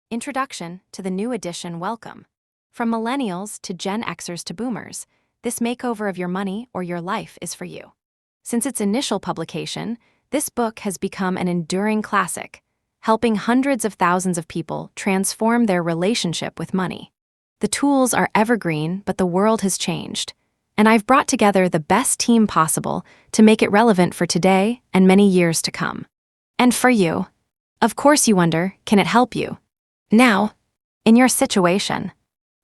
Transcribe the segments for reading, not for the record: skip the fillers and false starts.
Introduction to the new edition. Welcome. From millennials to Gen Xers to boomers, this makeover of your money or your life is for you. Since its initial publication, this book has become an enduring classic, helping hundreds of thousands of people transform their relationship with money. The tools are evergreen, but the world has changed, and I've brought together the best team possible to make it relevant for today and many years to come. And for you. Of course you wonder, can it help you? Now, in your situation,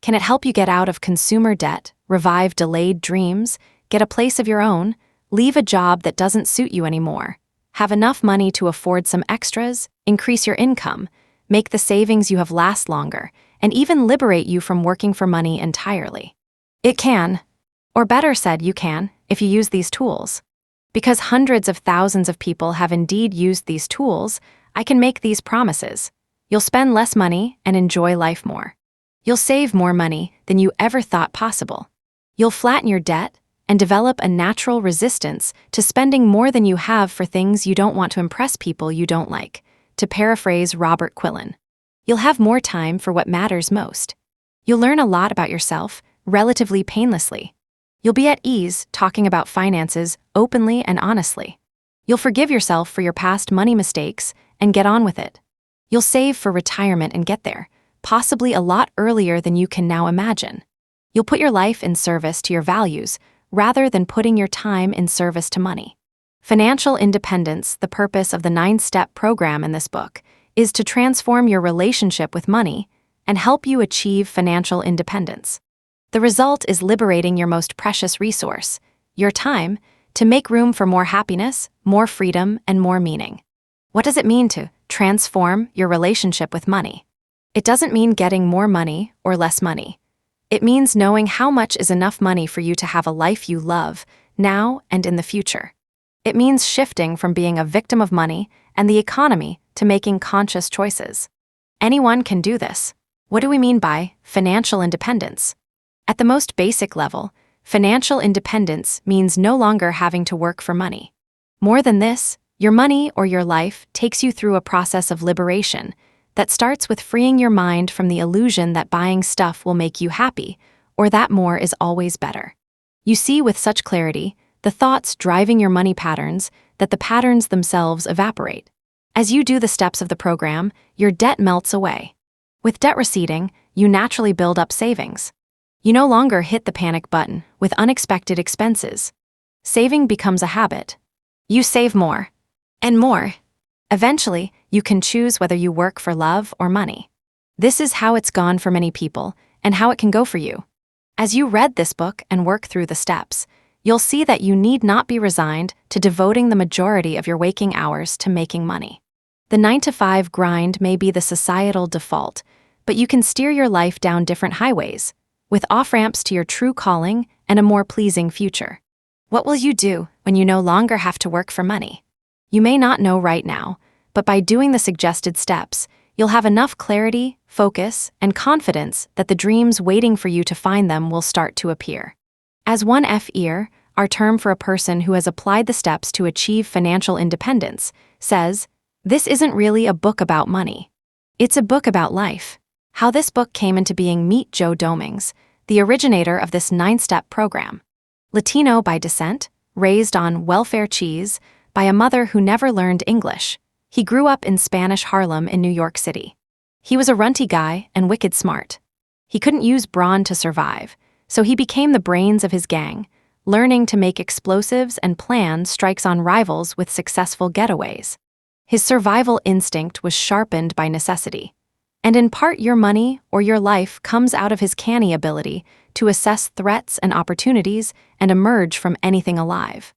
can it help you get out of consumer debt, revive delayed dreams, get a place of your own, leave a job that doesn't suit you anymore, have enough money to afford some extras, increase your income, make the savings you have last longer, and even liberate you from working for money entirely? It can, or better said, you can, if you use these tools. Because hundreds of thousands of people have indeed used these tools, I can make these promises. You'll spend less money and enjoy life more. You'll save more money than you ever thought possible. You'll flatten your debt and develop a natural resistance to spending more than you have for things you don't want to impress people you don't like, to paraphrase Robert Quillen. You'll have more time for what matters most. You'll learn a lot about yourself relatively painlessly. You'll be at ease talking about finances openly and honestly. You'll forgive yourself for your past money mistakes and get on with it. You'll save for retirement and get there, possibly a lot earlier than you can now imagine. You'll put your life in service to your values rather than putting your time in service to money. Financial independence, the purpose of the 9-step program in this book, is to transform your relationship with money and help you achieve financial independence. The result is liberating your most precious resource, your time, to make room for more happiness, more freedom, and more meaning. What does it mean to transform your relationship with money? It doesn't mean getting more money or less money. It means knowing how much is enough money for you to have a life you love, now and in the future. It means shifting from being a victim of money and the economy to making conscious choices. Anyone can do this. What do we mean by financial independence? At the most basic level, financial independence means no longer having to work for money. More than this, your money or your life takes you through a process of liberation that starts with freeing your mind from the illusion that buying stuff will make you happy or that more is always better. You see with such clarity the thoughts driving your money patterns that the patterns themselves evaporate. As you do the steps of the program, your debt melts away. With debt receding, you naturally build up savings. You no longer hit the panic button with unexpected expenses. Saving becomes a habit. You save more. And more. Eventually, you can choose whether you work for love or money. This is how it's gone for many people, and how it can go for you. As you read this book and work through the steps, you'll see that you need not be resigned to devoting the majority of your waking hours to making money. The 9-to-5 grind may be the societal default, but you can steer your life down different highways, with off-ramps to your true calling and a more pleasing future. What will you do when you no longer have to work for money? You may not know right now, but by doing the suggested steps, you'll have enough clarity, focus, and confidence that the dreams waiting for you to find them will start to appear. As one FER, our term for a person who has applied the steps to achieve financial independence, says, this isn't really a book about money. It's a book about life. How this book came into being. Meet Joe Dominguez, the originator of this 9-step program. Latino by descent, raised on welfare cheese, by a mother who never learned English. He grew up in Spanish Harlem in New York City. He was a runty guy and wicked smart. He couldn't use brawn to survive, so he became the brains of his gang, learning to make explosives and plan strikes on rivals with successful getaways. His survival instinct was sharpened by necessity. And in part your money or your life comes out of his canny ability to assess threats and opportunities and emerge from anything alive.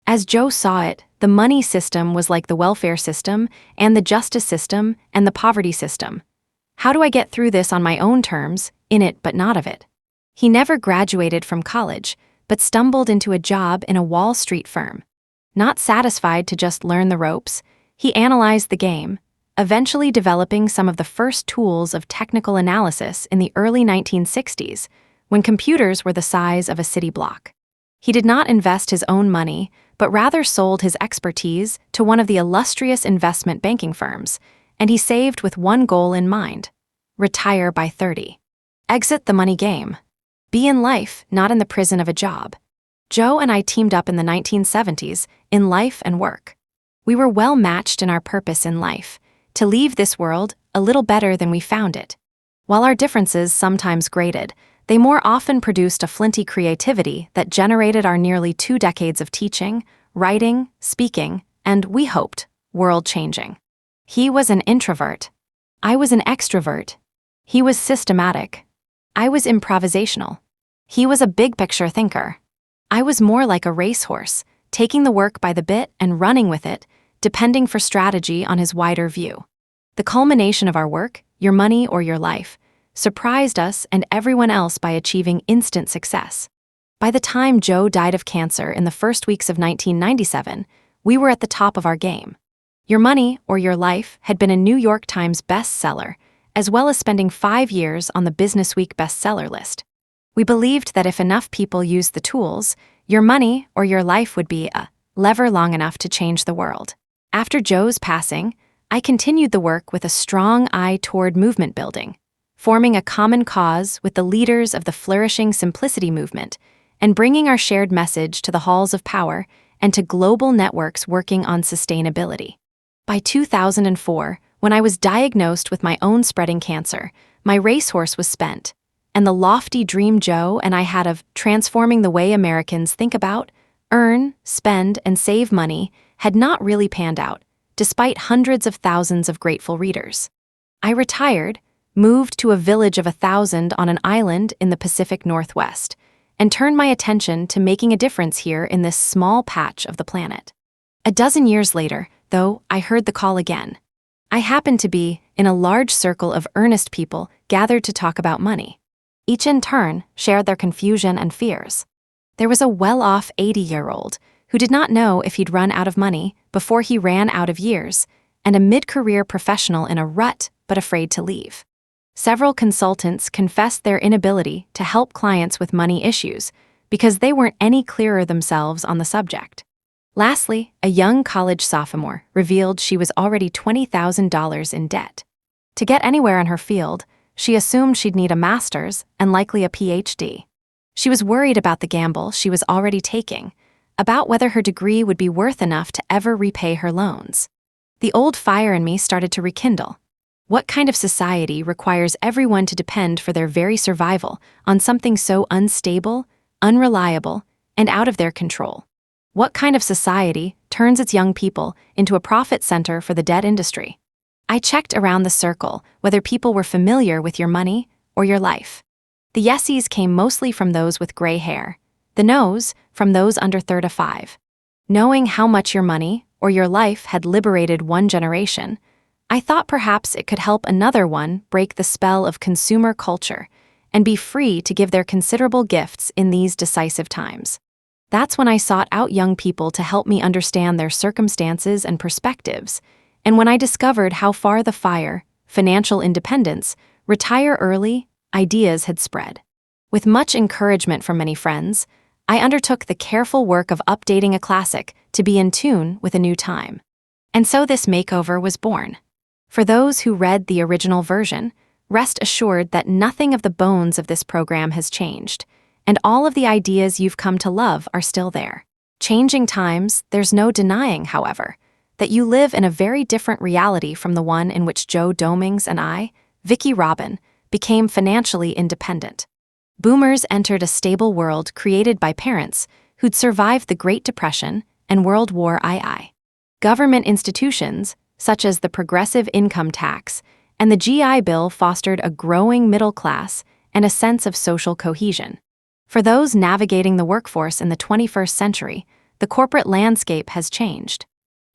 As Joe saw it, the money system was like the welfare system and the justice system and the poverty system. How do I get through this on my own terms, in it but not of it? He never graduated from college, but stumbled into a job in a Wall Street firm. Not satisfied to just learn the ropes, he analyzed the game, eventually developing some of the first tools of technical analysis in the early 1960s, when computers were the size of a city block. He did not invest his own money, but rather sold his expertise to one of the illustrious investment banking firms, and he saved with one goal in mind: Retire by 30. Exit the money game. Be in life, not in the prison of a job. Joe and I teamed up in the 1970s, in life and work. We were well matched in our purpose in life, to leave this world a little better than we found it. While our differences sometimes grated, they more often produced a flinty creativity that generated our nearly 2 decades of teaching, writing, speaking, and, we hoped, world-changing. He was an introvert. I was an extrovert. He was systematic. I was improvisational. He was a big-picture thinker. I was more like a racehorse, taking the work by the bit and running with it, depending for strategy on his wider view. The culmination of our work, Your Money or Your Life, surprised us and everyone else by achieving instant success. By the time Joe died of cancer in the first weeks of 1997, we were at the top of our game. Your Money or Your Life had been a New York Times bestseller, as well as spending 5 years on the Businessweek bestseller list. We believed that if enough people used the tools, Your Money or Your Life would be a lever long enough to change the world. After Joe's passing, I continued the work with a strong eye toward movement building, forming a common cause with the leaders of the flourishing simplicity movement, and bringing our shared message to the halls of power and to global networks working on sustainability. By 2004, when I was diagnosed with my own spreading cancer, my racehorse was spent, and the lofty dream Joe and I had of transforming the way Americans think about, earn, spend, and save money had not really panned out, despite hundreds of thousands of grateful readers. I retired, moved to a village of 1,000 on an island in the Pacific Northwest, and turned my attention to making a difference here in this small patch of the planet. A dozen years later, though, I heard the call again. I happened to be in a large circle of earnest people gathered to talk about money. Each in turn shared their confusion and fears. There was a well-off 80-year-old who did not know if he'd run out of money before he ran out of years, and a mid-career professional in a rut but afraid to leave. Several consultants confessed their inability to help clients with money issues because they weren't any clearer themselves on the subject. Lastly, a young college sophomore revealed she was already $20,000 in debt. To get anywhere in her field, she assumed she'd need a master's and likely a PhD. She was worried about the gamble she was already taking, about whether her degree would be worth enough to ever repay her loans. The old fire in me started to rekindle. What kind of society requires everyone to depend for their very survival on something so unstable, unreliable, and out of their control? What kind of society turns its young people into a profit center for the debt industry? I checked around the circle whether people were familiar with Your Money or Your Life. The yesies came mostly from those with gray hair, the no's from those under 35. Knowing how much Your Money or Your Life had liberated one generation, I thought perhaps it could help another one break the spell of consumer culture and be free to give their considerable gifts in these decisive times. That's when I sought out young people to help me understand their circumstances and perspectives, and when I discovered how far the fire, financial independence, retire early, ideas had spread. With much encouragement from many friends, I undertook the careful work of updating a classic to be in tune with a new time. And so this makeover was born. For those who read the original version, rest assured that nothing of the bones of this program has changed, and all of the ideas you've come to love are still there. Changing times, there's no denying, however, that you live in a very different reality from the one in which Joe Dominguez and I, Vicki Robin, became financially independent. Boomers entered a stable world created by parents who'd survived the Great Depression and World War II. Government institutions, such as the progressive income tax and the GI Bill, fostered a growing middle class and a sense of social cohesion. For those navigating the workforce in the 21st century, the corporate landscape has changed.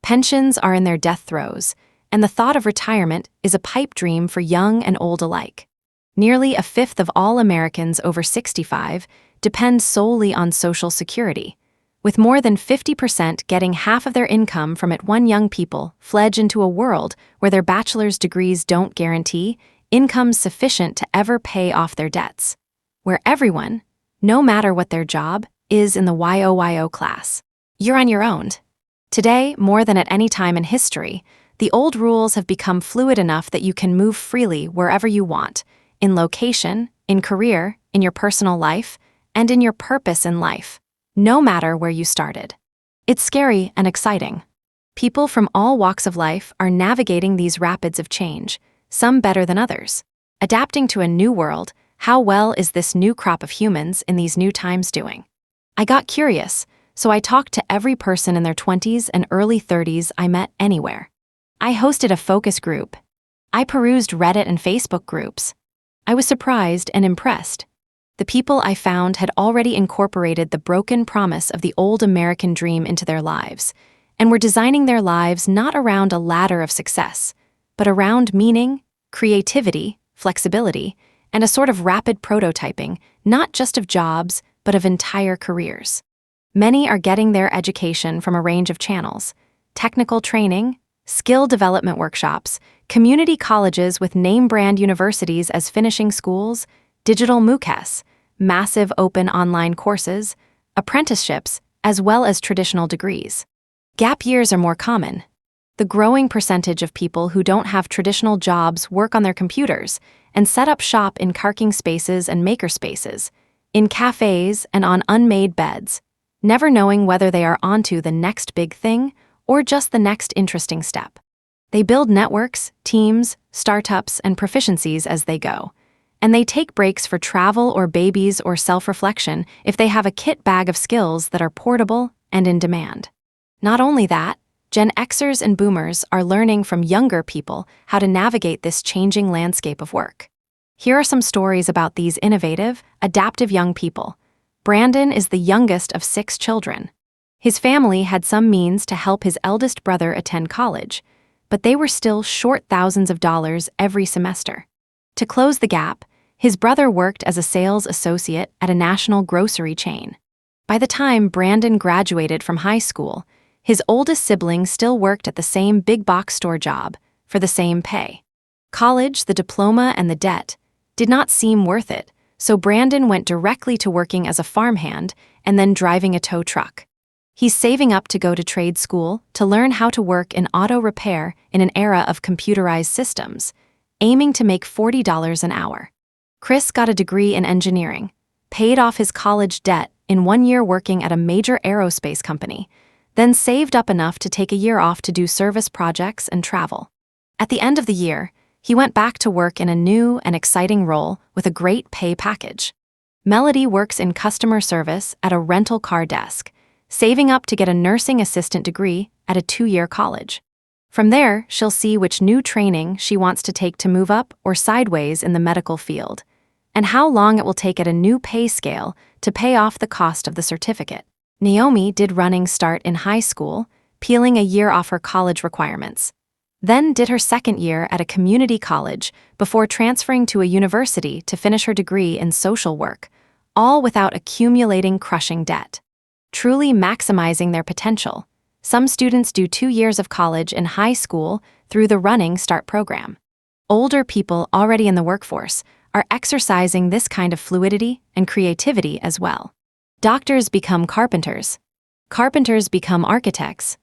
Pensions are in their death throes, and the thought of retirement is a pipe dream for young and old alike. Nearly a fifth of all Americans over 65 depend solely on Social Security, with more than 50% getting half of their income from it. One young people fledge into a world where their bachelor's degrees don't guarantee income sufficient to ever pay off their debts, where everyone, no matter what their job, is in the YOYO class. You're on your own. Today, more than at any time in history, The old rules have become fluid enough that you can move freely wherever you want, in location, in career, in your personal life, and in your purpose in life, no matter where you started. It's scary and exciting. People from all walks of life are navigating these rapids of change, some better than others. Adapting to a new world, how well is this new crop of humans in these new times doing? I got curious, so I talked to every person in their 20s and early 30s I met anywhere. I hosted a focus group. I perused Reddit and Facebook groups. I was surprised and impressed. The people I found had already incorporated the broken promise of the old American dream into their lives, and were designing their lives not around a ladder of success, but around meaning, creativity, flexibility, and a sort of rapid prototyping, not just of jobs, but of entire careers. Many are getting their education from a range of channels: technical training, skill development workshops, community colleges with name-brand universities as finishing schools, digital MOOCs, massive open online courses, apprenticeships, as well as traditional degrees. Gap years are more common. The growing percentage of people who don't have traditional jobs work on their computers and set up shop in carking spaces and makerspaces, in cafes and on unmade beds, never knowing whether they are onto the next big thing or just the next interesting step. They build networks, teams, startups, and proficiencies as they go, and they take breaks for travel or babies or self-reflection if they have a kit bag of skills that are portable and in demand. Not only that, Gen Xers and Boomers are learning from younger people how to navigate this changing landscape of work. Here are some stories about these innovative, adaptive young people. Brandon is the youngest of 6 children. His family had some means to help his eldest brother attend college, but they were still short thousands of dollars every semester. To close the gap, his brother worked as a sales associate at a national grocery chain. By the time Brandon graduated from high school, his oldest sibling still worked at the same big box store job for the same pay. College, the diploma, and the debt did not seem worth it, so Brandon went directly to working as a farmhand and then driving a tow truck. He's saving up to go to trade school to learn how to work in auto repair in an era of computerized systems, aiming to make $40 an hour. Chris got a degree in engineering, paid off his college debt in 1 year working at a major aerospace company, then saved up enough to take a year off to do service projects and travel. At the end of the year, he went back to work in a new and exciting role with a great pay package. Melody works in customer service at a rental car desk, saving up to get a nursing assistant degree at a 2-year college. From there, she'll see which new training she wants to take to move up or sideways in the medical field, and how long it will take at a new pay scale to pay off the cost of the certificate. Naomi did running start in high school, peeling a year off her college requirements. Then did her 2nd year at a community college before transferring to a university to finish her degree in social work, all without accumulating crushing debt. Truly maximizing their potential, some students do 2 years of college in high school through the Running Start program. Older people already in the workforce are exercising this kind of fluidity and creativity as well. Doctors become carpenters. Carpenters become architects.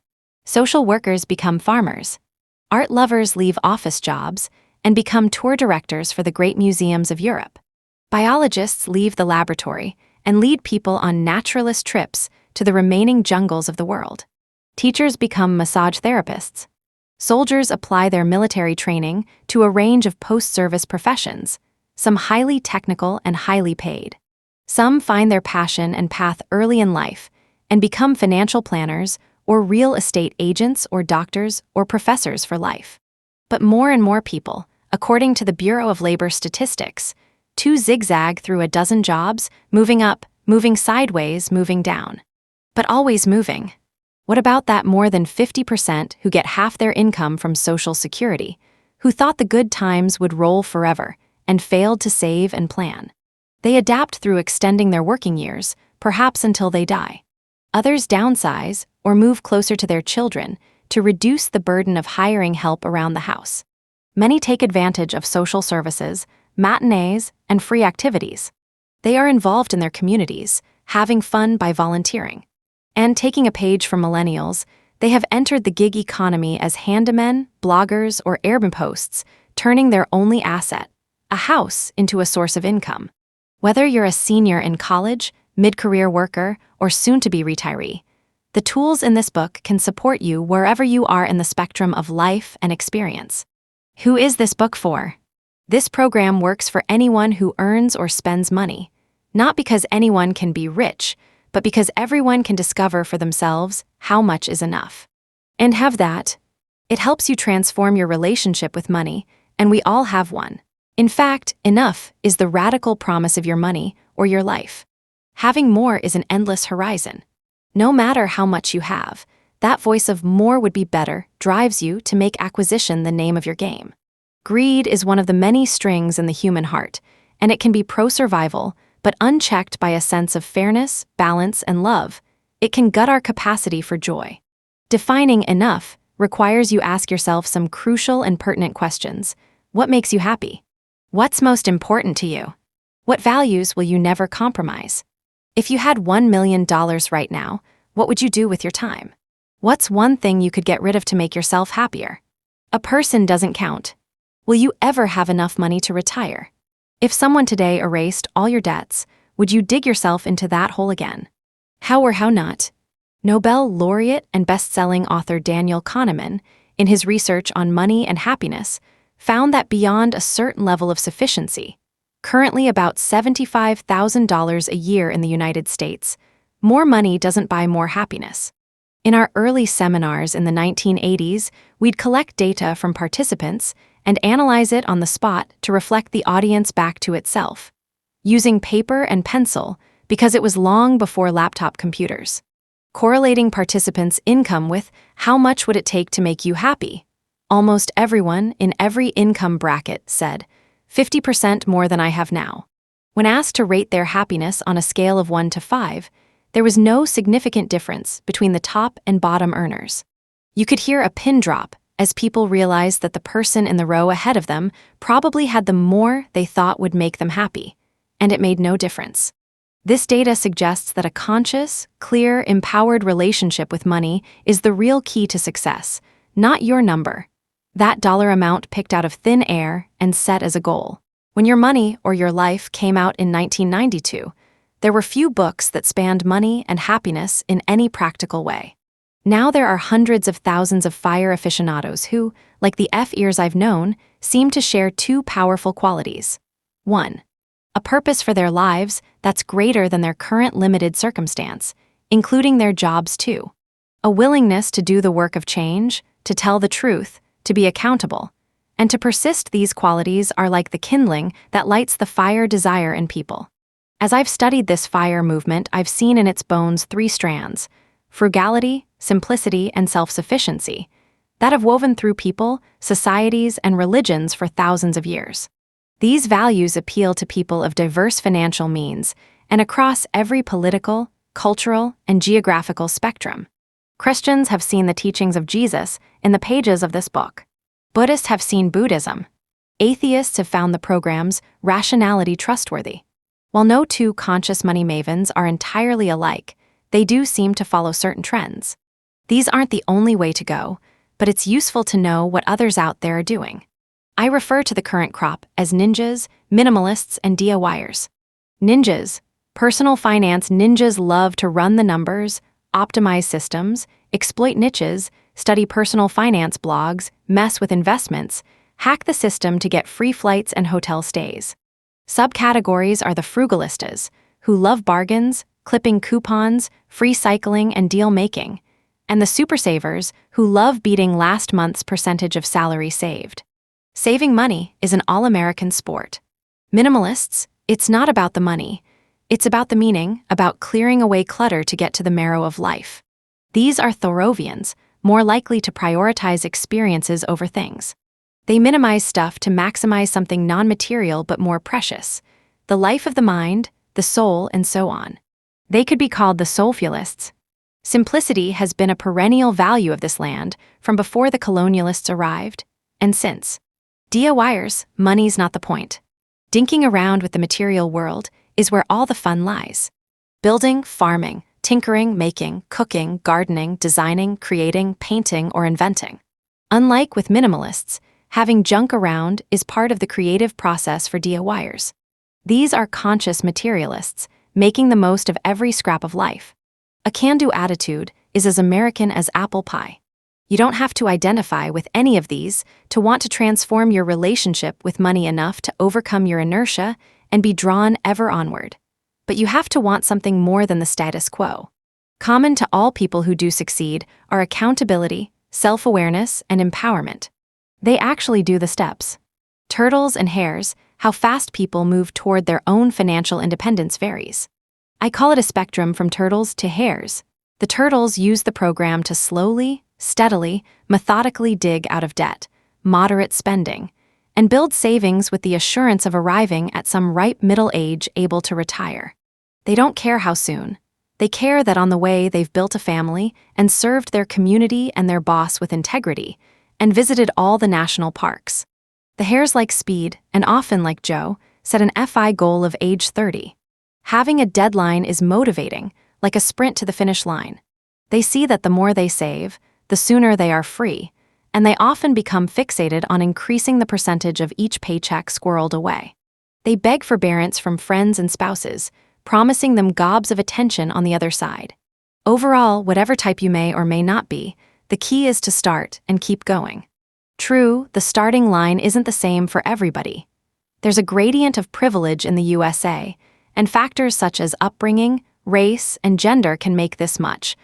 Social workers become farmers. Art lovers leave office jobs and become tour directors for the great museums of Europe. Biologists leave the laboratory and lead people on naturalist trips to the remaining jungles of the world. Teachers become massage therapists. Soldiers apply their military training to a range of post-service professions, some highly technical and highly paid. Some find their passion and path early in life and become financial planners or real estate agents or doctors or professors for life. But more and more people, according to the Bureau of Labor Statistics, zigzag through a dozen jobs, moving up, moving sideways, moving down. But always moving. What about that more than 50% who get half their income from Social Security, who thought the good times would roll forever and failed to save and plan? They adapt through extending their working years, perhaps until they die. Others downsize or move closer to their children to reduce the burden of hiring help around the house. Many take advantage of social services, matinees, and free activities. They are involved in their communities, having fun by volunteering. And taking a page from millennials, they have entered the gig economy as handymen, bloggers, or airman posts, turning their only asset, a house, into a source of income. Whether you're a senior in college, mid-career worker, or soon-to-be retiree, the tools in this book can support you wherever you are in the spectrum of life and experience. Who is this book for? This program works for anyone who earns or spends money, not because anyone can be rich, but because everyone can discover for themselves how much is enough. And have that. It helps you transform your relationship with money, and we all have one. In fact, enough is the radical promise of your money or your life. Having more is an endless horizon. No matter how much you have, that voice of more would be better drives you to make acquisition the name of your game. Greed is one of the many strings in the human heart, and it can be pro-survival, but unchecked by a sense of fairness, balance, and love, it can gut our capacity for joy. Defining enough requires you ask yourself some crucial and pertinent questions. What makes you happy? What's most important to you? What values will you never compromise? If you had $1 million right now, what would you do with your time? What's one thing you could get rid of to make yourself happier? A person doesn't count. Will you ever have enough money to retire? If someone today erased all your debts, would you dig yourself into that hole again? How or how not? Nobel laureate and best-selling author Daniel Kahneman, in his research on money and happiness, found that beyond a certain level of sufficiency, currently about $75,000 a year in the United States, more money doesn't buy more happiness. In our early seminars in the 1980s, we'd collect data from participants and analyze it on the spot to reflect the audience back to itself, using paper and pencil because it was long before laptop computers. Correlating participants' income with how much would it take to make you happy. Almost everyone in every income bracket said, 50% more than I have now. When asked to rate their happiness on a scale of 1 to 5, there was no significant difference between the top and bottom earners. You could hear a pin drop as people realized that the person in the row ahead of them probably had the more they thought would make them happy, and it made no difference. This data suggests that a conscious, clear, empowered relationship with money is the real key to success, not your number, that dollar amount picked out of thin air and set as a goal. When Your Money or Your Life came out in 1992, there were few books that spanned money and happiness in any practical way. Now there are hundreds of thousands of fire aficionados who, like the F-ears I've known, seem to share two powerful qualities. 1. A purpose for their lives that's greater than their current limited circumstance, including their jobs too. A willingness to do the work of change, to tell the truth, to be accountable, and to persist. These qualities are like the kindling that lights the fire desire in people. As I've studied this fire movement, I've seen in its bones 3 strands: frugality, simplicity, and self-sufficiency, that have woven through people, societies, and religions for thousands of years. These values appeal to people of diverse financial means and across every political, cultural, and geographical spectrum. Christians have seen the teachings of Jesus in the pages of this book. Buddhists have seen Buddhism. Atheists have found the program's rationality trustworthy. While no two conscious money mavens are entirely alike, they do seem to follow certain trends. These aren't the only way to go, but it's useful to know what others out there are doing. I refer to the current crop as ninjas, minimalists, and DIYers. Ninjas, personal finance ninjas, love to run the numbers, optimize systems, exploit niches, study personal finance blogs, mess with investments, hack the system to get free flights and hotel stays. Subcategories are the frugalistas, who love bargains, clipping coupons, free cycling, and deal making, and the super savers, who love beating last month's percentage of salary saved. Saving money is an all-American sport. Minimalists, it's not about the money. It's about the meaning, about clearing away clutter to get to the marrow of life. These are Thorovians, more likely to prioritize experiences over things. They minimize stuff to maximize something non-material but more precious, the life of the mind, the soul, and so on. They could be called the soulfulists. Simplicity has been a perennial value of this land from before the colonialists arrived, and since. DIYers, money's not the point. Dinking around with the material world is where all the fun lies. Building, farming, tinkering, making, cooking, gardening, designing, creating, painting, or inventing. Unlike with minimalists, having junk around is part of the creative process for DIYers. These are conscious materialists, making the most of every scrap of life. A can-do attitude is as American as apple pie. You don't have to identify with any of these to want to transform your relationship with money enough to overcome your inertia and be drawn ever onward. But you have to want something more than the status quo. Common to all people who do succeed are accountability, self-awareness, and empowerment. They actually do the steps. Turtles and hares, how fast people move toward their own financial independence varies. I call it a spectrum from turtles to hares. The turtles use the program to slowly, steadily, methodically dig out of debt, moderate spending, and build savings with the assurance of arriving at some ripe middle age able to retire. They don't care how soon. They care that on the way they've built a family and served their community and their boss with integrity, and visited all the national parks. The hares like speed, and often like Joe, set an FI goal of age 30. Having a deadline is motivating, like a sprint to the finish line. They see that the more they save, the sooner they are free, and they often become fixated on increasing the percentage of each paycheck squirreled away. They beg forbearance from friends and spouses, promising them gobs of attention on the other side. Overall, whatever type you may or may not be, the key is to start and keep going. True, the starting line isn't the same for everybody. There's a gradient of privilege in the USA, and factors such as upbringing, race, and gender can make this much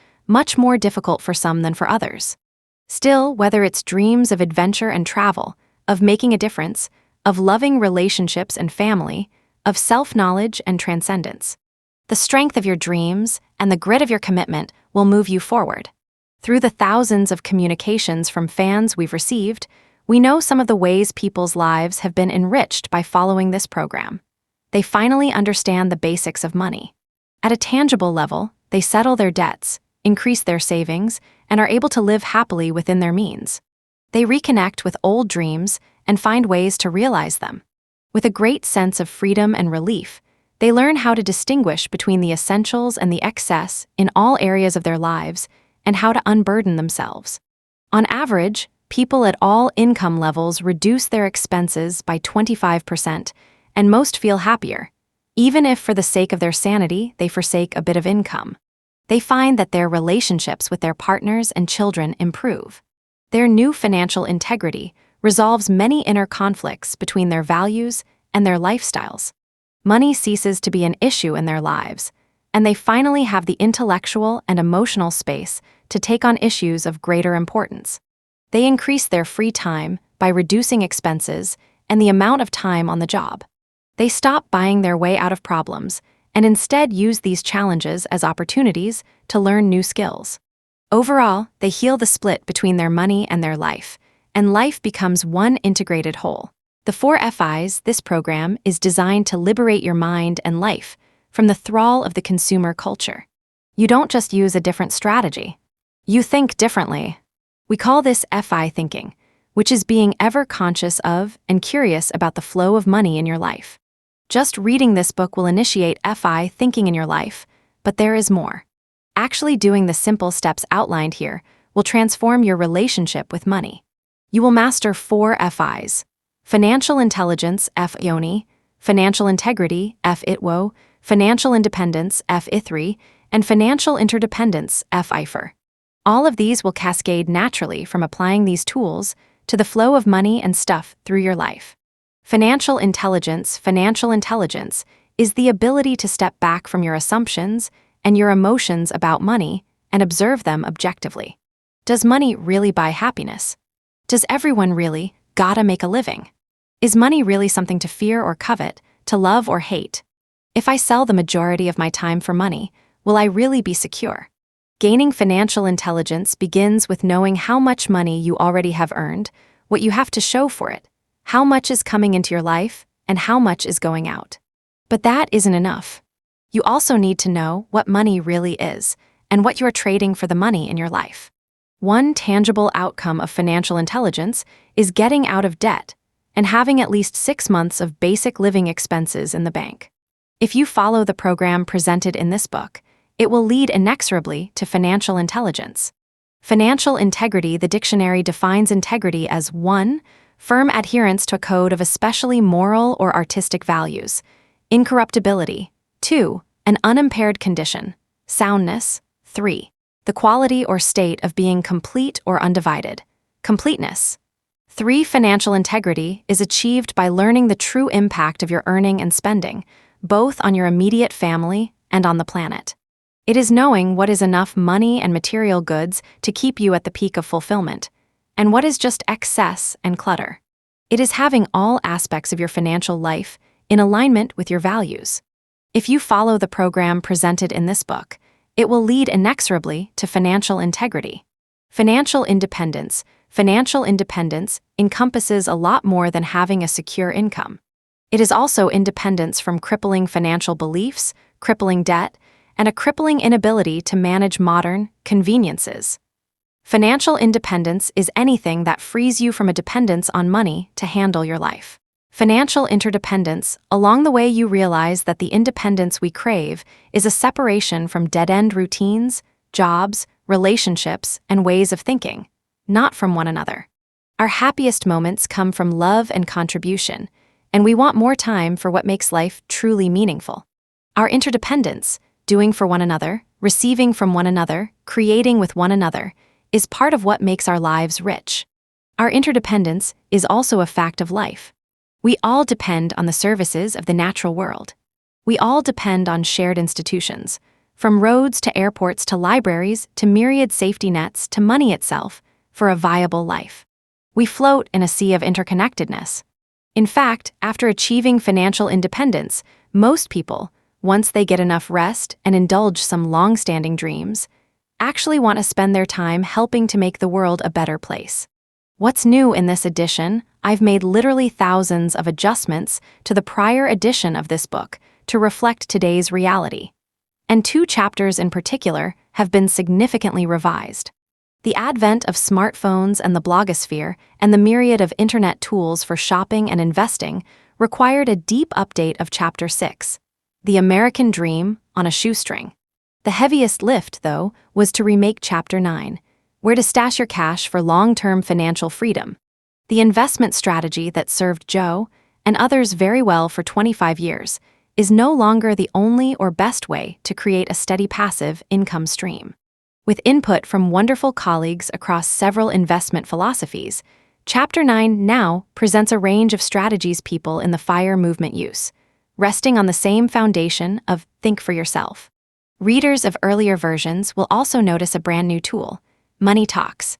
more difficult for some than for others. Still, whether it's dreams of adventure and travel, of making a difference, of loving relationships and family, of self-knowledge and transcendence, the strength of your dreams and the grit of your commitment will move you forward. Through the thousands of communications from fans we've received, we know some of the ways people's lives have been enriched by following this program. They finally understand the basics of money. At a tangible level, they settle their debts, increase their savings, and are able to live happily within their means. They reconnect with old dreams and find ways to realize them. With a great sense of freedom and relief, they learn how to distinguish between the essentials and the excess in all areas of their lives and how to unburden themselves. On average, people at all income levels reduce their expenses by 25%, and most feel happier, even if for the sake of their sanity they forsake a bit of income. They find that their relationships with their partners and children improve. Their new financial integrity resolves many inner conflicts between their values and their lifestyles. Money ceases to be an issue in their lives, and they finally have the intellectual and emotional space to take on issues of greater importance. They increase their free time by reducing expenses and the amount of time on the job. They stop buying their way out of problems and instead use these challenges as opportunities to learn new skills. Overall, they heal the split between their money and their life, and life becomes one integrated whole. The 4 FIs, this program is designed to liberate your mind and life from the thrall of the consumer culture. You don't just use a different strategy. You think differently. We call this FI thinking, which is being ever conscious of and curious about the flow of money in your life. Just reading this book will initiate FI thinking in your life, but there is more. Actually doing the simple steps outlined here will transform your relationship with money. You will master 4 FIs: financial intelligence, F Ioni, financial integrity, F Itwo, financial independence, F Ithri, and financial interdependence, F Ifer. All of these will cascade naturally from applying these tools to the flow of money and stuff through your life. Financial intelligence is the ability to step back from your assumptions and your emotions about money and observe them objectively. Does money really buy happiness? Does everyone really gotta make a living? Is money really something to fear or covet, to love or hate? If I sell the majority of my time for money, will I really be secure? Gaining financial intelligence begins with knowing how much money you already have earned, what you have to show for it, how much is coming into your life, and how much is going out. But that isn't enough. You also need to know what money really is and what you're trading for the money in your life. One tangible outcome of financial intelligence is getting out of debt and having at least 6 months of basic living expenses in the bank. If you follow the program presented in this book, it will lead inexorably to financial intelligence. Financial integrity. The dictionary defines integrity as 1. Firm adherence to a code of especially moral or artistic values. Incorruptibility. 2. An unimpaired condition. Soundness. 3. The quality or state of being complete or undivided. Completeness. 3. Financial integrity is achieved by learning the true impact of your earning and spending, both on your immediate family and on the planet. It is knowing what is enough money and material goods to keep you at the peak of fulfillment, and what is just excess and clutter. It is having all aspects of your financial life in alignment with your values. If you follow the program presented in this book, it will lead inexorably to financial integrity. Financial independence. Financial independence encompasses a lot more than having a secure income. It is also independence from crippling financial beliefs, crippling debt, and a crippling inability to manage modern conveniences. Financial independence is anything that frees you from a dependence on money to handle your life. Financial interdependence, along the way you realize that the independence we crave is a separation from dead-end routines, jobs, relationships, and ways of thinking, not from one another. Our happiest moments come from love and contribution, and we want more time for what makes life truly meaningful. Our interdependence, doing for one another, receiving from one another, creating with one another, is part of what makes our lives rich. Our interdependence is also a fact of life. We all depend on the services of the natural world. We all depend on shared institutions, from roads to airports to libraries to myriad safety nets to money itself, for a viable life. We float in a sea of interconnectedness. In fact, after achieving financial independence, most people, once they get enough rest and indulge some long-standing dreams, actually want to spend their time helping to make the world a better place. What's new in this edition? I've made literally thousands of adjustments to the prior edition of this book to reflect today's reality. And 2 chapters in particular have been significantly revised. The advent of smartphones and the blogosphere and the myriad of internet tools for shopping and investing required a deep update of Chapter 6, The American Dream on a Shoestring. The heaviest lift, though, was to remake Chapter 9, Where to Stash Your Cash for Long-Term Financial Freedom. The investment strategy that served Joe and others very well for 25 years is no longer the only or best way to create a steady passive income stream. With input from wonderful colleagues across several investment philosophies, Chapter 9 now presents a range of strategies people in the FIRE movement use, resting on the same foundation of think for yourself. Readers of earlier versions will also notice a brand new tool, Money Talks.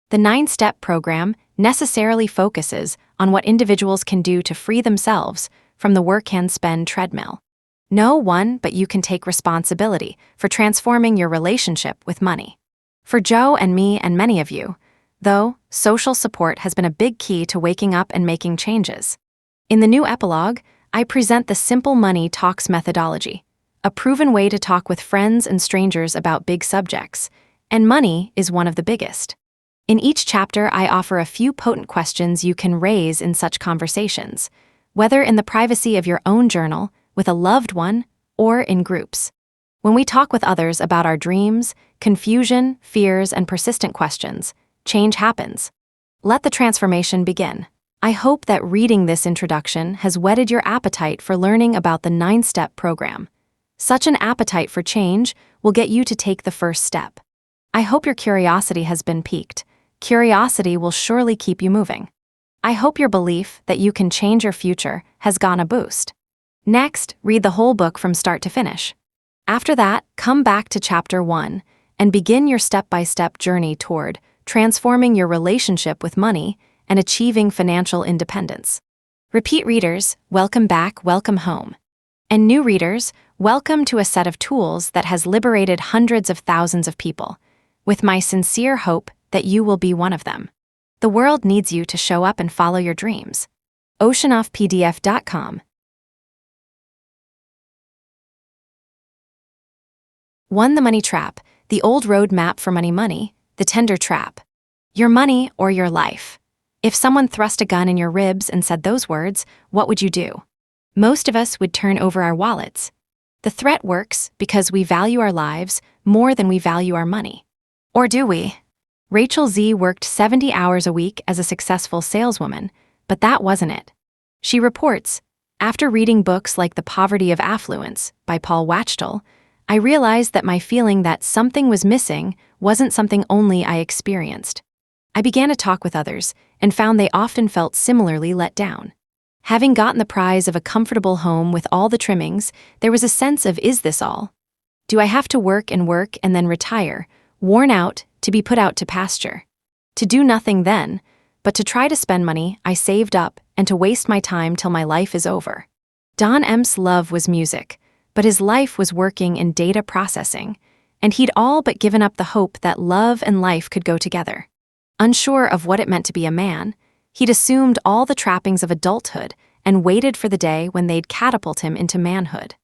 The 9-step program necessarily focuses on what individuals can do to free themselves from the work-and-spend treadmill. No one but you can take responsibility for transforming your relationship with money. For Joe and me and many of you, though, social support has been a big key to waking up and making changes. In the new epilogue, I present the Simple Money Talks methodology, a proven way to talk with friends and strangers about big subjects, and money is one of the biggest. In each chapter, I offer a few potent questions you can raise in such conversations, whether in the privacy of your own journal, with a loved one, or in groups. When we talk with others about our dreams, confusion, fears, and persistent questions, change happens. Let the transformation begin. I hope that reading this introduction has whetted your appetite for learning about the 9-step program. Such an appetite for change will get you to take the first step. I hope your curiosity has been piqued. Curiosity will surely keep you moving. I hope your belief that you can change your future has gotten a boost. Next, read the whole book from start to finish. After that, come back to Chapter 1 and begin your step-by-step journey toward transforming your relationship with money and achieving financial independence. Repeat readers, welcome back, welcome home. And new readers, welcome to a set of tools that has liberated hundreds of thousands of people, with my sincere hope that you will be one of them. The world needs you to show up and follow your dreams. oceanoffpdf.com 1. The Money Trap, the old road map for money, the tender trap. Your money or your life. If someone thrust a gun in your ribs and said those words, what would you do? Most of us would turn over our wallets. The threat works because we value our lives more than we value our money. Or do we? Rachel Z worked 70 hours a week as a successful saleswoman, but that wasn't it. She reports, "After reading books like The Poverty of Affluence by Paul Wachtel, I realized that my feeling that something was missing wasn't something only I experienced. I began to talk with others and found they often felt similarly let down. Having gotten the prize of a comfortable home with all the trimmings, there was a sense of, is this all? Do I have to work and then retire, worn out, to be put out to pasture? To do nothing then, but to try to spend money I saved up and to waste my time till my life is over." Don M's love was music, but his life was working in data processing, and he'd all but given up the hope that love and life could go together. Unsure of what it meant to be a man, he'd assumed all the trappings of adulthood and waited for the day when they'd catapult him into manhood.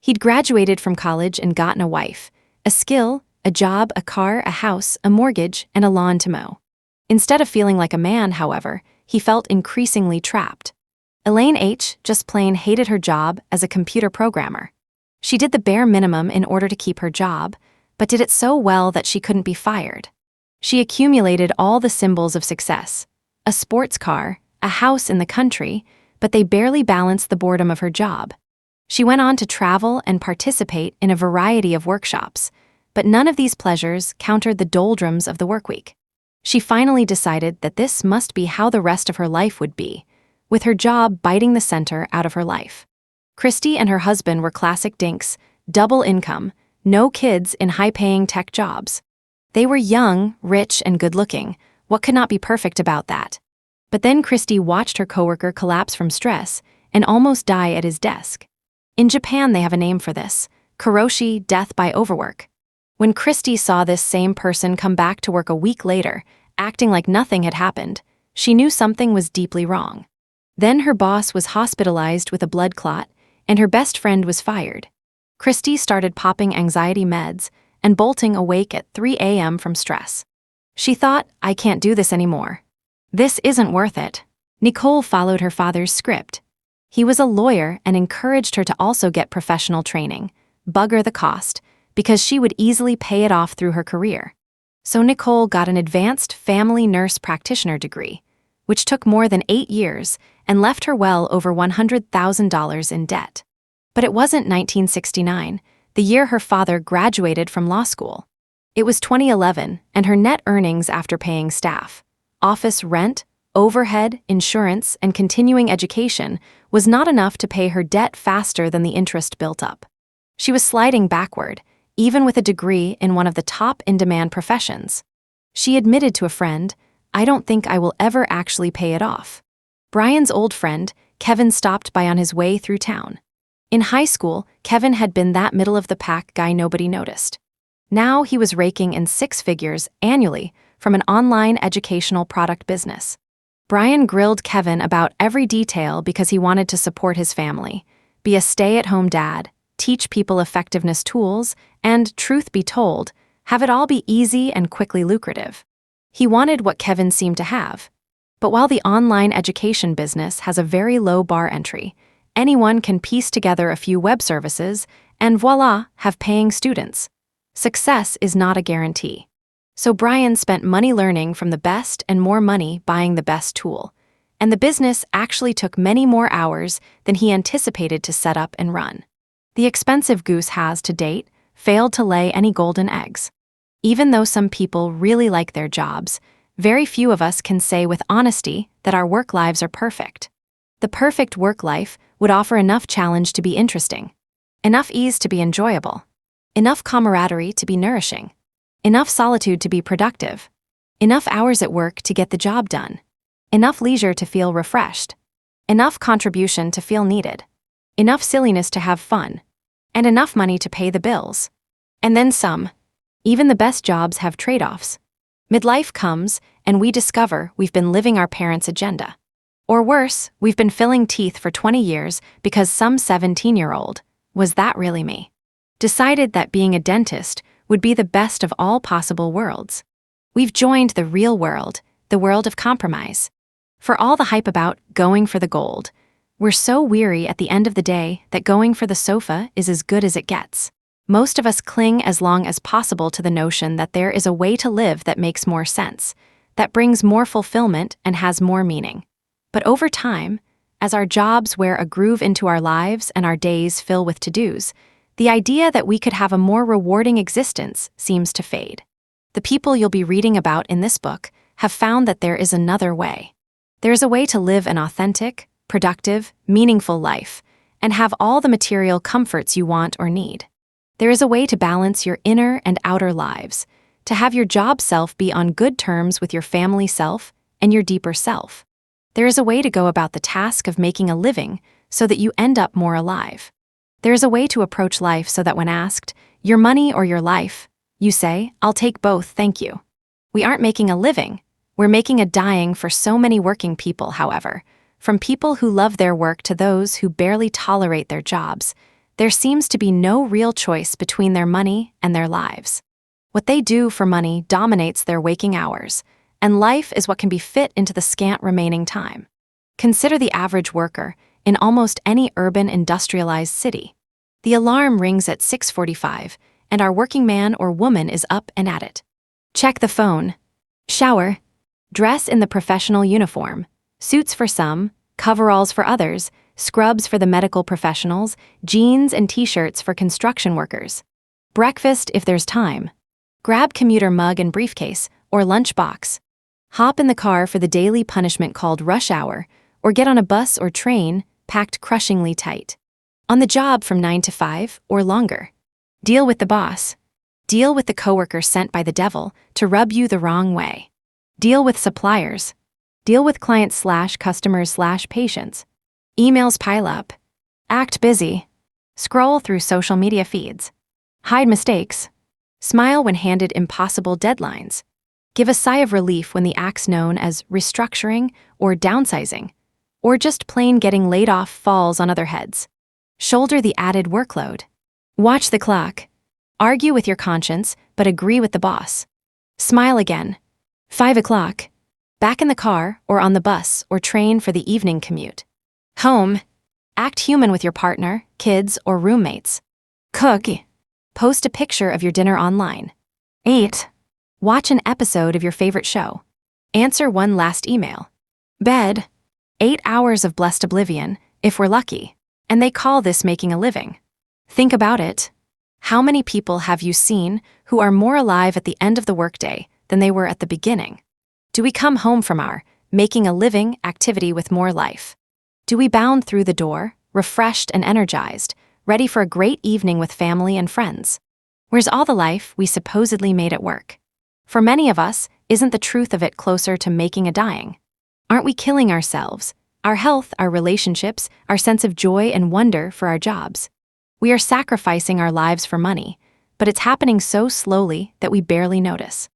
He'd graduated from college and gotten a wife, a skill, a job, a car, a house, a mortgage, and a lawn to mow. Instead of feeling like a man, however, he felt increasingly trapped. Elaine H. just plain hated her job as a computer programmer. She did the bare minimum in order to keep her job, but did it so well that she couldn't be fired. She accumulated all the symbols of success: a sports car, a house in the country, but they barely balanced the boredom of her job. She went on to travel and participate in a variety of workshops, but none of these pleasures countered the doldrums of the workweek. She finally decided that this must be how the rest of her life would be, with her job biting the center out of her life. Christy and her husband were classic dinks, double income, no kids in high-paying tech jobs. They were young, rich, and good-looking. What could not be perfect about that? But then Christy watched her coworker collapse from stress and almost die at his desk. In Japan, they have a name for this: karoshi, death by overwork. When Christy saw this same person come back to work a week later, acting like nothing had happened, she knew something was deeply wrong. Then her boss was hospitalized with a blood clot, and her best friend was fired. Christy started popping anxiety meds and bolting awake at 3 a.m. from stress. She thought, "I can't do this anymore. This isn't worth it." Nicole followed her father's script. He was a lawyer and encouraged her to also get professional training, bugger the cost, because she would easily pay it off through her career. So Nicole got an advanced family nurse practitioner degree, which took more than 8 years and left her well over $100,000 in debt. But it wasn't 1969, the year her father graduated from law school. It was 2011, and her net earnings after paying staff, office rent, overhead, insurance, and continuing education was not enough to pay her debt faster than the interest built up. She was sliding backward, even with a degree in one of the top in-demand professions. She admitted to a friend, "I don't think I will ever actually pay it off." Brian's old friend, Kevin, stopped by on his way through town. In high school, Kevin had been that middle-of-the-pack guy nobody noticed. Now he was raking in 6 figures annually from an online educational product business. Brian grilled Kevin about every detail because he wanted to support his family, be a stay-at-home dad, teach people effectiveness tools, and, truth be told, have it all be easy and quickly lucrative. He wanted what Kevin seemed to have. But while the online education business has a very low bar entry, anyone can piece together a few web services and voila, have paying students. Success is not a guarantee. So Brian spent money learning from the best and more money buying the best tool, and the business actually took many more hours than he anticipated to set up and run. The expensive goose has, to date, failed to lay any golden eggs. Even though some people really like their jobs, very few of us can say with honesty that our work lives are perfect. The perfect work life would offer enough challenge to be interesting, enough ease to be enjoyable, enough camaraderie to be nourishing, enough solitude to be productive, enough hours at work to get the job done, enough leisure to feel refreshed, enough contribution to feel needed, enough silliness to have fun, and enough money to pay the bills. And then some. Even the best jobs have trade-offs. Midlife comes, and we discover we've been living our parents' agenda. Or worse, we've been filling teeth for 20 years because some 17-year-old, was that really me, decided that being a dentist would be the best of all possible worlds. We've joined the real world, the world of compromise. For all the hype about going for the gold, We're so weary at the end of the day that going for the sofa is as good as it gets. Most of us cling as long as possible to the notion that there is a way to live that makes more sense, that brings more fulfillment and has more meaning. But over time, as our jobs wear a groove into our lives and our days fill with to-dos, the idea that we could have a more rewarding existence seems to fade. The people you'll be reading about in this book have found that there is another way. There is a way to live an authentic, productive, meaningful life, and have all the material comforts you want or need. There is a way to balance your inner and outer lives, to have your job self be on good terms with your family self and your deeper self. There is a way to go about the task of making a living so that you end up more alive. There is a way to approach life so that when asked, your money or your life, you say, I'll take both, thank you. We aren't making a living, we're making a dying for so many working people, however. From people who love their work to those who barely tolerate their jobs, there seems to be no real choice between their money and their lives. What they do for money dominates their waking hours, and life is what can be fit into the scant remaining time. Consider the average worker in almost any urban industrialized city. The alarm rings at 6:45, and our working man or woman is up and at it. Check the phone, shower, dress in the professional uniform, suits for some, coveralls for others, scrubs for the medical professionals, jeans and t-shirts for construction workers. Breakfast if there's time. Grab commuter mug and briefcase, or lunchbox. Hop in the car for the daily punishment called rush hour, or get on a bus or train packed crushingly tight. On the job from 9 to 5 or longer. Deal with the boss. Deal with the coworker sent by the devil to rub you the wrong way. Deal with suppliers. Deal with clients/customers/patients. Emails pile up. Act busy. Scroll through social media feeds. Hide mistakes. Smile when handed impossible deadlines. Give a sigh of relief when the acts known as restructuring or downsizing, or just plain getting laid off falls on other heads. Shoulder the added workload. Watch the clock. Argue with your conscience, but agree with the boss. Smile again. 5 o'clock. Back in the car or on the bus or train for the evening commute. Home. Act human with your partner, kids, or roommates. Cook. Post a picture of your dinner online. Eat. Watch an episode of your favorite show. Answer one last email. Bed. 8 hours of blessed oblivion, if we're lucky. And they call this making a living. Think about it. How many people have you seen who are more alive at the end of the workday than they were at the beginning? Do we come home from our making a living activity with more life? Do we bound through the door, refreshed and energized, ready for a great evening with family and friends? Where's all the life we supposedly made at work? For many of us, isn't the truth of it closer to making a dying? Aren't we killing ourselves, our health, our relationships, our sense of joy and wonder for our jobs? We are sacrificing our lives for money, but it's happening so slowly that we barely notice.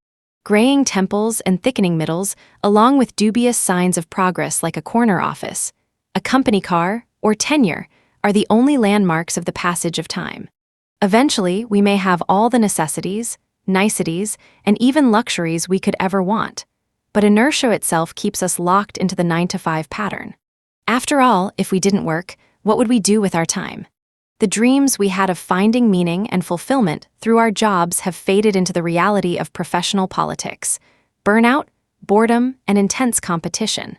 Graying temples and thickening middles, along with dubious signs of progress like a corner office, a company car, or tenure, are the only landmarks of the passage of time. Eventually, we may have all the necessities, niceties, and even luxuries we could ever want, but inertia itself keeps us locked into the 9-to-5 pattern. After all, if we didn't work, what would we do with our time? The dreams we had of finding meaning and fulfillment through our jobs have faded into the reality of professional politics, burnout, boredom, and intense competition.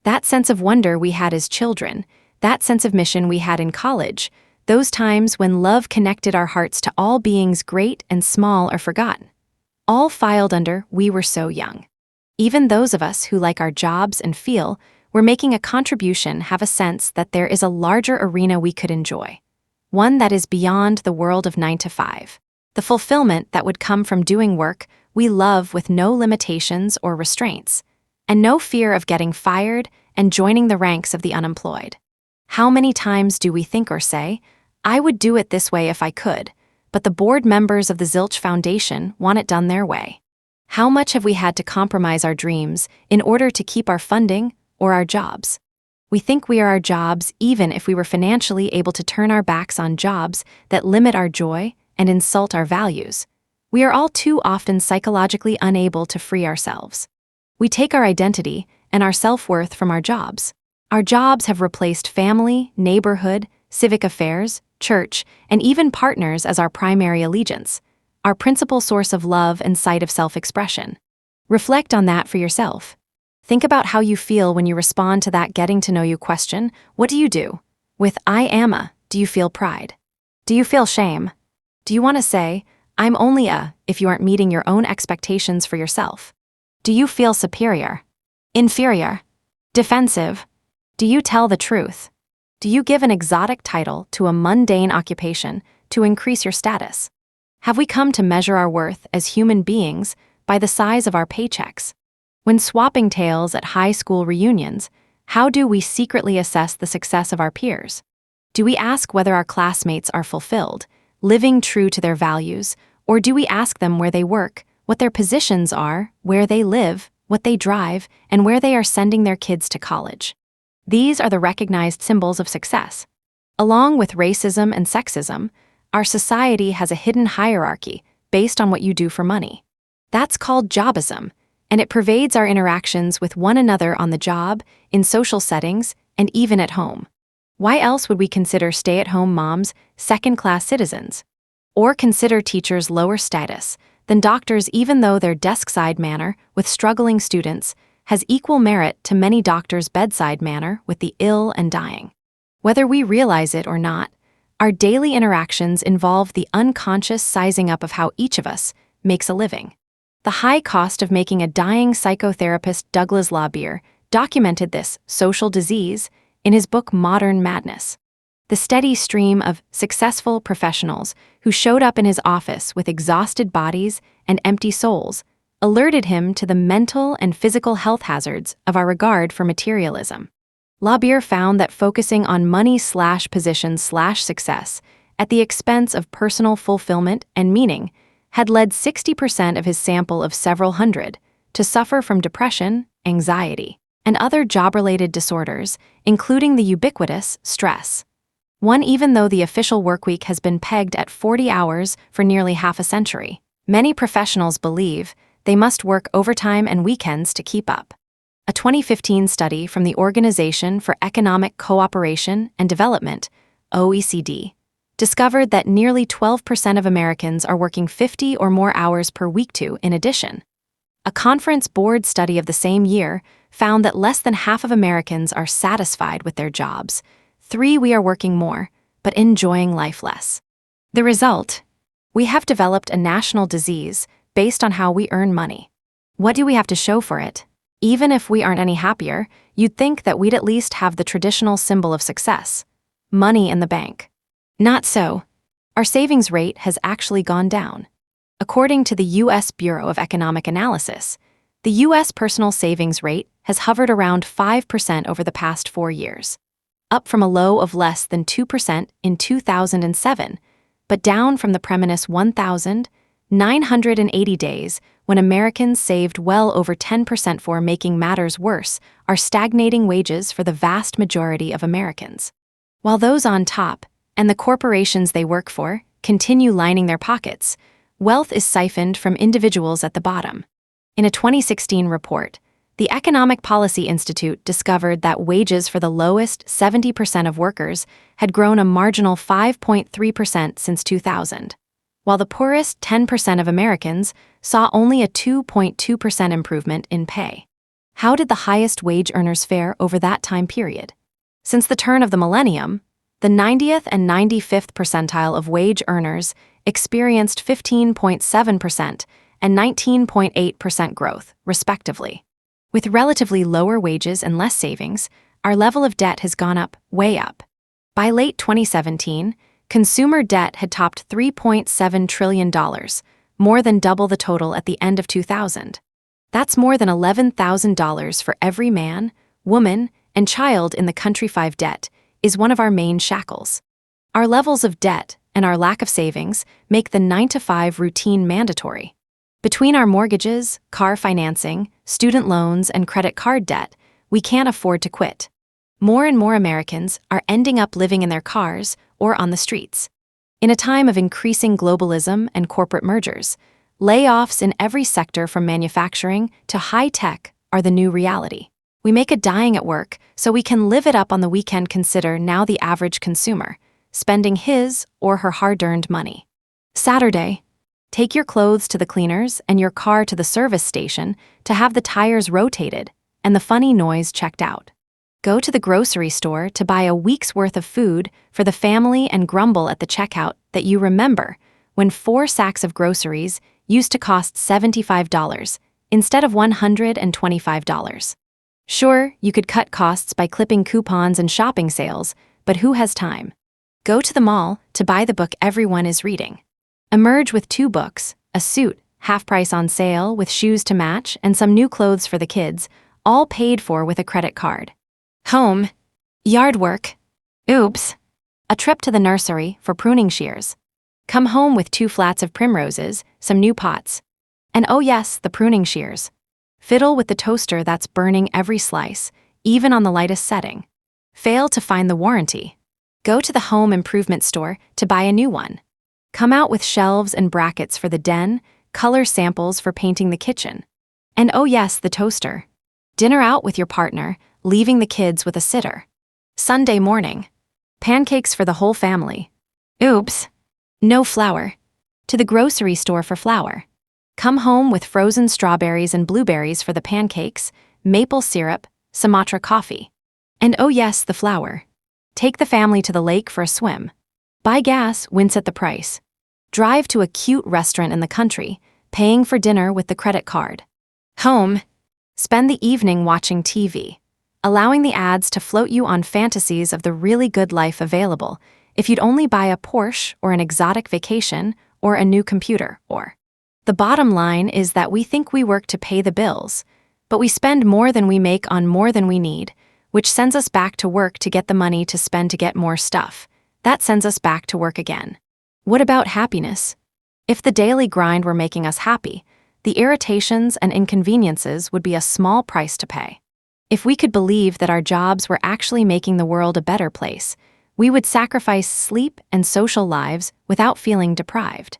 That sense of wonder we had as children, that sense of mission we had in college, those times when love connected our hearts to all beings great and small are forgotten. All filed under "we were so young." Even those of us who like our jobs and feel we're making a contribution have a sense that there is a larger arena we could enjoy. One that is beyond the world of 9 to 5. The fulfillment that would come from doing work we love with no limitations or restraints, and no fear of getting fired and joining the ranks of the unemployed. How many times do we think or say, I would do it this way if I could, but the board members of the Zilch Foundation want it done their way? How much have we had to compromise our dreams in order to keep our funding or our jobs? We think we are our jobs even if we were financially able to turn our backs on jobs that limit our joy and insult our values. We are all too often psychologically unable to free ourselves. We take our identity and our self-worth from our jobs. Our jobs have replaced family, neighborhood, civic affairs, church, and even partners as our primary allegiance, our principal source of love and site of self-expression. Reflect on that for yourself. Think about how you feel when you respond to that getting to know you question. What do you do? With Ainâ, do you feel pride? Do you feel shame? Do you want to say, I'm only a, if you aren't meeting your own expectations for yourself? Do you feel superior? Inferior? Defensive? Do you tell the truth? Do you give an exotic title to a mundane occupation to increase your status? Have we come to measure our worth as human beings by the size of our paychecks? When swapping tales at high school reunions, how do we secretly assess the success of our peers? Do we ask whether our classmates are fulfilled, living true to their values, or do we ask them where they work, what their positions are, where they live, what they drive, and where they are sending their kids to college? These are the recognized symbols of success. Along with racism and sexism, our society has a hidden hierarchy based on what you do for money. That's called jobism, and it pervades our interactions with one another on the job, in social settings, and even at home. Why else would we consider stay-at-home moms second-class citizens? Or consider teachers lower status than doctors even though their desk-side manner with struggling students has equal merit to many doctors' bedside manner with the ill and dying? Whether we realize it or not, our daily interactions involve the unconscious sizing up of how each of us makes a living. The high cost of making a dying psychotherapist Douglas Labier documented this social disease in his book Modern Madness. The steady stream of successful professionals who showed up in his office with exhausted bodies and empty souls alerted him to the mental and physical health hazards of our regard for materialism. Labier found that focusing on money/position/success at the expense of personal fulfillment and meaning had led 60% of his sample of several hundred to suffer from depression, anxiety, and other job-related disorders, including the ubiquitous stress. Even though the official workweek has been pegged at 40 hours for nearly half a century, many professionals believe they must work overtime and weekends to keep up. A 2015 study from the Organization for Economic Cooperation and Development, OECD, discovered that nearly 12% of Americans are working 50 or more hours per week. In addition, a conference board study of the same year found that less than half of Americans are satisfied with their jobs. We are working more, but enjoying life less. The result? We have developed a national disease based on how we earn money. What do we have to show for it? Even if we aren't any happier, you'd think that we'd at least have the traditional symbol of success: money in the bank. Not so. Our savings rate has actually gone down. According to the U.S. Bureau of Economic Analysis, the U.S. personal savings rate has hovered around 5% over the past 4 years, up from a low of less than 2% in 2007, but down from the previous 1,980 days when Americans saved well over 10%. For making matters worse are stagnating wages for the vast majority of Americans. While those on top, and the corporations they work for, continue lining their pockets, wealth is siphoned from individuals at the bottom. In a 2016 report, the Economic Policy Institute discovered that wages for the lowest 70% of workers had grown a marginal 5.3% since 2000, while the poorest 10% of Americans saw only a 2.2% improvement in pay. How did the highest wage earners fare over that time period? Since the turn of the millennium, the 90th and 95th percentile of wage earners experienced 15.7% and 19.8% growth, respectively. With relatively lower wages and less savings, our level of debt has gone up, way up. By late 2017, consumer debt had topped $3.7 trillion, more than double the total at the end of 2000. That's more than $11,000 for every man, woman, and child in the country. 5 debt is one of our main shackles. Our levels of debt and our lack of savings make the 9-to-5 routine mandatory. Between our mortgages, car financing, student loans, and credit card debt, we can't afford to quit. More and more Americans are ending up living in their cars or on the streets. In a time of increasing globalism and corporate mergers, layoffs in every sector from manufacturing to high-tech are the new reality. We make a dying at work so we can live it up on the weekend. Consider now the average consumer, spending his or her hard-earned money. Saturday, take your clothes to the cleaners and your car to the service station to have the tires rotated and the funny noise checked out. Go to the grocery store to buy a week's worth of food for the family and grumble at the checkout that you remember when 4 sacks of groceries used to cost $75 instead of $125. Sure, you could cut costs by clipping coupons and shopping sales, but who has time? Go to the mall to buy the book everyone is reading. Emerge with 2 books, a suit, half price on sale with shoes to match, and some new clothes for the kids, all paid for with a credit card. Home, yard work, oops, a trip to the nursery for pruning shears. Come home with 2 flats of primroses, some new pots. And oh yes, the pruning shears. Fiddle with the toaster that's burning every slice, even on the lightest setting. Fail to find the warranty. Go to the home improvement store to buy a new one. Come out with shelves and brackets for the den, color samples for painting the kitchen. And oh yes, the toaster. Dinner out with your partner, leaving the kids with a sitter. Sunday morning. Pancakes for the whole family. Oops. No flour. To the grocery store for flour. Come home with frozen strawberries and blueberries for the pancakes, maple syrup, Sumatra coffee. And oh yes, the flour. Take the family to the lake for a swim. Buy gas, wince at the price. Drive to a cute restaurant in the country, paying for dinner with the credit card. Home. Spend the evening watching TV, allowing the ads to float you on fantasies of the really good life available if you'd only buy a Porsche or an exotic vacation or a new computer or. The bottom line is that we think we work to pay the bills, but we spend more than we make on more than we need, which sends us back to work to get the money to spend to get more stuff. That sends us back to work again. What about happiness? If the daily grind were making us happy, the irritations and inconveniences would be a small price to pay. If we could believe that our jobs were actually making the world a better place, we would sacrifice sleep and social lives without feeling deprived.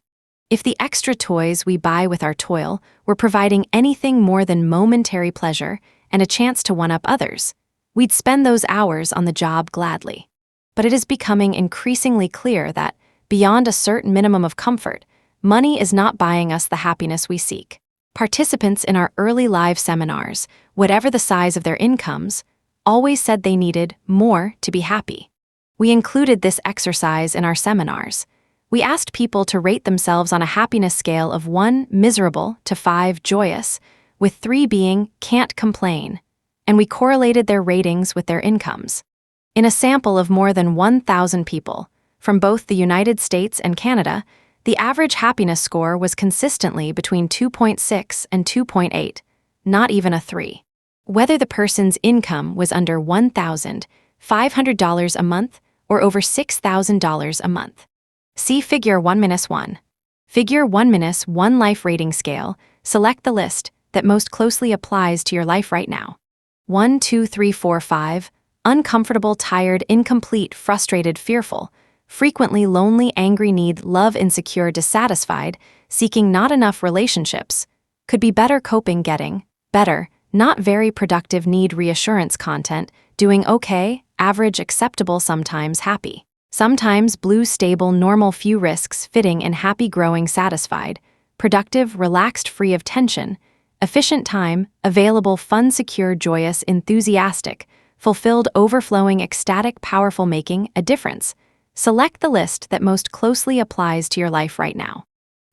If the extra toys we buy with our toil were providing anything more than momentary pleasure and a chance to one-up others, we'd spend those hours on the job gladly. But it is becoming increasingly clear that, beyond a certain minimum of comfort, money is not buying us the happiness we seek. Participants in our early live seminars, whatever the size of their incomes, always said they needed more to be happy. We included this exercise in our seminars. We asked people to rate themselves on a happiness scale of 1 miserable to 5 joyous, with 3 being can't complain, and we correlated their ratings with their incomes. In a sample of more than 1,000 people, from both the United States and Canada, the average happiness score was consistently between 2.6 and 2.8, not even a 3. Whether the person's income was under $1,500 a month or over $6,000 a month. See Figure 1-1. Figure 1-1 Life Rating Scale. Select the list that most closely applies to your life right now. 1, 2, 3, 4, 5. Uncomfortable, tired, incomplete, frustrated, fearful. Frequently lonely, angry, need, love, insecure, dissatisfied, seeking not enough relationships. Could be better, coping, getting better, not very productive, need reassurance, content, doing okay, average, acceptable, sometimes happy. Sometimes blue, stable, normal, few risks, fitting in, happy, growing, satisfied, productive, relaxed, free of tension, efficient, time, available, fun, secure, joyous, enthusiastic, fulfilled, overflowing, ecstatic, powerful, making a difference. Select the list that most closely applies to your life right now.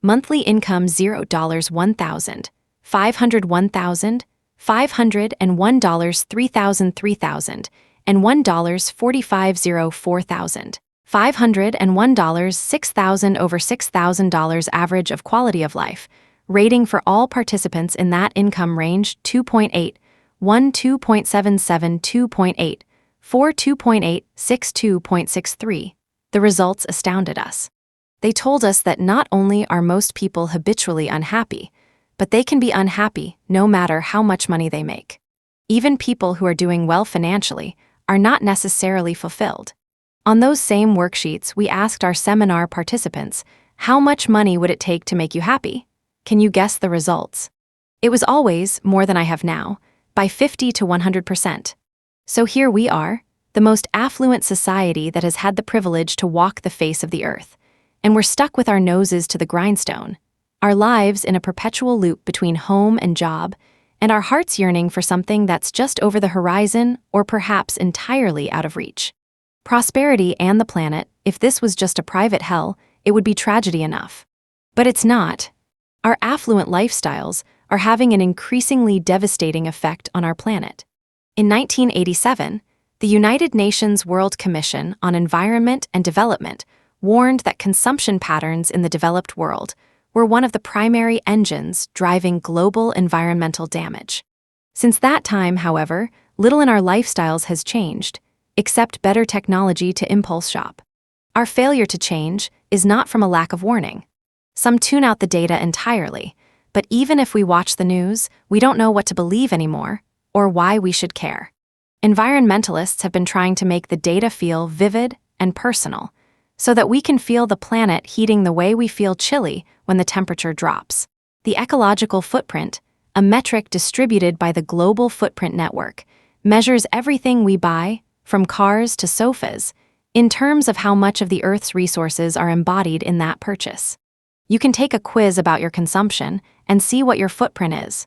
Monthly income $0, $1,000, $500, $1,000, $501, $3,000, $3,000, and $1 $45, $4,000. $501, $6,000 over $6,000 average of quality of life. Rating for all participants in that income range 2.8, 1 2.77, 2.8, 4 2.8, 6 2.63. The results astounded us. They told us that not only are most people habitually unhappy, but they can be unhappy no matter how much money they make. Even people who are doing well financially are not necessarily fulfilled. On those same worksheets, we asked our seminar participants, how much money would it take to make you happy? Can you guess the results? It was always more than I have now, by 50 to 100%. So here we are, the most affluent society that has had the privilege to walk the face of the earth, and we're stuck with our noses to the grindstone, our lives in a perpetual loop between home and job, and our hearts yearning for something that's just over the horizon or perhaps entirely out of reach. Prosperity and the planet, if this was just a private hell, it would be tragedy enough. But it's not. Our affluent lifestyles are having an increasingly devastating effect on our planet. In 1987, the United Nations World Commission on Environment and Development warned that consumption patterns in the developed world were one of the primary engines driving global environmental damage. Since that time, however, little in our lifestyles has changed, except better technology to impulse shop. Our failure to change is not from a lack of warning. Some tune out the data entirely, but even if we watch the news, we don't know what to believe anymore, or why we should care. Environmentalists have been trying to make the data feel vivid and personal, so that we can feel the planet heating the way we feel chilly when the temperature drops. The ecological footprint, a metric distributed by the Global Footprint Network, measures everything we buy, from cars to sofas, in terms of how much of the Earth's resources are embodied in that purchase. You can take a quiz about your consumption and see what your footprint is.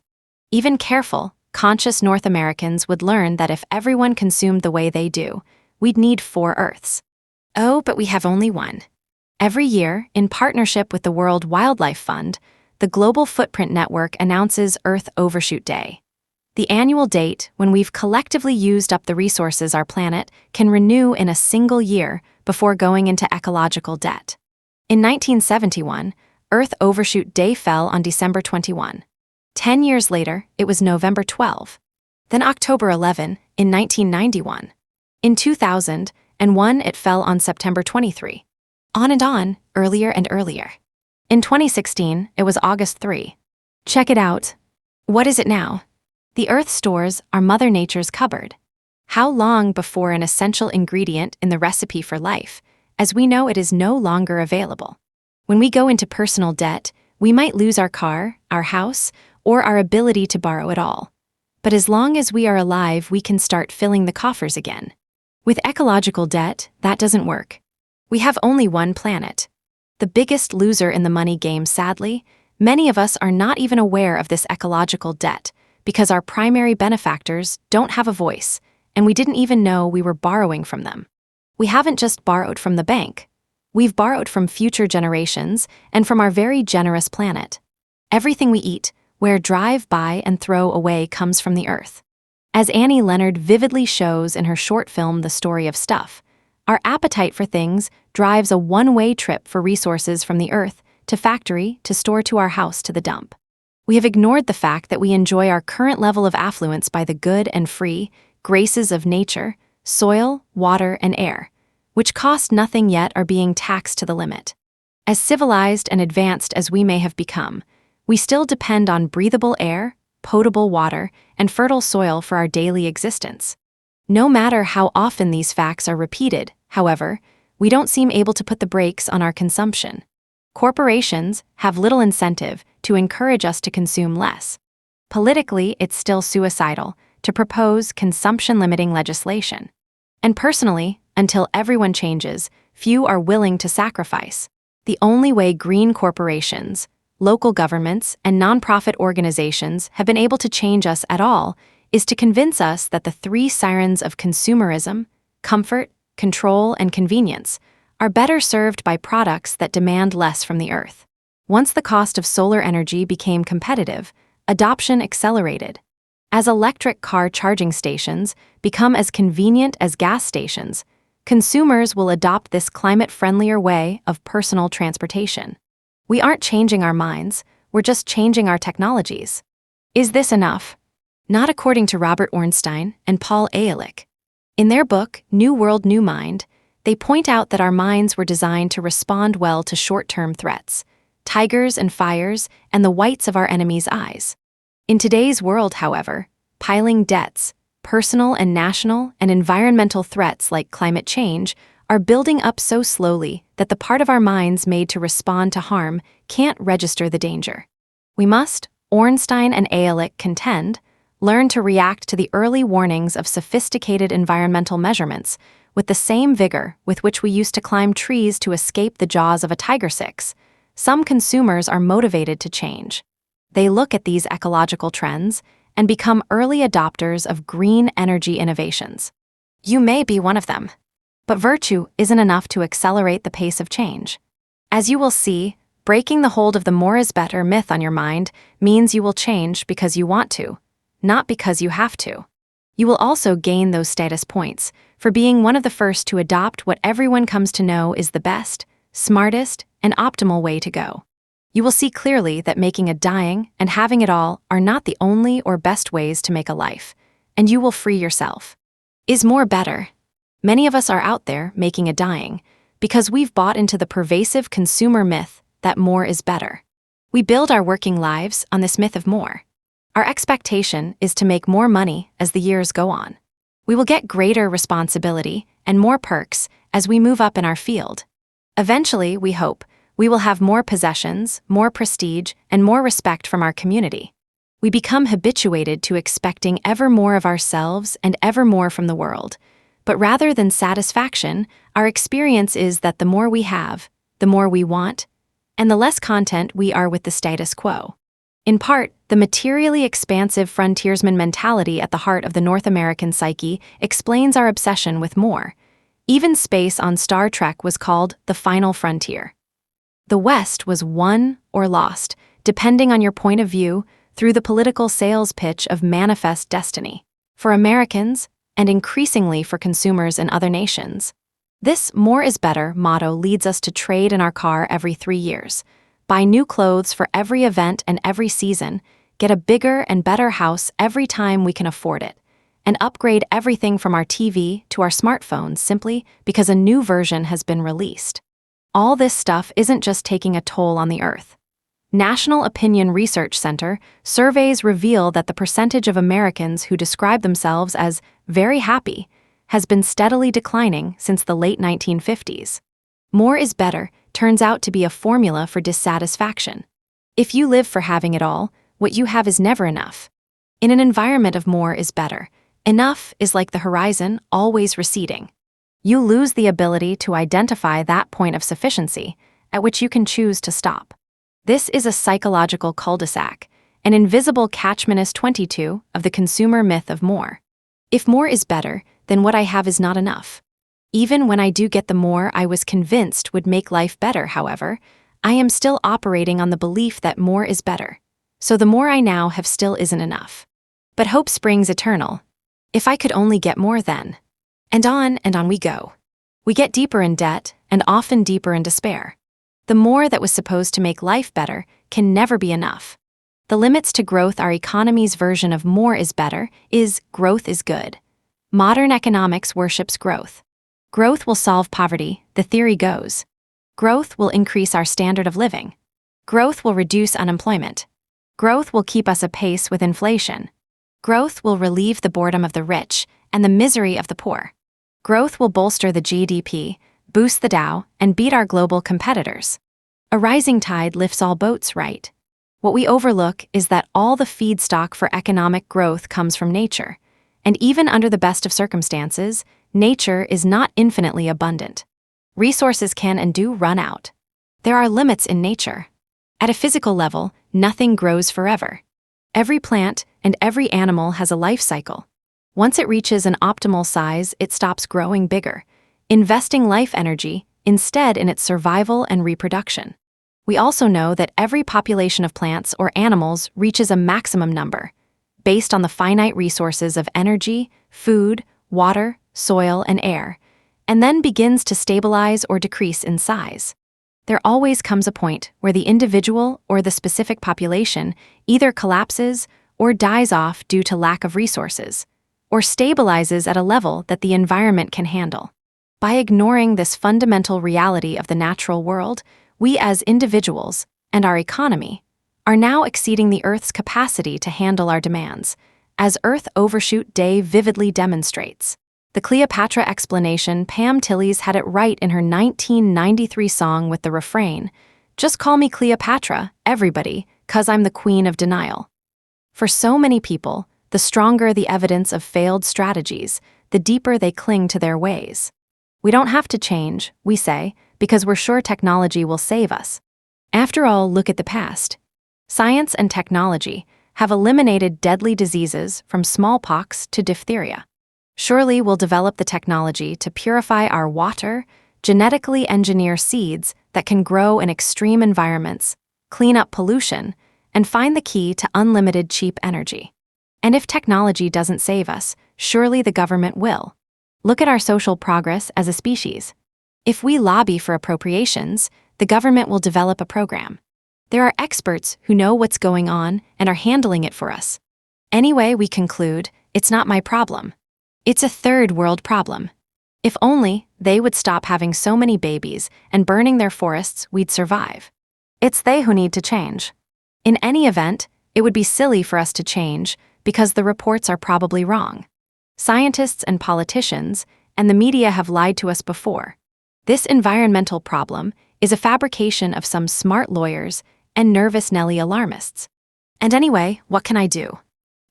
Even careful, conscious North Americans would learn that if everyone consumed the way they do, we'd need 4 Earths. Oh, but we have only one. Every year, in partnership with the World Wildlife Fund, the Global Footprint Network announces Earth Overshoot Day, the annual date when we've collectively used up the resources our planet can renew in a single year before going into ecological debt. In 1971, Earth Overshoot Day fell on December 21. 10 years later, it was November 12. Then October 11, in 1991. In 2001, it fell on September 23. On and on, earlier and earlier. In 2016, it was August 3. Check it out. What is it now? The Earth stores are Mother Nature's cupboard. How long before an essential ingredient in the recipe for life, as we know it is no longer available? When we go into personal debt, we might lose our car, our house, or our ability to borrow at all. But as long as we are alive, we can start filling the coffers again. With ecological debt, that doesn't work. We have only one planet. The biggest loser in the money game, sadly, many of us are not even aware of this ecological debt because our primary benefactors don't have a voice, and we didn't even know we were borrowing from them. We haven't just borrowed from the bank. We've borrowed from future generations and from our very generous planet. Everything we eat, wear, drive by, and throw away comes from the earth. As Annie Leonard vividly shows in her short film The Story of Stuff, our appetite for things drives a one-way trip for resources from the earth to factory to store to our house to the dump. We have ignored the fact that we enjoy our current level of affluence by the good and free graces of nature, soil, water, and air, which cost nothing yet are being taxed to the limit. As civilized and advanced as we may have become, we still depend on breathable air, potable water, and fertile soil for our daily existence. No matter how often these facts are repeated, however, we don't seem able to put the brakes on our consumption. Corporations have little incentive to encourage us to consume less. Politically, it's still suicidal to propose consumption-limiting legislation. And personally, until everyone changes, few are willing to sacrifice. The only way green corporations, local governments, and nonprofit organizations have been able to change us at all is to convince us that the 3 sirens of consumerism, comfort, control, and convenience, are better served by products that demand less from the earth. Once the cost of solar energy became competitive, adoption accelerated. As electric car charging stations become as convenient as gas stations, consumers will adopt this climate-friendlier way of personal transportation. We aren't changing our minds, we're just changing our technologies. Is this enough? Not according to Robert Ornstein and Paul Ehrlich. In their book, New World, New Mind, they point out that our minds were designed to respond well to short-term threats, tigers and fires, and the whites of our enemies' eyes. In today's world, however, piling debts, personal and national and environmental threats like climate change are building up so slowly that the part of our minds made to respond to harm can't register the danger. We must, Ornstein and Ehrlich contend, Learn to react to the early warnings of sophisticated environmental measurements with the same vigor with which we used to climb trees to escape the jaws of a tiger six. Some consumers are motivated to change. They look at these ecological trends and become early adopters of green energy innovations. You may be one of them. But virtue isn't enough to accelerate the pace of change. As you will see, breaking the hold of the more is better myth on your mind means you will change because you want to, not because you have to. You will also gain those status points for being one of the first to adopt what everyone comes to know is the best, smartest, and optimal way to go. You will see clearly that making a dying and having it all are not the only or best ways to make a life, and you will free yourself. Is more better? Many of us are out there making a dying because we've bought into the pervasive consumer myth that more is better. We build our working lives on this myth of more. Our expectation is to make more money as the years go on. We will get greater responsibility and more perks as we move up in our field. Eventually, we hope, we will have more possessions, more prestige, and more respect from our community. We become habituated to expecting ever more of ourselves and ever more from the world. But rather than satisfaction, our experience is that the more we have, the more we want, and the less content we are with the status quo. In part, the materially expansive frontiersman mentality at the heart of the North American psyche explains our obsession with more. Even space on Star Trek was called the final frontier. The West was won or lost, depending on your point of view, through the political sales pitch of manifest destiny. For Americans, and increasingly for consumers in other nations, this more is better motto leads us to trade in our car every 3 years, buy new clothes for every event and every season, get a bigger and better house every time we can afford it, and upgrade everything from our TV to our smartphones simply because a new version has been released. All this stuff isn't just taking a toll on the earth. National Opinion Research Center surveys reveal that the percentage of Americans who describe themselves as very happy has been steadily declining since the late 1950s. More is better turns out to be a formula for dissatisfaction. If you live for having it all, what you have is never enough. In an environment of more is better, enough is like the horizon always receding. You lose the ability to identify that point of sufficiency at which you can choose to stop. This is a psychological cul-de-sac, an invisible catchment 22 of the consumer myth of more. If more is better, then what I have is not enough. Even when I do get the more I was convinced would make life better, however, I am still operating on the belief that more is better. So the more I now have still isn't enough. But hope springs eternal. If I could only get more then. And on we go. We get deeper in debt and often deeper in despair. The more that was supposed to make life better can never be enough. The limits to growth our economy's version of more is better is growth is good. Modern economics worships growth. Growth will solve poverty, the theory goes. Growth will increase our standard of living. Growth will reduce unemployment. Growth will keep us apace with inflation. Growth will relieve the boredom of the rich and the misery of the poor. Growth will bolster the GDP, boost the Dow, and beat our global competitors. A rising tide lifts all boats, right? What we overlook is that all the feedstock for economic growth comes from nature, and even under the best of circumstances, nature is not infinitely abundant. Resources can and do run out. There are limits in nature. At a physical level, nothing grows forever. Every plant and every animal has a life cycle. Once it reaches an optimal size, it stops growing bigger, investing life energy instead in its survival and reproduction. We also know that every population of plants or animals reaches a maximum number, based on the finite resources of energy, food, water, soil, and air, and then begins to stabilize or decrease in size. There always comes a point where the individual or the specific population either collapses or dies off due to lack of resources, or stabilizes at a level that the environment can handle. By ignoring this fundamental reality of the natural world, we as individuals, and our economy, are now exceeding the Earth's capacity to handle our demands, as Earth Overshoot Day vividly demonstrates. The Cleopatra explanation, Pam Tillis had it right in her 1993 song with the refrain, "Just call me Cleopatra, everybody, 'cause I'm the queen of denial." For so many people, the stronger the evidence of failed strategies, the deeper they cling to their ways. We don't have to change, we say, because we're sure technology will save us. After all, look at the past. Science and technology have eliminated deadly diseases from smallpox to diphtheria. Surely we'll develop the technology to purify our water, genetically engineer seeds that can grow in extreme environments, clean up pollution, and find the key to unlimited cheap energy. And if technology doesn't save us, surely the government will. Look at our social progress as a species. If we lobby for appropriations, the government will develop a program. There are experts who know what's going on and are handling it for us. Anyway, we conclude, it's not my problem. It's a third world problem. If only they would stop having so many babies and burning their forests, we'd survive. It's they who need to change. In any event, it would be silly for us to change because the reports are probably wrong. Scientists and politicians and the media have lied to us before. This environmental problem is a fabrication of some smart lawyers and nervous Nelly alarmists. And anyway, what can I do?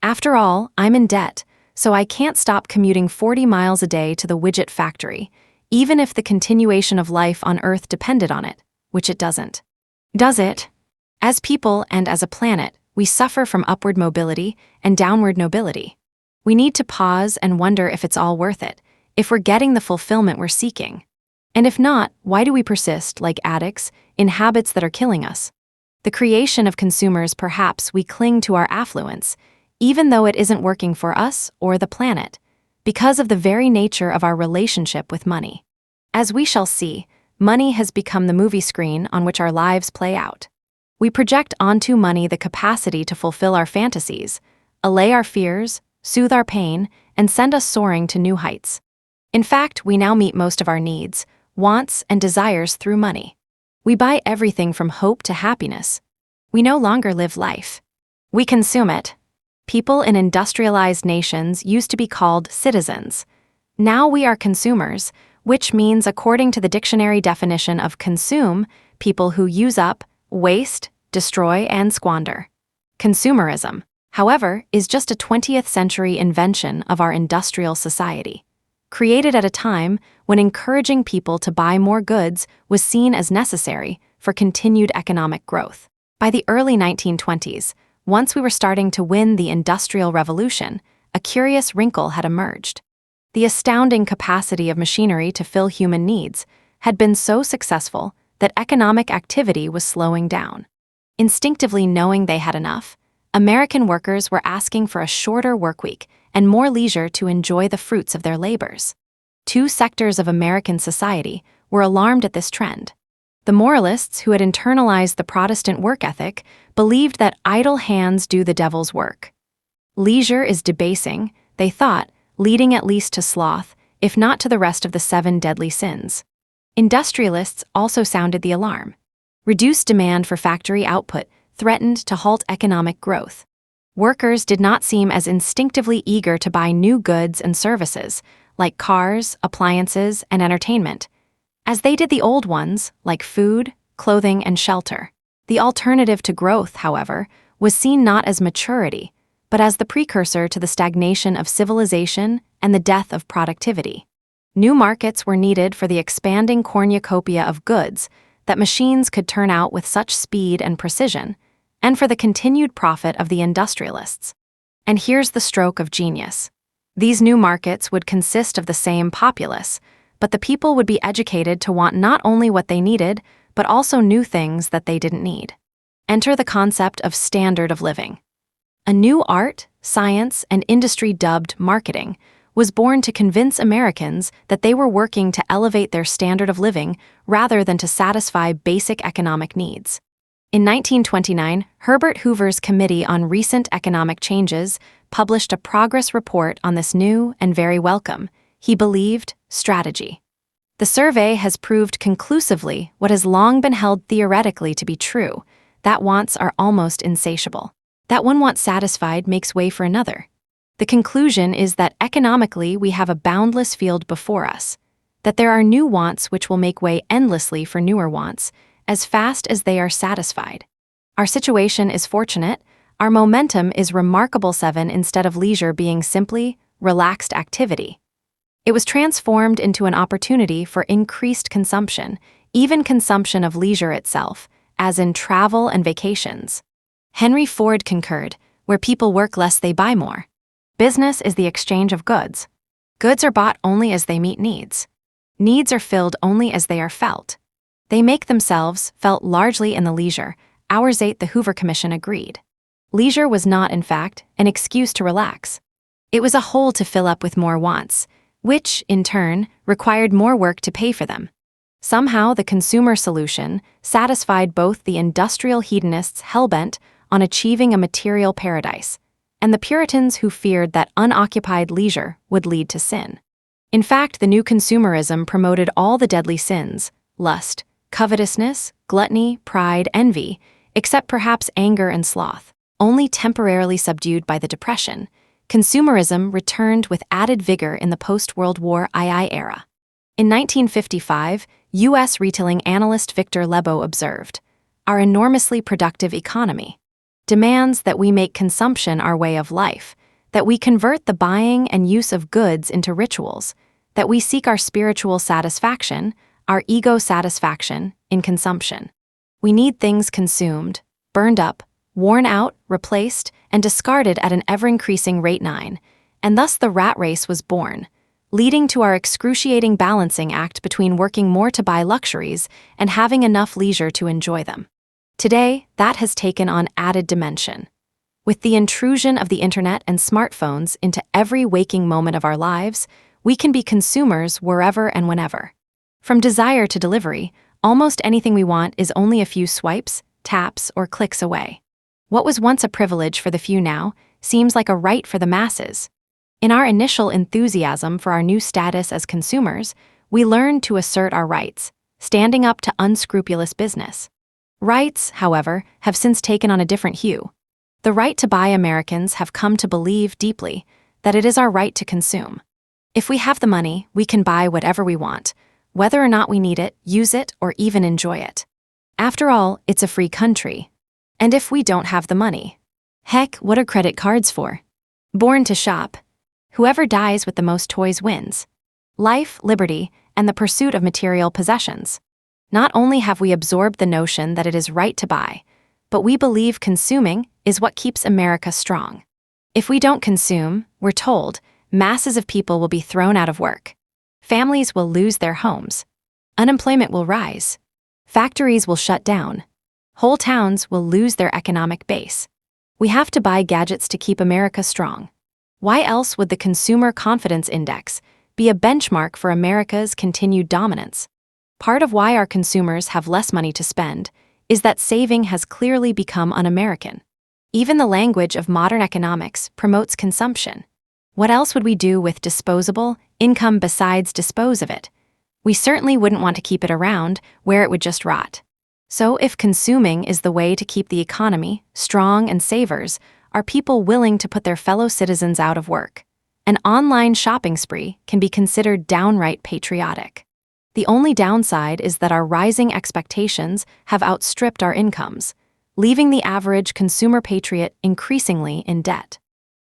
After all, I'm in debt, so I can't stop commuting 40 miles a day to the widget factory, even if the continuation of life on Earth depended on it, which it doesn't. Does it? As people and as a planet, we suffer from upward mobility and downward nobility. We need to pause and wonder if it's all worth it, if we're getting the fulfillment we're seeking. And if not, why do we persist, like addicts, in habits that are killing us? The creation of consumers, perhaps we cling to our affluence, even though it isn't working for us or the planet, because of the very nature of our relationship with money. As we shall see, money has become the movie screen on which our lives play out. We project onto money the capacity to fulfill our fantasies, allay our fears, soothe our pain, and send us soaring to new heights. In fact, we now meet most of our needs, wants, and desires through money. We buy everything from hope to happiness. We no longer live life. We consume it. People in industrialized nations used to be called citizens. Now we are consumers, which means, according to the dictionary definition of consume, people who use up, waste, destroy, and squander. Consumerism, however, is just a 20th century invention of our industrial society, created at a time when encouraging people to buy more goods was seen as necessary for continued economic growth. By the early 1920s, once we were starting to win the Industrial Revolution, a curious wrinkle had emerged. The astounding capacity of machinery to fill human needs had been so successful that economic activity was slowing down. Instinctively knowing they had enough, American workers were asking for a shorter workweek and more leisure to enjoy the fruits of their labors. Two sectors of American society were alarmed at this trend. The moralists, who had internalized the Protestant work ethic, believed that idle hands do the devil's work. Leisure is debasing, they thought, leading at least to sloth, if not to the rest of the 7 deadly sins. Industrialists also sounded the alarm. Reduced demand for factory output threatened to halt economic growth. Workers did not seem as instinctively eager to buy new goods and services, like cars, appliances, and entertainment, as they did the old ones, like food, clothing, and shelter. The alternative to growth, however, was seen not as maturity, but as the precursor to the stagnation of civilization and the death of productivity. New markets were needed for the expanding cornucopia of goods that machines could turn out with such speed and precision, and for the continued profit of the industrialists. And here's the stroke of genius. These new markets would consist of the same populace, but the people would be educated to want not only what they needed, but also new things that they didn't need. Enter the concept of standard of living. A new art, science, and industry dubbed marketing was born to convince Americans that they were working to elevate their standard of living rather than to satisfy basic economic needs. In 1929, Herbert Hoover's Committee on Recent Economic Changes published a progress report on this new and very welcome, he believed, strategy. The survey has proved conclusively what has long been held theoretically to be true, that wants are almost insatiable. That one want satisfied makes way for another. The conclusion is that economically we have a boundless field before us, that there are new wants which will make way endlessly for newer wants, as fast as they are satisfied. Our situation is fortunate, our momentum is remarkable 7 instead of leisure being simply relaxed activity. It was transformed into an opportunity for increased consumption, even consumption of leisure itself, as in travel and vacations. Henry Ford concurred, where people work less they buy more. Business is the exchange of goods. Goods are bought only as they meet needs. Needs are filled only as they are felt. They make themselves felt largely in the leisure hours. 8 The Hoover Commission agreed. Leisure was not, in fact, an excuse to relax. It was a hole to fill up with more wants, which, in turn, required more work to pay for them. Somehow, the consumer solution satisfied both the industrial hedonists hell-bent on achieving a material paradise and the Puritans who feared that unoccupied leisure would lead to sin. In fact, the new consumerism promoted all the deadly sins: lust, covetousness, gluttony, pride, envy, except perhaps anger and sloth. Only temporarily subdued by the Depression, consumerism returned with added vigor in the post-World War II era. In 1955, U.S. retailing analyst Victor Lebo observed, "Our enormously productive economy demands that we make consumption our way of life, that we convert the buying and use of goods into rituals, that we seek our spiritual satisfaction, our ego satisfaction, in consumption. We need things consumed, burned up, worn out, replaced, and discarded at an ever-increasing rate. 9, and thus the rat race was born, leading to our excruciating balancing act between working more to buy luxuries and having enough leisure to enjoy them. Today, that has taken on added dimension. With the intrusion of the internet and smartphones into every waking moment of our lives, we can be consumers wherever and whenever. From desire to delivery, almost anything we want is only a few swipes, taps, or clicks away. What was once a privilege for the few now seems like a right for the masses. In our initial enthusiasm for our new status as consumers, we learned to assert our rights, standing up to unscrupulous business. Rights, however, have since taken on a different hue. The right to buy Americans have come to believe deeply that it is our right to consume. If we have the money, we can buy whatever we want, whether or not we need it, use it, or even enjoy it. After all, it's a free country. And if we don't have the money, heck, what are credit cards for? Born to shop. Whoever dies with the most toys wins. Life, liberty, and the pursuit of material possessions. Not only have we absorbed the notion that it is right to buy, but we believe consuming is what keeps America strong. If we don't consume, we're told, masses of people will be thrown out of work. Families will lose their homes. Unemployment will rise. Factories will shut down. Whole towns will lose their economic base. We have to buy gadgets to keep America strong. Why else would the Consumer Confidence Index be a benchmark for America's continued dominance? Part of why our consumers have less money to spend is that saving has clearly become un-American. Even the language of modern economics promotes consumption. What else would we do with disposable income besides dispose of it? We certainly wouldn't want to keep it around where it would just rot. So if consuming is the way to keep the economy strong and savers, are people willing to put their fellow citizens out of work? An online shopping spree can be considered downright patriotic. The only downside is that our rising expectations have outstripped our incomes, leaving the average consumer patriot increasingly in debt.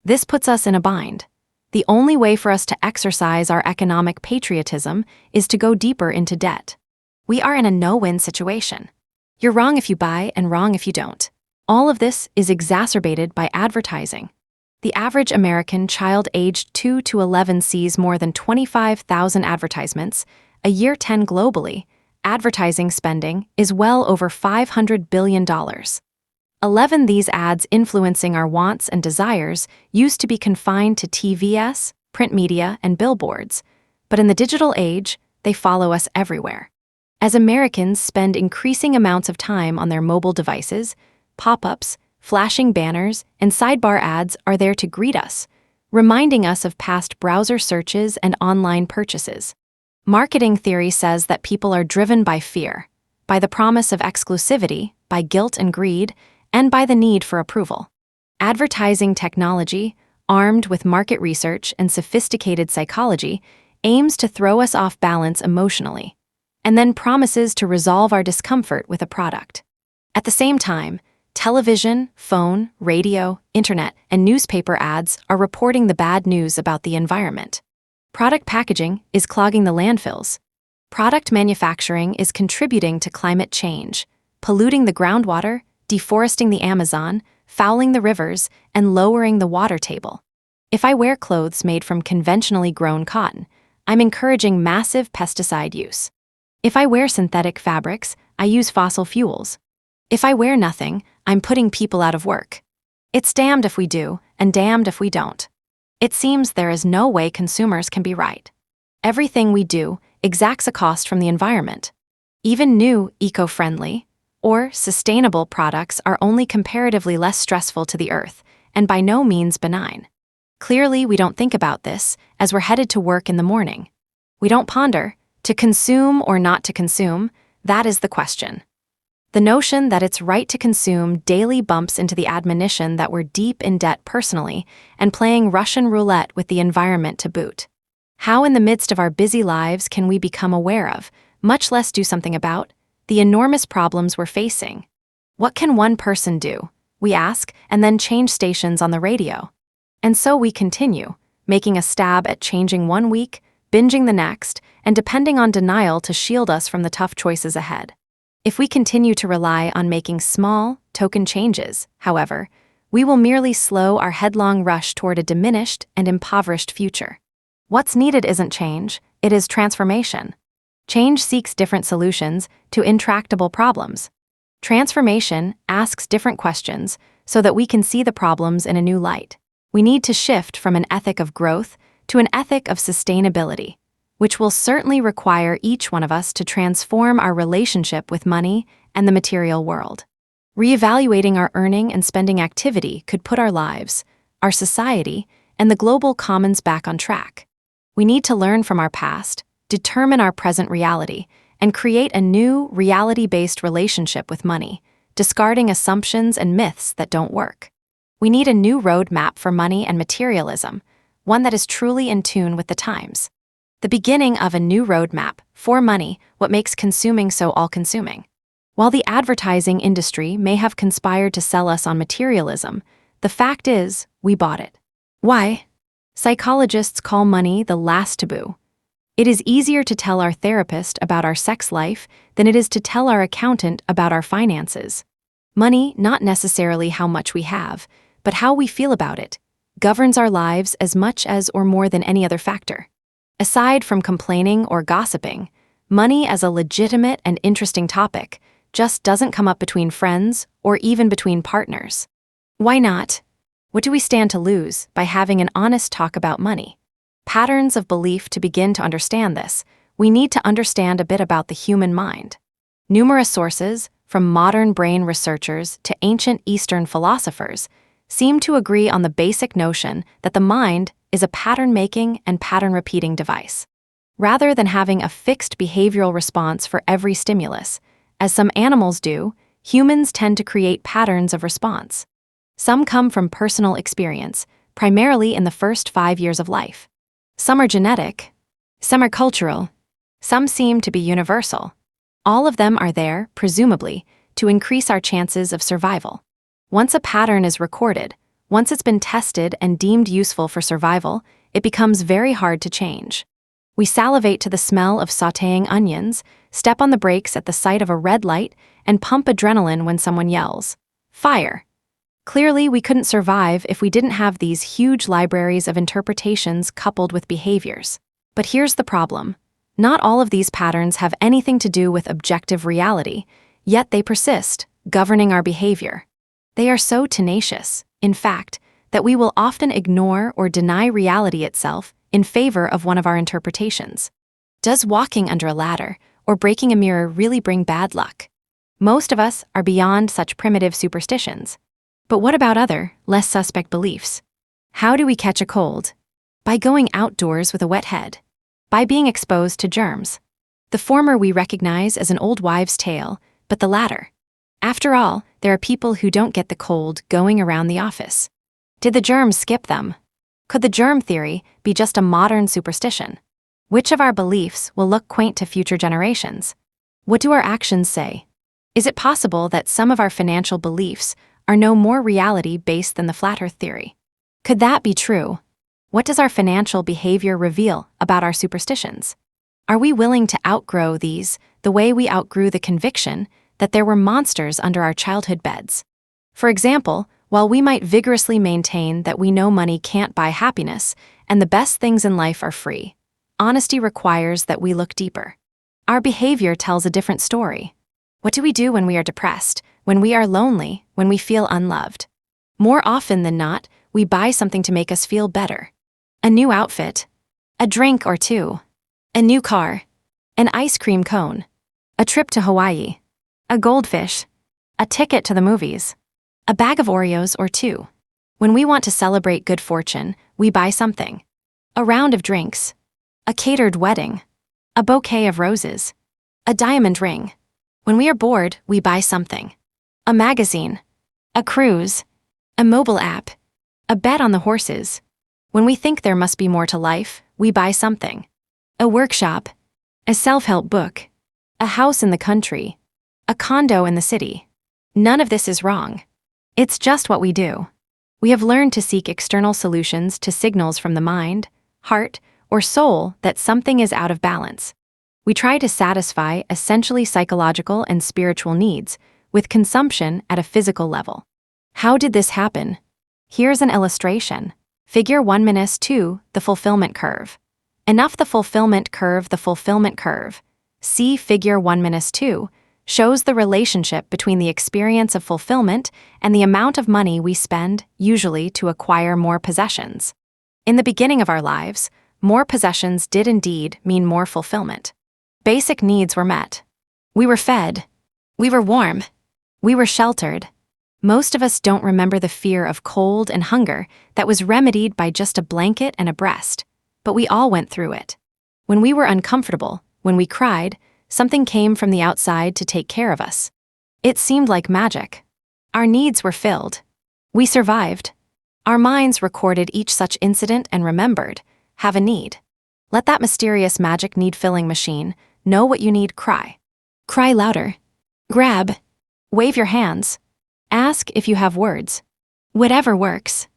This puts us in a bind. The only way for us to exercise our economic patriotism is to go deeper into debt. We are in a no-win situation. You're wrong if you buy and wrong if you don't. All of this is exacerbated by advertising. The average American child aged 2 to 11 sees more than 25,000 advertisements a year. 10 globally. Advertising spending is well over $500 billion. 11 These ads influencing our wants and desires used to be confined to TVs, print media, and billboards, but in the digital age, they follow us everywhere. As Americans spend increasing amounts of time on their mobile devices, pop-ups, flashing banners, and sidebar ads are there to greet us, reminding us of past browser searches and online purchases. Marketing theory says that people are driven by fear, by the promise of exclusivity, by guilt and greed, and by the need for approval. Advertising technology, armed with market research and sophisticated psychology, aims to throw us off balance emotionally, and then promises to resolve our discomfort with a product. At the same time, Television, phone, radio, internet, and newspaper ads are reporting the bad news about the environment. Product packaging is clogging the landfills. Product manufacturing is contributing to climate change, polluting the groundwater, deforesting the Amazon, fouling the rivers, and lowering the water table. If I wear clothes made from conventionally grown cotton, I'm encouraging massive pesticide use. If I wear synthetic fabrics, I use fossil fuels. If I wear nothing, I'm putting people out of work. It's damned if we do, and damned if we don't. It seems there is no way consumers can be right. Everything we do exacts a cost from the environment. Even new, eco-friendly, or sustainable products are only comparatively less stressful to the earth, and by no means benign. Clearly, we don't think about this as we're headed to work in the morning. We don't ponder, to consume or not to consume, that is the question. The notion that it's right to consume daily bumps into the admonition that we're deep in debt personally and playing Russian roulette with the environment to boot. How in the midst of our busy lives can we become aware of, much less do something about, the enormous problems we're facing? What can one person do, we ask, and then change stations on the radio? And so we continue, making a stab at changing one week, binging the next, and depending on denial to shield us from the tough choices ahead. If we continue to rely on making small, token changes, however, we will merely slow our headlong rush toward a diminished and impoverished future. What's needed isn't change, it is transformation. Change seeks different solutions to intractable problems. Transformation asks different questions so that we can see the problems in a new light. We need to shift from an ethic of growth to an ethic of sustainability, which will certainly require each one of us to transform our relationship with money and the material world. Reevaluating our earning and spending activity could put our lives, our society, and the global commons back on track. We need to learn from our past, determine our present reality, and create a new, reality-based relationship with money, discarding assumptions and myths that don't work. We need a new roadmap for money and materialism, one that is truly in tune with the times. The beginning of a new roadmap for money, what makes consuming so all-consuming. While the advertising industry may have conspired to sell us on materialism, the fact is, we bought it. Why? Psychologists call money the last taboo. It is easier to tell our therapist about our sex life than it is to tell our accountant about our finances. Money, not necessarily how much we have, but how we feel about it, governs our lives as much as or more than any other factor. Aside from complaining or gossiping, money as a legitimate and interesting topic just doesn't come up between friends or even between partners. Why not? What do we stand to lose by having an honest talk about money? Patterns of belief. To begin to understand this, we need to understand a bit about the human mind. Numerous sources, from modern brain researchers to ancient Eastern philosophers, seem to agree on the basic notion that the mind is a pattern-making and pattern-repeating device. Rather than having a fixed behavioral response for every stimulus, as some animals do, humans tend to create patterns of response. Some come from personal experience, primarily in the first 5 years of life. Some are genetic, some are cultural, some seem to be universal. All of them are there, presumably, to increase our chances of survival. Once a pattern is recorded, once it's been tested and deemed useful for survival, it becomes very hard to change. We salivate to the smell of sautéing onions, step on the brakes at the sight of a red light, and pump adrenaline when someone yells, "Fire!" Clearly, we couldn't survive if we didn't have these huge libraries of interpretations coupled with behaviors. But here's the problem. Not all of these patterns have anything to do with objective reality, yet they persist, governing our behavior. They are so tenacious, in fact, that we will often ignore or deny reality itself in favor of one of our interpretations. Does walking under a ladder or breaking a mirror really bring bad luck? Most of us are beyond such primitive superstitions. But what about other, less suspect beliefs? How do we catch a cold? By going outdoors with a wet head. By being exposed to germs. The former we recognize as an old wives' tale, but the latter. After all, there are people who don't get the cold going around the office. Did the germs skip them? Could the germ theory be just a modern superstition? Which of our beliefs will look quaint to future generations? What do our actions say? Is it possible that some of our financial beliefs are no more reality-based than the flat earth theory? Could that be true? What does our financial behavior reveal about our superstitions? Are we willing to outgrow these the way we outgrew the conviction that there were monsters under our childhood beds? For example, while we might vigorously maintain that we know money can't buy happiness and the best things in life are free, honesty requires that we look deeper. Our behavior tells a different story. What do we do when we are depressed, when we are lonely, when we feel unloved? More often than not, we buy something to make us feel better. A new outfit, a drink or two, a new car, an ice cream cone, a trip to Hawaii, a goldfish, a ticket to the movies, a bag of Oreos or two. When we want to celebrate good fortune, we buy something. A round of drinks, a catered wedding, a bouquet of roses, a diamond ring. When we are bored, we buy something. A magazine, a cruise, a mobile app, a bet on the horses. When we think there must be more to life, we buy something. A workshop, a self-help book, a house in the country, a condo in the city. None of this is wrong. It's just what we do. We have learned to seek external solutions to signals from the mind, heart, or soul that something is out of balance. We try to satisfy essentially psychological and spiritual needs with consumption at a physical level. How did this happen? Here's an illustration. Figure 1-2, the fulfillment curve. Enough the fulfillment curve. The fulfillment curve. See Figure 1-2 shows the relationship between the experience of fulfillment and the amount of money we spend, usually to acquire more possessions. In the beginning of our lives, more possessions did indeed mean more fulfillment. Basic needs were met. We were fed. We were warm. We were sheltered. Most of us don't remember the fear of cold and hunger that was remedied by just a blanket and a breast, but we all went through it. When we were uncomfortable, when we cried, something came from the outside to take care of us. It seemed like magic. Our needs were filled. We survived. Our minds recorded each such incident and remembered, have a need. Let that mysterious magic need-filling machine know what you need. Cry. Cry louder. Grab. Wave your hands. Ask if you have words. Whatever works.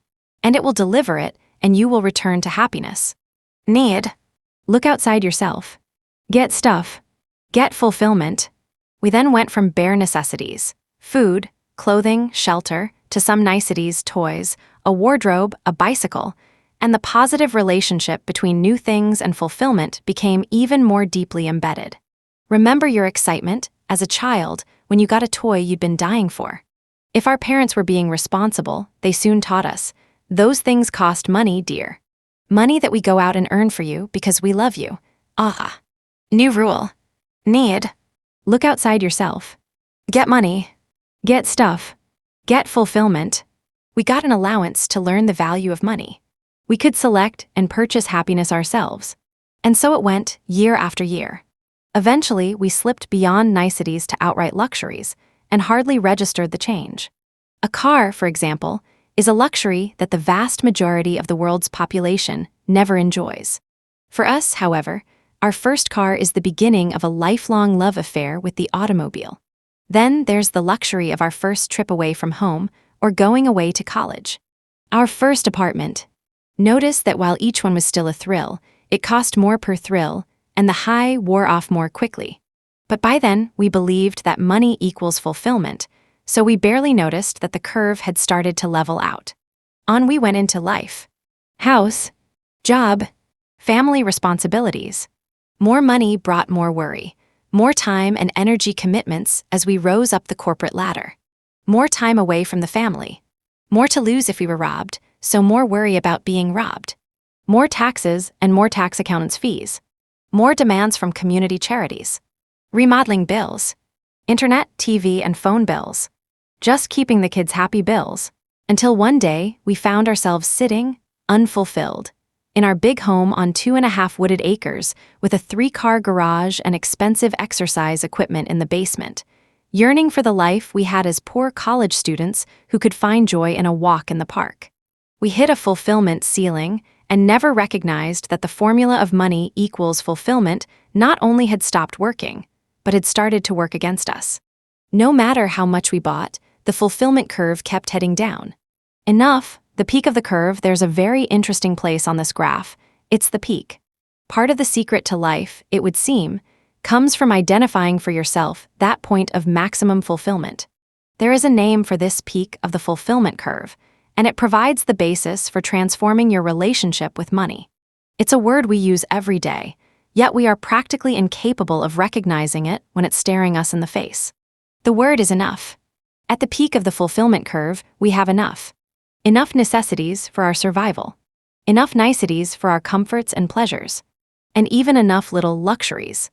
And it will deliver it, and you will return to happiness. Need. Look outside yourself. Get stuff. Get fulfillment. We then went from bare necessities, food, clothing, shelter, to some niceties, toys, a wardrobe, a bicycle, and the positive relationship between new things and fulfillment became even more deeply embedded. Remember your excitement, as a child, when you got a toy you'd been dying for. If our parents were being responsible, they soon taught us, those things cost money, dear. Money that we go out and earn for you because we love you. Ah. New rule. Need. Look outside yourself. Get money. Get stuff. Get fulfillment. We got an allowance to learn the value of money. We could select and purchase happiness ourselves. And so it went, year after year. Eventually, we slipped beyond niceties to outright luxuries, and hardly registered the change. A car, for example, is a luxury that the vast majority of the world's population never enjoys. For us, however, our first car is the beginning of a lifelong love affair with the automobile. Then there's the luxury of our first trip away from home or going away to college. Our first apartment. Notice that while each one was still a thrill, it cost more per thrill, and the high wore off more quickly. But by then, we believed that money equals fulfillment, so we barely noticed that the curve had started to level out. On we went into life. House, job, family responsibilities. More money brought more worry, more time and energy commitments as we rose up the corporate ladder. More time away from the family. More to lose if we were robbed, so more worry about being robbed. More taxes and more tax accountants' fees. More demands from community charities. Remodeling bills. Internet, TV, and phone bills. Just keeping the kids happy bills. Until one day, we found ourselves sitting, unfulfilled, in our big home on 2.5 wooded acres with a 3-car garage and expensive exercise equipment in the basement, yearning for the life we had as poor college students who could find joy in a walk in the park. We hit a fulfillment ceiling and never recognized that the formula of money equals fulfillment not only had stopped working, but had started to work against us. No matter how much we bought, the fulfillment curve kept heading down. Enough, the peak of the curve. There's a very interesting place on this graph. It's the peak. Part of the secret to life, it would seem, comes from identifying for yourself that point of maximum fulfillment. There is a name for this peak of the fulfillment curve, and it provides the basis for transforming your relationship with money. It's a word we use every day, yet we are practically incapable of recognizing it when it's staring us in the face. The word is enough. At the peak of the fulfillment curve, we have enough. Enough necessities for our survival. Enough niceties for our comforts and pleasures. And even enough little luxuries.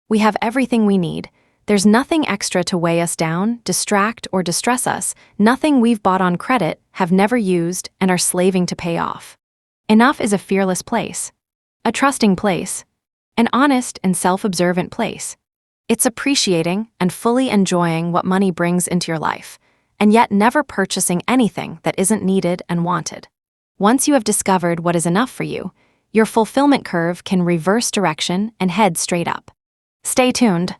We have everything we need. There's nothing extra to weigh us down, distract, or distress us, nothing we've bought on credit, have never used, and are slaving to pay off. Enough is a fearless place. A trusting place. An honest and self-observant place. It's appreciating and fully enjoying what money brings into your life, and yet never purchasing anything that isn't needed and wanted. Once you have discovered what is enough for you, your fulfillment curve can reverse direction and head straight up. Stay tuned.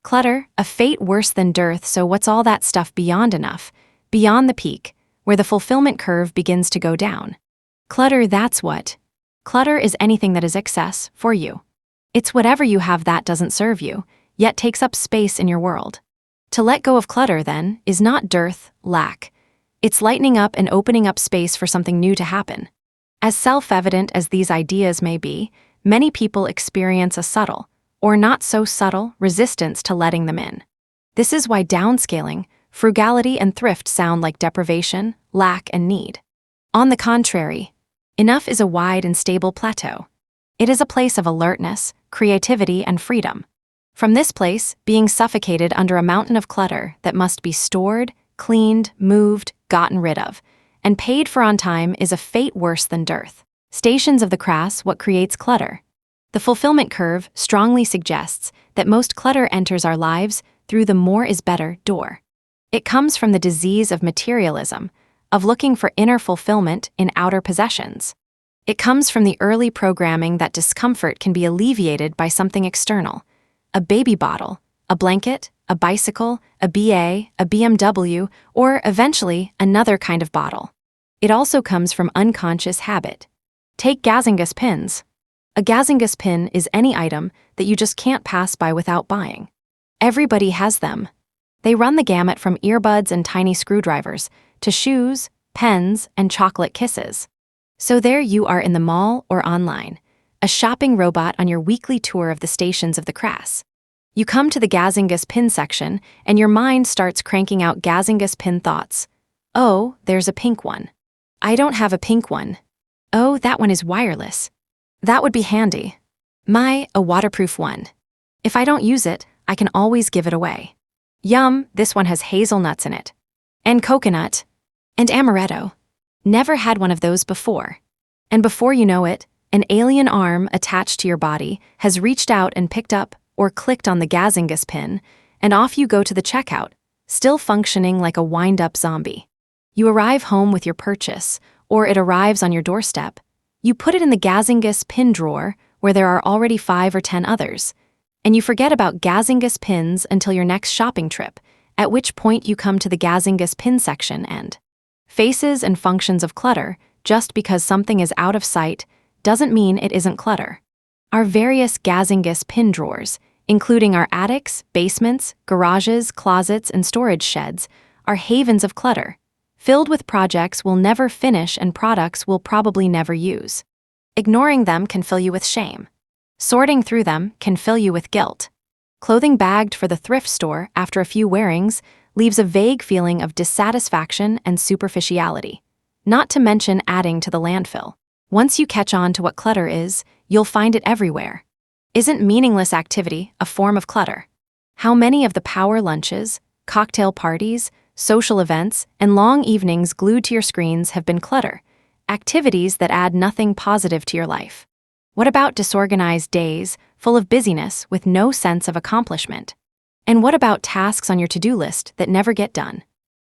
Clutter, a fate worse than dearth. So what's all that stuff beyond enough, beyond the peak, where the fulfillment curve begins to go down? Clutter, that's what. Clutter is anything that is excess for you. It's whatever you have that doesn't serve you, yet takes up space in your world. To let go of clutter, then, is not dearth, lack. It's lightening up and opening up space for something new to happen. As self-evident as these ideas may be, many people experience a subtle, or not so subtle, resistance to letting them in. This is why downscaling, frugality, and thrift sound like deprivation, lack, and need. On the contrary, enough is a wide and stable plateau. It is a place of alertness, creativity, and freedom. From this place, being suffocated under a mountain of clutter that must be stored, cleaned, moved, gotten rid of, and paid for on time is a fate worse than dearth. Stations of the crass, what creates clutter? The fulfillment curve strongly suggests that most clutter enters our lives through the more is better door. It comes from the disease of materialism, of looking for inner fulfillment in outer possessions. It comes from the early programming that discomfort can be alleviated by something external. A baby bottle, a blanket, a bicycle, a BA, a BMW, or eventually another kind of bottle. It also comes from unconscious habit. Take Gazingas pins. A Gazingas pin is any item that you just can't pass by without buying. Everybody has them. They run the gamut from earbuds and tiny screwdrivers to shoes, pens, and chocolate kisses. So there you are in the mall or online, a shopping robot on your weekly tour of the stations of the crass. You come to the Gazingas pin section, and your mind starts cranking out Gazingas pin thoughts. Oh, there's a pink one. I don't have a pink one. Oh, that one is wireless. That would be handy. A waterproof one. If I don't use it, I can always give it away. Yum, this one has hazelnuts in it. And coconut. And amaretto. Never had one of those before. And before you know it, an alien arm attached to your body has reached out and picked up or clicked on the Gazingas pin, and off you go to the checkout, still functioning like a wind-up zombie. You arrive home with your purchase, or it arrives on your doorstep. You put it in the Gazingas pin drawer, where there are already 5 or 10 others, and you forget about Gazingas pins until your next shopping trip, at which point you come to the Gazingas pin section and faces and functions of clutter. Just because something is out of sight doesn't mean it isn't clutter. Our various Gazingas pin drawers, including our attics, basements, garages, closets, and storage sheds, are havens of clutter, filled with projects we'll never finish and products we'll probably never use. Ignoring them can fill you with shame. Sorting through them can fill you with guilt. Clothing bagged for the thrift store after a few wearings leaves a vague feeling of dissatisfaction and superficiality, not to mention adding to the landfill. Once you catch on to what clutter is, you'll find it everywhere. Isn't meaningless activity a form of clutter? How many of the power lunches, cocktail parties, social events, and long evenings glued to your screens have been clutter, activities that add nothing positive to your life? What about disorganized days, full of busyness with no sense of accomplishment? And what about tasks on your to-do list that never get done?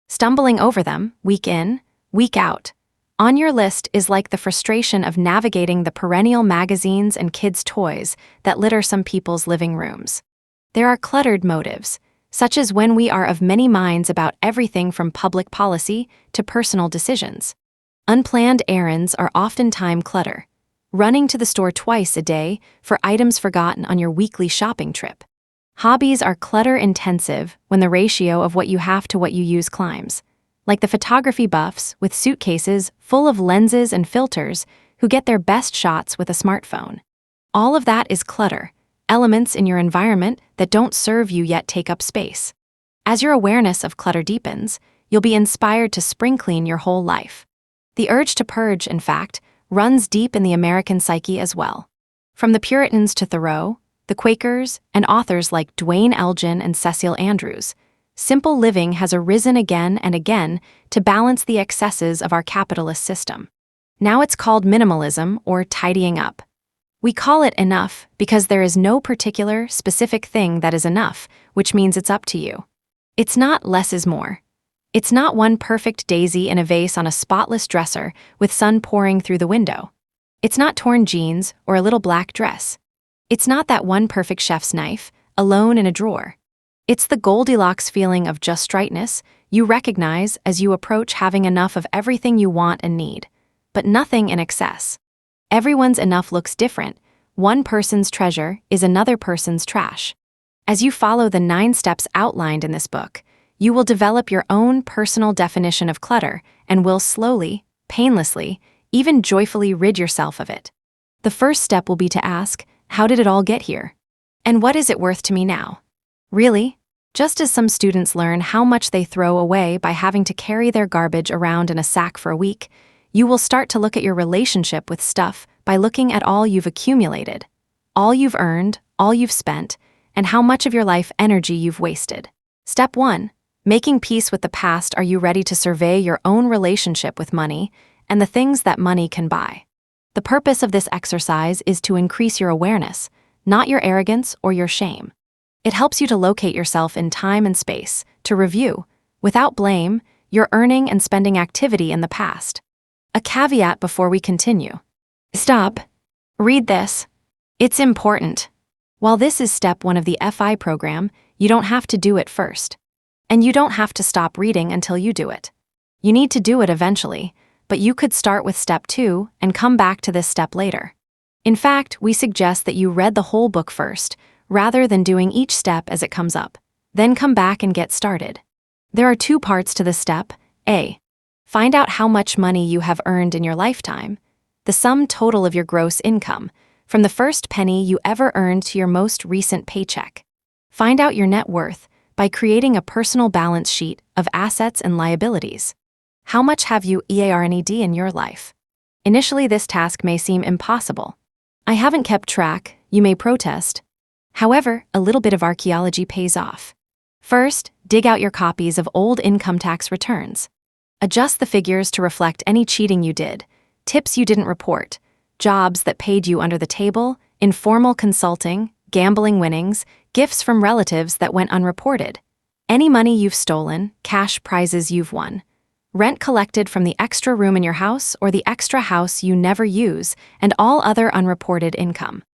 Stumbling over them, week in, week out. On your list is like the frustration of navigating the perennial magazines and kids' toys that litter some people's living rooms. There are cluttered motives, such as when we are of many minds about everything from public policy to personal decisions. Unplanned errands are oftentimes clutter, running to the store twice a day for items forgotten on your weekly shopping trip. Hobbies are clutter-intensive when the ratio of what you have to what you use climbs, like the photography buffs with suitcases full of lenses and filters who get their best shots with a smartphone. All of that is clutter, elements in your environment that don't serve you yet take up space. As your awareness of clutter deepens, you'll be inspired to spring clean your whole life. The urge to purge, in fact, runs deep in the American psyche as well. From the Puritans to Thoreau, the Quakers, and authors like Dwayne Elgin and Cecil Andrews, simple living has arisen again and again to balance the excesses of our capitalist system. Now it's called minimalism or tidying up. We call it enough because there is no particular, specific thing that is enough, which means it's up to you. It's not less is more. It's not one perfect daisy in a vase on a spotless dresser with sun pouring through the window. It's not torn jeans or a little black dress. It's not that one perfect chef's knife, alone in a drawer. It's the Goldilocks feeling of just rightness you recognize as you approach having enough of everything you want and need, but nothing in excess. Everyone's enough looks different. One person's treasure is another person's trash. As you follow the 9 steps outlined in this book, you will develop your own personal definition of clutter and will slowly, painlessly, even joyfully rid yourself of it. The first step will be to ask, how did it all get here? And what is it worth to me now? Really? Just as some students learn how much they throw away by having to carry their garbage around in a sack for a week, you will start to look at your relationship with stuff by looking at all you've accumulated, all you've earned, all you've spent, and how much of your life energy you've wasted. Step 1. Making peace with the past. Are you ready to survey your own relationship with money and the things that money can buy? The purpose of this exercise is to increase your awareness, not your arrogance or your shame. It helps you to locate yourself in time and space, to review, without blame, your earning and spending activity in the past. A caveat before we continue. Stop. Read this. It's important. While this is step 1 of the FI program, you don't have to do it first. And you don't have to stop reading until you do it. You need to do it eventually, but you could start with step 2 and come back to this step later. In fact, we suggest that you read the whole book first, rather than doing each step as it comes up. Then come back and get started. There are 2 parts to this step. A. Find out how much money you have earned in your lifetime, the sum total of your gross income, from the first penny you ever earned to your most recent paycheck. Find out your net worth by creating a personal balance sheet of assets and liabilities. How much have you earned in your life? Initially, this task may seem impossible. I haven't kept track, you may protest. However, a little bit of archaeology pays off. First, dig out your copies of old income tax returns. Adjust the figures to reflect any cheating you did, tips you didn't report, jobs that paid you under the table, informal consulting, gambling winnings, gifts from relatives that went unreported, any money you've stolen, cash prizes you've won, rent collected from the extra room in your house or the extra house you never use, and all other unreported income.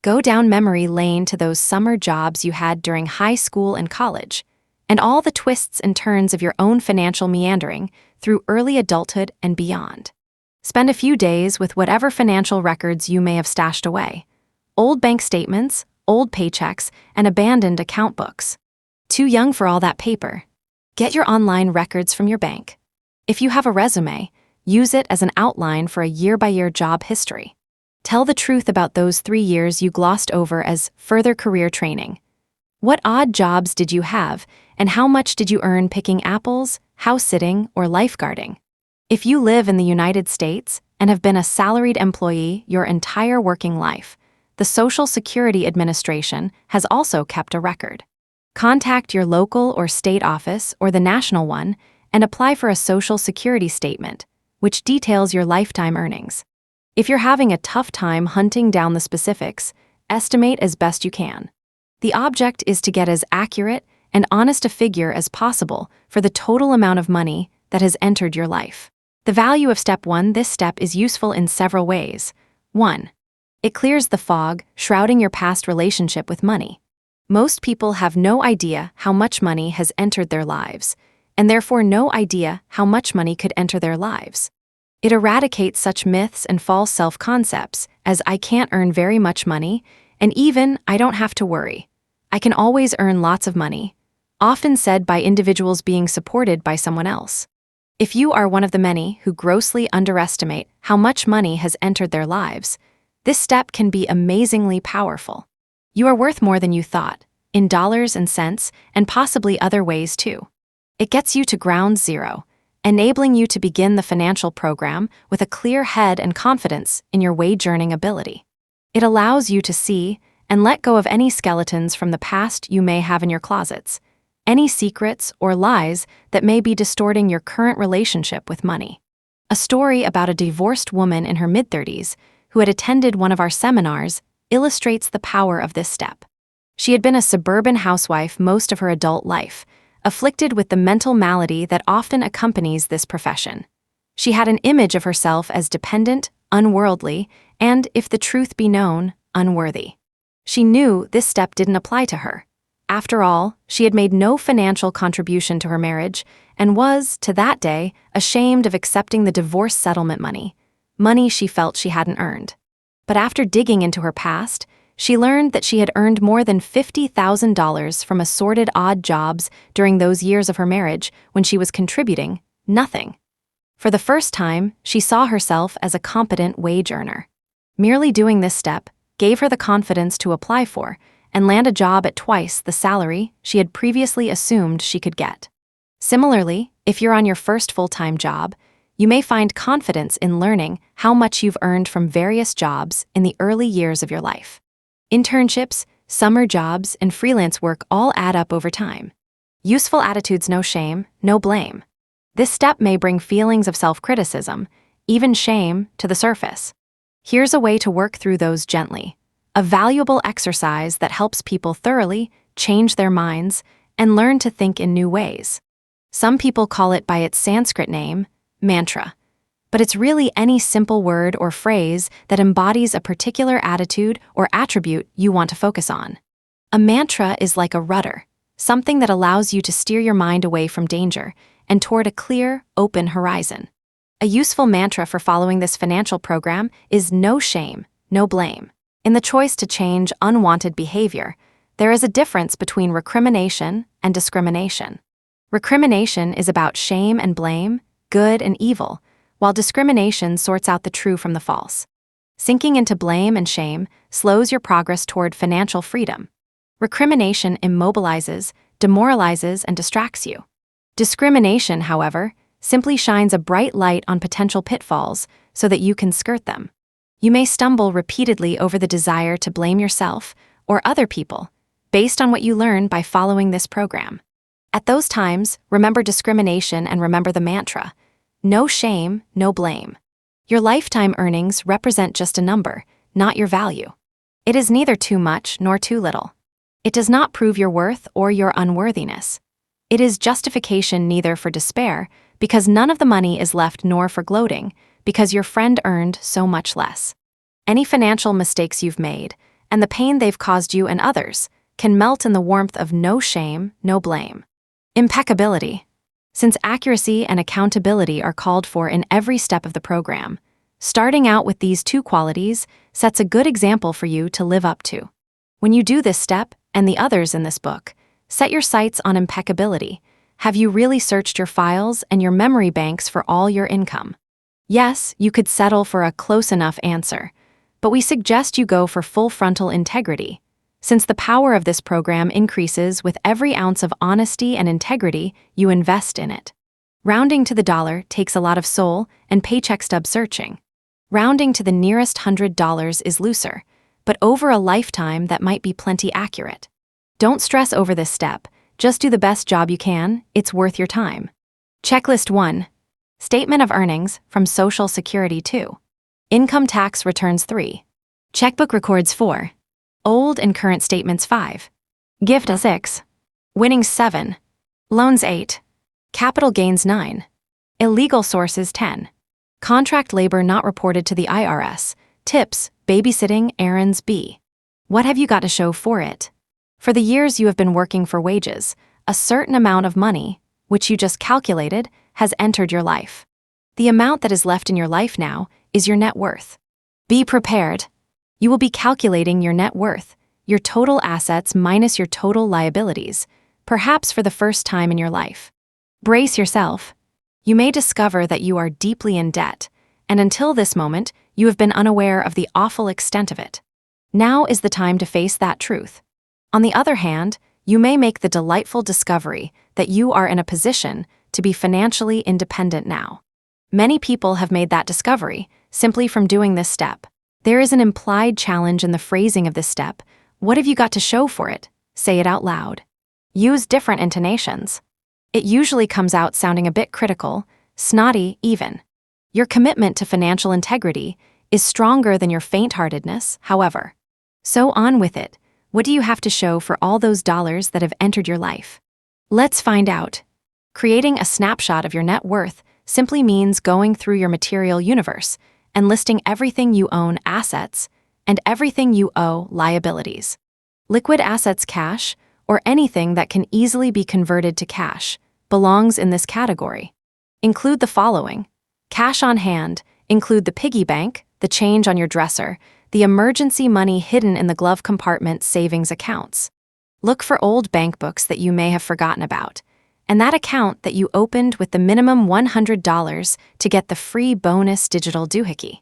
Go down memory lane to those summer jobs you had during high school and college, and all the twists and turns of your own financial meandering through early adulthood and beyond. Spend a few days with whatever financial records you may have stashed away. Old bank statements, old paychecks, and abandoned account books. Too young for all that paper. Get your online records from your bank. If you have a resume, use it as an outline for a year-by-year job history. Tell the truth about those 3 years you glossed over as further career training. What odd jobs did you have, and how much did you earn picking apples, house-sitting, or lifeguarding? If you live in the United States and have been a salaried employee your entire working life, the Social Security Administration has also kept a record. Contact your local or state office or the national one and apply for a Social Security statement, which details your lifetime earnings. If you're having a tough time hunting down the specifics, estimate as best you can. The object is to get as accurate and honest a figure as possible for the total amount of money that has entered your life. The value of step 1. This step is useful in several ways. 1. It clears the fog shrouding your past relationship with money. Most people have no idea how much money has entered their lives, and therefore no idea how much money could enter their lives. It eradicates such myths and false self-concepts as I can't earn very much money, and even I don't have to worry. I can always earn lots of money, often said by individuals being supported by someone else. If you are one of the many who grossly underestimate how much money has entered their lives, this step can be amazingly powerful. You are worth more than you thought, in dollars and cents, and possibly other ways too. It gets you to ground zero, enabling you to begin the financial program with a clear head and confidence in your wage-earning ability. It allows you to see and let go of any skeletons from the past you may have in your closets, any secrets or lies that may be distorting your current relationship with money. A story about a divorced woman in her mid-30s who had attended one of our seminars illustrates the power of this step. She had been a suburban housewife most of her adult life, afflicted with the mental malady that often accompanies this profession. She had an image of herself as dependent, unworldly, and, if the truth be known, unworthy. She knew this step didn't apply to her. After all, she had made no financial contribution to her marriage and was, to that day, ashamed of accepting the divorce settlement money she felt she hadn't earned. But after digging into her past, she learned that she had earned more than $50,000 from assorted odd jobs during those years of her marriage when she was contributing nothing. For the first time, she saw herself as a competent wage earner. Merely doing this step gave her the confidence to apply for and land a job at twice the salary she had previously assumed she could get. Similarly, if you're on your first full-time job, you may find confidence in learning how much you've earned from various jobs in the early years of your life. Internships, summer jobs, and freelance work all add up over time. Useful attitudes, no shame, no blame. This step may bring feelings of self-criticism, even shame, to the surface. Here's a way to work through those gently, a valuable exercise that helps people thoroughly change their minds and learn to think in new ways. Some people call it by its Sanskrit name, mantra. But it's really any simple word or phrase that embodies a particular attitude or attribute you want to focus on. A mantra is like a rudder, something that allows you to steer your mind away from danger and toward a clear, open horizon. A useful mantra for following this financial program is no shame, no blame. In the choice to change unwanted behavior, there is a difference between recrimination and discrimination. Recrimination is about shame and blame, good and evil, while discrimination sorts out the true from the false. Sinking into blame and shame slows your progress toward financial freedom. Recrimination immobilizes, demoralizes, and distracts you. Discrimination, however, simply shines a bright light on potential pitfalls so that you can skirt them. You may stumble repeatedly over the desire to blame yourself or other people based on what you learn by following this program. At those times, remember discrimination and remember the mantra: no shame, no blame. Your lifetime earnings represent just a number, not your value. It is neither too much nor too little. It does not prove your worth or your unworthiness. It is justification neither for despair, because none of the money is left, nor for gloating, because your friend earned so much less. Any financial mistakes you've made, and the pain they've caused you and others, can melt in the warmth of no shame, no blame. Impeccability. Since accuracy and accountability are called for in every step of the program, starting out with these two qualities sets a good example for you to live up to. When you do this step, and the others in this book, set your sights on impeccability. Have you really searched your files and your memory banks for all your income? Yes, you could settle for a close enough answer, but we suggest you go for full frontal integrity, since the power of this program increases with every ounce of honesty and integrity you invest in it. Rounding to the dollar takes a lot of soul and paycheck stub searching. Rounding to the nearest $100 is looser, but over a lifetime that might be plenty accurate. Don't stress over this step, just do the best job you can, it's worth your time. Checklist 1. Statement of earnings from Social Security 2. Income tax returns 3. Checkbook records 4. Old and current statements 5. Gift 6. Winnings 7. Loans 8. Capital gains 9. Illegal sources 10. Contract labor not reported to the IRS. Tips, babysitting, errands B. What have you got to show for it? For the years you have been working for wages, a certain amount of money, which you just calculated, has entered your life. The amount that is left in your life now is your net worth. Be prepared. You will be calculating your net worth, your total assets minus your total liabilities, perhaps for the first time in your life. Brace yourself. You may discover that you are deeply in debt, and until this moment, you have been unaware of the awful extent of it. Now is the time to face that truth. On the other hand, you may make the delightful discovery that you are in a position to be financially independent now. Many people have made that discovery simply from doing this step. There is an implied challenge in the phrasing of this step. What have you got to show for it? Say it out loud. Use different intonations. It usually comes out sounding a bit critical, snotty even. Your commitment to financial integrity is stronger than your faint-heartedness, however. So on with it. What do you have to show for all those dollars that have entered your life? Let's find out. Creating a snapshot of your net worth simply means going through your material universe and listing everything you own assets and everything you owe liabilities. Liquid assets cash, or anything that can easily be converted to cash, belongs in this category. Include the following. Cash on hand, include the piggy bank, the change on your dresser, the emergency money hidden in the glove compartment savings accounts. Look for old bank books that you may have forgotten about, and that account that you opened with the minimum $100 to get the free bonus digital doohickey.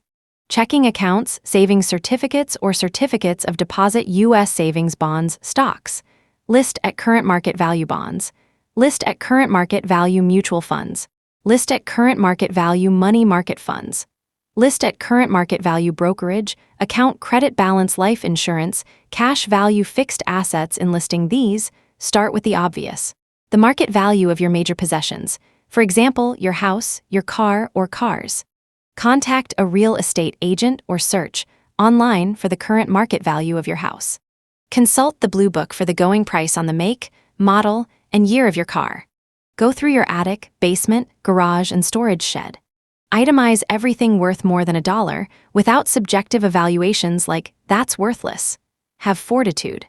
Checking accounts, savings certificates, or certificates of deposit U.S. savings bonds stocks. List at current market value bonds. List at current market value mutual funds. List at current market value money market funds. List at current market value brokerage, account credit balance life insurance, cash value fixed assets. In listing these, start with the obvious. The market value of your major possessions, for example, your house, your car, or cars. Contact a real estate agent or search online for the current market value of your house. Consult the Blue Book for the going price on the make, model, and year of your car. Go through your attic, basement, garage, and storage shed. Itemize everything worth more than $1 without subjective evaluations like, that's worthless. Have fortitude.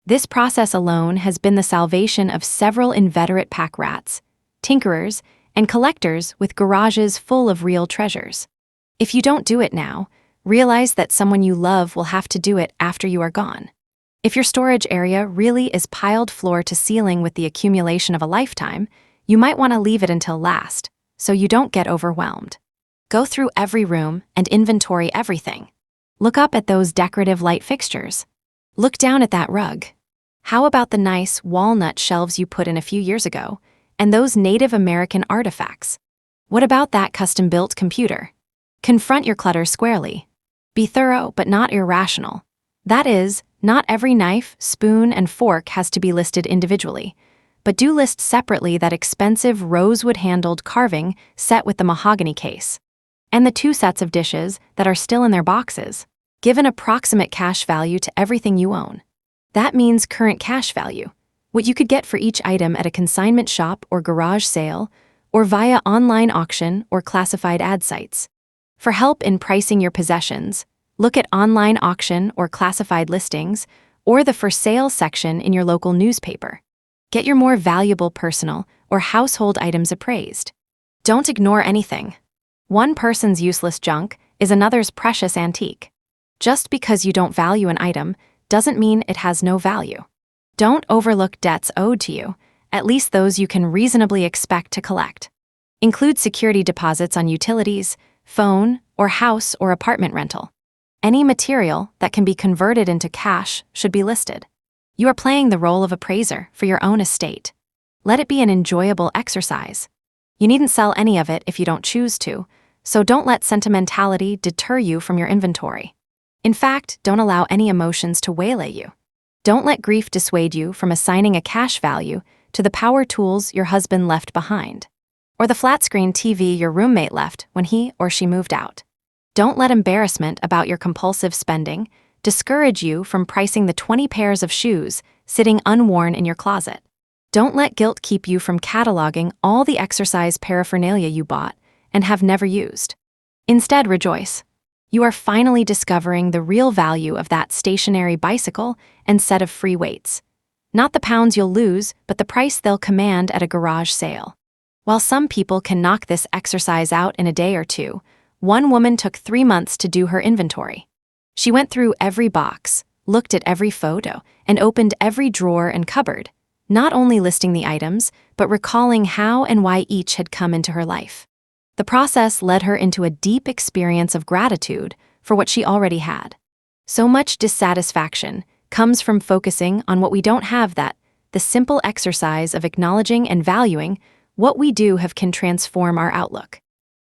This process alone has been the salvation of several inveterate pack rats, tinkerers, and collectors with garages full of real treasures. If you don't do it now, realize that someone you love will have to do it after you are gone. If your storage area really is piled floor to ceiling with the accumulation of a lifetime, you might want to leave it until last, so you don't get overwhelmed. Go through every room and inventory everything. Look up at those decorative light fixtures. Look down at that rug. How about the nice walnut shelves you put in a few years ago, and those Native American artifacts? What about that custom-built computer? Confront your clutter squarely. Be thorough but not irrational. That is, not every knife, spoon, and fork has to be listed individually, but do list separately that expensive rosewood-handled carving set with the mahogany case. And the 2 sets of dishes that are still in their boxes. Give an approximate cash value to everything you own. That means current cash value, what you could get for each item at a consignment shop or garage sale, or via online auction or classified ad sites. For help in pricing your possessions, look at online auction or classified listings, or the for sale section in your local newspaper. Get your more valuable personal or household items appraised. Don't ignore anything. One person's useless junk is another's precious antique. Just because you don't value an item doesn't mean it has no value. Don't overlook debts owed to you, at least those you can reasonably expect to collect. Include security deposits on utilities, phone, or house or apartment rental. Any material that can be converted into cash should be listed. You are playing the role of appraiser for your own estate. Let it be an enjoyable exercise. You needn't sell any of it if you don't choose to, so don't let sentimentality deter you from your inventory. In fact, don't allow any emotions to waylay you. Don't let grief dissuade you from assigning a cash value to the power tools your husband left behind, or the flat-screen TV your roommate left when he or she moved out. Don't let embarrassment about your compulsive spending discourage you from pricing the 20 pairs of shoes sitting unworn in your closet. Don't let guilt keep you from cataloging all the exercise paraphernalia you bought and have never used. Instead, rejoice. You are finally discovering the real value of that stationary bicycle and set of free weights. Not the pounds you'll lose, but the price they'll command at a garage sale. While some people can knock this exercise out in a day or two, one woman took 3 months to do her inventory. She went through every box, looked at every photo, and opened every drawer and cupboard, not only listing the items, but recalling how and why each had come into her life. The process led her into a deep experience of gratitude for what she already had. So much dissatisfaction comes from focusing on what we don't have that the simple exercise of acknowledging and valuing what we do can transform our outlook.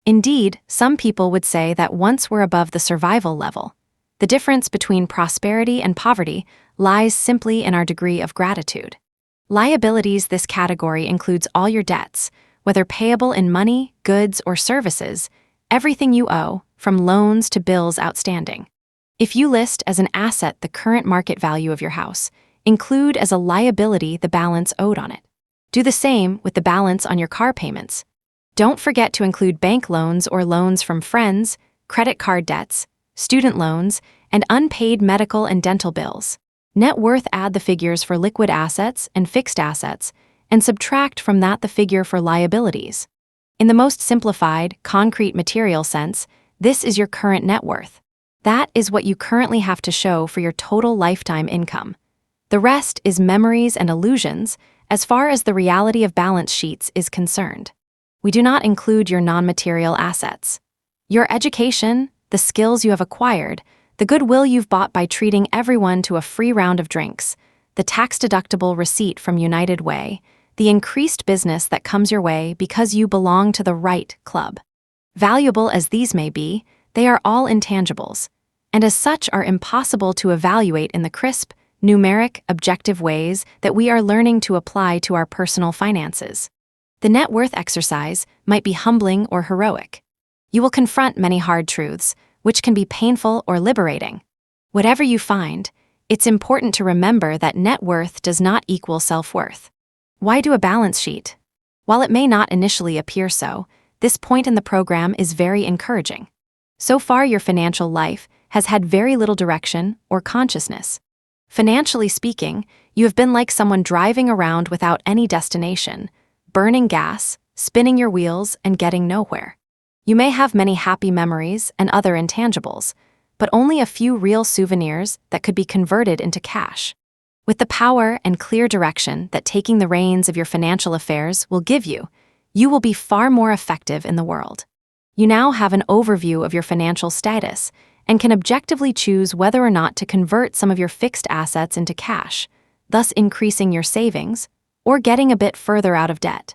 Indeed, some people would say that once we're above the survival level, the difference between prosperity and poverty lies simply in our degree of gratitude. Liabilities. This category includes all your debts, whether payable in money, goods, or services, everything you owe, from loans to bills outstanding. If you list as an asset the current market value of your house, include as a liability the balance owed on it. Do the same with the balance on your car payments. Don't forget to include bank loans or loans from friends, credit card debts, student loans, and unpaid medical and dental bills. Net worth. Add the figures for liquid assets and fixed assets, and subtract from that the figure for liabilities. In the most simplified, concrete material sense, this is your current net worth. That is what you currently have to show for your total lifetime income. The rest is memories and illusions as far as the reality of balance sheets is concerned. We do not include your non-material assets. Your education, the skills you have acquired, the goodwill you've bought by treating everyone to a free round of drinks, the tax-deductible receipt from United Way, the increased business that comes your way because you belong to the right club. Valuable as these may be, they are all intangibles, and as such are impossible to evaluate in the crisp, numeric, objective ways that we are learning to apply to our personal finances. The net worth exercise might be humbling or heroic. You will confront many hard truths, which can be painful or liberating. Whatever you find, it's important to remember that net worth does not equal self-worth. Why do a balance sheet? While it may not initially appear so, this point in the program is very encouraging. So far, your financial life has had very little direction or consciousness. Financially speaking, you have been like someone driving around without any destination, burning gas, spinning your wheels, and getting nowhere. You may have many happy memories and other intangibles, but only a few real souvenirs that could be converted into cash. With the power and clear direction that taking the reins of your financial affairs will give you, you will be far more effective in the world. You now have an overview of your financial status and can objectively choose whether or not to convert some of your fixed assets into cash, thus increasing your savings or getting a bit further out of debt.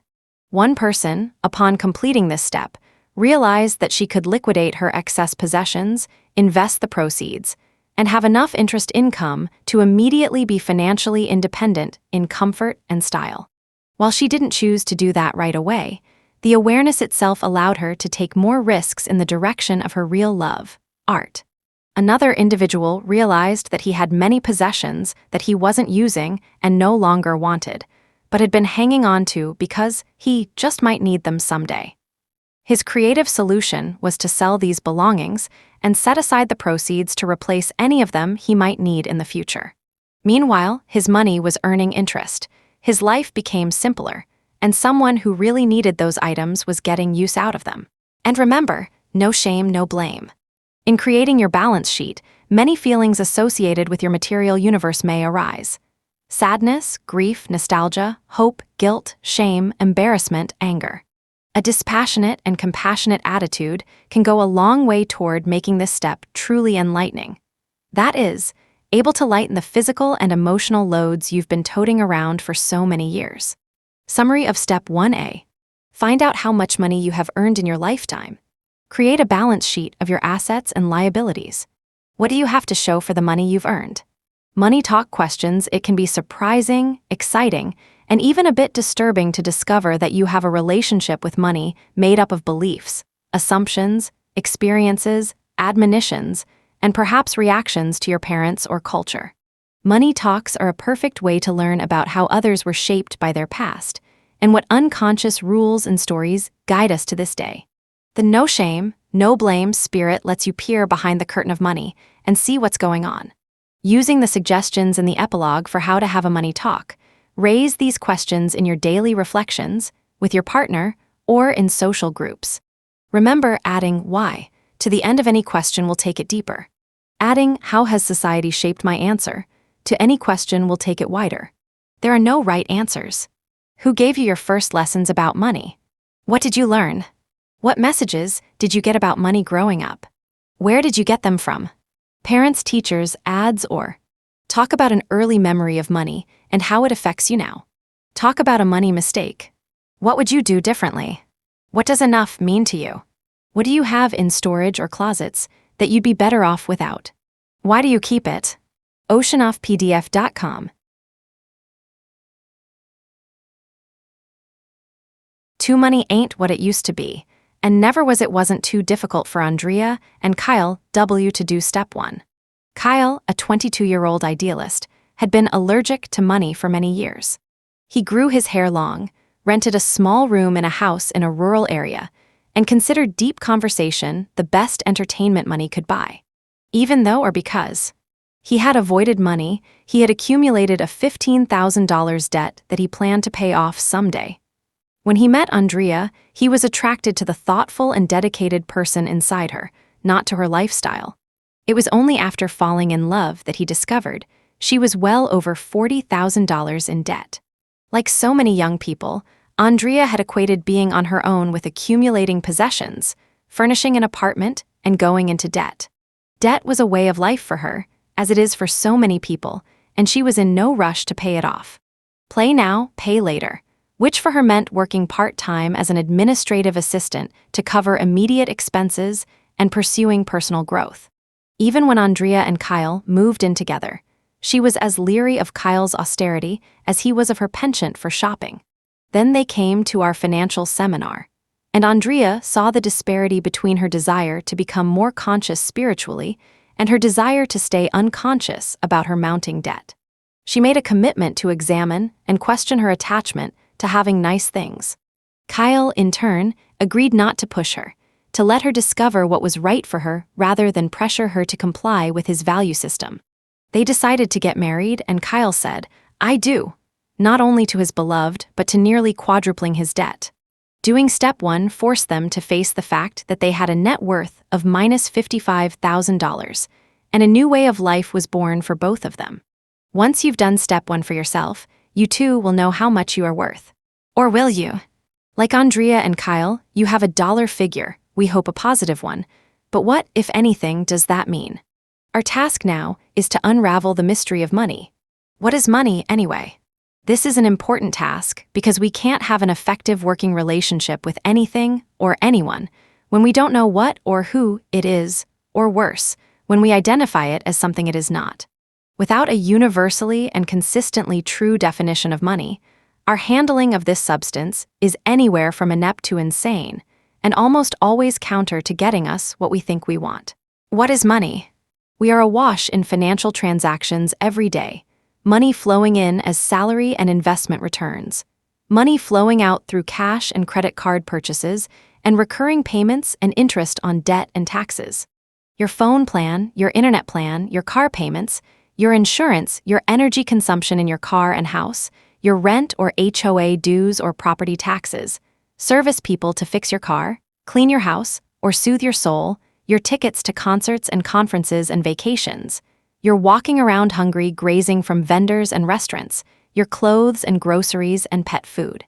One person, upon completing this step, realized that she could liquidate her excess possessions, invest the proceeds, and have enough interest income to immediately be financially independent in comfort and style. While she didn't choose to do that right away, the awareness itself allowed her to take more risks in the direction of her real love, art. Another individual realized that he had many possessions that he wasn't using and no longer wanted, but had been hanging on to because he just might need them someday. His creative solution was to sell these belongings and set aside the proceeds to replace any of them he might need in the future. Meanwhile, his money was earning interest, his life became simpler, and someone who really needed those items was getting use out of them. And remember, no shame, no blame. In creating your balance sheet, many feelings associated with your material universe may arise. Sadness, grief, nostalgia, hope, guilt, shame, embarrassment, anger. A dispassionate and compassionate attitude can go a long way toward making this step truly enlightening. That is, able to lighten the physical and emotional loads you've been toting around for so many years. Summary of Step 1A. Find out how much money you have earned in your lifetime. Create a balance sheet of your assets and liabilities. What do you have to show for the money you've earned? Money talk questions. It can be surprising, exciting, and even a bit disturbing to discover that you have a relationship with money made up of beliefs, assumptions, experiences, admonitions, and perhaps reactions to your parents or culture. Money talks are a perfect way to learn about how others were shaped by their past and what unconscious rules and stories guide us to this day. The no shame, no blame spirit lets you peer behind the curtain of money and see what's going on. Using the suggestions in the epilogue for how to have a money talk, Raise these questions in your daily reflections, with your partner, or in social groups. Remember, adding why to the end of any question will take it deeper. Adding how has society shaped my answer to any question will take it wider. There are no right answers. Who gave you your first lessons about money? What did you learn? What messages did you get about money growing up? Where did you get them from? Parents, teachers, ads, or talk about an early memory of money and how it affects you now. Talk about a money mistake. What would you do differently? What does enough mean to you? What do you have in storage or closets that you'd be better off without? Why do you keep it? oceanoffpdf.com. Too money ain't what it used to be, and never was it wasn't too difficult for Andrea and Kyle W. to do step 1. Kyle, a 22-year-old idealist, had been allergic to money for many years. He grew his hair long, rented a small room in a house in a rural area, and considered deep conversation the best entertainment money could buy. Even though or because he had avoided money, he had accumulated a $15,000 debt that he planned to pay off someday. When he met Andrea, he was attracted to the thoughtful and dedicated person inside her, not to her lifestyle. It was only after falling in love that he discovered she was well over $40,000 in debt. Like so many young people, Andrea had equated being on her own with accumulating possessions, furnishing an apartment, and going into debt. Debt was a way of life for her, as it is for so many people, and she was in no rush to pay it off. Play now, pay later, which for her meant working part-time as an administrative assistant to cover immediate expenses and pursuing personal growth. Even when Andrea and Kyle moved in together, she was as leery of Kyle's austerity as he was of her penchant for shopping. Then they came to our financial seminar, and Andrea saw the disparity between her desire to become more conscious spiritually and her desire to stay unconscious about her mounting debt. She made a commitment to examine and question her attachment to having nice things. Kyle, in turn, agreed not to push her, to let her discover what was right for her rather than pressure her to comply with his value system. They decided to get married, and Kyle said, "I do," not only to his beloved, but to nearly quadrupling his debt. Doing step 1 forced them to face the fact that they had a net worth of minus $55,000, and a new way of life was born for both of them. Once you've done step 1 for yourself, you too will know how much you are worth. Or will you? Like Andrea and Kyle, you have a dollar figure, we hope a positive one, but what, if anything, does that mean? Our task now is to unravel the mystery of money. What is money, anyway? This is an important task because we can't have an effective working relationship with anything or anyone when we don't know what or who it is, or worse, when we identify it as something it is not. Without a universally and consistently true definition of money, our handling of this substance is anywhere from inept to insane, and almost always counter to getting us what we think we want. What is money? We are awash in financial transactions every day, money flowing in as salary and investment returns, money flowing out through cash and credit card purchases, and recurring payments and interest on debt and taxes. Your phone plan, your internet plan, your car payments, your insurance, your energy consumption in your car and house, your rent or HOA dues or property taxes, service people to fix your car, clean your house, or soothe your soul, your tickets to concerts and conferences and vacations, your walking around hungry grazing from vendors and restaurants, your clothes and groceries and pet food.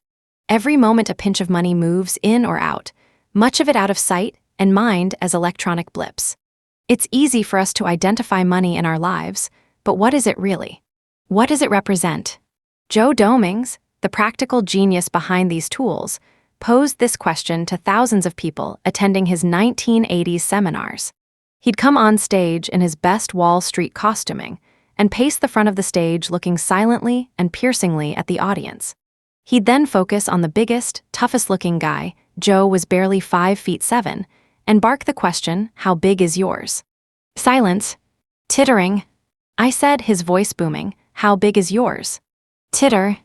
Every moment a pinch of money moves in or out, much of it out of sight and mind as electronic blips. It's easy for us to identify money in our lives, but what is it really? What does it represent? Joe Dominguez, the practical genius behind these tools, posed this question to thousands of people attending his 1980s seminars. He'd come on stage in his best Wall Street costuming and pace the front of the stage looking silently and piercingly at the audience. He'd then focus on the biggest, toughest-looking guy, Joe was barely 5'7", and bark the question, "How big is yours?" Silence. Tittering. I said, his voice booming, "How big is yours?" Titter.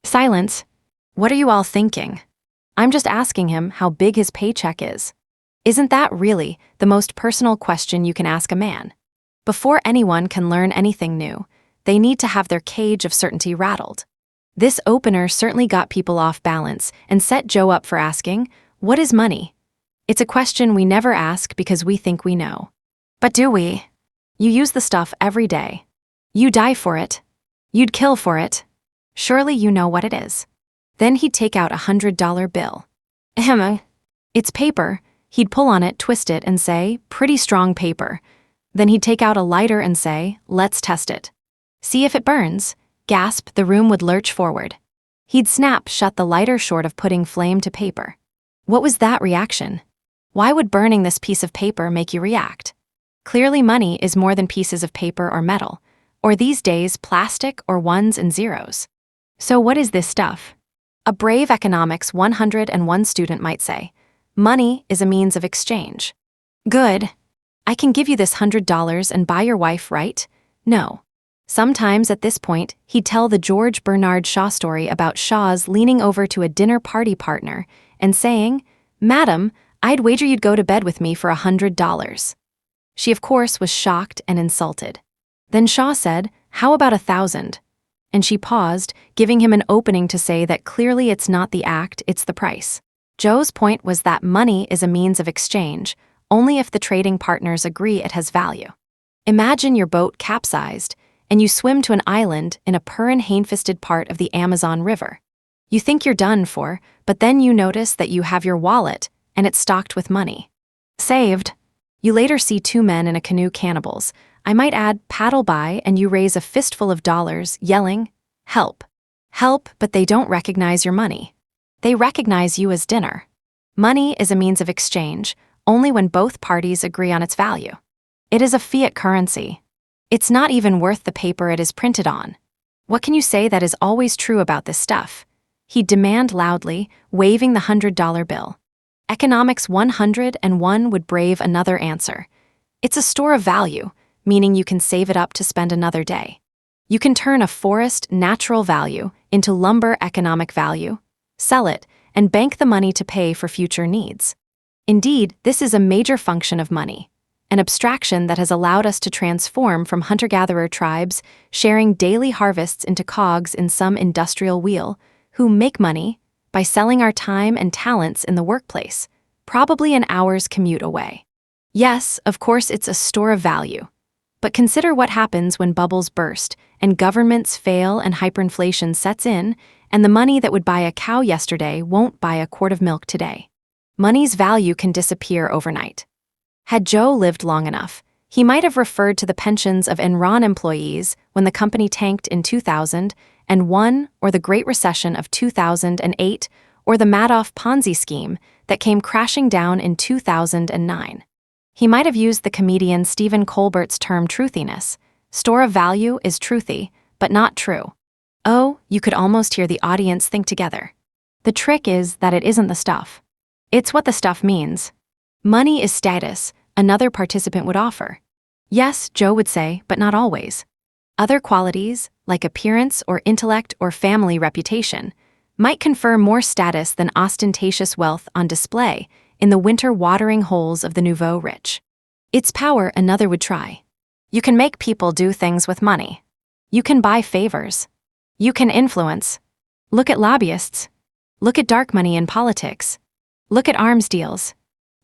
Silence. What are you all thinking? I'm just asking him how big his paycheck is. Isn't that really the most personal question you can ask a man? Before anyone can learn anything new, they need to have their cage of certainty rattled. This opener certainly got people off balance and set Joe up for asking, "What is money?" It's a question we never ask because we think we know. But do we? You use the stuff every day. You die for it. You'd kill for it. Surely you know what it is. Then he'd take out $100 bill. Ahem. It's paper. He'd pull on it, twist it, and say, "Pretty strong paper." Then he'd take out a lighter and say, "Let's test it." See if it burns. Gasp, the room would lurch forward. He'd snap shut the lighter short of putting flame to paper. What was that reaction? Why would burning this piece of paper make you react? Clearly money is more than pieces of paper or metal, or these days plastic or ones and zeros. So what is this stuff? A brave economics 101 student might say, money is a means of exchange. Good. I can give you this $100 and buy your wife, right? No. Sometimes at this point, he'd tell the George Bernard Shaw story about Shaw's leaning over to a dinner party partner and saying, "Madam, I'd wager you'd go to bed with me for $100. She, of course, was shocked and insulted. Then Shaw said, "How about 1,000? And she paused, giving him an opening to say that clearly it's not the act, it's the price. Joe's point was that money is a means of exchange, only if the trading partners agree it has value. Imagine your boat capsized, and you swim to an island in a Purin-Hainfisted part of the Amazon River. You think you're done for, but then you notice that you have your wallet, and it's stocked with money. Saved. You later see two men in a canoe cannibals. I might add, paddle by, and you raise a fistful of dollars, yelling, "Help! Help!" But they don't recognize your money. They recognize you as dinner. Money is a means of exchange, only when both parties agree on its value. It is a fiat currency. It's not even worth the paper it is printed on. What can you say that is always true about this stuff? He'd demand loudly, waving the $100 bill. Economics 101 would brave another answer. It's a store of value, meaning you can save it up to spend another day. You can turn a forest natural value into lumber economic value, sell it, and bank the money to pay for future needs. Indeed, this is a major function of money, an abstraction that has allowed us to transform from hunter-gatherer tribes sharing daily harvests into cogs in some industrial wheel, who make money by selling our time and talents in the workplace, probably an hour's commute away. Yes, of course it's a store of value. But consider what happens when bubbles burst and governments fail and hyperinflation sets in, and the money that would buy a cow yesterday won't buy a quart of milk today. Money's value can disappear overnight. Had Joe lived long enough, he might have referred to the pensions of Enron employees when the company tanked in 2001, or the Great Recession of 2008, or the Madoff Ponzi scheme that came crashing down in 2009. He might have used the comedian Stephen Colbert's term truthiness. Store of value is truthy, but not true. Oh, you could almost hear the audience think together. The trick is that it isn't the stuff. It's what the stuff means. Money is status, another participant would offer. Yes, Joe would say, but not always. Other qualities, like appearance or intellect or family reputation, might confer more status than ostentatious wealth on display in the winter watering holes of the nouveau rich. Its power another would try. You can make people do things with money. You can buy favors. You can influence. Look at lobbyists. Look at dark money in politics. Look at arms deals.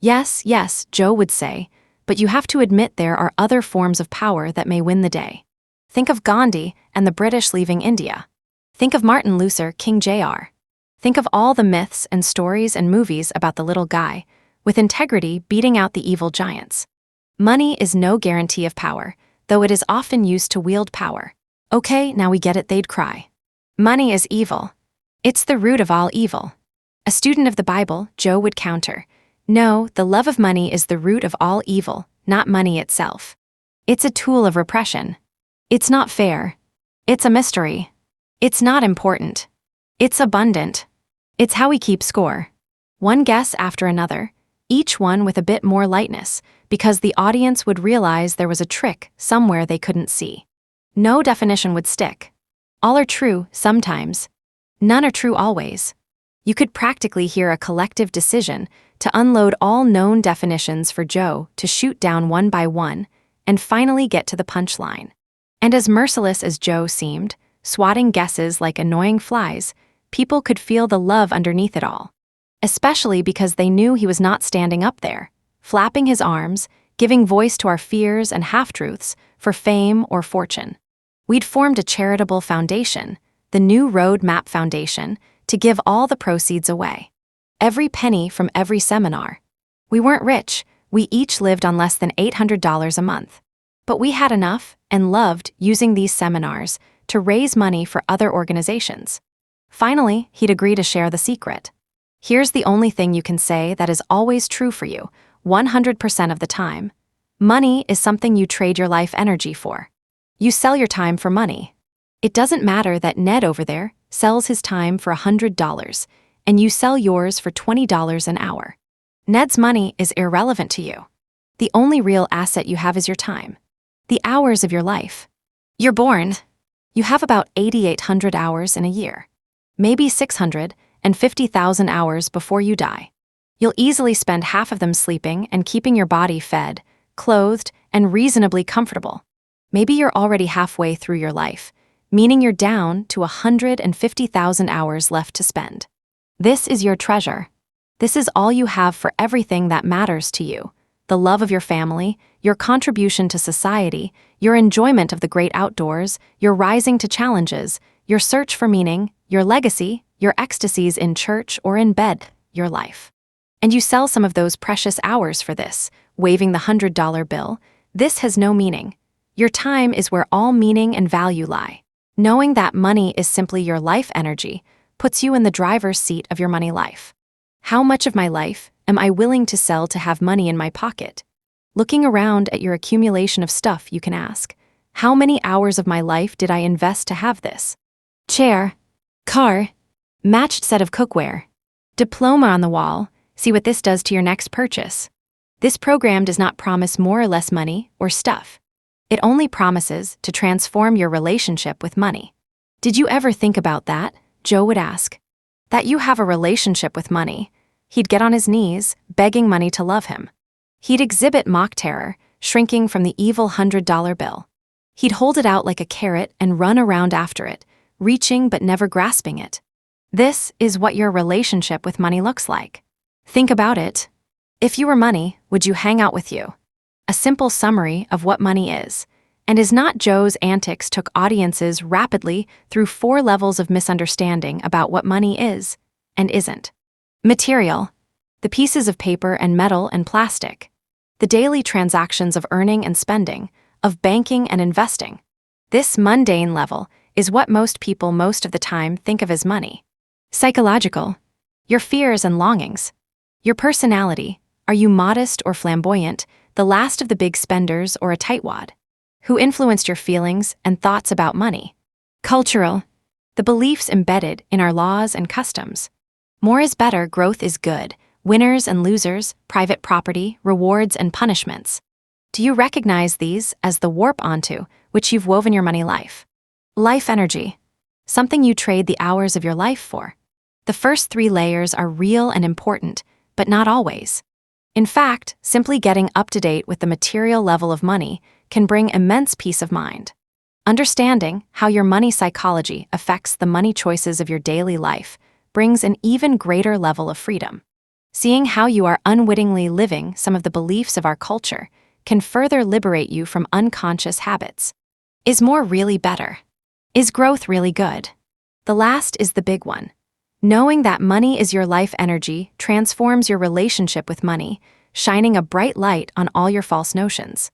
Yes, Joe would say, but you have to admit there are other forms of power that may win the day. Think of Gandhi and the British leaving India. Think of Martin Luther King Jr. Think of all the myths and stories and movies about the little guy, with integrity beating out the evil giants. Money is no guarantee of power, though it is often used to wield power. Okay, now we get it, they'd cry. Money is evil. It's the root of all evil. A student of the Bible, Joe would counter, no, the love of money is the root of all evil, not money itself. It's a tool of repression. It's not fair. It's a mystery. It's not important. It's abundant. It's how we keep score. One guess after another, each one with a bit more lightness, because the audience would realize there was a trick somewhere they couldn't see. No definition would stick. All are true sometimes. None are true always. You could practically hear a collective decision to unload all known definitions for Joe to shoot down one by one and finally get to the punchline. And as merciless as Joe seemed, swatting guesses like annoying flies, people could feel the love underneath it all. Especially because they knew he was not standing up there, flapping his arms, giving voice to our fears and half-truths for fame or fortune. We'd formed a charitable foundation, the New Road Map Foundation, to give all the proceeds away. Every penny from every seminar. We weren't rich, we each lived on less than $800 a month. But we had enough and loved using these seminars to raise money for other organizations. Finally, he'd agree to share the secret. Here's the only thing you can say that is always true for you, 100% of the time. Money is something you trade your life energy for. You sell your time for money. It doesn't matter that Ned over there sells his time for $100, and you sell yours for $20 an hour. Ned's money is irrelevant to you. The only real asset you have is your time. The hours of your life. You're born. You have about 8,800 hours in a year. Maybe 650,000 hours before you die. You'll easily spend half of them sleeping and keeping your body fed, clothed, and reasonably comfortable. Maybe you're already halfway through your life, meaning you're down to 150,000 hours left to spend. This is your treasure. This is all you have for everything that matters to you: the love of your family, your contribution to society, your enjoyment of the great outdoors, your rising to challenges, your search for meaning, your legacy, your ecstasies in church or in bed, your life. And you sell some of those precious hours for this, waving the $100 bill. This has no meaning. Your time is where all meaning and value lie. Knowing that money is simply your life energy puts you in the driver's seat of your money life. How much of my life am I willing to sell to have money in my pocket? Looking around at your accumulation of stuff, you can ask, how many hours of my life did I invest to have this? Chair, car, matched set of cookware, diploma on the wall. See what this does to your next purchase. This program does not promise more or less money or stuff. It only promises to transform your relationship with money. Did you ever think about that? Joe would ask. That you have a relationship with money. He'd get on his knees, begging money to love him. He'd exhibit mock terror, shrinking from the evil $100 bill. He'd hold it out like a carrot and run around after it, reaching but never grasping it. This is what your relationship with money looks like. Think about it. If you were money, would you hang out with you? A simple summary of what money is, and is not. Joe's antics took audiences rapidly through 4 levels of misunderstanding about what money is and isn't. Material, the pieces of paper and metal and plastic. The daily transactions of earning and spending, of banking and investing. This mundane level is what most people most of the time think of as money. Psychological, your fears and longings. Your personality, are you modest or flamboyant, the last of the big spenders or a tightwad? Who influenced your feelings and thoughts about money? Cultural, the beliefs embedded in our laws and customs. More is better, growth is good, winners and losers, private property, rewards and punishments. Do you recognize these as the warp onto which you've woven your money life? Life energy, something you trade the hours of your life for. The first 3 layers are real and important, but not always. In fact, simply getting up to date with the material level of money can bring immense peace of mind. Understanding how your money psychology affects the money choices of your daily life brings an even greater level of freedom. Seeing how you are unwittingly living some of the beliefs of our culture can further liberate you from unconscious habits. Is more really better? Is growth really good? The last is the big one. Knowing that money is your life energy transforms your relationship with money, shining a bright light on all your false notions.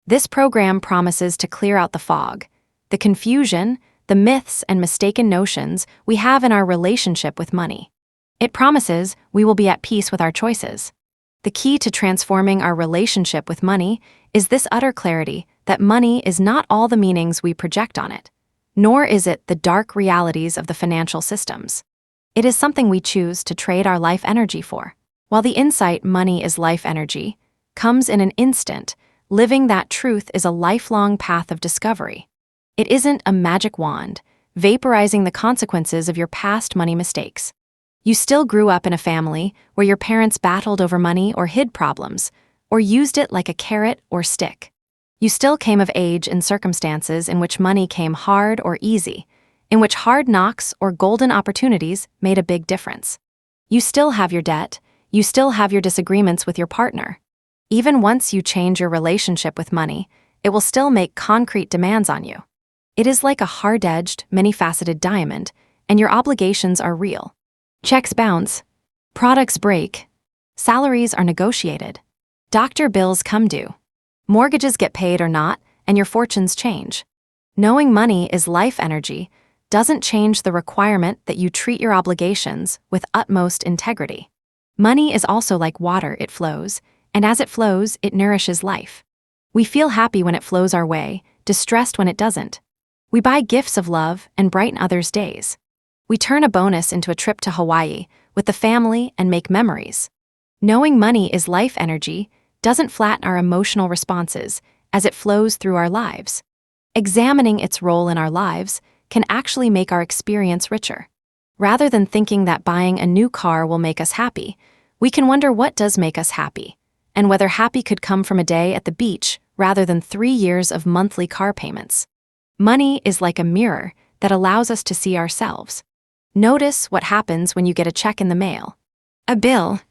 This program promises to clear out the fog, the confusion, the myths and mistaken notions we have in our relationship with money. It promises we will be at peace with our choices. The key to transforming our relationship with money is this utter clarity that money is not all the meanings we project on it, nor is it the dark realities of the financial systems. It is something we choose to trade our life energy for. While the insight money is life energy comes in an instant, living that truth is a lifelong path of discovery. It isn't a magic wand, vaporizing the consequences of your past money mistakes. You still grew up in a family where your parents battled over money or hid problems, or used it like a carrot or stick. You still came of age in circumstances in which money came hard or easy, in which hard knocks or golden opportunities made a big difference. You still have your debt, you still have your disagreements with your partner. Even once you change your relationship with money, it will still make concrete demands on you. It is like a hard-edged, many-faceted diamond, and your obligations are real. Checks bounce, products break, salaries are negotiated, doctor bills come due, mortgages get paid or not, and your fortunes change. Knowing money is life energy doesn't change the requirement that you treat your obligations with utmost integrity. Money is also like water, it flows, and as it flows, it nourishes life. We feel happy when it flows our way, distressed when it doesn't. We buy gifts of love and brighten others' days. We turn a bonus into a trip to Hawaii with the family and make memories. Knowing money is life energy doesn't flatten our emotional responses as it flows through our lives. Examining its role in our lives can actually make our experience richer. Rather than thinking that buying a new car will make us happy, we can wonder what does make us happy, and whether happy could come from a day at the beach rather than 3 years of monthly car payments. Money is like a mirror that allows us to see ourselves. Notice what happens when you get a check in the mail. A bill.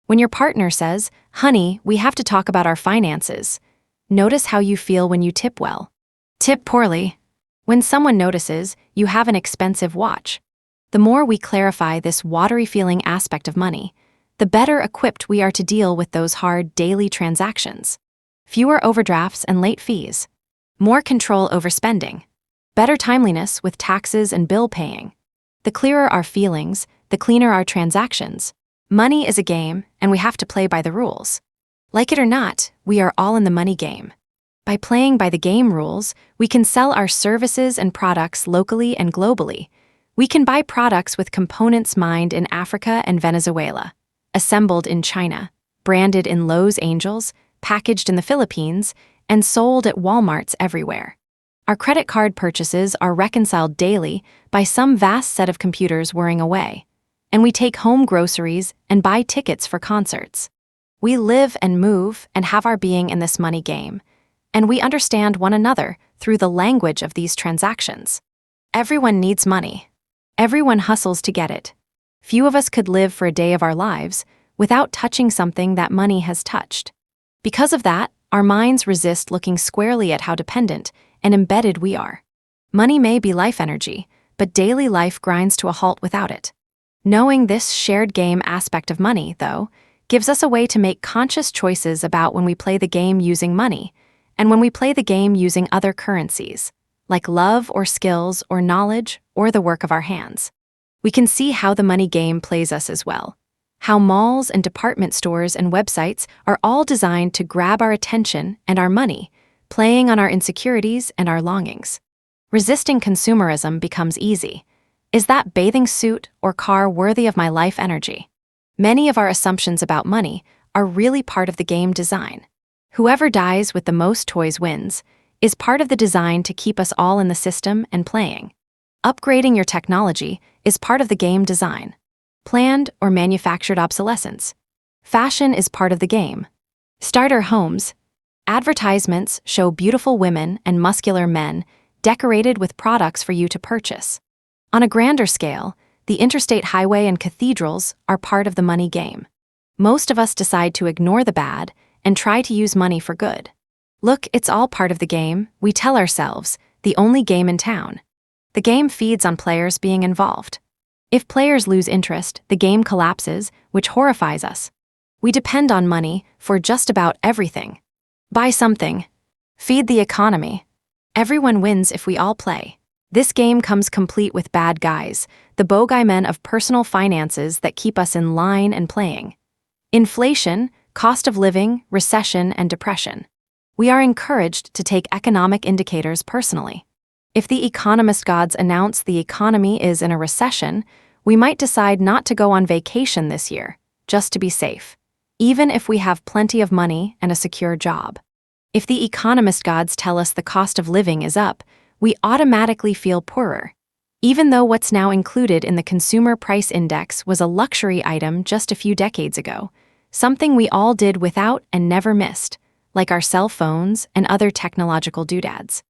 When your partner says, "Honey, we have to talk about our finances." Notice how you feel when you tip well. Tip poorly. When someone notices you have an expensive watch. The more we clarify this watery feeling aspect of money, the better equipped we are to deal with those hard daily transactions. Fewer overdrafts and late fees. More control over spending. Better timeliness with taxes and bill paying. The clearer our feelings, the cleaner our transactions. Money is a game, and we have to play by the rules. Like it or not, we are all in the money game. By playing by the game rules, we can sell our services and products locally and globally. We can buy products with components mined in Africa and Venezuela, assembled in China, branded in Lowe's Angels, packaged in the Philippines, and sold at Walmarts everywhere. Our credit card purchases are reconciled daily by some vast set of computers whirring away, and we take home groceries and buy tickets for concerts. We live and move and have our being in this money game, and we understand one another through the language of these transactions. Everyone needs money. Everyone hustles to get it. Few of us could live for a day of our lives without touching something that money has touched. Because of that, our minds resist looking squarely at how dependent and embedded we are. Money may be life energy, but daily life grinds to a halt without it. Knowing this shared game aspect of money, though, gives us a way to make conscious choices about when we play the game using money and when we play the game using other currencies, like love or skills or knowledge or the work of our hands. We can see how the money game plays us as well. How malls and department stores and websites are all designed to grab our attention and our money, playing on our insecurities and our longings. Resisting consumerism becomes easy. Is that bathing suit or car worthy of my life energy? Many of our assumptions about money are really part of the game design. Whoever dies with the most toys wins is part of the design to keep us all in the system and playing. Upgrading your technology is part of the game design. Planned or manufactured obsolescence. Fashion is part of the game. Starter homes. Advertisements show beautiful women and muscular men decorated with products for you to purchase. On a grander scale, the interstate highway and cathedrals are part of the money game. Most of us decide to ignore the bad and try to use money for good. Look, it's all part of the game, we tell ourselves, the only game in town. The game feeds on players being involved. If players lose interest, the game collapses, which horrifies us. We depend on money for just about everything. Buy something. Feed the economy. Everyone wins if we all play. This game comes complete with bad guys, the bogeymen of personal finances that keep us in line and playing. Inflation, cost of living, recession, and depression. We are encouraged to take economic indicators personally. If the economist gods announce the economy is in a recession, we might decide not to go on vacation this year, just to be safe, even if we have plenty of money and a secure job. If the economist gods tell us the cost of living is up, we automatically feel poorer, even though what's now included in the Consumer Price Index was a luxury item just a few decades ago, something we all did without and never missed, like our cell phones and other technological doodads.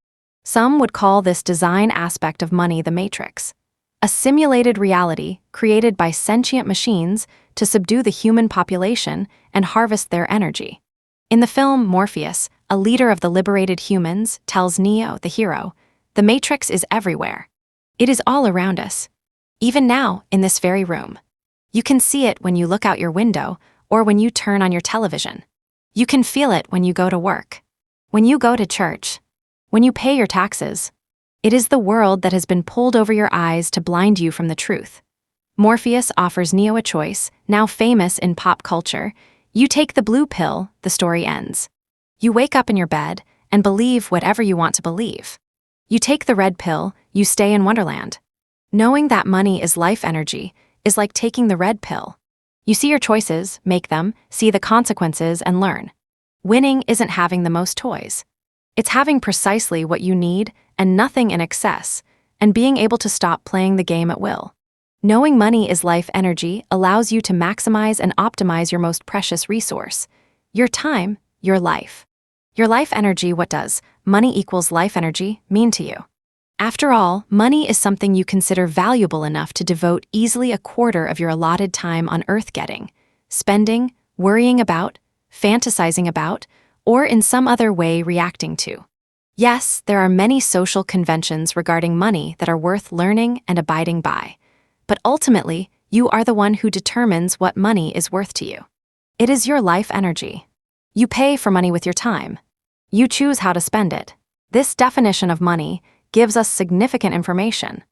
Some would call this design aspect of money the matrix, a simulated reality created by sentient machines to subdue the human population and harvest their energy. In the film Morpheus, a leader of the liberated humans tells Neo, the hero, the matrix is everywhere. It is all around us. Even now, in this very room. You can see it when you look out your window or when you turn on your television. You can feel it when you go to work, when you go to church, when you pay your taxes. It is the world that has been pulled over your eyes to blind you from the truth. Morpheus offers Neo a choice, now famous in pop culture. You take the blue pill, the story ends. You wake up in your bed and believe whatever you want to believe. You take the red pill, you stay in Wonderland. Knowing that money is life energy is like taking the red pill. You see your choices, make them, see the consequences, and learn. Winning isn't having the most toys. It's having precisely what you need and nothing in excess, and being able to stop playing the game at will. Knowing money is life energy allows you to maximize and optimize your most precious resource, your time, your life. Your life energy. What does money equals life energy mean to you? After all, money is something you consider valuable enough to devote easily a quarter of your allotted time on earth getting, spending, worrying about, fantasizing about, or in some other way reacting to. Yes, there are many social conventions regarding money that are worth learning and abiding by, but ultimately, you are the one who determines what money is worth to you. It is your life energy. You pay for money with your time. You choose how to spend it. This definition of money gives us significant information.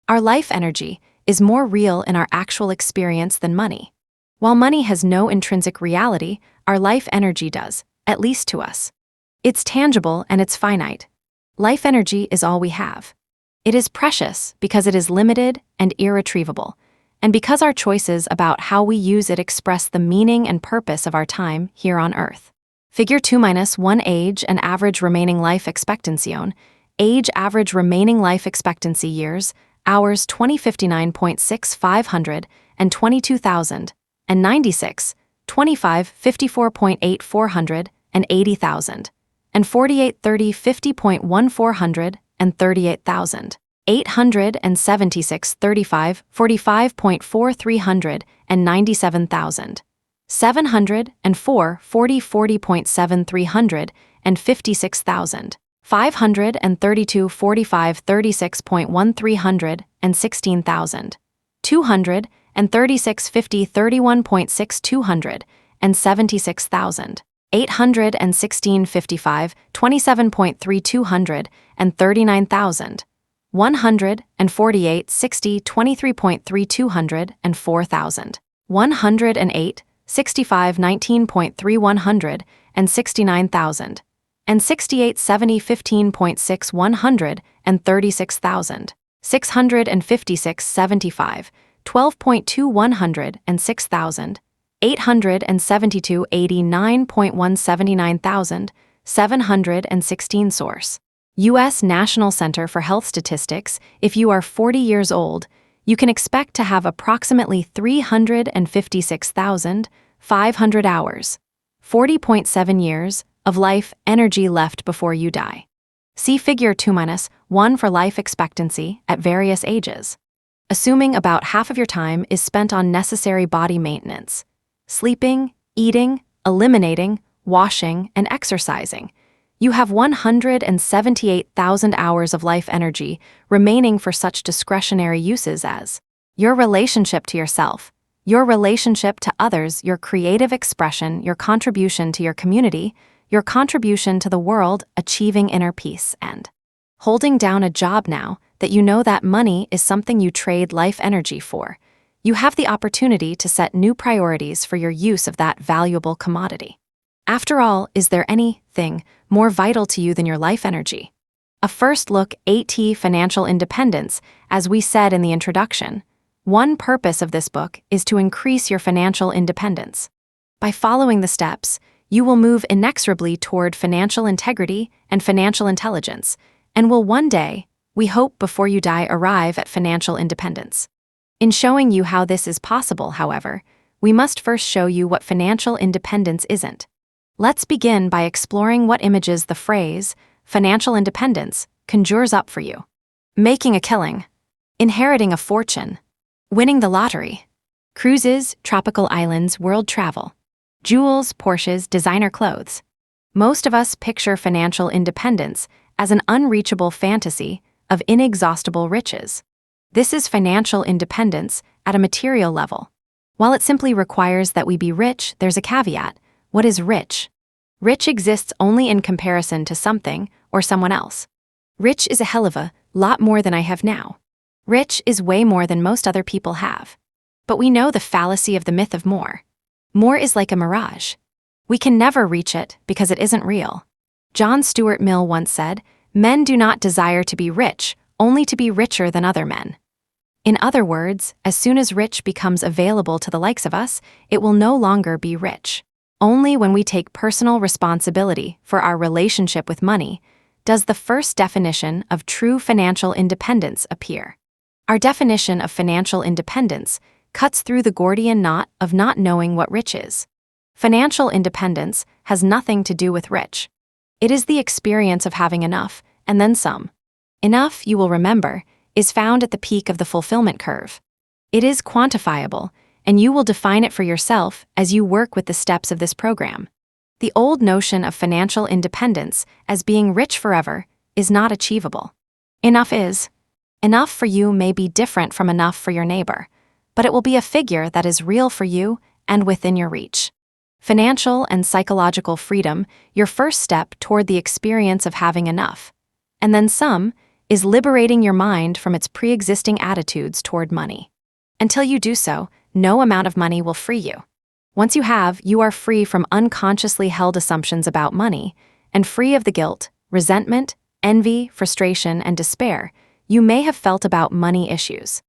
Our life energy is more real in our actual experience than money. While money has no intrinsic reality, our life energy does, at least to us. It's tangible and it's finite. Life energy is all we have. It is precious because it is limited and irretrievable, and because our choices about how we use it express the meaning and purpose of our time here on Earth. Figure 2-1 age and average remaining life expectancy on. Age average remaining life expectancy years, hours 2059.6500 and 22,000, and 96, 25 54.8400 and 80,000, and 48 30 50.1400 and 38,000, 876 35 45.4300 and 97,000, 704 40 40.7300 and 56,000. 532 45 36.1300 and 16,000, 236 50 31.6200 and 76,000, 816 55 27.3200 and 39,000, 148 60 23.3200 and 4,000, 108 65 19.3100 and 69,000, and 68 70 15.6100 and 36,000, 656 75 12.2100 and 6,000, 872 89.179,000, 716 source. U.S. National Center for Health Statistics. If you are 40 years old, you can expect to have approximately 356,500 hours, 40.7 years, of life energy left before you die. See Figure 2-1 for life expectancy at various ages. Assuming about half of your time is spent on necessary body maintenance, sleeping, eating, eliminating, washing, and exercising, you have 178,000 hours of life energy remaining for such discretionary uses as your relationship to yourself, your relationship to others, your creative expression, your contribution to your community, your contribution to the world, achieving inner peace, and holding down a job now that you know that money is something you trade life energy for. You have the opportunity to set new priorities for your use of that valuable commodity. After all, is there anything more vital to you than your life energy? A first look at financial independence. As we said in the introduction, one purpose of this book is to increase your financial independence. By following the steps, you will move inexorably toward financial integrity and financial intelligence, and will one day, we hope before you die, arrive at financial independence. In showing you how this is possible, however, we must first show you what financial independence isn't. Let's begin by exploring what images the phrase, financial independence, conjures up for you. Making a killing, inheriting a fortune, winning the lottery, cruises, tropical islands, world travel, jewels, Porsches, designer clothes. Most of us picture financial independence as an unreachable fantasy of inexhaustible riches. This is financial independence at a material level. While it simply requires that we be rich, there's a caveat. What is rich? Rich exists only in comparison to something or someone else. Rich is a hell of a lot more than I have now. Rich is way more than most other people have. But we know the fallacy of the myth of more. More is like a mirage. We can never reach it because it isn't real. John Stuart Mill once said, "Men do not desire to be rich, only to be richer than other men." In other words, as soon as rich becomes available to the likes of us, it will no longer be rich. Only when we take personal responsibility for our relationship with money does the first definition of true financial independence appear. Our definition of financial independence cuts through the Gordian knot of not knowing what rich is. Financial independence has nothing to do with rich. It is the experience of having enough, and then some. Enough, you will remember, is found at the peak of the fulfillment curve. It is quantifiable, and you will define it for yourself as you work with the steps of this program. The old notion of financial independence as being rich forever is not achievable. Enough is. Enough for you may be different from enough for your neighbor, but it will be a figure that is real for you and within your reach. Financial and psychological freedom, your first step toward the experience of having enough, and then some, is liberating your mind from its pre-existing attitudes toward money. Until you do so, no amount of money will free you. Once you have, you are free from unconsciously held assumptions about money, and free of the guilt, resentment, envy, frustration, and despair you may have felt about money issues.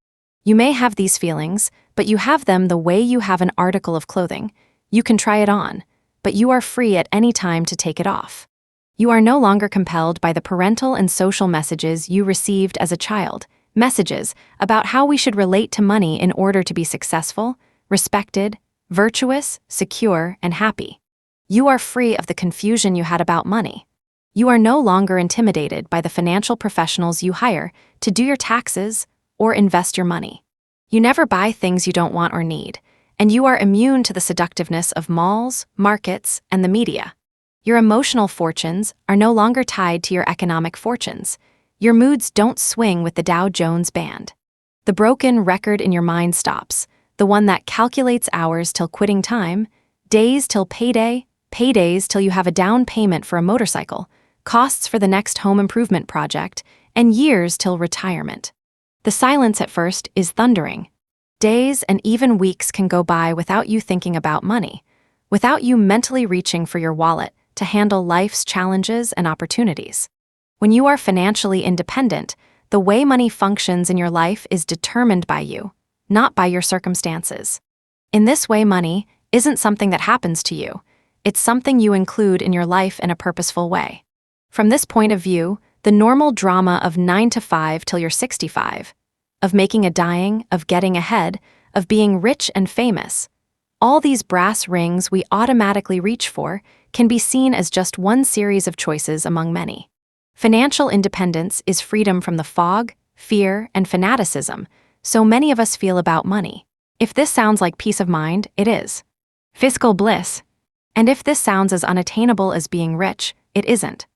You may have these feelings, but you have them the way you have an article of clothing. You can try it on, but you are free at any time to take it off. You are no longer compelled by the parental and social messages you received as a child, messages about how we should relate to money in order to be successful, respected, virtuous, secure, and happy. You are free of the confusion you had about money. You are no longer intimidated by the financial professionals you hire to do your taxes or invest your money. You never buy things you don't want or need, and you are immune to the seductiveness of malls, markets, and the media. Your emotional fortunes are no longer tied to your economic fortunes. Your moods don't swing with the Dow Jones band. The broken record in your mind stops, the one that calculates hours till quitting time, days till payday, paydays till you have a down payment for a motorcycle, costs for the next home improvement project, and years till retirement. The silence at first is thundering. Days and even weeks can go by without you thinking about money, without you mentally reaching for your wallet to handle life's challenges and opportunities. When you are financially independent, the way money functions in your life is determined by you, not by your circumstances. In this way, money isn't something that happens to you. It's something you include in your life in a purposeful way. From this point of view, the normal drama of 9 to 5 till you're 65, of making a dime, of getting ahead, of being rich and famous, all these brass rings we automatically reach for can be seen as just one series of choices among many. Financial independence is freedom from the fog, fear, and fanaticism so many of us feel about money. If this sounds like peace of mind, it is. Fiscal bliss. And if this sounds as unattainable as being rich, it isn't.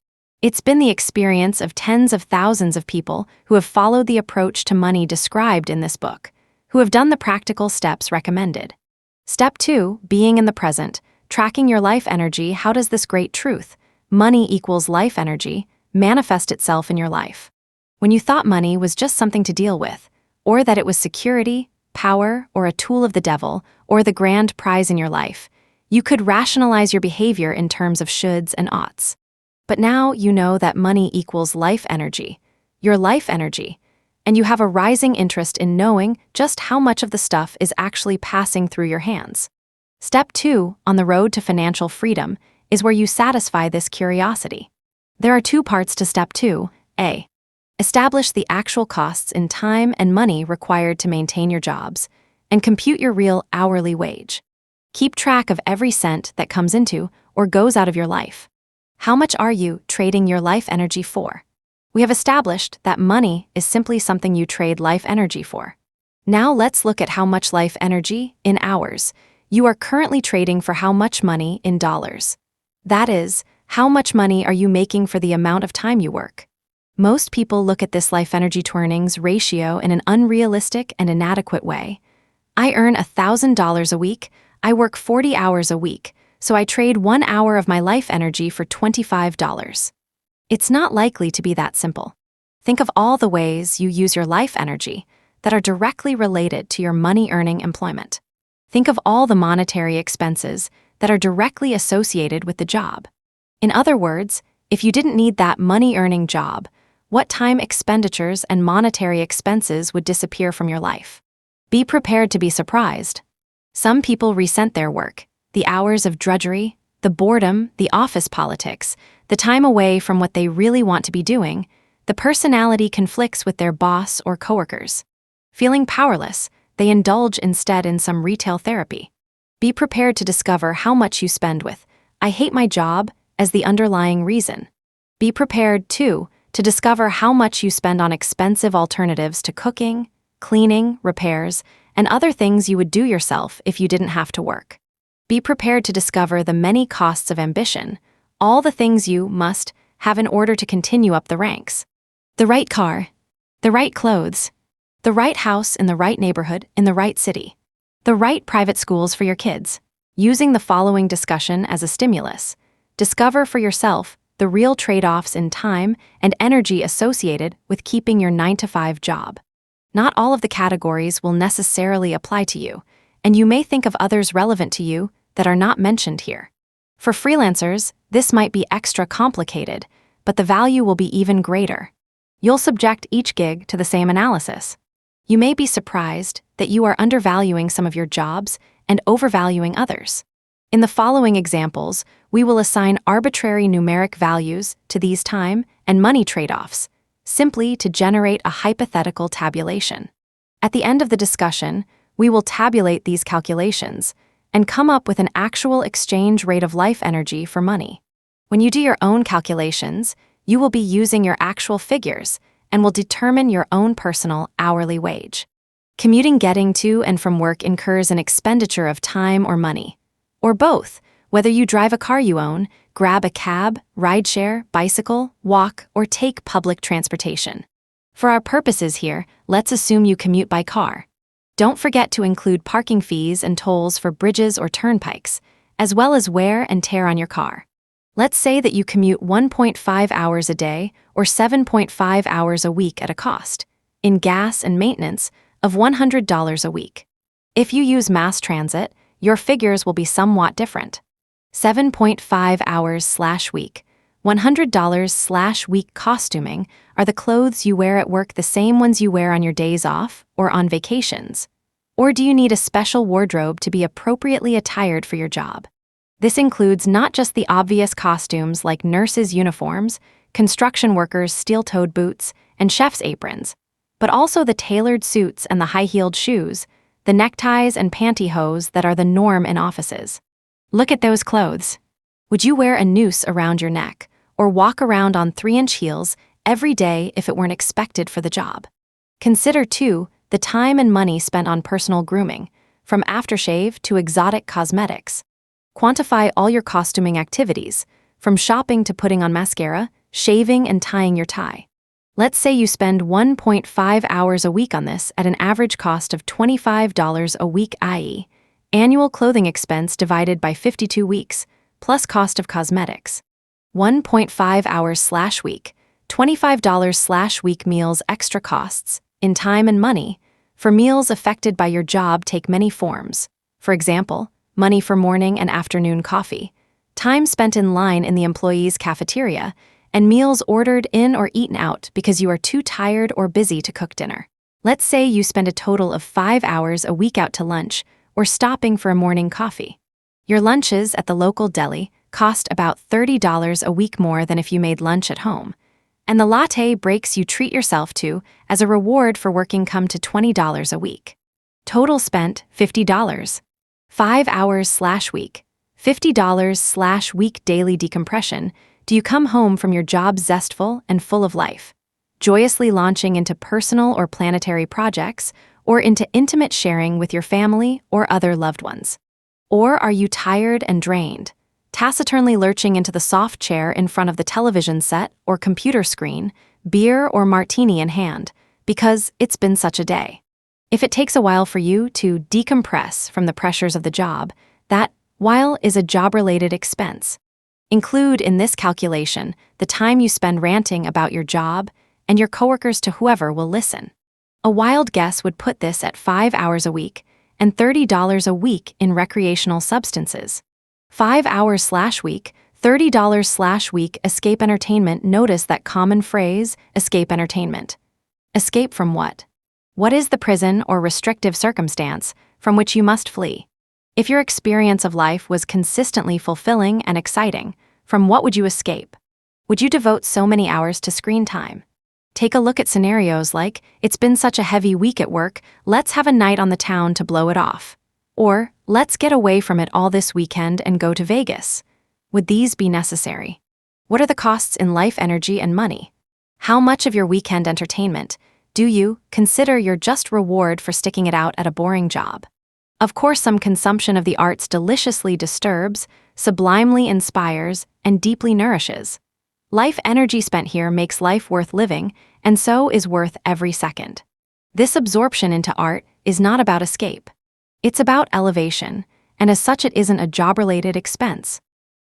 It's been the experience of tens of thousands of people who have followed the approach to money described in this book, who have done the practical steps recommended. Step 2, being in the present, tracking your life energy. How does this great truth, money equals life energy, manifest itself in your life? When you thought money was just something to deal with, or that it was security, power, or a tool of the devil, or the grand prize in your life, you could rationalize your behavior in terms of shoulds and oughts. But now you know that money equals life energy, your life energy, and you have a rising interest in knowing just how much of the stuff is actually passing through your hands. Step 2, on the road to financial freedom, is where you satisfy this curiosity. There are 2 parts to Step 2. A. Establish the actual costs in time and money required to maintain your jobs, and compute your real hourly wage. Keep track of every cent that comes into or goes out of your life. How much are you trading your life energy for? We have established that money is simply something you trade life energy for. Now let's look at how much life energy, in hours, you are currently trading for how much money in dollars. That is, how much money are you making for the amount of time you work? Most people look at this life energy to earnings ratio in an unrealistic and inadequate way. I earn $1,000 a week, I work 40 hours a week, so I trade 1 hour of my life energy for $25. It's not likely to be that simple. Think of all the ways you use your life energy that are directly related to your money-earning employment. Think of all the monetary expenses that are directly associated with the job. In other words, if you didn't need that money-earning job, what time expenditures and monetary expenses would disappear from your life? Be prepared to be surprised. Some people resent their work, the hours of drudgery, the boredom, the office politics, the time away from what they really want to be doing. The personality conflicts with their boss or coworkers. Feeling powerless, they indulge instead in some retail therapy. Be prepared to discover how much you spend with "I hate my job" as the underlying reason. Be prepared, too, to discover how much you spend on expensive alternatives to cooking, cleaning, repairs, and other things you would do yourself if you didn't have to work. Be prepared to discover the many costs of ambition, all the things you must have in order to continue up the ranks. The right car, the right clothes, the right house in the right neighborhood in the right city, the right private schools for your kids. Using the following discussion as a stimulus, discover for yourself the real trade-offs in time and energy associated with keeping your 9-to-5 job. Not all of the categories will necessarily apply to you, and you may think of others relevant to you that are not mentioned here. For freelancers, this might be extra complicated, but the value will be even greater. You'll subject each gig to the same analysis. You may be surprised that you are undervaluing some of your jobs and overvaluing others. In the following examples, we will assign arbitrary numeric values to these time and money trade-offs, simply to generate a hypothetical tabulation. At the end of the discussion, we will tabulate these calculations and come up with an actual exchange rate of life energy for money. When you do your own calculations, you will be using your actual figures and will determine your own personal hourly wage. Commuting getting to and from work incurs an expenditure of time or money, or both, whether you drive a car you own, grab a cab, rideshare, bicycle, walk, or take public transportation. For our purposes here, let's assume you commute by car. Don't forget to include parking fees and tolls for bridges or turnpikes, as well as wear and tear on your car. Let's say that you commute 1.5 hours a day or 7.5 hours a week at a cost, in gas and maintenance, of $100 a week. If you use mass transit, your figures will be somewhat different. 7.5 hours/week, $100/week costuming are the clothes you wear at work the same ones you wear on your days off or on vacations? Or do you need a special wardrobe to be appropriately attired for your job? This includes not just the obvious costumes like nurses' uniforms, construction workers' steel-toed boots, and chef's aprons, but also the tailored suits and the high-heeled shoes, the neckties and pantyhose that are the norm in offices. Look at those clothes. Would you wear a noose around your neck or walk around on 3-inch heels every day if it weren't expected for the job? Consider, too, the time and money spent on personal grooming, from aftershave to exotic cosmetics. Quantify all your costuming activities, from shopping to putting on mascara, shaving, and tying your tie. Let's say you spend 1.5 hours a week on this at an average cost of $25 a week, i.e., annual clothing expense divided by 52 weeks, plus cost of cosmetics. 1.5 hours/week, $25/week meals extra costs, in time and money, for meals affected by your job take many forms. For example, money for morning and afternoon coffee, time spent in line in the employee's cafeteria, and meals ordered in or eaten out because you are too tired or busy to cook dinner. Let's say you spend a total of 5 hours a week out to lunch or stopping for a morning coffee. Your lunches at the local deli cost about $30 a week more than if you made lunch at home, and the latte breaks you treat yourself to as a reward for working come to $20 a week. Total spent $50. 5 hours/week, $50/week daily decompression. Do you come home from your job zestful and full of life? joyously launching into personal or planetary projects, or into intimate sharing with your family or other loved ones? Or are you tired and drained, taciturnly lurching into the soft chair in front of the television set or computer screen, beer or martini in hand, because it's been such a day? If it takes a while for you to decompress from the pressures of the job, that while is a job-related expense. Include in this calculation the time you spend ranting about your job and your coworkers to whoever will listen. A wild guess would put this at 5 hours a week and $30 a week in recreational substances. 5 hours/week, $30/week escape entertainment. Notice that common phrase, escape entertainment. Escape from what? What is the prison or restrictive circumstance from which you must flee? If your experience of life was consistently fulfilling and exciting, from what would you escape? Would you devote so many hours to screen time? Take a look at scenarios like, it's been such a heavy week at work, let's have a night on the town to blow it off. Or, let's get away from it all this weekend and go to Vegas. Would these be necessary? What are the costs in life, energy, and money? How much of your weekend entertainment do you consider your just reward for sticking it out at a boring job? Of course, some consumption of the arts deliciously disturbs, sublimely inspires, and deeply nourishes. Life energy spent here makes life worth living, and so is worth every second. This absorption into art is not about escape. It's about elevation, and as such it isn't a job-related expense.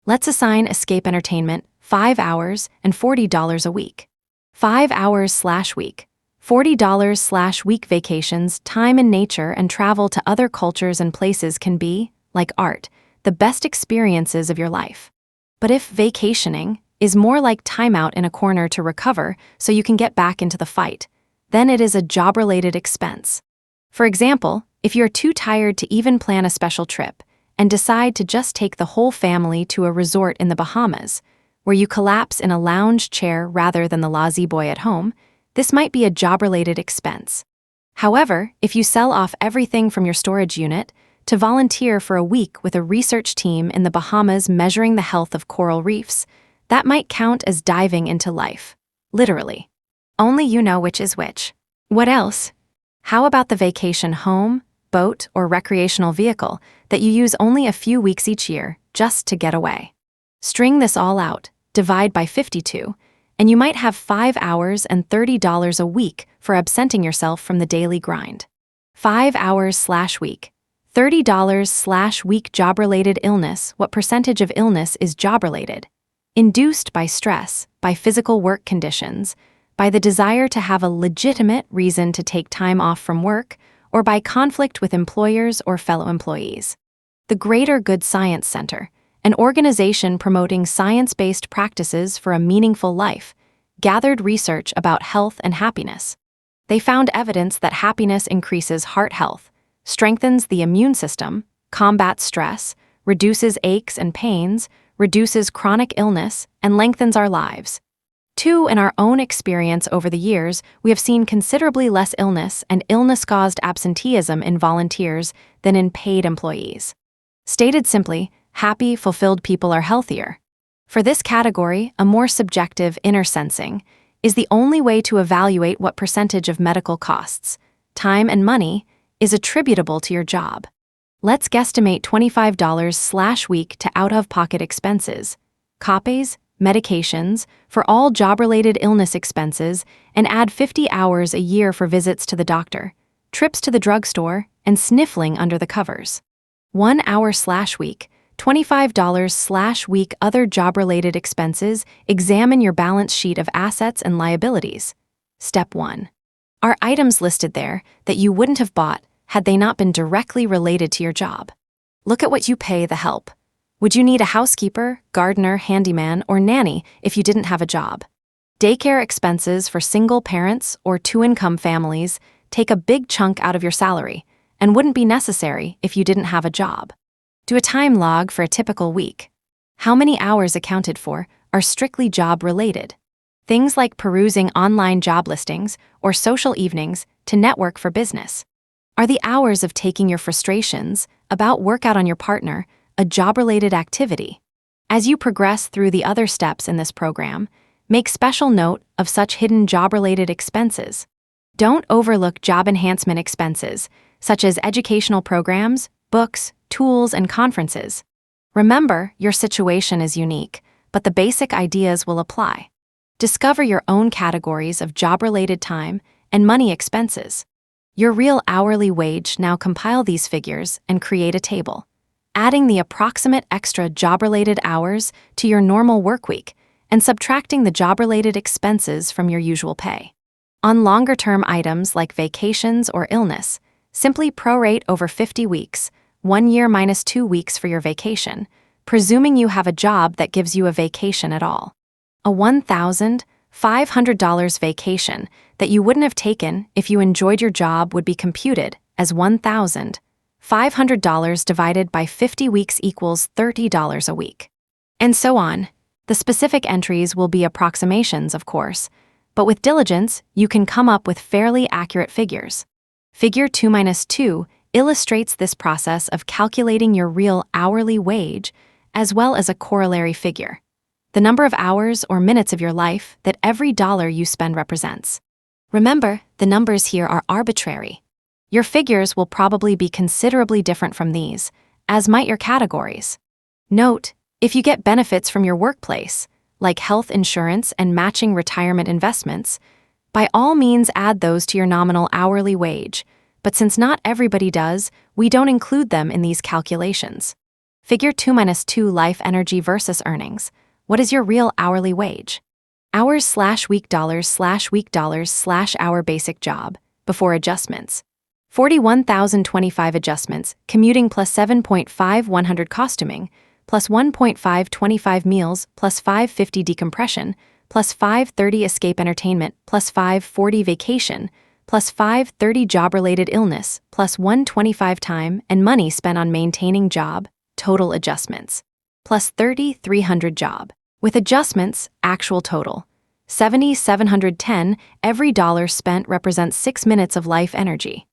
Let's assign escape entertainment 5 hours and $40 a week. 5 hours/week. $40/week vacations, time in nature, and travel to other cultures and places can be, like art, the best experiences of your life. But if vacationing is more like time out in a corner to recover so you can get back into the fight, then it is a job-related expense. For example, if you're too tired to even plan a special trip and decide to just take the whole family to a resort in the Bahamas, where you collapse in a lounge chair rather than the lazy boy at home, this might be a job-related expense. However, if you sell off everything from your storage unit to volunteer for a week with a research team in the Bahamas measuring the health of coral reefs, that might count as diving into life. Literally. Only you know which is which. What else? How about the vacation home, boat, or recreational vehicle that you use only a few weeks each year just to get away? String this all out, divide by 52, and you might have 5 hours and $30 a week for absenting yourself from the daily grind. 5 hours/week. $30/week job-related illness. What percentage of illness is job-related? Induced by stress, by physical work conditions, by the desire to have a legitimate reason to take time off from work, or by conflict with employers or fellow employees. The Greater Good Science Center, an organization promoting science-based practices for a meaningful life, gathered research about health and happiness. They found evidence that happiness increases heart health, strengthens the immune system, combats stress, reduces aches and pains, reduces chronic illness, and lengthens our lives. 2. In our own experience over the years, we have seen considerably less illness and illness-caused absenteeism in volunteers than in paid employees. Stated simply, happy, fulfilled people are healthier. For this category, a more subjective inner sensing is the only way to evaluate what percentage of medical costs, time and money, is attributable to your job. Let's guesstimate $25/week to out-of-pocket expenses, copays, medications, for all job-related illness expenses, and add 50 hours a year for visits to the doctor, trips to the drugstore, and sniffling under the covers. 1 hour/week, $25/week. Other job-related expenses. Examine your balance sheet of assets and liabilities. Step 1. Are items listed there that you wouldn't have bought had they not been directly related to your job? Look at what you pay the help. Would you need a housekeeper, gardener, handyman, or nanny if you didn't have a job? Daycare expenses for single parents or two-income families take a big chunk out of your salary and wouldn't be necessary if you didn't have a job. Do a time log for a typical week. How many hours accounted for are strictly job-related? Things like perusing online job listings or social evenings to network for business. Are the hours of taking your frustrations about work out on your partner a job-related activity? As you progress through the other steps in this program, Make special note of such hidden job-related expenses. Don't overlook job enhancement expenses, such as educational programs, books, tools, and conferences. Remember, your situation is unique, but the basic ideas will apply. Discover your own categories of job-related time and money expenses. Your real hourly wage. Now compile these figures and create a table, adding the approximate extra job-related hours to your normal work week and subtracting the job-related expenses from your usual pay. On longer-term items like vacations or illness, simply prorate over 50 weeks, 1 year minus 2 weeks for your vacation, presuming you have a job that gives you a vacation at all. A $1,500 vacation that you wouldn't have taken if you enjoyed your job would be computed as $1,500 divided by 50 weeks equals $30 a week. And so on. The specific entries will be approximations, of course, but with diligence, you can come up with fairly accurate figures. Figure 2-2 illustrates this process of calculating your real hourly wage, as well as a corollary figure, the number of hours or minutes of your life that every dollar you spend represents. Remember, the numbers here are arbitrary. Your figures will probably be considerably different from these, as might your categories. Note, if you get benefits from your workplace, like health insurance and matching retirement investments, by all means add those to your nominal hourly wage, but since not everybody does, we don't include them in these calculations. Figure 2-2 Life energy versus earnings. What is your real hourly wage? Hours/week dollars/week dollars/hour basic job, before adjustments. 41,025 adjustments, commuting plus 7.5100 costuming, plus 1.525 meals, plus 550 decompression, plus 530 escape entertainment, plus 540 vacation, plus 530 job-related illness, plus 125 time and money spent on maintaining job, total adjustments, plus 3,300 job. With adjustments, actual total, 7,710, every dollar spent represents 6 minutes of life energy.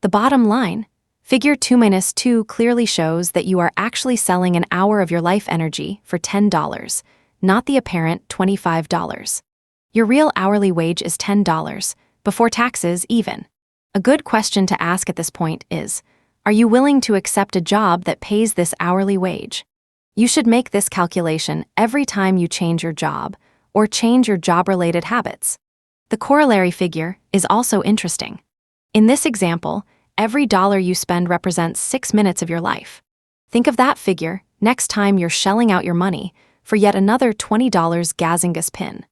The bottom line, figure 2-2 clearly shows that you are actually selling an hour of your life energy for $10, not the apparent $25. Your real hourly wage is $10, before taxes even. A good question to ask at this point is, are you willing to accept a job that pays this hourly wage? You should make this calculation every time you change your job or change your job-related habits. The corollary figure is also interesting. In this example, every dollar you spend represents 6 minutes of your life. Think of that figure next time you're shelling out your money for yet another $20 Gazingas pin.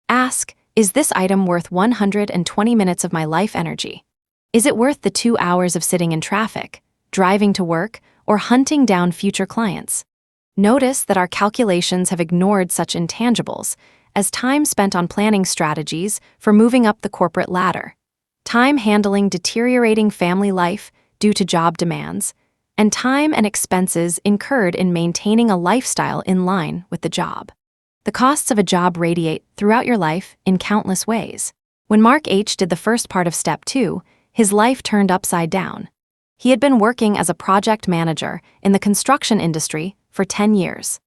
Ask, is this item worth 120 minutes of my life energy? Is it worth the 2 hours of sitting in traffic, driving to work, or hunting down future clients? Notice that our calculations have ignored such intangibles as time spent on planning strategies for moving up the corporate ladder, time handling deteriorating family life due to job demands, and time and expenses incurred in maintaining a lifestyle in line with the job. The costs of a job radiate throughout your life in countless ways. When Mark H. did the first part of Step 2, his life turned upside down. He had been working as a project manager in the construction industry for 10 years.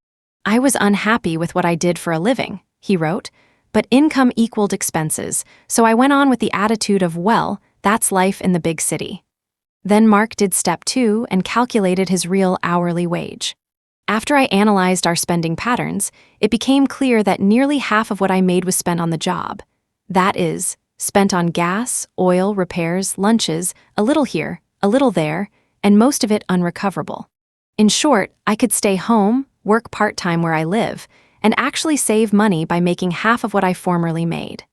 I was unhappy with what I did for a living, he wrote, but income equaled expenses, so I went on with the attitude of, well, that's life in the big city. Then Mark did Step 2 and calculated his real hourly wage. After I analyzed our spending patterns, it became clear that nearly half of what I made was spent on the job. That is, spent on gas, oil, repairs, lunches, a little here, a little there, and most of it unrecoverable. In short, I could stay home, work part-time where I live, and actually save money by making half of what I formerly made.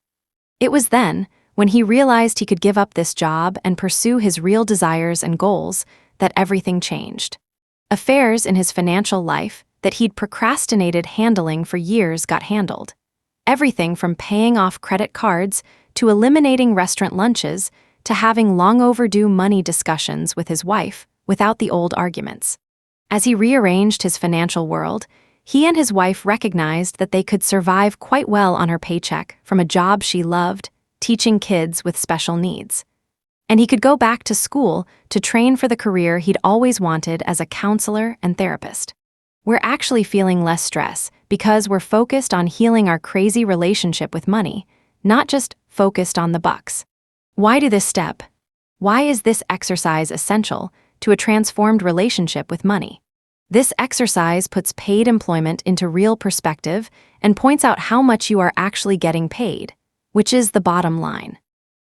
It was then, when he realized he could give up this job and pursue his real desires and goals, that everything changed. Affairs in his financial life that he'd procrastinated handling for years got handled. Everything from paying off credit cards to eliminating restaurant lunches to having long overdue money discussions with his wife without the old arguments. As he rearranged his financial world, he and his wife recognized that they could survive quite well on her paycheck from a job she loved, teaching kids with special needs. And he could go back to school to train for the career he'd always wanted as a counselor and therapist. We're actually feeling less stress because we're focused on healing our crazy relationship with money, not just focused on the bucks. Why do this step? Why is this exercise essential to a transformed relationship with money? This exercise puts paid employment into real perspective and points out how much you are actually getting paid, which is the bottom line.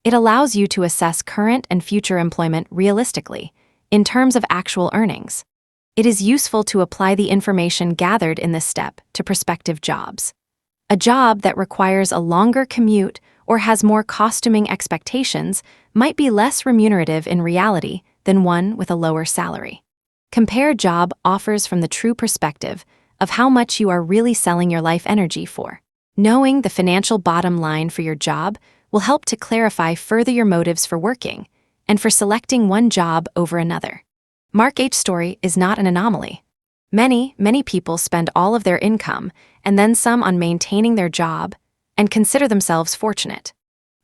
It allows you to assess current and future employment realistically, in terms of actual earnings. It is useful to apply the information gathered in this step to prospective jobs. A job that requires a longer commute or has more costuming expectations might be less remunerative in reality than one with a lower salary. Compare job offers from the true perspective of how much you are really selling your life energy for. Knowing the financial bottom line for your job will help to clarify further your motives for working and for selecting one job over another. Mark H's story is not an anomaly. Many people spend all of their income and then some on maintaining their job and consider themselves fortunate.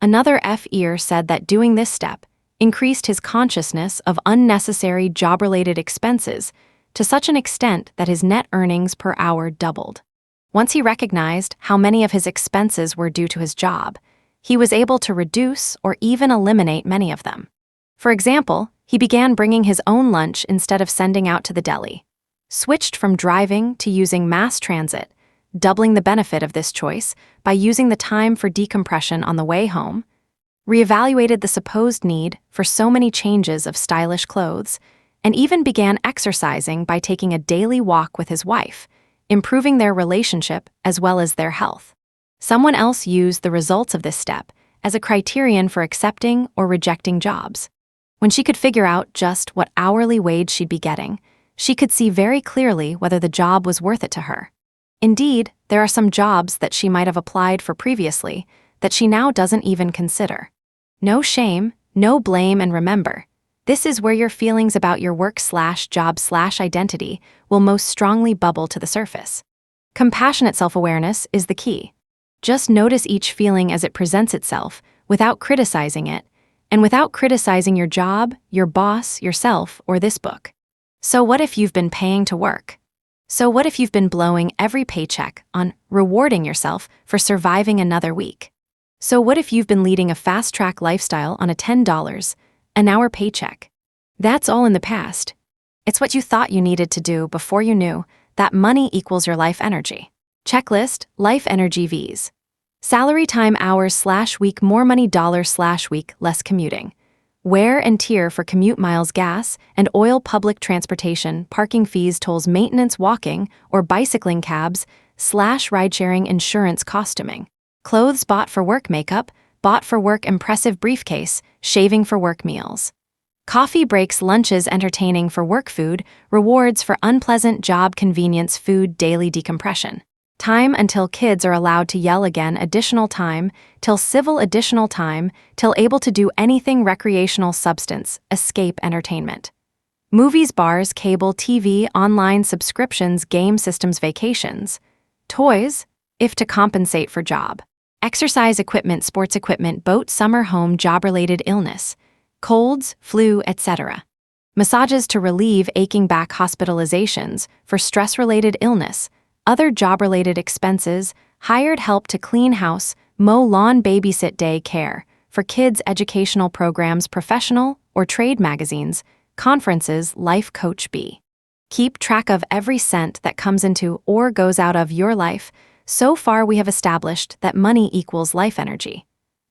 Another FER said that doing this step increased his consciousness of unnecessary job-related expenses to such an extent that his net earnings per hour doubled. Once he recognized how many of his expenses were due to his job, he was able to reduce or even eliminate many of them. For example, he began bringing his own lunch instead of sending out to the deli, switched from driving to using mass transit, doubling the benefit of this choice by using the time for decompression on the way home, reevaluated the supposed need for so many changes of stylish clothes, and even began exercising by taking a daily walk with his wife, improving their relationship as well as their health. Someone else used the results of this step as a criterion for accepting or rejecting jobs. When she could figure out just what hourly wage she'd be getting, she could see very clearly whether the job was worth it to her. Indeed, there are some jobs that she might have applied for previously that she now doesn't even consider. No shame, no blame, and remember, this is where your feelings about your work/job/identity will most strongly bubble to the surface. Compassionate self-awareness is the key. Just notice each feeling as it presents itself without criticizing it, and without criticizing your job, your boss, yourself, or this book. So what if you've been paying to work? So what if you've been blowing every paycheck on rewarding yourself for surviving another week? So what if you've been leading a fast-track lifestyle on a $10 an hour paycheck? That's all in the past. It's what you thought you needed to do before you knew that money equals your life energy. Checklist, life energy Vs. Salary time hours/week more money $/week less commuting. Wear and tear for commute miles gas and oil public transportation parking fees tolls maintenance walking or bicycling cabs/ride-sharing insurance costuming. Clothes bought for work makeup, bought for work impressive briefcase, shaving for work meals. Coffee breaks lunches entertaining for work food, rewards for unpleasant job convenience food daily decompression. Time until kids are allowed to yell again additional time, till civil additional time, till able to do anything recreational substance, escape entertainment. Movies, bars, cable, TV, online subscriptions, game systems, vacations. Toys, if to compensate for job. Exercise equipment, sports equipment, boat, summer home, job-related illness, colds, flu, etc. Massages to relieve aching back, hospitalizations for stress-related illness, other job-related expenses, hired help to clean house, mow lawn, babysit, day care, for kids' educational programs, professional or trade magazines, conferences, life coach B. Keep track of every cent that comes into or goes out of your life. So far we have established that money equals life energy.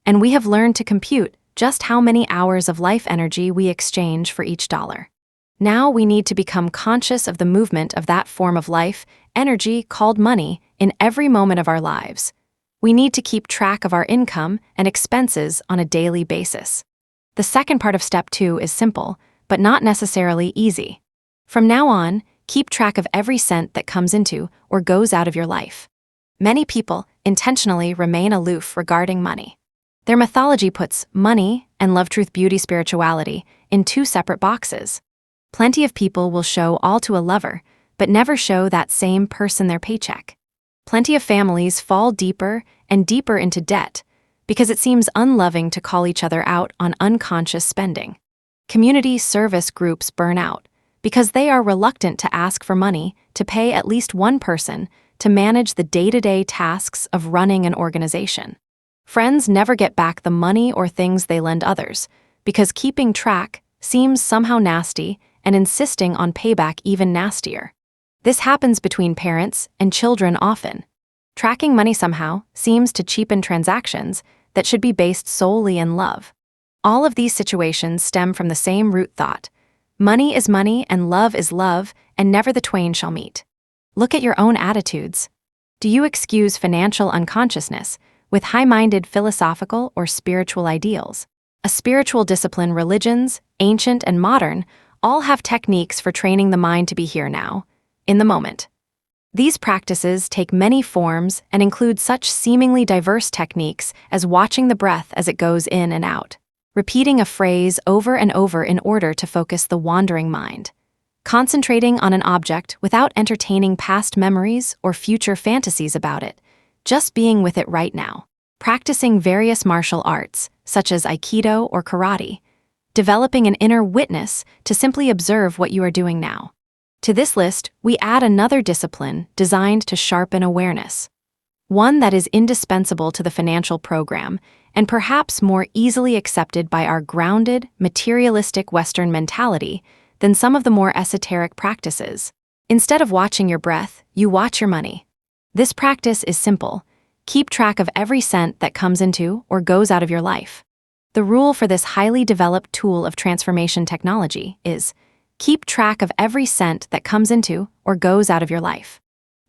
And we have learned to compute just how many hours of life energy we exchange for each dollar. Now we need to become conscious of the movement of that form of life energy called money in every moment of our lives. We need to keep track of our income and expenses on a daily basis. The second part of step 2 is simple, but not necessarily easy. From now on, keep track of every cent that comes into or goes out of your life. Many people intentionally remain aloof regarding money. Their mythology puts money and love, truth, beauty, spirituality in 2 separate boxes. Plenty of people will show all to a lover, but never show that same person their paycheck. Plenty of families fall deeper and deeper into debt because it seems unloving to call each other out on unconscious spending. Community service groups burn out because they are reluctant to ask for money to pay at least one person to manage the day-to-day tasks of running an organization. Friends never get back the money or things they lend others, because keeping track seems somehow nasty and insisting on payback even nastier. This happens between parents and children often. Tracking money somehow seems to cheapen transactions that should be based solely in love. All of these situations stem from the same root thought: money is money and love is love, and never the twain shall meet. Look at your own attitudes. Do you excuse financial unconsciousness with high-minded philosophical or spiritual ideals? A spiritual discipline, religions, ancient and modern, all have techniques for training the mind to be here now, in the moment. These practices take many forms and include such seemingly diverse techniques as watching the breath as it goes in and out, repeating a phrase over and over in order to focus the wandering mind, concentrating on an object without entertaining past memories or future fantasies about it, just being with it right now, practicing various martial arts, such as Aikido or karate, developing an inner witness to simply observe what you are doing now. To this list, we add another discipline designed to sharpen awareness, one that is indispensable to the financial program and perhaps more easily accepted by our grounded, materialistic Western mentality than some of the more esoteric practices. Instead of watching your breath, you watch your money. This practice is simple. Keep track of every cent that comes into or goes out of your life. The rule for this highly developed tool of transformation technology is: keep track of every cent that comes into or goes out of your life.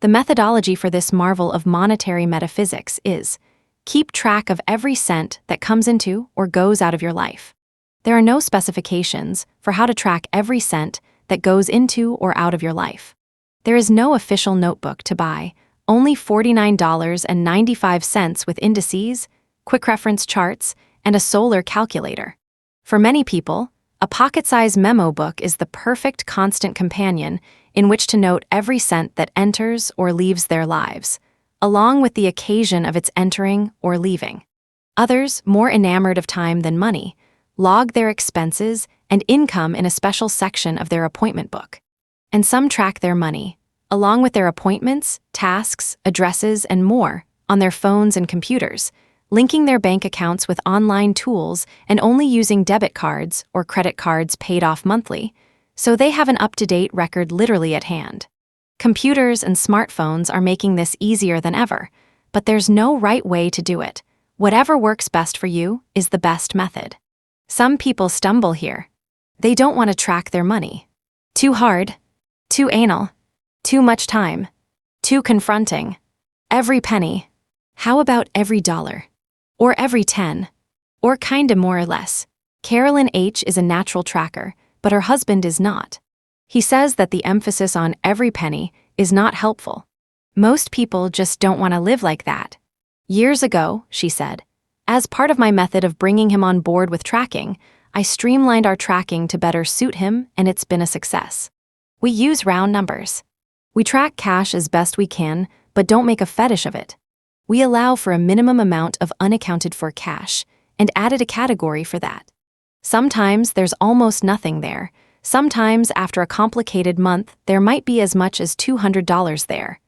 The methodology for this marvel of monetary metaphysics is: keep track of every cent that comes into or goes out of your life. There are no specifications for how to track every cent that goes into or out of your life. There is no official notebook to buy, only $49.95 with indices, quick reference charts, and a solar calculator. For many people, a pocket-sized memo book is the perfect constant companion in which to note every cent that enters or leaves their lives, along with the occasion of its entering or leaving. Others, more enamored of time than money, log their expenses and income in a special section of their appointment book. And some track their money, along with their appointments, tasks, addresses, and more, on their phones and computers, linking their bank accounts with online tools and only using debit cards or credit cards paid off monthly, so they have an up-to-date record literally at hand. Computers and smartphones are making this easier than ever, but there's no right way to do it. Whatever works best for you is the best method. Some people stumble here. They don't want to track their money. Too hard. Too anal. Too much time. Too confronting. Every penny. How about every dollar? Or every 10? Or kinda more or less. Carolyn H. is a natural tracker, but her husband is not. He says that the emphasis on every penny is not helpful. Most people just don't want to live like that. Years ago, she said, as part of my method of bringing him on board with tracking, I streamlined our tracking to better suit him, and it's been a success. We use round numbers. We track cash as best we can, but don't make a fetish of it. We allow for a minimum amount of unaccounted-for cash and added a category for that. Sometimes there's almost nothing there. Sometimes after a complicated month, there might be as much as $200 there,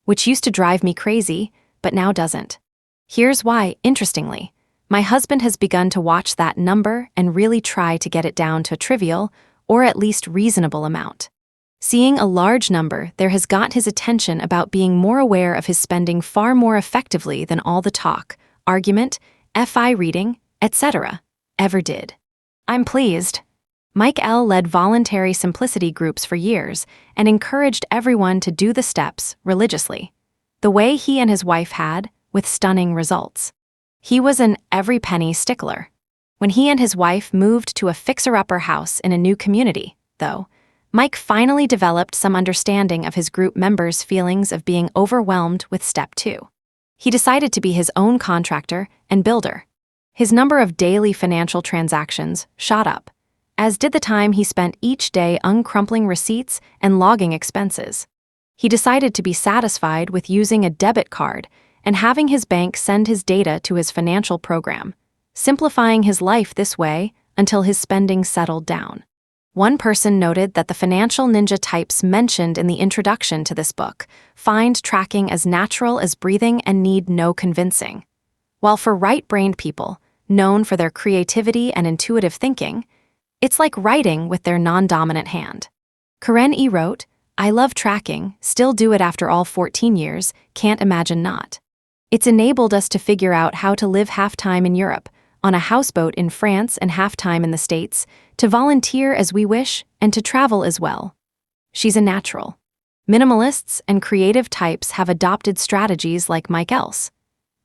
which used to drive me crazy, but now doesn't. Here's why, interestingly. My husband has begun to watch that number and really try to get it down to a trivial, or at least reasonable amount. Seeing a large number there has got his attention about being more aware of his spending far more effectively than all the talk, argument, FI reading, etc. ever did. I'm pleased. Mike L. led voluntary simplicity groups for years and encouraged everyone to do the steps religiously, the way he and his wife had, with stunning results. He was an every penny stickler. When he and his wife moved to a fixer-upper house in a new community, though, Mike finally developed some understanding of his group members' feelings of being overwhelmed with Step 2. He decided to be his own contractor and builder. His number of daily financial transactions shot up, as did the time he spent each day uncrumpling receipts and logging expenses. He decided to be satisfied with using a debit card and having his bank send his data to his financial program, simplifying his life this way until his spending settled down. One person noted that the financial ninja types mentioned in the introduction to this book find tracking as natural as breathing and need no convincing. While for right-brained people, known for their creativity and intuitive thinking, it's like writing with their non-dominant hand. Karen E. wrote, "I love tracking, still do it after all 14 years, can't imagine not. It's enabled us to figure out how to live half-time in Europe, on a houseboat in France and half-time in the States, to volunteer as we wish, and to travel as well." She's a natural. Minimalists and creative types have adopted strategies like Mike Else.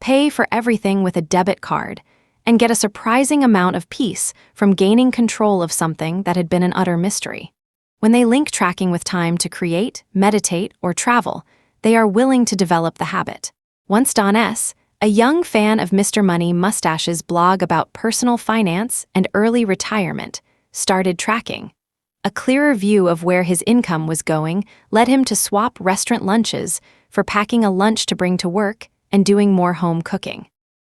Pay for everything with a debit card, and get a surprising amount of peace from gaining control of something that had been an utter mystery. When they link tracking with time to create, meditate, or travel, they are willing to develop the habit. Once Don S., a young fan of Mr. Money Mustache's blog about personal finance and early retirement, started tracking. A clearer view of where his income was going led him to swap restaurant lunches for packing a lunch to bring to work and doing more home cooking.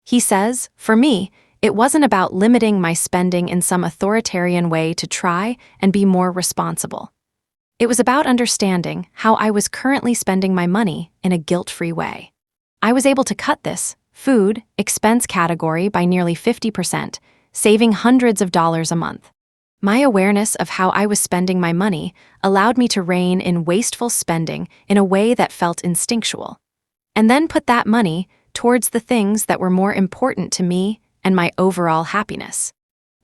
He says, "For me, it wasn't about limiting my spending in some authoritarian way to try and be more responsible. It was about understanding how I was currently spending my money in a guilt-free way. I was able to cut this food expense category by nearly 50%, saving hundreds of dollars a month. My awareness of how I was spending my money allowed me to rein in wasteful spending in a way that felt instinctual, and then put that money towards the things that were more important to me and my overall happiness.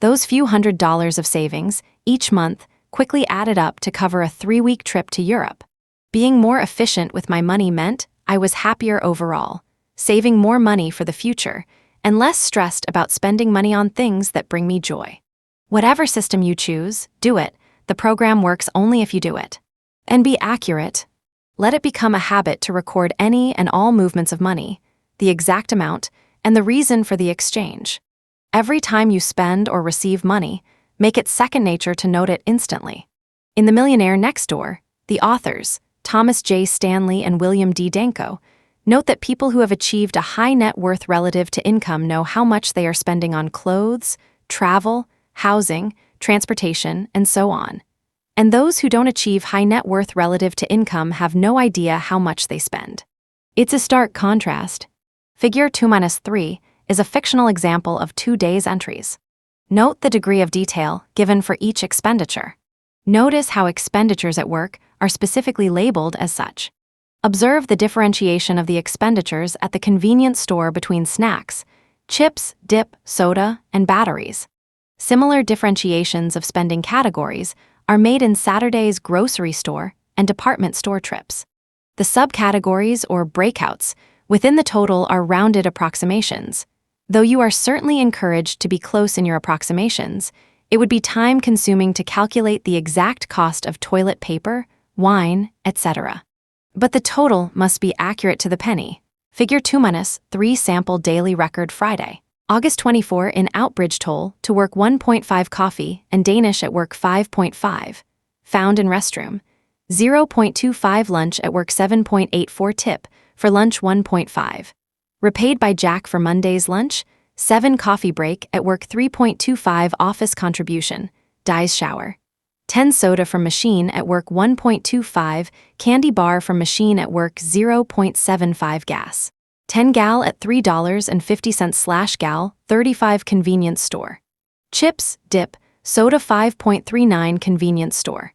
Those few $100s of savings each month quickly added up to cover a 3-week trip to Europe. Being more efficient with my money meant I was happier overall, saving more money for the future, and less stressed about spending money on things that bring me joy." Whatever system you choose, do it. The program works only if you do it. And be accurate. Let it become a habit to record any and all movements of money, the exact amount, and the reason for the exchange. Every time you spend or receive money, make it second nature to note it instantly. In The Millionaire Next Door, the authors, Thomas J. Stanley and William D. Danko, note that people who have achieved a high net worth relative to income know how much they are spending on clothes, travel, housing, transportation, and so on. And those who don't achieve high net worth relative to income have no idea how much they spend. It's a stark contrast. Figure 2-3 is a fictional example of 2 days' entries. Note the degree of detail given for each expenditure. Notice how expenditures at work are specifically labeled as such. Observe the differentiation of the expenditures at the convenience store between snacks, chips, dip, soda, and batteries. Similar differentiations of spending categories are made in Saturday's grocery store and department store trips. The subcategories or breakouts within the total are rounded approximations. Though you are certainly encouraged to be close in your approximations, it would be time-consuming to calculate the exact cost of toilet paper, wine, etc. But the total must be accurate to the penny. Figure 2-3 sample daily record Friday. August 24 in Outbridge toll to work 1.5 coffee and Danish at work 5.5. Found in restroom. 0.25 lunch at work 7.84 tip, for lunch 1.5. Repaid by Jack for Monday's lunch, 7 coffee break at work 3.25 office contribution, Dies shower. 10 soda from machine at work 1.25, candy bar from machine at work 0.75 gas. 10 gal at $3.50/gal, 35 convenience store. Chips, dip, soda 5.39 convenience store.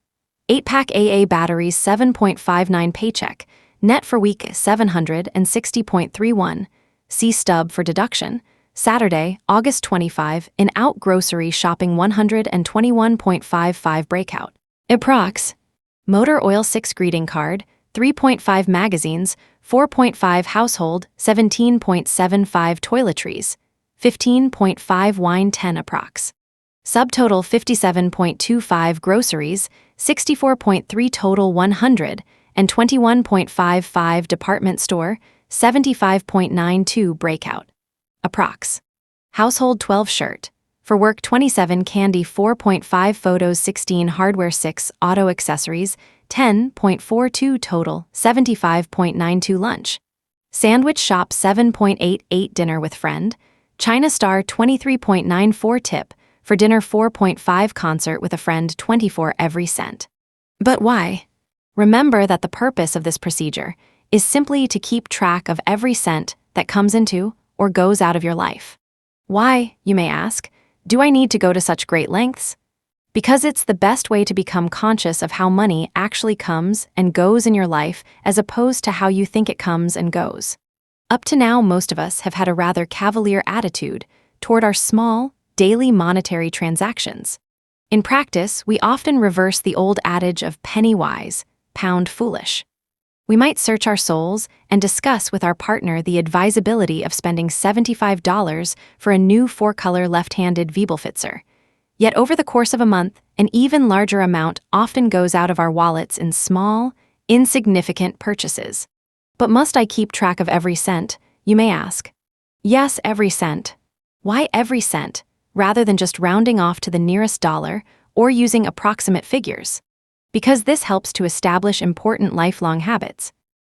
8-pack AA batteries 7.59 paycheck, net for week 760.31, see stub for deduction. Saturday, August 25 in Out grocery shopping 121.55 breakout. Approx. Motor oil 6 greeting card, 3.5 magazines, 4.5 household, 17.75 toiletries, 15.5 wine 10 approx. Subtotal 57.25 groceries, 64.3 total 100, and 21.55 department store, 75.92 breakout. Approx. Household 12 shirt. For work 27 candy 4.5 photos 16 hardware 6 auto accessories, 10.42 total, 75.92 lunch. Sandwich shop 7.88 dinner with friend, China Star 23.94 tip, For dinner 4.5, concert with a friend 24 every cent. But why? Remember that the purpose of this procedure is simply to keep track of every cent that comes into or goes out of your life. Why, you may ask, do I need to go to such great lengths? Because it's the best way to become conscious of how money actually comes and goes in your life as opposed to how you think it comes and goes. Up to now, most of us have had a rather cavalier attitude toward our small, daily monetary transactions. In practice, we often reverse the old adage of penny wise, pound foolish. We might search our souls and discuss with our partner the advisability of spending $75 for a new 4-color left-handed Wiebelfitzer. Yet over the course of a month, an even larger amount often goes out of our wallets in small, insignificant purchases. But must I keep track of every cent, you may ask? Yes, every cent. Why every cent, rather than just rounding off to the nearest dollar or using approximate figures? Because this helps to establish important lifelong habits.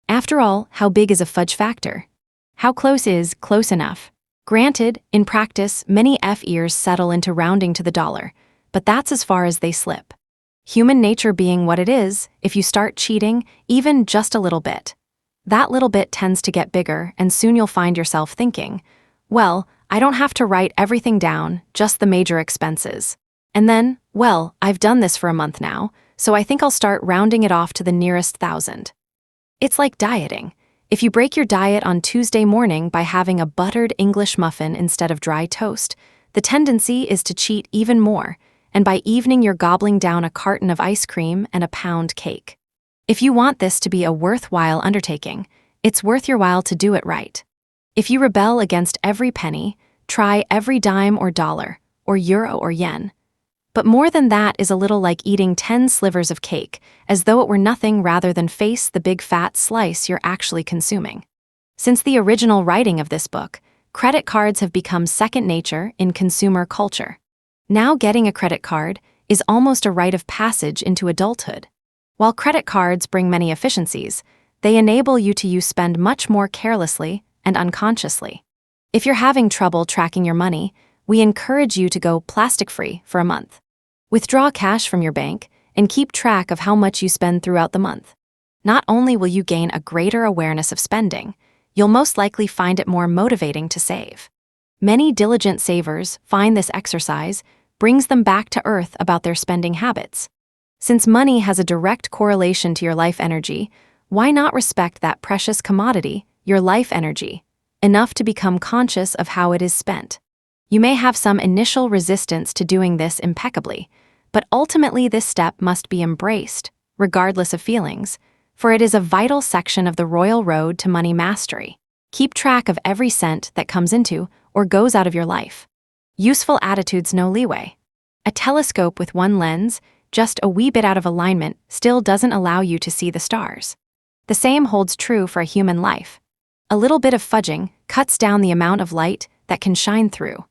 After all, how big is a fudge factor? How close is close enough? Granted, in practice, many F-ears settle into rounding to the dollar, but that's as far as they slip. Human nature being what it is, if you start cheating, even just a little bit, that little bit tends to get bigger, and soon you'll find yourself thinking, well, I don't have to write everything down, just the major expenses. And then, well, I've done this for a month now, so I think I'll start rounding it off to the nearest 1,000. It's like dieting. If you break your diet on Tuesday morning by having a buttered English muffin instead of dry toast, the tendency is to cheat even more, and by evening you're gobbling down a carton of ice cream and a pound cake. If you want this to be a worthwhile undertaking, it's worth your while to do it right. If you rebel against every penny, try every dime or dollar, or euro or yen. But more than that is a little like eating 10 slivers of cake, as though it were nothing rather than face the big fat slice you're actually consuming. Since the original writing of this book, credit cards have become second nature in consumer culture. Now getting a credit card is almost a rite of passage into adulthood. While credit cards bring many efficiencies, they enable you to spend much more carelessly and unconsciously. If you're having trouble tracking your money, we encourage you to go plastic-free for a month. Withdraw cash from your bank and keep track of how much you spend throughout the month. Not only will you gain a greater awareness of spending, you'll most likely find it more motivating to save. Many diligent savers find this exercise brings them back to earth about their spending habits. Since money has a direct correlation to your life energy, why not respect that precious commodity, your life energy, enough to become conscious of how it is spent? You may have some initial resistance to doing this impeccably, but ultimately this step must be embraced, regardless of feelings, for it is a vital section of the royal road to money mastery. Keep track of every cent that comes into or goes out of your life. Useful attitudes, no leeway. A telescope with one lens, just a wee bit out of alignment, still doesn't allow you to see the stars. The same holds true for a human life. A little bit of fudging cuts down the amount of light that can shine through.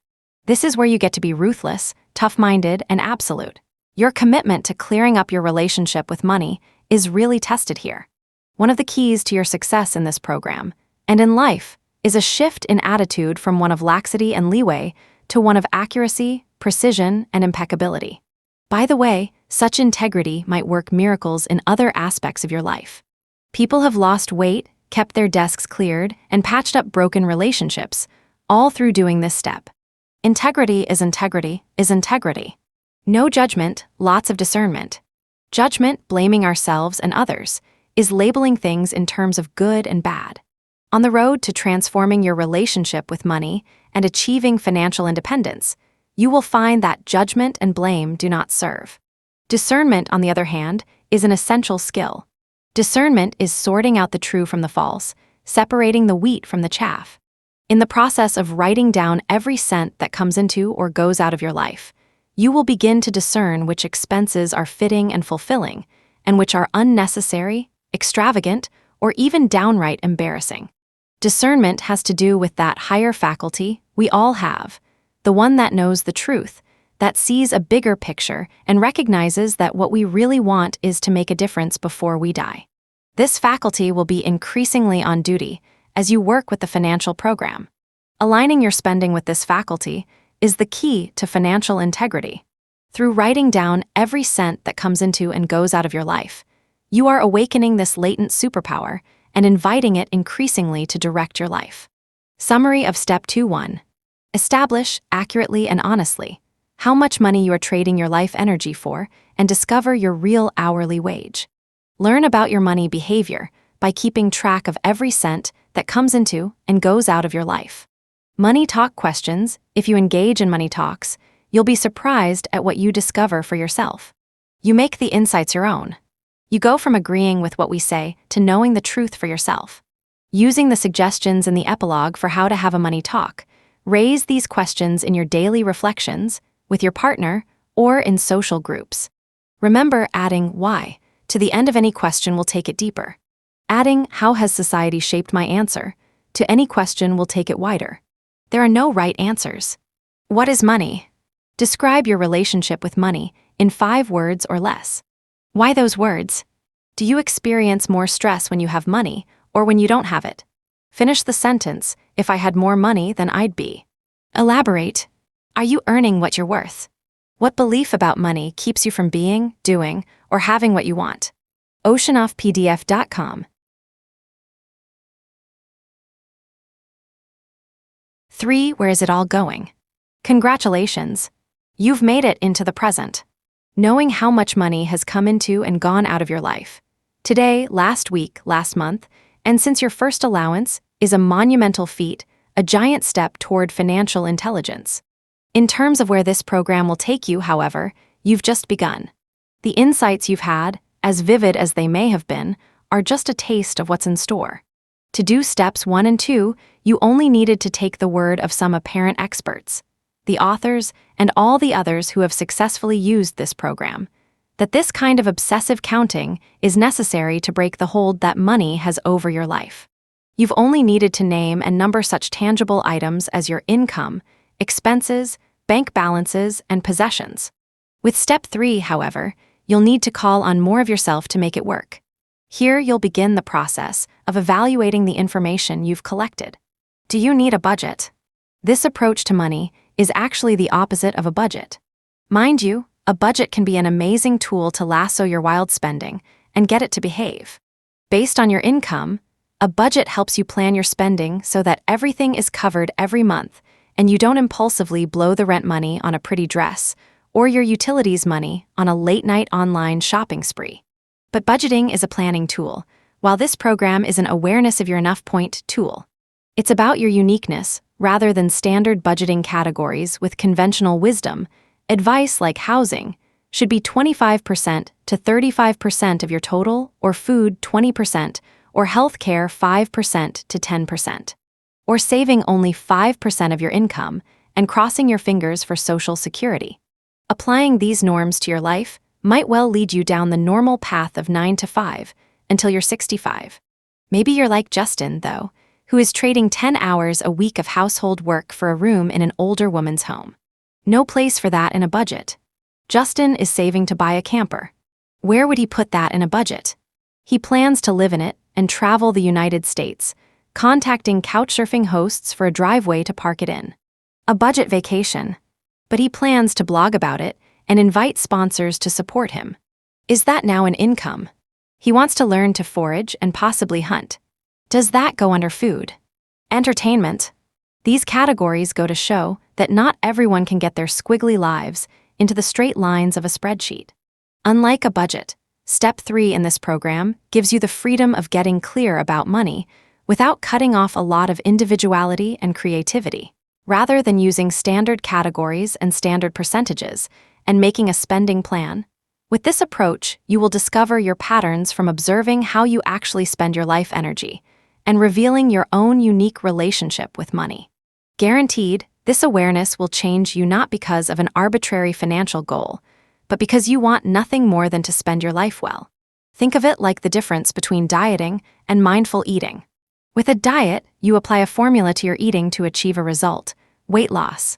This is where you get to be ruthless, tough-minded, and absolute. Your commitment to clearing up your relationship with money is really tested here. One of the keys to your success in this program, and in life, is a shift in attitude from one of laxity and leeway to one of accuracy, precision, and impeccability. By the way, such integrity might work miracles in other aspects of your life. People have lost weight, kept their desks cleared, and patched up broken relationships, all through doing this step. Integrity is integrity is integrity. No judgment, lots of discernment. Judgment, blaming ourselves and others, is labeling things in terms of good and bad. On the road to transforming your relationship with money and achieving financial independence, you will find that judgment and blame do not serve. Discernment, on the other hand, is an essential skill. Discernment is sorting out the true from the false, separating the wheat from the chaff. In the process of writing down every cent that comes into or goes out of your life, you will begin to discern which expenses are fitting and fulfilling, and which are unnecessary, extravagant, or even downright embarrassing. Discernment has to do with that higher faculty we all have, the one that knows the truth, that sees a bigger picture and recognizes that what we really want is to make a difference before we die. This faculty will be increasingly on duty as you work with the financial program. Aligning your spending with this faculty is the key to financial integrity. Through writing down every cent that comes into and goes out of your life, you are awakening this latent superpower and inviting it increasingly to direct your life. Summary of Step 2.1. Establish, accurately and honestly, how much money you are trading your life energy for and discover your real hourly wage. Learn about your money behavior by keeping track of every cent that comes into and goes out of your life. Money talk questions. If you engage in money talks, you'll be surprised at what you discover for yourself. You make the insights your own. You go from agreeing with what we say to knowing the truth for yourself. Using the suggestions in the epilogue for how to have a money talk, raise these questions in your daily reflections, with your partner, or in social groups. Remember, adding why to the end of any question will take it deeper. Adding how has society shaped my answer to any question will take it wider. There are no right answers. What is money? Describe your relationship with money in 5 words or less. Why those words? Do you experience more stress when you have money or when you don't have it? Finish the sentence, if I had more money than I'd be. Elaborate. Are you earning what you're worth? What belief about money keeps you from being, doing, or having what you want? oceanoffpdf.com. 3. Where is it all going? Congratulations. You've made it into the present. Knowing how much money has come into and gone out of your life, today, last week, last month, and since your first allowance, is a monumental feat, a giant step toward financial intelligence. In terms of where this program will take you, however, you've just begun. The insights you've had, as vivid as they may have been, are just a taste of what's in store. To do steps 1 and 2, you only needed to take the word of some apparent experts, the authors, and all the others who have successfully used this program, that this kind of obsessive counting is necessary to break the hold that money has over your life. You've only needed to name and number such tangible items as your income, expenses, bank balances, and possessions. With Step 3, however, you'll need to call on more of yourself to make it work. Here you'll begin the process of evaluating the information you've collected. Do you need a budget? This approach to money is actually the opposite of a budget. Mind you, a budget can be an amazing tool to lasso your wild spending and get it to behave. Based on your income, a budget helps you plan your spending so that everything is covered every month and you don't impulsively blow the rent money on a pretty dress or your utilities money on a late-night online shopping spree. But budgeting is a planning tool, while this program is an awareness of your enough point tool. It's about your uniqueness rather than standard budgeting categories with conventional wisdom. Advice like housing should be 25% to 35% of your total, or food 20%, or healthcare 5% to 10%. Or saving only 5% of your income and crossing your fingers for Social Security. Applying these norms to your life might well lead you down the normal path of 9 to 5 until you're 65. Maybe you're like Justin, though, who is trading 10 hours a week of household work for a room in an older woman's home. No place for that in a budget. Justin is saving to buy a camper. Where would he put that in a budget? He plans to live in it and travel the United States, contacting couchsurfing hosts for a driveway to park it in. A budget vacation. But he plans to blog about it and invite sponsors to support him. Is that now an income? He wants to learn to forage and possibly hunt. Does that go under food? Entertainment. These categories go to show that not everyone can get their squiggly lives into the straight lines of a spreadsheet. Unlike a budget, Step 3 in this program gives you the freedom of getting clear about money without cutting off a lot of individuality and creativity. Rather than using standard categories and standard percentages and making a spending plan, with this approach, you will discover your patterns from observing how you actually spend your life energy and revealing your own unique relationship with money. Guaranteed, this awareness will change you not because of an arbitrary financial goal, but because you want nothing more than to spend your life well. Think of it like the difference between dieting and mindful eating. With a diet, you apply a formula to your eating to achieve a result: weight loss.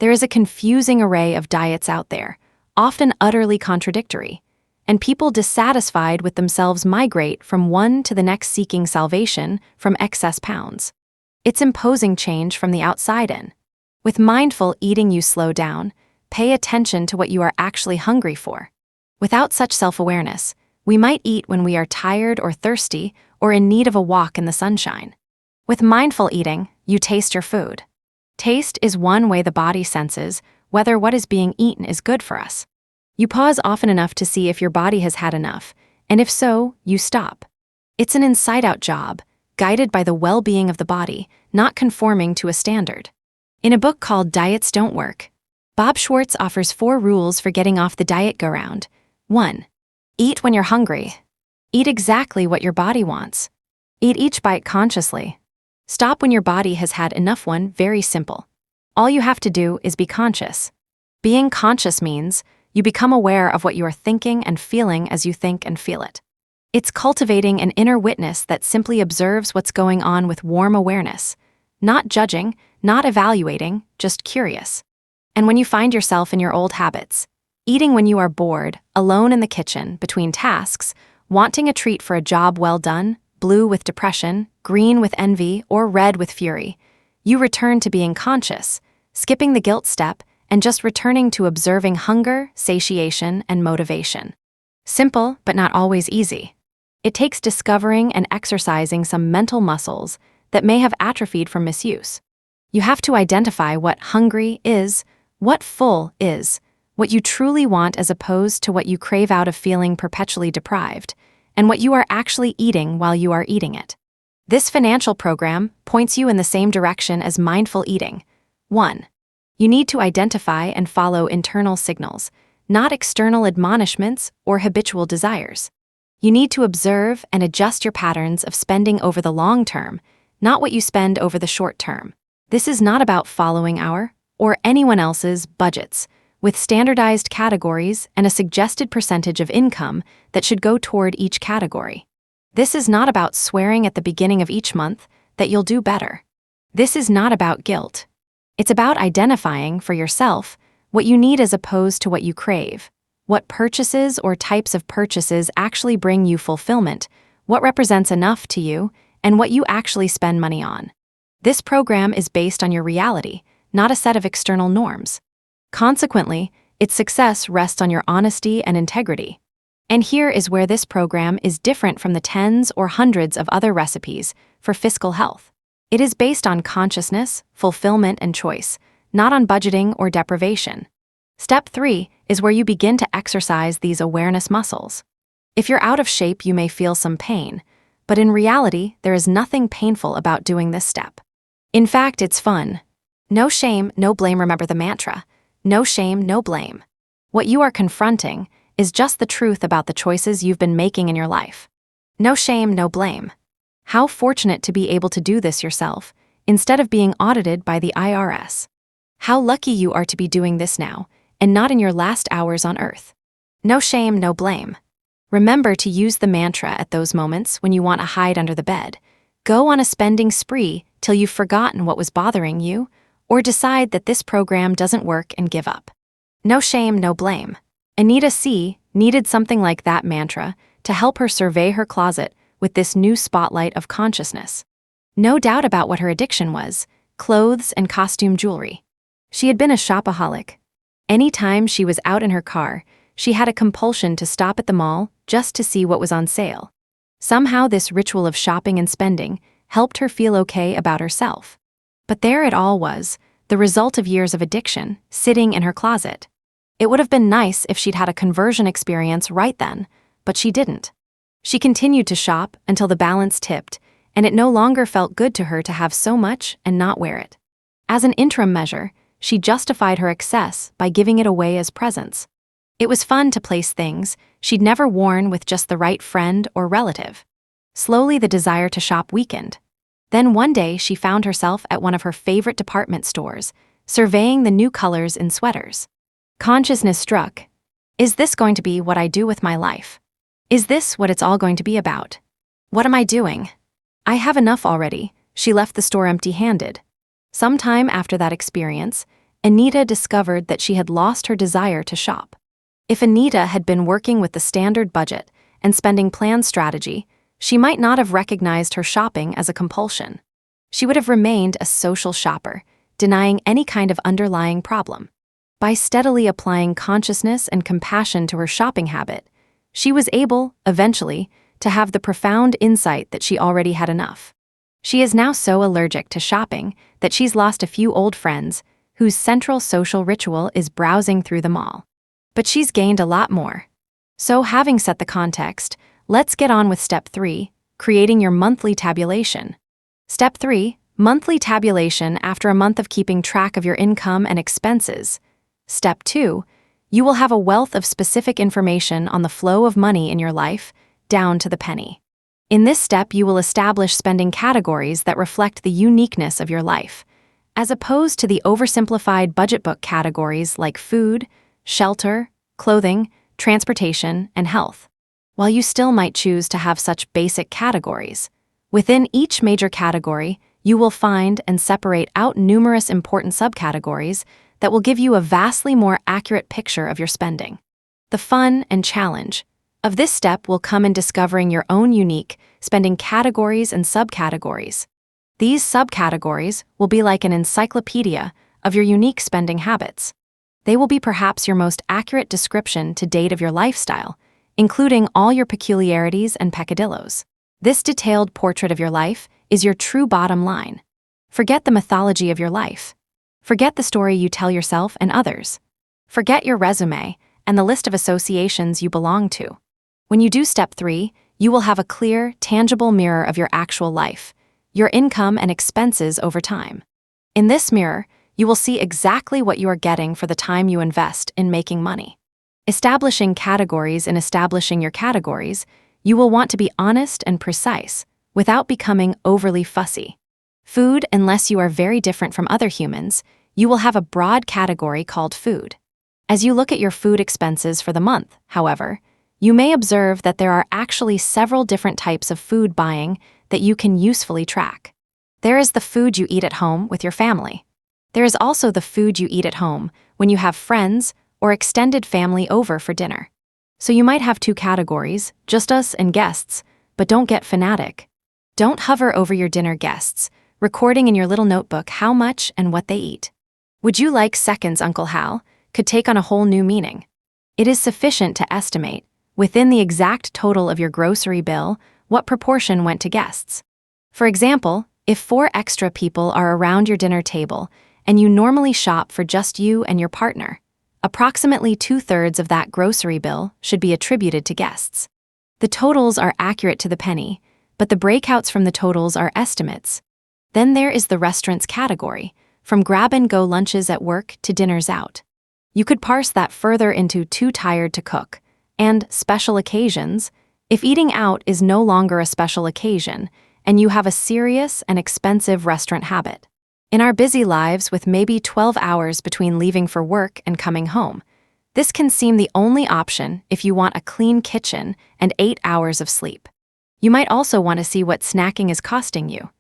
There is a confusing array of diets out there, often utterly contradictory, and people dissatisfied with themselves migrate from one to the next seeking salvation from excess pounds. It's imposing change from the outside in. With mindful eating, you slow down, pay attention to what you are actually hungry for. Without such self-awareness, we might eat when we are tired or thirsty or in need of a walk in the sunshine. With mindful eating, you taste your food. Taste is one way the body senses whether what is being eaten is good for us. You pause often enough to see if your body has had enough, and if so, you stop. It's an inside-out job, guided by the well-being of the body, not conforming to a standard. In a book called Diets Don't Work, Bob Schwartz offers 4 rules for getting off the diet go-round. 1. Eat when you're hungry. Eat exactly what your body wants. Eat each bite consciously. Stop when your body has had enough. Very simple. All you have to do is be conscious. Being conscious means you become aware of what you are thinking and feeling as you think and feel it. It's cultivating an inner witness that simply observes what's going on with warm awareness, not judging, not evaluating, just curious. And when you find yourself in your old habits, eating when you are bored, alone in the kitchen, between tasks, wanting a treat for a job well done, blue with depression, green with envy, or red with fury, you return to being conscious, skipping the guilt step, and just returning to observing hunger, satiation, and motivation. Simple, but not always easy. It takes discovering and exercising some mental muscles that may have atrophied from misuse. You have to identify what hungry is, what full is, what you truly want as opposed to what you crave out of feeling perpetually deprived, and what you are actually eating while you are eating it. This financial program points you in the same direction as mindful eating. 1. You need to identify and follow internal signals, not external admonishments or habitual desires. You need to observe and adjust your patterns of spending over the long term, not what you spend over the short term. This is not about following our or anyone else's budgets, with standardized categories and a suggested percentage of income that should go toward each category. This is not about swearing at the beginning of each month that you'll do better. This is not about guilt. It's about identifying for yourself what you need as opposed to what you crave, what purchases or types of purchases actually bring you fulfillment, what represents enough to you, and what you actually spend money on. This program is based on your reality, not a set of external norms. Consequently, its success rests on your honesty and integrity. And here is where this program is different from the tens or hundreds of other recipes for fiscal health. It is based on consciousness, fulfillment, and choice, not on budgeting or deprivation. Step 3 is where you begin to exercise these awareness muscles. If you're out of shape, you may feel some pain, but in reality, there is nothing painful about doing this step. In fact, it's fun. No shame, no blame. Remember the mantra. No shame, no blame. What you are confronting is just the truth about the choices you've been making in your life. No shame, no blame. How fortunate to be able to do this yourself, instead of being audited by the IRS. How lucky you are to be doing this now, and not in your last hours on earth. No shame, no blame. Remember to use the mantra at those moments when you want to hide under the bed. Go on a spending spree till you've forgotten what was bothering you, or decide that this program doesn't work and give up. No shame, no blame. Anita C. needed something like that mantra to help her survey her closet with this new spotlight of consciousness. No doubt about what her addiction was: clothes and costume jewelry. She had been a shopaholic. Anytime she was out in her car, she had a compulsion to stop at the mall just to see what was on sale. Somehow this ritual of shopping and spending helped her feel okay about herself. But there it all was, the result of years of addiction, sitting in her closet. It would have been nice if she'd had a conversion experience right then, but she didn't. She continued to shop until the balance tipped, and it no longer felt good to her to have so much and not wear it. As an interim measure, she justified her excess by giving it away as presents. It was fun to place things she'd never worn with just the right friend or relative. Slowly the desire to shop weakened. Then one day she found herself at one of her favorite department stores, surveying the new colors in sweaters. Consciousness struck. Is this going to be what I do with my life? Is this what it's all going to be about? What am I doing? I have enough already. She left the store empty-handed. Sometime after that experience, Anita discovered that she had lost her desire to shop. If Anita had been working with the standard budget and spending plan strategy, she might not have recognized her shopping as a compulsion. She would have remained a social shopper, denying any kind of underlying problem. By steadily applying consciousness and compassion to her shopping habit, she was able, eventually, to have the profound insight that she already had enough. She is now so allergic to shopping that she's lost a few old friends whose central social ritual is browsing through the mall. But she's gained a lot more. So, having set the context, let's get on with Step 3, creating your monthly tabulation. Step 3, monthly tabulation after a month of keeping track of your income and expenses. Step 2, you will have a wealth of specific information on the flow of money in your life, down to the penny. In this step, you will establish spending categories that reflect the uniqueness of your life, as opposed to the oversimplified budget book categories like food, shelter, clothing, transportation, and health. While you still might choose to have such basic categories, within each major category, you will find and separate out numerous important subcategories that will give you a vastly more accurate picture of your spending. The fun and challenge of this step will come in discovering your own unique spending categories and subcategories. These subcategories will be like an encyclopedia of your unique spending habits. They will be perhaps your most accurate description to date of your lifestyle, including all your peculiarities and peccadillos. This detailed portrait of your life is your true bottom line. Forget the mythology of your life. Forget the story you tell yourself and others. Forget your resume and the list of associations you belong to. When you do Step 3, you will have a clear, tangible mirror of your actual life, your income and expenses over time. In this mirror, you will see exactly what you are getting for the time you invest in making money. Establishing categories in establishing your categories, you will want to be honest and precise, without becoming overly fussy. Food, unless you are very different from other humans, you will have a broad category called food. As you look at your food expenses for the month, however, you may observe that there are actually several different types of food buying that you can usefully track. There is the food you eat at home with your family. There is also the food you eat at home when you have friends or extended family over for dinner. So you might have two categories, just us and guests, but don't get fanatic. Don't hover over your dinner guests, recording in your little notebook how much and what they eat. Would you like seconds, Uncle Hal, could take on a whole new meaning. It is sufficient to estimate, within the exact total of your grocery bill, what proportion went to guests. For example, if 4 extra people are around your dinner table and you normally shop for just you and your partner, approximately 2/3 of that grocery bill should be attributed to guests. The totals are accurate to the penny, but the breakouts from the totals are estimates. Then there is the restaurants category, from grab-and-go lunches at work to dinners out. You could parse that further into too tired to cook, and special occasions, if eating out is no longer a special occasion, and you have a serious and expensive restaurant habit. In our busy lives with maybe 12 hours between leaving for work and coming home, this can seem the only option if you want a clean kitchen and 8 hours of sleep. You might also want to see what snacking is costing you.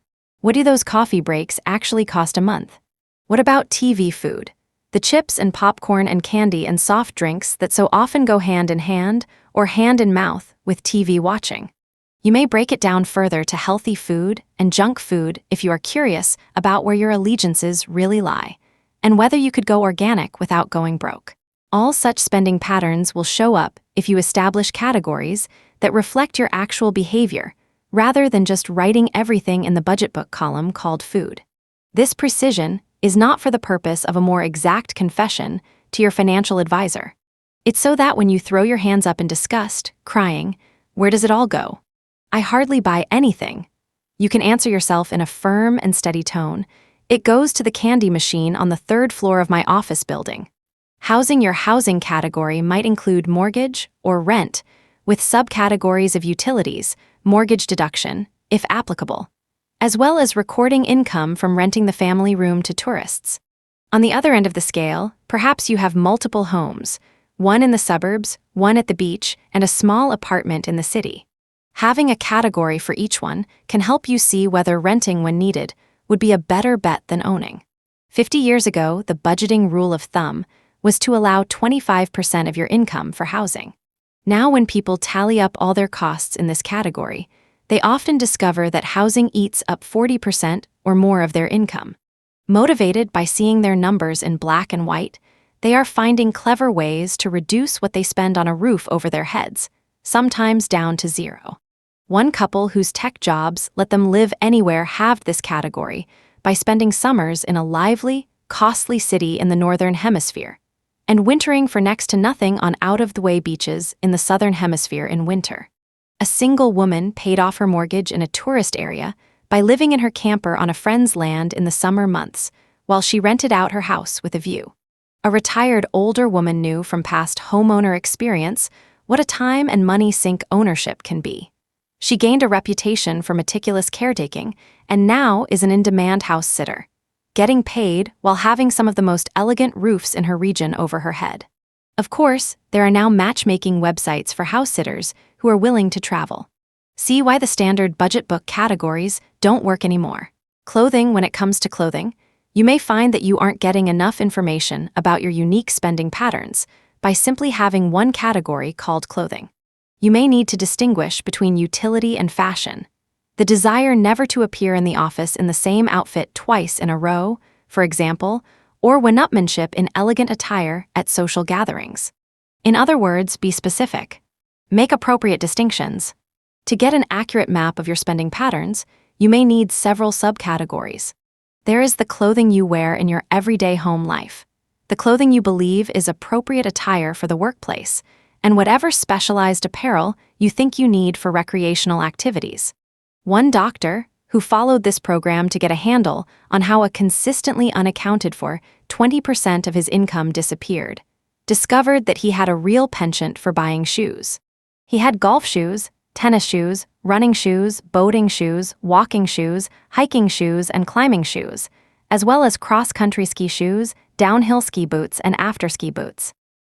What do those coffee breaks actually cost a month? What about TV food? The chips and popcorn and candy and soft drinks that so often go hand in hand or hand in mouth with TV watching. You may break it down further to healthy food and junk food if you are curious about where your allegiances really lie, and whether you could go organic without going broke. All such spending patterns will show up if you establish categories that reflect your actual behavior, rather than just writing everything in the budget book column called food. This precision is not for the purpose of a more exact confession to your financial advisor. It's so that when you throw your hands up in disgust, crying, "Where does it all go? I hardly buy anything," you can answer yourself in a firm and steady tone, "It goes to the candy machine on the 3rd floor of my office building." Housing your housing category might include mortgage or rent, with subcategories of utilities, mortgage deduction, if applicable, as well as recording income from renting the family room to tourists. On the other end of the scale, perhaps you have multiple homes, one in the suburbs, one at the beach, and a small apartment in the city. Having a category for each one can help you see whether renting when needed would be a better bet than owning. 50 years ago, the budgeting rule of thumb was to allow 25% of your income for housing. Now when people tally up all their costs in this category, they often discover that housing eats up 40% or more of their income. Motivated by seeing their numbers in black and white, they are finding clever ways to reduce what they spend on a roof over their heads, sometimes down to zero. One couple whose tech jobs let them live anywhere halved this category by spending summers in a lively, costly city in the Northern Hemisphere, and wintering for next to nothing on out-of-the-way beaches in the Southern Hemisphere in winter. A single woman paid off her mortgage in a tourist area by living in her camper on a friend's land in the summer months, while she rented out her house with a view. A retired older woman knew from past homeowner experience what a time and money sink ownership can be. She gained a reputation for meticulous caretaking and now is an in-demand house sitter, getting paid while having some of the most elegant roofs in her region over her head. Of course, there are now matchmaking websites for house sitters who are willing to travel. See why the standard budget book categories don't work anymore. Clothing. When it comes to clothing, you may find that you aren't getting enough information about your unique spending patterns by simply having one category called clothing. You may need to distinguish between utility and fashion. The desire never to appear in the office in the same outfit twice in a row, for example, or one-upmanship in elegant attire at social gatherings. In other words, be specific. Make appropriate distinctions. To get an accurate map of your spending patterns, you may need several subcategories. There is the clothing you wear in your everyday home life, the clothing you believe is appropriate attire for the workplace, and whatever specialized apparel you think you need for recreational activities. One doctor, who followed this program to get a handle on how a consistently unaccounted for 20% of his income disappeared, discovered that he had a real penchant for buying shoes. He had golf shoes, tennis shoes, running shoes, boating shoes, walking shoes, hiking shoes, and climbing shoes, as well as cross-country ski shoes, downhill ski boots, and after-ski boots.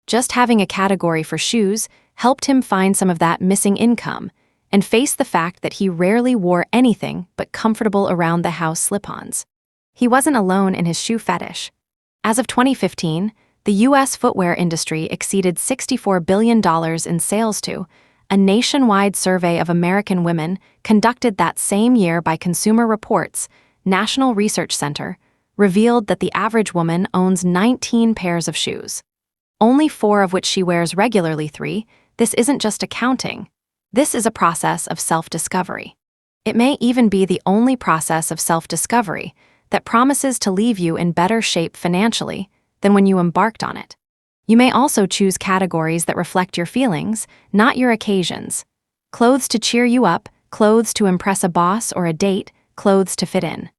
Just having a category for shoes helped him find some of that missing income and face the fact that he rarely wore anything but comfortable around-the-house slip-ons. He wasn't alone in his shoe fetish. As of 2015, the U.S. footwear industry exceeded $64 billion in sales to. A nationwide survey of American women conducted that same year by Consumer Reports, National Research Center, revealed that the average woman owns 19 pairs of shoes. Only 4 of which she wears regularly. 3. This isn't just accounting. This is a process of self-discovery. It may even be the only process of self-discovery that promises to leave you in better shape financially than when you embarked on it. You may also choose categories that reflect your feelings, not your occasions. Clothes to cheer you up, clothes to impress a boss or a date, clothes to fit in.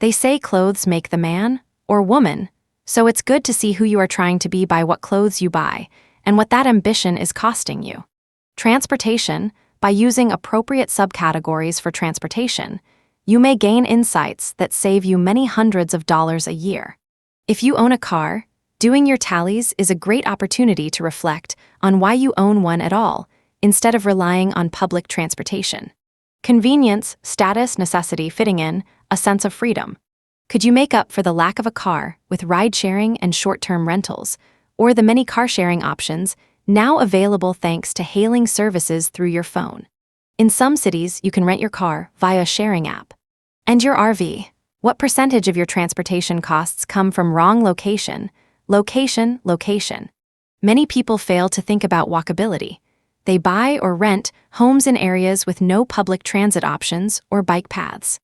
They say clothes make the man or woman, so it's good to see who you are trying to be by what clothes you buy and what that ambition is costing you. Transportation. By using appropriate subcategories for transportation, you may gain insights that save you many hundreds of dollars a year. If you own a car, doing your tallies is a great opportunity to reflect on why you own one at all, instead of relying on public transportation. Convenience, status, necessity, fitting in, a sense of freedom. Could you make up for the lack of a car with ride-sharing and short-term rentals, or the many car-sharing options now available thanks to hailing services through your phone? In some cities, you can rent your car via a sharing app. And your RV. What percentage of your transportation costs come from wrong location? Location. Many people fail to think about walkability. They buy or rent homes in areas with no public transit options or bike paths.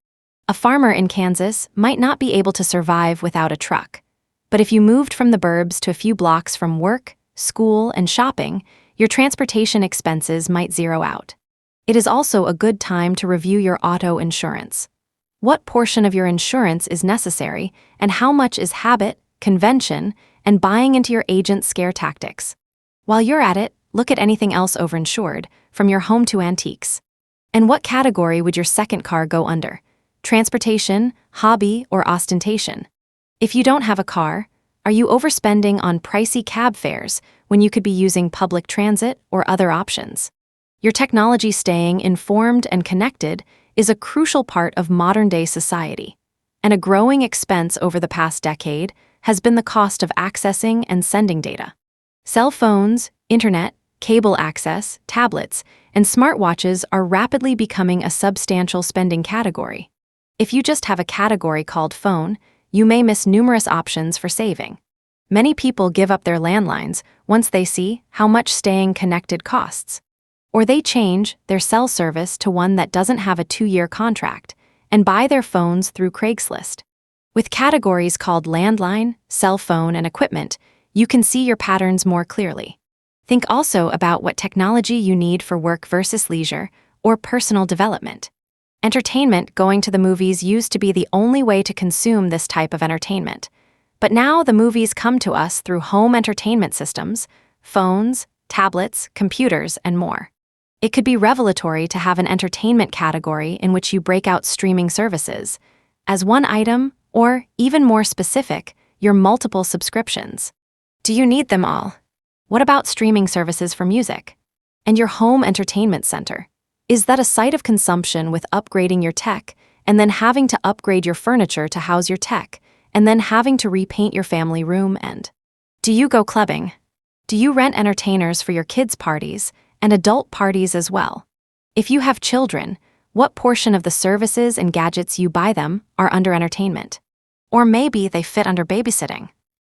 A farmer in Kansas might not be able to survive without a truck. But if you moved from the burbs to a few blocks from work, school, and shopping, your transportation expenses might zero out. It is also a good time to review your auto insurance. What portion of your insurance is necessary, and how much is habit, convention, and buying into your agent's scare tactics? While you're at it, look at anything else overinsured, from your home to antiques. And what category would your second car go under? Transportation, hobby, or ostentation? If you don't have a car, are you overspending on pricey cab fares when you could be using public transit or other options? Your technology. Staying informed and connected is a crucial part of modern-day society, and a growing expense over the past decade has been the cost of accessing and sending data. Cell phones, internet, cable access, tablets, and smartwatches are rapidly becoming a substantial spending category. If you just have a category called phone, you may miss numerous options for saving. Many people give up their landlines once they see how much staying connected costs. Or they change their cell service to one that doesn't have a 2-year contract and buy their phones through Craigslist. With categories called landline, cell phone, and equipment, you can see your patterns more clearly. Think also about what technology you need for work versus leisure or personal development. Entertainment, going to the movies, used to be the only way to consume this type of entertainment. But now the movies come to us through home entertainment systems, phones, tablets, computers, and more. It could be revelatory to have an entertainment category in which you break out streaming services as one item, or, even more specific, your multiple subscriptions. Do you need them all? What about streaming services for music? And your home entertainment center? Is that a site of consumption with upgrading your tech, and then having to upgrade your furniture to house your tech, and then having to repaint your family room? And do you go clubbing? Do you rent entertainers for your kids' parties and adult parties as well? If you have children, what portion of the services and gadgets you buy them are under entertainment? Or maybe they fit under babysitting.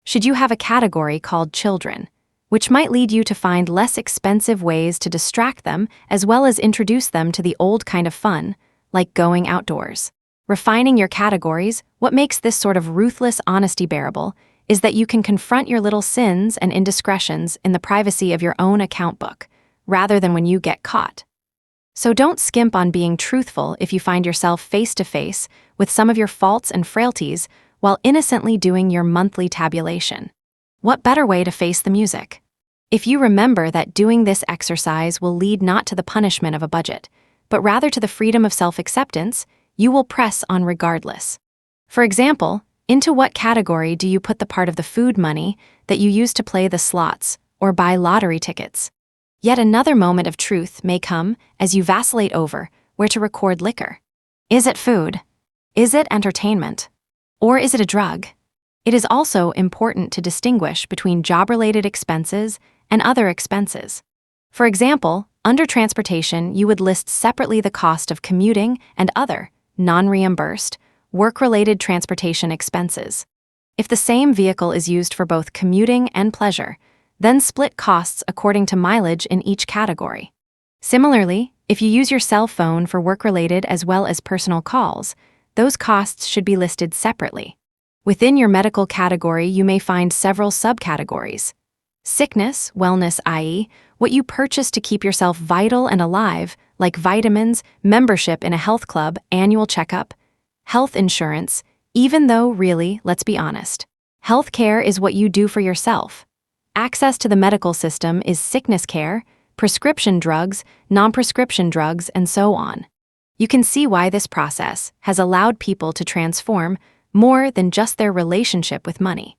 Should you have a category called children, which might lead you to find less expensive ways to distract them as well as introduce them to the old kind of fun, like going outdoors? Refining your categories, what makes this sort of ruthless honesty bearable is that you can confront your little sins and indiscretions in the privacy of your own account book, rather than when you get caught. So don't skimp on being truthful if you find yourself face-to-face with some of your faults and frailties while innocently doing your monthly tabulation. What better way to face the music? If you remember that doing this exercise will lead not to the punishment of a budget, but rather to the freedom of self-acceptance, you will press on regardless. For example, into what category do you put the part of the food money that you use to play the slots or buy lottery tickets? Yet another moment of truth may come as you vacillate over where to record liquor. Is it food? Is it entertainment? Or is it a drug? It is also important to distinguish between job-related expenses and other expenses. For example, under transportation, you would list separately the cost of commuting and other, non-reimbursed, work-related transportation expenses. If the same vehicle is used for both commuting and pleasure, then split costs according to mileage in each category. Similarly, if you use your cell phone for work-related as well as personal calls, those costs should be listed separately. Within your medical category, you may find several subcategories. Sickness, wellness, i.e., what you purchase to keep yourself vital and alive, like vitamins, membership in a health club, annual checkup, health insurance, even though really, let's be honest, healthcare is what you do for yourself. Access to the medical system is sickness care, prescription drugs, non-prescription drugs, and so on. You can see why this process has allowed people to transform more than just their relationship with money.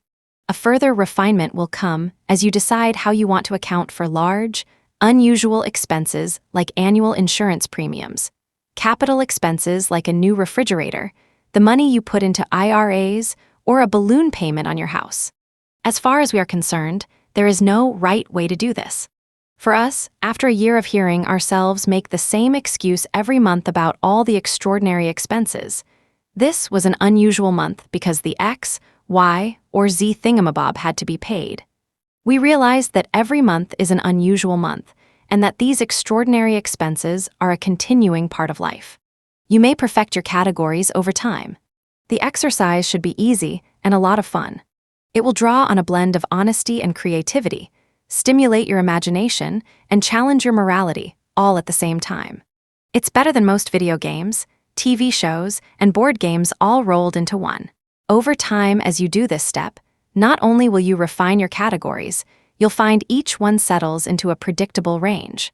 A further refinement will come as you decide how you want to account for large, unusual expenses like annual insurance premiums, capital expenses like a new refrigerator, the money you put into IRAs, or a balloon payment on your house. As far as we are concerned, there is no right way to do this. For us, after a year of hearing ourselves make the same excuse every month about all the extraordinary expenses, this was an unusual month because the X, Y, or Z thingamabob had to be paid. We realized that every month is an unusual month, and that these extraordinary expenses are a continuing part of life. You may perfect your categories over time. The exercise should be easy and a lot of fun. It will draw on a blend of honesty and creativity, stimulate your imagination, and challenge your morality, all at the same time. It's better than most video games, TV shows, and board games all rolled into one. Over time, as you do this step, not only will you refine your categories, you'll find each one settles into a predictable range.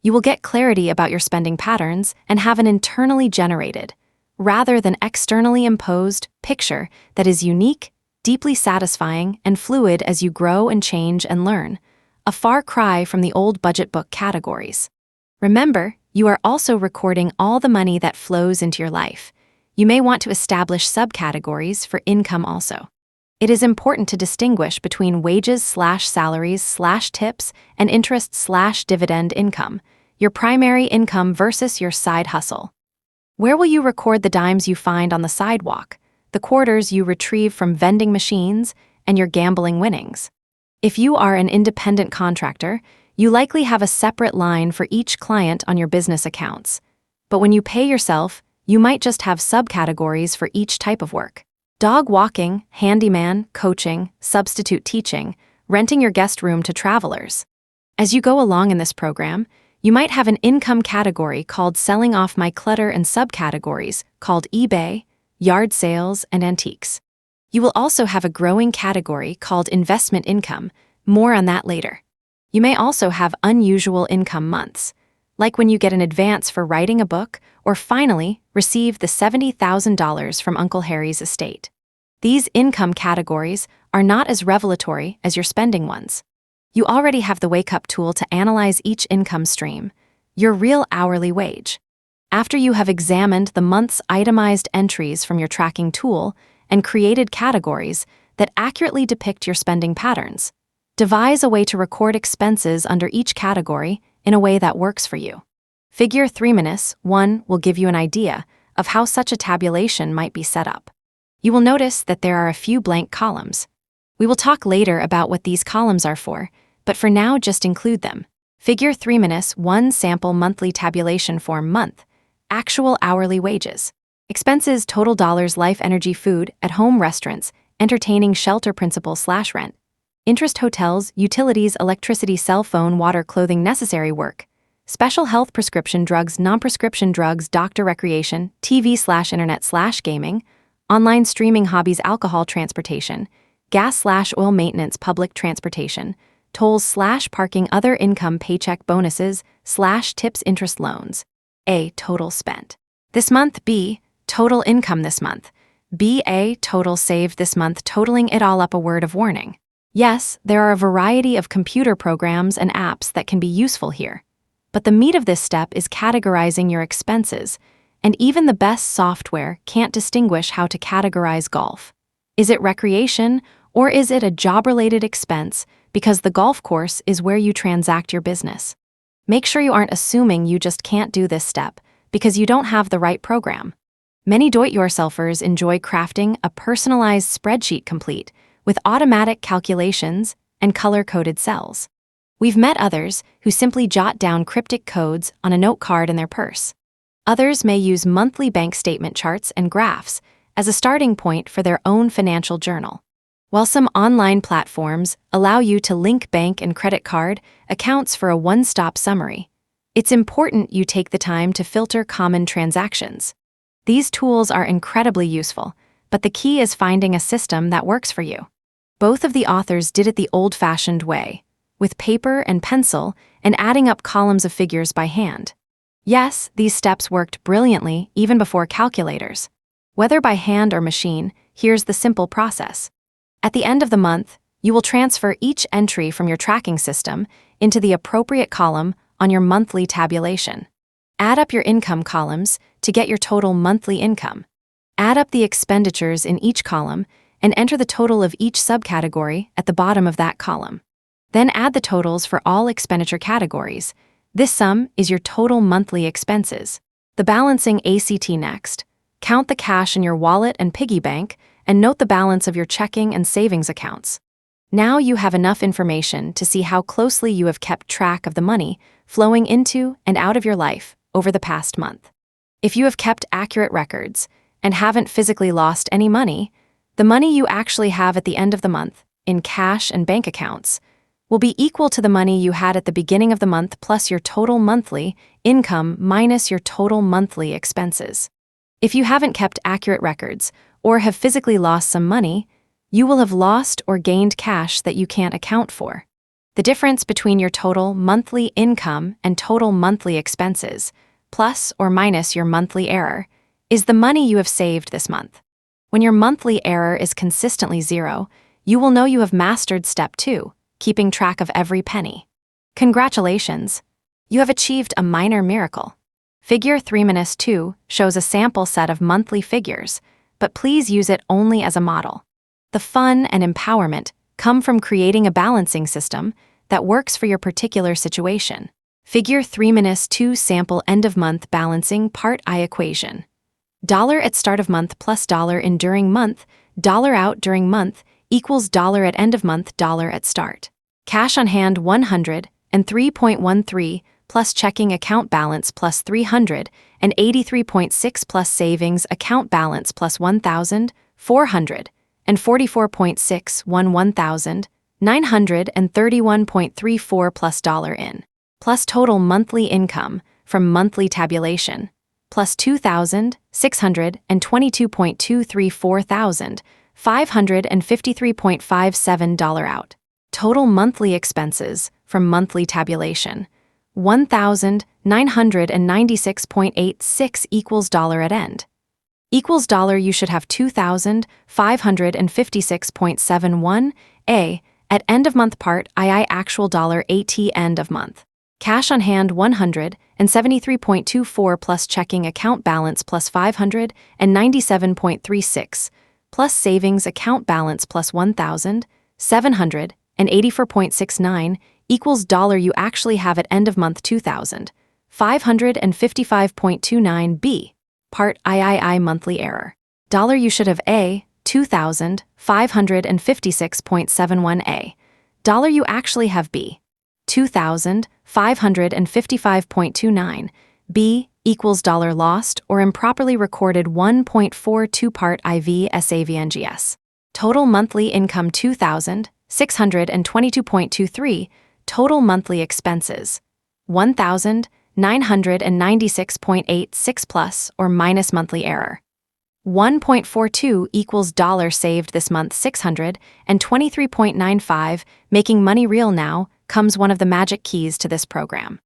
You will get clarity about your spending patterns and have an internally generated, rather than externally imposed, picture that is unique, deeply satisfying, and fluid as you grow and change and learn, a far cry from the old budget book categories. Remember, you are also recording all the money that flows into your life. You may want to establish subcategories for income also. It is important to distinguish between wages/salaries/tips and interest/dividend income, your primary income versus your side hustle. Where will you record the dimes you find on the sidewalk, the quarters you retrieve from vending machines, and your gambling winnings. If you are an independent contractor, you likely have a separate line for each client on your business accounts. But when you pay yourself, you might just have subcategories for each type of work. Dog walking, handyman, coaching, substitute teaching, renting your guest room to travelers. As you go along in this program, you might have an income category called selling off my clutter and subcategories called eBay, yard sales, and antiques. You will also have a growing category called investment income, more on that later. You may also have unusual income months, like when you get an advance for writing a book or finally receive the $70,000 from Uncle Harry's estate. These income categories are not as revelatory as your spending ones. You already have the wake-up tool to analyze each income stream, your real hourly wage. After you have examined the month's itemized entries from your tracking tool and created categories that accurately depict your spending patterns, devise a way to record expenses under each category in a way that works for you. Figure 3-1 will give you an idea of how such a tabulation might be set up. You will notice that there are a few blank columns. We will talk later about what these columns are for, but for now just include them. Figure 3-1 sample monthly tabulation form month. Actual hourly wages. Expenses total dollars life energy food at home restaurants entertaining shelter principal/rent. Interest hotels utilities electricity cell phone water clothing necessary work. Special health prescription drugs non-prescription drugs doctor recreation TV/internet/gaming. Online streaming hobbies alcohol transportation. Gas/oil maintenance public transportation, tolls/parking other income paycheck bonuses/tips interest loans. A. Total spent this month. B. Total income this month. B. A. Total saved this month totaling it all up. A word of warning. Yes, there are a variety of computer programs and apps that can be useful here. But the meat of this step is categorizing your expenses, and even the best software can't distinguish how to categorize golf. Is it recreation? Or is it a job-related expense because the golf course is where you transact your business? Make sure you aren't assuming you just can't do this step because you don't have the right program. Many do-it-yourselfers enjoy crafting a personalized spreadsheet complete with automatic calculations and color-coded cells. We've met others who simply jot down cryptic codes on a note card in their purse. Others may use monthly bank statement charts and graphs as a starting point for their own financial journal. While some online platforms allow you to link bank and credit card accounts for a one-stop summary, it's important you take the time to filter common transactions. These tools are incredibly useful, but the key is finding a system that works for you. Both of the authors did it the old-fashioned way, with paper and pencil and adding up columns of figures by hand. Yes, these steps worked brilliantly even before calculators. Whether by hand or machine, here's the simple process. At the end of the month, you will transfer each entry from your tracking system into the appropriate column on your monthly tabulation. Add up your income columns to get your total monthly income. Add up the expenditures in each column and enter the total of each subcategory at the bottom of that column. Then add the totals for all expenditure categories. This sum is your total monthly expenses. The balancing ACT next. Count the cash in your wallet and piggy bank and note the balance of your checking and savings accounts. Now you have enough information to see how closely you have kept track of the money flowing into and out of your life over the past month. If you have kept accurate records and haven't physically lost any money, the money you actually have at the end of the month, in cash and bank accounts, will be equal to the money you had at the beginning of the month plus your total monthly income minus your total monthly expenses. If you haven't kept accurate records or have physically lost some money, you will have lost or gained cash that you can't account for. The difference between your total monthly income and total monthly expenses, plus or minus your monthly error, is the money you have saved this month. When your monthly error is consistently 0, you will know you have mastered step 2, keeping track of every penny. Congratulations! You have achieved a minor miracle. Figure 3-2 shows a sample set of monthly figures, but please use it only as a model. The fun and empowerment come from creating a balancing system that works for your particular situation. Figure 3-2 sample end-of-month balancing part I equation. Dollar at start of month plus dollar in during month, dollar out during month, equals dollar at end of month, dollar at start. Cash on hand 103.13 plus checking account balance plus 383.6 plus savings account balance plus 1,444.61 1,931.34 plus dollar in, plus total monthly income from monthly tabulation, plus 2,622.234 $553.57 out. Total monthly expenses from monthly tabulation, 1,996.86 equals dollar at end. Equals dollar you should have 2,556.71 A at end of month part II actual dollar AT end of month. Cash on hand 173.24 plus checking account balance plus 597.36 plus savings account balance plus 1,784.69 equals dollar you actually have at end of month 2,555.29 B. Part III monthly error. Dollar you should have A, 2,556.71 A. Dollar you actually have B, 2,555.29 B equals dollar lost or improperly recorded 1.42 part IV SAVNGS. Total monthly income 2,622.23. Total monthly expenses 1,996.86 plus or minus monthly error. 1.42 equals dollar saved this month 623.95. Making money real now comes one of the magic keys to this program.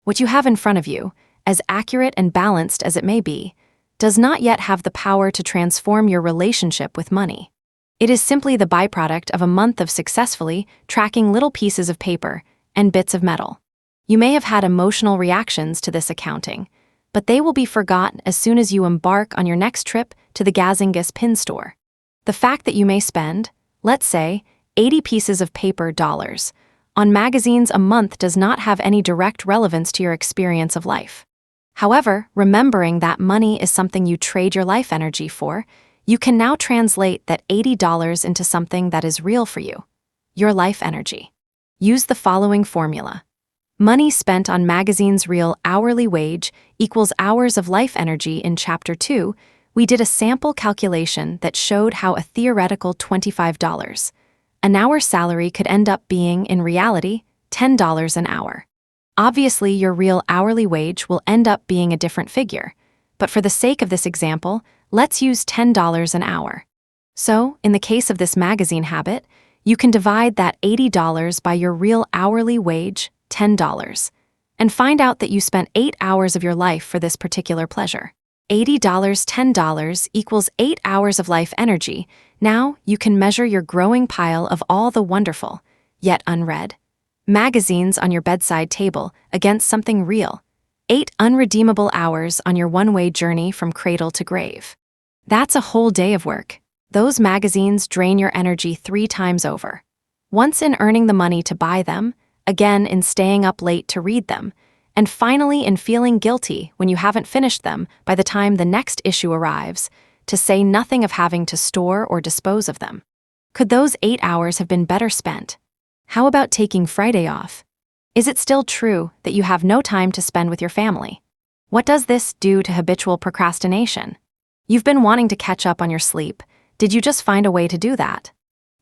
What you have in front of you, as accurate and balanced as it may be, does not yet have the power to transform your relationship with money. It is simply the byproduct of a month of successfully tracking little pieces of paper and bits of metal. You may have had emotional reactions to this accounting, but they will be forgotten as soon as you embark on your next trip to the Gazingas pin store. The fact that you may spend, let's say, 80 pieces of paper dollars on magazines a month does not have any direct relevance to your experience of life. However, remembering that money is something you trade your life energy for, you can now translate that $80 into something that is real for you, your life energy. Use the following formula. Money spent on magazines' real hourly wage equals hours of life energy. In Chapter 2, we did a sample calculation that showed how a theoretical $25 an hour salary could end up being, in reality, $10 an hour. Obviously, your real hourly wage will end up being a different figure, but for the sake of this example, let's use $10 an hour. So, in the case of this magazine habit, you can divide that $80 by your real hourly wage, $10, and find out that you spent 8 hours of your life for this particular pleasure. $80, $10 equals 8 hours of life energy. Now you can measure your growing pile of all the wonderful, yet unread, magazines on your bedside table against something real. 8 unredeemable hours on your one-way journey from cradle to grave. That's a whole day of work. Those magazines drain your energy 3 times over. Once in earning the money to buy them, again in staying up late to read them, and finally in feeling guilty when you haven't finished them by the time the next issue arrives, to say nothing of having to store or dispose of them. Could those 8 hours have been better spent? How about taking Friday off? Is it still true that you have no time to spend with your family? What does this do to habitual procrastination? You've been wanting to catch up on your sleep. Did you just find a way to do that?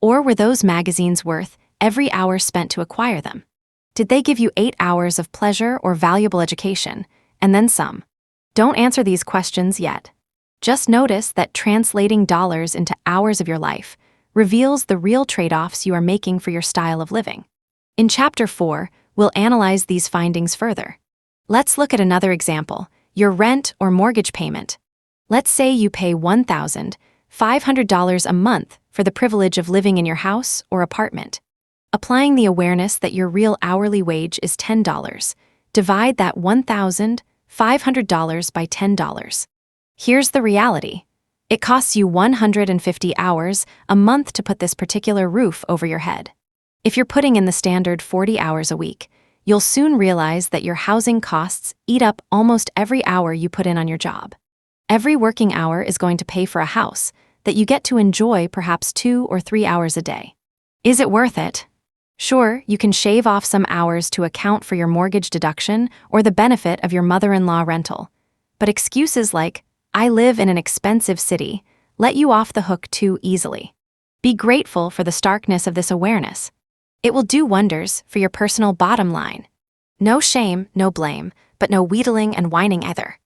Or were those magazines worth every hour spent to acquire them? Did they give you 8 hours of pleasure or valuable education, and then some? Don't answer these questions yet. Just notice that translating dollars into hours of your life reveals the real trade-offs you are making for your style of living. In Chapter 4, we'll analyze these findings further. Let's look at another example, your rent or mortgage payment. Let's say you pay $1,500 a month for the privilege of living in your house or apartment. Applying the awareness that your real hourly wage is $10, divide that $1,500 by $10. Here's the reality. It costs you 150 hours a month to put this particular roof over your head. If you're putting in the standard 40 hours a week, you'll soon realize that your housing costs eat up almost every hour you put in on your job. Every working hour is going to pay for a house that you get to enjoy perhaps 2 or 3 hours a day. Is it worth it? Sure, you can shave off some hours to account for your mortgage deduction or the benefit of your mother-in-law rental. But excuses like, "I live in an expensive city," let you off the hook too easily. Be grateful for the starkness of this awareness. It will do wonders for your personal bottom line. No shame, no blame, but no wheedling and whining either.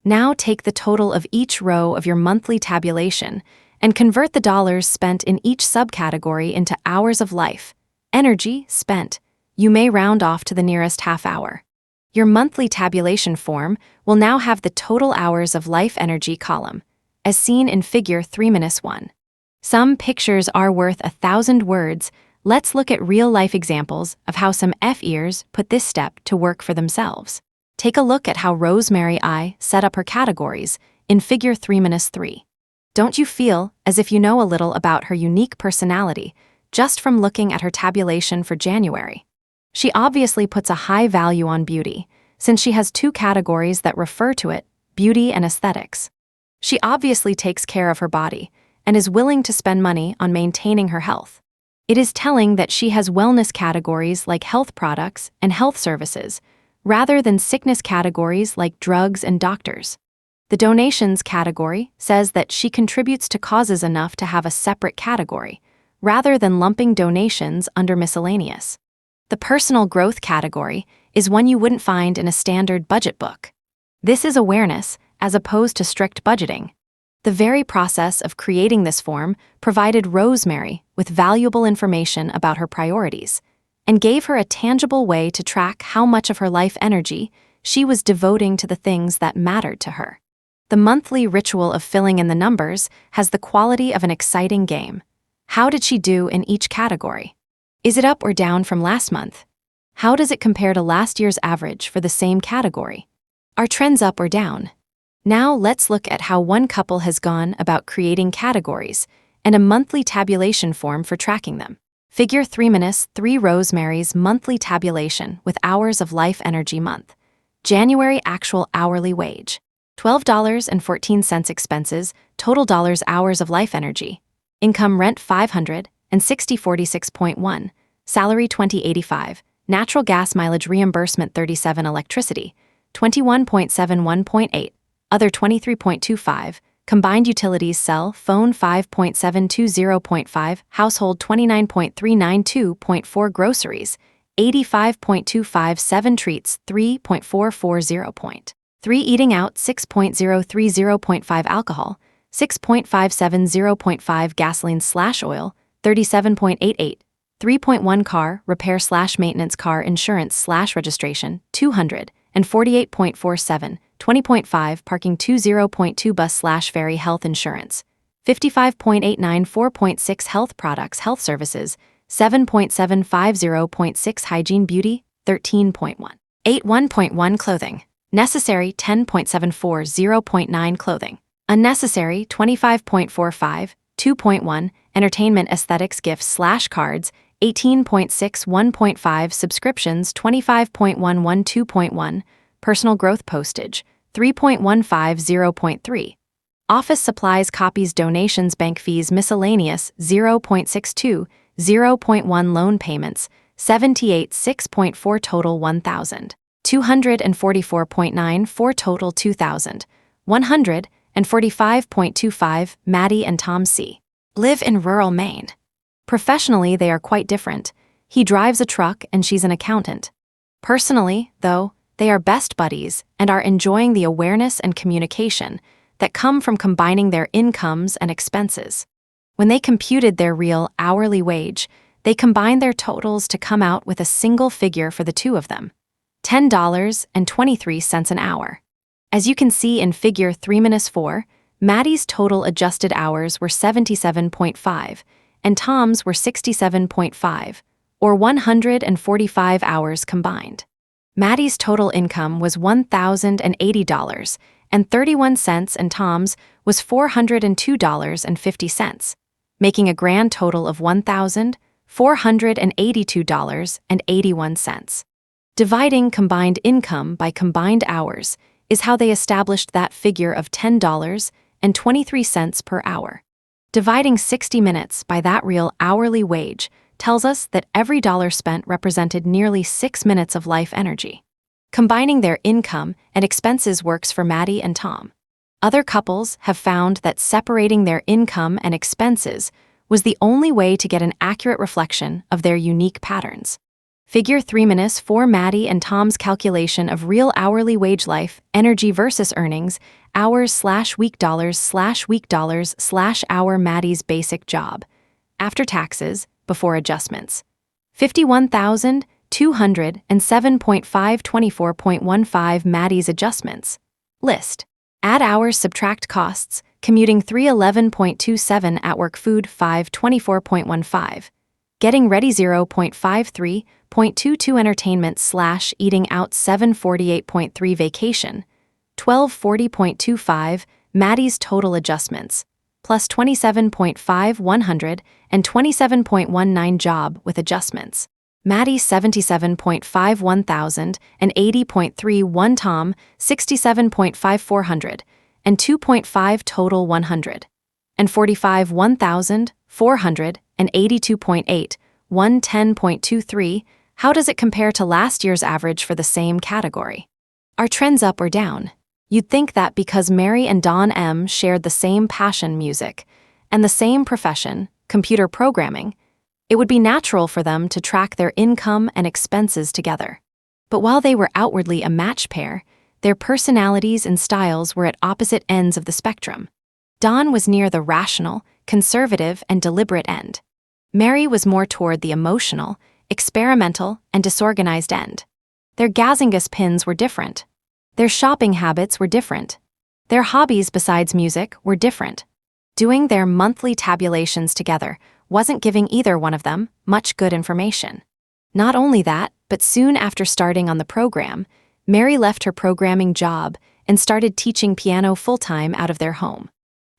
Now take the total of each row of your monthly tabulation and convert the dollars spent in each subcategory into hours of life. Energy spent. You may round off to the nearest half hour. Your monthly tabulation form will now have the total hours of life energy column, as seen in figure 3-1. Some pictures are worth 1,000 words. Let's look at real-life examples of how some F-ears put this step to work for themselves. Take a look at how Rosemary I set up her categories in figure 3-3. Don't you feel as if you know a little about her unique personality just from looking at her tabulation for January? She obviously puts a high value on beauty, since she has 2 categories that refer to it, beauty and aesthetics. She obviously takes care of her body and is willing to spend money on maintaining her health. It is telling that she has wellness categories like health products and health services, rather than sickness categories like drugs and doctors. The donations category says that she contributes to causes enough to have a separate category, rather than lumping donations under miscellaneous. The personal growth category is one you wouldn't find in a standard budget book. This is awareness as opposed to strict budgeting. The very process of creating this form provided Rosemary with valuable information about her priorities and gave her a tangible way to track how much of her life energy she was devoting to the things that mattered to her. The monthly ritual of filling in the numbers has the quality of an exciting game. How did she do in each category? Is it up or down from last month? How does it compare to last year's average for the same category? Are trends up or down? Now let's look at how one couple has gone about creating categories and a monthly tabulation form for tracking them. Figure 3-3 Rosemary's monthly tabulation with hours of life energy month. January actual hourly wage. $12.14 expenses, total dollars hours of life energy. Income rent $500 and 6046.1, salary $20.85, natural gas mileage reimbursement $37, electricity 21.71.8, other 23.25, combined utilities cell phone 5.720.5, household 29.392.4, groceries 85.257, treats 3.440.3, eating out 6.030.5, alcohol 6.570.5, gasoline/oil 37.88, 3.1, car repair/maintenance, car insurance/registration 248.47, 20.5, parking 20.2, bus/ferry, health insurance 55.89, 4.6, health products, health services 7.750.6, hygiene, beauty 13.1, 1.1, clothing necessary 10.74, 0.9, clothing unnecessary 25.45, 2.1, entertainment, aesthetics, gifts/cards 18.6, 1.5, subscriptions 25.11, 2.1, personal growth, postage 3.15, 0.3, office supplies, copies, donations, bank fees, miscellaneous 0.62, 0.1, loan payments 78, 6.4, total 1,244.94, total 2,145.25. Maddie and Tom C. live in rural Maine. Professionally, they are quite different. He drives a truck and she's an accountant. Personally, though, they are best buddies and are enjoying the awareness and communication that come from combining their incomes and expenses. When they computed their real hourly wage, they combined their totals to come out with a single figure for the two of them, $10.23 an hour. As you can see in figure 3-4, Maddie's total adjusted hours were 77.5, and Tom's were 67.5, or 145 hours combined. Maddie's total income was $1,080.31, and Tom's was $402.50, making a grand total of $1,482.81. Dividing combined income by combined hours is how they established that figure of $10.23 per hour. Dividing 60 minutes by that real hourly wage tells us that every dollar spent represented nearly 6 minutes of life energy. Combining their income and expenses works for Maddie and Tom. Other couples have found that separating their income and expenses was the only way to get an accurate reflection of their unique patterns. Figure 3- for Maddie and Tom's calculation of real hourly wage life energy versus earnings, hours/week dollars/week dollars/hour Maddie's basic job. After taxes, before adjustments. 51,207.524.15 Maddie's adjustments. List. Add hours, subtract costs, commuting 311.27 at work, food 524.15. Getting ready 0.53.22 entertainment/eating out 748.3 vacation 1240.25 Maddie's total adjustments plus 27.5 100 and 27.19 job with adjustments. Maddie 77.5 1000 and 80.31 Tom 67.5 400 and 2.5 total 100 and 45 1400 and 82.8 110.23. How does it compare to last year's average for the same category? Are trends up or down? You'd think that because Mary and Don M. shared the same passion, music, and the same profession, computer programming, it would be natural for them to track their income and expenses together. But while they were outwardly a match pair, their personalities and styles were at opposite ends of the spectrum. Don was near the rational, conservative, and deliberate end. Mary was more toward the emotional, experimental, and disorganized end. Their Gazingas pins were different. Their shopping habits were different. Their hobbies besides music were different. Doing their monthly tabulations together wasn't giving either one of them much good information. Not only that, but soon after starting on the program, Mary left her programming job and started teaching piano full-time out of their home.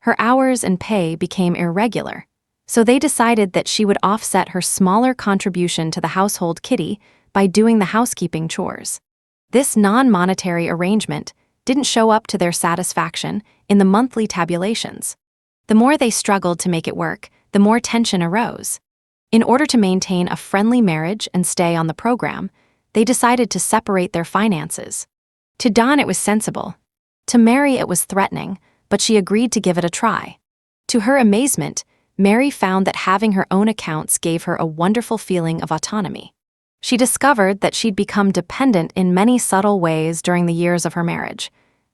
Her hours and pay became irregular, so they decided that she would offset her smaller contribution to the household kitty by doing the housekeeping chores. This non-monetary arrangement didn't show up to their satisfaction in the monthly tabulations. The more they struggled to make it work, the more tension arose. In order to maintain a friendly marriage and stay on the program, they decided to separate their finances. To Don, it was sensible. To Mary, it was threatening, but she agreed to give it a try. To her amazement, Mary found that having her own accounts gave her a wonderful feeling of autonomy. She discovered that she'd become dependent in many subtle ways during the years of her marriage,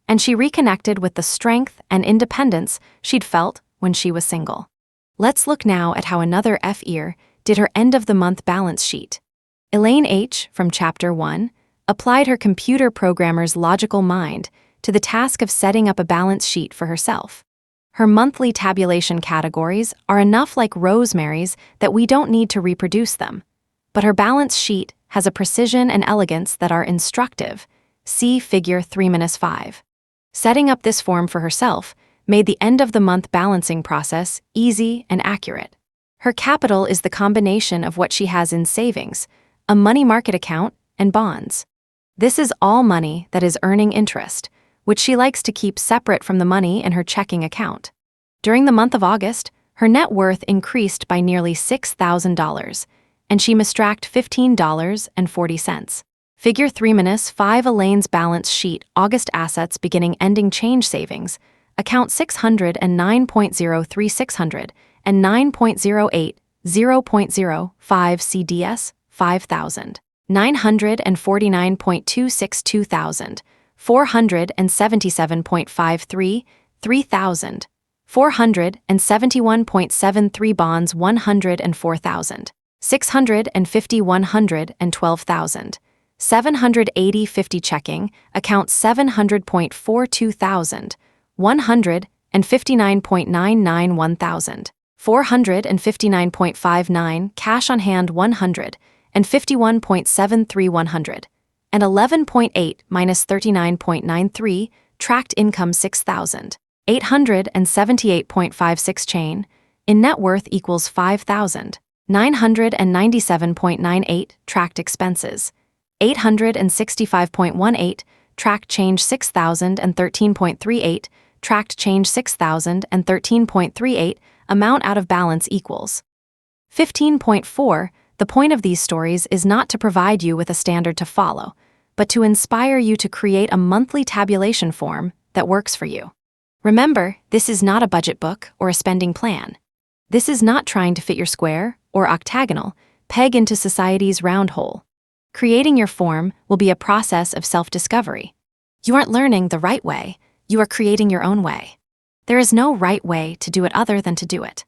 and she reconnected with the strength and independence she'd felt when she was single. Let's look now at how another F-ear did her end-of-the-month balance sheet. Elaine H., from Chapter 1, applied her computer programmer's logical mind to the task of setting up a balance sheet for herself. Her monthly tabulation categories are enough like Rosemary's that we don't need to reproduce them. But her balance sheet has a precision and elegance that are instructive. See Figure 3-5. Setting up this form for herself made the end-of-the-month balancing process easy and accurate. Her capital is the combination of what she has in savings, a money market account, and bonds. This is all money that is earning interest, which she likes to keep separate from the money in her checking account. During the month of August, her net worth increased by nearly $6,000, and she mistracked $15.40. Figure 3-5 Elaine's balance sheet, August assets beginning ending change savings, account 609.03 600 and 9.08 0.05 CDS 5,000 949.26 2,000 477.53 3,000 471.73 bonds 104,000 650 112,000 780 50 checking, account 700.42 thousand 159.99 1,000 459.59 cash on hand 100 and 51.73 100 and 11.8 minus 39.93 tracked income 6,000 878.56 chain in net worth equals 5,000 997.98 tracked expenses 865.18 tracked change 6,013.38, tracked change 6,013.38, amount out of balance equals. 15.4. The point of these stories is not to provide you with a standard to follow, but to inspire you to create a monthly tabulation form that works for you. Remember, this is not a budget book or a spending plan. This is not trying to fit your square or octagonal peg into society's round hole. Creating your form will be a process of self-discovery. You aren't learning the right way, you are creating your own way. There is no right way to do it other than to do it.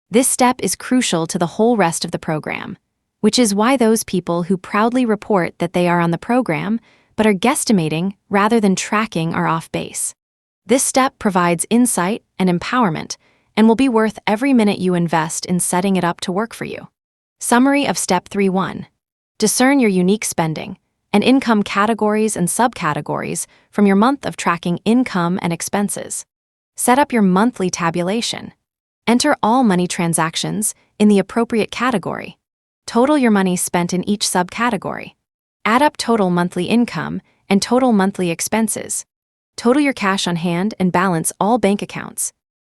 This step is crucial to the whole rest of the program, which is why those people who proudly report that they are on the program but are guesstimating rather than tracking are off base. This step provides insight and empowerment and will be worth every minute you invest in setting it up to work for you. Summary of Step 3.1. Discern your unique spending and income categories and subcategories from your month of tracking income and expenses. Set up your monthly tabulation. Enter all money transactions in the appropriate category. Total your money spent in each subcategory. Add up total monthly income and total monthly expenses. Total your cash on hand and balance all bank accounts.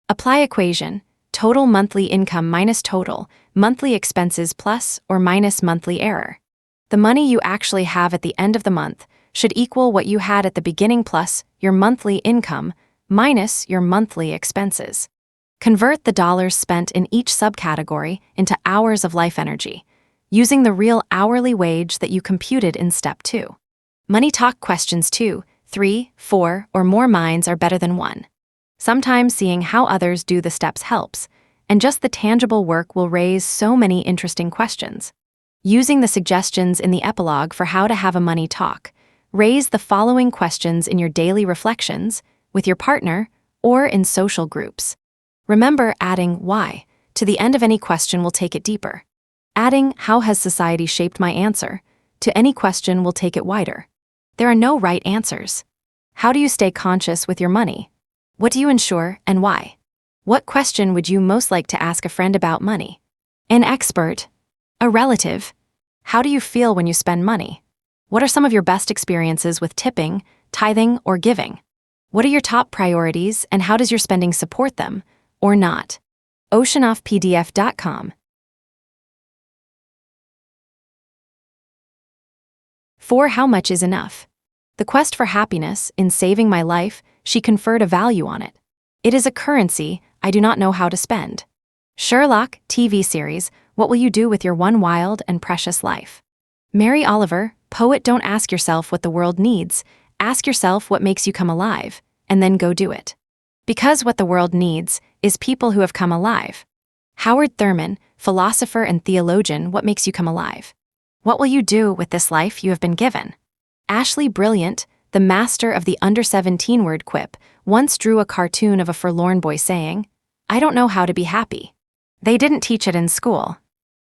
Apply equation, total monthly income minus total monthly expenses plus or minus monthly error. The money you actually have at the end of the month should equal what you had at the beginning plus your monthly income minus your monthly expenses. Convert the dollars spent in each subcategory into hours of life energy, using the real hourly wage that you computed in Step 2. Money talk questions 2, 3, 4, or more minds are better than one. Sometimes seeing how others do the steps helps, and just the tangible work will raise so many interesting questions. Using the suggestions in the epilogue for how to have a money talk, raise the following questions in your daily reflections, with your partner, or in social groups. Remember, adding why to the end of any question will take it deeper. Adding how has society shaped my answer to any question will take it wider. There are no right answers. How do you stay conscious with your money? What do you insure and why? What question would you most like to ask a friend about money? An expert? A relative? How do you feel when you spend money? What are some of your best experiences with tipping, tithing, or giving? What are your top priorities and how does your spending support them, or not? oceanoffpdf.com. 4. How much is enough? The quest for happiness, in saving my life, she conferred a value on it. It is a currency I do not know how to spend. Sherlock, TV series, What Will You Do With Your One Wild and Precious Life? Mary Oliver, poet. Don't ask yourself what the world needs, ask yourself what makes you come alive, and then go do it. Because what the world needs is people who have come alive. Howard Thurman, philosopher and theologian. What makes you come alive? What will you do with this life you have been given? Ashley Brilliant, the master of the under-17 word quip, once drew a cartoon of a forlorn boy saying, "I don't know how to be happy." They didn't teach it in school.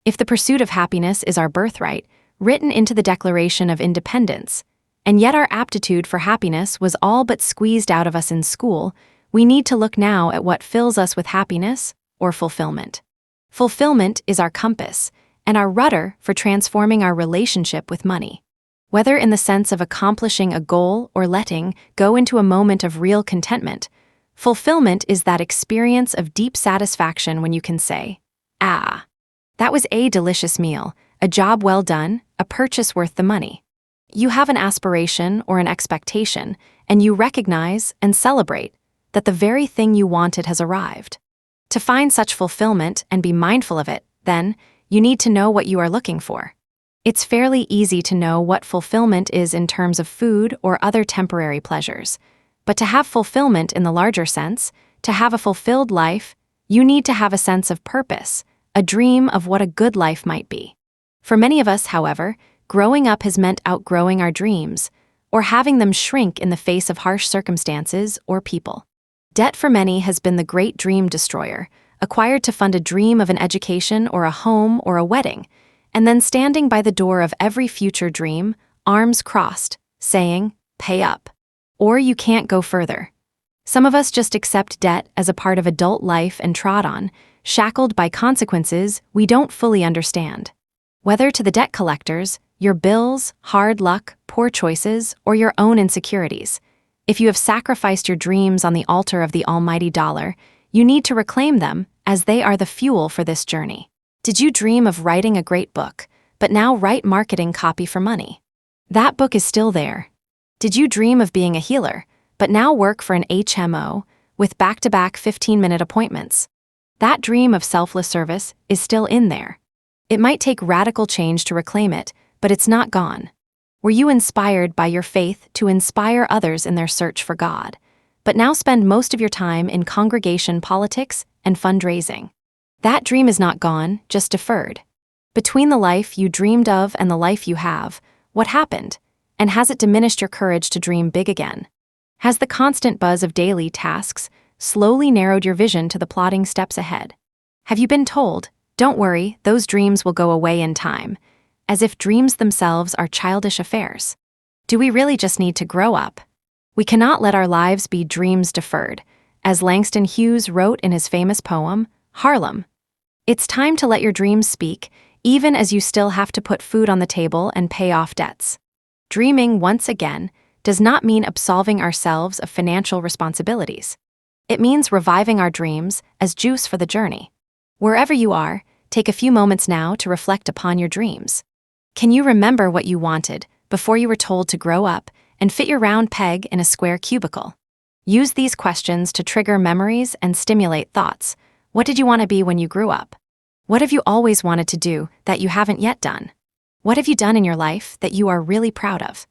If the pursuit of happiness is our birthright, written into the Declaration of Independence, and yet our aptitude for happiness was all but squeezed out of us in school, we need to look now at what fills us with happiness or fulfillment. Fulfillment is our compass and our rudder for transforming our relationship with money. Whether in the sense of accomplishing a goal or letting go into a moment of real contentment, fulfillment is that experience of deep satisfaction when you can say, "Ah, that was a delicious meal, a job well done, a purchase worth the money." You have an aspiration or an expectation, and you recognize and celebrate that the very thing you wanted has arrived. To find such fulfillment and be mindful of it, then, you need to know what you are looking for. It's fairly easy to know what fulfillment is in terms of food or other temporary pleasures. But to have fulfillment in the larger sense, to have a fulfilled life, you need to have a sense of purpose, a dream of what a good life might be. For many of us, however, growing up has meant outgrowing our dreams, or having them shrink in the face of harsh circumstances or people. Debt for many has been the great dream destroyer, acquired to fund a dream of an education or a home or a wedding, and then standing by the door of every future dream, arms crossed, saying, "Pay up, or you can't go further." Some of us just accept debt as a part of adult life and trod on, shackled by consequences we don't fully understand. Whether to the debt collectors, your bills, hard luck, poor choices, or your own insecurities. If you have sacrificed your dreams on the altar of the almighty dollar, you need to reclaim them, as they are the fuel for this journey. Did you dream of writing a great book, but now write marketing copy for money? That book is still there. Did you dream of being a healer, but now work for an HMO with back-to-back 15-minute appointments? That dream of selfless service is still in there. It might take radical change to reclaim it, but it's not gone. Were you inspired by your faith to inspire others in their search for God, but now spend most of your time in congregation politics and fundraising? That dream is not gone, just deferred. Between the life you dreamed of and the life you have, what happened? And has it diminished your courage to dream big again? Has the constant buzz of daily tasks slowly narrowed your vision to the plodding steps ahead? Have you been told, don't worry, those dreams will go away in time, as if dreams themselves are childish affairs? Do we really just need to grow up? We cannot let our lives be dreams deferred, as Langston Hughes wrote in his famous poem, Harlem. It's time to let your dreams speak, even as you still have to put food on the table and pay off debts. Dreaming, once again, does not mean absolving ourselves of financial responsibilities. It means reviving our dreams as juice for the journey. Wherever you are, take a few moments now to reflect upon your dreams. Can you remember what you wanted before you were told to grow up and fit your round peg in a square cubicle? Use these questions to trigger memories and stimulate thoughts. What did you want to be when you grew up? What have you always wanted to do that you haven't yet done? What have you done in your life that you are really proud of?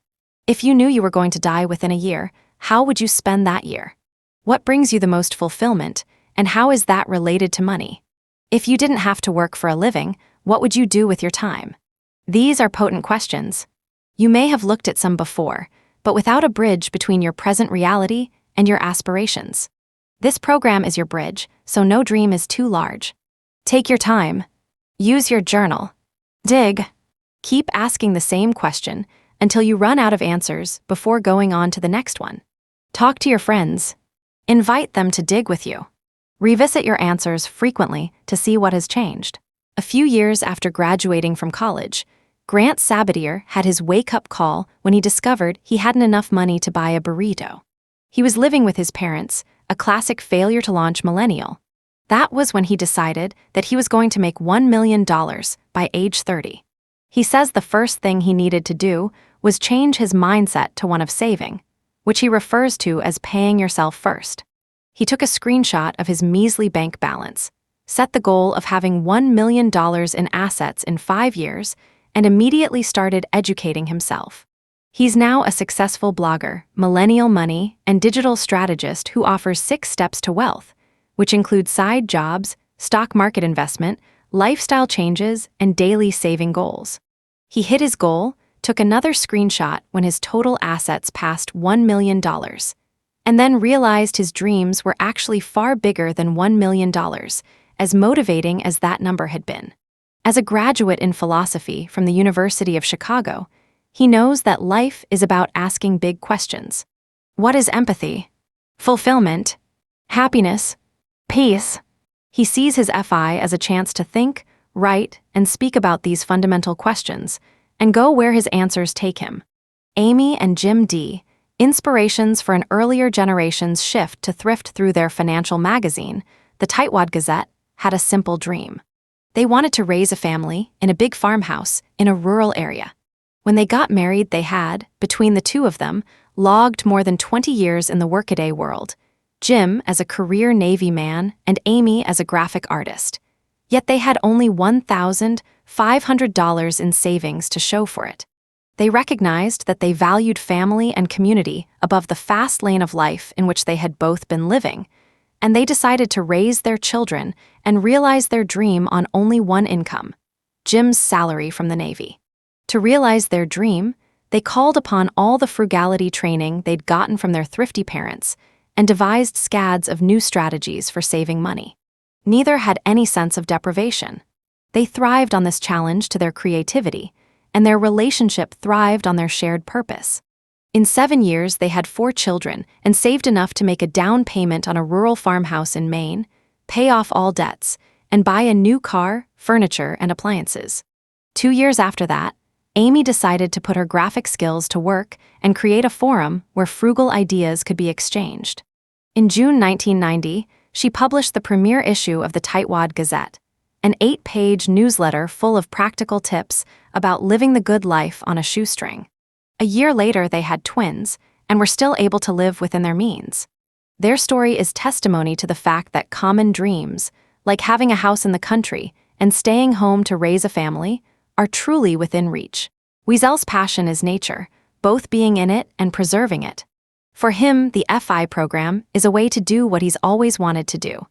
If you knew you were going to die within a year, how would you spend that year? What brings you the most fulfillment, and how is that related to money? If you didn't have to work for a living, what would you do with your time? These are potent questions. You may have looked at some before, but without a bridge between your present reality and your aspirations. This program is your bridge, so no dream is too large. Take your time. Use your journal. Dig. Keep asking the same question until you run out of answers before going on to the next one. Talk to your friends. Invite them to dig with you. Revisit your answers frequently to see what has changed. A few years after graduating from college, Grant Sabatier had his wake-up call when he discovered he hadn't enough money to buy a burrito. He was living with his parents, a classic failure to launch millennial. That was when he decided that he was going to make $1 million by age 30. He says the first thing he needed to do was change his mindset to one of saving, which he refers to as paying yourself first. He took a screenshot of his measly bank balance, set the goal of having $1 million in assets in 5 years, and immediately started educating himself. He's now a successful blogger, millennial money, and digital strategist who offers 6 steps to wealth, which include side jobs, stock market investment, lifestyle changes, and daily saving goals. He hit his goal, took another screenshot when his total assets passed $1 million, and then realized his dreams were actually far bigger than $1 million, as motivating as that number had been. As a graduate in philosophy from the University of Chicago, he knows that life is about asking big questions. What is empathy? Fulfillment? Happiness? Peace? He sees his FI as a chance to think, write, and speak about these fundamental questions, and go where his answers take him. Amy and Jim D., inspirations for an earlier generation's shift to thrift through their financial magazine, the Tightwad Gazette, had a simple dream. They wanted to raise a family in a big farmhouse in a rural area. When they got married, they had, between the two of them, logged more than 20 years in the workaday world, Jim as a career Navy man and Amy as a graphic artist. Yet they had only $1,500 in savings to show for it. They recognized that they valued family and community above the fast lane of life in which they had both been living, and they decided to raise their children and realize their dream on only one income, Jim's salary from the Navy. To realize their dream, they called upon all the frugality training they'd gotten from their thrifty parents and devised scads of new strategies for saving money. Neither had any sense of deprivation. They thrived on this challenge to their creativity, and their relationship thrived on their shared purpose. In 7 years, they had 4 children and saved enough to make a down payment on a rural farmhouse in Maine, pay off all debts, and buy a new car, furniture, and appliances. 2 years after that, Amy decided to put her graphic skills to work and create a forum where frugal ideas could be exchanged. In June 1990, she published the premiere issue of the Tightwad Gazette, an 8-page newsletter full of practical tips about living the good life on a shoestring. A year later, they had twins and were still able to live within their means. Their story is testimony to the fact that common dreams, like having a house in the country and staying home to raise a family, are truly within reach. Wiesel's passion is nature, both being in it and preserving it. For him, the FI program is a way to do what he's always wanted to do: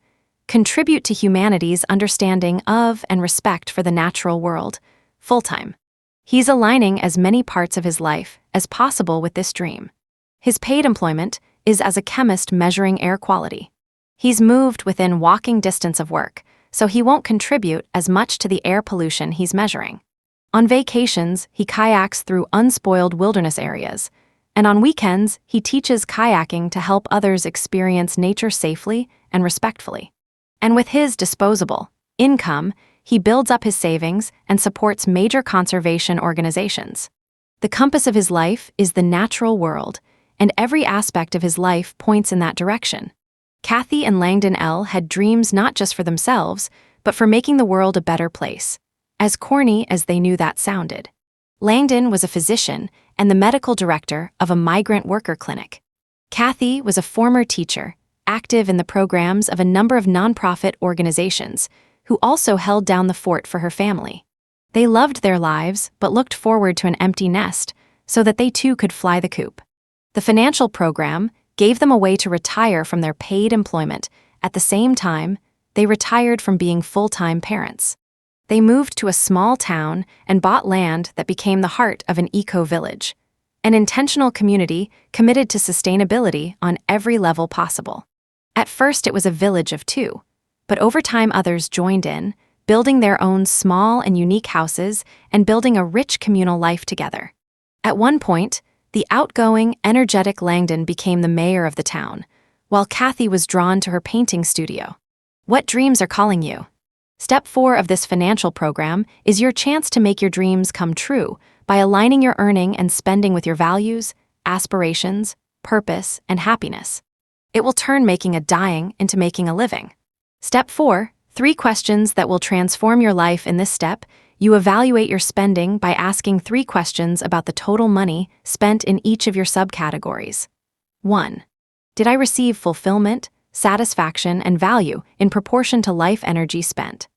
contribute to humanity's understanding of and respect for the natural world, full-time. He's aligning as many parts of his life as possible with this dream. His paid employment is as a chemist measuring air quality. He's moved within walking distance of work, so he won't contribute as much to the air pollution he's measuring. On vacations, he kayaks through unspoiled wilderness areas, and on weekends, he teaches kayaking to help others experience nature safely and respectfully. And with his disposable income, he builds up his savings and supports major conservation organizations. The compass of his life is the natural world, and every aspect of his life points in that direction. Kathy and Langdon L. had dreams not just for themselves, but for making the world a better place, as corny as they knew that sounded. Langdon was a physician and the medical director of a migrant worker clinic. Kathy was a former teacher, active in the programs of a number of nonprofit organizations, who also held down the fort for her family. They loved their lives but looked forward to an empty nest so that they too could fly the coop. The financial program gave them a way to retire from their paid employment. At the same time, they retired from being full-time parents. They moved to a small town and bought land that became the heart of an eco-village, an intentional community committed to sustainability on every level possible. At first, it was a village of 2, but over time others joined in, building their own small and unique houses and building a rich communal life together. At one point, the outgoing, energetic Langdon became the mayor of the town, while Kathy was drawn to her painting studio. What dreams are calling you? Step 4 of this financial program is your chance to make your dreams come true by aligning your earning and spending with your values, aspirations, purpose, and happiness. It will turn making a dime into making a living. Step 4, 3 questions that will transform your life. In this step, you evaluate your spending by asking 3 questions about the total money spent in each of your subcategories. 1. Did I receive fulfillment, satisfaction, and value in proportion to life energy spent?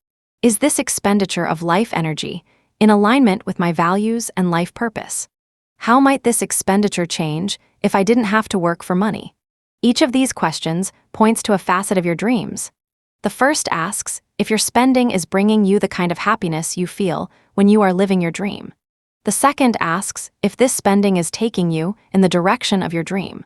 Is this expenditure of life energy in alignment with my values and life purpose? How might this expenditure change if I didn't have to work for money? Each of these questions points to a facet of your dreams. The first asks if your spending is bringing you the kind of happiness you feel when you are living your dream. The second asks if this spending is taking you in the direction of your dream.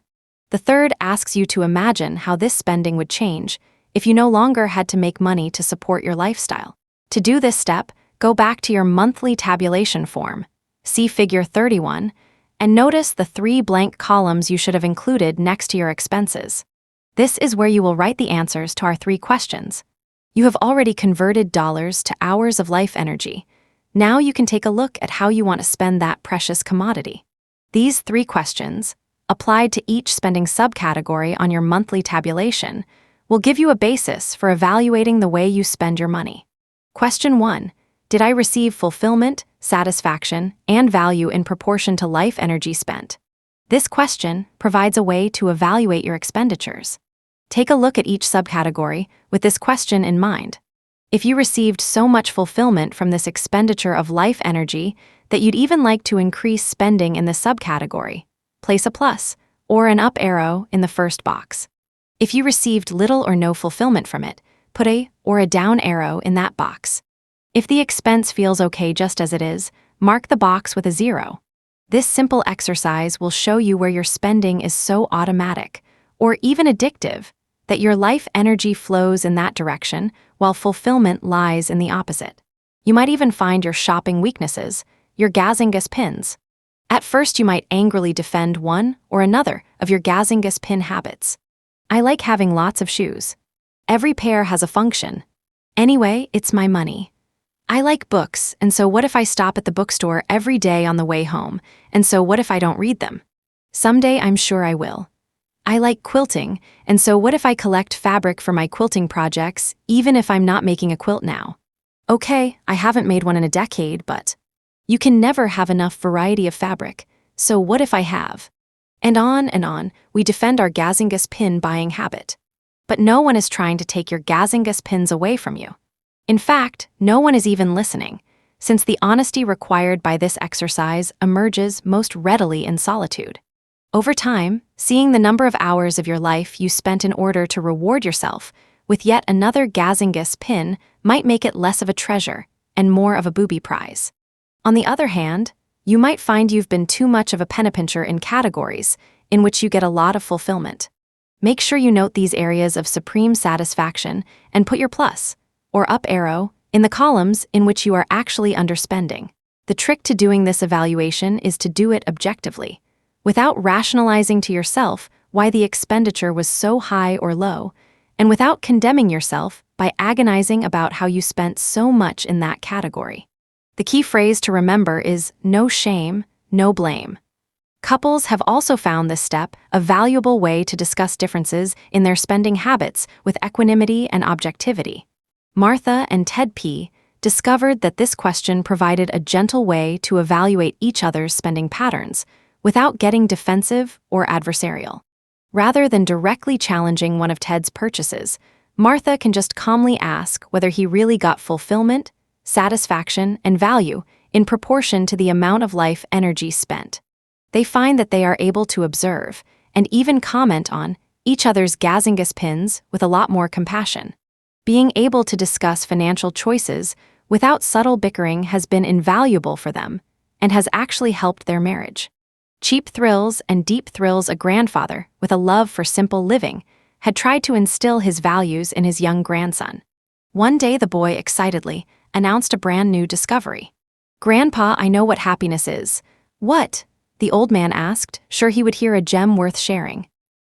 The third asks you to imagine how this spending would change if you no longer had to make money to support your lifestyle. To do this step, go back to your monthly tabulation form, see Figure 31, and notice the 3 blank columns you should have included next to your expenses. This is where you will write the answers to our 3 questions. You have already converted dollars to hours of life energy. Now you can take a look at how you want to spend that precious commodity. These 3 questions, applied to each spending subcategory on your monthly tabulation, will give you a basis for evaluating the way you spend your money. Question 1. Did I receive fulfillment, satisfaction, and value in proportion to life energy spent? This question provides a way to evaluate your expenditures. Take a look at each subcategory with this question in mind. If you received so much fulfillment from this expenditure of life energy that you'd even like to increase spending in the subcategory, place a plus or an up arrow in the first box. If you received little or no fulfillment from it, put a or a down arrow in that box. If the expense feels okay just as it is, mark the box with a 0. This simple exercise will show you where your spending is so automatic or even addictive that your life energy flows in that direction while fulfillment lies in the opposite. You might even find your shopping weaknesses, your Gazingas pins. At first, you might angrily defend one or another of your Gazingas pin habits. I like having lots of shoes. Every pair has a function. Anyway, it's my money. I like books, and so what if I stop at the bookstore every day on the way home, and so what if I don't read them? Someday I'm sure I will. I like quilting, and so what if I collect fabric for my quilting projects, even if I'm not making a quilt now? Okay, I haven't made one in a decade, but you can never have enough variety of fabric, so what if I have? And on, we defend our Gazingas pin buying habit. But no one is trying to take your Gazingas pins away from you. In fact, no one is even listening, since the honesty required by this exercise emerges most readily in solitude. Over time, seeing the number of hours of your life you spent in order to reward yourself with yet another Gazingas pin might make it less of a treasure and more of a booby prize. On the other hand, you might find you've been too much of a penny-pincher in categories in which you get a lot of fulfillment. Make sure you note these areas of supreme satisfaction and put your plus, or up arrow, in the columns in which you are actually underspending. The trick to doing this evaluation is to do it objectively, without rationalizing to yourself why the expenditure was so high or low, and without condemning yourself by agonizing about how you spent so much in that category. The key phrase to remember is no shame, no blame. Couples have also found this step a valuable way to discuss differences in their spending habits with equanimity and objectivity. Martha and Ted P. discovered that this question provided a gentle way to evaluate each other's spending patterns without getting defensive or adversarial. Rather than directly challenging one of Ted's purchases, Martha can just calmly ask whether he really got fulfillment, satisfaction, and value in proportion to the amount of life energy spent. They find that they are able to observe and even comment on each other's Gazingas pins with a lot more compassion. Being able to discuss financial choices without subtle bickering has been invaluable for them and has actually helped their marriage. Cheap Thrills and Deep Thrills, a grandfather with a love for simple living, had tried to instill his values in his young grandson. One day the boy excitedly announced a brand new discovery. "Grandpa, I know what happiness is." "What?" the old man asked, sure he would hear a gem worth sharing.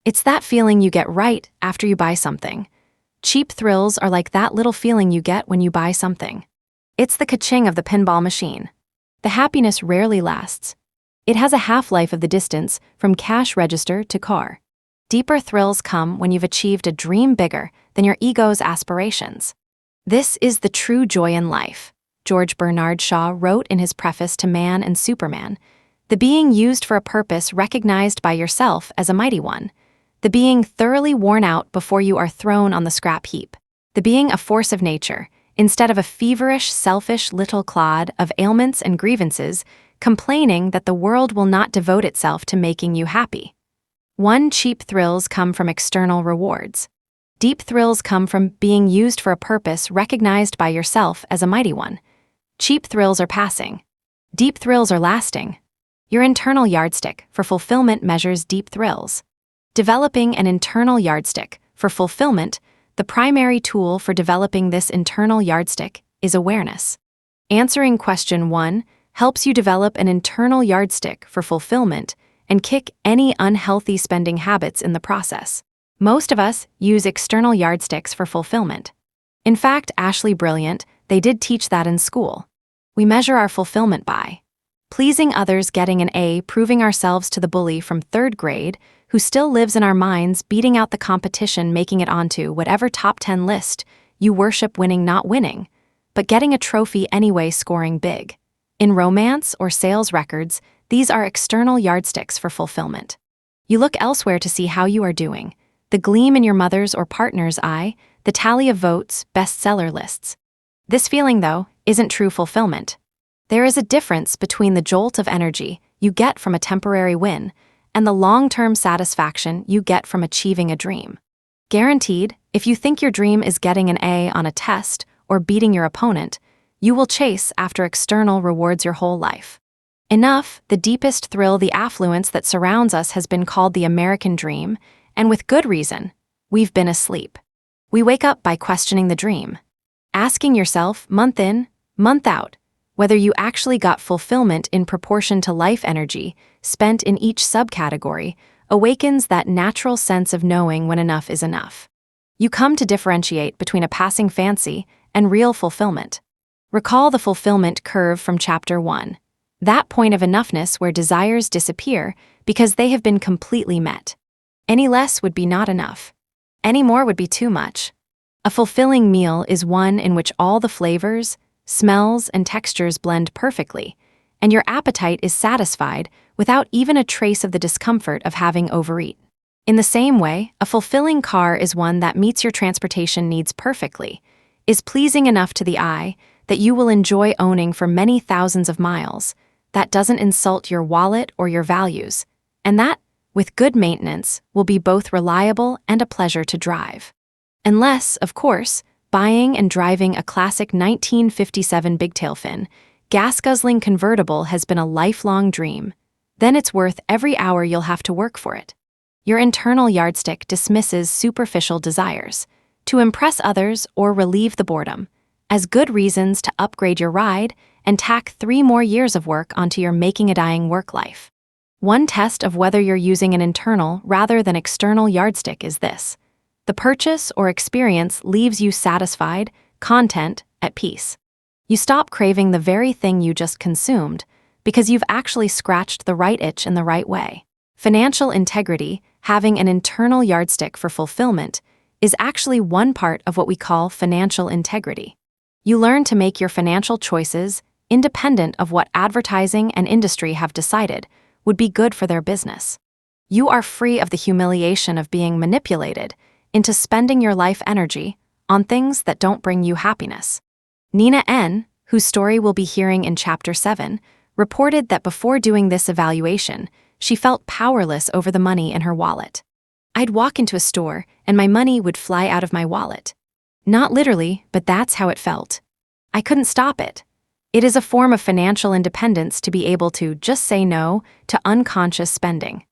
"It's that feeling you get right after you buy something. Cheap thrills are like that little feeling you get when you buy something. It's the ka-ching of the pinball machine. The happiness rarely lasts. It has a half-life of the distance from cash register to car. Deeper thrills come when you've achieved a dream bigger than your ego's aspirations. This is the true joy in life," George Bernard Shaw wrote in his preface to Man and Superman. "The being used for a purpose recognized by yourself as a mighty one. The being thoroughly worn out before you are thrown on the scrap heap. The being a force of nature, instead of a feverish, selfish little clod of ailments and grievances, complaining that the world will not devote itself to making you happy." Cheap thrills come from external rewards. Deep thrills come from being used for a purpose recognized by yourself as a mighty one. Cheap thrills are passing. Deep thrills are lasting. Your internal yardstick for fulfillment measures deep thrills. Developing an internal yardstick for fulfillment, the primary tool for developing this internal yardstick is awareness. Answering question 1 helps you develop an internal yardstick for fulfillment and kick any unhealthy spending habits in the process. Most of us use external yardsticks for fulfillment. In fact, Ashley Brilliant, they did teach that in school. We measure our fulfillment by pleasing others, getting an A, proving ourselves to the bully from 3rd grade, who still lives in our minds, beating out the competition, making it onto whatever top 10 list you worship, winning not winning, but getting a trophy anyway, scoring big. In romance or sales records, these are external yardsticks for fulfillment. You look elsewhere to see how you are doing. The gleam in your mother's or partner's eye, the tally of votes, bestseller lists. This feeling, though, isn't true fulfillment. There is a difference between the jolt of energy you get from a temporary win and the long-term satisfaction you get from achieving a dream. Guaranteed, if you think your dream is getting an A on a test or beating your opponent, you will chase after external rewards your whole life. Enough, the deepest thrill, the affluence that surrounds us has been called the American dream, and with good reason. We've been asleep. We wake up by questioning the dream, asking yourself, month in, month out, whether you actually got fulfillment in proportion to life energy spent in each subcategory awakens that natural sense of knowing when enough is enough. You come to differentiate between a passing fancy and real fulfillment. Recall the fulfillment curve from Chapter 1. That point of enoughness where desires disappear because they have been completely met. Any less would be not enough. Any more would be too much. A fulfilling meal is one in which all the flavors, smells, and textures blend perfectly, and your appetite is satisfied without even a trace of the discomfort of having overeat. In the same way, a fulfilling car is one that meets your transportation needs perfectly, is pleasing enough to the eye that you will enjoy owning for many thousands of miles, that doesn't insult your wallet or your values, and that, with good maintenance, will be both reliable and a pleasure to drive. Unless, of course, buying and driving a classic 1957 bigtailfin, gas-guzzling convertible has been a lifelong dream, then it's worth every hour you'll have to work for it. Your internal yardstick dismisses superficial desires, to impress others or relieve the boredom, as good reasons to upgrade your ride and tack 3 more years of work onto your making-a-dying work life. One test of whether you're using an internal rather than external yardstick is this: the purchase or experience leaves you satisfied, content, at peace. You stop craving the very thing you just consumed because you've actually scratched the right itch in the right way. Financial integrity, having an internal yardstick for fulfillment, is actually one part of what we call financial integrity. You learn to make your financial choices independent of what advertising and industry have decided would be good for their business. You are free of the humiliation of being manipulated into spending your life energy on things that don't bring you happiness. Ainâ, whose story we'll be hearing in Chapter 7, reported that before doing this evaluation, she felt powerless over the money in her wallet. I'd walk into a store and my money would fly out of my wallet. Not literally, but that's how it felt. I couldn't stop it. It is a form of financial independence to be able to just say no to unconscious spending.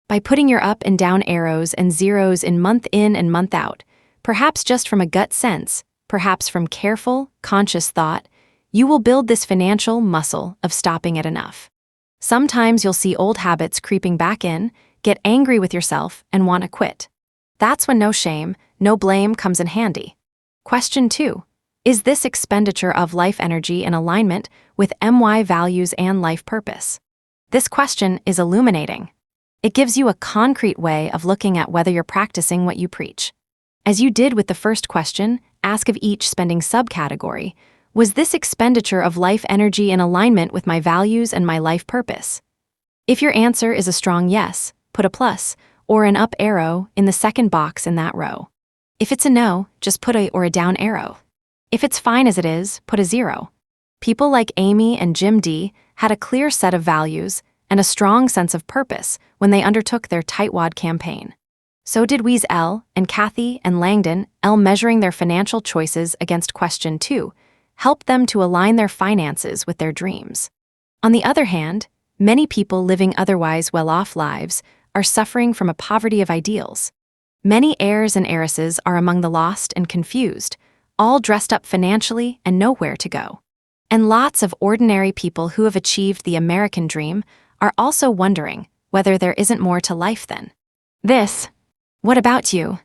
By putting your up and down arrows and zeros in and month out, perhaps just from a gut sense, perhaps from careful, conscious thought, you will build this financial muscle of stopping at enough. Sometimes you'll see old habits creeping back in, get angry with yourself, and want to quit. That's when no shame, no blame comes in handy. Question 2. Is this expenditure of life energy in alignment with MY values and life purpose? This question is illuminating. It gives you a concrete way of looking at whether you're practicing what you preach. As you did with the first question, ask of each spending subcategory, was this expenditure of life energy in alignment with my values and my life purpose? If your answer is a strong yes, put a plus or an up arrow in the second box in that row. If it's a no, just put a or a down arrow. If it's fine as it is, put a 0. People like Amy and Jim D had a clear set of values and a strong sense of purpose when they undertook their tightwad campaign. So did Weeze L and Kathy and Langdon L. Measuring their financial choices against question 2 helped them to align their finances with their dreams. On the other hand, many people living otherwise well-off lives are suffering from a poverty of ideals. Many heirs and heiresses are among the lost and confused, all dressed up financially and nowhere to go. And lots of ordinary people who have achieved the American dream are also wondering whether there isn't more to life than this. What about you?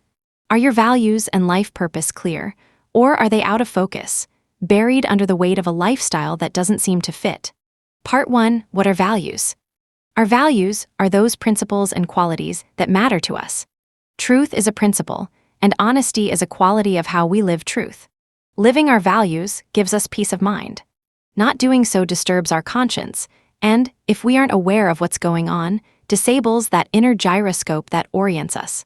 Are your values and life purpose clear, or are they out of focus, buried under the weight of a lifestyle that doesn't seem to fit? Part 1. What are values? Our values are those principles and qualities that matter to us. Truth is a principle, and honesty is a quality of how we live truth. Living our values gives us peace of mind. Not doing so disturbs our conscience, and, if we aren't aware of what's going on, disables that inner gyroscope that orients us.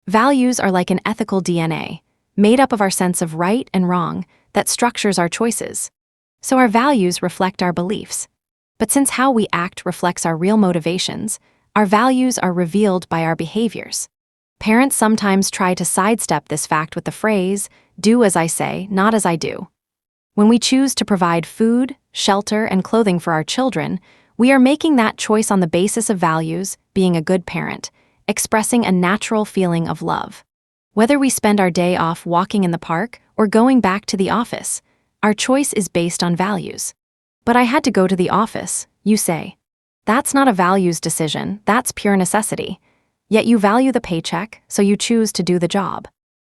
Values are like an ethical DNA, made up of our sense of right and wrong that structures our choices. So our values reflect our beliefs. But since how we act reflects our real motivations, our values are revealed by our behaviors. Parents sometimes try to sidestep this fact with the phrase, "Do as I say, not as I do." When we choose to provide food, shelter, and clothing for our children, we are making that choice on the basis of values, being a good parent, expressing a natural feeling of love. Whether we spend our day off walking in the park or going back to the office, our choice is based on values. But I had to go to the office, you say. That's not a values decision, that's pure necessity. Yet you value the paycheck, so you choose to do the job.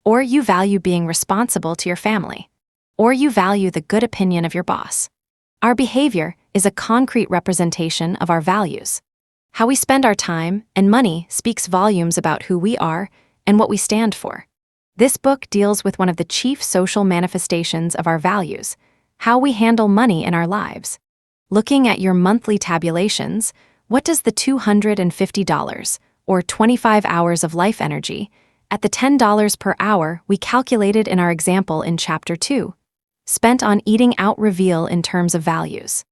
Or you value being responsible to your family. or you value the good opinion of your boss. Our behavior is a concrete representation of our values. How we spend our time and money speaks volumes about who we are and what we stand for. This book deals with one of the chief social manifestations of our values, how we handle money in our lives. Looking at your monthly tabulations, what does the $250, or 25 hours of life energy, at the $10 per hour we calculated in our example in Chapter 2, spent on eating out reveal in terms of values?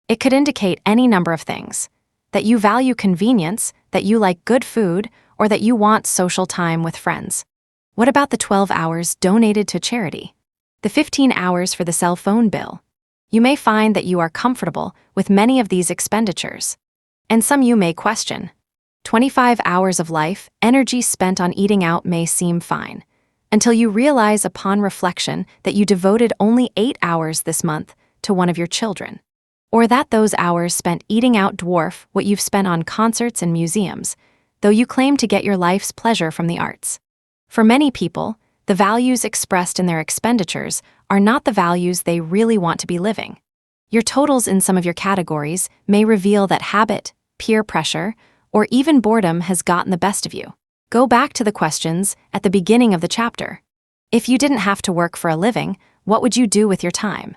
It could indicate any number of things: that you value convenience, that you like good food, or that you want social time with friends. What about the 12 hours donated to charity? The 15 hours for the cell phone bill? You may find that you are comfortable with many of these expenditures. And some you may question. 25 hours of life energy spent on eating out may seem fine, until you realize upon reflection that you devoted only 8 hours this month to one of your children, or that those hours spent eating out dwarf what you've spent on concerts and museums, though you claim to get your life's pleasure from the arts. For many people, the values expressed in their expenditures are not the values they really want to be living. Your totals in some of your categories may reveal that habit, peer pressure, or even boredom has gotten the best of you. Go back to the questions at the beginning of the chapter. If you didn't have to work for a living, what would you do with your time?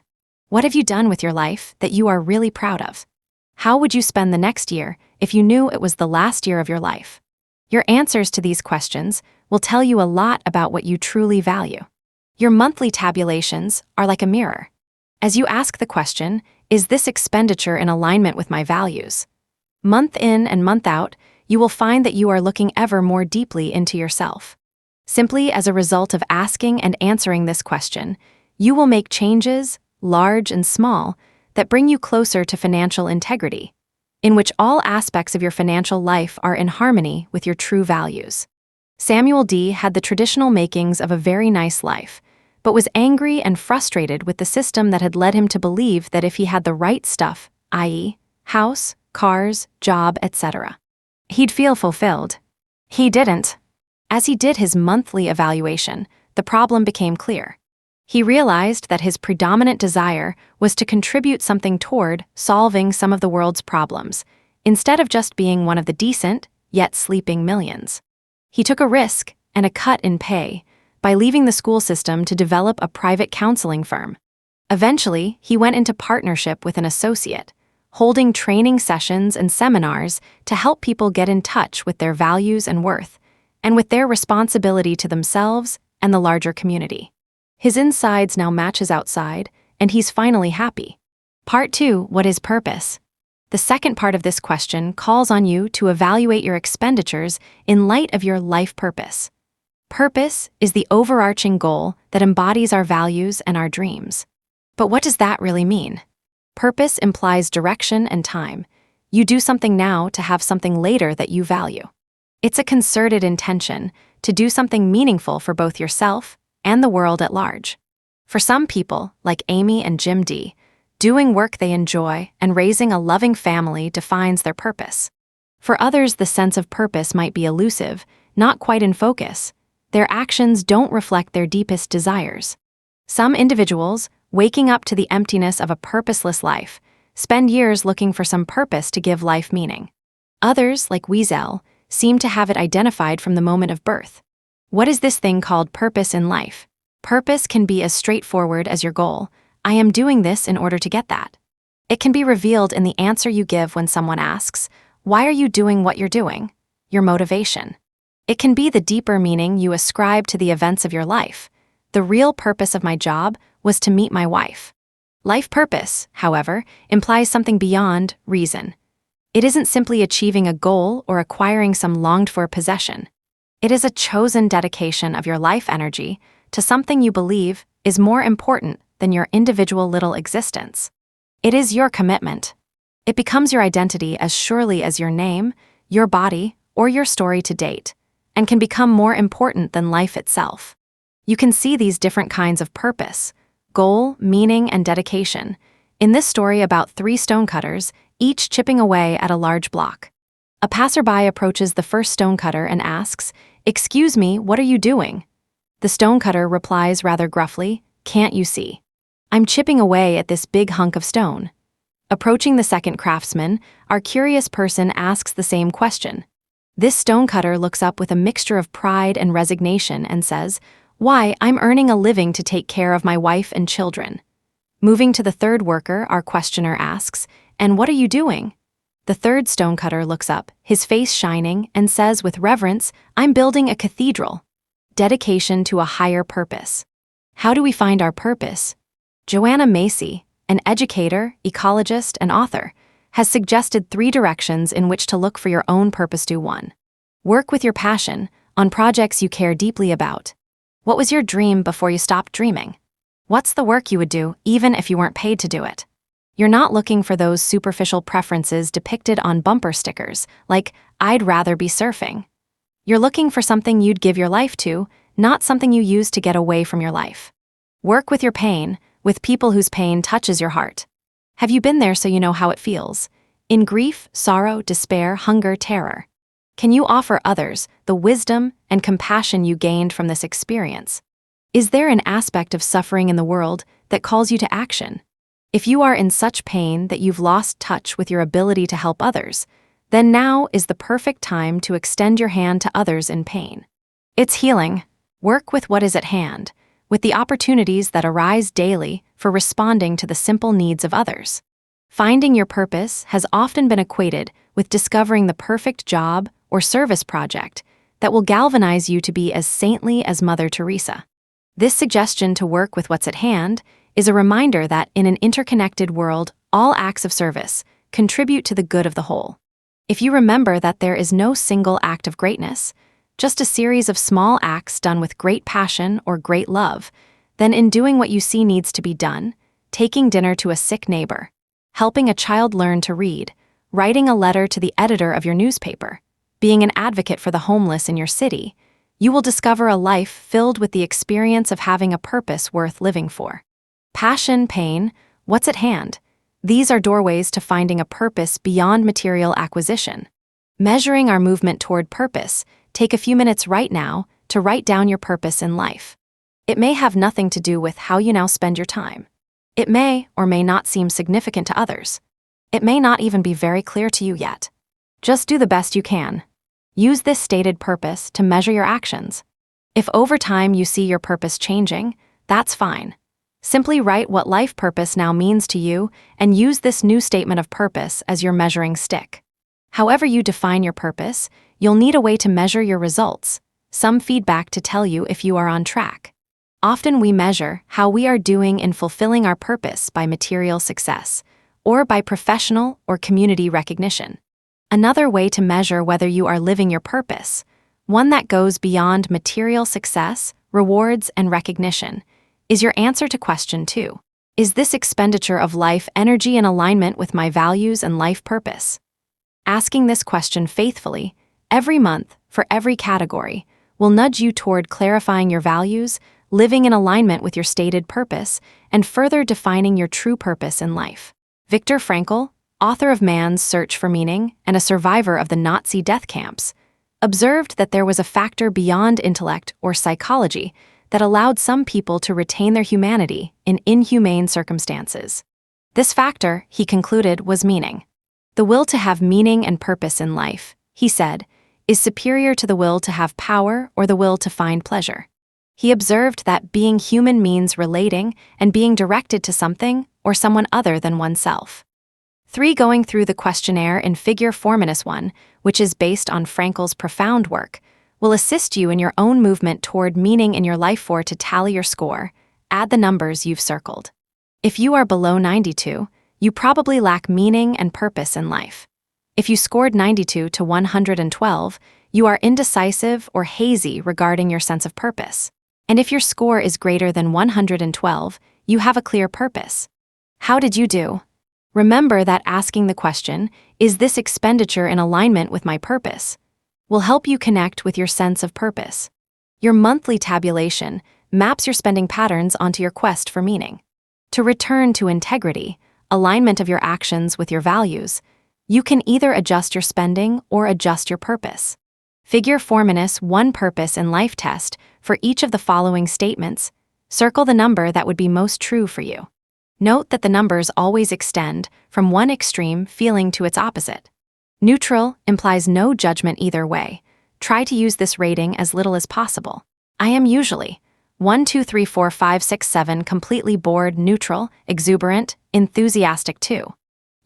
What have you done with your life that you are really proud of? How would you spend the next year if you knew it was the last year of your life? Your answers to these questions will tell you a lot about what you truly value. Your monthly tabulations are like a mirror. As you ask the question, is this expenditure in alignment with my values? Month in and month out, you will find that you are looking ever more deeply into yourself. Simply as a result of asking and answering this question, you will make changes, large and small, that bring you closer to financial integrity, in which all aspects of your financial life are in harmony with your true values. Samuel D. had the traditional makings of a very nice life, but was angry and frustrated with the system that had led him to believe that if he had the right stuff, i.e., house, cars, job, etc., he'd feel fulfilled. He didn't. As he did his monthly evaluation, the problem became clear. He realized that his predominant desire was to contribute something toward solving some of the world's problems, instead of just being one of the decent, yet sleeping millions. He took a risk and a cut in pay by leaving the school system to develop a private counseling firm. Eventually, he went into partnership with an associate, holding training sessions and seminars to help people get in touch with their values and worth, and with their responsibility to themselves and the larger community. His insides now match his outside, and he's finally happy. Part 2, what is purpose? The second part of this question calls on you to evaluate your expenditures in light of your life purpose. Purpose is the overarching goal that embodies our values and our dreams. But what does that really mean? Purpose implies direction and time. You do something now to have something later that you value. It's a concerted intention to do something meaningful for both yourself and the world at large. For some people, like Amy and Jim D., doing work they enjoy and raising a loving family defines their purpose. For others, the sense of purpose might be elusive, not quite in focus. Their actions don't reflect their deepest desires. Some individuals, waking up to the emptiness of a purposeless life, spend years looking for some purpose to give life meaning. Others, like Weasel, seem to have it identified from the moment of birth. What is this thing called purpose in life? Purpose can be as straightforward as your goal. I am doing this in order to get that. It can be revealed in the answer you give when someone asks, why are you doing what you're doing? Your motivation. It can be the deeper meaning you ascribe to the events of your life. The real purpose of my job was to meet my wife. Life purpose, however, implies something beyond reason. It isn't simply achieving a goal or acquiring some longed-for possession. It is a chosen dedication of your life energy to something you believe is more important than your individual little existence. It is your commitment. It becomes your identity as surely as your name, your body, or your story to date, and can become more important than life itself. You can see these different kinds of purpose, goal, meaning, and dedication in this story about 3 stonecutters, each chipping away at a large block. A passerby approaches the first stonecutter and asks, "Excuse me, what are you doing?" The stonecutter replies rather gruffly, "Can't you see?" I'm chipping away at this big hunk of stone. Approaching the second craftsman, our curious person asks the same question. This stonecutter looks up with a mixture of pride and resignation and says, "Why, I'm earning a living to take care of my wife and children." Moving to the third worker, our questioner asks, "And what are you doing?" The third stonecutter looks up, his face shining, and says with reverence, "I'm building a cathedral." Dedication to a higher purpose. How do we find our purpose? Joanna Macy, an educator, ecologist, and author, has suggested 3 directions in which to look for your own purpose. 1. Work with your passion, on projects you care deeply about. What was your dream before you stopped dreaming? What's the work you would do, even if you weren't paid to do it? You're not looking for those superficial preferences depicted on bumper stickers, like, "I'd rather be surfing." You're looking for something you'd give your life to, not something you use to get away from your life. Work with your pain, with people whose pain touches your heart. Have you been there so you know how it feels? In grief, sorrow, despair, hunger, terror. Can you offer others the wisdom and compassion you gained from this experience? Is there an aspect of suffering in the world that calls you to action? If you are in such pain that you've lost touch with your ability to help others, then now is the perfect time to extend your hand to others in pain. It's healing. Work with what is at hand, with the opportunities that arise daily for responding to the simple needs of others. Finding your purpose has often been equated with discovering the perfect job or service project that will galvanize you to be as saintly as Mother Teresa. This suggestion to work with what's at hand is a reminder that in an interconnected world, all acts of service contribute to the good of the whole. If you remember that there is no single act of greatness, just a series of small acts done with great passion or great love, then in doing what you see needs to be done, taking dinner to a sick neighbor, helping a child learn to read, writing a letter to the editor of your newspaper, being an advocate for the homeless in your city, you will discover a life filled with the experience of having a purpose worth living for. Passion, pain, what's at hand? These are doorways to finding a purpose beyond material acquisition. Measuring our movement toward purpose, take a few minutes right now to write down your purpose in life. It may have nothing to do with how you now spend your time. It may or may not seem significant to others. It may not even be very clear to you yet. Just do the best you can. Use this stated purpose to measure your actions. If over time you see your purpose changing, that's fine. Simply write what life purpose now means to you and use this new statement of purpose as your measuring stick. However you define your purpose, you'll need a way to measure your results, some feedback to tell you if you are on track. Often we measure how we are doing in fulfilling our purpose by material success, or by professional or community recognition. Another way to measure whether you are living your purpose, one that goes beyond material success, rewards, and recognition, is your answer to question 2. Is this expenditure of life energy in alignment with my values and life purpose? Asking this question faithfully, every month, for every category, will nudge you toward clarifying your values, living in alignment with your stated purpose, and further defining your true purpose in life. Viktor Frankl, author of Man's Search for Meaning and a survivor of the Nazi death camps, observed that there was a factor beyond intellect or psychology that allowed some people to retain their humanity in inhumane circumstances. This factor, he concluded, was meaning. The will to have meaning and purpose in life, he said, is superior to the will to have power or the will to find pleasure. He observed that being human means relating and being directed to something or someone other than oneself. 3. Going through the questionnaire in Figure Forminus 1, which is based on Frankl's profound work, will assist you in your own movement toward meaning in your life. 4. To tally your score, add the numbers you've circled. If you are below 92, you probably lack meaning and purpose in life. If you scored 92 to 112, you are indecisive or hazy regarding your sense of purpose. And if your score is greater than 112, you have a clear purpose. How did you do? Remember that asking the question, "Is this expenditure in alignment with my purpose?" will help you connect with your sense of purpose. Your monthly tabulation maps your spending patterns onto your quest for meaning. To return to integrity, alignment of your actions with your values, you can either adjust your spending or adjust your purpose. Figure Forminus 1 Purpose in Life test for each of the following statements. Circle the number that would be most true for you. Note that the numbers always extend from one extreme feeling to its opposite. Neutral implies no judgment either way. Try to use this rating as little as possible. I am usually 1, 2, 3, 4, 5, 6, 7 completely bored, neutral, exuberant, enthusiastic 2.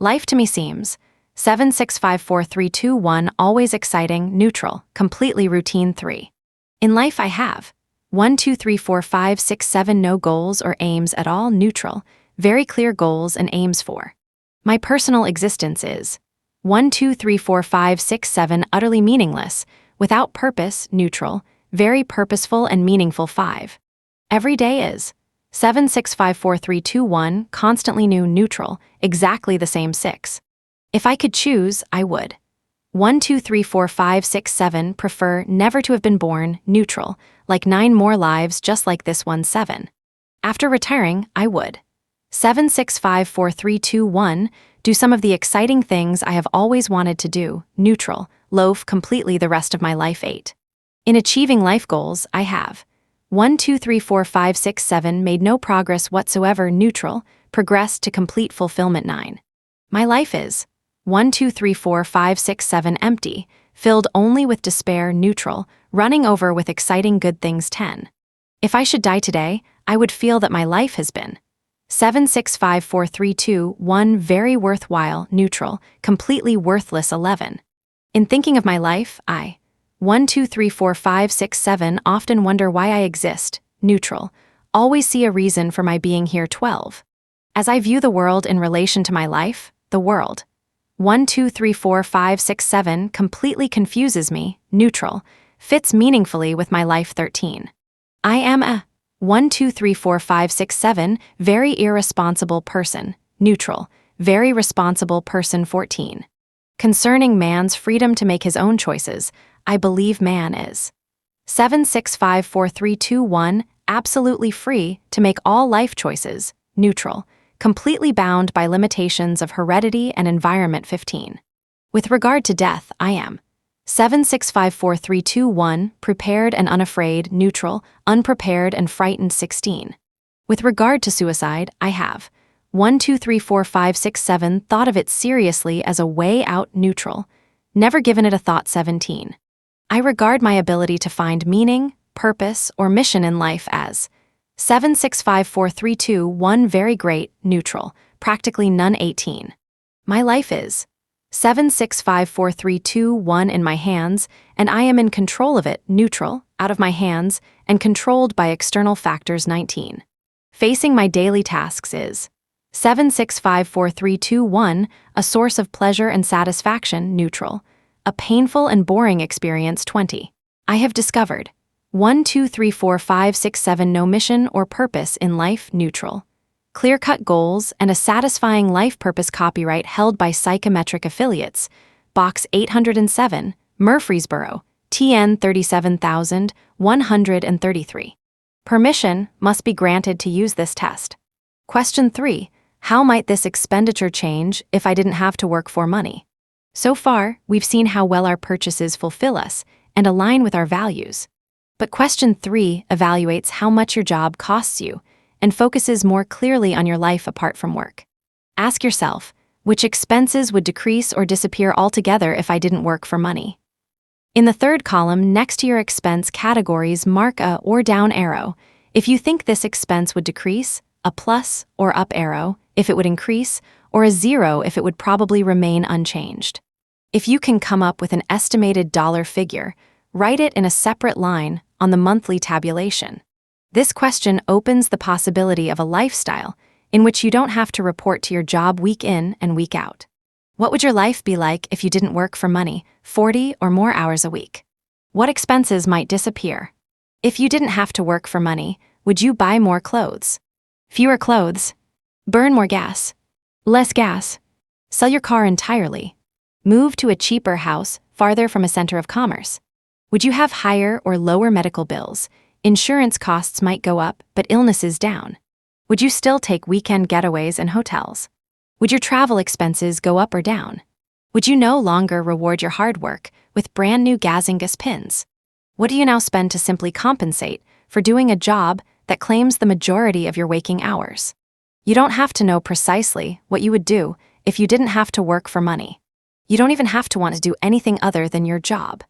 Life to me seems 7, 6, 5, 4, 3, 2, 1 always exciting, neutral, completely routine 3. In life I have 1, 2, 3, 4, 5, 6, 7 no goals or aims at all, neutral, very clear goals and aims 4. My personal existence is 1, 2, 3, 4, 5, 6, 7 utterly meaningless, without purpose, neutral, very purposeful and meaningful 5. Every day is 7, 6, 5, 4, 3, 2, 1 constantly new, neutral, exactly the same 6. If I could choose, I would 1, 2, 3, 4, 5, 6, 7 prefer never to have been born, neutral, like 9 more lives just like this one 7. After retiring, I would 7, 6, 5, 4, 3, 2, 1 do some of the exciting things I have always wanted to do, neutral, loaf completely the rest of my life 8. In achieving life goals, I have 1, 2, 3, 4, 5, 6, 7 made no progress whatsoever, neutral, progressed to complete fulfillment 9. My life is 1, 2, 3, 4, 5, 6, 7 empty, filled only with despair, neutral, running over with exciting good things 10. If I should die today, I would feel that my life has been 7, 6, 5, 4, 3, 2, 1 very worthwhile, neutral, completely worthless 11. In thinking of my life, I 1, 2, 3, 4, 5, 6, 7 often wonder why I exist, neutral, always see a reason for my being here 12. As I view the world in relation to my life, the world 1, 2, 3, 4, 5, 6, 7 completely confuses me, neutral, fits meaningfully with my life 13. I am a 1, 2, 3, 4, 5, 6, 7 very irresponsible person, neutral, very responsible person 14. Concerning man's freedom to make his own choices, I believe man is 7, 6, 5, 4, 3, 2, 1 absolutely free to make all life choices, neutral, completely bound by limitations of heredity and environment 15. With regard to death, I am 7, 6, 5, 4, 3, 2, 1 prepared and unafraid, neutral, unprepared and frightened 16. With regard to suicide, I have 1, 2, 3, 4, 5, 6, 7 thought of it seriously as a way out, neutral, never given it a thought 17. I regard my ability to find meaning, purpose, or mission in life as 7, 6, 5, 4, 3, 2, 1 very great, neutral, practically none 18. My life is 7, 6, 5, 4, 3, 2, 1 in my hands, and I am in control of it, neutral, out of my hands, and controlled by external factors 19. Facing my daily tasks is 7, 6, 5, 4, 3, 2, 1 a source of pleasure and satisfaction, neutral, a painful and boring experience 20. I have discovered 1, 2, 3, 4, 5, 6, 7 no mission or purpose in life, neutral. Clear-cut goals and a satisfying life purpose copyright held by Psychometric Affiliates, Box 807, Murfreesboro, TN 37133. Permission must be granted to use this test. Question 3. How might this expenditure change if I didn't have to work for money? So far, we've seen how well our purchases fulfill us and align with our values. But question 3 evaluates how much your job costs you and focuses more clearly on your life apart from work. Ask yourself, which expenses would decrease or disappear altogether if I didn't work for money? In the third column, next to your expense categories, mark a or down arrow if you think this expense would decrease, a plus or up arrow if it would increase, or a 0 if it would probably remain unchanged. If you can come up with an estimated dollar figure, write it in a separate line on the monthly tabulation. This question opens the possibility of a lifestyle in which you don't have to report to your job week in and week out. What would your life be like if you didn't work for money 40 or more hours a week? What expenses might disappear? If you didn't have to work for money, would you buy more clothes? Fewer clothes? Burn more gas? Less gas? Sell your car entirely? Move to a cheaper house farther from a center of commerce? Would you have higher or lower medical bills? Insurance costs might go up, but illnesses down. Would you still take weekend getaways and hotels? Would your travel expenses go up or down? Would you no longer reward your hard work with brand new Gazingas pins? What do you now spend to simply compensate for doing a job that claims the majority of your waking hours? You don't have to know precisely what you would do if you didn't have to work for money. You don't even have to want to do anything other than your job.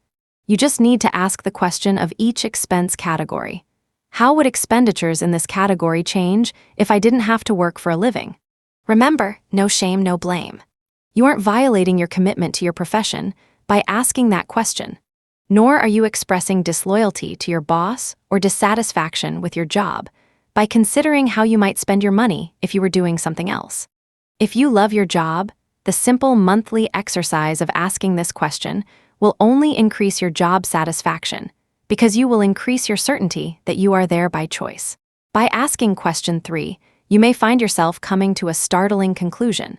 You just need to ask the question of each expense category. How would expenditures in this category change if I didn't have to work for a living? Remember, no shame, no blame. You aren't violating your commitment to your profession by asking that question, nor are you expressing disloyalty to your boss or dissatisfaction with your job by considering how you might spend your money if you were doing something else. If you love your job, the simple monthly exercise of asking this question will only increase your job satisfaction because you will increase your certainty that you are there by choice. By asking question 3, you may find yourself coming to a startling conclusion.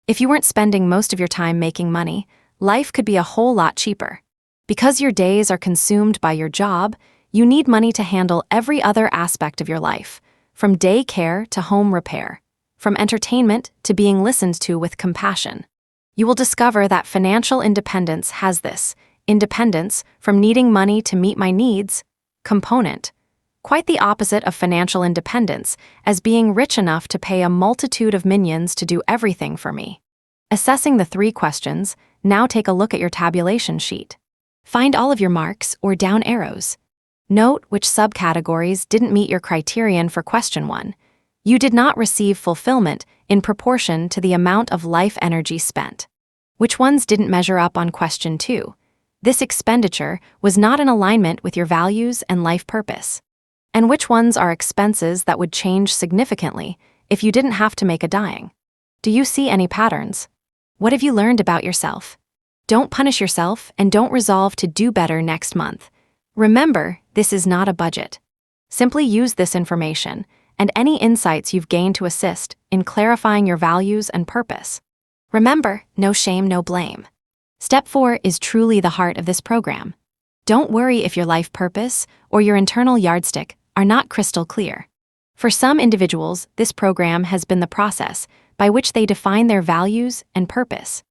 If you weren't spending most of your time making money, life could be a whole lot cheaper. Because your days are consumed by your job, you need money to handle every other aspect of your life, from daycare to home repair, from entertainment to being listened to with compassion. You will discover that financial independence has this independence from needing money to meet my needs component, quite the opposite of financial independence as being rich enough to pay a multitude of minions to do everything for me. Assessing the 3 questions, now take a look at your tabulation sheet. Find all of your marks or down arrows. Note which subcategories didn't meet your criterion for question 1. You did not receive fulfillment in proportion to the amount of life energy spent. Which ones didn't measure up on question 2? This expenditure was not in alignment with your values and life purpose. And which ones are expenses that would change significantly if you didn't have to make a dime? Do you see any patterns? What have you learned about yourself? Don't punish yourself and don't resolve to do better next month. Remember, this is not a budget. Simply use this information and any insights you've gained to assist in clarifying your values and purpose. Remember, no shame, no blame. Step 4 is truly the heart of this program. Don't worry if your life purpose or your internal yardstick are not crystal clear. For some individuals, this program has been the process by which they define their values and purpose.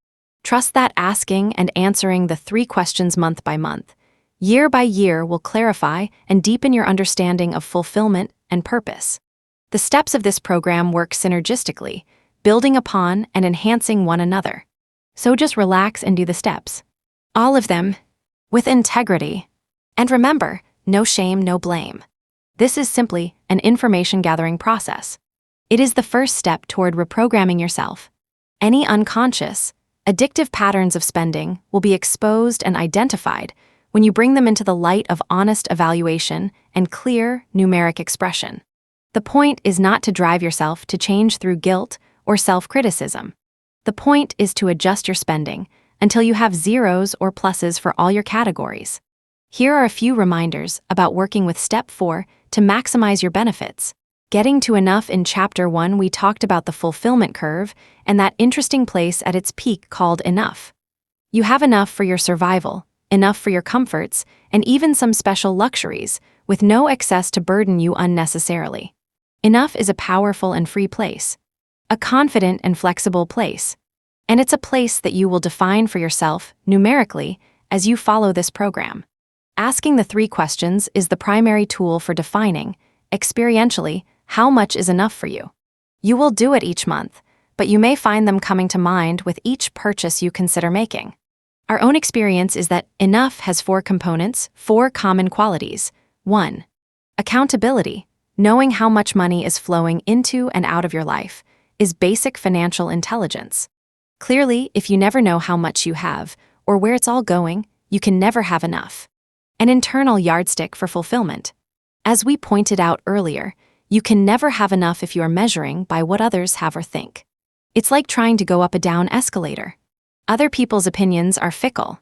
Trust that asking and answering the 3 questions month by month, year by year will clarify and deepen your understanding of fulfillment and purpose. The steps of this program work synergistically, building upon and enhancing one another. So just relax and do the steps. All of them, with integrity. And remember, no shame, no blame. This is simply an information gathering process. It is the first step toward reprogramming yourself. Any unconscious, addictive patterns of spending will be exposed and identified when you bring them into the light of honest evaluation and clear, numeric expression. The point is not to drive yourself to change through guilt or self-criticism. The point is to adjust your spending until you have zeros or pluses for all your categories. Here are a few reminders about working with Step 4 to maximize your benefits. Getting to enough. In Chapter 1, we talked about the fulfillment curve and that interesting place at its peak called enough. You have enough for your survival, enough for your comforts, and even some special luxuries, with no excess to burden you unnecessarily. Enough is a powerful and free place, a confident and flexible place, and it's a place that you will define for yourself numerically as you follow this program. Asking the 3 questions is the primary tool for defining, experientially, how much is enough for you. You will do it each month, but you may find them coming to mind with each purchase you consider making. Our own experience is that enough has 4 components, 4 common qualities. 1. Accountability. Knowing how much money is flowing into and out of your life is basic financial intelligence. Clearly, if you never know how much you have or where it's all going, you can never have enough. An internal yardstick for fulfillment. As we pointed out earlier, you can never have enough if you are measuring by what others have or think. It's like trying to go up a down escalator. Other people's opinions are fickle.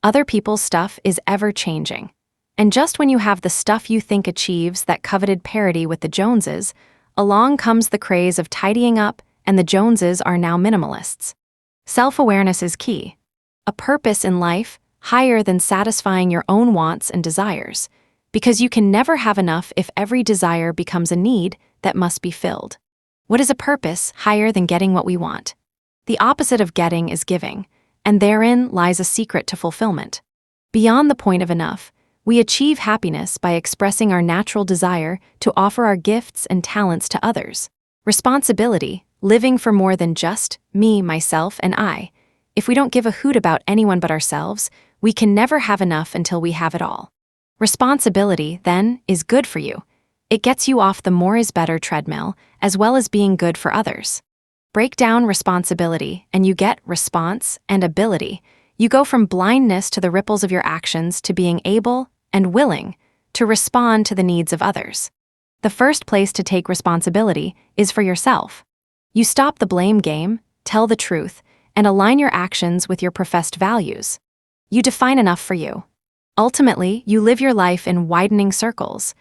Other people's stuff is ever-changing. And just when you have the stuff you think achieves that coveted parity with the Joneses, along comes the craze of tidying up, and the Joneses are now minimalists. Self-awareness is key. A purpose in life higher than satisfying your own wants and desires, because you can never have enough if every desire becomes a need that must be filled. What is a purpose higher than getting what we want? The opposite of getting is giving, and therein lies a secret to fulfillment. Beyond the point of enough, we achieve happiness by expressing our natural desire to offer our gifts and talents to others. Responsibility, living for more than just me, myself, and I. If we don't give a hoot about anyone but ourselves, we can never have enough until we have it all. Responsibility, then, is good for you. It gets you off the more is better treadmill, as well as being good for others. Break down responsibility, and you get response and ability. You go from blindness to the ripples of your actions to being able and willing to respond to the needs of others. The first place to take responsibility is for yourself. You stop the blame game, tell the truth, and align your actions with your professed values. You define enough for you. Ultimately, you live your life in widening circles.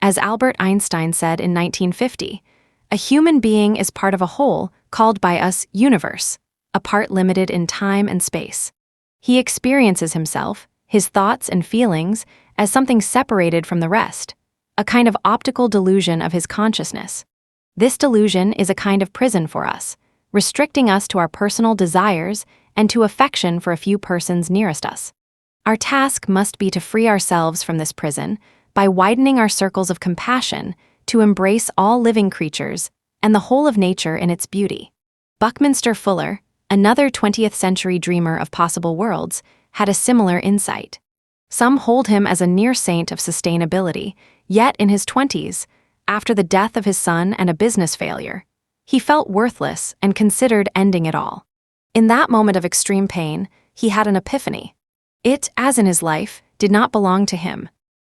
As Albert Einstein said in 1950, a human being is part of a whole called by us universe, a part limited in time and space. He experiences himself, his thoughts and feelings, as something separated from the rest, a kind of optical delusion of his consciousness. This delusion is a kind of prison for us, restricting us to our personal desires and to affection for a few persons nearest us. Our task must be to free ourselves from this prison by widening our circles of compassion to embrace all living creatures and the whole of nature in its beauty. Buckminster Fuller, another 20th century dreamer of possible worlds, had a similar insight. Some hold him as a near saint of sustainability, yet in his 20s, after the death of his son and a business failure, he felt worthless and considered ending it all. In that moment of extreme pain, he had an epiphany. It, as in his life, did not belong to him.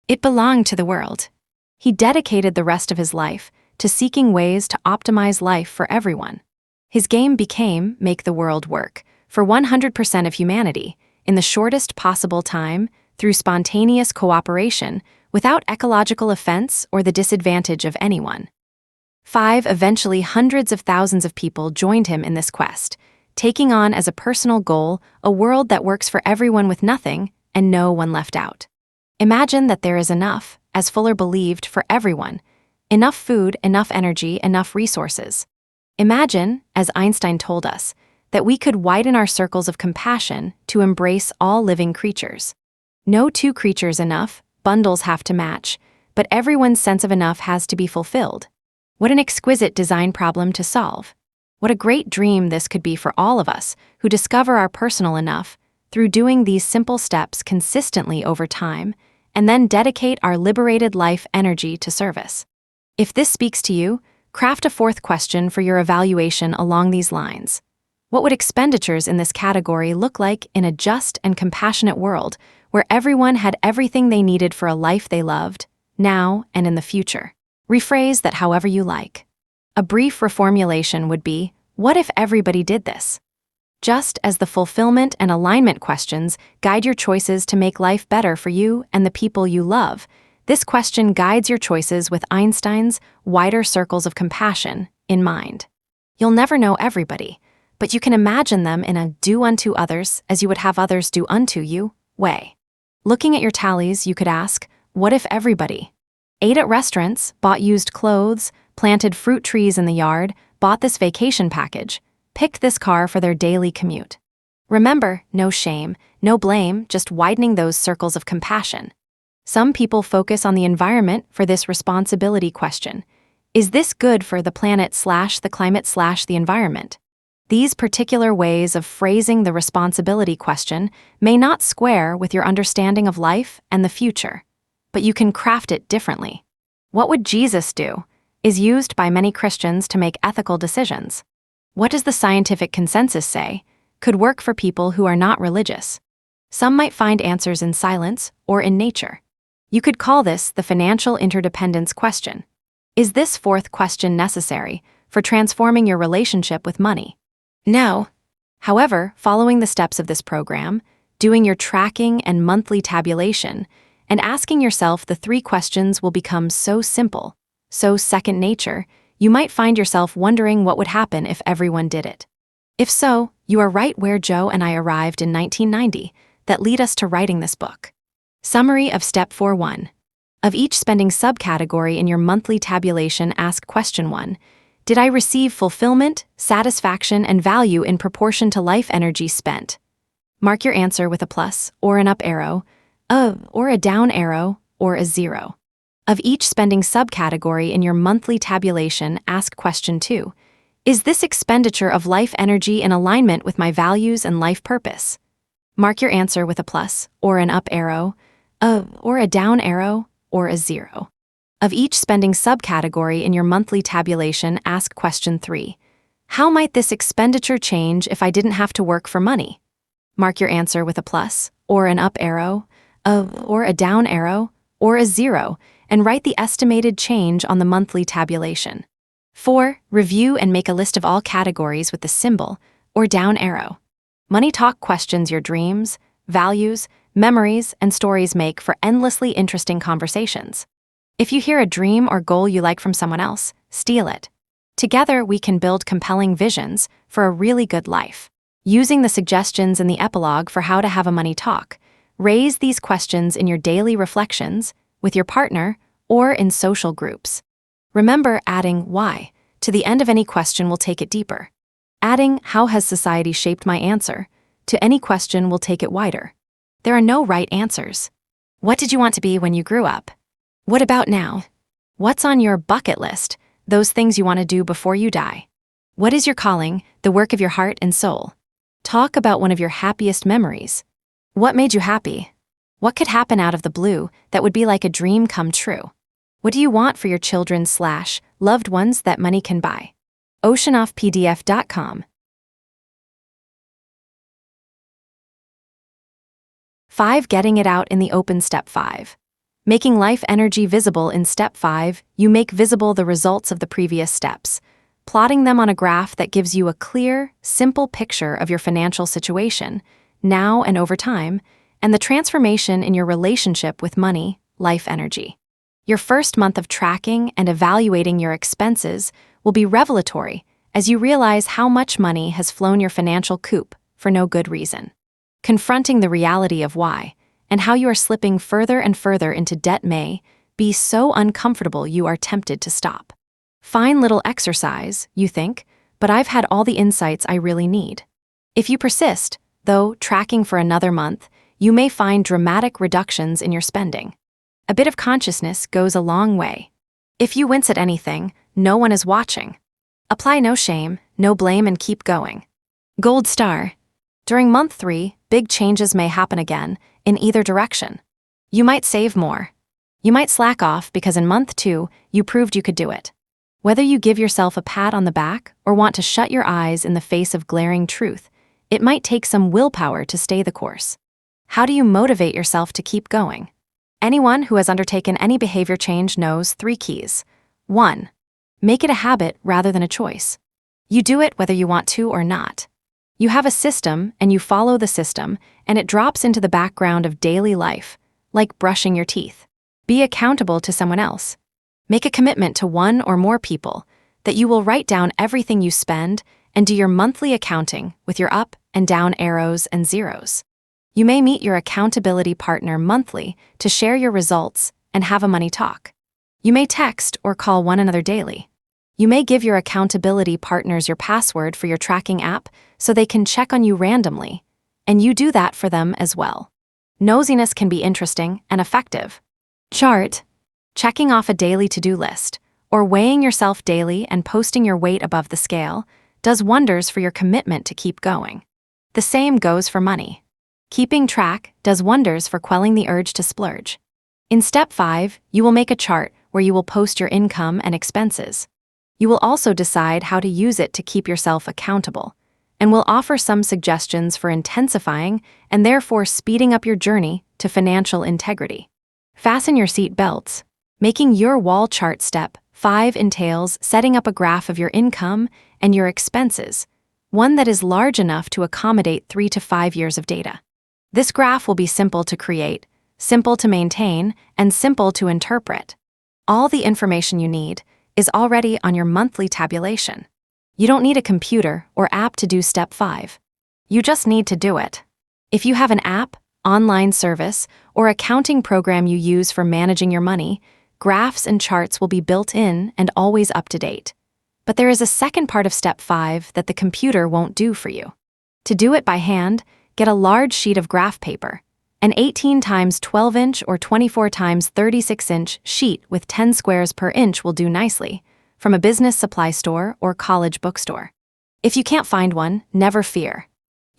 It belonged to the world. He dedicated the rest of his life to seeking ways to optimize life for everyone. His game became make the world work for 100% of humanity in the shortest possible time through spontaneous cooperation without ecological offense or the disadvantage of anyone. Eventually hundreds of thousands of people joined him in this quest, taking on as a personal goal a world that works for everyone with nothing and no one left out. Imagine that there is enough, as Fuller believed, for everyone. Enough food, enough energy, enough resources. Imagine, as Einstein told us, that we could widen our circles of compassion to embrace all living creatures. No two creatures enough, bundles have to match, but everyone's sense of enough has to be fulfilled. What an exquisite design problem to solve. What a great dream this could be for all of us who discover our personal enough through doing these simple steps consistently over time and then dedicate our liberated life energy to service. If this speaks to you, craft a fourth question for your evaluation along these lines. What would expenditures in this category look like in a just and compassionate world where everyone had everything they needed for a life they loved, now and in the future? Rephrase that however you like. A brief reformulation would be, what if everybody did this? Just as the fulfillment and alignment questions guide your choices to make life better for you and the people you love, this question guides your choices with Einstein's wider circles of compassion in mind. You'll never know everybody, but you can imagine them in a do unto others as you would have others do unto you way. Looking at your tallies, you could ask, what if everybody ate at restaurants, bought used clothes, planted fruit trees in the yard, bought this vacation package, picked this car for their daily commute? Remember, no shame, no blame, just widening those circles of compassion. Some people focus on the environment for this responsibility question. Is this good for the planet/the climate/the environment? These particular ways of phrasing the responsibility question may not square with your understanding of life and the future, but you can craft it differently. What would Jesus do? Is used by many Christians to make ethical decisions. What does the scientific consensus say? Could work for people who are not religious. Some might find answers in silence or in nature. You could call this the financial interdependence question. Is this fourth question necessary for transforming your relationship with money? No. However, following the steps of this program, doing your tracking and monthly tabulation, and asking yourself the three questions will become so simple, so second nature, you might find yourself wondering what would happen if everyone did it. If so, you are right where Joe and I arrived in 1990 that lead us to writing this book. Summary of Step 4.1. Of each spending subcategory in your monthly tabulation, ask question 1. Did I receive fulfillment, satisfaction, and value in proportion to life energy spent? Mark your answer with a plus, or an up arrow, or a down arrow, or a 0. Of each spending subcategory in your monthly tabulation, ask question 2. Is this expenditure of life energy in alignment with my values and life purpose? Mark your answer with a plus, or an up arrow, or a down arrow, or a 0. Of each spending subcategory in your monthly tabulation, ask question 3. How might this expenditure change if I didn't have to work for money? Mark your answer with a plus, or an up arrow, or a down arrow, or a 0, and write the estimated change on the monthly tabulation. 4. Review and make a list of all categories with the symbol, or down arrow. Money Talk questions your dreams, values, memories, and stories make for endlessly interesting conversations. If you hear a dream or goal you like from someone else, steal it. Together, we can build compelling visions for a really good life. Using the suggestions in the epilogue for how to have a money talk, raise these questions in your daily reflections, with your partner, or in social groups. Remember, adding why to the end of any question will take it deeper. Adding how has society shaped my answer to any question will take it wider. There are no right answers. What did you want to be when you grew up? What about now? What's on your bucket list, those things you want to do before you die? What is your calling, the work of your heart and soul? Talk about one of your happiest memories. What made you happy? What could happen out of the blue that would be like a dream come true? What do you want for your children/loved ones that money can buy? oceanoffpdf.com. 5. Getting it out in the open. Step 5. Making life energy visible. In Step 5, you make visible the results of the previous steps, plotting them on a graph that gives you a clear, simple picture of your financial situation, now and over time, and the transformation in your relationship with money, life energy. Your first month of tracking and evaluating your expenses will be revelatory as you realize how much money has flown your financial coop for no good reason. Confronting the reality of why and how you are slipping further and further into debt may be so uncomfortable you are tempted to stop. Fine little exercise, you think, but I've had all the insights I really need. If you persist, though, tracking for another month, you may find dramatic reductions in your spending. A bit of consciousness goes a long way. If you wince at anything, no one is watching. Apply no shame, no blame, and keep going. Gold star. During month 3, big changes may happen again, in either direction. You might save more. You might slack off because in month 2, you proved you could do it. Whether you give yourself a pat on the back or want to shut your eyes in the face of glaring truth, it might take some willpower to stay the course. How do you motivate yourself to keep going? Anyone who has undertaken any behavior change knows 3 keys. 1. Make it a habit rather than a choice. You do it whether you want to or not. You have a system and you follow the system, and it drops into the background of daily life, like brushing your teeth. Be accountable to someone else. Make a commitment to one or more people that you will write down everything you spend and do your monthly accounting with your up and down arrows and zeros. You may meet your accountability partner monthly to share your results and have a money talk. You may text or call one another daily. You may give your accountability partners your password for your tracking app so they can check on you randomly, and you do that for them as well. Nosiness can be interesting and effective. Chart. Checking off a daily to-do list, or weighing yourself daily and posting your weight above the scale, does wonders for your commitment to keep going. The same goes for money. Keeping track does wonders for quelling the urge to splurge. In Step 5, you will make a chart where you will post your income and expenses. You will also decide how to use it to keep yourself accountable, and will offer some suggestions for intensifying and therefore speeding up your journey to financial integrity. Fasten your seat belts. Making your wall chart. Step 5 entails setting up a graph of your income and your expenses, one that is large enough to accommodate 3 to 5 years of data. This graph will be simple to create, simple to maintain, and simple to interpret. All the information you need is already on your monthly tabulation. You don't need a computer or app to do Step 5. You just need to do it. If you have an app, online service, or accounting program you use for managing your money, graphs and charts will be built in and always up to date. But there is a second part of Step 5 that the computer won't do for you. To do it by hand, get a large sheet of graph paper, An 18 times 12-inch or 24 times 36-inch sheet with 10 squares per inch will do nicely, from a business supply store or college bookstore. If you can't find one, never fear.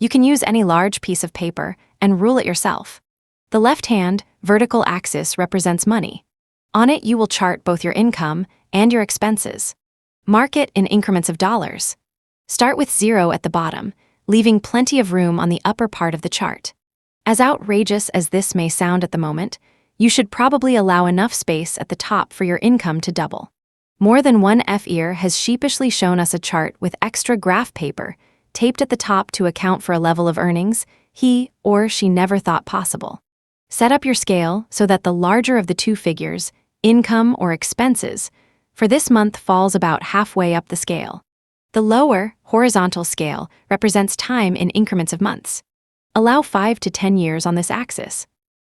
You can use any large piece of paper and rule it yourself. The left-hand, vertical axis represents money. On it you will chart both your income and your expenses. Mark it in increments of dollars. Start with 0 at the bottom, leaving plenty of room on the upper part of the chart. As outrageous as this may sound at the moment, you should probably allow enough space at the top for your income to double. More than one F-ear has sheepishly shown us a chart with extra graph paper taped at the top to account for a level of earnings he or she never thought possible. Set up your scale so that the larger of the two figures, income or expenses, for this month falls about halfway up the scale. The lower, horizontal scale represents time in increments of months. Allow 5 to 10 years on this axis.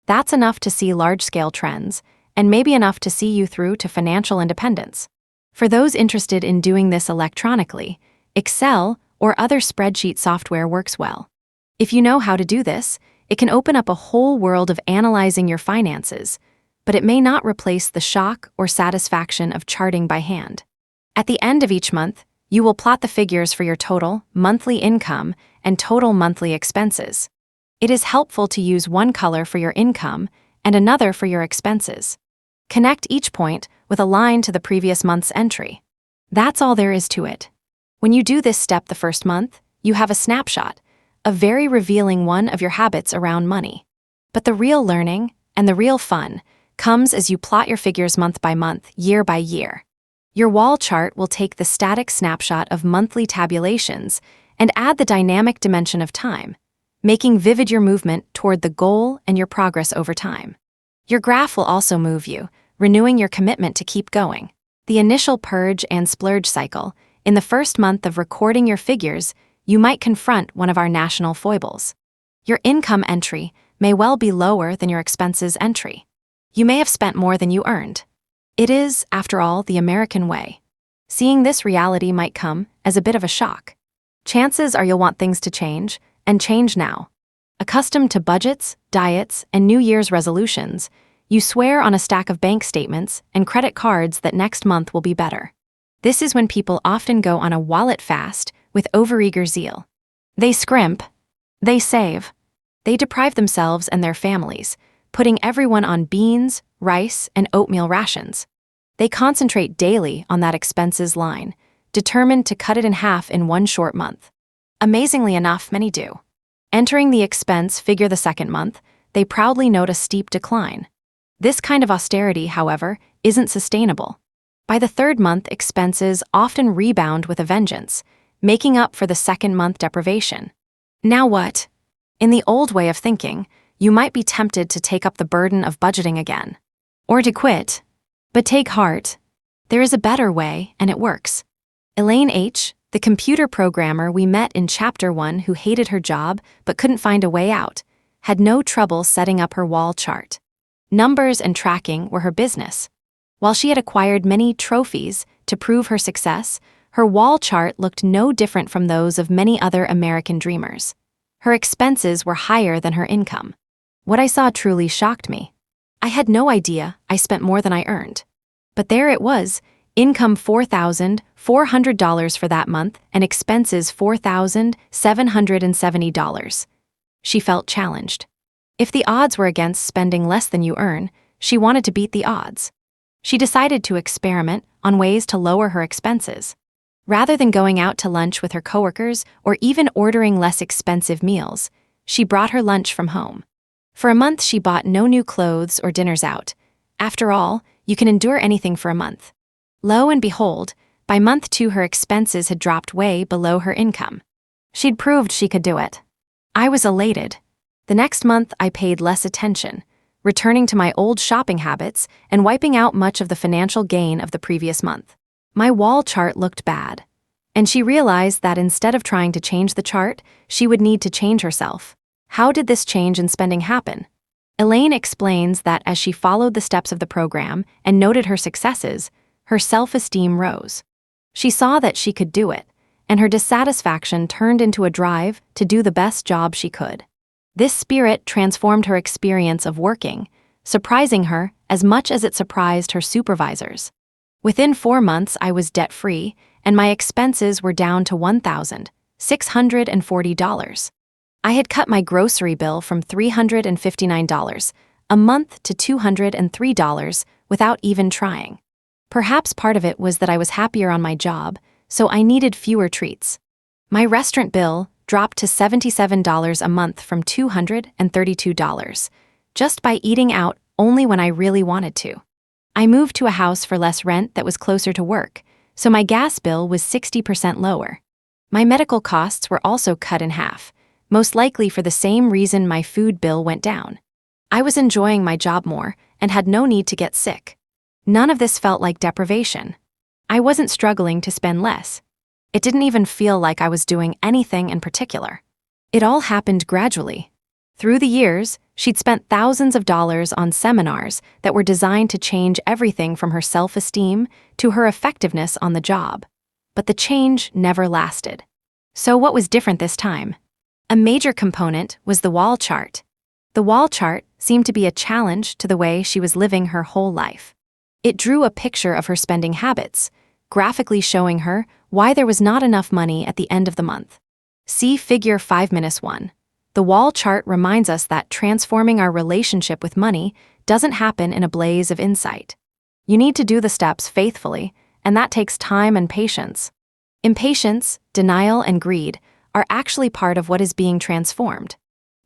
That's enough to see large-scale trends, and maybe enough to see you through to financial independence. For those interested in doing this electronically, Excel or other spreadsheet software works well. If you know how to do this, it can open up a whole world of analyzing your finances, but it may not replace the shock or satisfaction of charting by hand. At the end of each month, you will plot the figures for your total monthly income and total monthly expenses. It is helpful to use one color for your income and another for your expenses. Connect each point with a line to the previous month's entry. That's all there is to it. When you do this step the first month, you have a snapshot, a very revealing one of your habits around money. But the real learning and the real fun comes as you plot your figures month by month, year by year. Your wall chart will take the static snapshot of monthly tabulations and add the dynamic dimension of time, making vivid your movement toward the goal and your progress over time. Your graph will also move you, renewing your commitment to keep going. The initial purge and splurge cycle. In the first month of recording your figures, you might confront one of our national foibles. Your income entry may well be lower than your expenses entry. You may have spent more than you earned. It is, after all, the American way. Seeing this reality might come as a bit of a shock. Chances are you'll want things to change, and change now. Accustomed to budgets, diets, and New Year's resolutions, you swear on a stack of bank statements and credit cards that next month will be better. This is when people often go on a wallet fast with overeager zeal. They scrimp, they save, they deprive themselves and their families, putting everyone on beans, rice, and oatmeal rations. They concentrate daily on that expenses line, determined to cut it in half in one short month. Amazingly enough, many do. Entering the expense figure the second month, they proudly note a steep decline. This kind of austerity, however, isn't sustainable. By the third month, expenses often rebound with a vengeance, making up for the second month deprivation. Now what? In the old way of thinking, you might be tempted to take up the burden of budgeting again, or to quit. But take heart. There is a better way, and it works. Elaine H., the computer programmer we met in Chapter 1 who hated her job but couldn't find a way out, had no trouble setting up her wall chart. Numbers and tracking were her business. While she had acquired many trophies to prove her success, her wall chart looked no different from those of many other American dreamers. Her expenses were higher than her income. What I saw truly shocked me. I had no idea I spent more than I earned. But there it was, income $4,400 for that month and expenses $4,770. She felt challenged. If the odds were against spending less than you earn, she wanted to beat the odds. She decided to experiment on ways to lower her expenses. Rather than going out to lunch with her coworkers or even ordering less expensive meals, she brought her lunch from home. For a month, she bought no new clothes or dinners out. After all, you can endure anything for a month. Lo and behold, by month 2 her expenses had dropped way below her income. She'd proved she could do it. I was elated. The next month, I paid less attention, returning to my old shopping habits and wiping out much of the financial gain of the previous month. My wall chart looked bad, and she realized that instead of trying to change the chart, she would need to change herself. How did this change in spending happen? Elaine explains that as she followed the steps of the program and noted her successes, her self-esteem rose. She saw that she could do it, and her dissatisfaction turned into a drive to do the best job she could. This spirit transformed her experience of working, surprising her as much as it surprised her supervisors. Within 4 months, I was debt-free, and my expenses were down to $1,640. I had cut my grocery bill from $359 a month to $203 without even trying. Perhaps part of it was that I was happier on my job, so I needed fewer treats. My restaurant bill dropped to $77 a month from $232, just by eating out only when I really wanted to. I moved to a house for less rent that was closer to work, so my gas bill was 60% lower. My medical costs were also cut in half, most likely for the same reason my food bill went down. I was enjoying my job more and had no need to get sick. None of this felt like deprivation. I wasn't struggling to spend less. It didn't even feel like I was doing anything in particular. It all happened gradually. Through the years, she'd spent thousands of dollars on seminars that were designed to change everything from her self-esteem to her effectiveness on the job. But the change never lasted. So what was different this time? A major component was the wall chart. The wall chart seemed to be a challenge to the way she was living her whole life. It drew a picture of her spending habits, graphically showing her why there was not enough money at the end of the month. See Figure 5-1. The wall chart reminds us that transforming our relationship with money doesn't happen in a blaze of insight. You need to do the steps faithfully, and that takes time and patience. Impatience, denial, and greed are actually part of what is being transformed.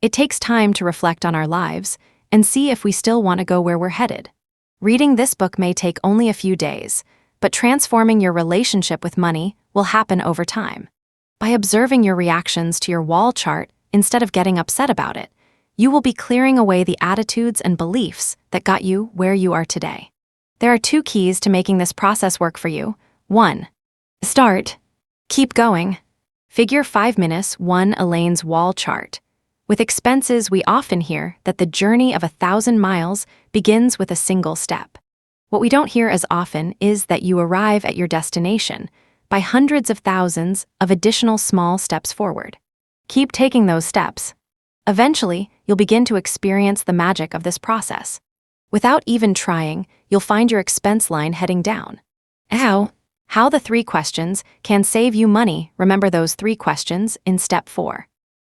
It takes time to reflect on our lives and see if we still want to go where we're headed. Reading this book may take only a few days, but transforming your relationship with money will happen over time. By observing your reactions to your wall chart instead of getting upset about it, you will be clearing away the attitudes and beliefs that got you where you are today. There are 2 keys to making this process work for you. 1. Start. Keep going. Figure 5-1 Elaine's wall chart. With expenses, we often hear that the journey of 1,000 miles begins with a single step. What we don't hear as often is that you arrive at your destination by hundreds of thousands of additional small steps forward. Keep taking those steps. Eventually, you'll begin to experience the magic of this process. Without even trying, you'll find your expense line heading down. How the 3 questions can save you money. Remember those 3 questions in Step 4.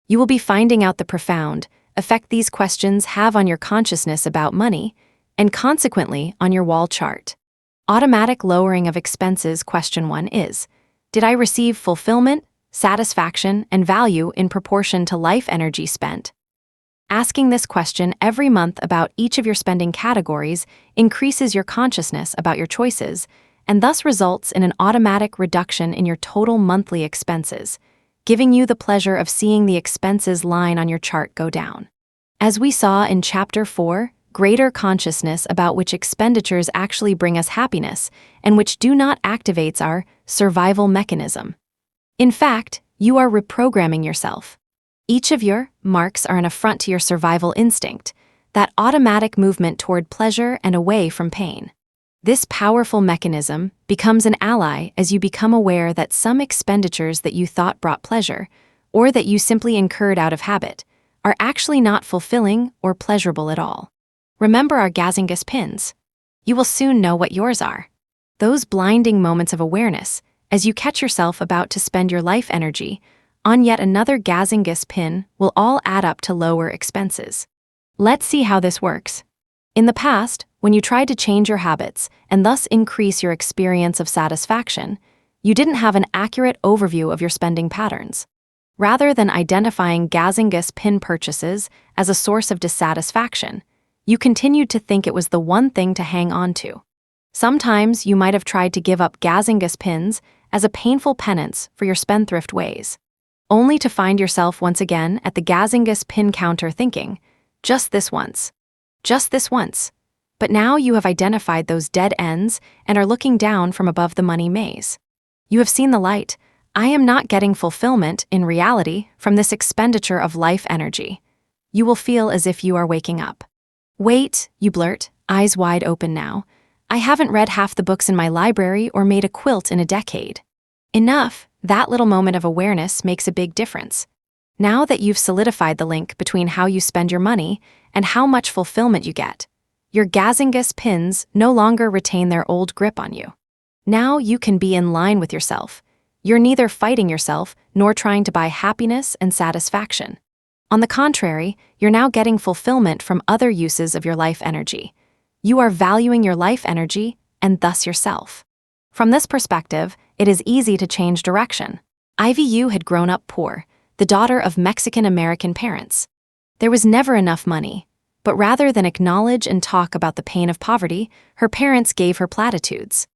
You will be finding out the profound effect these questions have on your consciousness about money and consequently on your wall chart. Automatic lowering of expenses. Question 1 is, did I receive fulfillment, satisfaction, and value in proportion to life energy spent? Asking this question every month about each of your spending categories increases your consciousness about your choices and thus results in an automatic reduction in your total monthly expenses, giving you the pleasure of seeing the expenses line on your chart go down. As we saw in Chapter 4, greater consciousness about which expenditures actually bring us happiness and which do not activates our survival mechanism. In fact, you are reprogramming yourself. Each of your marks are an affront to your survival instinct, that automatic movement toward pleasure and away from pain. This powerful mechanism becomes an ally as you become aware that some expenditures that you thought brought pleasure, or that you simply incurred out of habit, are actually not fulfilling or pleasurable at all. Remember our Gazingas pins. You will soon know what yours are. Those blinding moments of awareness as you catch yourself about to spend your life energy on yet another Gazingas pin will all add up to lower expenses. Let's see how this works. In the past, when you tried to change your habits and thus increase your experience of satisfaction, you didn't have an accurate overview of your spending patterns. Rather than identifying Gazingas pin purchases as a source of dissatisfaction, you continued to think it was the one thing to hang on to. Sometimes you might have tried to give up Gazingas pins as a painful penance for your spendthrift ways, only to find yourself once again at the Gazingas pin counter thinking, just this once. Just this once. But now you have identified those dead ends and are looking down from above the money maze. You have seen the light. I am not getting fulfillment in reality from this expenditure of life energy. You will feel as if you are waking up. Wait, you blurt, eyes wide open now. I haven't read half the books in my library or made a quilt in a decade. Enough, that little moment of awareness makes a big difference. Now that you've solidified the link between how you spend your money and how much fulfillment you get, your Gazingas pins no longer retain their old grip on you. Now you can be in line with yourself. You're neither fighting yourself nor trying to buy happiness and satisfaction. On the contrary, you're now getting fulfillment from other uses of your life energy. You are valuing your life energy and thus yourself. From this perspective, it is easy to change direction. Ivy had grown up poor, the daughter of Mexican-American parents. There was never enough money, but rather than acknowledge and talk about the pain of poverty, her parents gave her platitudes.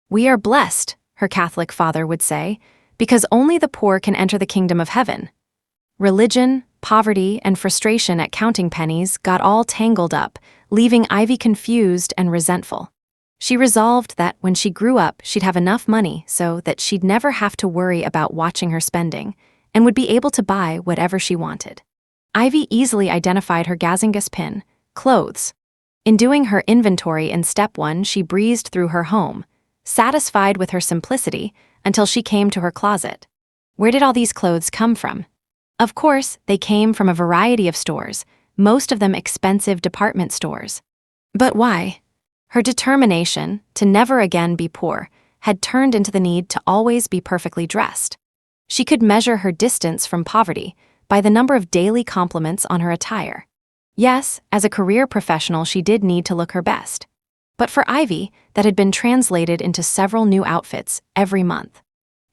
"We are blessed," her Catholic father would say, "because only the poor can enter the kingdom of heaven." Religion, poverty, and frustration at counting pennies got all tangled up, leaving Ivy confused and resentful. She resolved that when she grew up, she'd have enough money so that she'd never have to worry about watching her spending and would be able to buy whatever she wanted. Ivy easily identified her Gazingas pin: clothes. In doing her inventory in step 1, she breezed through her home, satisfied with her simplicity, until she came to her closet. Where did all these clothes come from? Of course, they came from a variety of stores, most of them expensive department stores. But why? Her determination to never again be poor had turned into the need to always be perfectly dressed. She could measure her distance from poverty by the number of daily compliments on her attire. Yes, as a career professional, she did need to look her best. But for Ivy, that had been translated into several new outfits every month.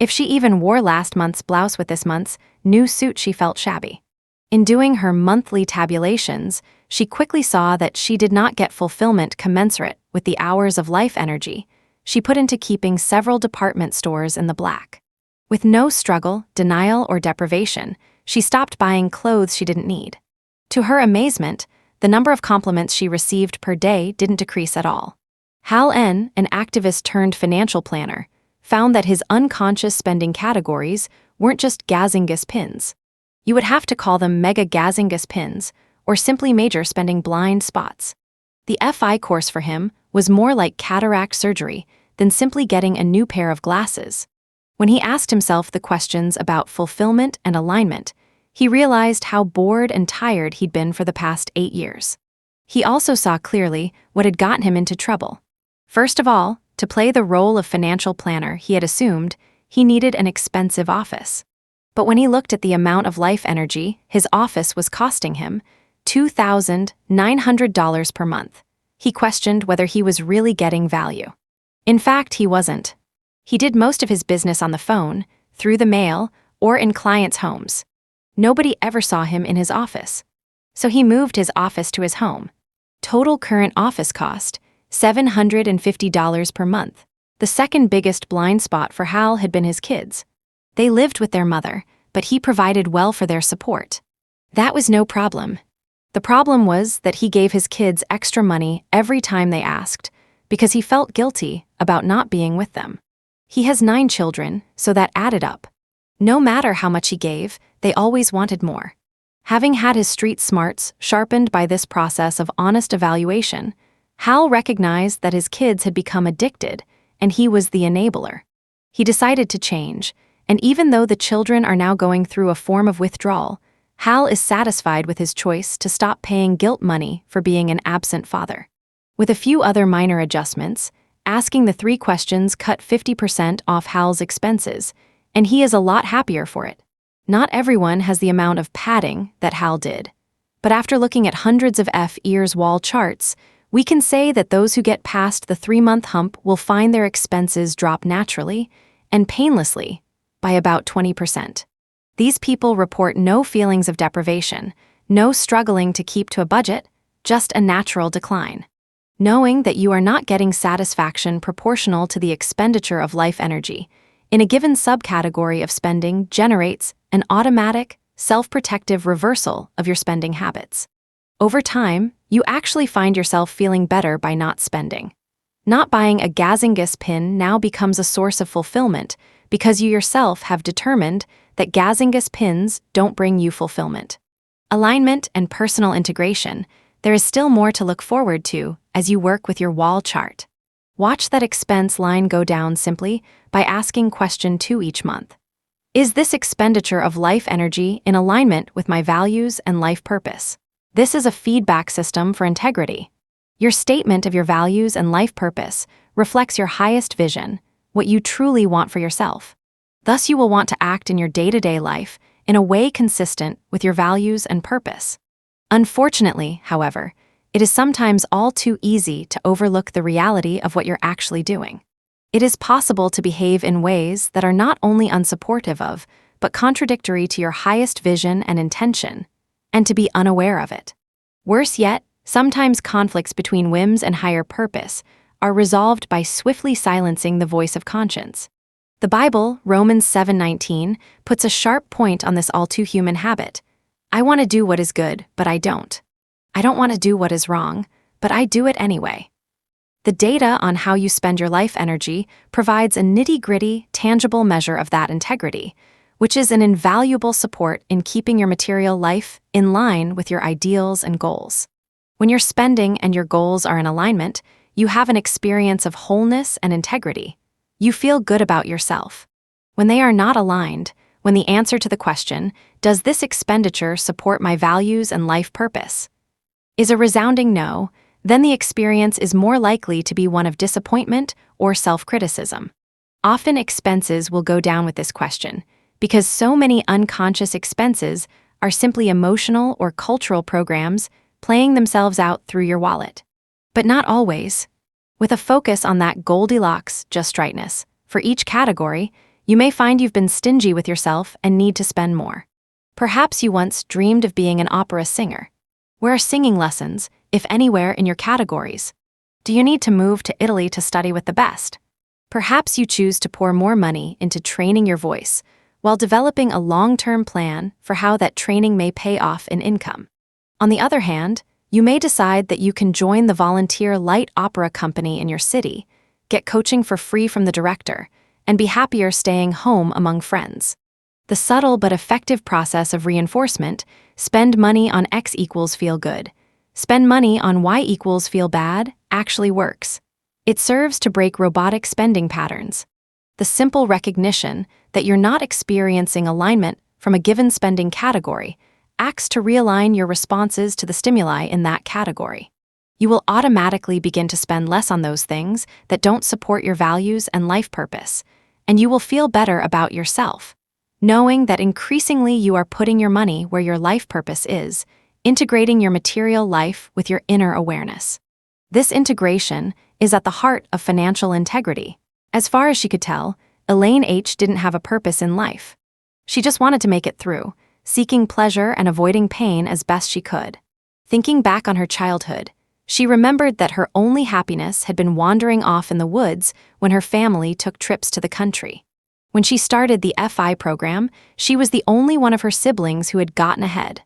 If she even wore last month's blouse with this month's new suit, she felt shabby. In doing her monthly tabulations, she quickly saw that she did not get fulfillment commensurate with the hours of life energy she put into keeping several department stores in the black. With no struggle, denial, or deprivation, she stopped buying clothes she didn't need. To her amazement, the number of compliments she received per day didn't decrease at all. Hal N., an activist turned financial planner, found that his unconscious spending categories weren't just Gazingas pins. You would have to call them mega Gazingas pins, or simply major spending blind spots. The FI course for him was more like cataract surgery than simply getting a new pair of glasses. When he asked himself the questions about fulfillment and alignment, he realized how bored and tired he'd been for the past 8 years. He also saw clearly what had gotten him into trouble. First of all, to play the role of financial planner he had assumed, he needed an expensive office. But when he looked at the amount of life energy his office was costing him, $2,900 per month, he questioned whether he was really getting value. In fact, he wasn't. He did most of his business on the phone, through the mail, or in clients' homes. Nobody ever saw him in his office. So he moved his office to his home. Total current office cost, $750 per month. The second biggest blind spot for Hal had been his kids. They lived with their mother, but he provided well for their support. That was no problem. The problem was that he gave his kids extra money every time they asked, because he felt guilty about not being with them. He has 9 children, so that added up. No matter how much he gave, they always wanted more. Having had his street smarts sharpened by this process of honest evaluation, Hal recognized that his kids had become addicted, and he was the enabler. He decided to change, and even though the children are now going through a form of withdrawal, Hal is satisfied with his choice to stop paying guilt money for being an absent father. With a few other minor adjustments, asking the 3 questions cut 50% off Hal's expenses, and he is a lot happier for it. Not everyone has the amount of padding that Hal did, but after looking at hundreds of F-ears wall charts, we can say that those who get past the 3-month hump will find their expenses drop naturally and painlessly by about 20%. These people report no feelings of deprivation, no struggling to keep to a budget, just a natural decline. Knowing that you are not getting satisfaction proportional to the expenditure of life energy in a given subcategory of spending generates an automatic, self-protective reversal of your spending habits. Over time, you actually find yourself feeling better by not spending. Not buying a Gazingas pin now becomes a source of fulfillment because you yourself have determined that Gazingas pins don't bring you fulfillment. Alignment and personal integration, there is still more to look forward to as you work with your wall chart. Watch that expense line go down simply by asking question 2 each month. Is this expenditure of life energy in alignment with my values and life purpose? This is a feedback system for integrity. Your statement of your values and life purpose reflects your highest vision, what you truly want for yourself. Thus, you will want to act in your day-to-day life in a way consistent with your values and purpose. Unfortunately, however, it is sometimes all too easy to overlook the reality of what you're actually doing. It is possible to behave in ways that are not only unsupportive of, but contradictory to your highest vision and intention, and to be unaware of it. Worse yet, sometimes conflicts between whims and higher purpose are resolved by swiftly silencing the voice of conscience. The Bible, Romans 7:19, puts a sharp point on this all-too-human habit. I want to do what is good, but I don't. I don't want to do what is wrong, but I do it anyway. The data on how you spend your life energy provides a nitty-gritty, tangible measure of that integrity, which is an invaluable support in keeping your material life in line with your ideals and goals. When your spending and your goals are in alignment, you have an experience of wholeness and integrity. You feel good about yourself. When they are not aligned, when the answer to the question, does this expenditure support my values and life purpose, is a resounding no, then the experience is more likely to be one of disappointment or self-criticism. Often expenses will go down with this question, because so many unconscious expenses are simply emotional or cultural programs playing themselves out through your wallet. But not always. With a focus on that Goldilocks just rightness, for each category, you may find you've been stingy with yourself and need to spend more. Perhaps you once dreamed of being an opera singer. Where are singing lessons, if anywhere, in your categories? Do you need to move to Italy to study with the best? Perhaps you choose to pour more money into training your voice, while developing a long-term plan for how that training may pay off in income. On the other hand, you may decide that you can join the volunteer light opera company in your city, get coaching for free from the director, and be happier staying home among friends. The subtle but effective process of reinforcement, spend money on X equals feel good, spend money on Y equals feel bad, actually works. It serves to break robotic spending patterns. The simple recognition that you're not experiencing alignment from a given spending category acts to realign your responses to the stimuli in that category. You will automatically begin to spend less on those things that don't support your values and life purpose, and you will feel better about yourself, knowing that increasingly you are putting your money where your life purpose is, integrating your material life with your inner awareness. This integration is at the heart of financial integrity. As far as she could tell, Elaine H. didn't have a purpose in life. She just wanted to make it through, seeking pleasure and avoiding pain as best she could. Thinking back on her childhood, she remembered that her only happiness had been wandering off in the woods when her family took trips to the country. When she started the FI program, she was the only one of her siblings who had gotten ahead.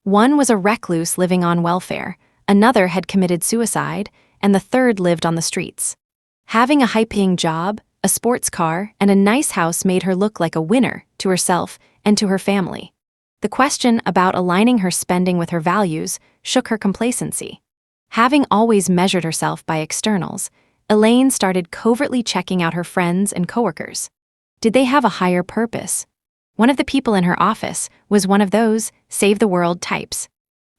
One was a recluse living on welfare, another had committed suicide, and the third lived on the streets. Having a high-paying job, a sports car, and a nice house made her look like a winner to herself and to her family. The question about aligning her spending with her values shook her complacency. Having always measured herself by externals, Elaine started covertly checking out her friends and coworkers. Did they have a higher purpose? One of the people in her office was one of those save-the-world types.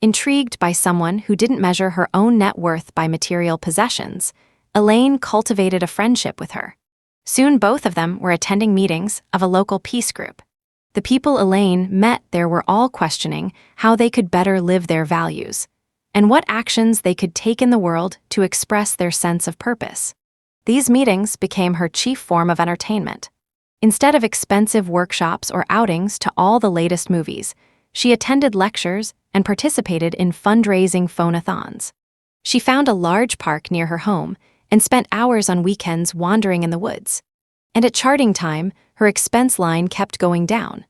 Intrigued by someone who didn't measure her own net worth by material possessions, Elaine cultivated a friendship with her. Soon both of them were attending meetings of a local peace group. The people Elaine met there were all questioning how they could better live their values, and what actions they could take in the world to express their sense of purpose. These meetings became her chief form of entertainment. Instead of expensive workshops or outings to all the latest movies, she attended lectures and participated in fundraising phone-a-thons. She found a large park near her home and spent hours on weekends wandering in the woods. And at charting time, her expense line kept going down.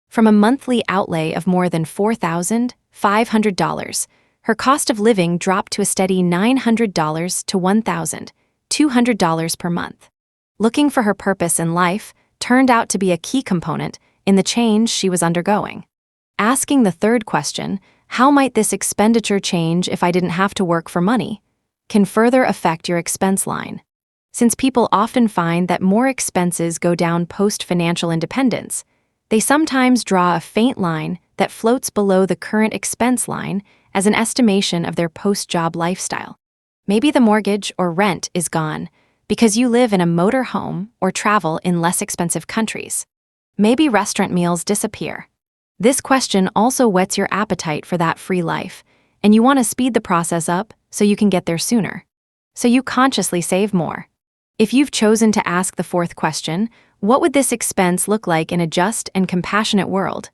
From a monthly outlay of more than $4,500, her cost of living dropped to a steady $900 to $1,200 per month. Looking for her purpose in life turned out to be a key component in the change she was undergoing. Asking the third question, how might this expenditure change if I didn't have to work for money, can further affect your expense line. Since people often find that more expenses go down post-financial independence, They sometimes draw a faint line that floats below the current expense line as an estimation of their post-job lifestyle. Maybe the mortgage or rent is gone because you live in a motor home or travel in less expensive countries. Maybe restaurant meals disappear. This question also whets your appetite for that free life, and you want to speed the process up so you can get there sooner. So you consciously save more. If you've chosen to ask the fourth question, what would this expense look like in a just and compassionate world?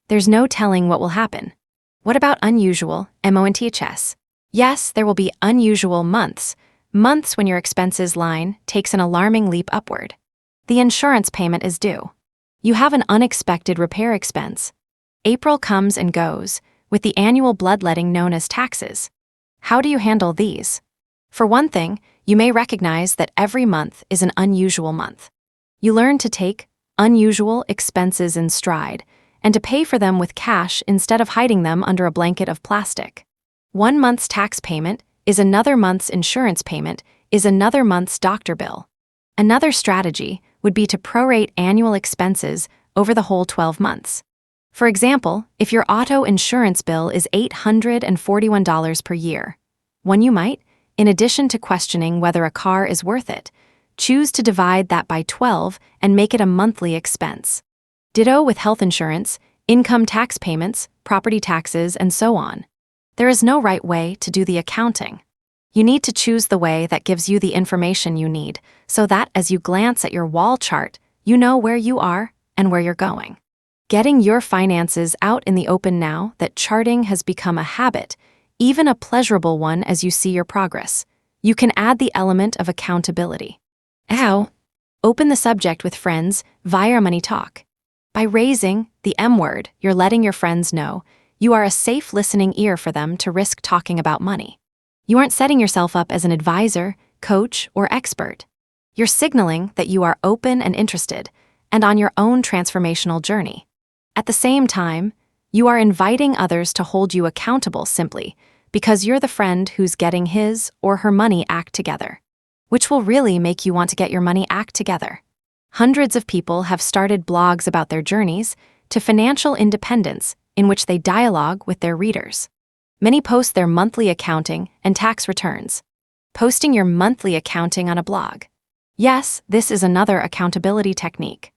There's no telling what will happen. What about unusual, months? Yes, there will be unusual months when your expenses line takes an alarming leap upward. The insurance payment is due. You have an unexpected repair expense. April comes and goes, with the annual bloodletting known as taxes. How do you handle these? For one thing, you may recognize that every month is an unusual month. You learn to take unusual expenses in stride and to pay for them with cash instead of hiding them under a blanket of plastic. 1 month's tax payment is another month's insurance payment is another month's doctor bill. Another strategy would be to prorate annual expenses over the whole 12 months. For example, if your auto insurance bill is $841 per year, you might, in addition to questioning whether a car is worth it, choose to divide that by 12 and make it a monthly expense. Ditto with health insurance, income tax payments, property taxes, and so on. There is no right way to do the accounting. You need to choose the way that gives you the information you need so that as you glance at your wall chart, you know where you are and where you're going. Getting your finances out in the open now that charting has become a habit, even a pleasurable one as you see your progress. You can add the element of accountability. Open the subject with friends via money talk. By raising the M word, you're letting your friends know you are a safe listening ear for them to risk talking about money. You aren't setting yourself up as an advisor, coach, or expert. You're signaling that you are open and interested and on your own transformational journey. At the same time, you are inviting others to hold you accountable simply because you're the friend who's getting his or her money act together, which will really make you want to get your money act together. Hundreds of people have started blogs about their journeys to financial independence in which they dialogue with their readers. Many post their monthly accounting and tax returns. Posting your monthly accounting on a blog. Yes, this is another accountability technique.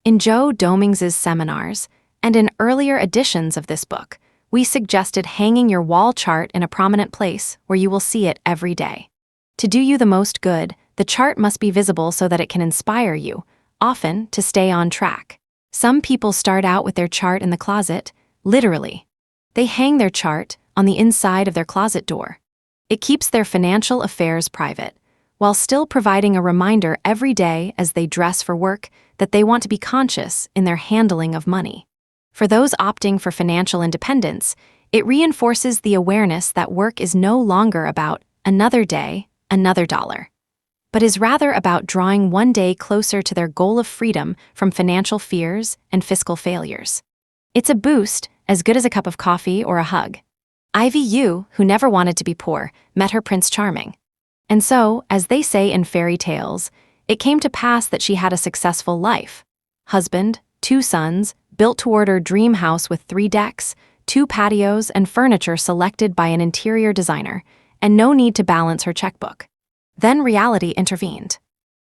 In Dominguez's seminars, and in earlier editions of this book, we suggested hanging your wall chart in a prominent place where you will see it every day. To do you the most good, the chart must be visible so that it can inspire you, often to stay on track. Some people start out with their chart in the closet, literally. They hang their chart on the inside of their closet door. It keeps their financial affairs private, while still providing a reminder every day as they dress for work that they want to be conscious in their handling of money. For those opting for financial independence, it reinforces the awareness that work is no longer about another day, another dollar, but is rather about drawing one day closer to their goal of freedom from financial fears and fiscal failures. It's a boost as good as a cup of coffee or a hug. Ivy, who never wanted to be poor, met her Prince Charming. And so, as they say in fairy tales, it came to pass that she had a successful life. Husband, 2 sons, built toward her dream house with 3 decks, 2 patios, and furniture selected by an interior designer, and no need to balance her checkbook. Then reality intervened.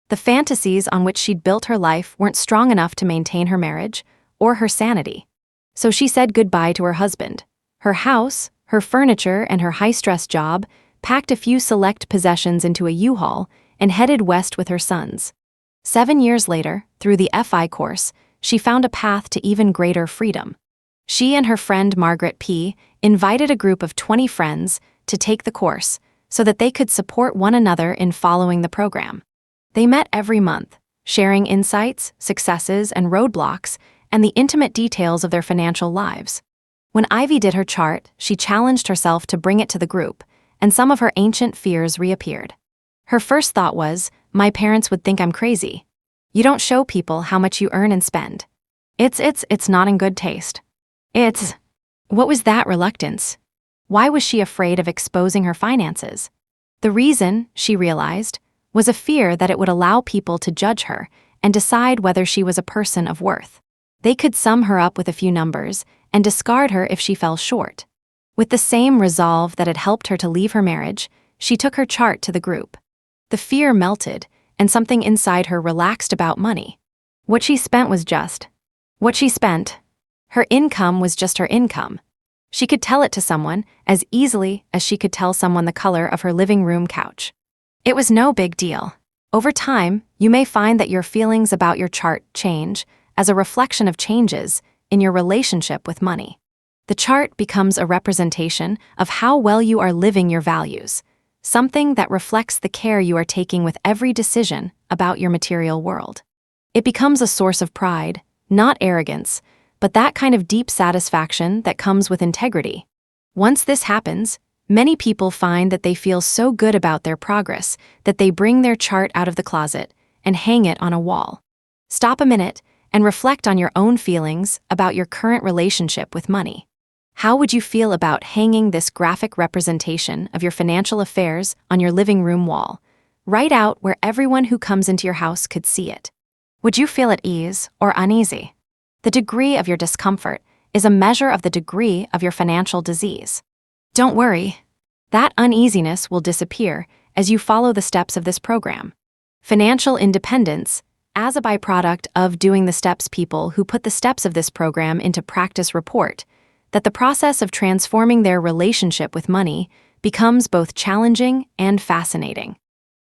The fantasies on which she'd built her life weren't strong enough to maintain her marriage or her sanity. So she said goodbye to her husband, her house, her furniture, and her high-stress job, packed a few select possessions into a U-Haul, and headed west with her sons. 7 years later, through the FI course, she found a path to even greater freedom. She and her friend Margaret P. invited a group of 20 friends to take the course so that they could support one another in following the program. They met every month, sharing insights, successes, and roadblocks, and the intimate details of their financial lives. When Ivy did her chart, she challenged herself to bring it to the group, and some of her ancient fears reappeared. Her first thought was, my parents would think I'm crazy. You don't show people how much you earn and spend. It's not in good taste. What was that reluctance? Why was she afraid of exposing her finances? The reason, she realized, was a fear that it would allow people to judge her and decide whether she was a person of worth. They could sum her up with a few numbers and discard her if she fell short. With the same resolve that had helped her to leave her marriage, she took her chart to the group. The fear melted, and something inside her relaxed about money. What she spent was just what she spent. Her income was just her income. She could tell it to someone as easily as she could tell someone the color of her living room couch. It was no big deal. Over time, you may find that your feelings about your chart change as a reflection of changes in your relationship with money. The chart becomes a representation of how well you are living your values, something that reflects the care you are taking with every decision about your material world. It becomes a source of pride, not arrogance, but that kind of deep satisfaction that comes with integrity. Once this happens, many people find that they feel so good about their progress that they bring their chart out of the closet and hang it on a wall. Stop a minute and reflect on your own feelings about your current relationship with money. How would you feel about hanging this graphic representation of your financial affairs on your living room wall, right out where everyone who comes into your house could see it? Would you feel at ease or uneasy? The degree of your discomfort is a measure of the degree of your financial disease. Don't worry. That uneasiness will disappear as you follow the steps of this program. Financial independence, as a byproduct of doing the steps, people who put the steps of this program into practice report that the process of transforming their relationship with money becomes both challenging and fascinating.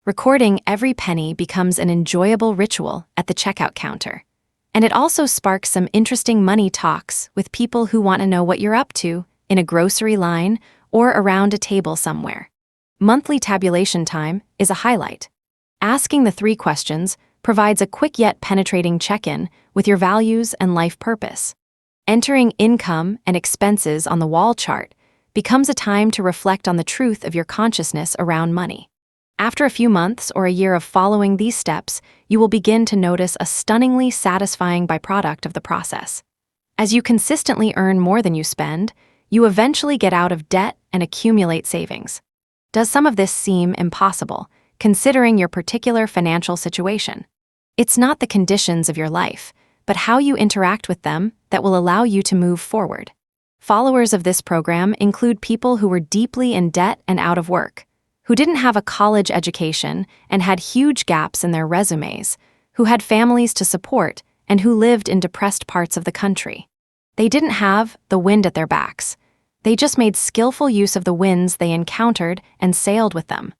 Recording every penny becomes an enjoyable ritual at the checkout counter. And it also sparks some interesting money talks with people who want to know what you're up to in a grocery line or around a table somewhere. Monthly tabulation time is a highlight. Asking the 3 questions provides a quick yet penetrating check-in with your values and life purpose. Entering income and expenses on the wall chart becomes a time to reflect on the truth of your consciousness around money. After a few months or a year of following these steps, you will begin to notice a stunningly satisfying byproduct of the process. As you consistently earn more than you spend, you eventually get out of debt and accumulate savings. Does some of this seem impossible, considering your particular financial situation? It's not the conditions of your life, but how you interact with them that will allow you to move forward. Followers of this program include people who were deeply in debt and out of work, who didn't have a college education and had huge gaps in their resumes, who had families to support, and who lived in depressed parts of the country. They didn't have the wind at their backs. They just made skillful use of the winds they encountered and sailed with them.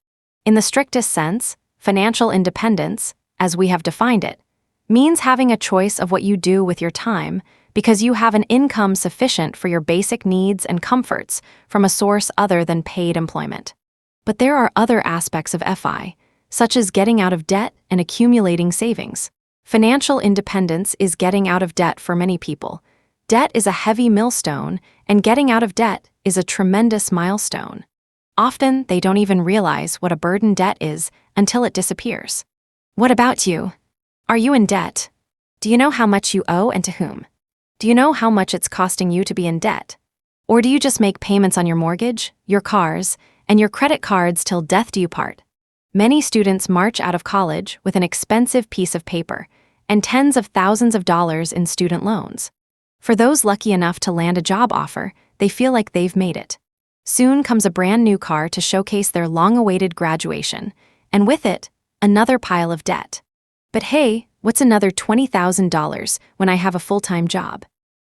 In the strictest sense, financial independence, as we have defined it, means having a choice of what you do with your time because you have an income sufficient for your basic needs and comforts from a source other than paid employment. But there are other aspects of FI, such as getting out of debt and accumulating savings. Financial independence is getting out of debt for many people. Debt is a heavy millstone, and getting out of debt is a tremendous milestone. Often, they don't even realize what a burden debt is until it disappears. What about you? Are you in debt? Do you know how much you owe and to whom? Do you know how much it's costing you to be in debt? Or do you just make payments on your mortgage, your cars, and your credit cards till death do you part? Many students march out of college with an expensive piece of paper and tens of thousands of dollars in student loans. For those lucky enough to land a job offer, they feel like they've made it. Soon comes a brand new car to showcase their long-awaited graduation, and with it, another pile of debt. But hey, what's another $20,000 when I have a full-time job?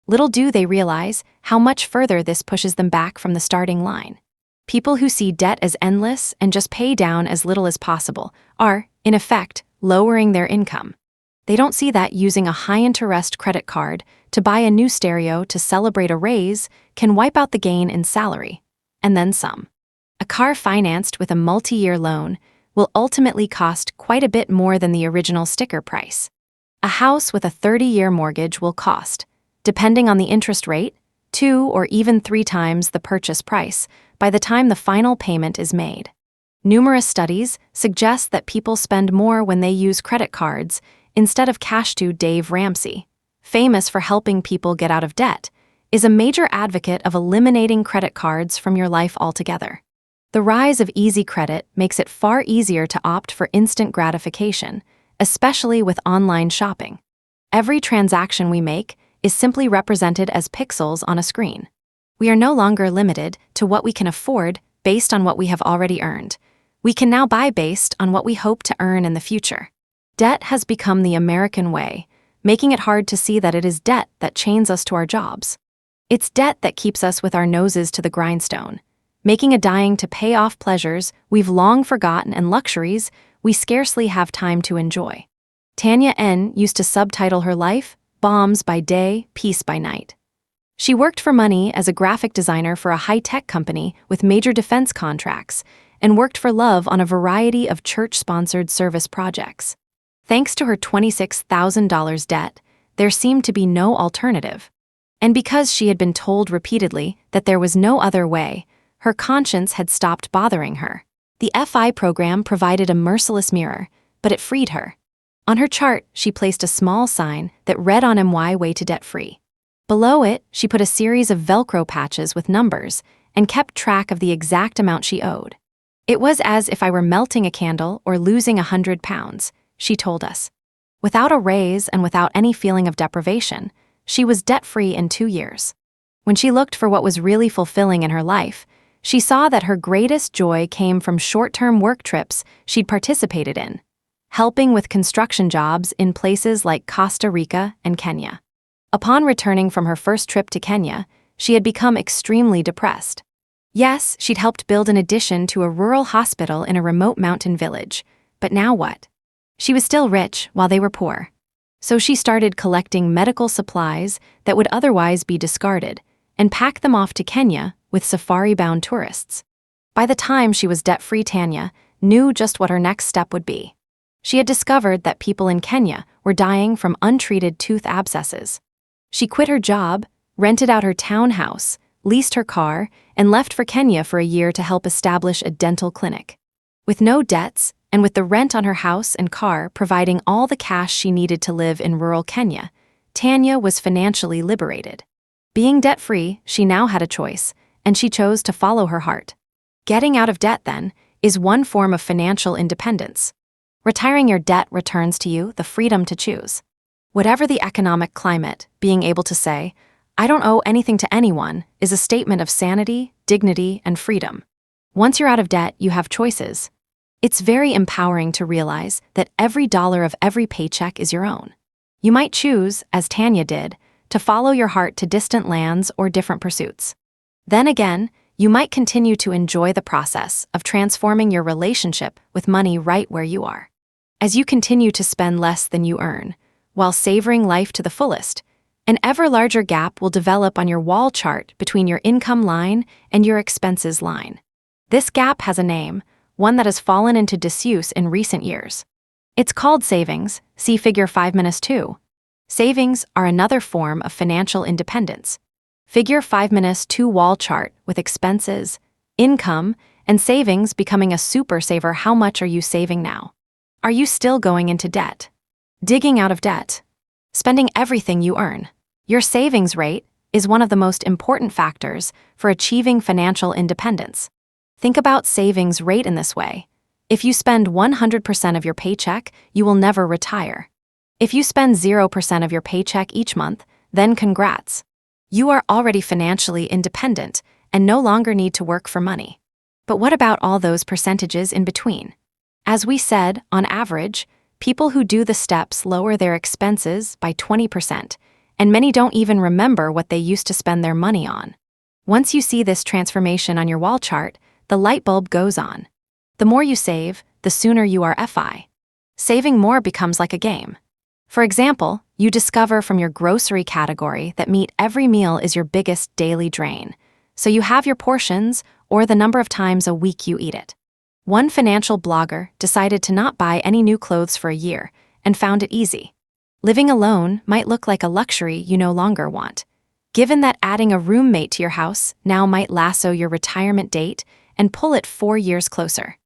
Little do they realize how much further this pushes them back from the starting line. People who see debt as endless and just pay down as little as possible are, in effect, lowering their income. They don't see that using a high-interest credit card to buy a new stereo to celebrate a raise can wipe out the gain in salary, and then some. A car financed with a multi-year loan will ultimately cost quite a bit more than the original sticker price. A house with a 30-year mortgage will cost, depending on the interest rate, 2 or even 3 times the purchase price by the time the final payment is made. Numerous studies suggest that people spend more when they use credit cards instead of cash. Dave Ramsey, famous for helping people get out of debt, is a major advocate of eliminating credit cards from your life altogether. The rise of easy credit makes it far easier to opt for instant gratification, especially with online shopping. Every transaction we make is simply represented as pixels on a screen. We are no longer limited to what we can afford based on what we have already earned. We can now buy based on what we hope to earn in the future. Debt has become the American way, making it hard to see that it is debt that chains us to our jobs. It's debt that keeps us with our noses to the grindstone, making a dying to pay off pleasures we've long forgotten and luxuries we scarcely have time to enjoy. Ainâ used to subtitle her life, "Bombs by Day, Peace by Night." She worked for money as a graphic designer for a high-tech company with major defense contracts and worked for love on a variety of church-sponsored service projects. Thanks to her $26,000 debt, there seemed to be no alternative. And because she had been told repeatedly that there was no other way, her conscience had stopped bothering her. The FI program provided a merciless mirror, but it freed her. On her chart, she placed a small sign that read on MY Way to Debt-Free. Below it, she put a series of Velcro patches with numbers and kept track of the exact amount she owed. "It was as if I were melting a candle or losing 100 pounds, she told us. Without a raise and without any feeling of deprivation, she was debt-free in 2 years. When she looked for what was really fulfilling in her life, she saw that her greatest joy came from short-term work trips she'd participated in, helping with construction jobs in places like Costa Rica and Kenya. Upon returning from her first trip to Kenya, she had become extremely depressed. Yes, she'd helped build an addition to a rural hospital in a remote mountain village, but now what? She was still rich while they were poor. So she started collecting medical supplies that would otherwise be discarded and packed them off to Kenya with safari-bound tourists. By the time she was debt-free, Ainâ knew just what her next step would be. She had discovered that people in Kenya were dying from untreated tooth abscesses. She quit her job, rented out her townhouse, leased her car, and left for Kenya for a year to help establish a dental clinic. With no debts, and with the rent on her house and car providing all the cash she needed to live in rural Kenya, Ainâ was financially liberated. Being debt-free, she now had a choice, and she chose to follow her heart. Getting out of debt, then, is one form of financial independence. Retiring your debt returns to you the freedom to choose. Whatever the economic climate, being able to say, "I don't owe anything to anyone," is a statement of sanity, dignity, and freedom. Once you're out of debt, you have choices. It's very empowering to realize that every dollar of every paycheck is your own. You might choose, as Ainâ did, to follow your heart to distant lands or different pursuits. Then again, you might continue to enjoy the process of transforming your relationship with money right where you are. As you continue to spend less than you earn, while savoring life to the fullest, an ever larger gap will develop on your wall chart between your income line and your expenses line. This gap has a name, one that has fallen into disuse in recent years. It's called savings, see Figure 5-2. Savings are another form of financial independence. Figure 5-2 wall chart with expenses, income, and savings becoming a super saver. How much are you saving now? Are you still going into debt? Digging out of debt? Spending everything you earn? Your savings rate is one of the most important factors for achieving financial independence. Think about savings rate in this way. If you spend 100% of your paycheck, you will never retire. If you spend 0% of your paycheck each month, then congrats. You are already financially independent and no longer need to work for money. But what about all those percentages in between? As we said, on average, people who do the steps lower their expenses by 20%, and many don't even remember what they used to spend their money on. Once you see this transformation on your wall chart, the light bulb goes on. The more you save, the sooner you are FI. Saving more becomes like a game. For example, you discover from your grocery category that meat every meal is your biggest daily drain, so you have your portions or the number of times a week you eat it. One financial blogger decided to not buy any new clothes for a year and found it easy. Living alone might look like a luxury you no longer want, given that adding a roommate to your house now might lasso your retirement date and pull it 4 years closer.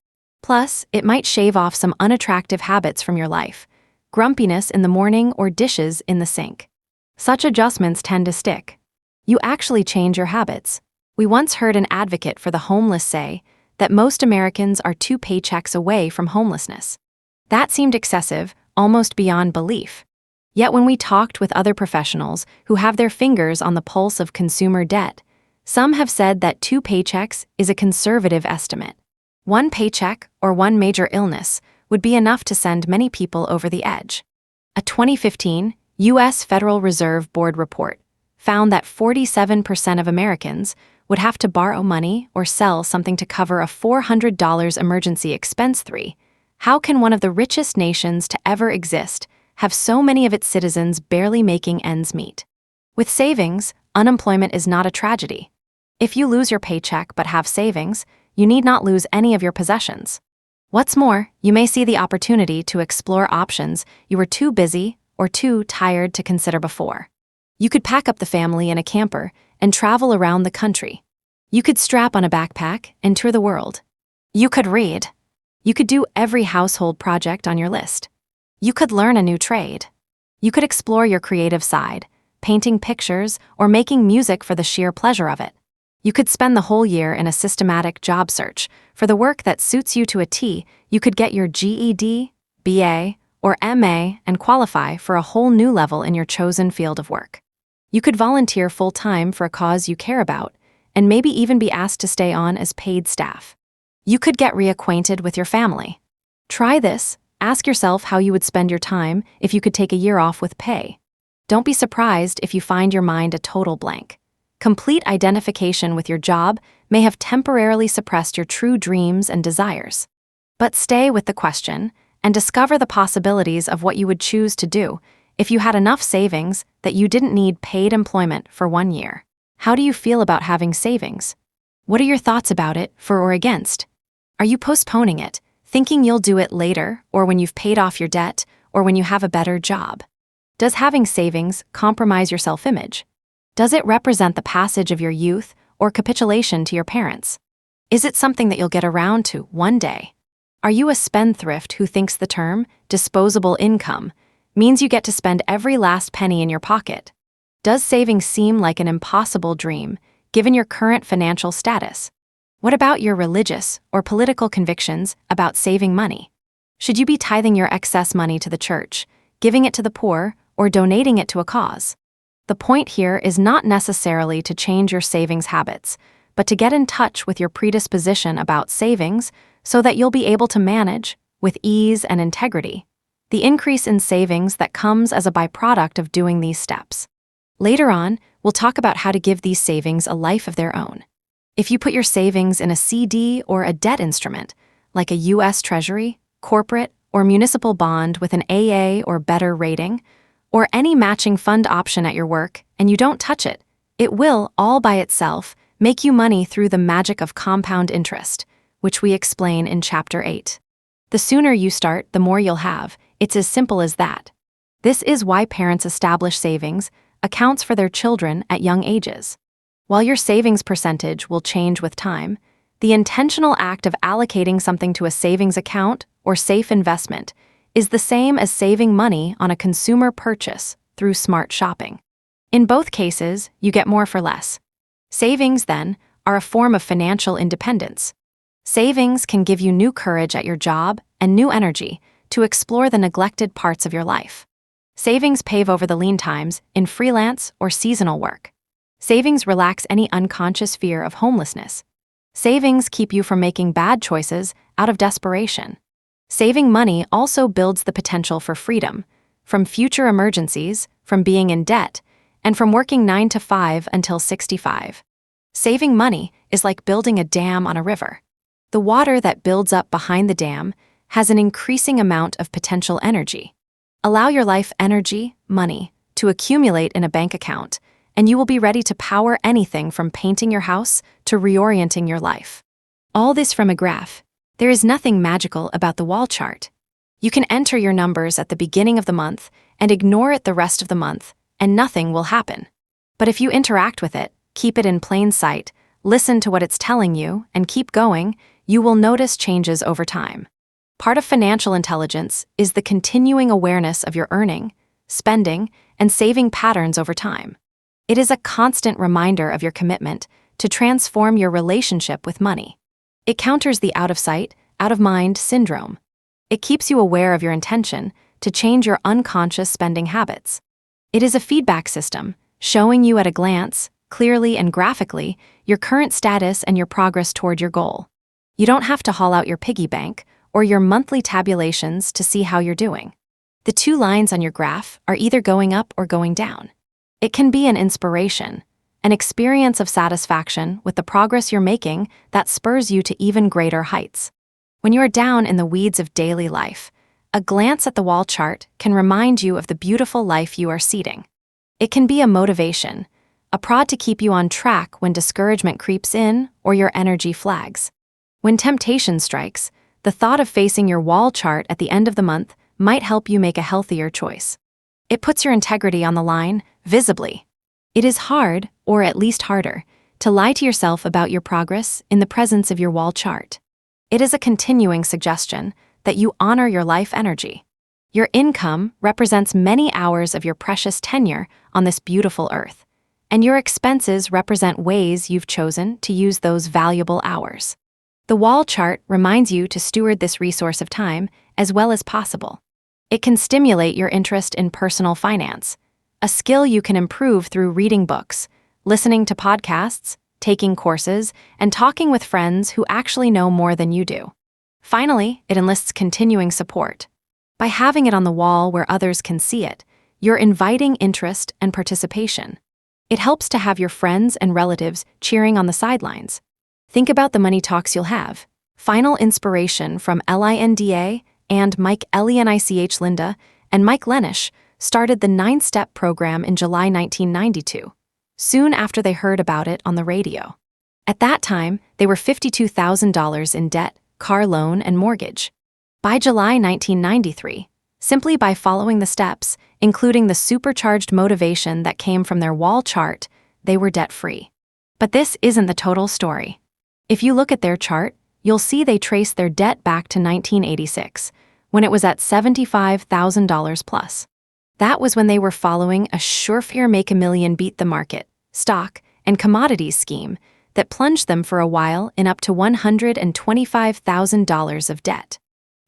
Plus, it might shave off some unattractive habits from your life, grumpiness in the morning or dishes in the sink. Such adjustments tend to stick. You actually change your habits. We once heard an advocate for the homeless say that most Americans are 2 paychecks away from homelessness. That seemed excessive, almost beyond belief. Yet when we talked with other professionals who have their fingers on the pulse of consumer debt, some have said that 2 paychecks is a conservative estimate. 1 paycheck or 1 major illness would be enough to send many people over the edge. A 2015 U.S. Federal Reserve Board report found that 47% of Americans would have to borrow money or sell something to cover a $400 emergency expense. How can one of the richest nations to ever exist have so many of its citizens barely making ends meet? With savings, unemployment is not a tragedy. If you lose your paycheck but have savings, you need not lose any of your possessions. What's more, you may see the opportunity to explore options you were too busy or too tired to consider before. You could pack up the family in a camper and travel around the country. You could strap on a backpack and tour the world. You could read. You could do every household project on your list. You could learn a new trade. You could explore your creative side, painting pictures or making music for the sheer pleasure of it. You could spend the whole year in a systematic job search for the work that suits you to a T. You could get your GED, BA, or MA and qualify for a whole new level in your chosen field of work. You could volunteer full-time for a cause you care about, and maybe even be asked to stay on as paid staff. You could get reacquainted with your family. Try this. Ask yourself how you would spend your time if you could take a year off with pay. Don't be surprised if you find your mind a total blank. Complete identification with your job may have temporarily suppressed your true dreams and desires. But stay with the question and discover the possibilities of what you would choose to do if you had enough savings that you didn't need paid employment for 1 year. How do you feel about having savings? What are your thoughts about it, for or against? Are you postponing it, thinking you'll do it later, or when you've paid off your debt, or when you have a better job? Does having savings compromise your self-image? Does it represent the passage of your youth or capitulation to your parents? Is it something that you'll get around to one day? Are you a spendthrift who thinks the term disposable income means you get to spend every last penny in your pocket? Does saving seem like an impossible dream, given your current financial status? What about your religious or political convictions about saving money? Should you be tithing your excess money to the church, giving it to the poor, or donating it to a cause? The point here is not necessarily to change your savings habits, but to get in touch with your predisposition about savings so that you'll be able to manage, with ease and integrity, the increase in savings that comes as a byproduct of doing these steps. Later on, we'll talk about how to give these savings a life of their own. If you put your savings in a CD or a debt instrument, like a U.S. Treasury, corporate, or municipal bond with an AA or better rating, or any matching fund option at your work, and you don't touch it, it will, all by itself, make you money through the magic of compound interest, which we explain in Chapter 8. The sooner you start, the more you'll have. It's as simple as that. This is why parents establish savings accounts for their children at young ages. While your savings percentage will change with time, the intentional act of allocating something to a savings account or safe investment is the same as saving money on a consumer purchase through smart shopping. In both cases, you get more for less. Savings, then, are a form of financial independence. Savings can give you new courage at your job and new energy to explore the neglected parts of your life. Savings pave over the lean times in freelance or seasonal work. Savings relax any unconscious fear of homelessness. Savings keep you from making bad choices out of desperation. Saving money also builds the potential for freedom, from future emergencies, from being in debt, and from working 9 to 5 until 65. Saving money is like building a dam on a river. The water that builds up behind the dam has an increasing amount of potential energy. Allow your life energy, money, to accumulate in a bank account, and you will be ready to power anything from painting your house to reorienting your life. All this from a graph. There is nothing magical about the wall chart. You can enter your numbers at the beginning of the month and ignore it the rest of the month, and nothing will happen. But if you interact with it, keep it in plain sight, listen to what it's telling you, and keep going, you will notice changes over time. Part of financial intelligence is the continuing awareness of your earning, spending, and saving patterns over time. It is a constant reminder of your commitment to transform your relationship with money. It counters the out of sight, out of mind syndrome. It keeps you aware of your intention to change your unconscious spending habits. It is a feedback system, showing you at a glance, clearly and graphically, your current status and your progress toward your goal. You don't have to haul out your piggy bank or your monthly tabulations to see how you're doing. The 2 lines on your graph are either going up or going down. It can be an inspiration, an experience of satisfaction with the progress you're making that spurs you to even greater heights. When you are down in the weeds of daily life, a glance at the wall chart can remind you of the beautiful life you are seeding. It can be a motivation, a prod to keep you on track when discouragement creeps in or your energy flags. When temptation strikes, the thought of facing your wall chart at the end of the month might help you make a healthier choice. It puts your integrity on the line, visibly. It is hard, or at least harder, to lie to yourself about your progress in the presence of your wall chart. It is a continuing suggestion that you honor your life energy. Your income represents many hours of your precious tenure on this beautiful earth, and your expenses represent ways you've chosen to use those valuable hours. The wall chart reminds you to steward this resource of time as well as possible. It can stimulate your interest in personal finance, a skill you can improve through reading books, listening to podcasts, taking courses, and talking with friends who actually know more than you do. Finally, it enlists continuing support. By having it on the wall where others can see it, you're inviting interest and participation. It helps to have your friends and relatives cheering on the sidelines. Think about the money talks you'll have. Final inspiration from Linda and Mike Lenich Linda and Mike Lenich started the 9-step program in July 1992, soon after they heard about it on the radio. At that time, they were $52,000 in debt, car loan, and mortgage. By July 1993, simply by following the steps, including the supercharged motivation that came from their wall chart, they were debt-free. But this isn't the total story. If you look at their chart, you'll see they trace their debt back to 1986, when it was at $75,000 plus. That was when they were following a surefire make-a-million beat-the-market, stock, and commodities scheme that plunged them for a while in up to $125,000 of debt.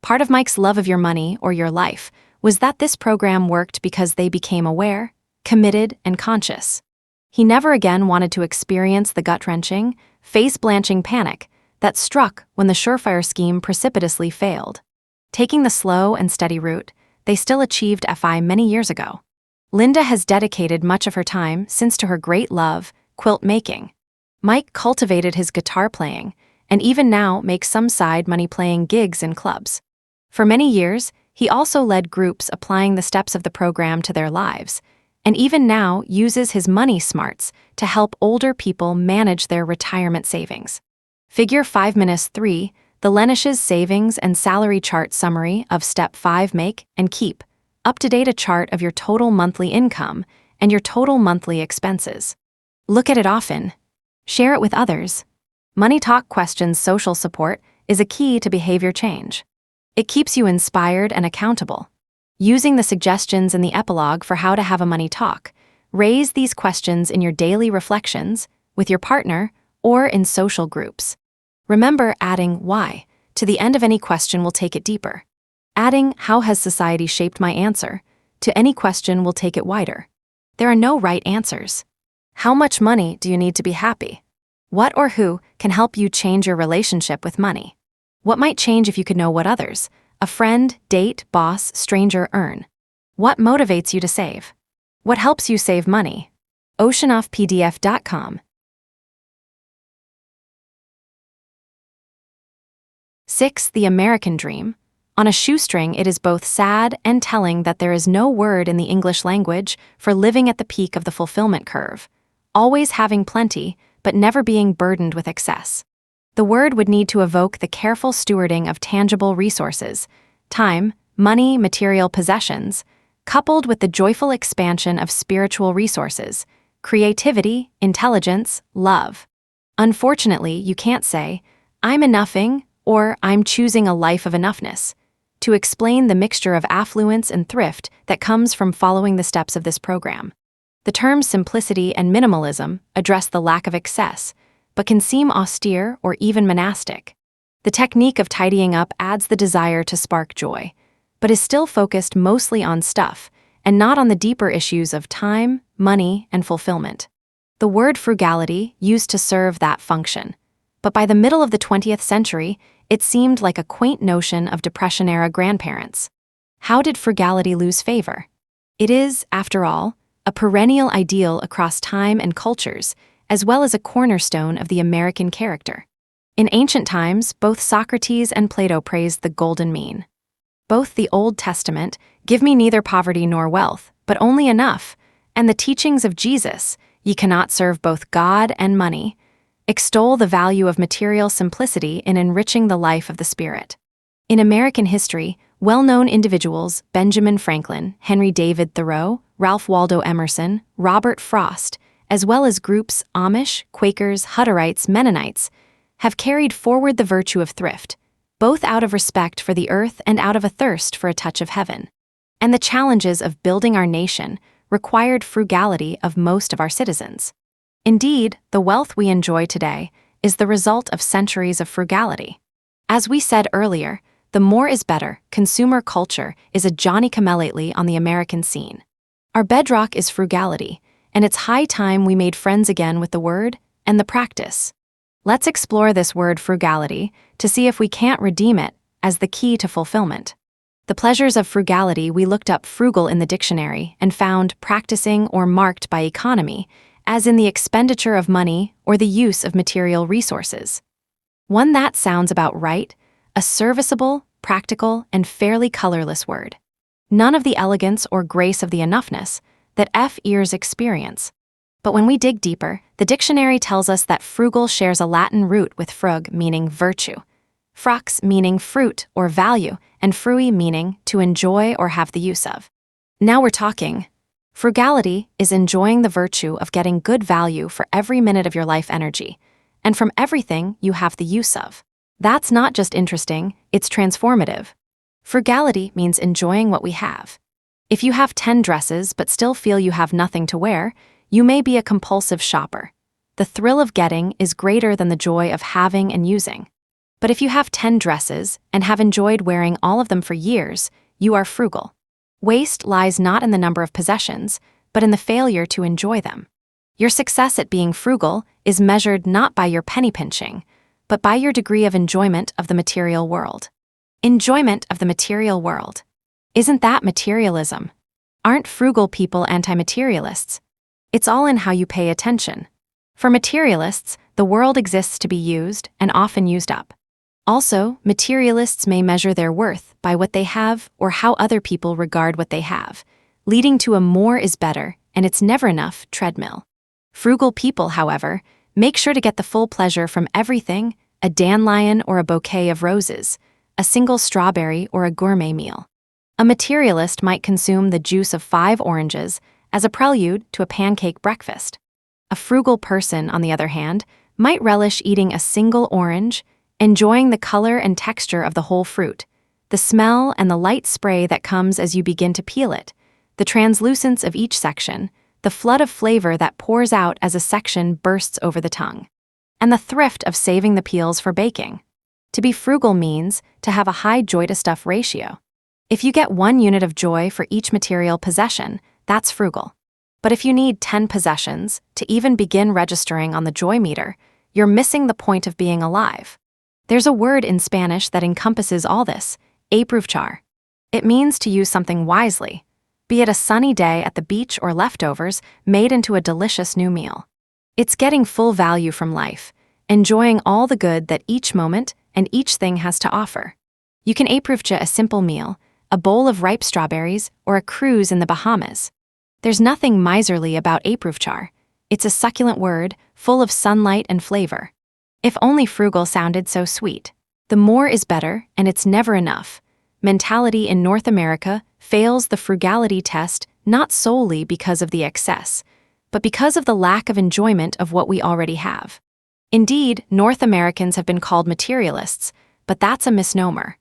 Part of Mike's love of your money or your life was that this program worked because they became aware, committed, and conscious. He never again wanted to experience the gut-wrenching, face-blanching panic that struck when the surefire scheme precipitously failed. Taking the slow and steady route, they still achieved FI many years ago. Linda has dedicated much of her time since to her great love, quilt making. Mike cultivated his guitar playing, and even now makes some side money playing gigs in clubs. For many years, he also led groups applying the steps of the program to their lives, and even now uses his money smarts to help older people manage their retirement savings. Figure 5-3, the Lenich's savings and salary chart summary of Step 5 Make and Keep, up-to-date a chart of your total monthly income and your total monthly expenses. Look at it often. Share it with others. Money Talk Questions social support is a key to behavior change. It keeps you inspired and accountable. Using the suggestions in the epilogue for how to have a money talk, raise these questions in your daily reflections, with your partner, or in social groups. Remember, adding why to the end of any question will take it deeper. Adding how has society shaped my answer to any question will take it wider. There are no right answers. How much money do you need to be happy? What or who can help you change your relationship with money? What might change if you could know what others, a friend, date, boss, stranger, earn? What motivates you to save? What helps you save money? oceanoffpdf.com. 6. The American Dream. On a shoestring, it is both sad and telling that there is no word in the English language for living at the peak of the fulfillment curve, always having plenty, but never being burdened with excess. The word would need to evoke the careful stewarding of tangible resources, time, money, material possessions, coupled with the joyful expansion of spiritual resources, creativity, intelligence, love. Unfortunately, you can't say, I'm enouging, or I'm choosing a life of enoughness, to explain the mixture of affluence and thrift that comes from following the steps of this program. The terms simplicity and minimalism address the lack of excess, but can seem austere or even monastic. The technique of tidying up adds the desire to spark joy, but is still focused mostly on stuff and not on the deeper issues of time, money, and fulfillment. The word frugality used to serve that function, but by the middle of the 20th century, it seemed like a quaint notion of Depression-era grandparents. How did frugality lose favor? It is, after all, a perennial ideal across time and cultures, as well as a cornerstone of the American character. In ancient times, both Socrates and Plato praised the golden mean. Both the Old Testament, "Give me neither poverty nor wealth, but only enough," and the teachings of Jesus, "Ye cannot serve both God and money," extol the value of material simplicity in enriching the life of the spirit. In American history, well-known individuals Benjamin Franklin, Henry David Thoreau, Ralph Waldo Emerson, Robert Frost, as well as groups Amish, Quakers, Hutterites, Mennonites, have carried forward the virtue of thrift, both out of respect for the earth and out of a thirst for a touch of heaven. And the challenges of building our nation required frugality of most of our citizens. Indeed, the wealth we enjoy today is the result of centuries of frugality. As we said earlier, the more is better consumer culture is a Johnny-come-lately on the American scene. Our bedrock is frugality, and it's high time we made friends again with the word and the practice. Let's explore this word frugality to see if we can't redeem it as the key to fulfillment. The pleasures of frugality: we looked up frugal in the dictionary and found practicing or marked by economy, as in the expenditure of money or the use of material resources. One that sounds about right, a serviceable, practical, and fairly colorless word. None of the elegance or grace of the enoughness that ears experience. But when we dig deeper, the dictionary tells us that frugal shares a Latin root with frug, meaning virtue, frux, meaning fruit or value, and frui, meaning to enjoy or have the use of. Now we're talking. Frugality is enjoying the virtue of getting good value for every minute of your life energy, and from everything you have the use of. That's not just interesting, it's transformative. Frugality means enjoying what we have. If you have 10 dresses but still feel you have nothing to wear, you may be a compulsive shopper. The thrill of getting is greater than the joy of having and using. But if you have 10 dresses and have enjoyed wearing all of them for years, you are frugal. Waste lies not in the number of possessions, but in the failure to enjoy them. Your success at being frugal is measured not by your penny pinching, but by your degree of enjoyment of the material world. Enjoyment of the material world. Isn't that materialism? Aren't frugal people anti-materialists? It's all in how you pay attention. For materialists, the world exists to be used and often used up. Also, materialists may measure their worth by what they have or how other people regard what they have, leading to a more is better and it's never enough treadmill. Frugal people, however, make sure to get the full pleasure from everything: a dandelion or a bouquet of roses, a single strawberry or a gourmet meal. A materialist might consume the juice of 5 oranges as a prelude to a pancake breakfast. A frugal person, on the other hand, might relish eating a single orange, enjoying the color and texture of the whole fruit, the smell and the light spray that comes as you begin to peel it, the translucence of each section, the flood of flavor that pours out as a section bursts over the tongue, and the thrift of saving the peels for baking. To be frugal means to have a high joy-to-stuff ratio. If you get 1 unit of joy for each material possession, that's frugal. But if you need 10 possessions to even begin registering on the joy meter, you're missing the point of being alive. There's a word in Spanish that encompasses all this: aprovechar. It means to use something wisely, be it a sunny day at the beach or leftovers made into a delicious new meal. It's getting full value from life, enjoying all the good that each moment and each thing has to offer. You can aprovechar a simple meal, a bowl of ripe strawberries, or a cruise in the Bahamas. There's nothing miserly about aprovechar. It's a succulent word, full of sunlight and flavor. If only frugal sounded so sweet. The more is better, and it's never enough mentality in North America fails the frugality test not solely because of the excess, but because of the lack of enjoyment of what we already have. Indeed, North Americans have been called materialists, but that's a misnomer.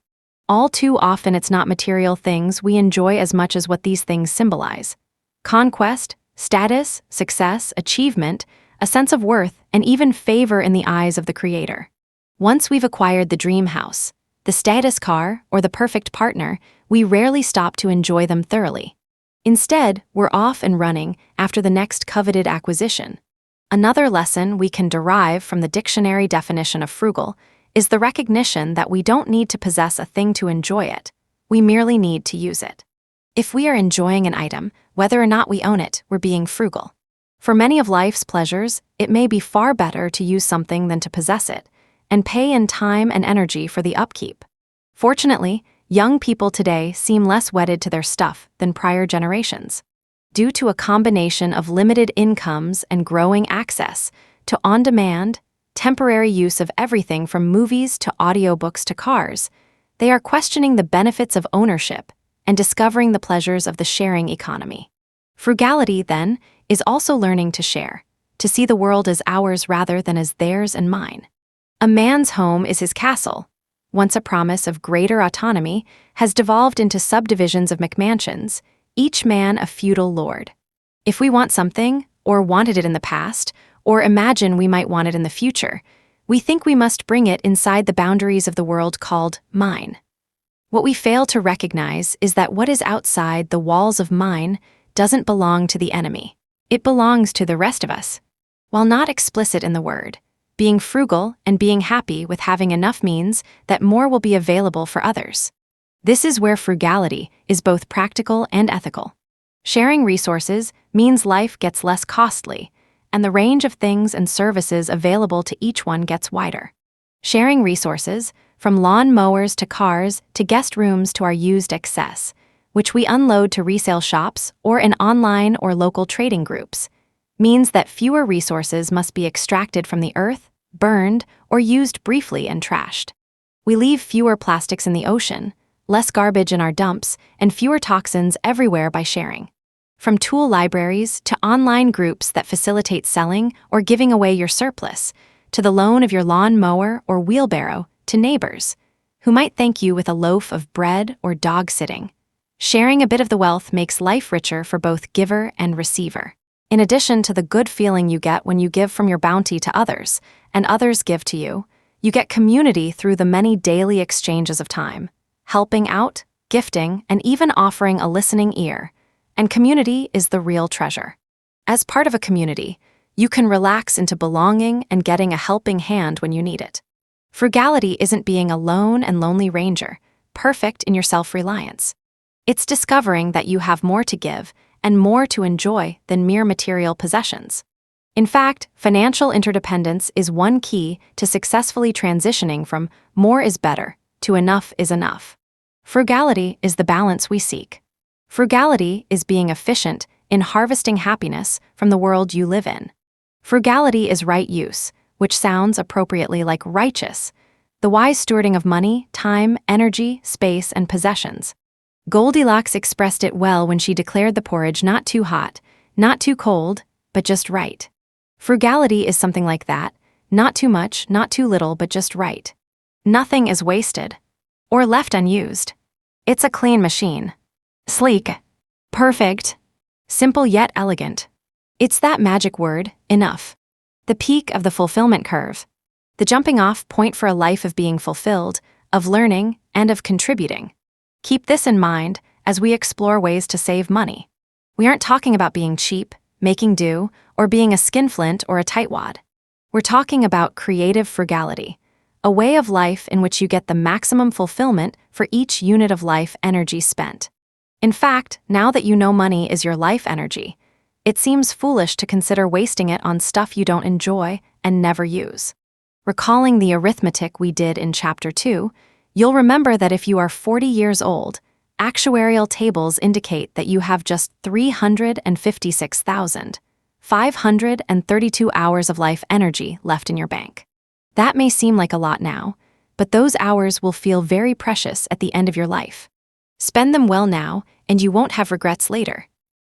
All too often it's not material things we enjoy as much as what these things symbolize: conquest, status, success, achievement, a sense of worth, and even favor in the eyes of the Creator. Once we've acquired the dream house, the status car, or the perfect partner, we rarely stop to enjoy them thoroughly. Instead, we're off and running after the next coveted acquisition. Another lesson we can derive from the dictionary definition of frugal is the recognition that we don't need to possess a thing to enjoy it. We merely need to use it. If we are enjoying an item, whether or not we own it, we're being frugal. For many of life's pleasures, it may be far better to use something than to possess it, and pay in time and energy for the upkeep. Fortunately, young people today seem less wedded to their stuff than prior generations. Due to a combination of limited incomes and growing access to on-demand, temporary use of everything from movies to audiobooks to cars, they are questioning the benefits of ownership and discovering the pleasures of the sharing economy. Frugality, then, is also learning to share, to see the world as ours rather than as theirs and mine. A man's home is his castle. Once a promise of greater autonomy has devolved into subdivisions of McMansions, each man a feudal lord. If we want something, or wanted it in the past, or imagine we might want it in the future, we think we must bring it inside the boundaries of the world called mine. What we fail to recognize is that what is outside the walls of mine doesn't belong to the enemy. It belongs to the rest of us. While not explicit in the word, being frugal and being happy with having enough means that more will be available for others. This is where frugality is both practical and ethical. Sharing resources means life gets less costly, and the range of things and services available to each one gets wider. Sharing resources, from lawn mowers to cars to guest rooms to our used excess, which we unload to resale shops or in online or local trading groups, means that fewer resources must be extracted from the earth, burned, or used briefly and trashed. We leave fewer plastics in the ocean, less garbage in our dumps, and fewer toxins everywhere by sharing. From tool libraries to online groups that facilitate selling or giving away your surplus, to the loan of your lawn mower or wheelbarrow to neighbors, who might thank you with a loaf of bread or dog sitting. Sharing a bit of the wealth makes life richer for both giver and receiver. In addition to the good feeling you get when you give from your bounty to others, and others give to you, you get community through the many daily exchanges of time, helping out, gifting, and even offering a listening ear. And community is the real treasure. As part of a community, you can relax into belonging and getting a helping hand when you need it. Frugality isn't being a lone and lonely ranger, perfect in your self-reliance. It's discovering that you have more to give and more to enjoy than mere material possessions. In fact, financial interdependence is one key to successfully transitioning from more is better to enough is enough. Frugality is the balance we seek. Frugality is being efficient in harvesting happiness from the world you live in. Frugality is right use, which sounds appropriately like righteous, the wise stewarding of money, time, energy, space, and possessions. Goldilocks expressed it well when she declared the porridge not too hot, not too cold, but just right. Frugality is something like that, not too much, not too little, but just right. Nothing is wasted or left unused. It's a clean machine. Sleek, perfect, simple yet elegant. It's that magic word, enough. The peak of the fulfillment curve. The jumping-off point for a life of being fulfilled, of learning, and of contributing. Keep this in mind as we explore ways to save money. We aren't talking about being cheap, making do, or being a skinflint or a tightwad. We're talking about creative frugality, a way of life in which you get the maximum fulfillment for each unit of life energy spent. In fact, now that you know money is your life energy, it seems foolish to consider wasting it on stuff you don't enjoy and never use. Recalling the arithmetic we did in Chapter 2, you'll remember that if you are 40 years old, actuarial tables indicate that you have just 356,532 hours of life energy left in your bank. That may seem like a lot now, but those hours will feel very precious at the end of your life. Spend them well now, and you won't have regrets later.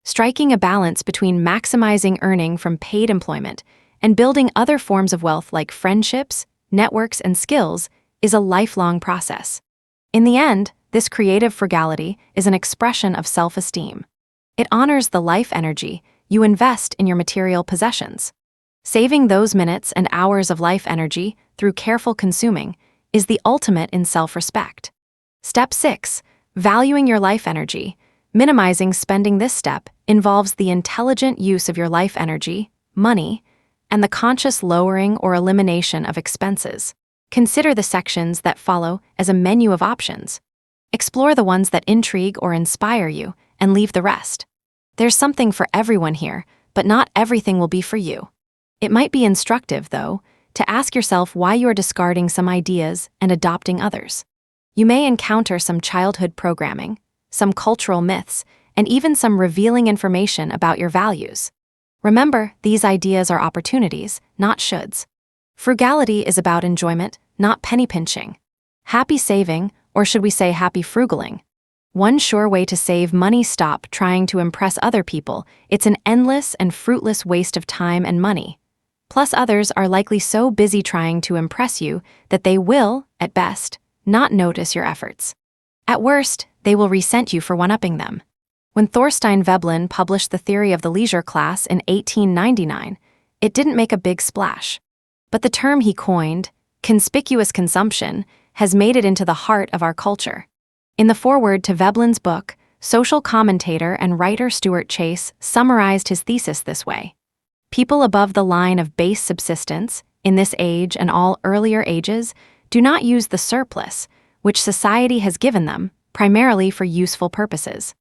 Striking a balance between maximizing earning from paid employment and building other forms of wealth like friendships, networks, and skills is a lifelong process. In the end, this creative frugality is an expression of self-esteem. It honors the life energy you invest in your material possessions. Saving those minutes and hours of life energy through careful consuming is the ultimate in self-respect. Step 6. Valuing your life energy. Minimizing spending. This step involves the intelligent use of your life energy, money, and the conscious lowering or elimination of expenses. Consider the sections that follow as a menu of options. Explore the ones that intrigue or inspire you, and leave the rest. There's something for everyone here, but not everything will be for you. It might be instructive, though, to ask yourself why you are discarding some ideas and adopting others. You may encounter some childhood programming, some cultural myths, and even some revealing information about your values. Remember, these ideas are opportunities, not shoulds. Frugality is about enjoyment, not penny pinching. Happy saving, or should we say happy frugaling? One sure way to save money: stop trying to impress other people. It's an endless and fruitless waste of time and money. Plus, others are likely so busy trying to impress you that they will, at best, not notice your efforts. At worst, they will resent you for one-upping them. When Thorstein Veblen published The Theory of the Leisure Class in 1899, it didn't make a big splash. But the term he coined, conspicuous consumption, has made it into the heart of our culture. In the foreword to Veblen's book, social commentator and writer Stuart Chase summarized his thesis this way: people above the line of base subsistence, in this age and all earlier ages, do not use the surplus, which society has given them, primarily for useful purposes.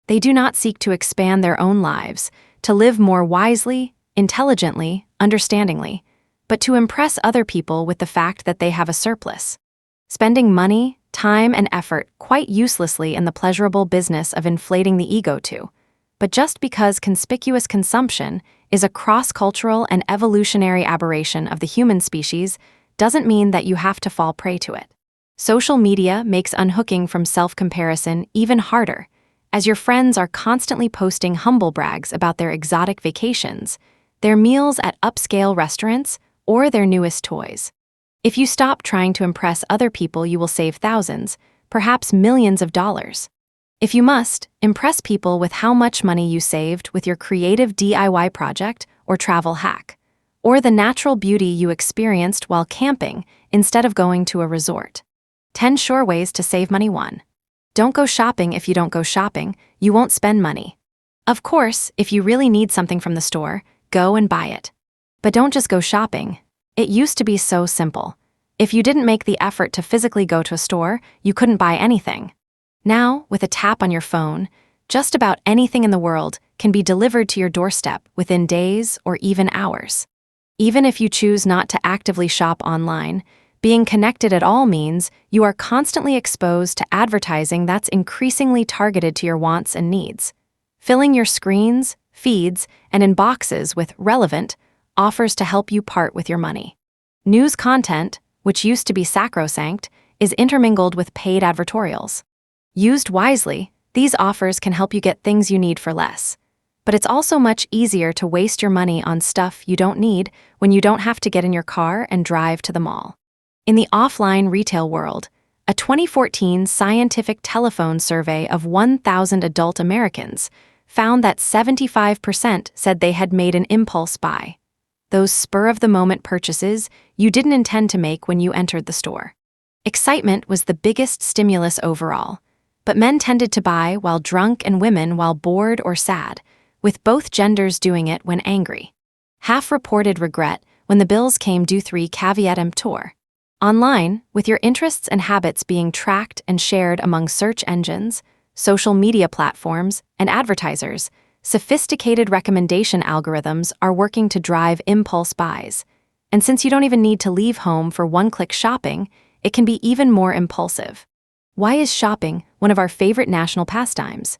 They do not seek to expand their own lives, to live more wisely, intelligently, understandingly, but to impress other people with the fact that they have a surplus. Spending money, time, and effort quite uselessly in the pleasurable business of inflating the ego too. But just because conspicuous consumption is a cross-cultural and evolutionary aberration of the human species doesn't mean that you have to fall prey to it. Social media makes unhooking from self-comparison even harder, as your friends are constantly posting humble brags about their exotic vacations, their meals at upscale restaurants, or their newest toys. If you stop trying to impress other people, you will save thousands, perhaps millions of dollars. If you must, impress people with how much money you saved with your creative DIY project or travel hack, or the natural beauty you experienced while camping instead of going to a resort. 10 sure ways to save money. 1. Don't go shopping. If you don't go shopping, you won't spend money. Of course, if you really need something from the store, go and buy it. But don't just go shopping. It used to be so simple. If you didn't make the effort to physically go to a store, you couldn't buy anything. Now, with a tap on your phone, just about anything in the world can be delivered to your doorstep within days or even hours. Even if you choose not to actively shop online, being connected at all means you are constantly exposed to advertising that's increasingly targeted to your wants and needs, filling your screens, feeds, and inboxes with relevant offers to help you part with your money. News content, which used to be sacrosanct, is intermingled with paid advertorials. Used wisely, these offers can help you get things you need for less. But it's also much easier to waste your money on stuff you don't need when you don't have to get in your car and drive to the mall. In the offline retail world, a 2014 scientific telephone survey of 1,000 adult Americans found that 75% said they had made an impulse buy. Those spur-of-the-moment purchases you didn't intend to make when you entered the store. Excitement was the biggest stimulus overall, but men tended to buy while drunk and women while bored or sad, with both genders doing it when angry. Half reported regret when the bills came due. 3 caveat emptor. Online, with your interests and habits being tracked and shared among search engines, social media platforms, and advertisers, sophisticated recommendation algorithms are working to drive impulse buys. And since you don't even need to leave home for one-click shopping, it can be even more impulsive. Why is shopping one of our favorite national pastimes?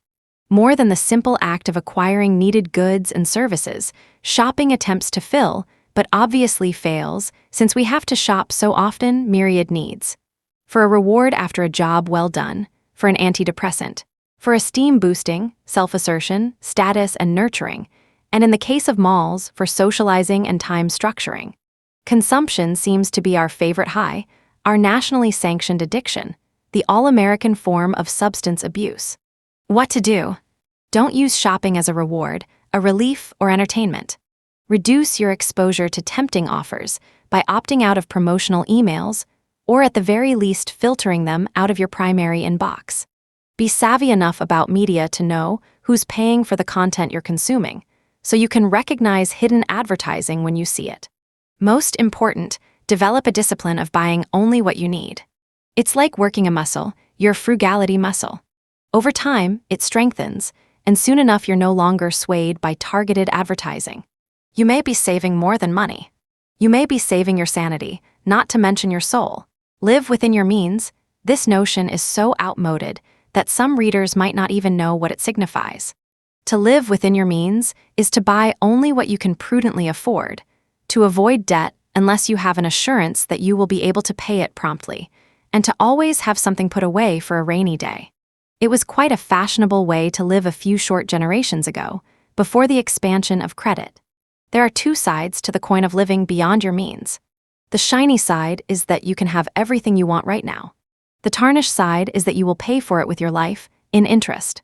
More than the simple act of acquiring needed goods and services, shopping attempts to fill, but obviously fails, since we have to shop so often myriad needs. For a reward after a job well done, for an antidepressant, for esteem-boosting, self-assertion, status, and nurturing, and in the case of malls, for socializing and time structuring. Consumption seems to be our favorite high, our nationally sanctioned addiction, the all-American form of substance abuse. What to do? Don't use shopping as a reward, a relief, or entertainment. Reduce your exposure to tempting offers by opting out of promotional emails or at the very least filtering them out of your primary inbox. Be savvy enough about media to know who's paying for the content you're consuming, so you can recognize hidden advertising when you see it. Most important, develop a discipline of buying only what you need. It's like working a muscle, your frugality muscle. Over time, it strengthens, and soon enough you're no longer swayed by targeted advertising. You may be saving more than money. You may be saving your sanity, not to mention your soul. Live within your means. This notion is so outmoded that some readers might not even know what it signifies. To live within your means is to buy only what you can prudently afford, to avoid debt unless you have an assurance that you will be able to pay it promptly, and to always have something put away for a rainy day. It was quite a fashionable way to live a few short generations ago, before the expansion of credit. There are two sides to the coin of living beyond your means. The shiny side is that you can have everything you want right now. The tarnished side is that you will pay for it with your life, in interest.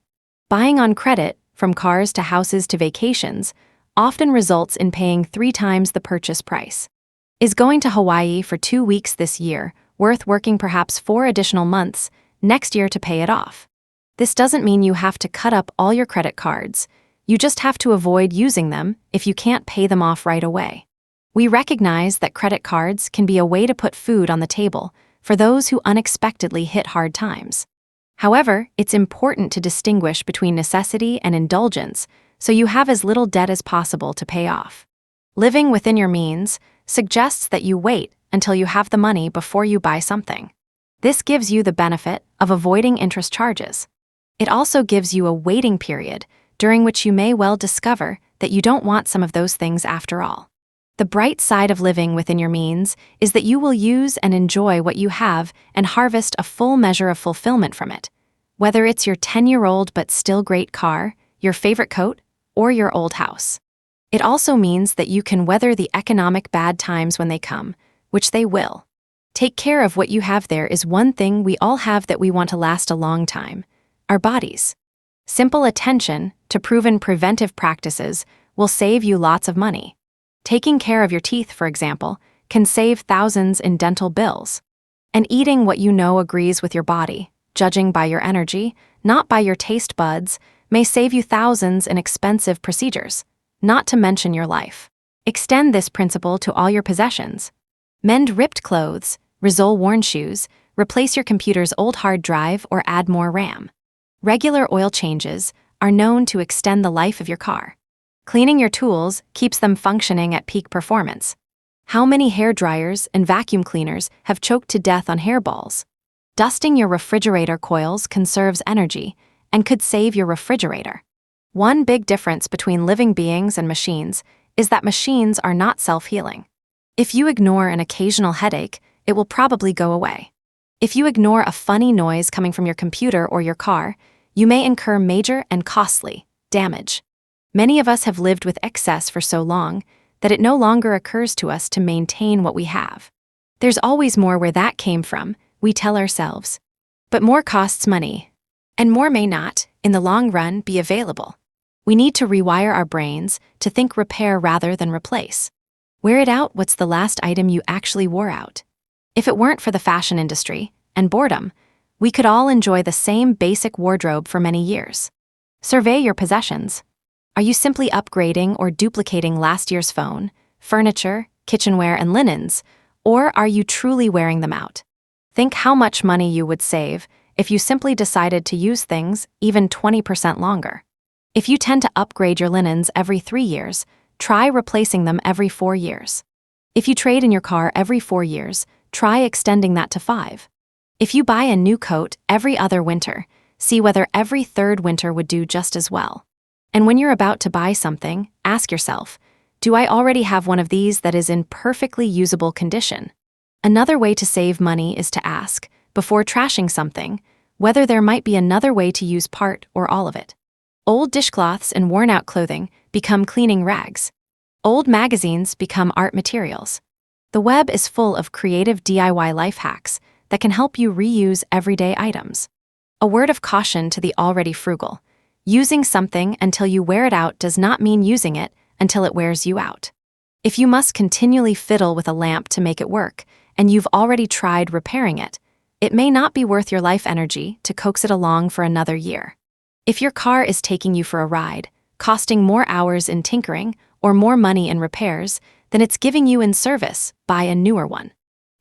Buying on credit, from cars to houses to vacations, often results in paying 3 times the purchase price. Is going to Hawaii for 2 weeks this year worth working perhaps 4 additional months next year to pay it off? This doesn't mean you have to cut up all your credit cards. You just have to avoid using them if you can't pay them off right away. We recognize that credit cards can be a way to put food on the table for those who unexpectedly hit hard times. However, it's important to distinguish between necessity and indulgence so you have as little debt as possible to pay off. Living within your means suggests that you wait until you have the money before you buy something. This gives you the benefit of avoiding interest charges. It also gives you a waiting period during which you may well discover that you don't want some of those things after all. The bright side of living within your means is that you will use and enjoy what you have and harvest a full measure of fulfillment from it, whether it's your 10-year-old but still great car, your favorite coat, or your old house. It also means that you can weather the economic bad times when they come, which they will. Take care of what you have. There is one thing we all have that we want to last a long time: our bodies. Simple attention to proven preventive practices will save you lots of money. Taking care of your teeth, for example, can save thousands in dental bills. And eating what you know agrees with your body, judging by your energy, not by your taste buds, may save you thousands in expensive procedures, not to mention your life. Extend this principle to all your possessions. Mend ripped clothes, resole worn shoes, replace your computer's old hard drive, or add more RAM. Regular oil changes are known to extend the life of your car. Cleaning your tools keeps them functioning at peak performance. How many hair dryers and vacuum cleaners have choked to death on hairballs? Dusting your refrigerator coils conserves energy and could save your refrigerator. One big difference between living beings and machines is that machines are not self-healing. If you ignore an occasional headache, it will probably go away. If you ignore a funny noise coming from your computer or your car, you may incur major and costly damage. Many of us have lived with excess for so long that it no longer occurs to us to maintain what we have. There's always more where that came from, we tell ourselves. But more costs money, and more may not, in the long run, be available. We need to rewire our brains to think repair rather than replace. Wear it out. What's the last item you actually wore out? If it weren't for the fashion industry and boredom, we could all enjoy the same basic wardrobe for many years. Survey your possessions. Are you simply upgrading or duplicating last year's phone, furniture, kitchenware, and linens, or are you truly wearing them out? Think how much money you would save if you simply decided to use things even 20% longer. If you tend to upgrade your linens every 3 years, try replacing them every 4 years. If you trade in your car every 4 years, try extending that to 5. If you buy a new coat every other winter, see whether every 3rd winter would do just as well. And when you're about to buy something, ask yourself, do I already have one of these that is in perfectly usable condition? Another way to save money is to ask, before trashing something, whether there might be another way to use part or all of it. Old dishcloths and worn-out clothing become cleaning rags. Old magazines become art materials. The web is full of creative DIY life hacks that can help you reuse everyday items. A word of caution to the already frugal: using something until you wear it out does not mean using it until it wears you out. If you must continually fiddle with a lamp to make it work, and you've already tried repairing it, it may not be worth your life energy to coax it along for another year. If your car is taking you for a ride, costing more hours in tinkering or more money in repairs than it's giving you in service, buy a newer one.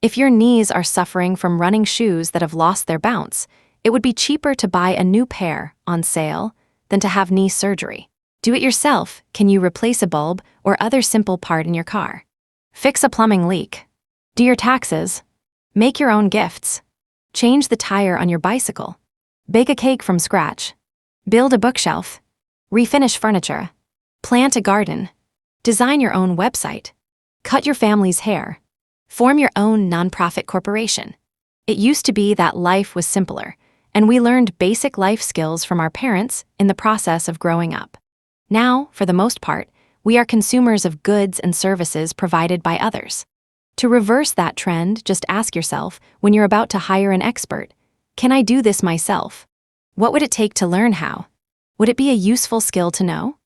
If your knees are suffering from running shoes that have lost their bounce, it would be cheaper to buy a new pair on sale than to have knee surgery. Do it yourself. Can you replace a bulb or other simple part in your car? Fix a plumbing leak. Do your taxes. Make your own gifts. Change the tire on your bicycle. Bake a cake from scratch. Build a bookshelf. Refinish furniture. Plant a garden. Design your own website. Cut your family's hair. Form your own nonprofit corporation. It used to be that life was simpler, and we learned basic life skills from our parents in the process of growing up. Now, for the most part, we are consumers of goods and services provided by others. To reverse that trend, just ask yourself, when you're about to hire an expert, can I do this myself? What would it take to learn how? Would it be a useful skill to know?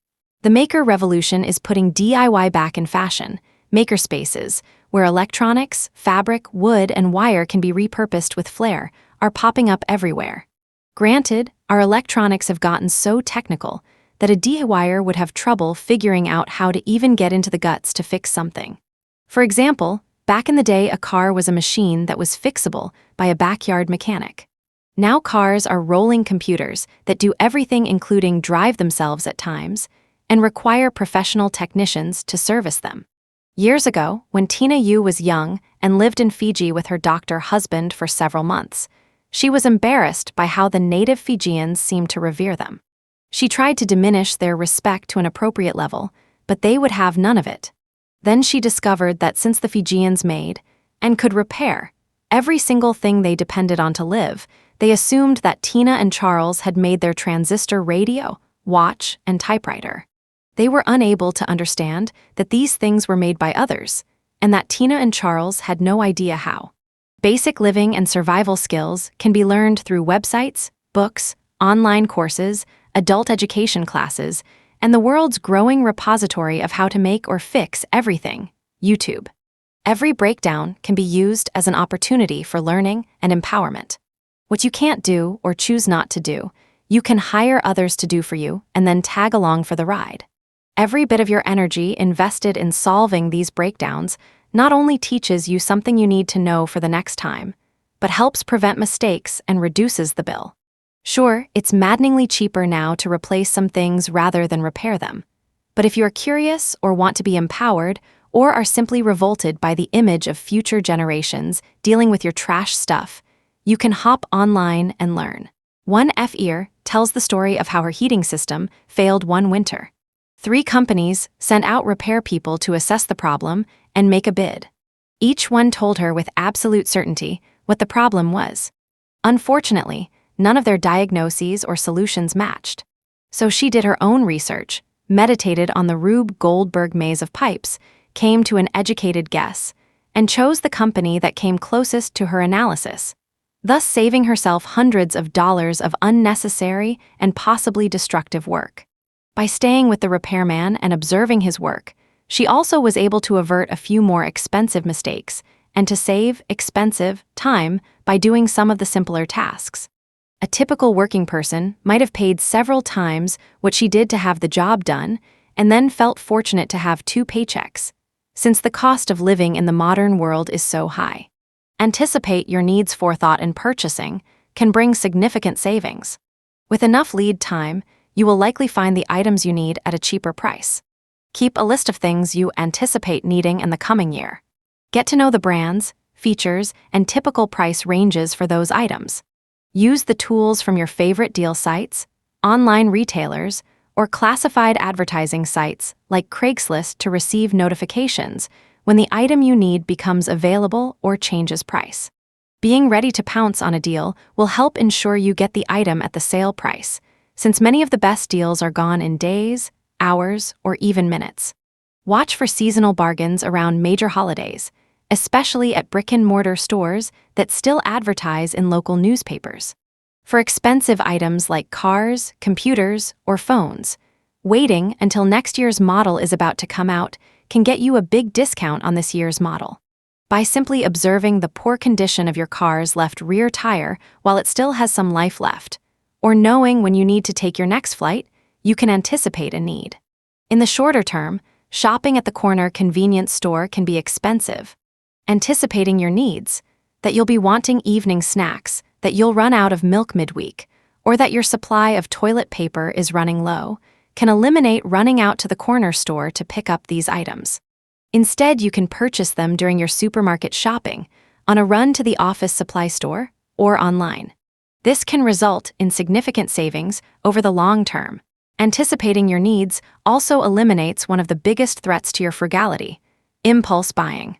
The maker revolution is putting DIY back in fashion. Makerspaces, where electronics, fabric, wood, and wire can be repurposed with flair, are popping up everywhere. Granted, our electronics have gotten so technical that a DIYer would have trouble figuring out how to even get into the guts to fix something. For example, back in the day, a car was a machine that was fixable by a backyard mechanic. Now cars are rolling computers that do everything, including drive themselves at times, and require professional technicians to service them. Years ago, when Ainâ was young and lived in Fiji with her doctor husband for several months, she was embarrassed by how the native Fijians seemed to revere them. She tried to diminish their respect to an appropriate level, but they would have none of it. Then she discovered that since the Fijians made, and could repair, every single thing they depended on to live, they assumed that Ainâ and Charles had made their transistor radio, watch, and typewriter. They were unable to understand that these things were made by others, and that Ainâ and Charles had no idea how. Basic living and survival skills can be learned through websites, books, online courses, adult education classes, and the world's growing repository of how to make or fix everything, YouTube. Every breakdown can be used as an opportunity for learning and empowerment. What you can't do or choose not to do, you can hire others to do for you and then tag along for the ride. Every bit of your energy invested in solving these breakdowns not only teaches you something you need to know for the next time, but helps prevent mistakes and reduces the bill. Sure, it's maddeningly cheaper now to replace some things rather than repair them. But if you're curious or want to be empowered or are simply revolted by the image of future generations dealing with your trash stuff, you can hop online and learn. One F-ear tells the story of how her heating system failed one winter. 3 companies sent out repair people to assess the problem and make a bid. Each one told her with absolute certainty what the problem was. Unfortunately, none of their diagnoses or solutions matched. So she did her own research, meditated on the Rube Goldberg maze of pipes, came to an educated guess, and chose the company that came closest to her analysis, thus saving herself hundreds of dollars of unnecessary and possibly destructive work. By staying with the repairman and observing his work, she also was able to avert a few more expensive mistakes and to save expensive time by doing some of the simpler tasks. A typical working person might have paid several times what she did to have the job done and then felt fortunate to have 2 paychecks, since the cost of living in the modern world is so high. Anticipate your needs. Forethought in purchasing can bring significant savings. With enough lead time, you will likely find the items you need at a cheaper price. Keep a list of things you anticipate needing in the coming year. Get to know the brands, features, and typical price ranges for those items. Use the tools from your favorite deal sites, online retailers, or classified advertising sites like Craigslist to receive notifications when the item you need becomes available or changes price. Being ready to pounce on a deal will help ensure you get the item at the sale price, since many of the best deals are gone in days, hours, or even minutes. Watch for seasonal bargains around major holidays, especially at brick-and-mortar stores that still advertise in local newspapers. For expensive items like cars, computers, or phones, waiting until next year's model is about to come out can get you a big discount on this year's model. By simply observing the poor condition of your car's left rear tire while it still has some life left, or knowing when you need to take your next flight, you can anticipate a need. In the shorter term, shopping at the corner convenience store can be expensive. Anticipating your needs, that you'll be wanting evening snacks, that you'll run out of milk midweek, or that your supply of toilet paper is running low, can eliminate running out to the corner store to pick up these items. Instead, you can purchase them during your supermarket shopping, on a run to the office supply store, or online. This can result in significant savings over the long term. Anticipating your needs also eliminates one of the biggest threats to your frugality: impulse buying.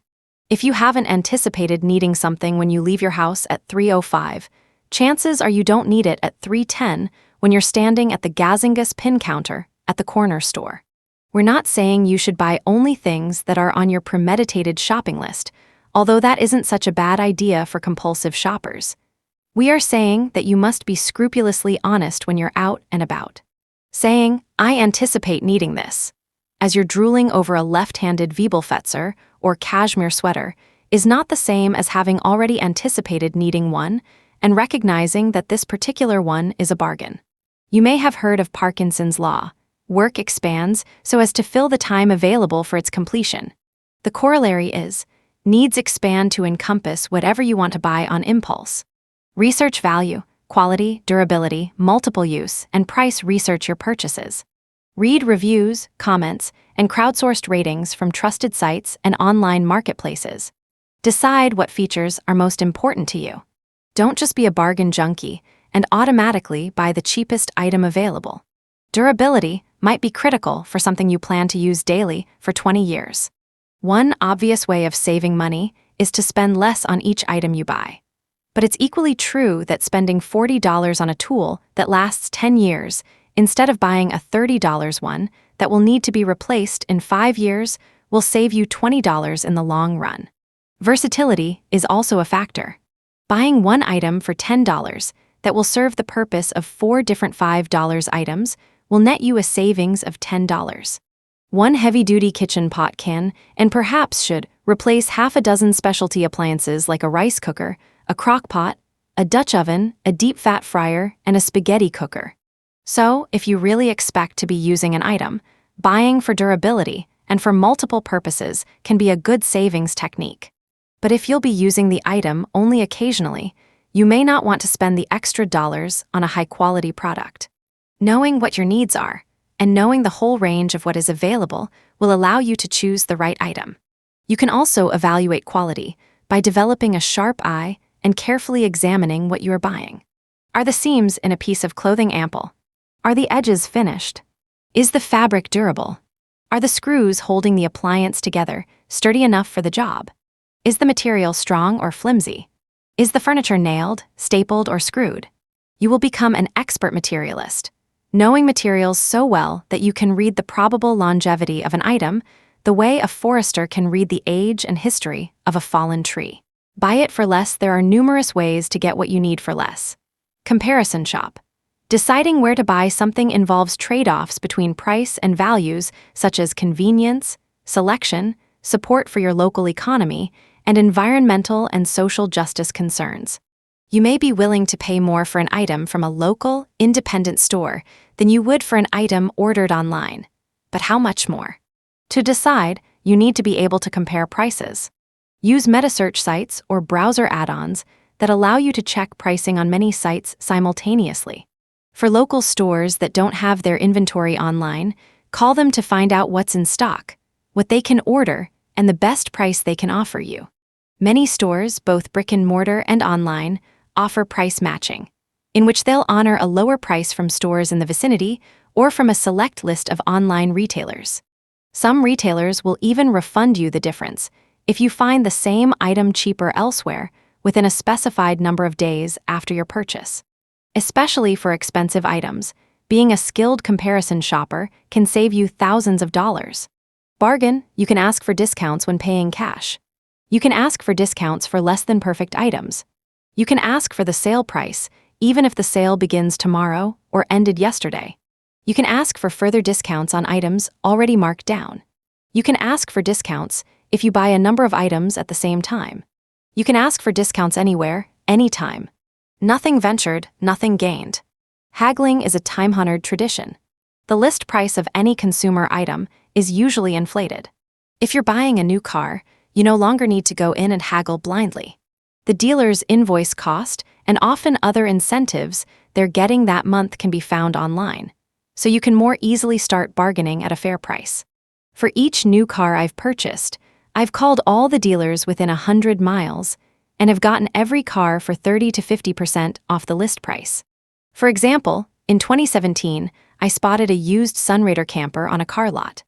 If you haven't anticipated needing something when you leave your house at 3:05, chances are you don't need it at 3:10 when you're standing at the Gazingas pin counter at the corner store. We're not saying you should buy only things that are on your premeditated shopping list, although that isn't such a bad idea for compulsive shoppers. We are saying that you must be scrupulously honest when you're out and about. Saying, "I anticipate needing this," as you're drooling over a left-handed Wiebelfetzer or cashmere sweater, is not the same as having already anticipated needing one and recognizing that this particular one is a bargain. You may have heard of Parkinson's law. Work expands so as to fill the time available for its completion. The corollary is, needs expand to encompass whatever you want to buy on impulse. Research value, quality, durability, multiple use, and price research your purchases. Read reviews, comments, and crowdsourced ratings from trusted sites and online marketplaces. Decide what features are most important to you. Don't just be a bargain junkie and automatically buy the cheapest item available. Durability might be critical for something you plan to use daily for 20 years. One obvious way of saving money is to spend less on each item you buy. But it's equally true that spending $40 on a tool that lasts 10 years instead of buying a $30 one that will need to be replaced in 5 years will save you $20 in the long run. Versatility is also a factor. Buying one item for $10 that will serve the purpose of 4 different $5 items will net you a savings of $10. One heavy-duty kitchen pot can, and perhaps should, replace half a dozen specialty appliances like a rice cooker, a crock pot, a Dutch oven, a deep-fat fryer, and a spaghetti cooker. So, if you really expect to be using an item, buying for durability and for multiple purposes can be a good savings technique. But if you'll be using the item only occasionally, you may not want to spend the extra dollars on a high-quality product. Knowing what your needs are and knowing the whole range of what is available will allow you to choose the right item. You can also evaluate quality by developing a sharp eye and carefully examining what you are buying. Are the seams in a piece of clothing ample? Are the edges finished? Is the fabric durable? Are the screws holding the appliance together sturdy enough for the job? Is the material strong or flimsy? Is the furniture nailed, stapled, or screwed? You will become an expert materialist, knowing materials so well that you can read the probable longevity of an item the way a forester can read the age and history of a fallen tree. Buy it for less. There are numerous ways to get what you need for less. Comparison shop. Deciding where to buy something involves trade-offs between price and values such as convenience, selection, support for your local economy, and environmental and social justice concerns. You may be willing to pay more for an item from a local, independent store than you would for an item ordered online. But how much more? To decide, you need to be able to compare prices. Use meta-search sites or browser add-ons that allow you to check pricing on many sites simultaneously. For local stores that don't have their inventory online, call them to find out what's in stock, what they can order, and the best price they can offer you. Many stores, both brick and mortar and online, offer price matching, in which they'll honor a lower price from stores in the vicinity or from a select list of online retailers. Some retailers will even refund you the difference if you find the same item cheaper elsewhere within a specified number of days after your purchase. Especially for expensive items, being a skilled comparison shopper can save you thousands of dollars. Bargain, you can ask for discounts when paying cash. You can ask for discounts for less than perfect items. You can ask for the sale price, even if the sale begins tomorrow or ended yesterday. You can ask for further discounts on items already marked down. You can ask for discounts if you buy a number of items at the same time. You can ask for discounts anywhere, anytime. Nothing ventured, nothing gained. Haggling is a time-honored tradition. The list price of any consumer item is usually inflated. If you're buying a new car, you no longer need to go in and haggle blindly. The dealer's invoice cost and often other incentives they're getting that month can be found online, so you can more easily start bargaining at a fair price. For each new car I've purchased, I've called all the dealers within 100 miles and have gotten every car for 30 to 50% off the list price. For example, in 2017, I spotted a used Sunraider camper on a car lot.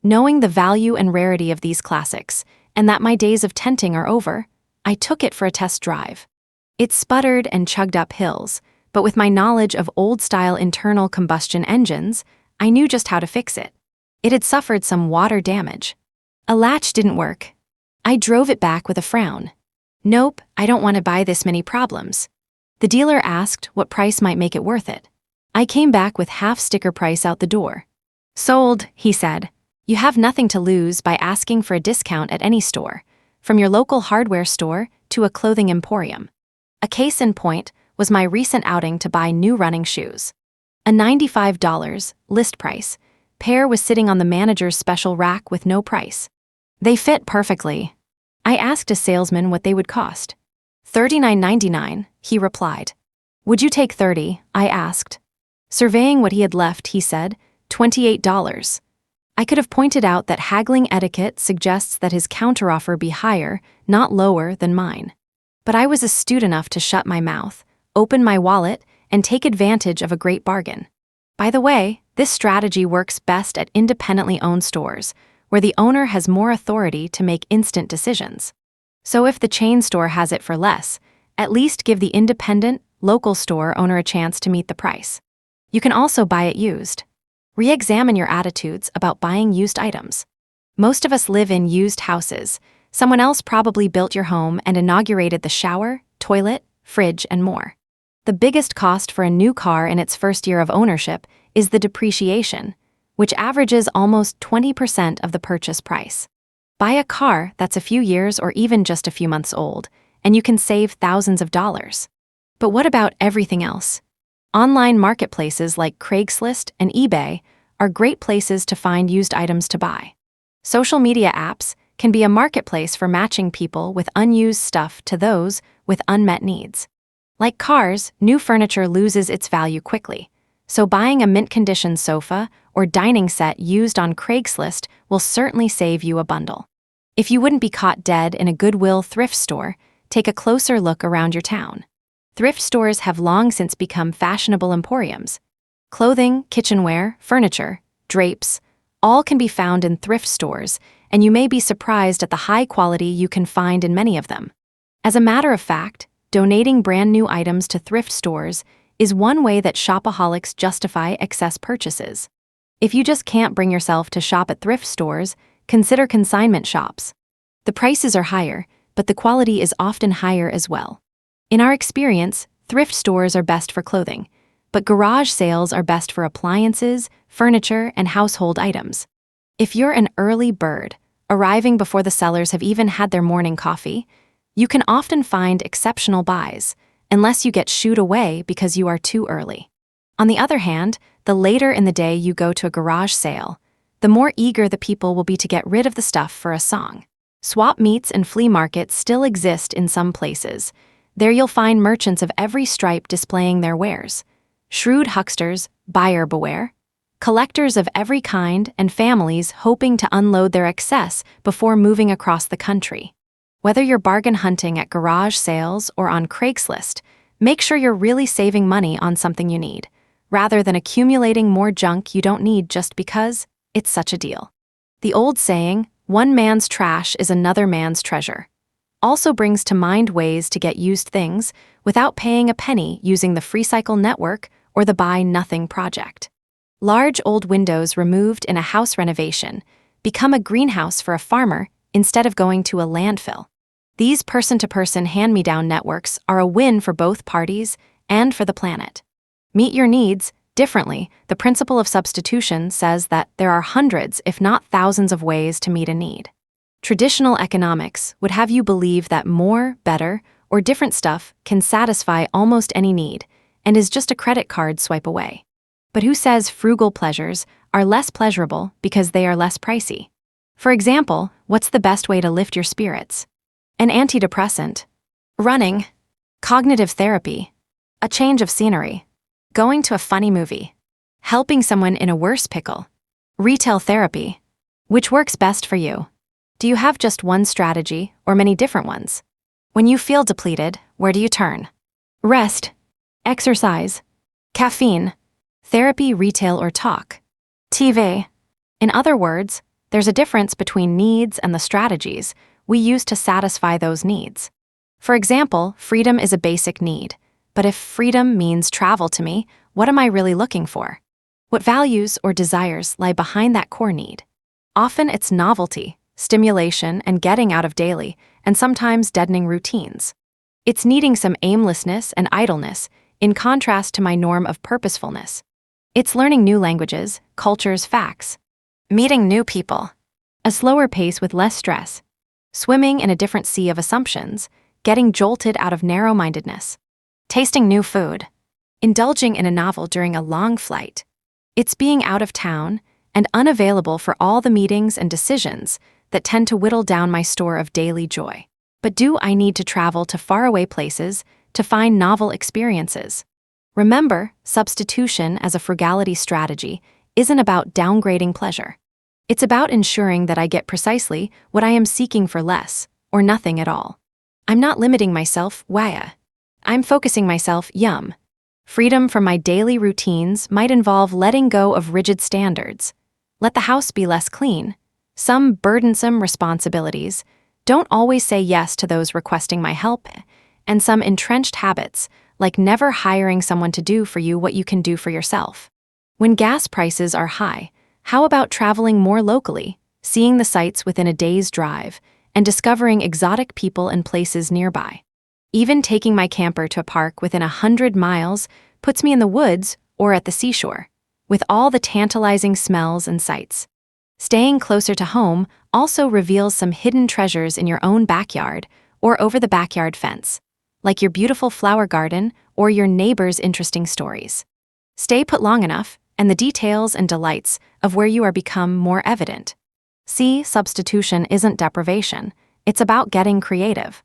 Knowing the value and rarity of these classics, and that my days of tenting are over, I took it for a test drive. It sputtered and chugged up hills, but with my knowledge of old-style internal combustion engines, I knew just how to fix it. It had suffered some water damage. A latch didn't work. I drove it back with a frown. Nope, I don't want to buy this many problems. The dealer asked what price might make it worth it. I came back with half sticker price out the door. Sold, he said. You have nothing to lose by asking for a discount at any store, from your local hardware store to a clothing emporium. A case in point was my recent outing to buy new running shoes. A $95 list price pair was sitting on the manager's special rack with no price. They fit perfectly. I asked a salesman what they would cost. $39.99, he replied. Would you take $30? I asked. Surveying what he had left, he said, $28. I could have pointed out that haggling etiquette suggests that his counteroffer be higher, not lower, than mine. But I was astute enough to shut my mouth, open my wallet, and take advantage of a great bargain. By the way, this strategy works best at independently owned stores, where the owner has more authority to make instant decisions. So if the chain store has it for less, at least give the independent, local store owner a chance to meet the price. You can also buy it used. Re-examine your attitudes about buying used items. Most of us live in used houses. Someone else probably built your home and inaugurated the shower, toilet, fridge, and more. The biggest cost for a new car in its first year of ownership is the depreciation, which averages almost 20% of the purchase price. Buy a car that's a few years or even just a few months old, and you can save thousands of dollars. But what about everything else? Online marketplaces like Craigslist and eBay are great places to find used items to buy. Social media apps can be a marketplace for matching people with unused stuff to those with unmet needs. Like cars, new furniture loses its value quickly, so buying a mint-condition sofa or dining set used on Craigslist will certainly save you a bundle. If you wouldn't be caught dead in a Goodwill thrift store, take a closer look around your town. Thrift stores have long since become fashionable emporiums. Clothing, kitchenware, furniture, drapes, all can be found in thrift stores, and you may be surprised at the high quality you can find in many of them. As a matter of fact, donating brand new items to thrift stores is one way that shopaholics justify excess purchases. If you just can't bring yourself to shop at thrift stores, consider consignment shops. The prices are higher, but the quality is often higher as well. In our experience, thrift stores are best for clothing, but garage sales are best for appliances, furniture, and household items. If you're an early bird, arriving before the sellers have even had their morning coffee, you can often find exceptional buys, unless you get shooed away because you are too early. On the other hand, the later in the day you go to a garage sale, the more eager the people will be to get rid of the stuff for a song. Swap meets and flea markets still exist in some places. There you'll find merchants of every stripe displaying their wares. Shrewd hucksters, buyer beware. Collectors of every kind and families hoping to unload their excess before moving across the country. Whether you're bargain hunting at garage sales or on Craigslist, make sure you're really saving money on something you need, rather than accumulating more junk you don't need just because it's such a deal. The old saying, "One man's trash is another man's treasure," also brings to mind ways to get used things without paying a penny using the FreeCycle network or the Buy Nothing project. Large old windows removed in a house renovation become a greenhouse for a farmer instead of going to a landfill. These person-to-person hand-me-down networks are a win for both parties and for the planet. Meet your needs differently. The principle of substitution says that there are hundreds, if not thousands, of ways to meet a need. Traditional economics would have you believe that more, better, or different stuff can satisfy almost any need and is just a credit card swipe away. But who says frugal pleasures are less pleasurable because they are less pricey? For example, what's the best way to lift your spirits? An antidepressant, running, cognitive therapy, a change of scenery, going to a funny movie, helping someone in a worse pickle, retail therapy. Which works best for you? Do you have just one strategy or many different ones? When you feel depleted, where do you turn? Rest, exercise, caffeine, therapy, retail, or talk, TV. In other words, there's a difference between needs and the strategies we use to satisfy those needs. For example, freedom is a basic need, but if freedom means travel to me, what am I really looking for? What values or desires lie behind that core need? Often it's novelty, stimulation, and getting out of daily, and sometimes deadening routines. It's needing some aimlessness and idleness, in contrast to my norm of purposefulness. It's learning new languages, cultures, facts. Meeting new people. A slower pace with less stress. Swimming in a different sea of assumptions, getting jolted out of narrow-mindedness. Tasting new food. Indulging in a novel during a long flight. It's being out of town and unavailable for all the meetings and decisions that tend to whittle down my store of daily joy. But do I need to travel to faraway places to find novel experiences? Remember, substitution as a frugality strategy isn't about downgrading pleasure. It's about ensuring that I get precisely what I am seeking for less, or nothing at all. I'm not limiting myself, waya. I'm focusing myself, yum. Freedom from my daily routines might involve letting go of rigid standards. Let the house be less clean. Some burdensome responsibilities. Don't always say yes to those requesting my help. And some entrenched habits, like never hiring someone to do for you what you can do for yourself. When gas prices are high, how about traveling more locally, seeing the sights within a day's drive, and discovering exotic people and places nearby? Even taking my camper to a park within 100 miles puts me in the woods or at the seashore, with all the tantalizing smells and sights. Staying closer to home also reveals some hidden treasures in your own backyard or over the backyard fence, like your beautiful flower garden or your neighbor's interesting stories. Stay put long enough, and the details and delights of where you are become more evident. See, substitution isn't deprivation. It's about getting creative.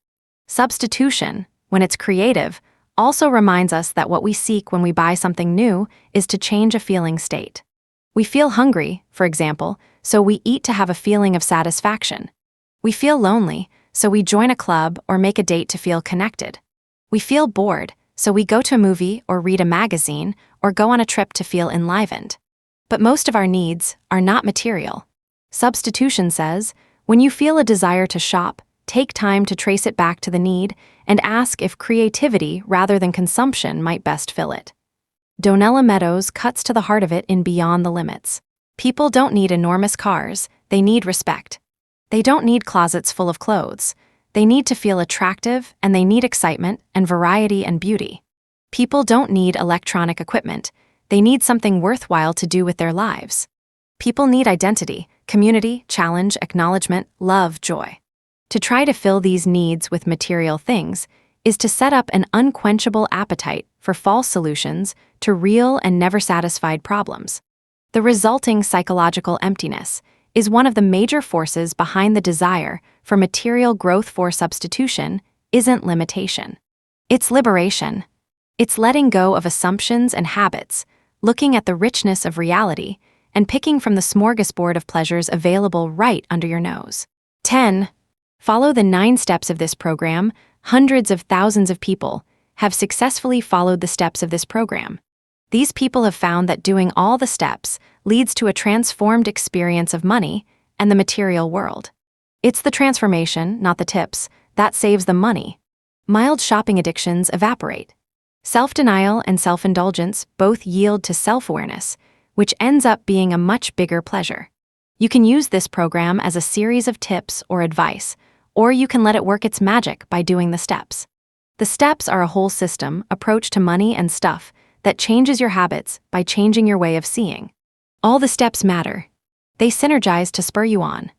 Substitution, when it's creative, also reminds us that what we seek when we buy something new is to change a feeling state. We feel hungry, for example, so we eat to have a feeling of satisfaction. We feel lonely, so we join a club or make a date to feel connected. We feel bored, so we go to a movie or read a magazine or go on a trip to feel enlivened. But most of our needs are not material. Substitution says, when you feel a desire to shop, take time to trace it back to the need and ask if creativity rather than consumption might best fill it. Donella Meadows cuts to the heart of it in Beyond the Limits. People don't need enormous cars, they need respect. They don't need closets full of clothes. They need to feel attractive, and they need excitement and variety and beauty. People don't need electronic equipment. They need something worthwhile to do with their lives. People need identity, community, challenge, acknowledgement, love, joy. To try to fill these needs with material things is to set up an unquenchable appetite for false solutions to real and never satisfied problems. The resulting psychological emptiness is one of the major forces behind the desire for material growth. For substitution isn't limitation. It's liberation. It's letting go of assumptions and habits, looking at the richness of reality, and picking from the smorgasbord of pleasures available right under your nose. 10. Follow the 9 steps of this program. Hundreds of thousands of people have successfully followed the steps of this program. These people have found that doing all the steps leads to a transformed experience of money and the material world. It's the transformation, not the tips, that saves them money. Mild shopping addictions evaporate. Self-denial and self-indulgence both yield to self-awareness, which ends up being a much bigger pleasure. You can use this program as a series of tips or advice, or you can let it work its magic by doing the steps. The steps are a whole system approach to money and stuff that changes your habits by changing your way of seeing. All the steps matter. They synergize to spur you on.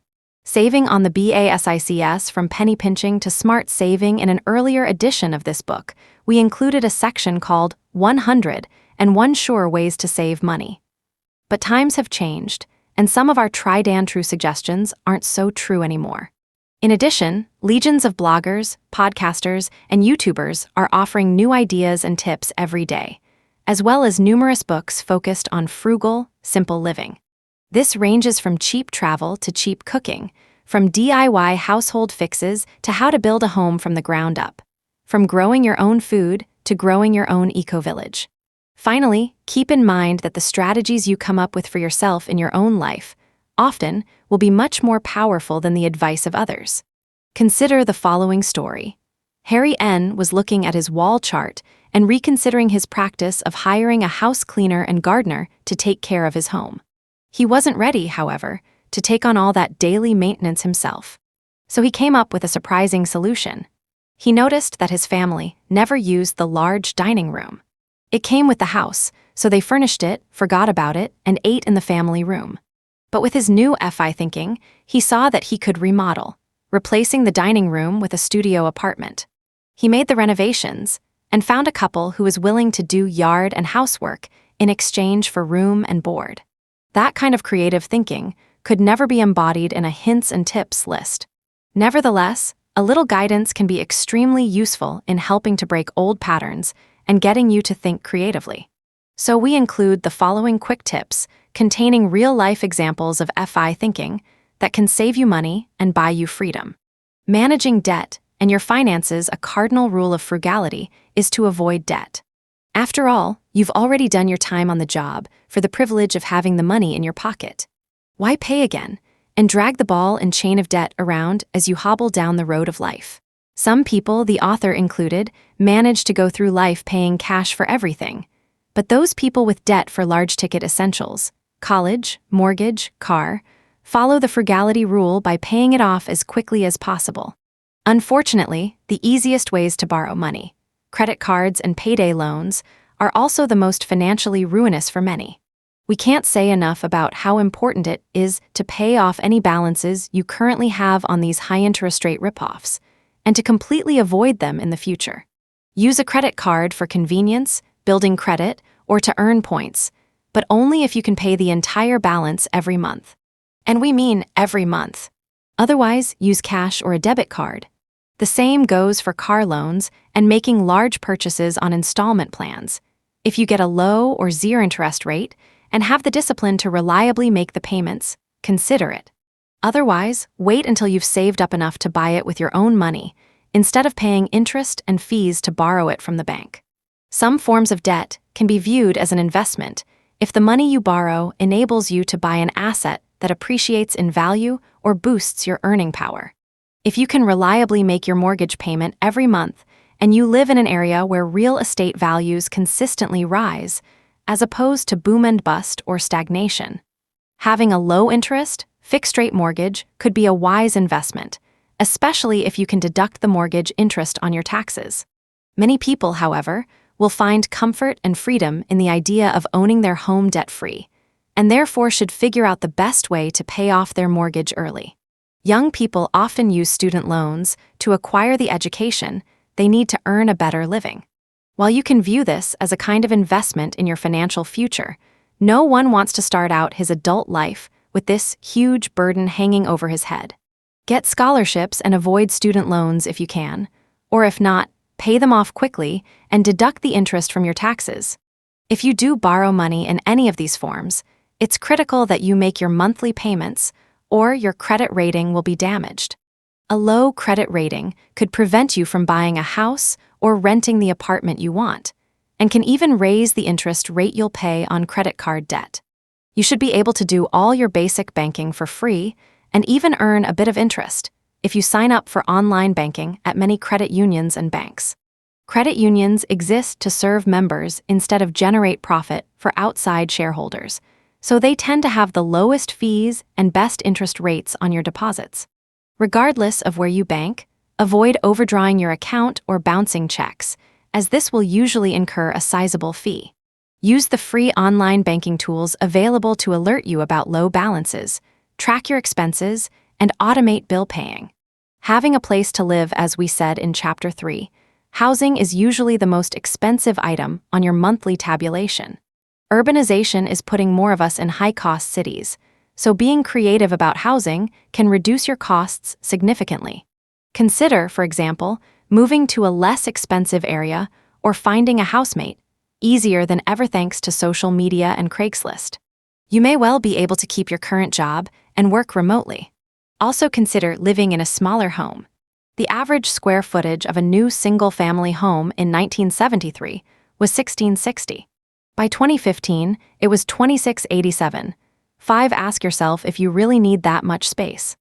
Saving on the BASICS from penny pinching to smart saving. In an earlier edition of this book, we included a section called 101 Sure Ways to Save Money. But times have changed, and some of our tried and true suggestions aren't so true anymore. In addition, legions of bloggers, podcasters, and YouTubers are offering new ideas and tips every day, as well as numerous books focused on frugal, simple living. This ranges from cheap travel to cheap cooking, from DIY household fixes to how to build a home from the ground up, from growing your own food to growing your own eco-village. Finally, keep in mind that the strategies you come up with for yourself in your own life often will be much more powerful than the advice of others. Consider the following story. Harry N. was looking at his wall chart and reconsidering his practice of hiring a house cleaner and gardener to take care of his home. He wasn't ready, however, to take on all that daily maintenance himself. So he came up with a surprising solution. He noticed that his family never used the large dining room. It came with the house, so they furnished it, forgot about it, and ate in the family room. But with his new FI thinking, he saw that he could remodel, replacing the dining room with a studio apartment. He made the renovations and found a couple who was willing to do yard and housework in exchange for room and board. That kind of creative thinking could never be embodied in a hints and tips list. Nevertheless, a little guidance can be extremely useful in helping to break old patterns and getting you to think creatively. So we include the following quick tips containing real-life examples of FI thinking that can save you money and buy you freedom. Managing debt and your finances. A cardinal rule of frugality is to avoid debt. After all, you've already done your time on the job for the privilege of having the money in your pocket. Why pay again and drag the ball and chain of debt around as you hobble down the road of life? Some people, the author included, manage to go through life paying cash for everything. But those people with debt for large-ticket essentials, college, mortgage, car, follow the frugality rule by paying it off as quickly as possible. Unfortunately, the easiest ways to borrow money, credit cards and payday loans, are also the most financially ruinous for many. We can't say enough about how important it is to pay off any balances you currently have on these high-interest rate ripoffs, and to completely avoid them in the future. Use a credit card for convenience, building credit, or to earn points, but only if you can pay the entire balance every month. And we mean every month. Otherwise, use cash or a debit card. The same goes for car loans and making large purchases on installment plans. If you get a low or zero interest rate and have the discipline to reliably make the payments, consider it. Otherwise, wait until you've saved up enough to buy it with your own money, instead of paying interest and fees to borrow it from the bank. Some forms of debt can be viewed as an investment if the money you borrow enables you to buy an asset that appreciates in value or boosts your earning power. If you can reliably make your mortgage payment every month and you live in an area where real estate values consistently rise, as opposed to boom and bust or stagnation, having a low-interest, fixed-rate mortgage could be a wise investment, especially if you can deduct the mortgage interest on your taxes. Many people, however, will find comfort and freedom in the idea of owning their home debt-free, and therefore should figure out the best way to pay off their mortgage early. Young people often use student loans to acquire the education they need to earn a better living. While you can view this as a kind of investment in your financial future, no one wants to start out his adult life with this huge burden hanging over his head. Get scholarships and avoid student loans if you can, or if not, pay them off quickly and deduct the interest from your taxes. If you do borrow money in any of these forms, it's critical that you make your monthly payments, or your credit rating will be damaged. A low credit rating could prevent you from buying a house or renting the apartment you want, and can even raise the interest rate you'll pay on credit card debt. You should be able to do all your basic banking for free and even earn a bit of interest if you sign up for online banking at many credit unions and banks. Credit unions exist to serve members instead of generate profit for outside shareholders, so they tend to have the lowest fees and best interest rates on your deposits. Regardless of where you bank, avoid overdrawing your account or bouncing checks, as this will usually incur a sizable fee. Use the free online banking tools available to alert you about low balances, track your expenses, and automate bill paying. Having a place to live, as we said in Chapter 3, housing is usually the most expensive item on your monthly tabulation. Urbanization is putting more of us in high-cost cities, so being creative about housing can reduce your costs significantly. Consider, for example, moving to a less expensive area or finding a housemate, easier than ever thanks to social media and Craigslist. You may well be able to keep your current job and work remotely. Also consider living in a smaller home. The average square footage of a new single-family home in 1973 was 1660. By 2015, it was 2687. Ask yourself if you really need that much space.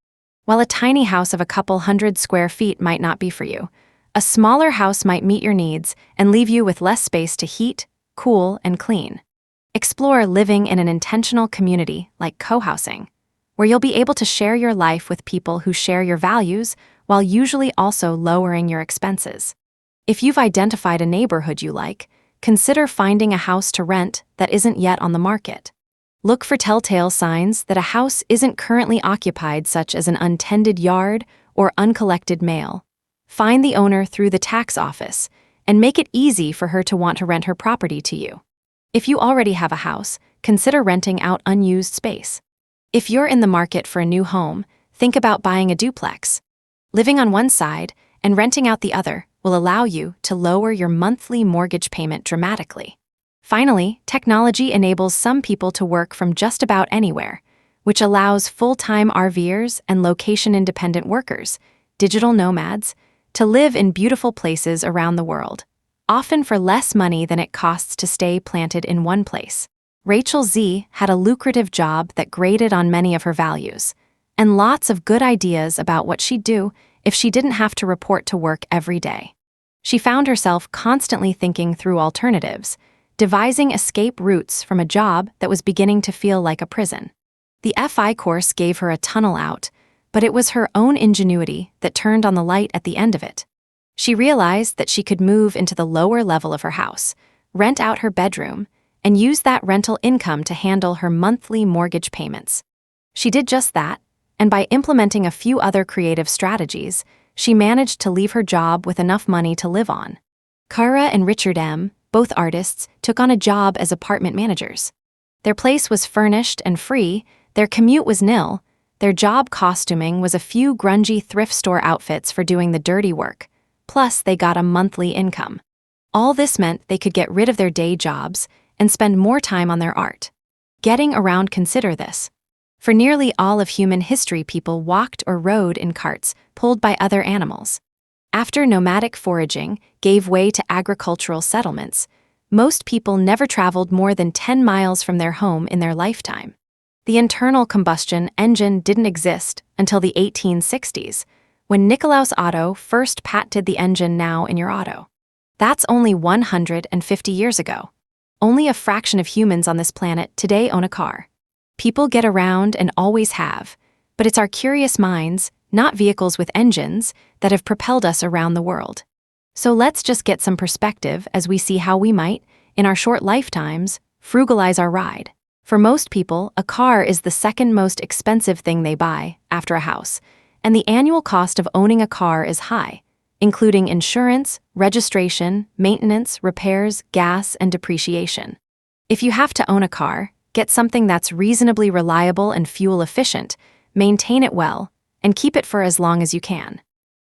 While a tiny house of a couple hundred square feet might not be for you, a smaller house might meet your needs and leave you with less space to heat, cool, and clean. Explore living in an intentional community like co-housing, where you'll be able to share your life with people who share your values while usually also lowering your expenses. If you've identified a neighborhood you like, consider finding a house to rent that isn't yet on the market. Look for telltale signs that a house isn't currently occupied, such as an untended yard or uncollected mail. Find the owner through the tax office and make it easy for her to want to rent her property to you. If you already have a house, consider renting out unused space. If you're in the market for a new home, think about buying a duplex. Living on one side and renting out the other will allow you to lower your monthly mortgage payment dramatically. Finally, technology enables some people to work from just about anywhere, which allows full-time RVers and location-independent workers, digital nomads, to live in beautiful places around the world, often for less money than it costs to stay planted in one place. Rachel Z had a lucrative job that grated on many of her values, and lots of good ideas about what she'd do if she didn't have to report to work every day. She found herself constantly thinking through alternatives, devising escape routes from a job that was beginning to feel like a prison. The FI course gave her a tunnel out, but it was her own ingenuity that turned on the light at the end of it. She realized that she could move into the lower level of her house, rent out her bedroom, and use that rental income to handle her monthly mortgage payments. She did just that, and by implementing a few other creative strategies, she managed to leave her job with enough money to live on. Cara and Richard M., both artists, took on a job as apartment managers. Their place was furnished and free, their commute was nil, their job costuming was a few grungy thrift store outfits for doing the dirty work, plus they got a monthly income. All this meant they could get rid of their day jobs and spend more time on their art. Getting around, consider this. For nearly all of human history, people walked or rode in carts pulled by other animals. After nomadic foraging gave way to agricultural settlements, most people never traveled more than 10 miles from their home in their lifetime. The internal combustion engine didn't exist until the 1860s, when Nicolaus Otto first patented the engine now in your auto. That's only 150 years ago. Only a fraction of humans on this planet today own a car. People get around and always have, but it's our curious minds, not vehicles with engines, that have propelled us around the world. So let's just get some perspective as we see how we might, in our short lifetimes, frugalize our ride. For most people, a car is the second most expensive thing they buy, after a house, and the annual cost of owning a car is high, including insurance, registration, maintenance, repairs, gas, and depreciation. If you have to own a car, get something that's reasonably reliable and fuel efficient, maintain it well, and keep it for as long as you can.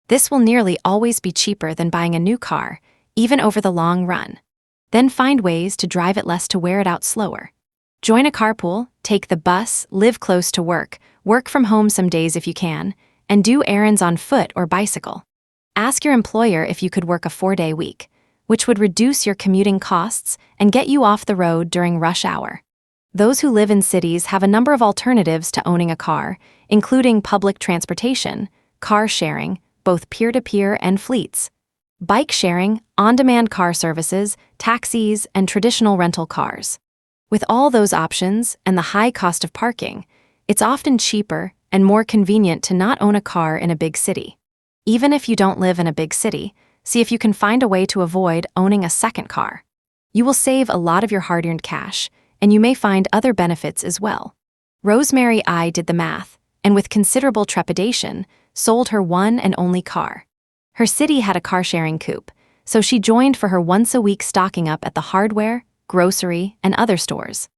This will nearly always be cheaper than buying a new car, even over the long run. Then find ways to drive it less to wear it out slower. Join a carpool, take the bus, live close to work from home some days if you can, and do errands on foot or bicycle. Ask your employer if you could work a 4-day week, which would reduce your commuting costs and get you off the road during rush hour. Those who live in cities have a number of alternatives to owning a car, including public transportation, car sharing, both peer-to-peer and fleets, bike sharing, on-demand car services, taxis, and traditional rental cars. With all those options and the high cost of parking, it's often cheaper and more convenient to not own a car in a big city. Even if you don't live in a big city, see if you can find a way to avoid owning a second car. You will save a lot of your hard-earned cash, and you may find other benefits as well. Rosemary I did the math, and with considerable trepidation, sold her one and only car. Her city had a car-sharing coupe, so she joined for her once-a-week stocking up at the hardware, grocery, and other stores.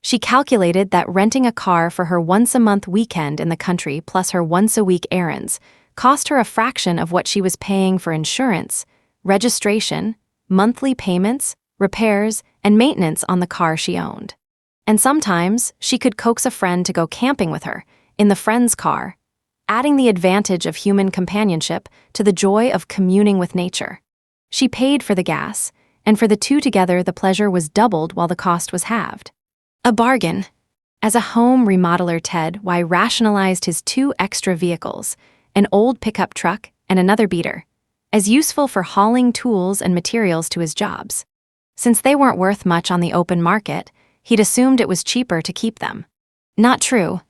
She calculated that renting a car for her once-a-month weekend in the country plus her once-a-week errands cost her a fraction of what she was paying for insurance, registration, monthly payments, repairs, and maintenance on the car she owned. And sometimes she could coax a friend to go camping with her in the friend's car, adding the advantage of human companionship to the joy of communing with nature. She paid for the gas, and for the two together the pleasure was doubled while the cost was halved. A bargain. As a home remodeler, Ted Y rationalized his two extra vehicles, an old pickup truck and another beater, as useful for hauling tools and materials to his jobs. Since they weren't worth much on the open market, he'd assumed it was cheaper to keep them. Not true.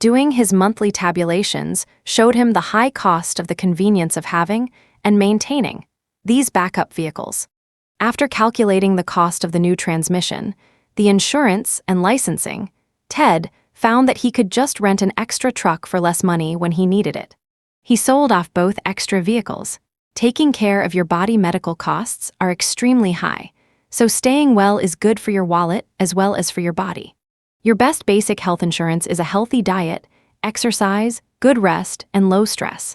Doing his monthly tabulations showed him the high cost of the convenience of having and maintaining these backup vehicles. After calculating the cost of the new transmission, the insurance and licensing, Ted found that he could just rent an extra truck for less money when he needed it. He sold off both extra vehicles. Taking care of your body medical costs are extremely high, so staying well is good for your wallet as well as for your body. Your best basic health insurance is a healthy diet, exercise, good rest, and low stress.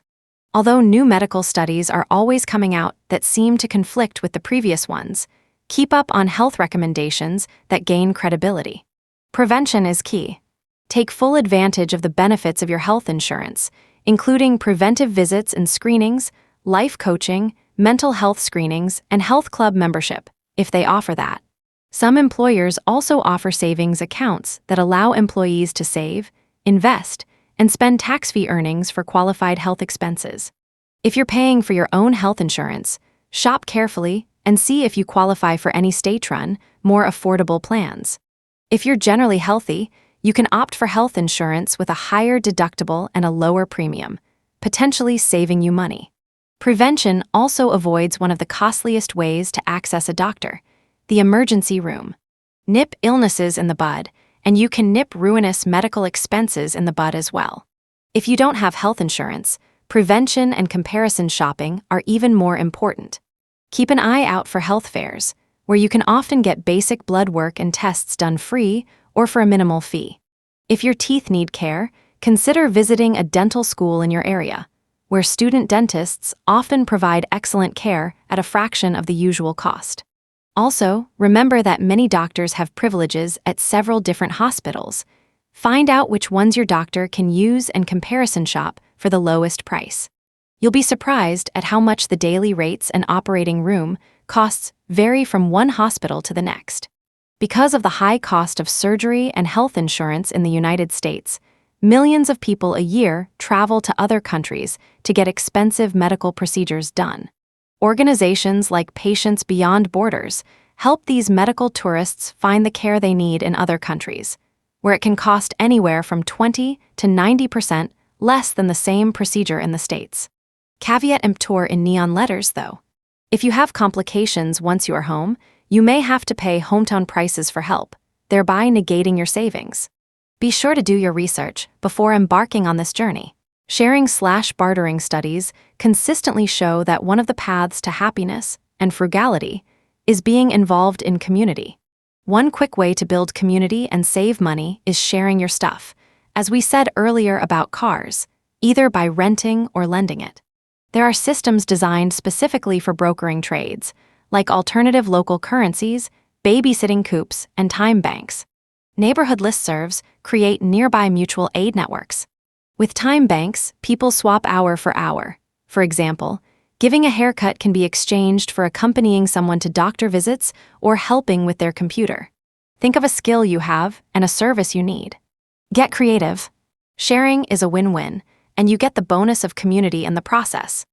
Although new medical studies are always coming out that seem to conflict with the previous ones, keep up on health recommendations that gain credibility. Prevention is key. Take full advantage of the benefits of your health insurance, including preventive visits and screenings, life coaching, mental health screenings, and health club membership, if they offer that. Some employers also offer savings accounts that allow employees to save, invest, and spend tax-free earnings for qualified health expenses. If you're paying for your own health insurance, shop carefully and see if you qualify for any state-run, more affordable plans. If you're generally healthy, you can opt for health insurance with a higher deductible and a lower premium, potentially saving you money. Prevention also avoids one of the costliest ways to access a doctor, the emergency room. Nip illnesses in the bud, and you can nip ruinous medical expenses in the bud as well. If you don't have health insurance, prevention and comparison shopping are even more important. Keep an eye out for health fairs, where you can often get basic blood work and tests done free or for a minimal fee. If your teeth need care, consider visiting a dental school in your area, where student dentists often provide excellent care at a fraction of the usual cost. Also, remember that many doctors have privileges at several different hospitals. Find out which ones your doctor can use and comparison shop for the lowest price. You'll be surprised at how much the daily rates and operating room costs vary from one hospital to the next. Because of the high cost of surgery and health insurance in the United States, millions of people a year travel to other countries to get expensive medical procedures done. Organizations like Patients Beyond Borders help these medical tourists find the care they need in other countries, where it can cost anywhere from 20 to 90% less than the same procedure in the States. Caveat emptor in neon letters, though. If you have complications once you are home, you may have to pay hometown prices for help, thereby negating your savings. Be sure to do your research before embarking on this journey. Sharing/bartering studies consistently show that one of the paths to happiness and frugality is being involved in community. One quick way to build community and save money is sharing your stuff, as we said earlier about cars, either by renting or lending it. There are systems designed specifically for brokering trades, like alternative local currencies, babysitting coupes, and time banks. Neighborhood listservs create nearby mutual aid networks. With time banks, people swap hour for hour. For example, giving a haircut can be exchanged for accompanying someone to doctor visits or helping with their computer. Think of a skill you have and a service you need. Get creative. Sharing is a win-win, and you get the bonus of community in the process.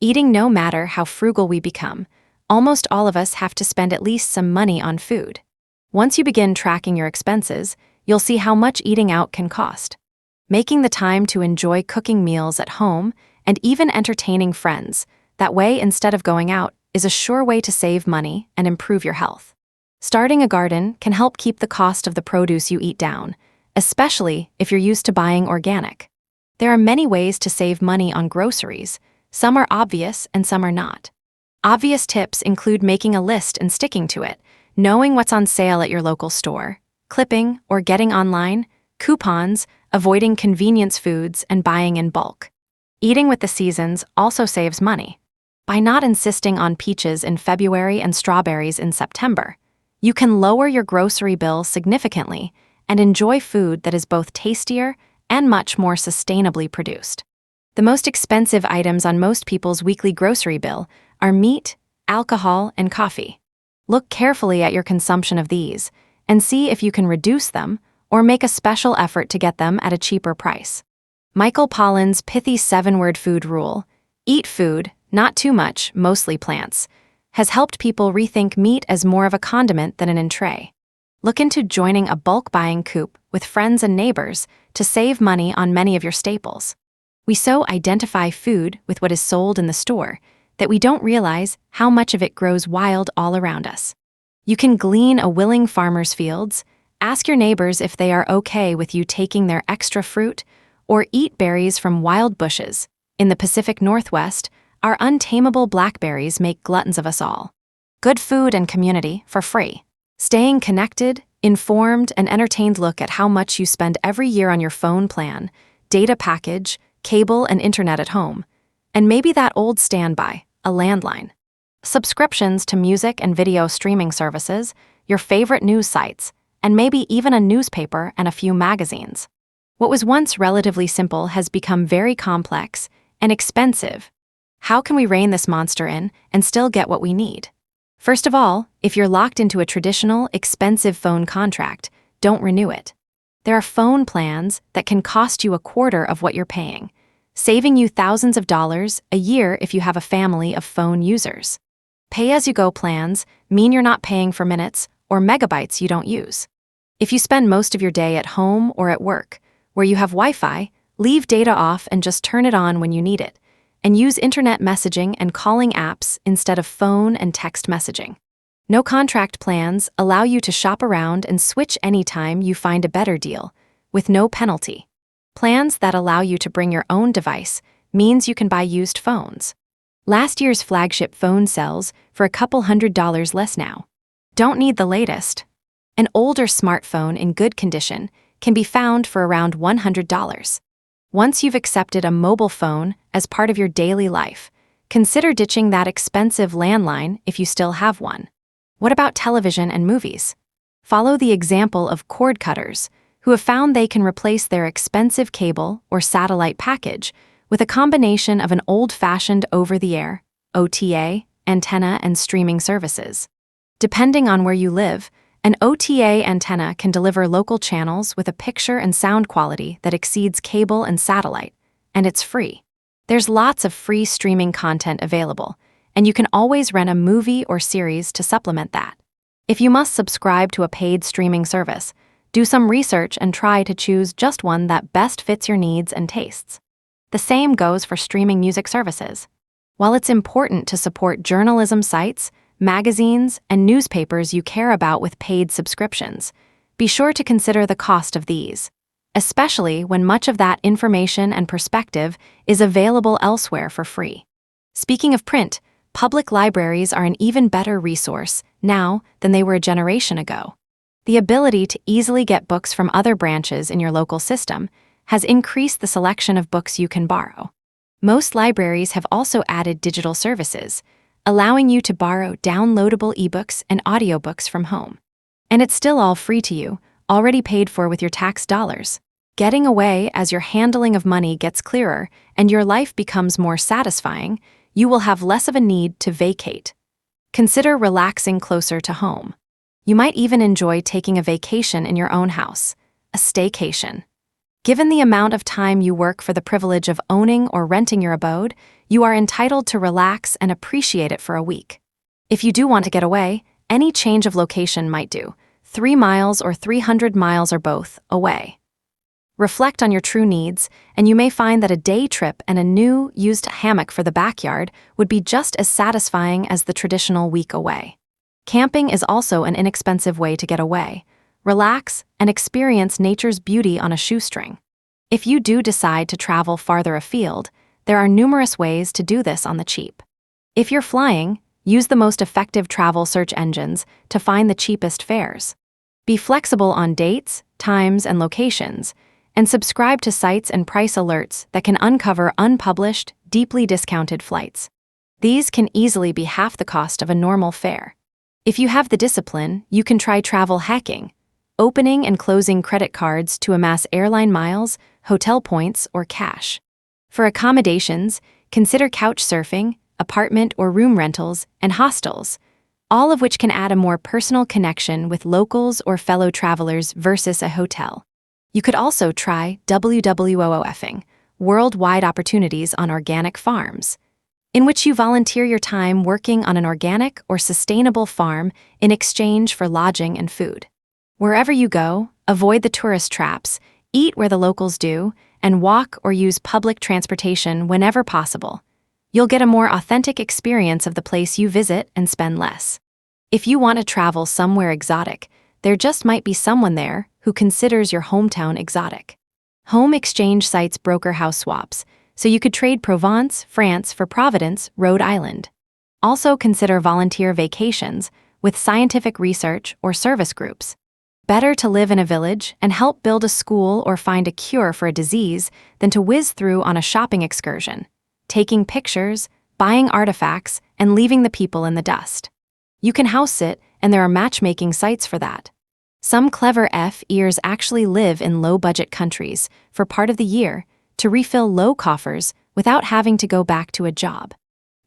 Eating, no matter how frugal we become, almost all of us have to spend at least some money on food. Once you begin tracking your expenses, you'll see how much eating out can cost. Making the time to enjoy cooking meals at home and even entertaining friends, that way instead of going out, is a sure way to save money and improve your health. Starting a garden can help keep the cost of the produce you eat down, especially if you're used to buying organic. There are many ways to save money on groceries. Some are obvious and some are not. Obvious tips include making a list and sticking to it, knowing what's on sale at your local store, clipping or getting online, coupons, avoiding convenience foods, and buying in bulk. Eating with the seasons also saves money. By not insisting on peaches in February and strawberries in September, you can lower your grocery bill significantly and enjoy food that is both tastier and much more sustainably produced. The most expensive items on most people's weekly grocery bill are meat, alcohol, and coffee. Look carefully at your consumption of these and see if you can reduce them or make a special effort to get them at a cheaper price. Michael Pollan's pithy 7-word food rule, eat food, not too much, mostly plants, has helped people rethink meat as more of a condiment than an entree. Look into joining a bulk buying coop with friends and neighbors to save money on many of your staples. We so identify food with what is sold in the store that we don't realize how much of it grows wild all around us. You can glean a willing farmer's fields, ask your neighbors if they are okay with you taking their extra fruit, or eat berries from wild bushes. In the Pacific Northwest, our untamable blackberries make gluttons of us all. Good food and community for free. Staying connected, informed, and entertained. Look at how much you spend every year on your phone plan, data package, cable and internet at home, and maybe that old standby, a landline. Subscriptions to music and video streaming services, your favorite news sites, and maybe even a newspaper and a few magazines. What was once relatively simple has become very complex and expensive. How can we rein this monster in and still get what we need? First of all, if you're locked into a traditional, expensive phone contract, don't renew it. There are phone plans that can cost you a quarter of what you're paying, saving you thousands of dollars a year if you have a family of phone users. Pay-as-you-go plans mean you're not paying for minutes or megabytes you don't use. If you spend most of your day at home or at work, where you have Wi-Fi, leave data off and just turn it on when you need it, and use internet messaging and calling apps instead of phone and text messaging. No contract plans allow you to shop around and switch anytime you find a better deal, with no penalty. Plans that allow you to bring your own device means you can buy used phones. Last year's flagship phone sells for a couple $100s less now. Don't need the latest. An older smartphone in good condition can be found for around $100. Once you've accepted a mobile phone as part of your daily life, consider ditching that expensive landline if you still have one. What about television and movies? Follow the example of cord cutters, who have found they can replace their expensive cable or satellite package with a combination of an old-fashioned over-the-air, OTA, antenna, and streaming services. Depending on where you live, an OTA antenna can deliver local channels with a picture and sound quality that exceeds cable and satellite, and it's free. There's lots of free streaming content available, and you can always rent a movie or series to supplement that. If you must subscribe to a paid streaming service, do some research and try to choose just one that best fits your needs and tastes. The same goes for streaming music services. While it's important to support journalism sites, magazines, and newspapers you care about with paid subscriptions, be sure to consider the cost of these, especially when much of that information and perspective is available elsewhere for free. Speaking of print, public libraries are an even better resource now than they were a generation ago. The ability to easily get books from other branches in your local system has increased the selection of books you can borrow. Most libraries have also added digital services, allowing you to borrow downloadable ebooks and audiobooks from home. And it's still all free to you, already paid for with your tax dollars. Getting away as your handling of money gets clearer and your life becomes more satisfying, you will have less of a need to vacate. Consider relaxing closer to home. You might even enjoy taking a vacation in your own house, a staycation. Given the amount of time you work for the privilege of owning or renting your abode, you are entitled to relax and appreciate it for a week. If you do want to get away, any change of location might do, 3 miles or 300 miles or both, away. Reflect on your true needs, and you may find that a day trip and a new, used hammock for the backyard would be just as satisfying as the traditional week away. Camping is also an inexpensive way to get away, relax, and experience nature's beauty on a shoestring. If you do decide to travel farther afield, there are numerous ways to do this on the cheap. If you're flying, use the most effective travel search engines to find the cheapest fares. Be flexible on dates, times, and locations, and subscribe to sites and price alerts that can uncover unpublished, deeply discounted flights. These can easily be half the cost of a normal fare. If you have the discipline, you can try travel hacking, opening and closing credit cards to amass airline miles, hotel points, or cash. For accommodations, consider couch surfing, apartment or room rentals, and hostels, all of which can add a more personal connection with locals or fellow travelers versus a hotel. You could also try WWOOFing, Worldwide Opportunities on Organic Farms, in which you volunteer your time working on an organic or sustainable farm in exchange for lodging and food. Wherever you go, avoid the tourist traps, eat where the locals do, and walk or use public transportation whenever possible. You'll get a more authentic experience of the place you visit and spend less. If you want to travel somewhere exotic, there just might be someone there who considers your hometown exotic. Home exchange sites broker house swaps, so you could trade Provence, France for Providence, Rhode Island. Also consider volunteer vacations with scientific research or service groups. Better to live in a village and help build a school or find a cure for a disease than to whiz through on a shopping excursion, taking pictures, buying artifacts, and leaving the people in the dust. You can house sit, and there are matchmaking sites for that. Some clever F-ears actually live in low-budget countries for part of the year to refill low coffers without having to go back to a job.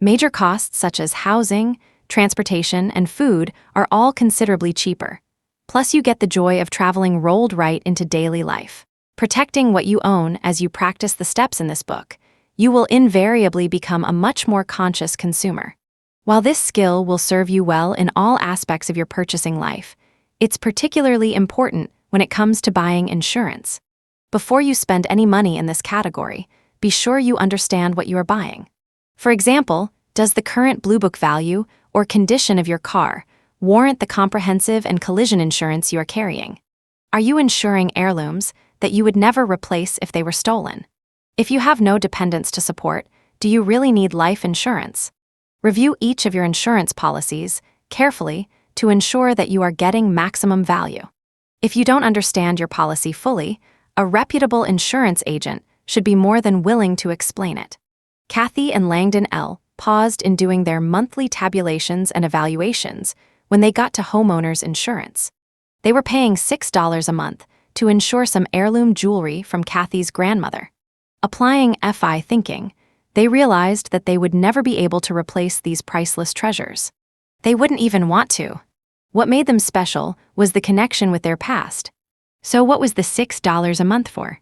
Major costs such as housing, transportation, and food are all considerably cheaper. Plus, you get the joy of traveling rolled right into daily life. Protecting what you own as you practice the steps in this book, you will invariably become a much more conscious consumer. While this skill will serve you well in all aspects of your purchasing life, it's particularly important when it comes to buying insurance. Before you spend any money in this category, be sure you understand what you are buying. For example, does the current Blue Book value or condition of your car warrant the comprehensive and collision insurance you are carrying? Are you insuring heirlooms that you would never replace if they were stolen? If you have no dependents to support, do you really need life insurance? Review each of your insurance policies carefully to ensure that you are getting maximum value. If you don't understand your policy fully, a reputable insurance agent should be more than willing to explain it. Kathy and Langdon L. paused in doing their monthly tabulations and evaluations when they got to homeowners insurance. They were paying $6 a month to insure some heirloom jewelry from Kathy's grandmother. Applying FI thinking, they realized that they would never be able to replace these priceless treasures. They wouldn't even want to. What made them special was the connection with their past. So what was the $6 a month for?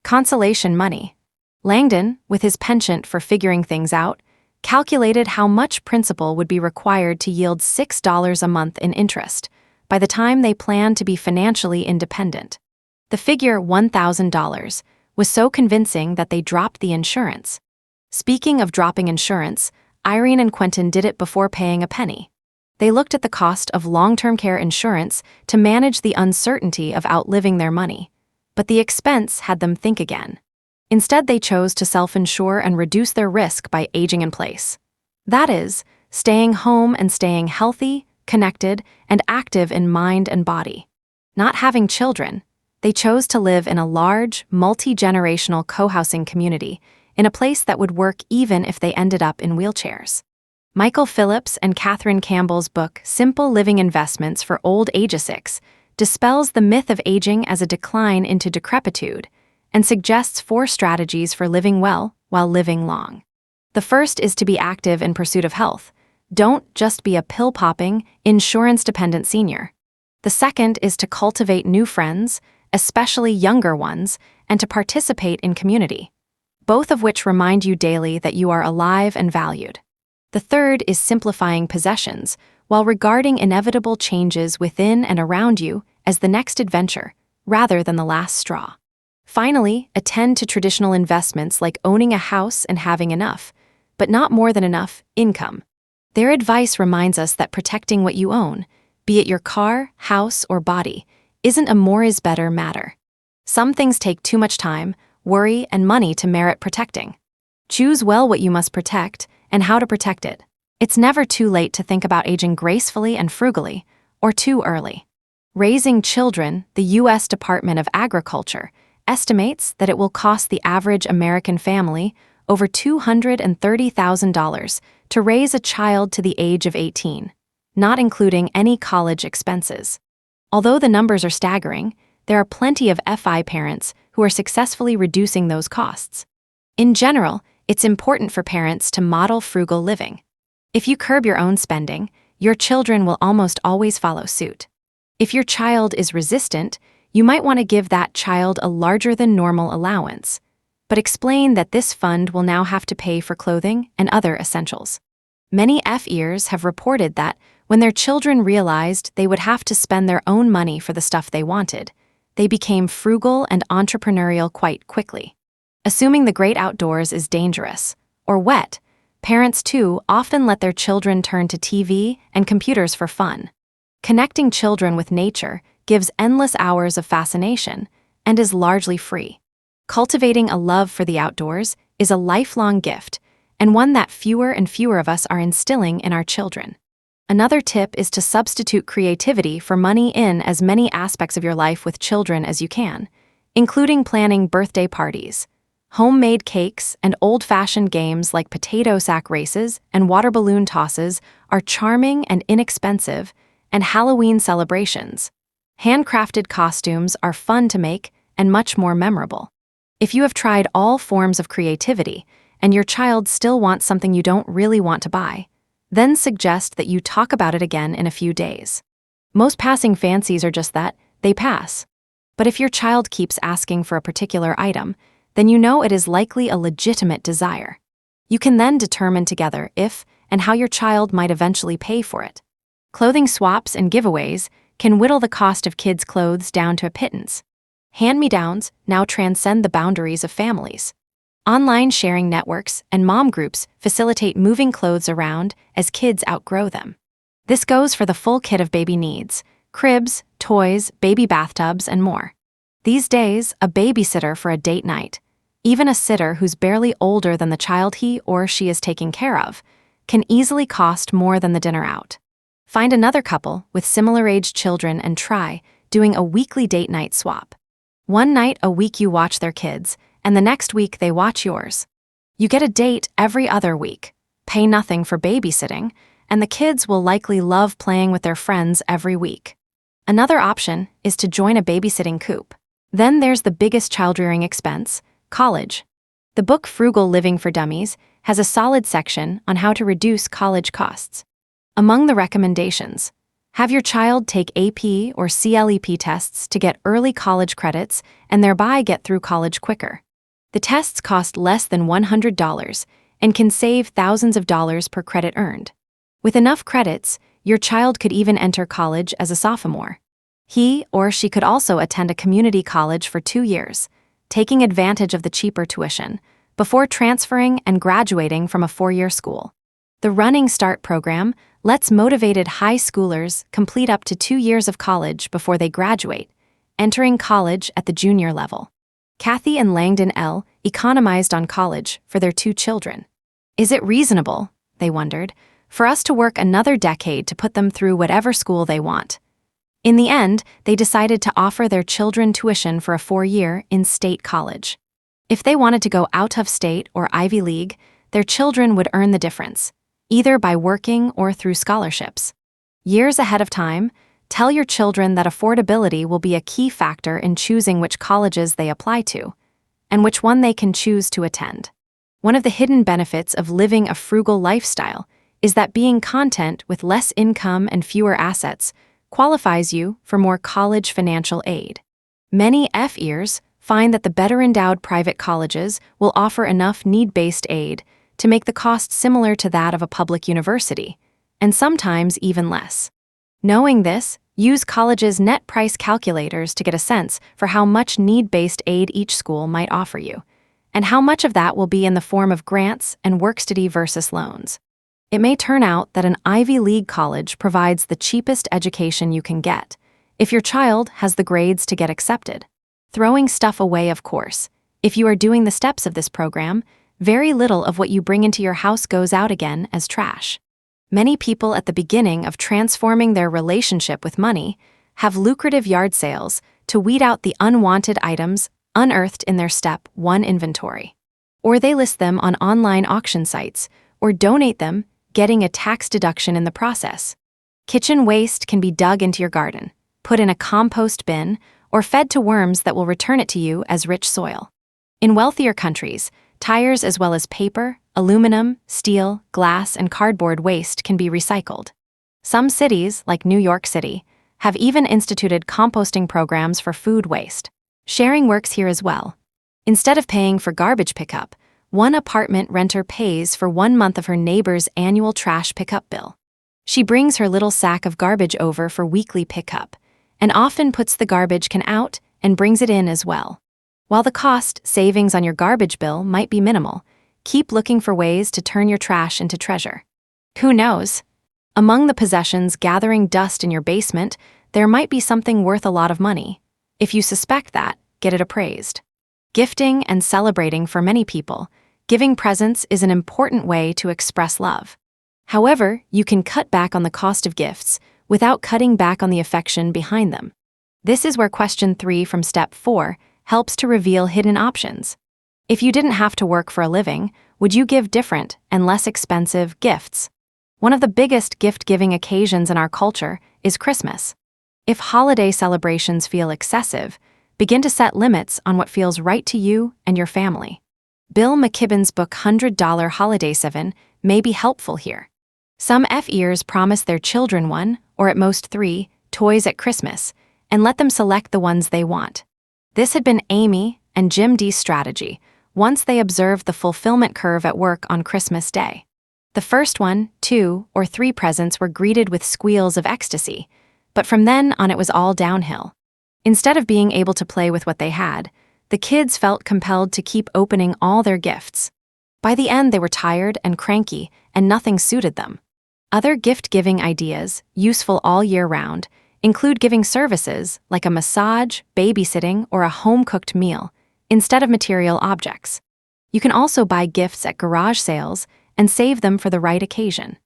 Consolation money. Langdon, with his penchant for figuring things out, calculated how much principal would be required to yield $6 a month in interest by the time they planned to be financially independent. The figure $1,000 was so convincing that they dropped the insurance. Speaking of dropping insurance, Irene and Quentin did it before paying a penny. They looked at the cost of long-term care insurance to manage the uncertainty of outliving their money, but the expense had them think again. Instead, they chose to self-insure and reduce their risk by aging in place. That is, staying home and staying healthy, connected, and active in mind and body. Not having children, they chose to live in a large, multi-generational co-housing community in a place that would work even if they ended up in wheelchairs. Michael Phillips and Catherine Campbell's book, Simple Living Investments for Old Ageasics, dispels the myth of aging as a decline into decrepitude and suggests 4 strategies for living well while living long. The first is to be active in pursuit of health. Don't just be a pill-popping, insurance-dependent senior. The second is to cultivate new friends, especially younger ones, and to participate in community, both of which remind you daily that you are alive and valued. The third is simplifying possessions while regarding inevitable changes within and around you as the next adventure, rather than the last straw. Finally, attend to traditional investments like owning a house and having enough, but not more than enough, income. Their advice reminds us that protecting what you own, be it your car, house, or body, isn't a more is better matter. Some things take too much time, worry, and money to merit protecting. Choose well what you must protect and how to protect it. It's never too late to think about aging gracefully and frugally, or too early. Raising children, the U.S. Department of Agriculture estimates that it will cost the average American family over $230,000 to raise a child to the age of 18, not including any college expenses. Although the numbers are staggering, there are plenty of FI parents who are successfully reducing those costs. In general, it's important for parents to model frugal living. If you curb your own spending, your children will almost always follow suit. If your child is resistant, you might want to give that child a larger than normal allowance, but explain that this fund will now have to pay for clothing and other essentials. Many FEers have reported that when their children realized they would have to spend their own money for the stuff they wanted, they became frugal and entrepreneurial quite quickly. Assuming the great outdoors is dangerous or wet, parents too often let their children turn to TV and computers for fun. Connecting children with nature gives endless hours of fascination and is largely free. Cultivating a love for the outdoors is a lifelong gift, and one that fewer and fewer of us are instilling in our children. Another tip is to substitute creativity for money in as many aspects of your life with children as you can, including planning birthday parties. Homemade cakes and old-fashioned games like potato sack races and water balloon tosses are charming and inexpensive, and Halloween celebrations. Handcrafted costumes are fun to make and much more memorable. If you have tried all forms of creativity and your child still wants something you don't really want to buy, then suggest that you talk about it again in a few days. Most passing fancies are just that, they pass. But if your child keeps asking for a particular item, then you know it is likely a legitimate desire. You can then determine together if and how your child might eventually pay for it. Clothing swaps and giveaways can whittle the cost of kids' clothes down to a pittance. Hand-me-downs now transcend the boundaries of families. Online sharing networks and mom groups facilitate moving clothes around as kids outgrow them. This goes for the full kit of baby needs: cribs, toys, baby bathtubs, and more. These days, a babysitter for a date night, even a sitter who's barely older than the child he or she is taking care of, can easily cost more than the dinner out. Find another couple with similar-aged children and try doing a weekly date night swap. One night a week you watch their kids, and the next week they watch yours. You get a date every other week, pay nothing for babysitting, and the kids will likely love playing with their friends every week. Another option is to join a babysitting coop. Then there's the biggest child-rearing expense: college. The book Frugal Living for Dummies has a solid section on how to reduce college costs. Among the recommendations, have your child take AP or CLEP tests to get early college credits and thereby get through college quicker. The tests cost less than $100 and can save thousands of dollars per credit earned. With enough credits, your child could even enter college as a sophomore. He or she could also attend a community college for 2 years, taking advantage of the cheaper tuition, before transferring and graduating from a 4-year school. The Running Start program lets motivated high schoolers complete up to 2 years of college before they graduate, entering college at the junior level. Kathy and Langdon L. economized on college for their 2 children. Is it reasonable, they wondered, for us to work another decade to put them through whatever school they want? In the end, they decided to offer their children tuition for a 4-year in-state college. If they wanted to go out of state or Ivy League, their children would earn the difference, either by working or through scholarships. Years ahead of time, tell your children that affordability will be a key factor in choosing which colleges they apply to, and which one they can choose to attend. One of the hidden benefits of living a frugal lifestyle is that being content with less income and fewer assets qualifies you for more college financial aid. Many FEers find that the better-endowed private colleges will offer enough need-based aid to make the cost similar to that of a public university, and sometimes even less. Knowing this, use colleges' net price calculators to get a sense for how much need-based aid each school might offer you, and how much of that will be in the form of grants and work-study versus loans. It may turn out that an Ivy League college provides the cheapest education you can get, if your child has the grades to get accepted. Throwing stuff away, of course, If you are doing the steps of this program, very little of what you bring into your house goes out again as trash. Many people at the beginning of transforming their relationship with money have lucrative yard sales to weed out the unwanted items unearthed in their Step 1 inventory. Or they list them on online auction sites or donate them, getting a tax deduction in the process. Kitchen waste can be dug into your garden, put in a compost bin, or fed to worms that will return it to you as rich soil. In wealthier countries, tires as well as paper, aluminum, steel, glass, and cardboard waste can be recycled. Some cities, like New York City, have even instituted composting programs for food waste. Sharing works here as well. Instead of paying for garbage pickup, one apartment renter pays for 1 month of her neighbor's annual trash pickup bill. She brings her little sack of garbage over for weekly pickup, and often puts the garbage can out and brings it in as well. While the cost savings on your garbage bill might be minimal, keep looking for ways to turn your trash into treasure. Who knows? Among the possessions gathering dust in your basement, there might be something worth a lot of money. If you suspect that, get it appraised. Gifting and celebrating for many people, giving presents is an important way to express love. However, you can cut back on the cost of gifts without cutting back on the affection behind them. This is where question 3 from Step 4 helps to reveal hidden options. If you didn't have to work for a living, would you give different and less expensive gifts? One of the biggest gift-giving occasions in our culture is Christmas. If holiday celebrations feel excessive, begin to set limits on what feels right to you and your family. Bill McKibben's book $100 Holiday 7 may be helpful here. Some FEers promise their children 1, or at most 3, toys at Christmas, and let them select the ones they want. This had been Amy and Jim D's strategy once they observed the fulfillment curve at work on Christmas Day. The first 1, 2, or 3 presents were greeted with squeals of ecstasy, but from then on it was all downhill. Instead of being able to play with what they had, the kids felt compelled to keep opening all their gifts. By the end, they were tired and cranky, and nothing suited them. Other gift-giving ideas, useful all year round, include giving services like a massage, babysitting, or a home-cooked meal, instead of material objects. You can also buy gifts at garage sales and save them for the right occasion.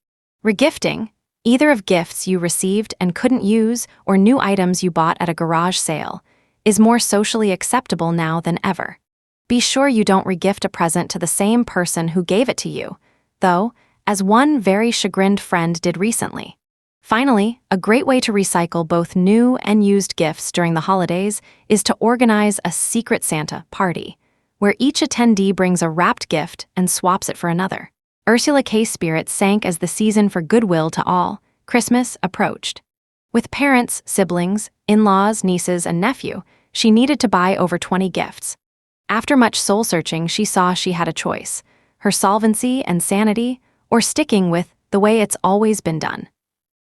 Regifting, either of gifts you received and couldn't use or new items you bought at a garage sale, is more socially acceptable now than ever. Be sure you don't regift a present to the same person who gave it to you, though, as one very chagrined friend did recently. Finally, a great way to recycle both new and used gifts during the holidays is to organize a Secret Santa party, where each attendee brings a wrapped gift and swaps it for another. Ursula K.'s spirit sank as the season for goodwill to all, Christmas, approached. With parents, siblings, in-laws, nieces, and nephew, she needed to buy over 20 gifts. After much soul-searching, she saw she had a choice: her solvency and sanity, or sticking with the way it's always been done.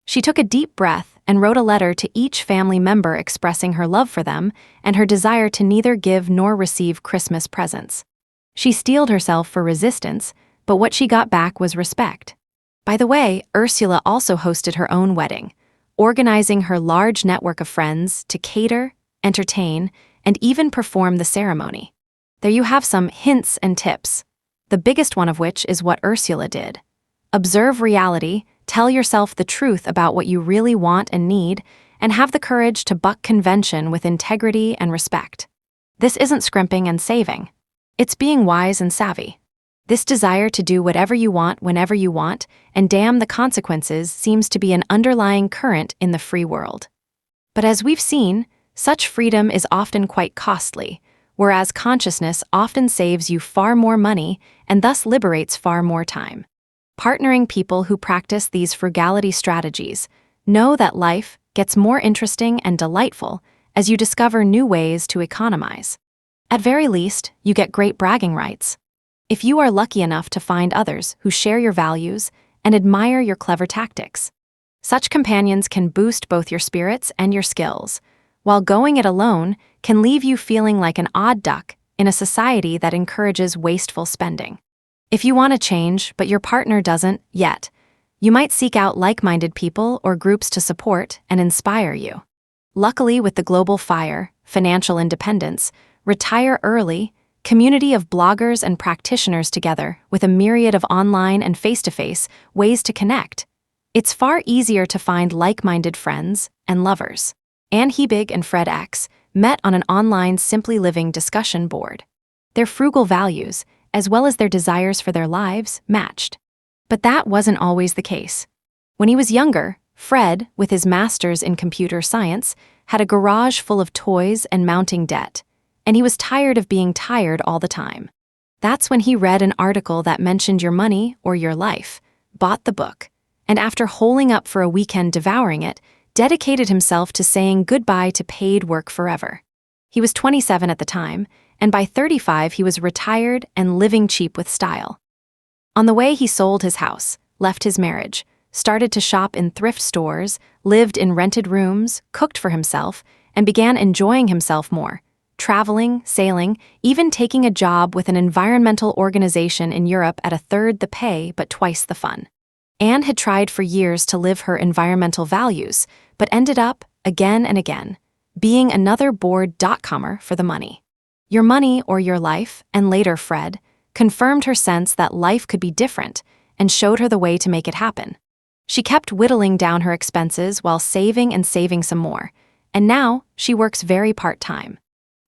She took a deep breath and wrote a letter to each family member expressing her love for them and her desire to neither give nor receive Christmas presents. She steeled herself for resistance, but what she got back was respect. By the way, Ursula also hosted her own wedding, organizing her large network of friends to cater, entertain, and even perform the ceremony. There you have some hints and tips, the biggest one of which is what Ursula did. Observe reality, tell yourself the truth about what you really want and need, and have the courage to buck convention with integrity and respect. This isn't scrimping and saving. It's being wise and savvy. This desire to do whatever you want whenever you want, and damn the consequences, seems to be an underlying current in the free world. But as we've seen, such freedom is often quite costly, whereas consciousness often saves you far more money and thus liberates far more time. Partnering people who practice these frugality strategies know that life gets more interesting and delightful as you discover new ways to economize. At very least, you get great bragging rights. If you are lucky enough to find others who share your values and admire your clever tactics. Such companions can boost both your spirits and your skills, while going it alone can leave you feeling like an odd duck in a society that encourages wasteful spending. If you want to change, but your partner doesn't yet, you might seek out like-minded people or groups to support and inspire you. Luckily, with the global fire, financial independence, retire early, community of bloggers and practitioners together with a myriad of online and face-to-face ways to connect. It's far easier to find like-minded friends and lovers. Ainâ Hebig and Fred X met on an online Simply Living discussion board. Their frugal values, as well as their desires for their lives, matched. But that wasn't always the case. When he was younger, Fred, with his master's in computer science, had a garage full of toys and mounting debt, and he was tired of being tired all the time. That's when he read an article that mentioned your money or your life, bought the book, and after holing up for a weekend devouring it, dedicated himself to saying goodbye to paid work forever. He was 27 at the time, and by 35 he was retired and living cheap with style. On the way, he sold his house, left his marriage, started to shop in thrift stores, lived in rented rooms, cooked for himself, and began enjoying himself more, traveling, sailing, even taking a job with an environmental organization in Europe at a third the pay but twice the fun. Ainâ had tried for years to live her environmental values, but ended up, again and again, being another bored dot-comer for the money. Your money or your life, and later Fred, confirmed her sense that life could be different and showed her the way to make it happen. She kept whittling down her expenses while saving and saving some more, and now she works very part-time.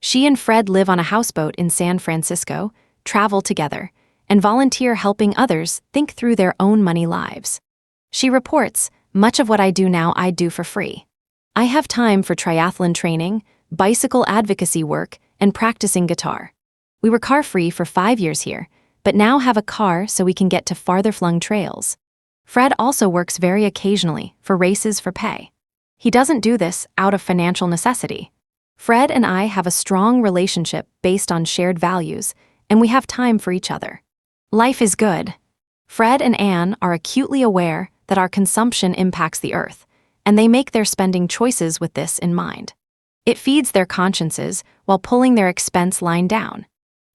She and Fred live on a houseboat in San Francisco, travel together, and volunteer helping others think through their own money lives. She reports, "Much of what I do now I do for free. I have time for triathlon training, bicycle advocacy work, and practicing guitar. We were car-free for 5 years here, but now have a car so we can get to farther-flung trails." Fred also works very occasionally for races for pay. He doesn't do this out of financial necessity. Fred and I have a strong relationship based on shared values, and we have time for each other. Life is good. Fred and Ainâ are acutely aware that our consumption impacts the earth, and they make their spending choices with this in mind. It feeds their consciences while pulling their expense line down.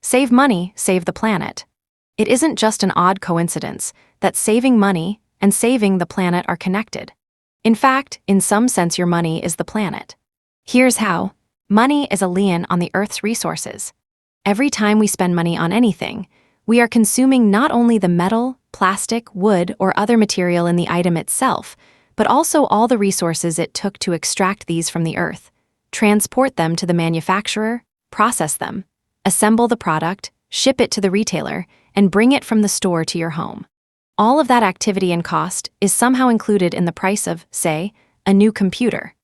Save money, save the planet. It isn't just an odd coincidence that saving money and saving the planet are connected. In fact, in some sense your money is the planet. Here's how. Money is a lien on the Earth's resources. Every time we spend money on anything, we are consuming not only the metal, plastic, wood, or other material in the item itself, but also all the resources it took to extract these from the earth, transport them to the manufacturer, process them, assemble the product, ship it to the retailer, and bring it from the store to your home. All of that activity and cost is somehow included in the price of, say, a new computer.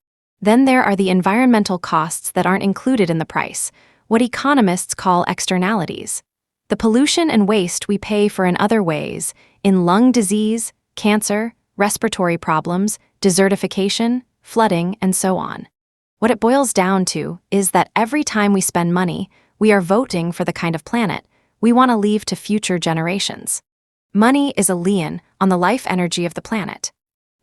Then there are the environmental costs that aren't included in the price, what economists call externalities. The pollution and waste we pay for in other ways, in lung disease, cancer, respiratory problems, desertification, flooding, and so on. What it boils down to is that every time we spend money, we are voting for the kind of planet we want to leave to future generations. Money is a lien on the life energy of the planet.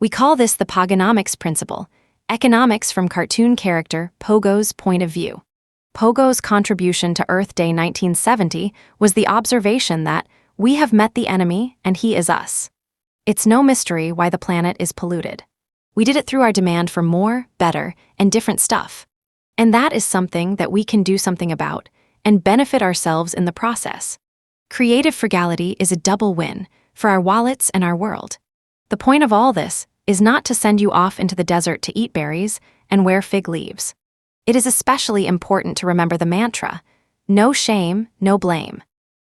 We call this the Pogonomics principle, economics from cartoon character Pogo's point of view. Pogo's contribution to Earth Day 1970 was the observation that we have met the enemy and he is us. It's no mystery why the planet is polluted. We did it through our demand for more, better, and different stuff. And that is something that we can do something about and benefit ourselves in the process. Creative frugality is a double win for our wallets and our world. The point of all this is not to send you off into the desert to eat berries and wear fig leaves. It is especially important to remember the mantra, no shame, no blame.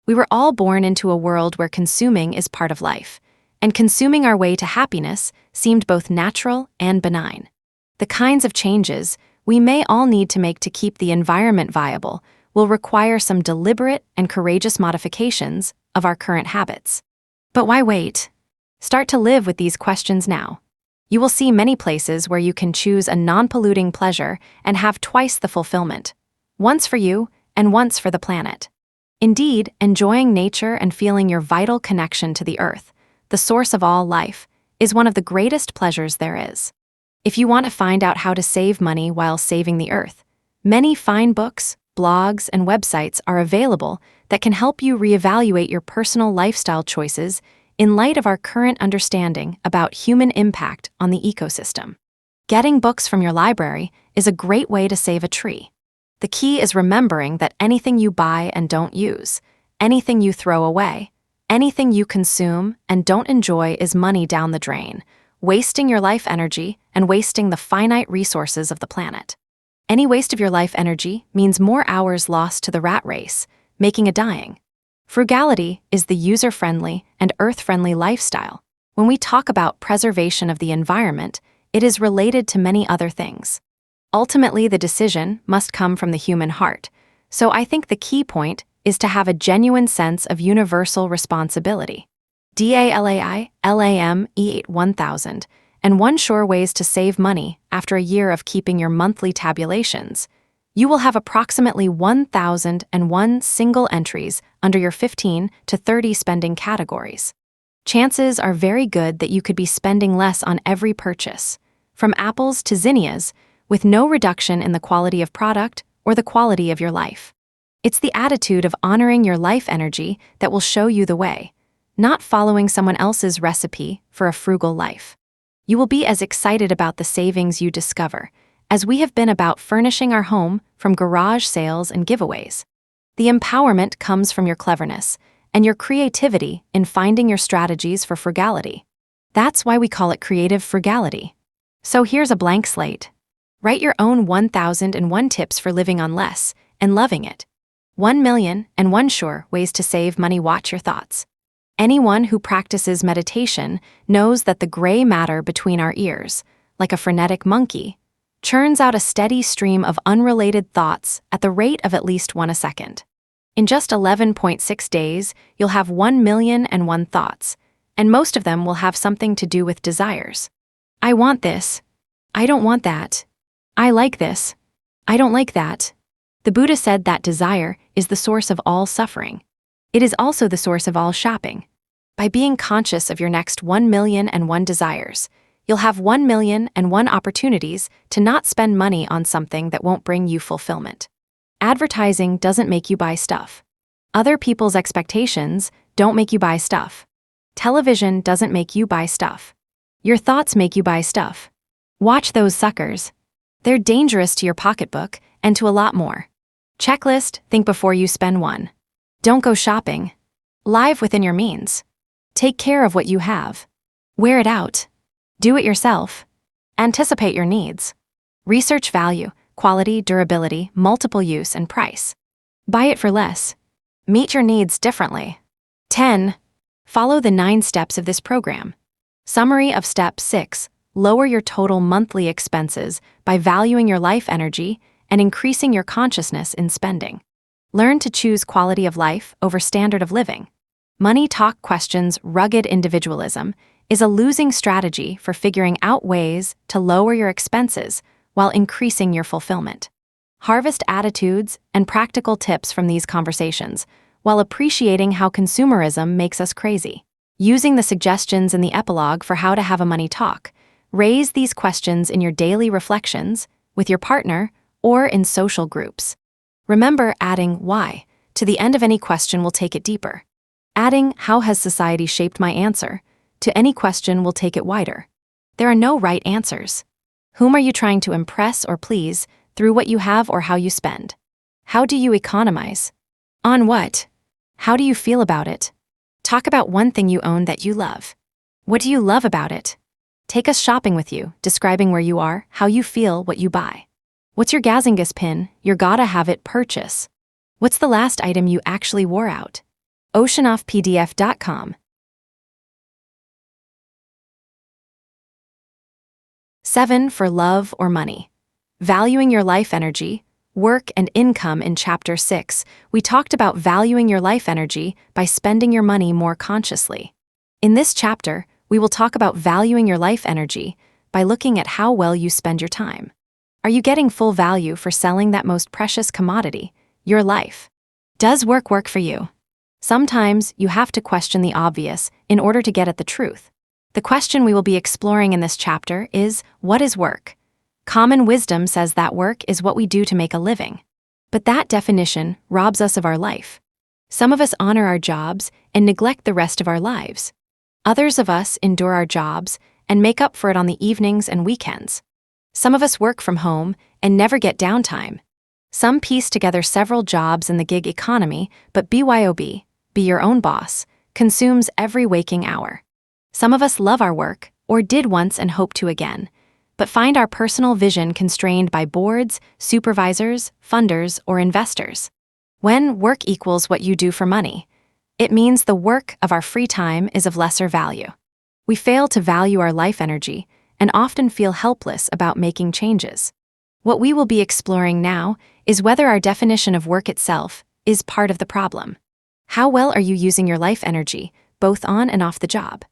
We were all born into a world where consuming is part of life, and consuming our way to happiness seemed both natural and benign. The kinds of changes we may all need to make to keep the environment viable will require some deliberate and courageous modifications of our current habits. But why wait? Start to live with these questions now. You will see many places where you can choose a non-polluting pleasure and have twice the fulfillment, once for you and once for the planet. Indeed, enjoying nature and feeling your vital connection to the earth, the source of all life, is one of the greatest pleasures there is. If you want to find out how to save money while saving the earth, many fine books, blogs, and websites are available that can help you reevaluate your personal lifestyle choices in light of our current understanding about human impact on the ecosystem. Getting books from your library is a great way to save a tree. The key is remembering that anything you buy and don't use, anything you throw away, anything you consume and don't enjoy is money down the drain, wasting your life energy and wasting the finite resources of the planet. Any waste of your life energy means more hours lost to the rat race, making a dying. Frugality is the user-friendly and earth-friendly lifestyle. When we talk about preservation of the environment, it is related to many other things. Ultimately, the decision must come from the human heart, so I think the key point is to have a genuine sense of universal responsibility. DALAILAM E8 and one sure ways to save money after a year of keeping your monthly tabulations. You will have approximately 1,001 single entries under your 15 to 30 spending categories. Chances are very good that you could be spending less on every purchase, from apples to zinnias, with no reduction in the quality of product or the quality of your life. It's the attitude of honoring your life energy that will show you the way, not following someone else's recipe for a frugal life. You will be as excited about the savings you discover as we have been about furnishing our home from garage sales and giveaways. The empowerment comes from your cleverness and your creativity in finding your strategies for frugality. That's why we call it creative frugality. So here's a blank slate. Write your own 1,001 tips for living on less and loving it. 1,001 sure ways to save money. Watch your thoughts. Anyone who practices meditation knows that the gray matter between our ears, like a frenetic monkey, churns out a steady stream of unrelated thoughts at the rate of at least one a second. In just 11.6 days, you'll have 1,001 thoughts, and most of them will have something to do with desires. I want this. I don't want that. I like this. I don't like that. The Buddha said that desire is the source of all suffering. It is also the source of all shopping. By being conscious of your next 1,001 desires, you'll have 1,001 opportunities to not spend money on something that won't bring you fulfillment. Advertising doesn't make you buy stuff. Other people's expectations don't make you buy stuff. Television doesn't make you buy stuff. Your thoughts make you buy stuff. Watch those suckers. They're dangerous to your pocketbook and to a lot more. Checklist, think before you spend one. Don't go shopping. Live within your means. Take care of what you have. Wear it out. Do it yourself. Anticipate your needs. Research value, quality, durability, multiple use, and price. Buy it for less. Meet your needs differently. 10. Follow the 9 steps of this program. Summary of Step 6. Lower your total monthly expenses by valuing your life energy and increasing your consciousness in spending. Learn to choose quality of life over standard of living. Money Talk Questions Rugged Individualism is a losing strategy for figuring out ways to lower your expenses while increasing your fulfillment. Harvest attitudes and practical tips from these conversations while appreciating how consumerism makes us crazy. Using the suggestions in the epilogue for how to have a money talk, raise these questions in your daily reflections, with your partner, or in social groups. Remember, adding why to the end of any question will take it deeper. Adding how has society shaped my answer to any question will take it wider. There are no right answers. Whom are you trying to impress or please through what you have or how you spend? How do you economize? On what? How do you feel about it? Talk about one thing you own that you love. What do you love about it? Take us shopping with you, describing where you are, how you feel, what you buy. What's your Gazingas pin, your gotta have it purchase? What's the last item you actually wore out? oceanoffpdf.com. 7 for love or money. Valuing your life energy, work and income. In Chapter 6, we talked about valuing your life energy by spending your money more consciously. In this chapter, we will talk about valuing your life energy by looking at how well you spend your time. Are you getting full value for selling that most precious commodity, your life? Does work for you? Sometimes you have to question the obvious in order to get at the truth. The question we will be exploring in this chapter is, what is work? Common wisdom says that work is what we do to make a living. But that definition robs us of our life. Some of us honor our jobs and neglect the rest of our lives. Others of us endure our jobs and make up for it on the evenings and weekends. Some of us work from home and never get downtime. Some piece together several jobs in the gig economy, but BYOB, be your own boss, consumes every waking hour. Some of us love our work, or did once and hope to again, but find our personal vision constrained by boards, supervisors, funders, or investors. When work equals what you do for money, it means the work of our free time is of lesser value. We fail to value our life energy and often feel helpless about making changes. What we will be exploring now is whether our definition of work itself is part of the problem. How well are you using your life energy, both on and off the job?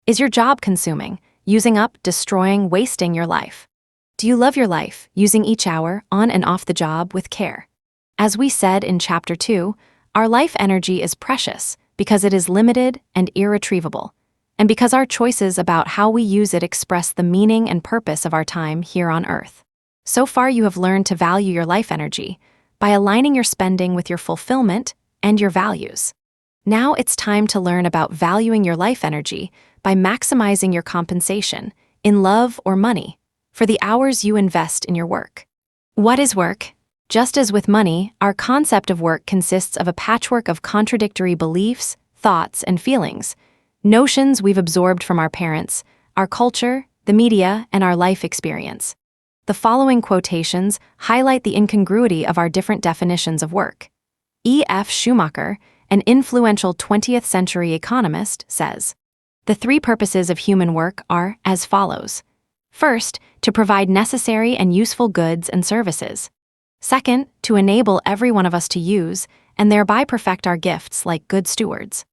Is your job consuming, using up, destroying, wasting your life? Do you love your life, using each hour on and off the job with care? As we said in Chapter 2, our life energy is precious because it is limited and irretrievable, and because our choices about how we use it express the meaning and purpose of our time here on Earth. So far, you have learned to value your life energy by aligning your spending with your fulfillment and your values. Now it's time to learn about valuing your life energy by maximizing your compensation, in love or money, for the hours you invest in your work. What is work? Just as with money, our concept of work consists of a patchwork of contradictory beliefs, thoughts, and feelings, notions we've absorbed from our parents, our culture, the media, and our life experience. The following quotations highlight the incongruity of our different definitions of work. E. F. Schumacher, an influential 20th century economist, says, "The three purposes of human work are as follows. First, to provide necessary and useful goods and services. Second, to enable every one of us to use and thereby perfect our gifts like good stewards.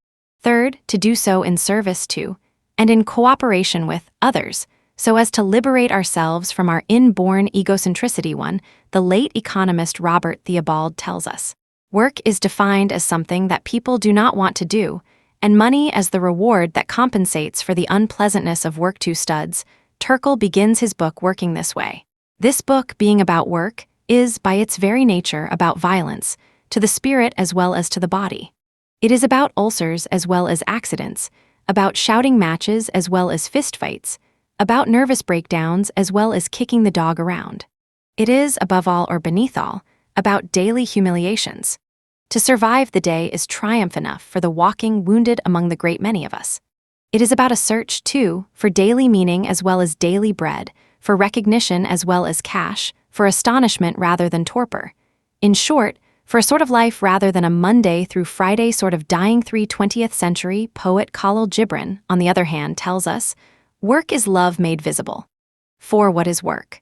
Third, to do so in service to, and in cooperation with, others, so as to liberate ourselves from our inborn egocentricity." The late economist Robert Theobald tells us, "Work is defined as something that people do not want to do, and money as the reward that compensates for the unpleasantness of work." Studs Terkel begins his book working this way. This book, being about work, is, by its very nature, about violence, to the spirit as well as to the body. It is about ulcers as well as accidents, about shouting matches as well as fistfights, about nervous breakdowns as well as kicking the dog around. It is, above all or beneath all, about daily humiliations. To survive the day is triumph enough for the walking wounded among the great many of us. It is about a search, too, for daily meaning as well as daily bread, for recognition as well as cash, for astonishment rather than torpor. In short, for a sort of life rather than a Monday through Friday sort of dying. 20th century poet Khalil Gibran, on the other hand, tells us, "Work is love made visible." For what is work?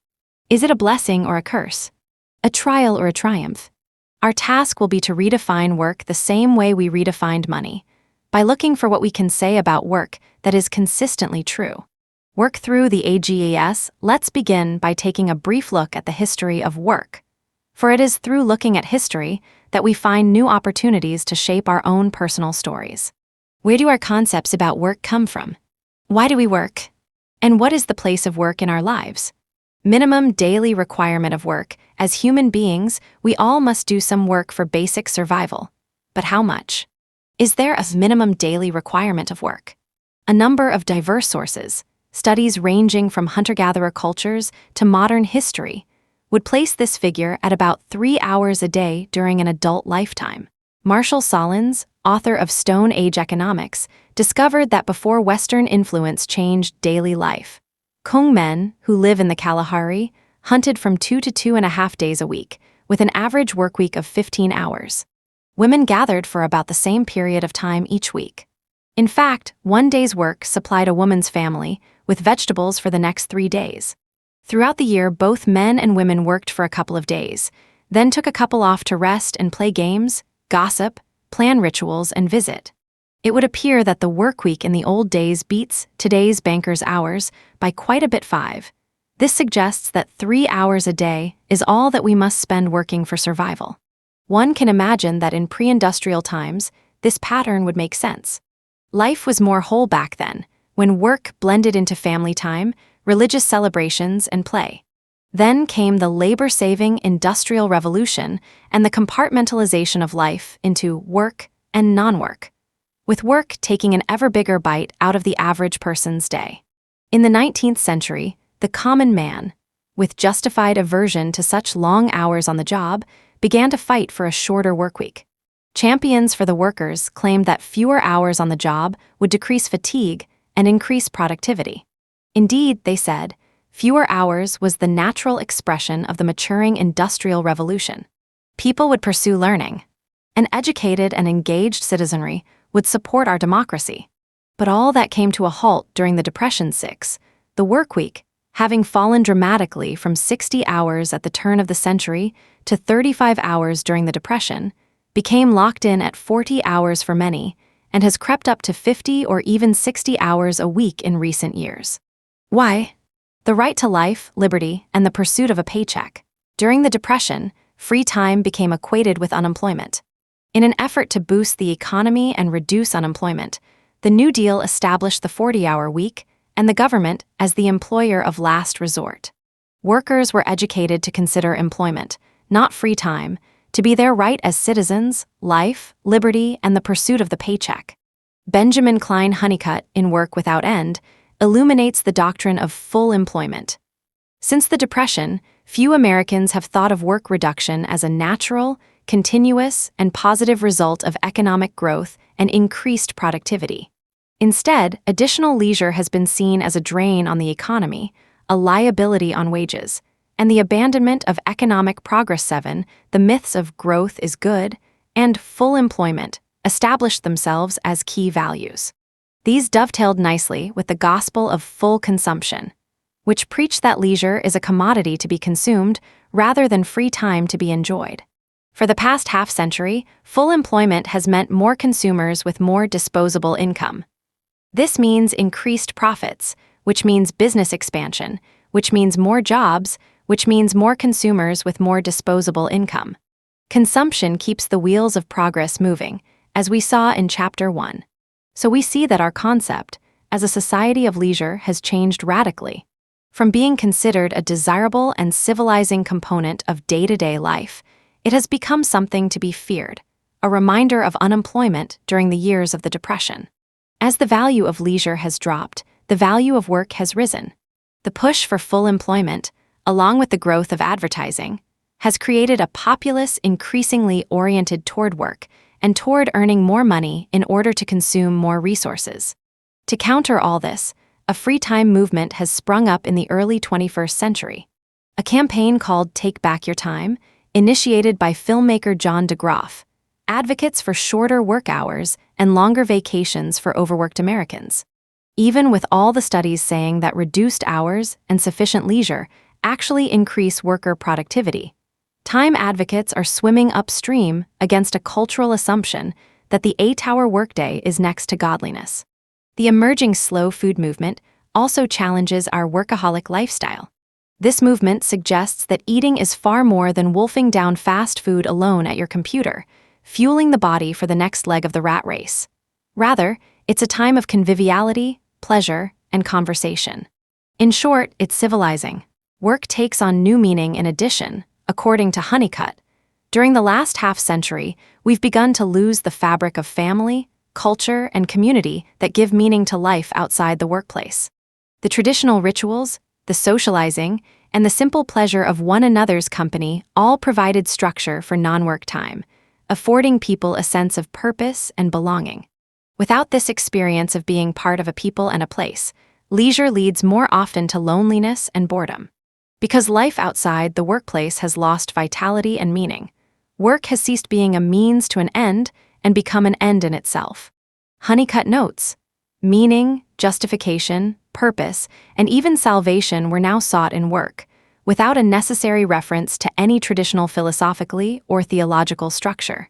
Is it a blessing or a curse? A trial or a triumph? Our task will be to redefine work the same way we redefined money, by looking for what we can say about work that is consistently true. Work through the AGES. Let's begin by taking a brief look at the history of work. For it is through looking at history that we find new opportunities to shape our own personal stories. Where do our concepts about work come from? Why do we work? And what is the place of work in our lives? Minimum daily requirement of work. As human beings, we all must do some work for basic survival. But how much? Is there a minimum daily requirement of work? A number of diverse sources, studies ranging from hunter-gatherer cultures to modern history, would place this figure at about 3 hours a day during an adult lifetime. Marshall Solins, author of Stone Age Economics, discovered that before Western influence changed daily life, Kung men, who live in the Kalahari, hunted from 2 to 2.5 days a week, with an average workweek of 15 hours. Women gathered for about the same period of time each week. In fact, 1 day's work supplied a woman's family with vegetables for the next 3 days. Throughout the year, both men and women worked for a couple of days, then took a couple off to rest and play games, gossip, plan rituals, and visit. It would appear that the work week in the old days beats today's bankers' hours by quite a bit. 5. This suggests that 3 hours a day is all that we must spend working for survival. One can imagine that in pre-industrial times, this pattern would make sense. Life was more whole back then, when work blended into family time, religious celebrations, and play. Then came the labor-saving Industrial Revolution and the compartmentalization of life into work and non-work, with work taking an ever bigger bite out of the average person's day. In the 19th century, the common man, with justified aversion to such long hours on the job, began to fight for a shorter workweek. Champions for the workers claimed that fewer hours on the job would decrease fatigue and increase productivity. Indeed, they said, fewer hours was the natural expression of the maturing industrial revolution. People would pursue learning. An educated and engaged citizenry would support our democracy. But all that came to a halt during the Depression. The workweek, having fallen dramatically from 60 hours at the turn of the century to 35 hours during the Depression, became locked in at 40 hours for many and has crept up to 50 or even 60 hours a week in recent years. Why? The right to life, liberty, and the pursuit of a paycheck. During the Depression, free time became equated with unemployment. In an effort to boost the economy and reduce unemployment, the New Deal established the 40-hour week and the government as the employer of last resort. Workers were educated to consider employment, not free time, to be their right as citizens, life, liberty, and the pursuit of the paycheck. Benjamin Klein Honeycutt, in Work Without End, illuminates the doctrine of full employment. Since the Depression, few Americans have thought of work reduction as a natural, continuous, and positive result of economic growth and increased productivity. Instead, additional leisure has been seen as a drain on the economy, a liability on wages, and the abandonment of economic progress. The myths of growth is good and full employment established themselves as key values. These dovetailed nicely with the gospel of full consumption, which preached that leisure is a commodity to be consumed rather than free time to be enjoyed. For the past half-century, full employment has meant more consumers with more disposable income. This means increased profits, which means business expansion, which means more jobs, which means more consumers with more disposable income. Consumption keeps the wheels of progress moving, as we saw in Chapter 1. So we see that our concept, as a society of leisure, has changed radically. From being considered a desirable and civilizing component of day-to-day life, it has become something to be feared, a reminder of unemployment during the years of the Depression. As the value of leisure has dropped, the value of work has risen. The push for full employment, along with the growth of advertising, has created a populace increasingly oriented toward work and toward earning more money in order to consume more resources. To counter all this, a free time movement has sprung up in the early 21st century. A campaign called Take Back Your Time, initiated by filmmaker John DeGroff, advocates for shorter work hours and longer vacations for overworked Americans. Even with all the studies saying that reduced hours and sufficient leisure actually increase worker productivity, time advocates are swimming upstream against a cultural assumption that the 8-hour workday is next to godliness. The emerging slow food movement also challenges our workaholic lifestyle. This movement suggests that eating is far more than wolfing down fast food alone at your computer, fueling the body for the next leg of the rat race. Rather, it's a time of conviviality, pleasure, and conversation. In short, it's civilizing. Work takes on new meaning in addition, according to Honeycutt. During the last half-century, we've begun to lose the fabric of family, culture, and community that give meaning to life outside the workplace. The traditional rituals, the socializing, and the simple pleasure of one another's company all provided structure for non-work time, affording people a sense of purpose and belonging. Without this experience of being part of a people and a place, leisure leads more often to loneliness and boredom. Because life outside the workplace has lost vitality and meaning, work has ceased being a means to an end and become an end in itself. Honeycutt notes, meaning, justification, purpose, and even salvation were now sought in work, without a necessary reference to any traditional philosophically or theological structure.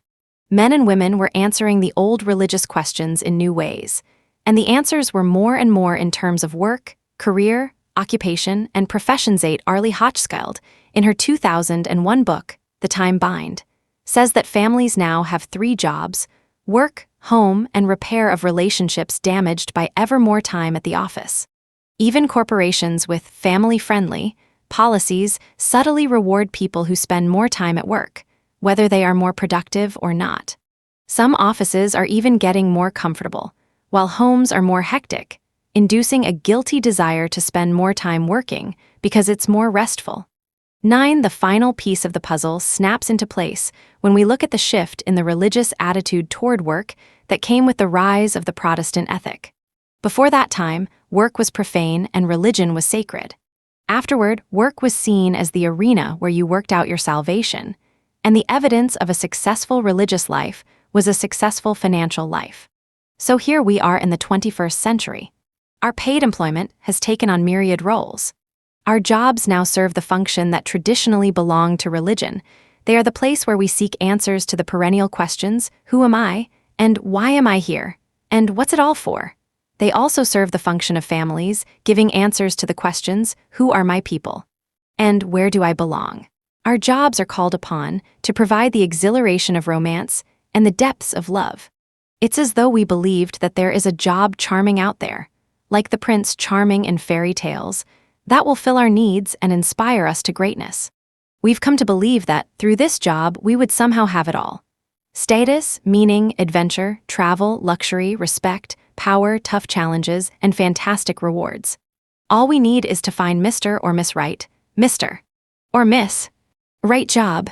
Men and women were answering the old religious questions in new ways, and the answers were more and more in terms of work, career, occupation, and professions. Arlie Hochschild, in her 2001 book, The Time Bind, says that families now have 3 jobs: work, home, and repair of relationships damaged by ever more time at the office. Even corporations with family-friendly policies subtly reward people who spend more time at work, whether they are more productive or not. Some offices are even getting more comfortable, while homes are more hectic, inducing a guilty desire to spend more time working because it's more restful. 9. The final piece of the puzzle snaps into place when we look at the shift in the religious attitude toward work that came with the rise of the Protestant ethic. Before that time, work was profane and religion was sacred. Afterward, work was seen as the arena where you worked out your salvation, and the evidence of a successful religious life was a successful financial life. So here we are in the 21st century. Our paid employment has taken on myriad roles. Our jobs now serve the function that traditionally belonged to religion. They are the place where we seek answers to the perennial questions, who am I, and why am I here, and what's it all for? They also serve the function of families, giving answers to the questions, who are my people? And where do I belong? Our jobs are called upon to provide the exhilaration of romance and the depths of love. It's as though we believed that there is a job charming out there, like the prince charming in fairy tales, that will fill our needs and inspire us to greatness. We've come to believe that, through this job, we would somehow have it all. Status, meaning, adventure, travel, luxury, respect, power, tough challenges, and fantastic rewards. All we need is to find Mr. or Miss Right, Mr. or Miss Right job.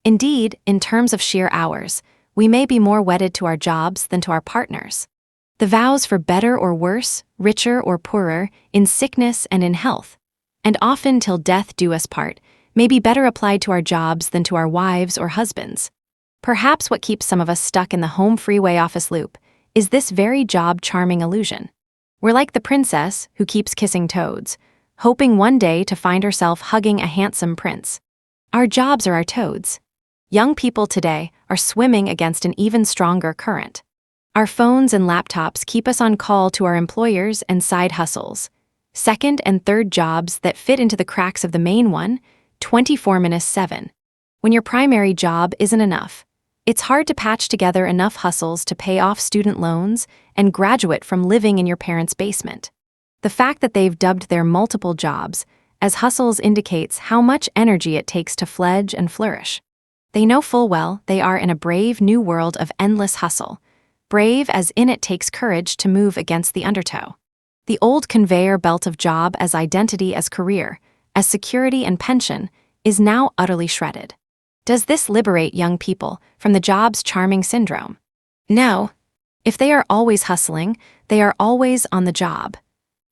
Indeed, in terms of sheer hours, we may be more wedded to our jobs than to our partners. The vows for better or worse, richer or poorer, in sickness and in health, and often till death do us part, may be better applied to our jobs than to our wives or husbands. Perhaps what keeps some of us stuck in the home freeway office loop is this very job-charming illusion. We're like the princess who keeps kissing toads, hoping one day to find herself hugging a handsome prince. Our jobs are our toads. Young people today are swimming against an even stronger current. Our phones and laptops keep us on call to our employers and side hustles, second and third jobs that fit into the cracks of the main one, 24/7. When your primary job isn't enough, it's hard to patch together enough hustles to pay off student loans and graduate from living in your parents' basement. The fact that they've dubbed their multiple jobs as hustles indicates how much energy it takes to fledge and flourish. They know full well they are in a brave new world of endless hustle, brave as in it takes courage to move against the undertow. The old conveyor belt of job as identity as career, as security and pension, is now utterly shredded. Does this liberate young people from the job's charming syndrome? No. If they are always hustling, they are always on the job.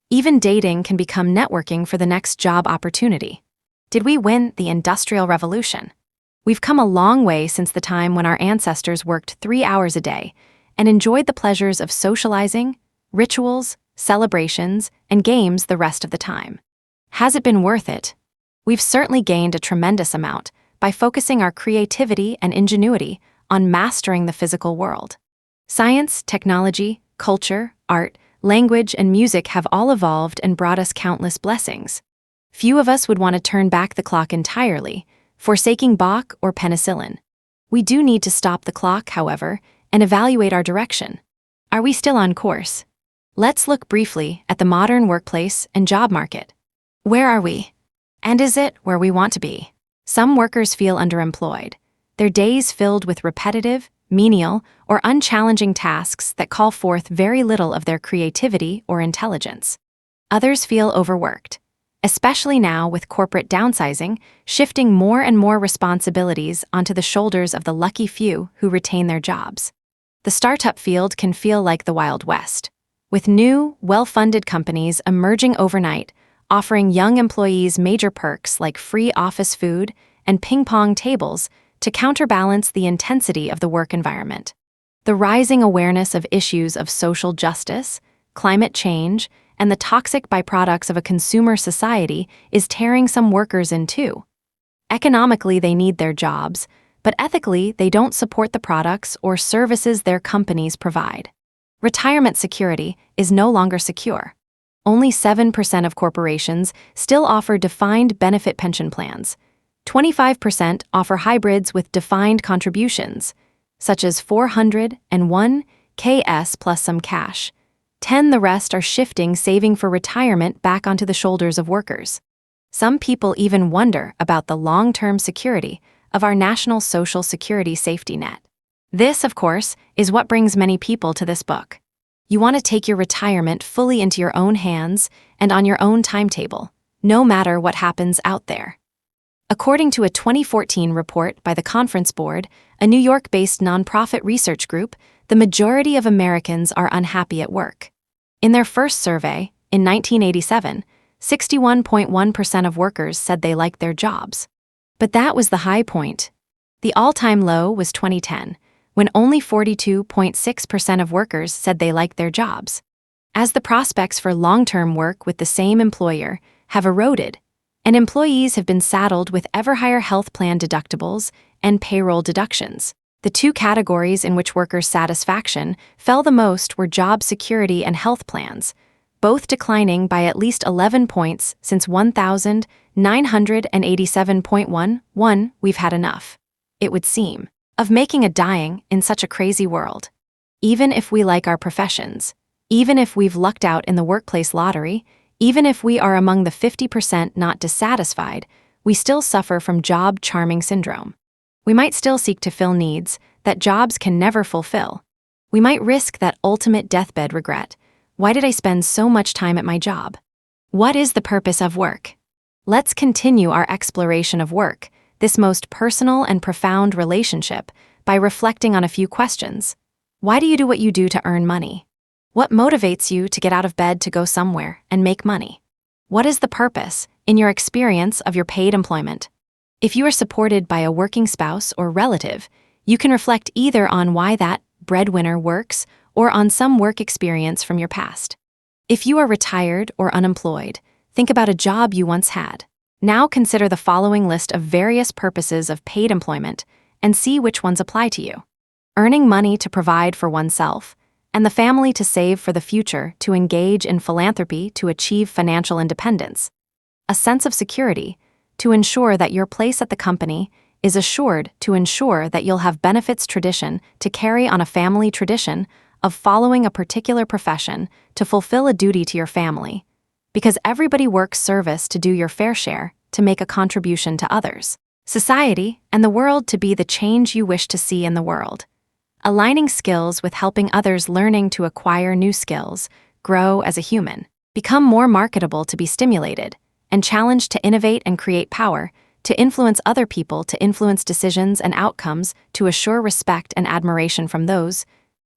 Even dating can become networking for the next job opportunity. Did we win the Industrial Revolution? We've come a long way since the time when our ancestors worked 3 hours a day and enjoyed the pleasures of socializing, rituals, celebrations, and games the rest of the time. Has it been worth it? We've certainly gained a tremendous amount by focusing our creativity and ingenuity on mastering the physical world. Science, technology, culture, art, language, and music have all evolved and brought us countless blessings. Few of us would want to turn back the clock entirely, forsaking Bach or penicillin. We do need to stop the clock, however, and evaluate our direction. Are we still on course? Let's look briefly at the modern workplace and job market. Where are we? And is it where we want to be? Some workers feel underemployed, their days filled with repetitive, menial, or unchallenging tasks that call forth very little of their creativity or intelligence. Others feel overworked, especially now with corporate downsizing shifting more and more responsibilities onto the shoulders of the lucky few who retain their jobs. The startup field can feel like the Wild West, with new, well-funded companies emerging overnight, offering young employees major perks like free office food and ping-pong tables to counterbalance the intensity of the work environment. The rising awareness of issues of social justice, climate change, and the toxic byproducts of a consumer society is tearing some workers in two. Economically, they need their jobs, but ethically, they don't support the products or services their companies provide. Retirement security is no longer secure. Only 7% of corporations still offer defined benefit pension plans. 25% offer hybrids with defined contributions, such as 401 KS plus some cash. 10 the rest are shifting saving for retirement back onto the shoulders of workers. Some people even wonder about the long-term security of our national social security safety net. This, of course, is what brings many people to this book. You want to take your retirement fully into your own hands and on your own timetable, no matter what happens out there. According to a 2014 report by the Conference Board, a New York-based nonprofit research group, the majority of Americans are unhappy at work. In their first survey, in 1987, 61.1% of workers said they liked their jobs. But that was the high point. The all-time low was 2010, when only 42.6% of workers said they liked their jobs. As the prospects for long-term work with the same employer have eroded, and employees have been saddled with ever-higher health plan deductibles and payroll deductions, the two categories in which workers' satisfaction fell the most were job security and health plans, both declining by at least 11 points since 1987.1. We've had enough, it would seem, of making a dime in such a crazy world. Even if we like our professions, even if we've lucked out in the workplace lottery, even if we are among the 50% not dissatisfied, we still suffer from job charming syndrome. We might still seek to fill needs that jobs can never fulfill. We might risk that ultimate deathbed regret. Why did I spend so much time at my job? What is the purpose of work? Let's continue our exploration of work, this most personal and profound relationship, by reflecting on a few questions. Why do you do what you do to earn money? What motivates you to get out of bed to go somewhere and make money? What is the purpose, in your experience, of your paid employment? If you are supported by a working spouse or relative, you can reflect either on why that breadwinner works or on some work experience from your past. If you are retired or unemployed, think about a job you once had. Now consider the following list of various purposes of paid employment and see which ones apply to you. Earning money to provide for oneself, and the family to save for the future, to engage in philanthropy to achieve financial independence. A sense of security, to ensure that your place at the company is assured, to ensure that you'll have benefits, tradition, to carry on a family tradition of following a particular profession, to fulfill a duty to your family. Because everybody works service to do your fair share, to make a contribution to others, society, and the world, to be the change you wish to see in the world. Aligning skills with helping others, learning to acquire new skills, grow as a human, become more marketable, to be stimulated and challenged to innovate and create power, to influence other people, to influence decisions and outcomes, to assure respect and admiration from those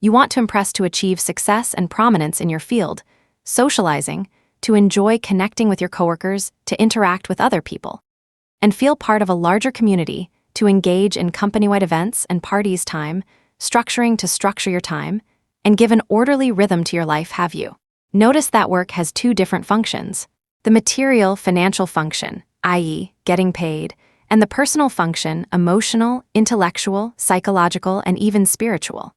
you want to impress, to achieve success and prominence in your field, socializing, to enjoy connecting with your coworkers, to interact with other people, and feel part of a larger community, to engage in company-wide events and parties, time, structuring, to structure your time, and give an orderly rhythm to your life. Have you noticed that work has two different functions? The material, financial function, i.e., getting paid, and the personal function, emotional, intellectual, psychological, and even spiritual.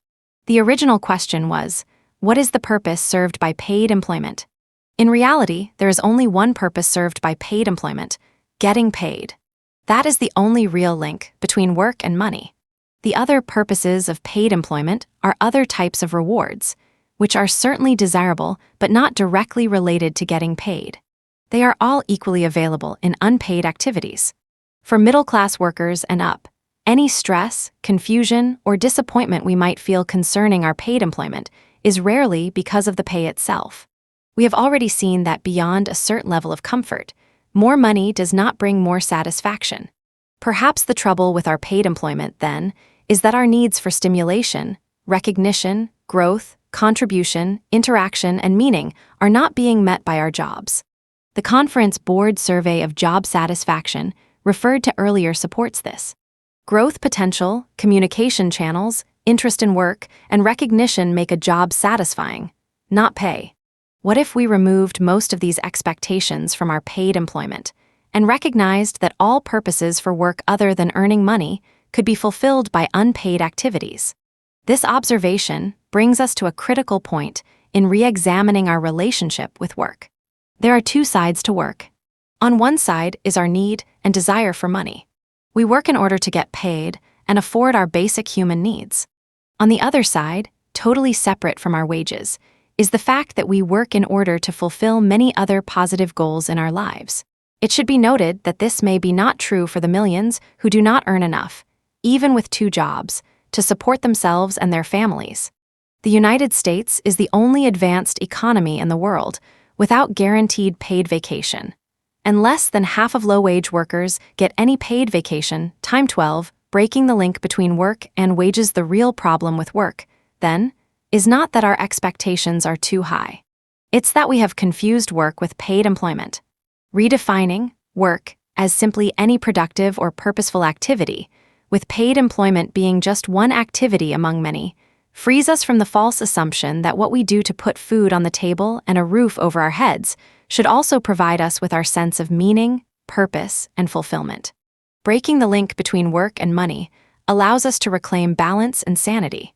The original question was, what is the purpose served by paid employment? In reality, there is only one purpose served by paid employment: getting paid. That is the only real link between work and money. The other purposes of paid employment are other types of rewards, which are certainly desirable but not directly related to getting paid. They are all equally available in unpaid activities. For middle-class workers and up, any stress, confusion, or disappointment we might feel concerning our paid employment is rarely because of the pay itself. We have already seen that beyond a certain level of comfort, more money does not bring more satisfaction. Perhaps the trouble with our paid employment, then, is that our needs for stimulation, recognition, growth, contribution, interaction, and meaning are not being met by our jobs. The Conference Board survey of job satisfaction, referred to earlier, supports this. Growth potential, communication channels, interest in work, and recognition make a job satisfying, not pay. What if we removed most of these expectations from our paid employment and recognized that all purposes for work other than earning money could be fulfilled by unpaid activities? This observation brings us to a critical point in re-examining our relationship with work. There are two sides to work. On one side is our need and desire for money. We work in order to get paid and afford our basic human needs. On the other side, totally separate from our wages, is the fact that we work in order to fulfill many other positive goals in our lives. It should be noted that this may be not true for the millions who do not earn enough, even with two jobs, to support themselves and their families. The United States is the only advanced economy in the world without guaranteed paid vacation. And less than half of low-wage workers get any paid vacation. Time 12, breaking the link between work and wages. The real problem with work, then, is not that our expectations are too high. It's that we have confused work with paid employment. Redefining work as simply any productive or purposeful activity, with paid employment being just one activity among many, frees us from the false assumption that what we do to put food on the table and a roof over our heads should also provide us with our sense of meaning, purpose, and fulfillment. Breaking the link between work and money allows us to reclaim balance and sanity.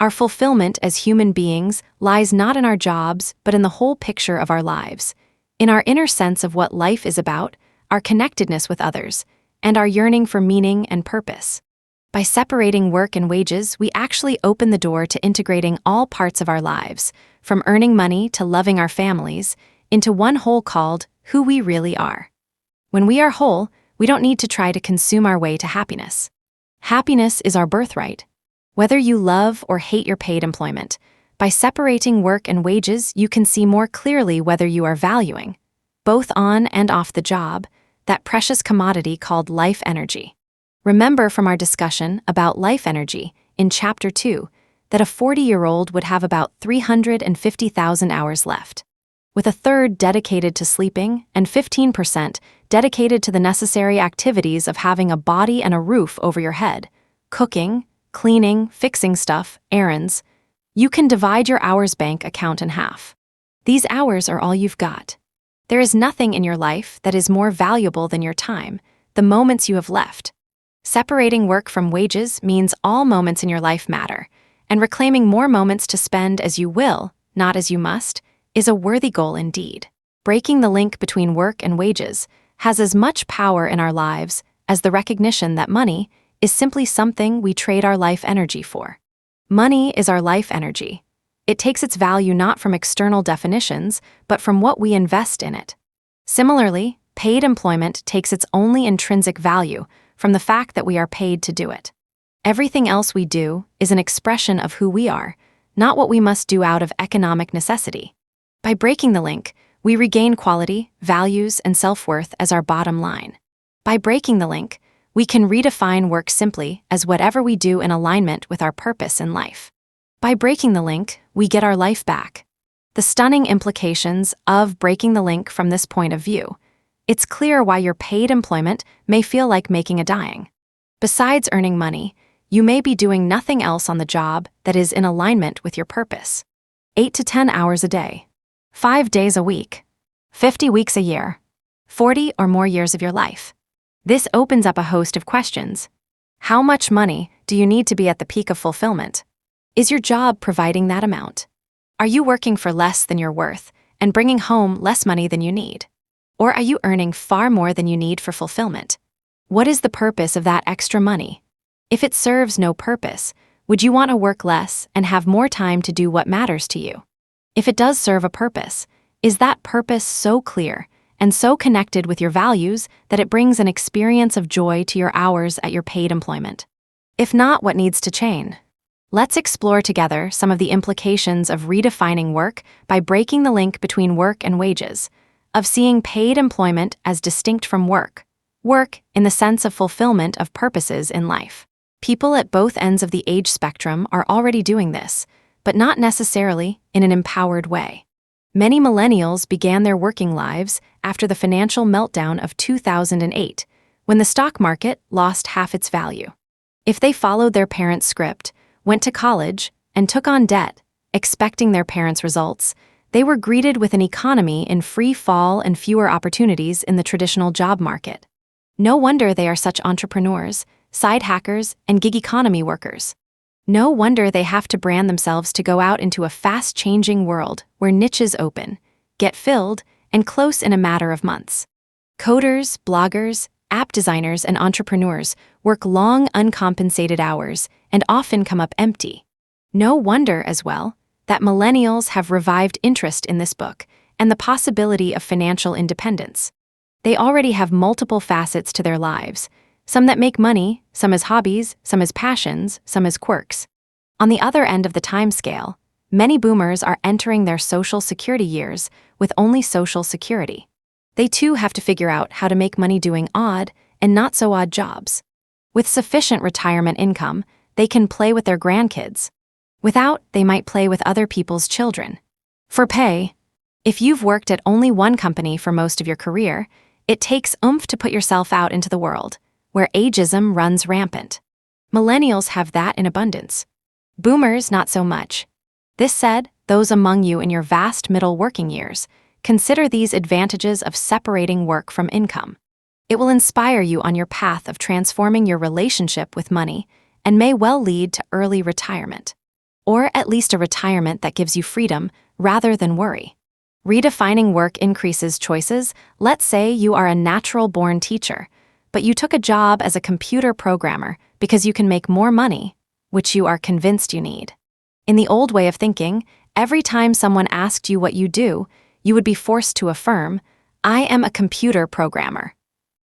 Our fulfillment as human beings lies not in our jobs, but in the whole picture of our lives, in our inner sense of what life is about, our connectedness with others, and our yearning for meaning and purpose. By separating work and wages, we actually open the door to integrating all parts of our lives, from earning money to loving our families, into one whole called who we really are. When we are whole, we don't need to try to consume our way to happiness. Happiness is our birthright. Whether you love or hate your paid employment, by separating work and wages, you can see more clearly whether you are valuing, both on and off the job, that precious commodity called life energy. Remember from our discussion about life energy in Chapter 2 that a 40-year-old would have about 350,000 hours left, with a third dedicated to sleeping and 15% dedicated to the necessary activities of having a body and a roof over your head, cooking, cleaning, fixing stuff, errands. You can divide your hours bank account in half. These hours are all you've got. There is nothing in your life that is more valuable than your time, the moments you have left. Separating work from wages means all moments in your life matter, and reclaiming more moments to spend as you will, not as you must, is a worthy goal indeed. Breaking the link between work and wages has as much power in our lives as the recognition that money is simply something we trade our life energy for. Money is our life energy. It takes its value not from external definitions, but from what we invest in it. Similarly, paid employment takes its only intrinsic value from the fact that we are paid to do it. Everything else we do is an expression of who we are, not what we must do out of economic necessity. By breaking the link, we regain quality, values, and self-worth as our bottom line. By breaking the link, we can redefine work simply as whatever we do in alignment with our purpose in life. By breaking the link, we get our life back. The stunning implications of breaking the link from this point of view. It's clear why your paid employment may feel like making a dime. Besides earning money, you may be doing nothing else on the job that is in alignment with your purpose. 8 to 10 hours a day, 5 days a week, 50 weeks a year, 40 or more years of your life. This opens up a host of questions. How much money do you need to be at the peak of fulfillment? Is your job providing that amount? Are you working for less than you're worth and bringing home less money than you need? Or are you earning far more than you need for fulfillment? What is the purpose of that extra money? If it serves no purpose, would you want to work less and have more time to do what matters to you? If it does serve a purpose, is that purpose so clear and so connected with your values that it brings an experience of joy to your hours at your paid employment? If not, what needs to change? Let's explore together some of the implications of redefining work by breaking the link between work and wages, of seeing paid employment as distinct from work in the sense of fulfillment of purposes in life. People at both ends of the age spectrum are already doing this, but not necessarily in an empowered way. Many millennials began their working lives after the financial meltdown of 2008, when the stock market lost half its value. If they followed their parents' script, went to college, and took on debt, expecting their parents' results, they were greeted with an economy in free fall and fewer opportunities in the traditional job market. No wonder they are such entrepreneurs, side hackers, and gig economy workers. No wonder they have to brand themselves to go out into a fast-changing world where niches open, get filled, and close in a matter of months. Coders, bloggers, app designers, and entrepreneurs work long, uncompensated hours and often come up empty. No wonder, as well, that millennials have revived interest in this book and the possibility of financial independence. They already have multiple facets to their lives, some that make money, some as hobbies, some as passions, some as quirks. On the other end of the time scale, many boomers are entering their social security years with only social security. They too have to figure out how to make money doing odd and not so odd jobs. With sufficient retirement income, they can play with their grandkids. Without, they might play with other people's children. For pay, if you've worked at only one company for most of your career, it takes oomph to put yourself out into the world, where ageism runs rampant. Millennials have that in abundance. Boomers, not so much. This said, those among you in your vast middle working years, consider these advantages of separating work from income. It will inspire you on your path of transforming your relationship with money and may well lead to early retirement. Or at least a retirement that gives you freedom rather than worry. Redefining work increases choices. Let's say you are a natural-born teacher, but you took a job as a computer programmer because you can make more money, which you are convinced you need. In the old way of thinking, every time someone asked you what you do, you would be forced to affirm, "I am a computer programmer."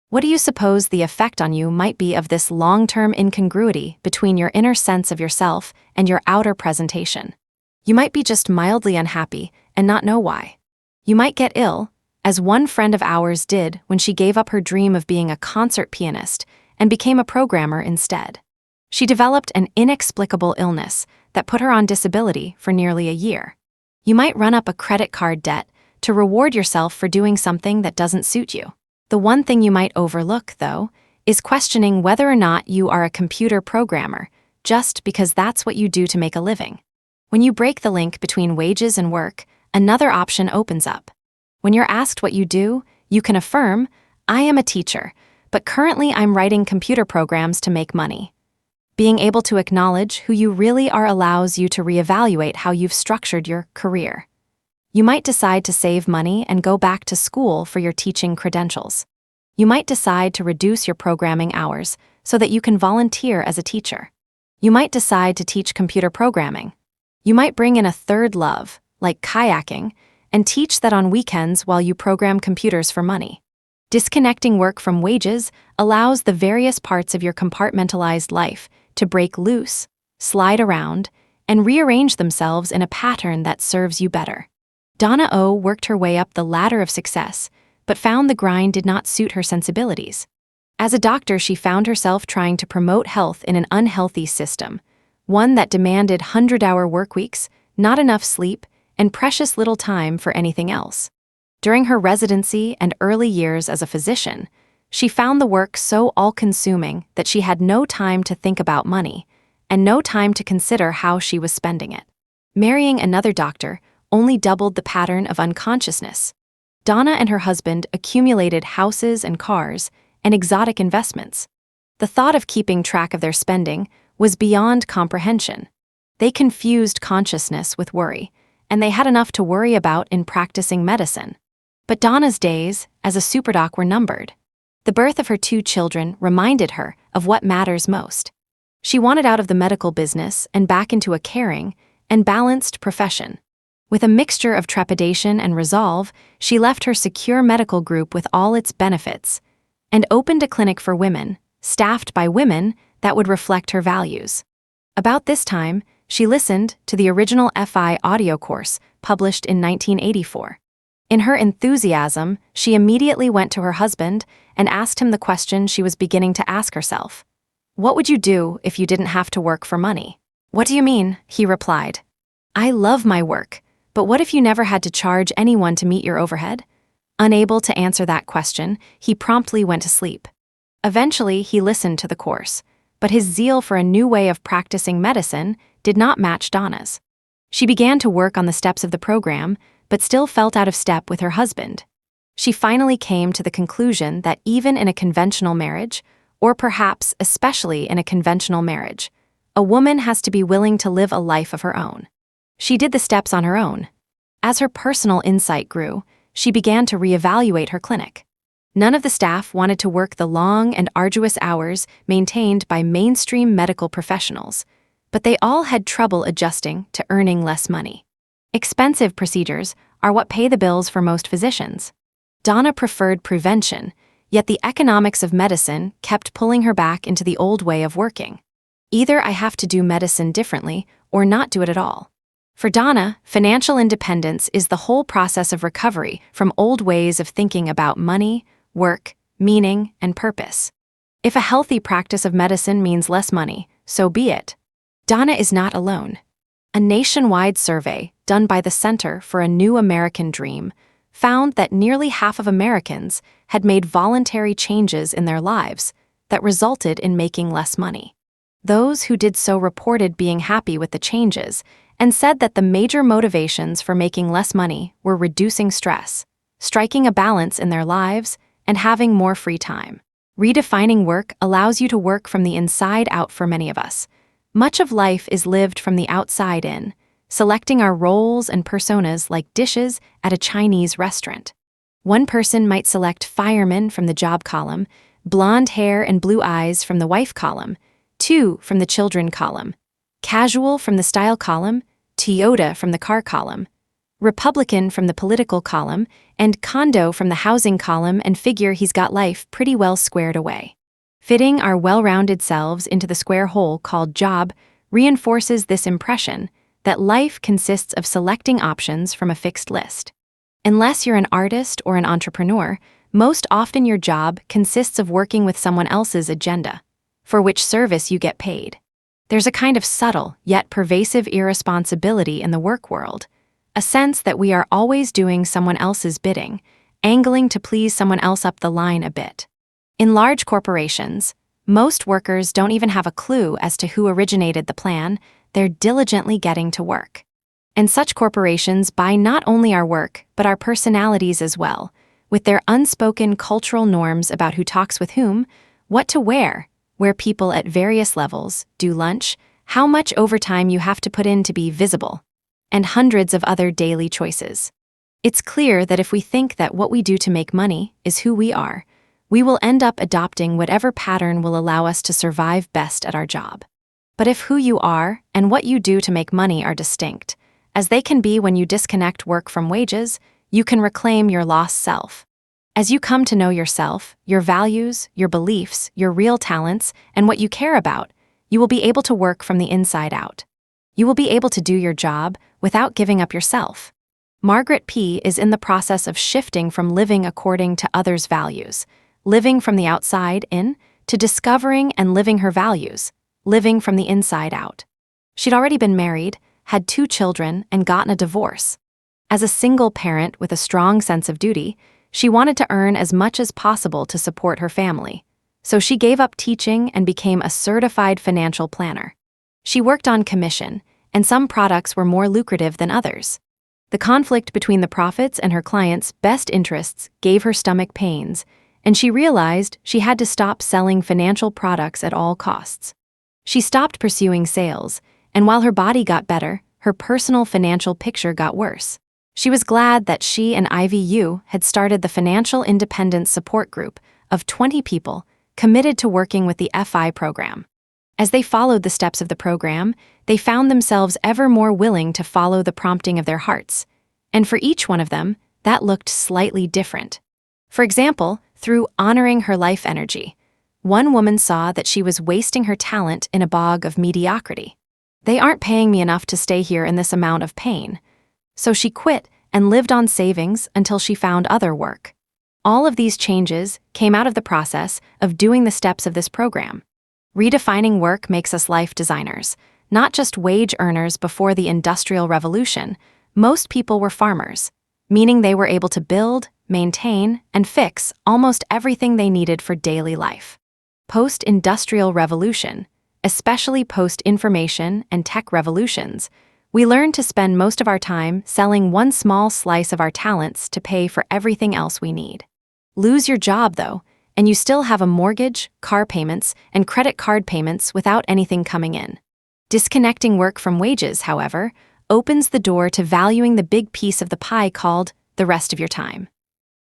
What do you suppose the effect on you might be of this long-term incongruity between your inner sense of yourself and your outer presentation? You might be just mildly unhappy and not know why. You might get ill, as one friend of ours did when she gave up her dream of being a concert pianist and became a programmer instead. She developed an inexplicable illness that put her on disability for nearly a year. You might run up a credit card debt to reward yourself for doing something that doesn't suit you. The one thing you might overlook, though, is questioning whether or not you are a computer programmer, just because that's what you do to make a living. When you break the link between wages and work, another option opens up. When you're asked what you do, you can affirm, "I am a teacher, but currently I'm writing computer programs to make money." Being able to acknowledge who you really are allows you to reevaluate how you've structured your career. You might decide to save money and go back to school for your teaching credentials. You might decide to reduce your programming hours so that you can volunteer as a teacher. You might decide to teach computer programming. You might bring in a third love, like kayaking, and teach that on weekends while you program computers for money. Disconnecting work from wages allows the various parts of your compartmentalized life to break loose, slide around, and rearrange themselves in a pattern that serves you better. Ainâ worked her way up the ladder of success, but found the grind did not suit her sensibilities. As a doctor, she found herself trying to promote health in an unhealthy system, one that demanded 100-hour workweeks, not enough sleep, and precious little time for anything else. During her residency and early years as a physician, she found the work so all-consuming that she had no time to think about money, and no time to consider how she was spending it. Marrying another doctor only doubled the pattern of unconsciousness. Ainâ and her husband accumulated houses and cars and exotic investments. The thought of keeping track of their spending was beyond comprehension. They confused consciousness with worry, and they had enough to worry about in practicing medicine. But Ainâ's days as a superdoc were numbered. The birth of her 2 children reminded her of what matters most. She wanted out of the medical business and back into a caring and balanced profession. With a mixture of trepidation and resolve, she left her secure medical group with all its benefits and opened a clinic for women, staffed by women that would reflect her values. About this time, she listened to the original FI audio course published in 1984. In her enthusiasm, she immediately went to her husband and asked him the question she was beginning to ask herself. "What would you do if you didn't have to work for money?" "What do you mean?" he replied. "I love my work. But what if you never had to charge anyone to meet your overhead?" Unable to answer that question, he promptly went to sleep. Eventually, he listened to the course, but his zeal for a new way of practicing medicine did not match Ainâ's. She began to work on the steps of the program, but still felt out of step with her husband. She finally came to the conclusion that even in a conventional marriage, or perhaps especially in a conventional marriage, a woman has to be willing to live a life of her own. She did the steps on her own. As her personal insight grew, she began to reevaluate her clinic. None of the staff wanted to work the long and arduous hours maintained by mainstream medical professionals, but they all had trouble adjusting to earning less money. Expensive procedures are what pay the bills for most physicians. Ainâ preferred prevention, yet the economics of medicine kept pulling her back into the old way of working. Either I have to do medicine differently or not do it at all. For Donna, financial independence is the whole process of recovery from old ways of thinking about money, work, meaning, and purpose. If a healthy practice of medicine means less money, so be it. Donna is not alone. A nationwide survey done by the Center for a New American Dream found that nearly half of Americans had made voluntary changes in their lives that resulted in making less money. Those who did so reported being happy with the changes and said that the major motivations for making less money were reducing stress, striking a balance in their lives, and having more free time. Redefining work allows you to work from the inside out for many of us. Much of life is lived from the outside in, selecting our roles and personas like dishes at a Chinese restaurant. One person might select fireman from the job column, blonde hair and blue eyes from the wife column, two from the children column, casual from the style column, Toyota from the car column, Republican from the political column, and condo from the housing column, and figure he's got life pretty well squared away. Fitting our well-rounded selves into the square hole called job reinforces this impression that life consists of selecting options from a fixed list. Unless you're an artist or an entrepreneur, most often your job consists of working with someone else's agenda, for which service you get paid. There's a kind of subtle yet pervasive irresponsibility in the work world, a sense that we are always doing someone else's bidding, angling to please someone else up the line a bit. In large corporations, most workers don't even have a clue as to who originated the plan. They're diligently getting to work. And such corporations buy not only our work, but our personalities as well, with their unspoken cultural norms about who talks with whom, what to wear, where people at various levels do lunch, how much overtime you have to put in to be visible, and hundreds of other daily choices. It's clear that if we think that what we do to make money is who we are, we will end up adopting whatever pattern will allow us to survive best at our job. But if who you are and what you do to make money are distinct, as they can be when you disconnect work from wages, you can reclaim your lost self. As you come to know yourself, your values, your beliefs, your real talents, and what you care about, you will be able to work from the inside out. You will be able to do your job without giving up yourself. Margaret P. is in the process of shifting from living according to others' values, living from the outside in, to discovering and living her values, living from the inside out. She'd already been married, had 2 children, and gotten a divorce. As a single parent with a strong sense of duty, she wanted to earn as much as possible to support her family, so she gave up teaching and became a certified financial planner. She worked on commission, and some products were more lucrative than others. The conflict between the profits and her clients' best interests gave her stomach pains, and she realized she had to stop selling financial products at all costs. She stopped pursuing sales, and while her body got better, her personal financial picture got worse. She was glad that she and IVU had started the Financial Independence Support Group of 20 people committed to working with the FI program. As they followed the steps of the program, they found themselves ever more willing to follow the prompting of their hearts. And for each one of them, that looked slightly different. For example, through honoring her life energy, one woman saw that she was wasting her talent in a bog of mediocrity. They aren't paying me enough to stay here in this amount of pain. So she quit and lived on savings until she found other work. All of these changes came out of the process of doing the steps of this program. Redefining work makes us life designers, not just wage earners. Before the Industrial Revolution, most people were farmers, meaning they were able to build, maintain, and fix almost everything they needed for daily life. Post-Industrial Revolution, especially post-information and tech revolutions, we learned to spend most of our time selling one small slice of our talents to pay for everything else we need. Lose your job, though, and you still have a mortgage, car payments, and credit card payments without anything coming in. Disconnecting work from wages, however, opens the door to valuing the big piece of the pie called the rest of your time.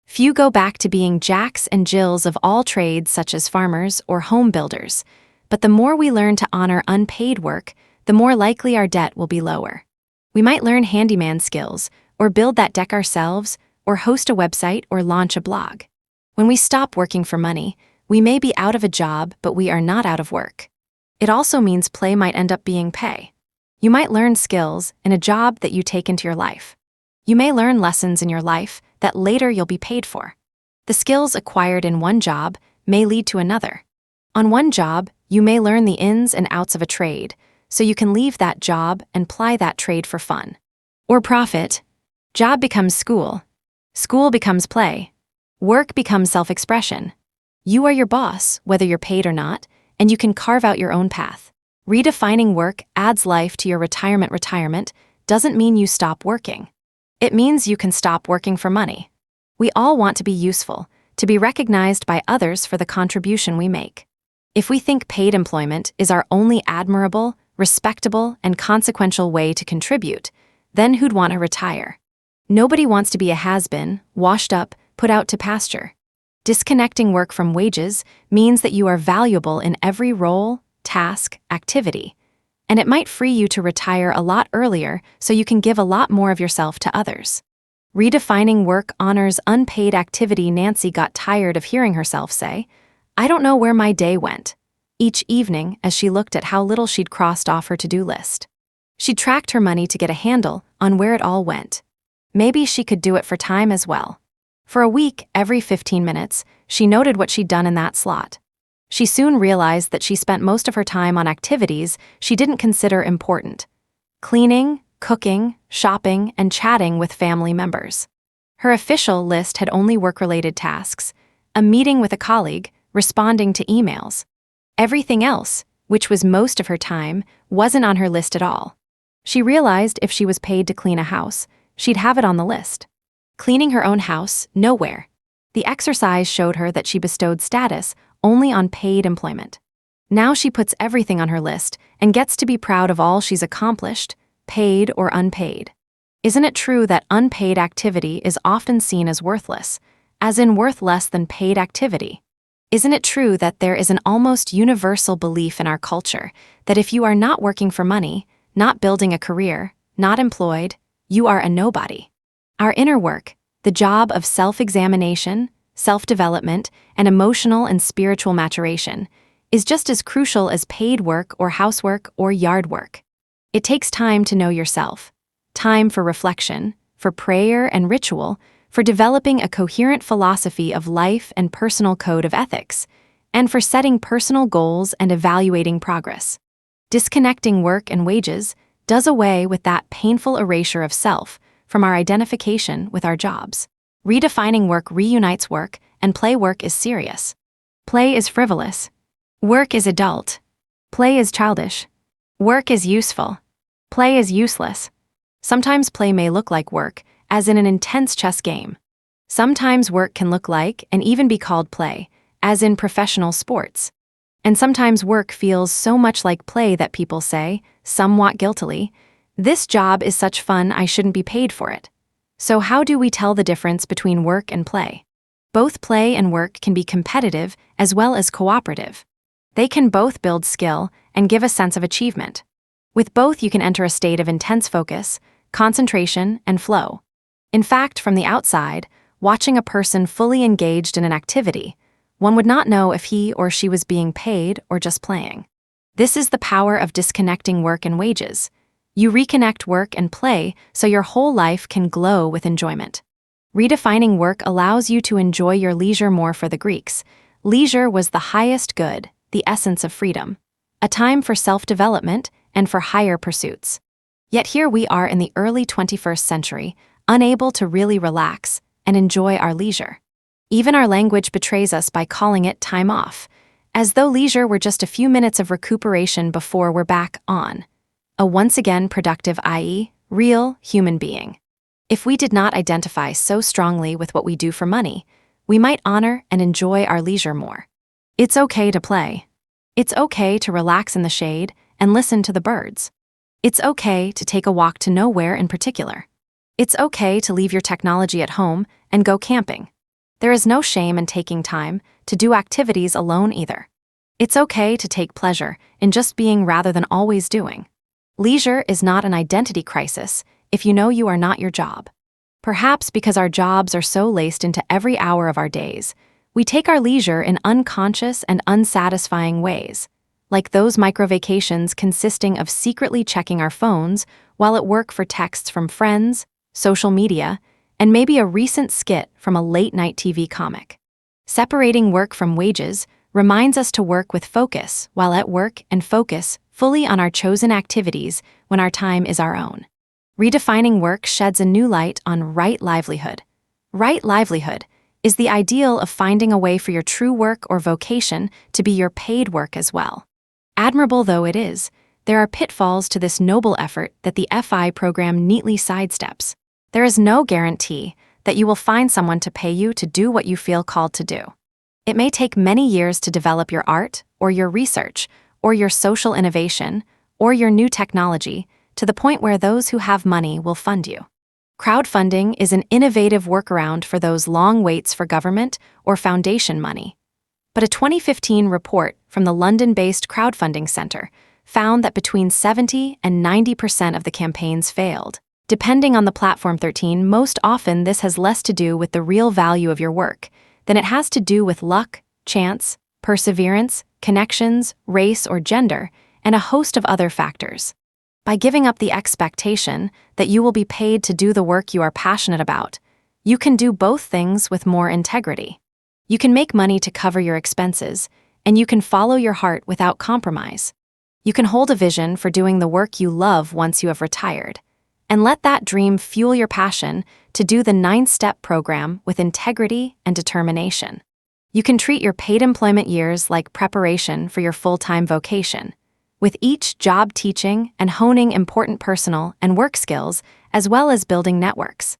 Few go back to being Jacks and Jills of all trades, such as farmers or home builders, but the more we learn to honor unpaid work, the more likely our debt will be lower. We might learn handyman skills, or build that deck ourselves, or host a website or launch a blog. When we stop working for money, we may be out of a job, but we are not out of work. It also means play might end up being pay. You might learn skills in a job that you take into your life. You may learn lessons in your life that later you'll be paid for. The skills acquired in one job may lead to another. On one job, you may learn the ins and outs of a trade, so you can leave that job and ply that trade for fun. Or profit. Job becomes school. School becomes play. Work becomes self-expression. You are your boss, whether you're paid or not, and you can carve out your own path. Redefining work adds life to your retirement. Retirement doesn't mean you stop working. It means you can stop working for money. We all want to be useful, to be recognized by others for the contribution we make. If we think paid employment is our only admirable, respectable, and consequential way to contribute, then who'd want to retire? Nobody wants to be a has-been, washed up, put out to pasture. Disconnecting work from wages means that you are valuable in every role, task, activity, and it might free you to retire a lot earlier so you can give a lot more of yourself to others. Redefining work honors unpaid activity. Nancy got tired of hearing herself say, "I don't know where my day went," each evening as she looked at how little she'd crossed off her to-do list. She tracked her money to get a handle on where it all went. Maybe she could do it for time as well. For a week, every 15 minutes, she noted what she'd done in that slot. She soon realized that she spent most of her time on activities she didn't consider important: cleaning, cooking, shopping, and chatting with family members. Her official list had only work-related tasks, a meeting with a colleague, responding to emails. Everything else, which was most of her time, wasn't on her list at all. She realized if she was paid to clean a house, she'd have it on the list. Cleaning her own house, nowhere. The exercise showed her that she bestowed status only on paid employment. Now she puts everything on her list and gets to be proud of all she's accomplished, paid or unpaid. Isn't it true that unpaid activity is often seen as worthless, as in worth less than paid activity? Isn't it true that there is an almost universal belief in our culture that if you are not working for money, not building a career, not employed, you are a nobody? Our inner work, the job of self-examination, self-development, and emotional and spiritual maturation, is just as crucial as paid work or housework or yard work. It takes time to know yourself, time for reflection, for prayer and ritual, for developing a coherent philosophy of life and personal code of ethics, and for setting personal goals and evaluating progress. Disconnecting work and wages does away with that painful erasure of self from our identification with our jobs. Redefining work reunites work, and play. Work is serious. Play is frivolous. Work is adult. Play is childish. Work is useful. Play is useless. Sometimes play may look like work, as in an intense chess game. Sometimes work can look like and even be called play, as in professional sports. And sometimes work feels so much like play that people say, somewhat guiltily, "This job is such fun, I shouldn't be paid for it." So how do we tell the difference between work and play? Both play and work can be competitive as well as cooperative. They can both build skill and give a sense of achievement. With both, you can enter a state of intense focus, concentration, and flow. In fact, from the outside, watching a person fully engaged in an activity, one would not know if he or she was being paid or just playing. This is the power of disconnecting work and wages. You reconnect work and play so your whole life can glow with enjoyment. Redefining work allows you to enjoy your leisure more. For the Greeks, leisure was the highest good, the essence of freedom, a time for self-development and for higher pursuits. Yet here we are in the early 21st century, unable to really relax and enjoy our leisure. Even our language betrays us by calling it time off, as though leisure were just a few minutes of recuperation before we're back on. A once again productive, i.e., real human being. If we did not identify so strongly with what we do for money, we might honor and enjoy our leisure more. It's okay to play. It's okay to relax in the shade and listen to the birds. It's okay to take a walk to nowhere in particular. It's okay to leave your technology at home and go camping. There is no shame in taking time to do activities alone either. It's okay to take pleasure in just being rather than always doing. Leisure is not an identity crisis if you know you are not your job. Perhaps because our jobs are so laced into every hour of our days, we take our leisure in unconscious and unsatisfying ways. like those micro-vacations consisting of secretly checking our phones while at work for texts from friends, social media, and maybe a recent skit from a late-night TV comic. Separating work from wages reminds us to work with focus while at work and focus fully on our chosen activities when our time is our own. Redefining work sheds a new light on right livelihood. Right livelihood is the ideal of finding a way for your true work or vocation to be your paid work as well. Admirable though it is, there are pitfalls to this noble effort that the FI program neatly sidesteps. There is no guarantee that you will find someone to pay you to do what you feel called to do. It may take many years to develop your art, or your research, or your social innovation, or your new technology, to the point where those who have money will fund you. Crowdfunding is an innovative workaround for those long waits for government or foundation money. But a 2015 report from the London-based crowdfunding center found that between 70 and 90% of the campaigns failed. Depending on the platform 13, most often this has less to do with the real value of your work than it has to do with luck, chance, perseverance, connections, race or gender, and a host of other factors. By giving up the expectation that you will be paid to do the work you are passionate about, you can do both things with more integrity. You can make money to cover your expenses, and you can follow your heart without compromise. You can hold a vision for doing the work you love once you have retired, and let that dream fuel your passion to do the 9-step program with integrity and determination. You can treat your paid employment years like preparation for your full-time vocation, with each job teaching and honing important personal and work skills as well as building networks.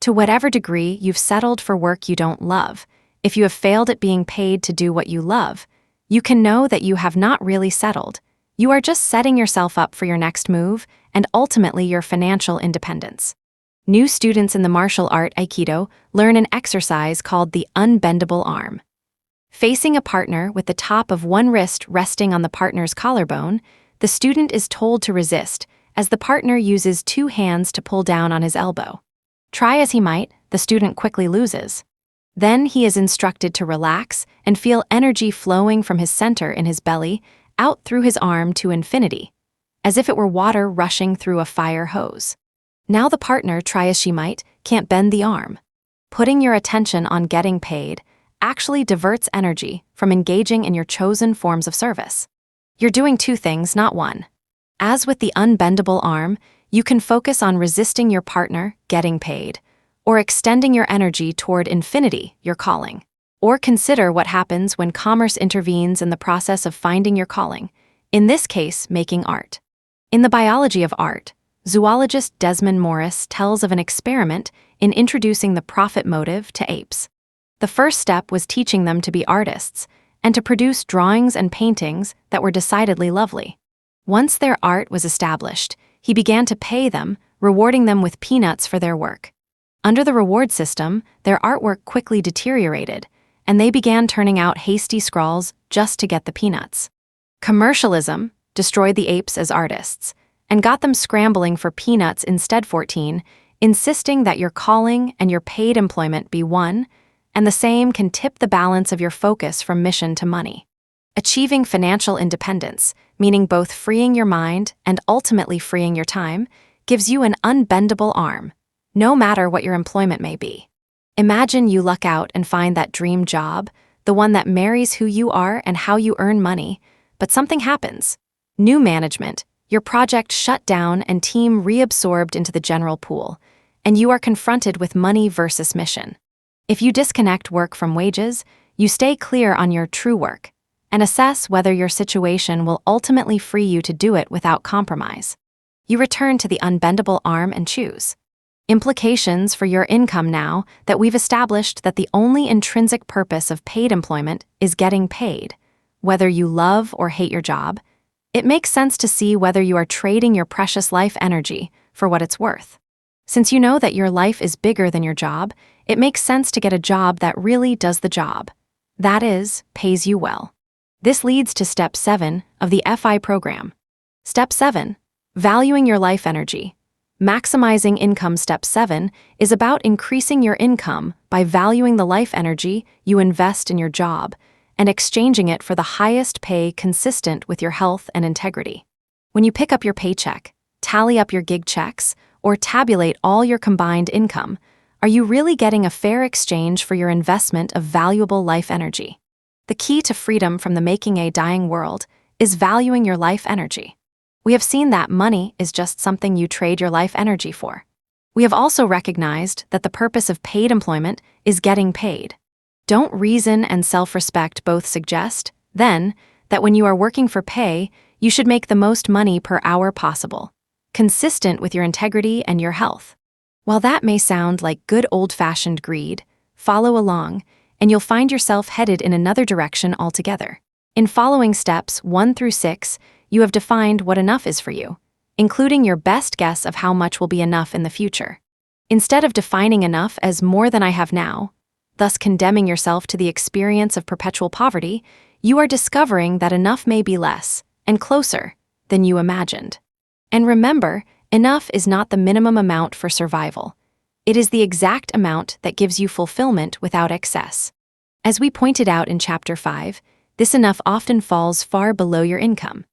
To whatever degree you've settled for work you don't love, if you have failed at being paid to do what you love, you can know that you have not really settled. You are just setting yourself up for your next move and ultimately your financial independence. New students in the martial art Aikido learn an exercise called the unbendable arm. Facing a partner with the top of one wrist resting on the partner's collarbone, the student is told to resist as the partner uses 2 hands to pull down on his elbow. Try as he might, the student quickly loses. Then he is instructed to relax and feel energy flowing from his center in his belly out through his arm to infinity, as if it were water rushing through a fire hose. Now the partner, try as she might, can't bend the arm. Putting your attention on getting paid actually diverts energy from engaging in your chosen forms of service. You're doing 2 things, not one. As with the unbendable arm, you can focus on resisting your partner, getting paid, or extending your energy toward infinity, your calling. Or consider what happens when commerce intervenes in the process of finding your calling, in this case, making art. In the biology of art, zoologist Desmond Morris tells of an experiment in introducing the profit motive to apes. The first step was teaching them to be artists and to produce drawings and paintings that were decidedly lovely. Once their art was established, he began to pay them, rewarding them with peanuts for their work. Under the reward system, their artwork quickly deteriorated, and they began turning out hasty scrawls just to get the peanuts. Commercialism destroyed the apes as artists and got them scrambling for peanuts instead. 14, insisting that your calling and your paid employment be one, and the same can tip the balance of your focus from mission to money. Achieving financial independence, meaning both freeing your mind and ultimately freeing your time, gives you an unbendable arm, no matter what your employment may be. Imagine you luck out and find that dream job, the one that marries who you are and how you earn money, but something happens. New management, your project shut down and team reabsorbed into the general pool, and you are confronted with money versus mission. If you disconnect work from wages, you stay clear on your true work and assess whether your situation will ultimately free you to do it without compromise. You return to the unbendable arm and choose. Implications for your income now that we've established that the only intrinsic purpose of paid employment is getting paid, whether you love or hate your job, it makes sense to see whether you are trading your precious life energy for what it's worth. Since you know that your life is bigger than your job, it makes sense to get a job that really does the job. That is, pays you well. This leads to Step 7 of the FI program. Step 7, valuing your life energy. Maximizing income. Step 7 is about increasing your income by valuing the life energy you invest in your job and exchanging it for the highest pay consistent with your health and integrity. When you pick up your paycheck, tally up your gig checks, or tabulate all your combined income, are you really getting a fair exchange for your investment of valuable life energy? The key to freedom from the making a dying world is valuing your life energy. We have seen that money is just something you trade your life energy for. We have also recognized that the purpose of paid employment is getting paid. Don't reason and self-respect both suggest, then, that when you are working for pay, you should make the most money per hour possible, consistent with your integrity and your health? While that may sound like good old-fashioned greed, follow along, and you'll find yourself headed in another direction altogether. In following steps 1 through 6, you have defined what enough is for you, including your best guess of how much will be enough in the future. Instead of defining enough as more than I have now, thus condemning yourself to the experience of perpetual poverty, you are discovering that enough may be less and closer than you imagined. And remember, enough is not the minimum amount for survival. It is the exact amount that gives you fulfillment without excess. As we pointed out in Chapter 5, this enough often falls far below your income.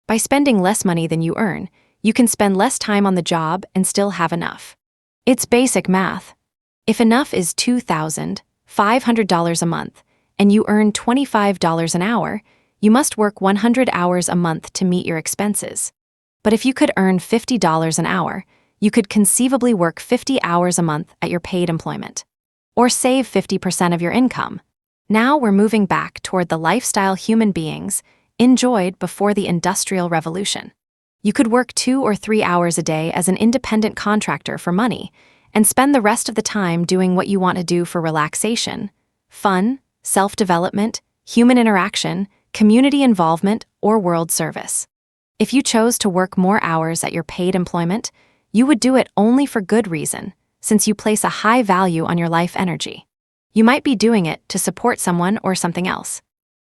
By spending less money than you earn, you can spend less time on the job and still have enough. It's basic math. If enough is $2,500 a month and you earn $25 an hour, you must work 100 hours a month to meet your expenses. But if you could earn $50 an hour, you could conceivably work 50 hours a month at your paid employment, or save 50% of your income. Now we're moving back toward the lifestyle human beings enjoyed before the Industrial Revolution. You could work 2 or 3 hours a day as an independent contractor for money and spend the rest of the time doing what you want to do for relaxation, fun, self-development, human interaction, community involvement, or world service. If you chose to work more hours at your paid employment, you would do it only for good reason, since you place a high value on your life energy. You might be doing it to support someone or something else.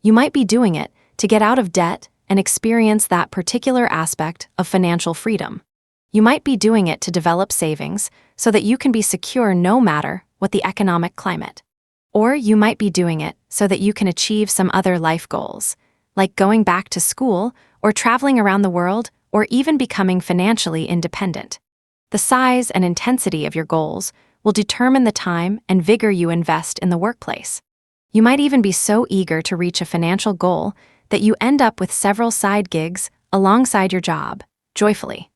You might be doing it to get out of debt and experience that particular aspect of financial freedom. You might be doing it to develop savings so that you can be secure no matter what the economic climate. Or you might be doing it so that you can achieve some other life goals, like going back to school or traveling around the world or even becoming financially independent. The size and intensity of your goals will determine the time and vigor you invest in the workplace. You might even be so eager to reach a financial goal that you end up with several side gigs alongside your job, joyfully.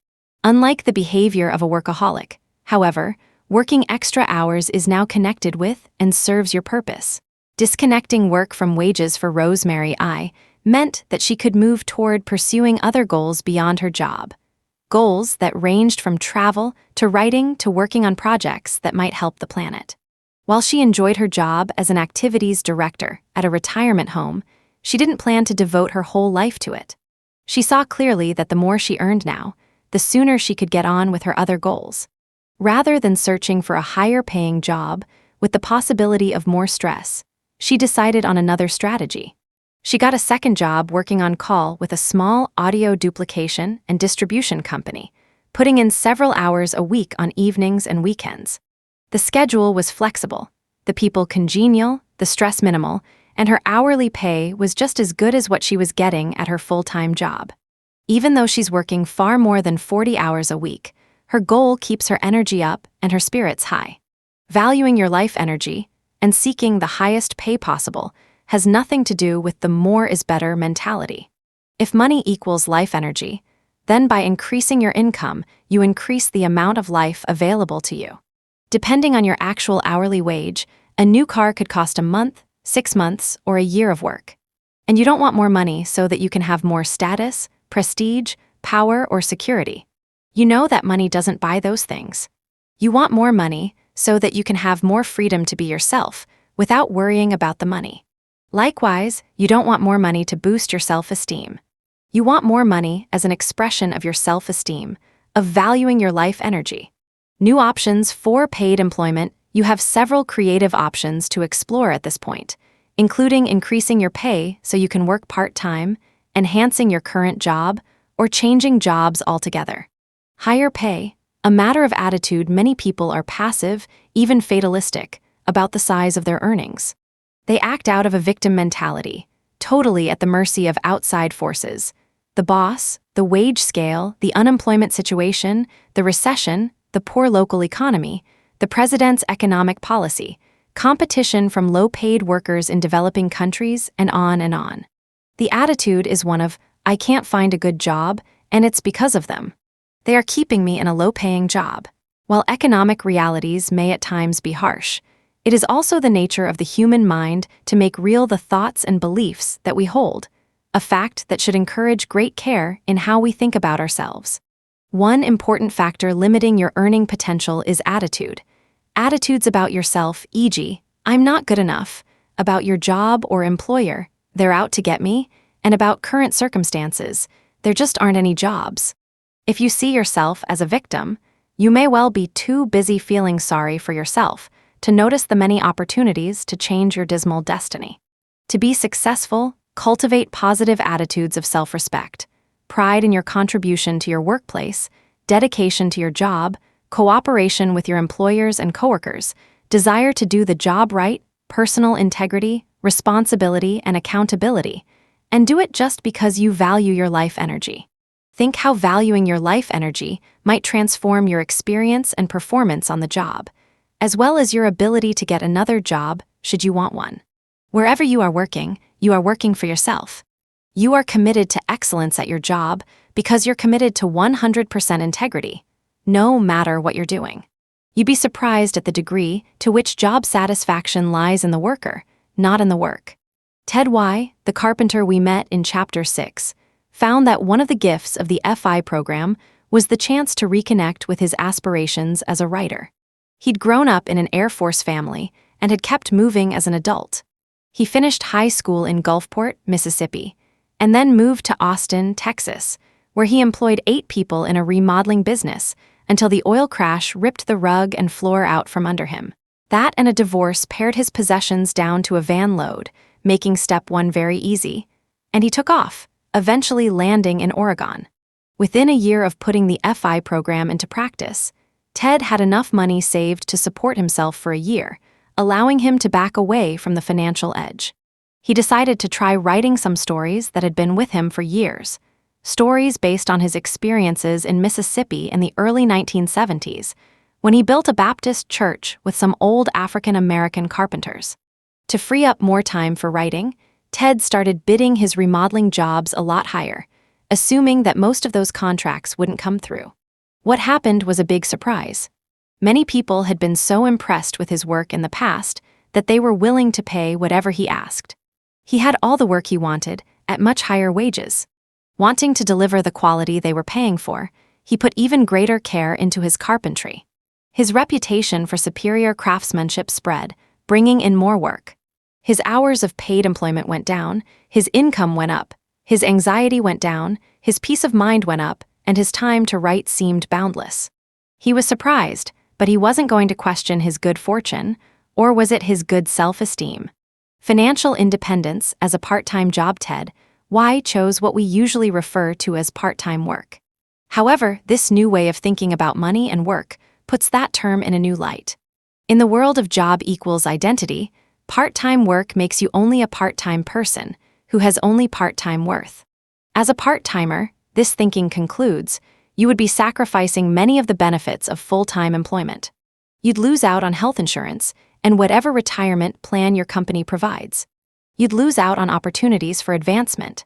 Unlike the behavior of a workaholic, however, working extra hours is now connected with and serves your purpose. Disconnecting work from wages for Rosemary I meant that she could move toward pursuing other goals beyond her job. Goals that ranged from travel to writing to working on projects that might help the planet. While she enjoyed her job as an activities director at a retirement home, she didn't plan to devote her whole life to it. She saw clearly that the more she earned now, the sooner she could get on with her other goals. Rather than searching for a higher-paying job with the possibility of more stress, she decided on another strategy. She got a second job working on call with a small audio duplication and distribution company, putting in several hours a week on evenings and weekends. The schedule was flexible, the people congenial, the stress minimal, and her hourly pay was just as good as what she was getting at her full-time job. Even though she's working far more than 40 hours a week, her goal keeps her energy up and her spirits high. Valuing your life energy and seeking the highest pay possible has nothing to do with the more is better mentality. If money equals life energy, then by increasing your income, you increase the amount of life available to you. Depending on your actual hourly wage, a new car could cost a month, 6 months, or a year of work. And you don't want more money so that you can have more status, prestige, power, or security. You know that money doesn't buy those things. You want more money so that you can have more freedom to be yourself without worrying about the money. Likewise, you don't want more money to boost your self-esteem. You want more money as an expression of your self-esteem, of valuing your life energy. New options for paid employment. You have several creative options to explore at this point, including increasing your pay so you can work part-time, enhancing your current job, or changing jobs altogether. Higher pay, a matter of attitude. Many people are passive, even fatalistic, about the size of their earnings. They act out of a victim mentality, totally at the mercy of outside forces. The boss, the wage scale, the unemployment situation, the recession, the poor local economy, the president's economic policy, competition from low-paid workers in developing countries, and on and on. The attitude is one of, I can't find a good job, and it's because of them. They are keeping me in a low-paying job. While economic realities may at times be harsh, it is also the nature of the human mind to make real the thoughts and beliefs that we hold, a fact that should encourage great care in how we think about ourselves. One important factor limiting your earning potential is attitude. Attitudes about yourself, e.g., I'm not good enough, about your job or employer, they're out to get me, and about current circumstances, there just aren't any jobs. If you see yourself as a victim, you may well be too busy feeling sorry for yourself to notice the many opportunities to change your dismal destiny. To be successful, cultivate positive attitudes of self-respect, pride in your contribution to your workplace, dedication to your job, cooperation with your employers and coworkers, desire to do the job right, personal integrity, responsibility, and accountability, and do it just because you value your life energy. Think how valuing your life energy might transform your experience and performance on the job, as well as your ability to get another job should you want one. Wherever you are working for yourself. You are committed to excellence at your job because you're committed to 100% integrity, no matter what you're doing. You'd be surprised at the degree to which job satisfaction lies in the worker, not in the work. Ted Y., the carpenter we met in Chapter 6, found that one of the gifts of the FI program was the chance to reconnect with his aspirations as a writer. He'd grown up in an Air Force family and had kept moving as an adult. He finished high school in Gulfport, Mississippi, and then moved to Austin, Texas, where he employed 8 people in a remodeling business until the oil crash ripped the rug and floor out from under him. That and a divorce pared his possessions down to a van load, making step 1 very easy, and he took off, eventually landing in Oregon. Within a year of putting the FI program into practice, Ted had enough money saved to support himself for a year, allowing him to back away from the financial edge. He decided to try writing some stories that had been with him for years, stories based on his experiences in Mississippi in the early 1970s, when he built a Baptist church with some old African-American carpenters. To free up more time for writing, Ted started bidding his remodeling jobs a lot higher, assuming that most of those contracts wouldn't come through. What happened was a big surprise. Many people had been so impressed with his work in the past that they were willing to pay whatever he asked. He had all the work he wanted, at much higher wages. Wanting to deliver the quality they were paying for, he put even greater care into his carpentry. His reputation for superior craftsmanship spread, bringing in more work. His hours of paid employment went down, his income went up, his anxiety went down, his peace of mind went up, and his time to write seemed boundless. He was surprised, but he wasn't going to question his good fortune, or was it his good self-esteem? Financial independence as a part-time job. Ted Y. chose what we usually refer to as part-time work. However, this new way of thinking about money and work puts that term in a new light. In the world of job equals identity, part-time work makes you only a part-time person who has only part-time worth. As a part-timer, this thinking concludes, you would be sacrificing many of the benefits of full-time employment. You'd lose out on health insurance and whatever retirement plan your company provides. You'd lose out on opportunities for advancement.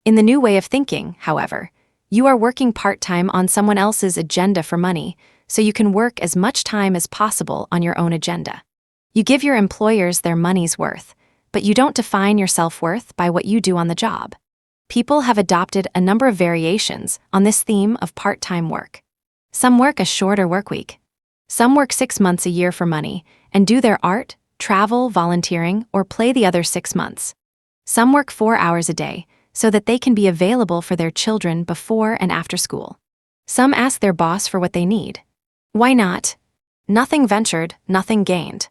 In the new way of thinking, however, you are working part-time on someone else's agenda for money, so you can work as much time as possible on your own agenda. You give your employers their money's worth, but you don't define your self-worth by what you do on the job. People have adopted a number of variations on this theme of part-time work. Some work a shorter work week. Some work 6 months a year for money and do their art, travel, volunteering, or play the other 6 months. Some work 4 hours a day so that they can be available for their children before and after school. Some ask their boss for what they need. Why not? Nothing ventured, nothing gained.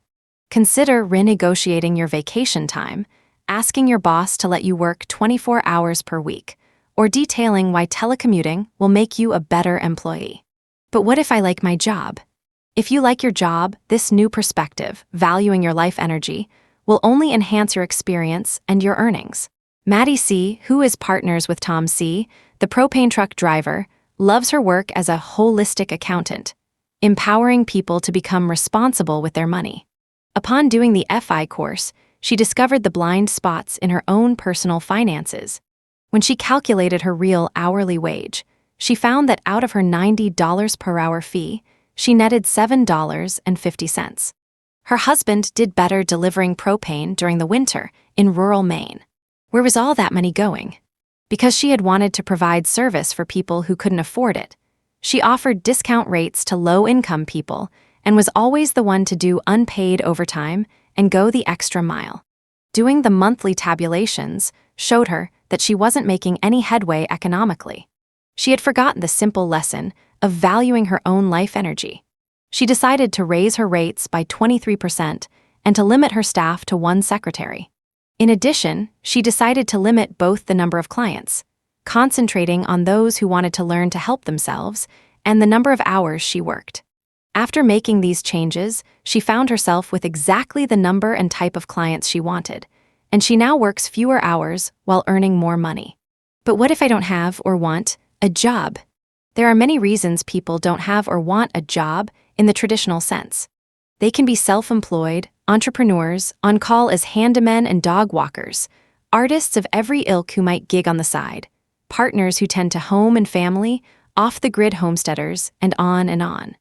Consider renegotiating your vacation time, asking your boss to let you work 24 hours per week, or detailing why telecommuting will make you a better employee. But what if I like my job? If you like your job, this new perspective, valuing your life energy, will only enhance your experience and your earnings. Maddie C., who is partners with Tom C., the propane truck driver, loves her work as a holistic accountant, empowering people to become responsible with their money. Upon doing the FI course, she discovered the blind spots in her own personal finances. When she calculated her real hourly wage, she found that out of her $90 per hour fee, she netted $7.50. Her husband did better delivering propane during the winter in rural Maine. Where was all that money going? Because she had wanted to provide service for people who couldn't afford it. She offered discount rates to low-income people and was always the one to do unpaid overtime and go the extra mile. Doing the monthly tabulations showed her that she wasn't making any headway economically. She had forgotten the simple lesson of valuing her own life energy. She decided to raise her rates by 23% and to limit her staff to one secretary. In addition, she decided to limit both the number of clients, concentrating on those who wanted to learn to help themselves, and the number of hours she worked. After making these changes, she found herself with exactly the number and type of clients she wanted, and she now works fewer hours while earning more money. But what if I don't have or want a job? There are many reasons people don't have or want a job in the traditional sense. They can be self-employed, entrepreneurs, on call as handymen and dog walkers, artists of every ilk who might gig on the side, partners who tend to home and family, off-the-grid homesteaders, and on and on.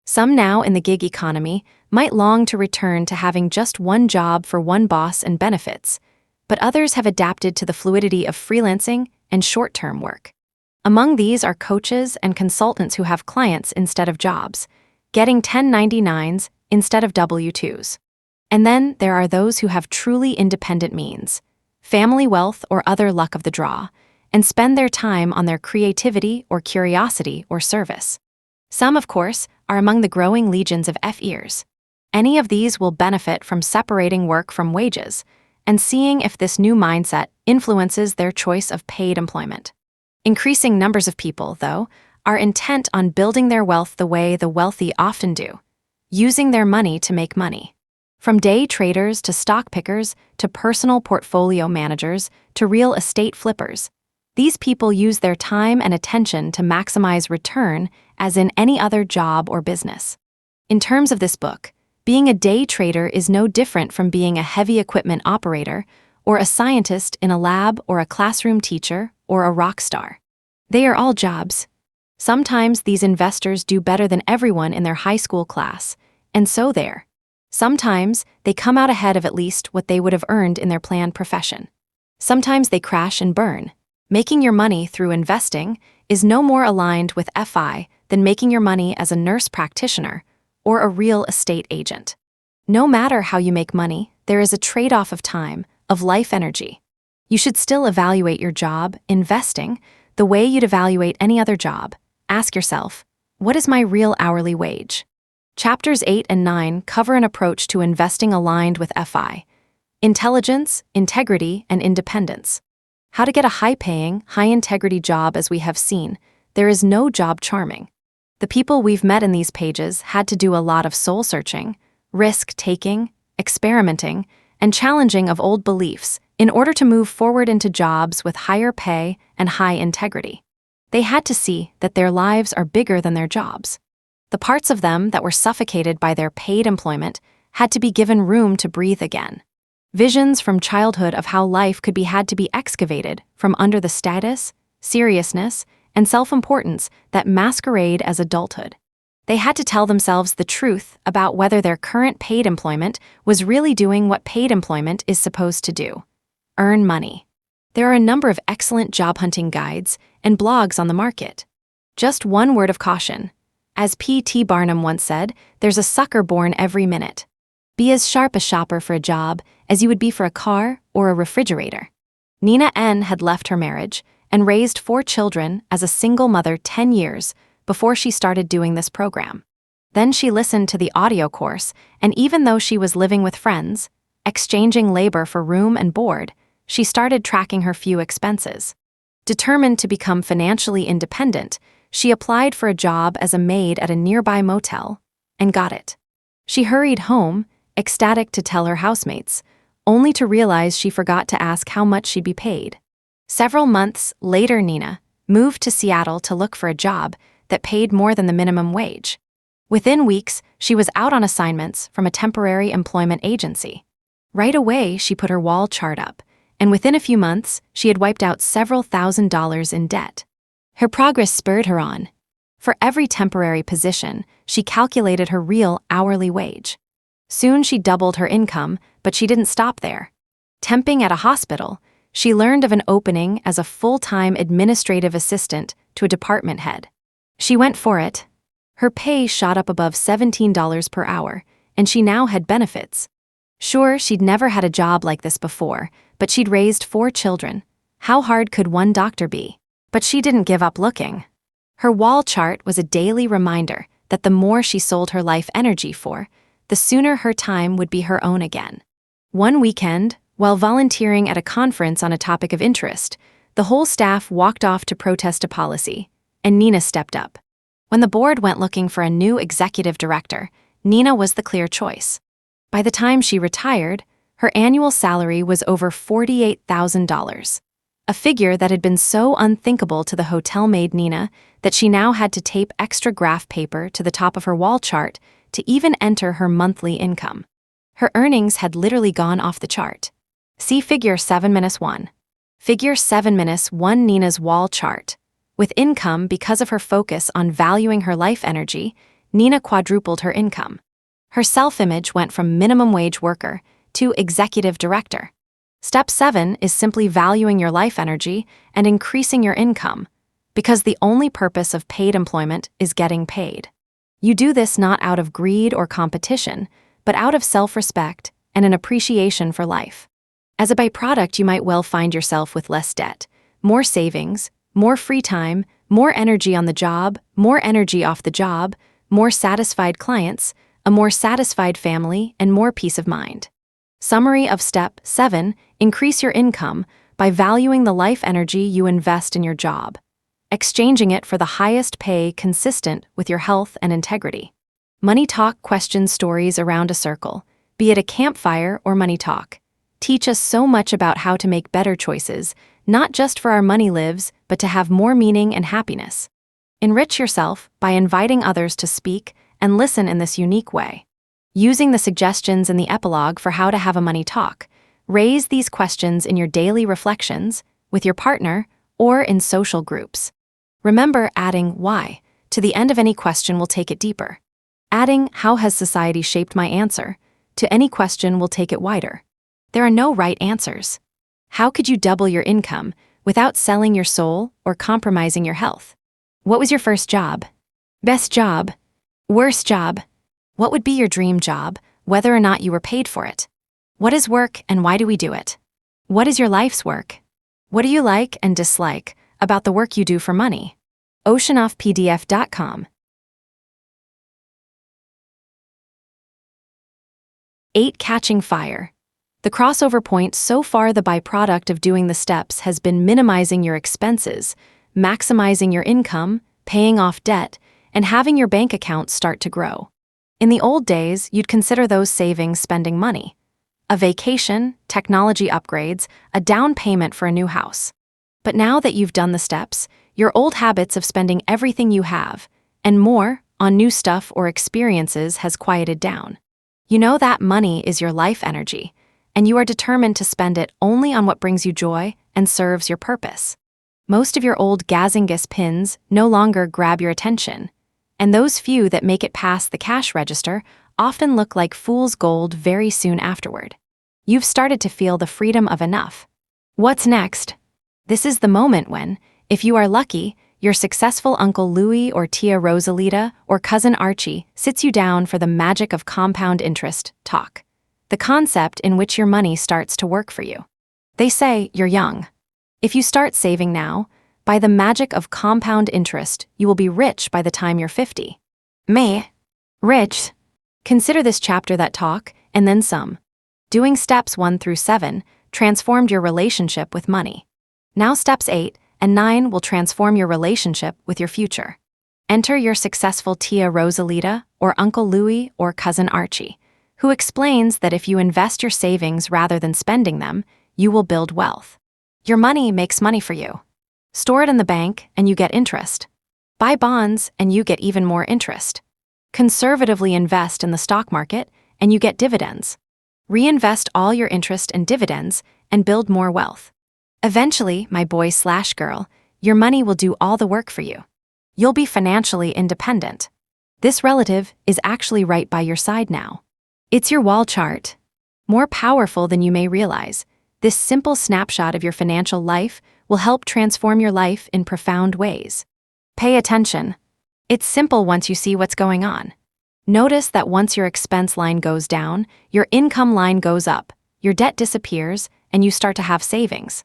Some now in the gig economy might long to return to having just one job for one boss and benefits, but others have adapted to the fluidity of freelancing and short-term work. Among these are coaches and consultants who have clients instead of jobs, getting 1099s instead of W-2s. And then there are those who have truly independent means, family wealth or other luck of the draw, and spend their time on their creativity or curiosity or service. Some, of course, are among the growing legions of F-ears. Any of these will benefit from separating work from wages and seeing if this new mindset influences their choice of paid employment. Increasing numbers of people, though, are intent on building their wealth the way the wealthy often do, using their money to make money. From day traders to stock pickers to personal portfolio managers to real estate flippers, these people use their time and attention to maximize return as in any other job or business. In terms of this book, being a day trader is no different from being a heavy equipment operator or a scientist in a lab or a classroom teacher or a rock star. They are all jobs. Sometimes these investors do better than everyone in their high school class, and so there. Sometimes they come out ahead of at least what they would have earned in their planned profession. Sometimes they crash and burn. Making your money through investing is no more aligned with FI than making your money as a nurse practitioner or a real estate agent. No matter how you make money, there is a trade-off of time, of life energy. You should still evaluate your job, investing, the way you'd evaluate any other job. Ask yourself, what is my real hourly wage? Chapters 8 and 9 cover an approach to investing aligned with FI: intelligence, integrity, and independence. How to get a high-paying, high-integrity job. As we have seen, there is no job charming. The people we've met in these pages had to do a lot of soul-searching, risk-taking, experimenting, and challenging of old beliefs in order to move forward into jobs with higher pay and high integrity. They had to see that their lives are bigger than their jobs. The parts of them that were suffocated by their paid employment had to be given room to breathe again. Visions from childhood of how life could be had to be excavated from under the status, seriousness, and self-importance that masquerade as adulthood. They had to tell themselves the truth about whether their current paid employment was really doing what paid employment is supposed to do: earn money. There are a number of excellent job hunting guides and blogs on the market. Just one word of caution. As P.T. Barnum once said, there's a sucker born every minute. Be as sharp a shopper for a job as you would be for a car or a refrigerator. Nina N. had left her marriage and raised 4 children as a single mother 10 years before she started doing this program. Then she listened to the audio course, and even though she was living with friends, exchanging labor for room and board, she started tracking her few expenses. Determined to become financially independent, she applied for a job as a maid at a nearby motel and got it. She hurried home, ecstatic to tell her housemates, only to realize she forgot to ask how much she'd be paid. Several months later, Ainâ moved to Seattle to look for a job that paid more than the minimum wage. Within weeks, she was out on assignments from a temporary employment agency. Right away, she put her wall chart up, and within a few months, she had wiped out several $1,000s in debt. Her progress spurred her on. For every temporary position, she calculated her real hourly wage. Soon she doubled her income, but she didn't stop there. Temping at a hospital, she learned of an opening as a full-time administrative assistant to a department head. She went for it. Her pay shot up above $17 per hour, and she now had benefits. Sure, she'd never had a job like this before, but she'd raised 4 children. How hard could one doctor be? But she didn't give up looking. Her wall chart was a daily reminder that the more she sold her life energy for, the sooner her time would be her own again. One weekend, while volunteering at a conference on a topic of interest, the whole staff walked off to protest a policy, and Ainâ stepped up. When the board went looking for a new executive director, Ainâ was the clear choice. By the time she retired, her annual salary was over $48,000, a figure that had been so unthinkable to the hotel maid Ainâ that she now had to tape extra graph paper to the top of her wall chart to even enter her monthly income. Her earnings had literally gone off the chart. See Figure 7-1. Figure 7-1 Ainâ's wall chart. With income because of her focus on valuing her life energy, Ainâ quadrupled her income. Her self-image went from minimum wage worker to executive director. Step 7 is simply valuing your life energy and increasing your income, because the only purpose of paid employment is getting paid. You do this not out of greed or competition, but out of self-respect and an appreciation for life. As a byproduct, you might well find yourself with less debt, more savings, more free time, more energy on the job, more energy off the job, more satisfied clients, a more satisfied family, and more peace of mind. Summary of Step 7: increase your income by valuing the life energy you invest in your job, exchanging it for the highest pay consistent with your health and integrity. Money talk questions stories around a circle, be it a campfire or money talk, teach us so much about how to make better choices, not just for our money lives, but to have more meaning and happiness. Enrich yourself by inviting others to speak and listen in this unique way. Using the suggestions in the epilogue for how to have a money talk, raise these questions in your daily reflections, with your partner, or in social groups. Remember, adding why to the end of any question will take it deeper. Adding how has society shaped my answer to any question will take it wider. There are no right answers. How could you double your income without selling your soul or compromising your health? What was your first job? Best job? Worst job? What would be your dream job, whether or not you were paid for it? What is work and why do we do it? What is your life's work? What do you like and dislike about the work you do for money? oceanoffpdf.com. 8. Catching fire. The crossover point so far, the byproduct of doing the steps has been minimizing your expenses, maximizing your income, paying off debt, and having your bank account start to grow. In the old days, you'd consider those savings spending money. A vacation, technology upgrades, a down payment for a new house. But now that you've done the steps, your old habits of spending everything you have, and more, on new stuff or experiences has quieted down. You know that money is your life energy, and you are determined to spend it only on what brings you joy and serves your purpose. Most of your old Gazingas pins no longer grab your attention, and those few that make it past the cash register often look like fool's gold very soon afterward. You've started to feel the freedom of enough. What's next? This is the moment when, if you are lucky, your successful Uncle Louie or Tia Rosalita or Cousin Archie sits you down for the magic of compound interest talk, the concept in which your money starts to work for you. They say you're young. If you start saving now, by the magic of compound interest, you will be rich by the time you're 50. Me? Rich? Consider this chapter that talk, and then some. Doing steps 1 through 7 transformed your relationship with money. Now steps 8 and 9 will transform your relationship with your future. Enter your successful Tia Rosalita or Uncle Louie or Cousin Archie, who explains that if you invest your savings rather than spending them, you will build wealth. Your money makes money for you. Store it in the bank and you get interest. Buy bonds and you get even more interest. Conservatively invest in the stock market and you get dividends. Reinvest all your interest and dividends and build more wealth. Eventually, my boy/girl, your money will do all the work for you. You'll be financially independent. This relative is actually right by your side now. It's your wall chart. More powerful than you may realize, this simple snapshot of your financial life will help transform your life in profound ways. Pay attention. It's simple once you see what's going on. Notice that once your expense line goes down, your income line goes up, your debt disappears, and you start to have savings.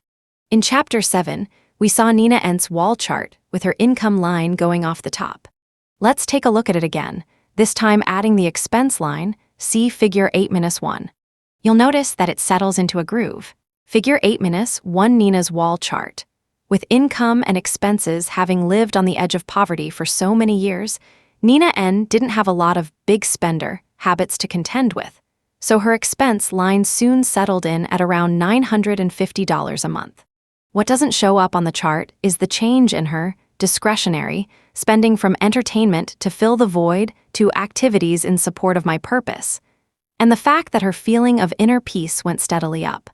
In Chapter 7, we saw Ainâ's wall chart with her income line going off the top. Let's take a look at it again, this time adding the expense line, see Figure 8-1. You'll notice that it settles into a groove. Figure 8-1 Ainâ's wall chart. With income and expenses having lived on the edge of poverty for so many years, Ainâ didn't have a lot of big spender habits to contend with, so her expense line soon settled in at around $950 a month. What doesn't show up on the chart is the change in her discretionary spending from entertainment to fill the void to activities in support of my purpose, and the fact that her feeling of inner peace went steadily up.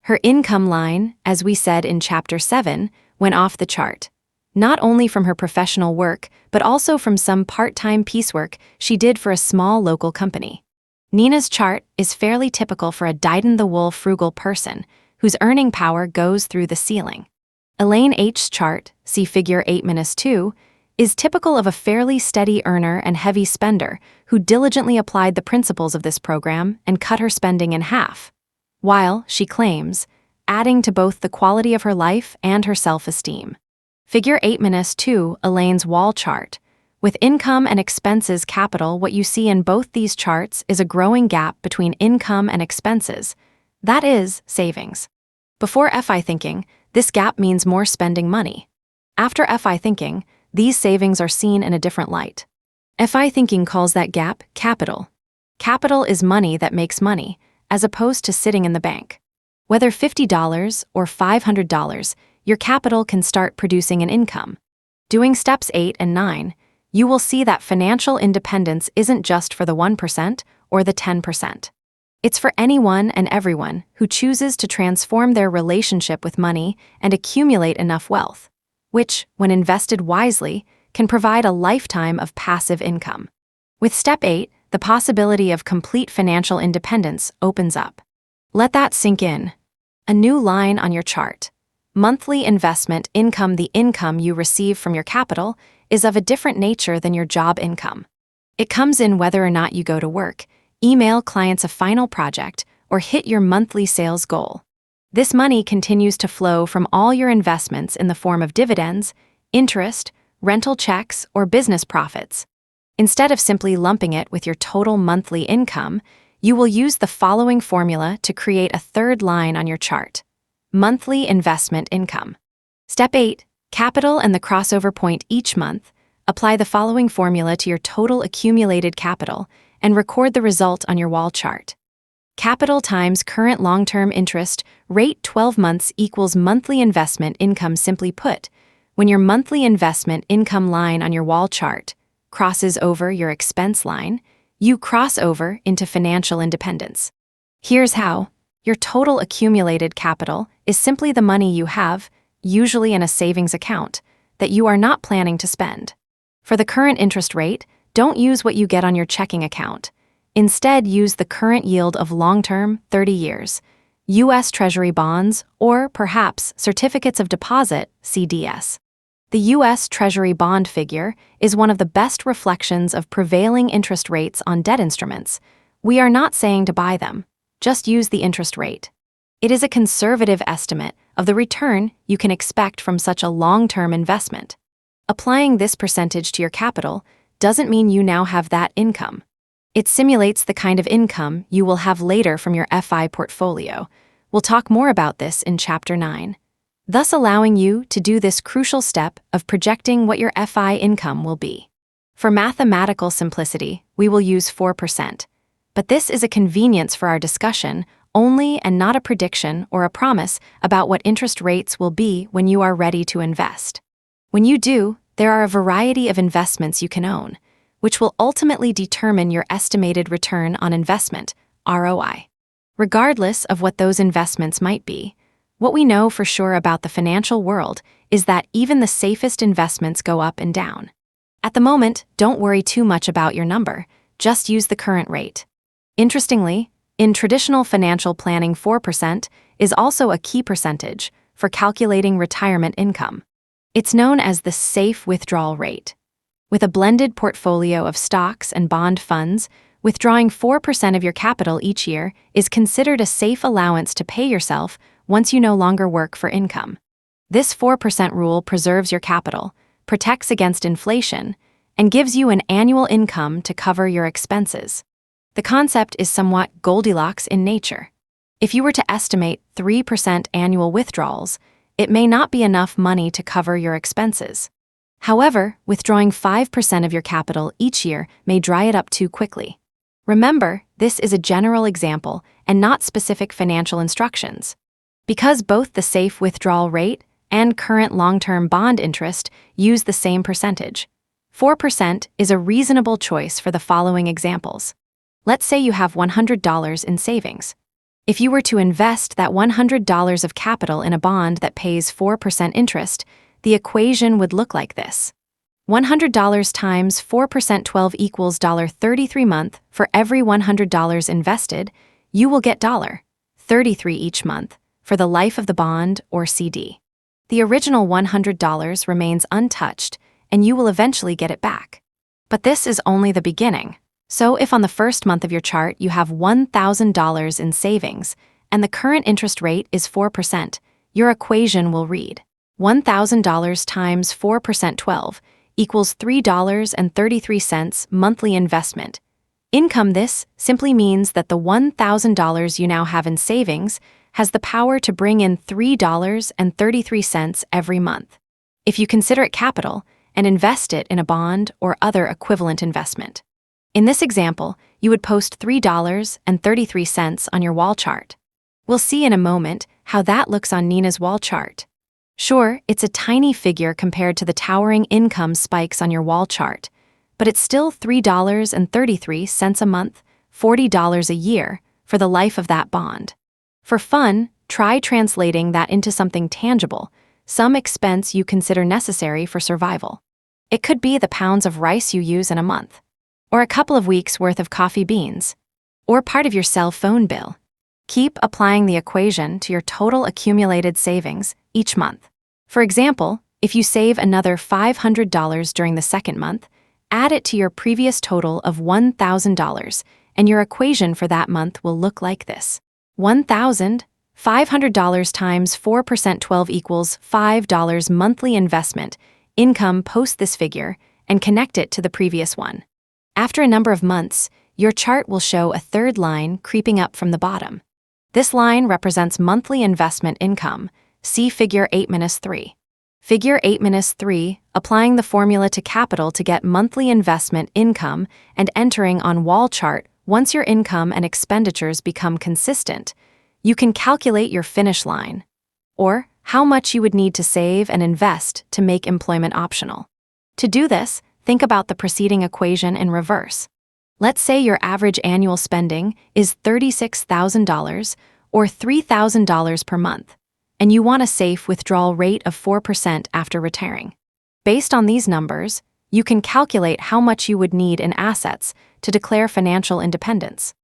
Her income line, as we said in Chapter 7, went off the chart, not only from her professional work, but also from some part-time piecework she did for a small local company. Ainâ's chart is fairly typical for a dyed-in-the-wool frugal person whose earning power goes through the ceiling. Elaine H's chart, see Figure 8-2, is typical of a fairly steady earner and heavy spender who diligently applied the principles of this program and cut her spending in half, while, she claims, adding to both the quality of her life and her self-esteem. Figure 8-2, Elaine's wall chart. With income and expenses capital, what you see in both these charts is a growing gap between income and expenses. That is, savings. Before FI thinking, this gap means more spending money. After FI thinking, these savings are seen in a different light. FI thinking calls that gap capital. Capital is money that makes money, as opposed to sitting in the bank. Whether $50 or $500, your capital can start producing an income. Doing steps 8 and 9, you will see that financial independence isn't just for the 1% or the 10%. It's for anyone and everyone who chooses to transform their relationship with money and accumulate enough wealth, which, when invested wisely, can provide a lifetime of passive income. With Step 8, the possibility of complete financial independence opens up. Let that sink in. A new line on your chart. Monthly investment income. The income you receive from your capital is of a different nature than your job income. It comes in whether or not you go to work, email clients a final project, or hit your monthly sales goal. This money continues to flow from all your investments in the form of dividends, interest, rental checks, or business profits. Instead of simply lumping it with your total monthly income, you will use the following formula to create a third line on your chart. Monthly investment income. Step 8, capital and the crossover point each month. Apply the following formula to your total accumulated capital and record the result on your wall chart. Capital times current long-term interest rate 12 months equals monthly investment income. Simply put, when your monthly investment income line on your wall chart crosses over your expense line, you cross over into financial independence. Here's how. Your total accumulated capital is simply the money you have, usually in a savings account, that you are not planning to spend. For the current interest rate, don't use what you get on your checking account. Instead, use the current yield of long-term, 30 years, U.S. Treasury bonds, or perhaps certificates of deposit, CDS. The U.S. Treasury bond figure is one of the best reflections of prevailing interest rates on debt instruments. We are not saying to buy them, just use the interest rate. It is a conservative estimate of the return you can expect from such a long-term investment. Applying this percentage to your capital doesn't mean you now have that income. It simulates the kind of income you will have later from your FI portfolio. We'll talk more about this in Chapter 9. Thus allowing you to do this crucial step of projecting what your FI income will be. For mathematical simplicity, we will use 4%, but this is a convenience for our discussion only and not a prediction or a promise about what interest rates will be when you are ready to invest. When you do, there are a variety of investments you can own, which will ultimately determine your estimated return on investment, ROI. Regardless of what those investments might be, what we know for sure about the financial world is that even the safest investments go up and down. At the moment, don't worry too much about your number, just use the current rate. Interestingly, in traditional financial planning, 4% is also a key percentage for calculating retirement income. It's known as the safe withdrawal rate. With a blended portfolio of stocks and bond funds, withdrawing 4% of your capital each year is considered a safe allowance to pay yourself once you no longer work for income. This 4% rule preserves your capital, protects against inflation, and gives you an annual income to cover your expenses. The concept is somewhat Goldilocks in nature. If you were to estimate 3% annual withdrawals, it may not be enough money to cover your expenses. However, withdrawing 5% of your capital each year may dry it up too quickly. Remember, this is a general example and not specific financial instructions. Because both the safe withdrawal rate and current long-term bond interest use the same percentage, 4% is a reasonable choice for the following examples. Let's say you have $100 in savings. If you were to invest that $100 of capital in a bond that pays 4% interest, the equation would look like this. $100 times 4% 12 equals $33 month. For every $100 invested, you will get $33 each month for the life of the bond or CD. The original $100 remains untouched, and you will eventually get it back. But this is only the beginning. So if on the first month of your chart you have $1,000 in savings, and the current interest rate is 4%, your equation will read $1,000 times 4% 12 equals $3.33 monthly investment. Income. This simply means that the $1,000 you now have in savings has the power to bring in $3.33 every month. If you consider it capital and invest it in a bond or other equivalent investment. In this example, you would post $3.33 on your wall chart. We'll see in a moment how that looks on Nina's wall chart. Sure, it's a tiny figure compared to the towering income spikes on your wall chart, but it's still $3.33 a month, $40 a year, for the life of that bond. For fun, try translating that into something tangible, some expense you consider necessary for survival. It could be the pounds of rice you use in a month, or a couple of weeks' worth of coffee beans, or part of your cell phone bill. Keep applying the equation to your total accumulated savings each month. For example, if you save another $500 during the second month, add it to your previous total of $1,000, and your equation for that month will look like this. $1,500 times 4% 12 equals $5 monthly investment. Income. Post this figure and connect it to the previous one. After a number of months, your chart will show a third line creeping up from the bottom. This line represents monthly investment income. See Figure 8-3. Figure 8-3, applying the formula to capital to get monthly investment income and entering on wall chart. Once your income and expenditures become consistent, you can calculate your finish line, or how much you would need to save and invest to make employment optional. To do this, think about the preceding equation in reverse. Let's say your average annual spending is $36,000 or $3,000 per month, and you want a safe withdrawal rate of 4% after retiring. Based on these numbers, you can calculate how much you would need in assets to declare financial independence.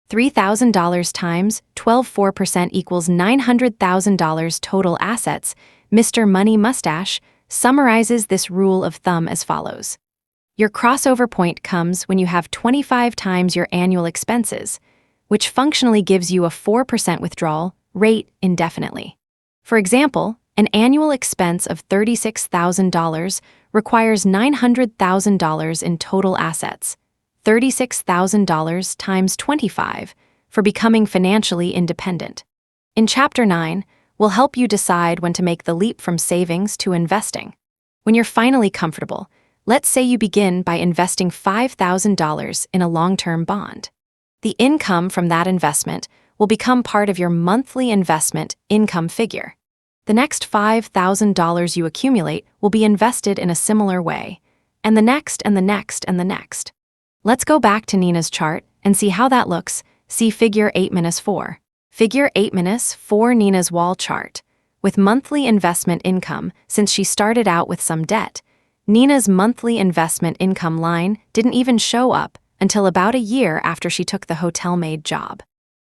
$3,000 times 12 4% equals $900,000 total assets. Mr. Money Mustache summarizes this rule of thumb as follows. Your crossover point comes when you have 25 times your annual expenses, which functionally gives you a 4% withdrawal rate indefinitely. For example, an annual expense of $36,000 requires $900,000 in total assets, $36,000 times 25, for becoming financially independent. In Chapter 9, we'll help you decide when to make the leap from savings to investing. When you're finally comfortable, let's say you begin by investing $5,000 in a long-term bond. The income from that investment will become part of your monthly investment income figure. The next $5,000 you accumulate will be invested in a similar way, and the next and the next and the next. Let's go back to Nina's chart and see how that looks. See Figure 8-4. Figure 8-4 Nina's wall chart. With monthly investment income, since she started out with some debt, Nina's monthly investment income line didn't even show up until about a year after she took the hotel maid job.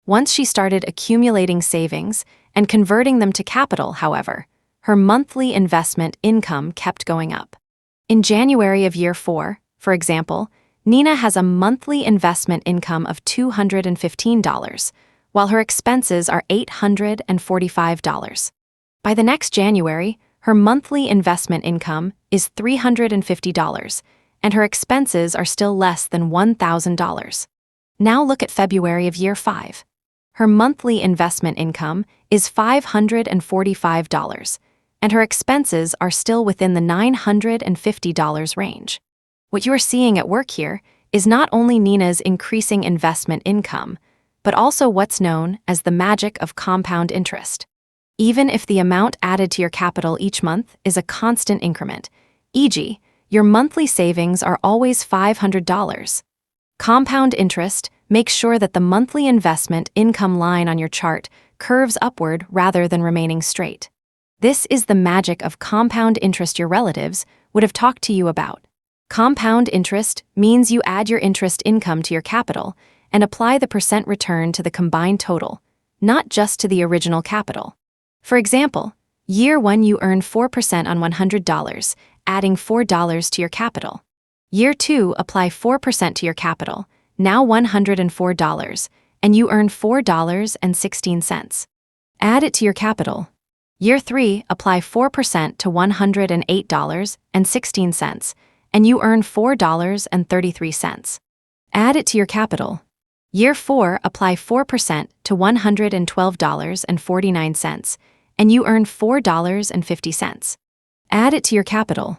Once she started accumulating savings and converting them to capital, however, her monthly investment income kept going up. In January of year 4, for example, Nina has a monthly investment income of $215, while her expenses are $845. By the next January, her monthly investment income is $350, and her expenses are still less than $1,000. Now look at February of year 5. Her monthly investment income is $545, and her expenses are still within the $950 range. What you are seeing at work here is not only Nina's increasing investment income, but also what's known as the magic of compound interest. Even if the amount added to your capital each month is a constant increment, e.g., your monthly savings are always $500. Compound interest makes sure that the monthly investment income line on your chart curves upward rather than remaining straight. This is the magic of compound interest your relatives would have talked to you about. Compound interest means you add your interest income to your capital and apply the percent return to the combined total, not just to the original capital. For example, year 1 you earn 4% on $100, adding $4 to your capital. Year 2 apply 4% to your capital, now $104, and you earn $4.16. Add it to your capital. Year 3 apply 4% to $108.16, and you earn $4.33. Add it to your capital. Year 4 apply 4% to $112.49, and you earn $4.50. Add it to your capital.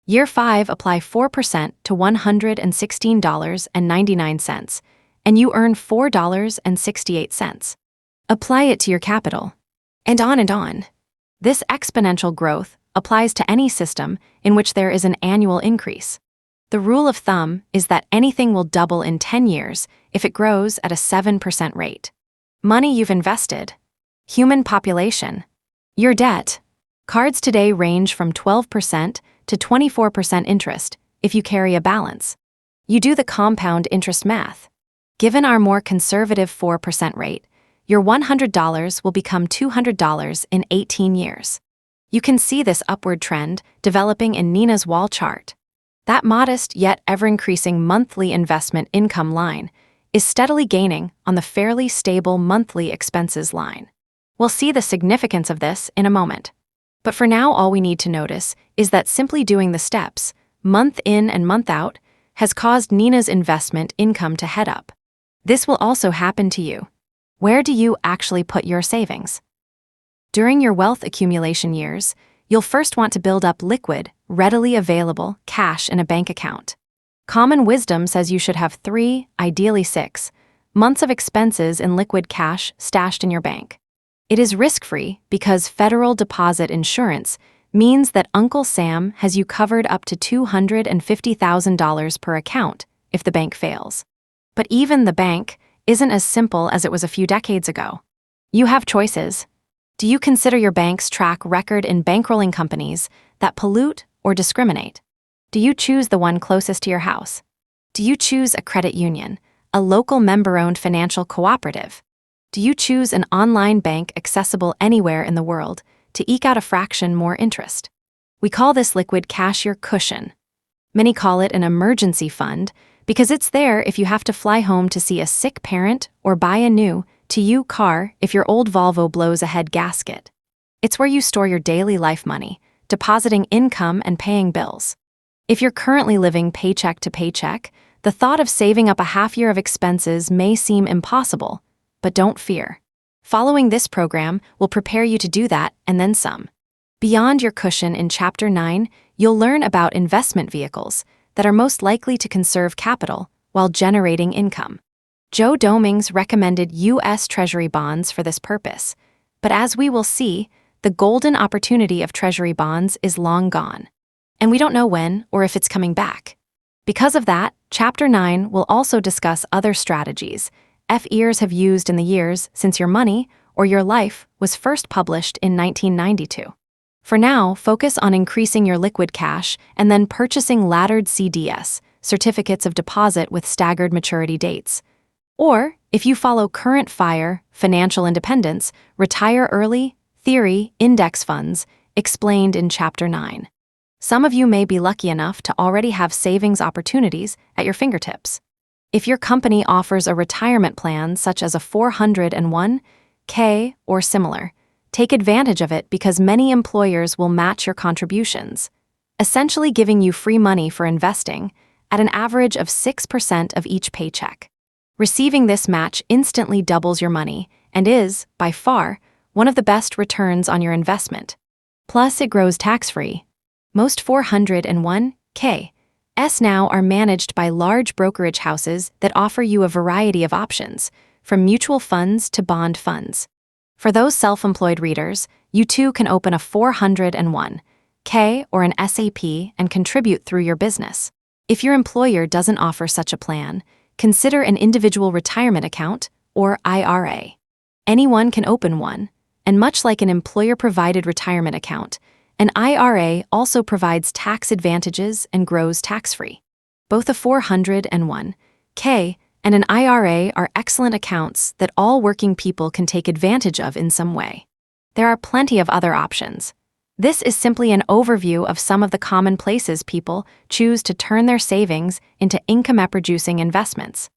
Year 5 apply 4% to $116.99, and you earn $4.68. Apply it to your capital. And on and on. This exponential growth applies to any system in which there is an annual increase. The rule of thumb is that anything will double in 10 years if it grows at a 7% rate. Money you've invested. Human population. Your debt. Cards today range from 12% to 24% interest if you carry a balance. You do the compound interest math. Given our more conservative 4% rate, your $100 will become $200 in 18 years. You can see this upward trend developing in Nina's wall chart. That modest yet ever-increasing monthly investment income line is steadily gaining on the fairly stable monthly expenses line. We'll see the significance of this in a moment. But for now, all we need to notice is that simply doing the steps, month in and month out, has caused Nina's investment income to head up. This will also happen to you. Where do you actually put your savings? During your wealth accumulation years, you'll first want to build up liquid, readily available cash in a bank account. Common wisdom says you should have 3, ideally 6, months of expenses in liquid cash stashed in your bank. It is risk-free because federal deposit insurance means that Uncle Sam has you covered up to $250,000 per account if the bank fails. But even the bank isn't as simple as it was a few decades ago. You have choices. Do you consider your bank's track record in bankrolling companies that pollute or discriminate? Do you choose the one closest to your house? Do you choose a credit union, a local member-owned financial cooperative? Do you choose an online bank accessible anywhere in the world to eke out a fraction more interest? We call this liquid cash your cushion. Many call it an emergency fund because it's there if you have to fly home to see a sick parent or buy a new, to you, car if your old Volvo blows a head gasket. It's where you store your daily life money, depositing income and paying bills. If you're currently living paycheck to paycheck, the thought of saving up a half year of expenses may seem impossible, but don't fear. Following this program will prepare you to do that and then some. Beyond your cushion in Chapter 9, you'll learn about investment vehicles that are most likely to conserve capital while generating income. Joe Dominguez recommended U.S. Treasury bonds for this purpose, but as we will see, the golden opportunity of Treasury bonds is long gone, and we don't know when or if it's coming back. Because of that, Chapter 9 will also discuss other strategies FEers have used in the years since Your Money or Your Life was first published in 1992. For now, focus on increasing your liquid cash and then purchasing laddered CDS, certificates of deposit with staggered maturity dates. Or, if you follow current FIRE, financial independence, retire early, theory, index funds, explained in Chapter 9. Some of you may be lucky enough to already have savings opportunities at your fingertips. If your company offers a retirement plan such as a 401(k) or similar, take advantage of it because many employers will match your contributions, essentially giving you free money for investing at an average of 6% of each paycheck. Receiving this match instantly doubles your money and is, by far, one of the best returns on your investment. Plus, it grows tax-free. Most 401(k)s now are managed by large brokerage houses that offer you a variety of options, from mutual funds to bond funds. For those self-employed readers, you too can open a 401(k) or an SAP and contribute through your business. If your employer doesn't offer such a plan, consider an individual retirement account, or IRA. Anyone can open one, and much like an employer-provided retirement account, an IRA also provides tax advantages and grows tax-free. Both a 401(k) and an IRA are excellent accounts that all working people can take advantage of in some way. There are plenty of other options. This is simply an overview of some of the common places people choose to turn their savings into income-producing investments.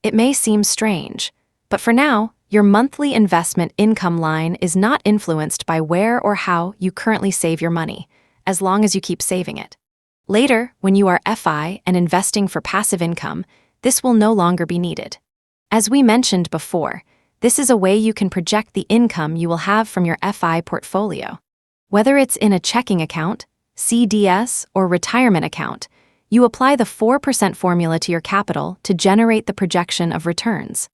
It may seem strange, but for now, your monthly investment income line is not influenced by where or how you currently save your money, as long as you keep saving it. Later, when you are FI and investing for passive income, this will no longer be needed. As we mentioned before, this is a way you can project the income you will have from your FI portfolio. Whether it's in a checking account, CDS, or retirement account, you apply the 4% formula to your capital to generate the projection of returns.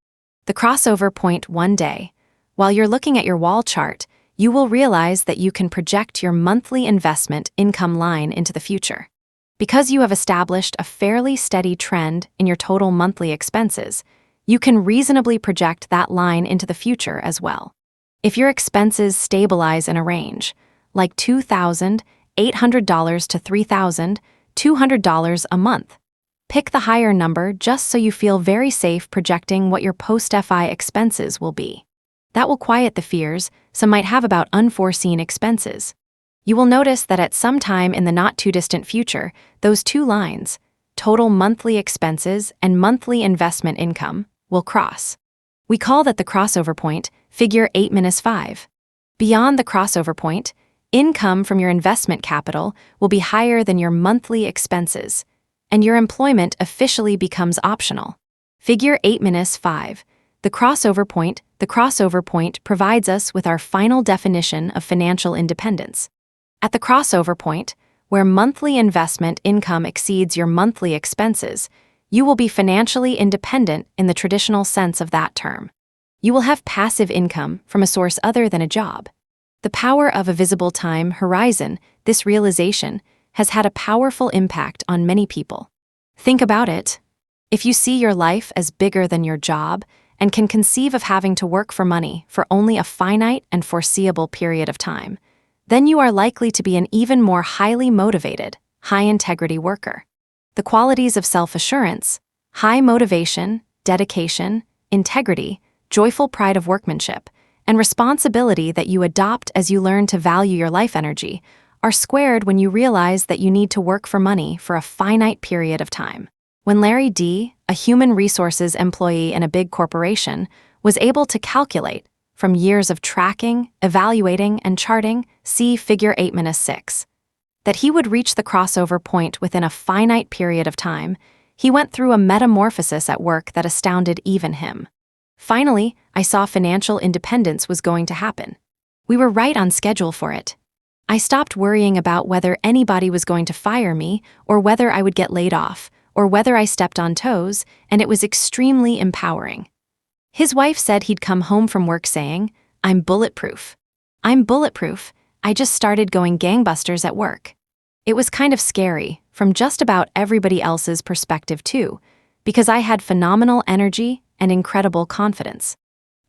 The crossover point one day. While you're looking at your wall chart, you will realize that you can project your monthly investment income line into the future. Because you have established a fairly steady trend in your total monthly expenses, you can reasonably project that line into the future as well. If your expenses stabilize in a range, like $2,800 to $3,200 a month, pick the higher number just so you feel very safe projecting what your post-FI expenses will be. That will quiet the fears some might have about unforeseen expenses. You will notice that at some time in the not-too-distant future, those two lines, total monthly expenses and monthly investment income, will cross. We call that the crossover point, figure 8-5. Beyond the crossover point, income from your investment capital will be higher than your monthly expenses, and your employment officially becomes optional. Figure 8-5. The crossover point provides us with our final definition of financial independence. At the crossover point, where monthly investment income exceeds your monthly expenses, you will be financially independent in the traditional sense of that term. You will have passive income from a source other than a job. The power of a visible time horizon, this realization, has had a powerful impact on many people. Think about it. If you see your life as bigger than your job and can conceive of having to work for money for only a finite and foreseeable period of time, then you are likely to be an even more highly motivated, high-integrity worker. The qualities of self-assurance, high motivation, dedication, integrity, joyful pride of workmanship, and responsibility that you adopt as you learn to value your life energy are squared when you realize that you need to work for money for a finite period of time. When Larry D., a human resources employee in a big corporation, was able to calculate, from years of tracking, evaluating, and charting, see figure 8-6, that he would reach the crossover point within a finite period of time, he went through a metamorphosis at work that astounded even him. Finally, I saw financial independence was going to happen. We were right on schedule for it. I stopped worrying about whether anybody was going to fire me or whether I would get laid off, or whether I stepped on toes, and it was extremely empowering. His wife said he'd come home from work saying, "I'm bulletproof. I'm bulletproof. I just started going gangbusters at work." It was kind of scary, from just about everybody else's perspective too, because I had phenomenal energy and incredible confidence.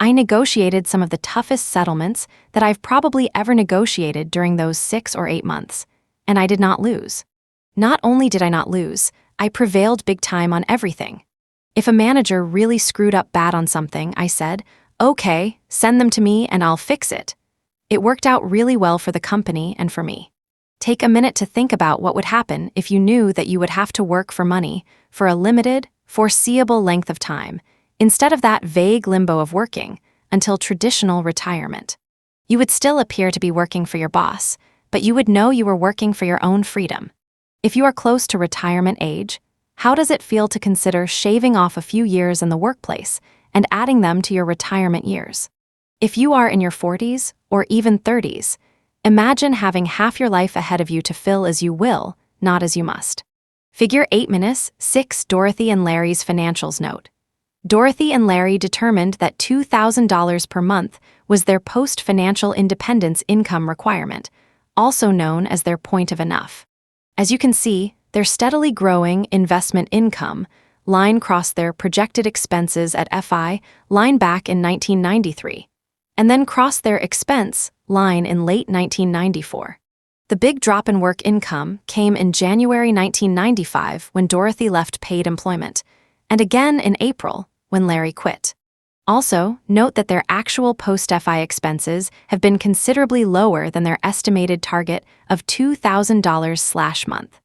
I negotiated some of the toughest settlements that I've probably ever negotiated during those 6 or 8 months, and I did not lose. Not only did I not lose, I prevailed big time on everything. If a manager really screwed up bad on something, I said, "Okay, send them to me and I'll fix it." It worked out really well for the company and for me. Take a minute to think about what would happen if you knew that you would have to work for money for a limited, foreseeable length of time, instead of that vague limbo of working until traditional retirement. You would still appear to be working for your boss, but you would know you were working for your own freedom. If you are close to retirement age, how does it feel to consider shaving off a few years in the workplace and adding them to your retirement years? If you are in your 40s or even 30s, imagine having half your life ahead of you to fill as you will, not as you must. Figure 8-6 Dorothy and Larry's financials note. Dorothy and Larry determined that $2,000 per month was their post-financial independence income requirement, also known as their point of enough. As you can see, their steadily growing investment income line crossed their projected expenses at FI line back in 1993, and then crossed their expense line in late 1994. The big drop in work income came in January 1995 when Dorothy left paid employment, and again in April when Larry quit. Also, note that their actual post-FI expenses have been considerably lower than their estimated target of $2,000/month.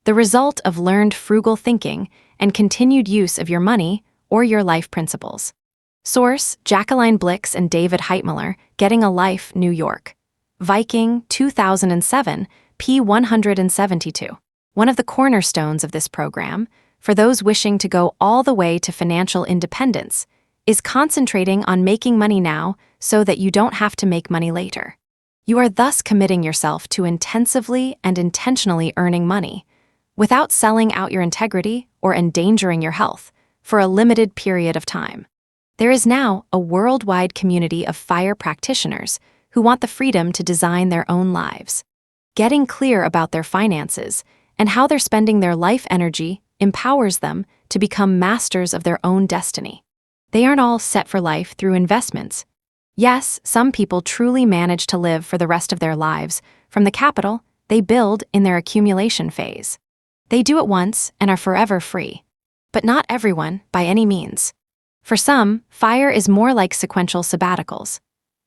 The result of learned frugal thinking and continued use of your money or your life principles. Source: Jacqueline Blix and David Heitmiller, Getting a Life, New York. Viking, 2007, p. 172. One of the cornerstones of this program, for those wishing to go all the way to financial independence, is concentrating on making money now so that you don't have to make money later. You are thus committing yourself to intensively and intentionally earning money, without selling out your integrity or endangering your health, for a limited period of time. There is now a worldwide community of FIRE practitioners who want the freedom to design their own lives. Getting clear about their finances and how they're spending their life energy empowers them to become masters of their own destiny. They aren't all set for life through investments. Yes, some people truly manage to live for the rest of their lives from the capital they build in their accumulation phase. They do it once and are forever free. But not everyone, by any means. For some, FIRE is more like sequential sabbaticals.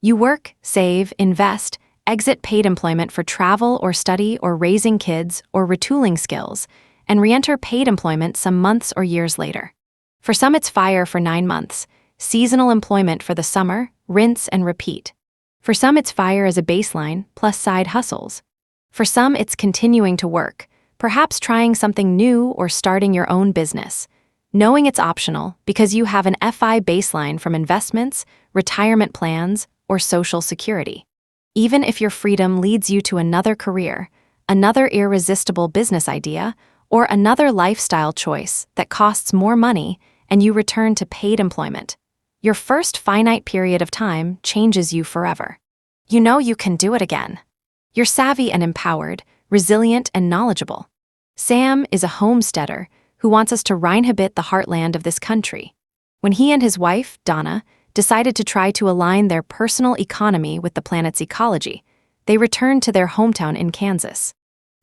You work, save, invest, exit paid employment for travel or study or raising kids or retooling skills, and re-enter paid employment some months or years later. For some it's FIRE for 9 months, seasonal employment for the summer, rinse and repeat. For some it's FIRE as a baseline, plus side hustles. For some it's continuing to work, perhaps trying something new or starting your own business, knowing it's optional because you have an FI baseline from investments, retirement plans, or Social Security. Even if your freedom leads you to another career, another irresistible business idea, or another lifestyle choice that costs more money and you return to paid employment, your first finite period of time changes you forever. You know you can do it again. You're savvy and empowered, resilient and knowledgeable. Sam is a homesteader who wants us to reinhabit the heartland of this country. When he and his wife, Donna, decided to try to align their personal economy with the planet's ecology, they returned to their hometown in Kansas.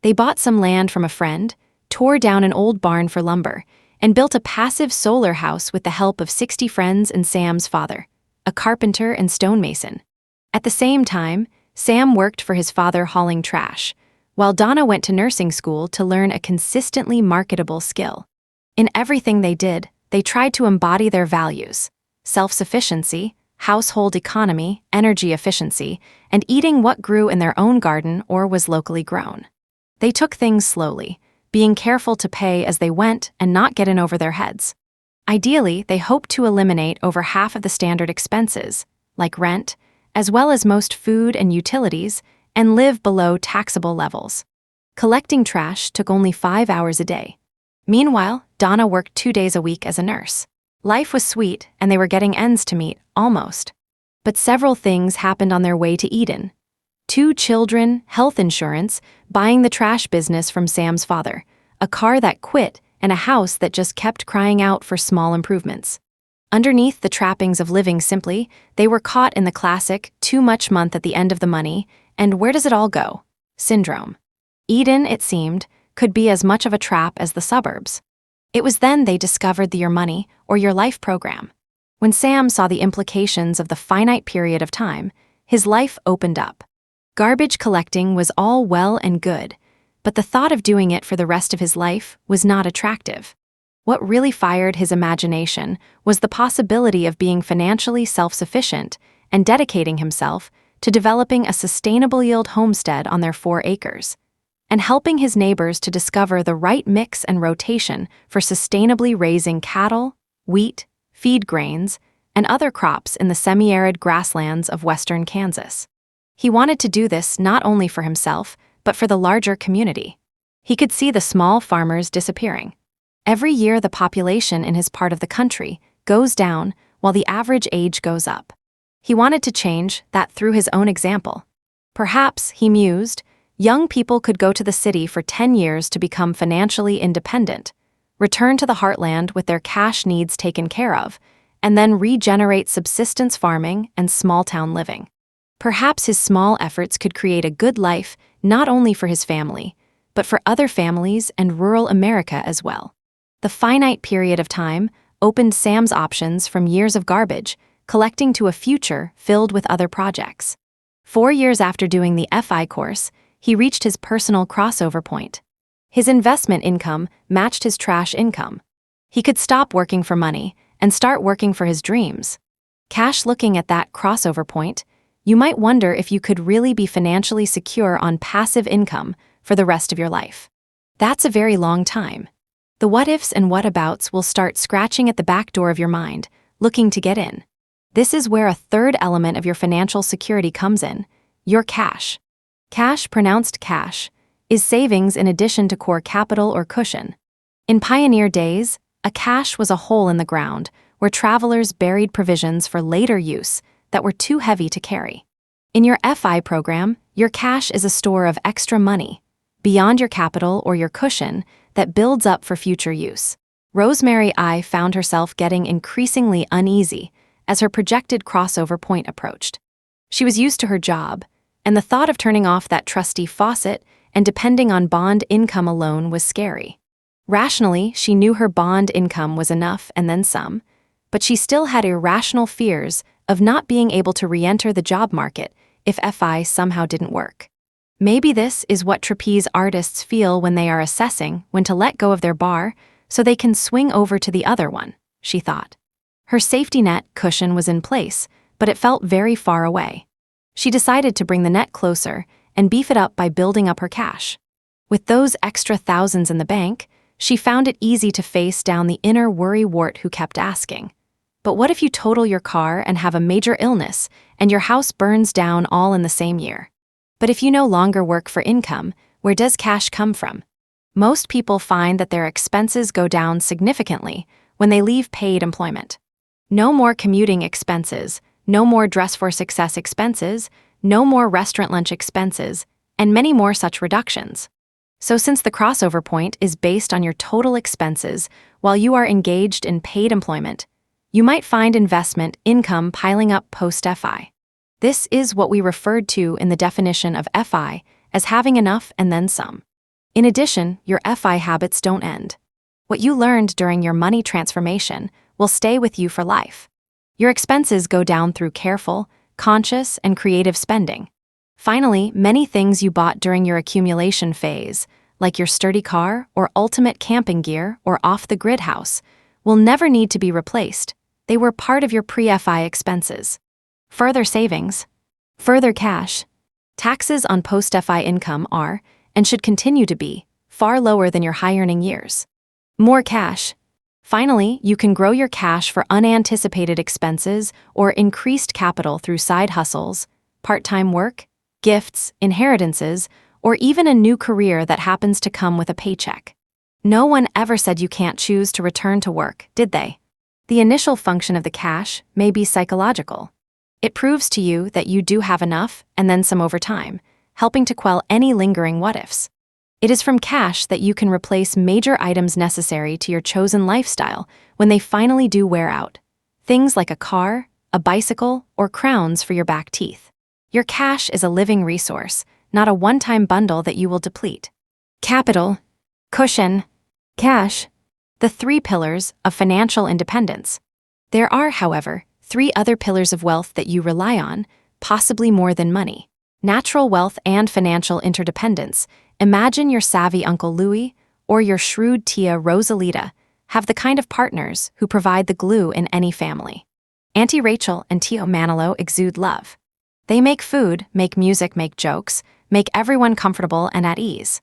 They bought some land from a friend, tore down an old barn for lumber, and built a passive solar house with the help of 60 friends and Sam's father, a carpenter and stonemason. At the same time, Sam worked for his father hauling trash, while Donna went to nursing school to learn a consistently marketable skill. In everything they did, they tried to embody their values: self-sufficiency, household economy, energy efficiency, and eating what grew in their own garden or was locally grown. They took things slowly, being careful to pay as they went and not get in over their heads. Ideally, they hoped to eliminate over half of the standard expenses, like rent, as well as most food and utilities, and live below taxable levels. Collecting trash took only 5 hours a day. Meanwhile, Donna worked 2 days a week as a nurse. Life was sweet, and they were getting ends to meet, almost. But several things happened on their way to Eden. 2 children, health insurance, buying the trash business from Sam's father, a car that quit, and a house that just kept crying out for small improvements. Underneath the trappings of living simply, they were caught in the classic, too much month at the end of the money, and where does it all go? Syndrome. Eden, it seemed, could be as much of a trap as the suburbs. It was then they discovered the Your Money or Your Life program. When Sam saw the implications of the finite period of time, his life opened up. Garbage collecting was all well and good, but the thought of doing it for the rest of his life was not attractive. What really fired his imagination was the possibility of being financially self-sufficient and dedicating himself to developing a sustainable yield homestead on their 4 acres, and helping his neighbors to discover the right mix and rotation for sustainably raising cattle, wheat, feed grains, and other crops in the semi-arid grasslands of western Kansas. He wanted to do this not only for himself, but for the larger community. He could see the small farmers disappearing. Every year the population in his part of the country goes down while the average age goes up. He wanted to change that through his own example. Perhaps, he mused, young people could go to the city for 10 years to become financially independent, return to the heartland with their cash needs taken care of, and then regenerate subsistence farming and small-town living. Perhaps his small efforts could create a good life not only for his family, but for other families and rural America as well. The finite period of time opened Sam's options from years of garbage, collecting to a future filled with other projects. 4 years after doing the FI course, he reached his personal crossover point. His investment income matched his trash income. He could stop working for money and start working for his dreams. Cash. Looking at that crossover point, you might wonder if you could really be financially secure on passive income for the rest of your life. That's a very long time. The what-ifs and what-abouts will start scratching at the back door of your mind, looking to get in. This is where a third element of your financial security comes in: your cash. Cash, pronounced cash, is savings in addition to core capital or cushion. In pioneer days, a cache was a hole in the ground where travelers buried provisions for later use that were too heavy to carry. In your FI program, your cache is a store of extra money, beyond your capital or your cushion, that builds up for future use. Rosemary I found herself getting increasingly uneasy as her projected crossover point approached. She was used to her job, and the thought of turning off that trusty faucet and depending on bond income alone was scary. Rationally, she knew her bond income was enough and then some, but she still had irrational fears of not being able to re-enter the job market if FI somehow didn't work. Maybe this is what trapeze artists feel when they are assessing when to let go of their bar so they can swing over to the other one, she thought. Her safety net cushion was in place, but it felt very far away. She decided to bring the net closer and beef it up by building up her cash. With those extra thousands in the bank, she found it easy to face down the inner worry-wart who kept asking, "But what if you total your car and have a major illness and your house burns down all in the same year? But if you no longer work for income, where does cash come from?" Most people find that their expenses go down significantly when they leave paid employment. No more commuting expenses, no more dress for success expenses, no more restaurant lunch expenses, and many more such reductions. So since the crossover point is based on your total expenses while you are engaged in paid employment, you might find investment income piling up post-FI. This is what we referred to in the definition of FI as having enough and then some. In addition, your FI habits don't end. What you learned during your money transformation will stay with you for life. Your expenses go down through careful, conscious, and creative spending. Finally, many things you bought during your accumulation phase, like your sturdy car or ultimate camping gear or off-the-grid house, will never need to be replaced. They were part of your pre-FI expenses. Further savings, further cash. Taxes on post-FI income are, and should continue to be, far lower than your high-earning years. More cash. Finally, you can grow your cash for unanticipated expenses or increased capital through side hustles, part-time work, gifts, inheritances, or even a new career that happens to come with a paycheck. No one ever said you can't choose to return to work, did they? The initial function of the cash may be psychological. It proves to you that you do have enough and then some over time, helping to quell any lingering what-ifs. It is from cash that you can replace major items necessary to your chosen lifestyle when they finally do wear out. Things like a car, a bicycle, or crowns for your back teeth. Your cash is a living resource, not a one-time bundle that you will deplete. Capital, cushion, cash, the three pillars of financial independence. There are, however, three other pillars of wealth that you rely on, possibly more than money. Natural wealth and financial interdependence. Imagine your savvy Uncle Louis or your shrewd tia Rosalita have the kind of partners who provide the glue in any family. Auntie Rachel and Tio Manolo exude love. They make food, make music, make jokes, make everyone comfortable and at ease.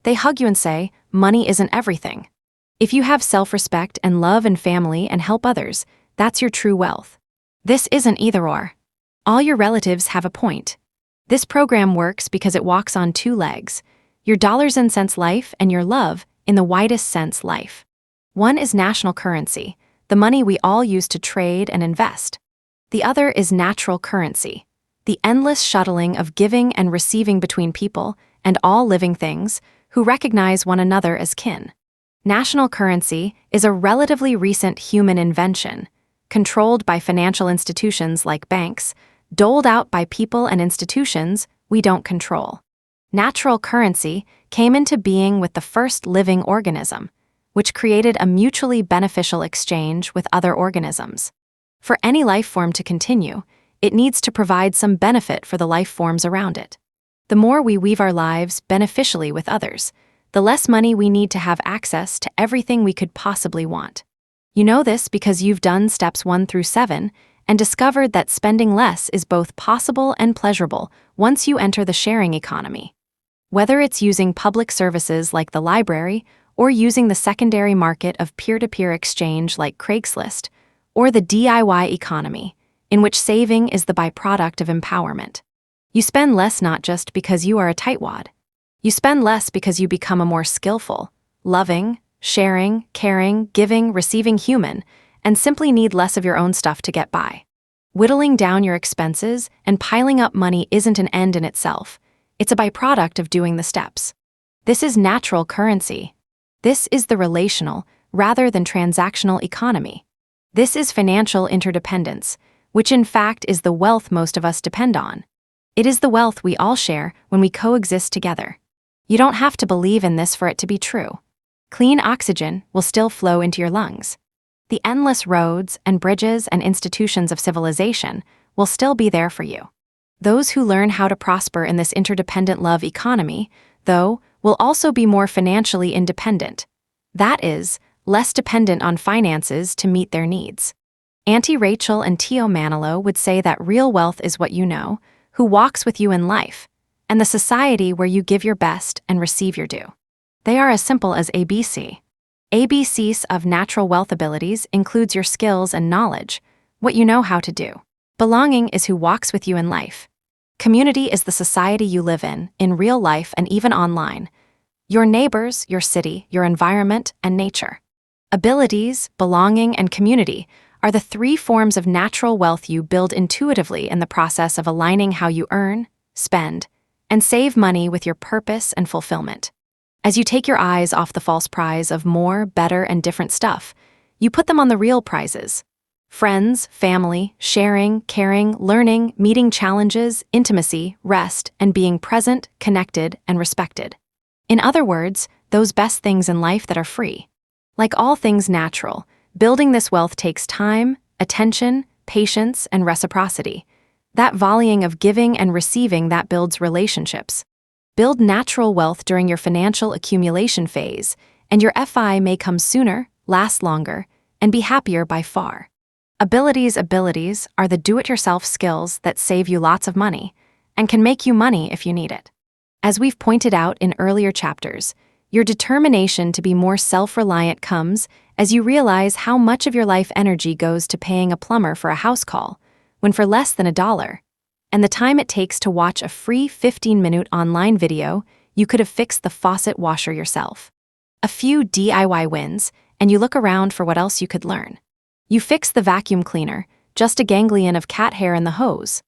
They hug you and say, money isn't everything. If you have self-respect and love and family and help others, that's your true wealth. This isn't either or. All your relatives have a point. This program works because it walks on two legs, your dollars and cents life and your love in the widest sense life. One is national currency, the money we all use to trade and invest. The other is natural currency, the endless shuttling of giving and receiving between people and all living things who recognize one another as kin. National currency is a relatively recent human invention, controlled by financial institutions like banks, doled out by people and institutions we don't control. Natural currency came into being with the first living organism, which created a mutually beneficial exchange with other organisms. For any life form to continue, it needs to provide some benefit for the life forms around it. The more we weave our lives beneficially with others, the less money we need to have access to everything we could possibly want. You know this because you've done steps 1 through 7 and discovered that spending less is both possible and pleasurable once you enter the sharing economy. Whether it's using public services like the library or using the secondary market of peer-to-peer exchange like Craigslist, or the DIY economy, in which saving is the byproduct of empowerment. You spend less not just because you are a tightwad. You spend less because you become a more skillful, loving, sharing, caring, giving, receiving human, and simply need less of your own stuff to get by. Whittling down your expenses and piling up money isn't an end in itself. It's a byproduct of doing the steps. This is natural currency. This is the relational, rather than transactional economy. This is financial interdependence, which in fact is the wealth most of us depend on. It is the wealth we all share when we coexist together. You don't have to believe in this for it to be true. Clean oxygen will still flow into your lungs. The endless roads and bridges and institutions of civilization will still be there for you. Those who learn how to prosper in this interdependent love economy, though, will also be more financially independent. That is, less dependent on finances to meet their needs. Auntie Rachel and Tio Manolo would say that real wealth is what you know, who walks with you in life, and the society where you give your best and receive your due. They are as simple as ABC. ABCs of natural wealth abilities includes your skills and knowledge, what you know how to do. Belonging is who walks with you in life. Community is the society you live in real life and even online. Your neighbors, your city, your environment, and nature. Abilities, belonging, and community are the three forms of natural wealth you build intuitively in the process of aligning how you earn, spend, and save money with your purpose and fulfillment. As you take your eyes off the false prize of more, better, and different stuff, you put them on the real prizes. Friends, family, sharing, caring, learning, meeting challenges, intimacy, rest, and being present, connected, and respected. In other words, those best things in life that are free. Like all things natural, building this wealth takes time, attention, patience, and reciprocity. That volleying of giving and receiving that builds relationships. Build natural wealth during your financial accumulation phase, and your FI may come sooner, last longer, and be happier by far. Abilities are the do-it-yourself skills that save you lots of money and can make you money if you need it. As we've pointed out in earlier chapters, your determination to be more self-reliant comes as you realize how much of your life energy goes to paying a plumber for a house call, when for less than $1, and the time it takes to watch a free 15-minute online video, you could have fixed the faucet washer yourself. A few DIY wins, and you look around for what else you could learn. You fix the vacuum cleaner, just a ganglion of cat hair in the hose.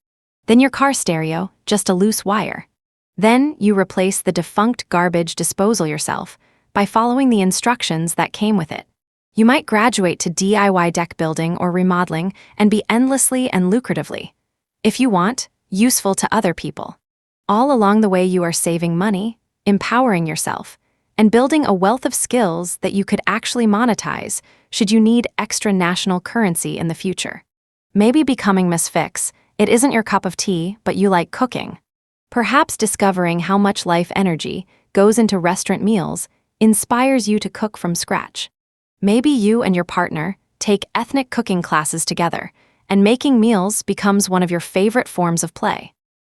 Then your car stereo, just a loose wire. Then you replace the defunct garbage disposal yourself by following the instructions that came with it. You might graduate to DIY deck building or remodeling and be endlessly and lucratively, if you want, useful to other people. All along the way you are saving money, empowering yourself, and building a wealth of skills that you could actually monetize should you need extra national currency in the future. Maybe becoming Miss Fix, it isn't your cup of tea, but you like cooking. Perhaps discovering how much life energy goes into restaurant meals inspires you to cook from scratch. Maybe you and your partner take ethnic cooking classes together, and making meals becomes one of your favorite forms of play.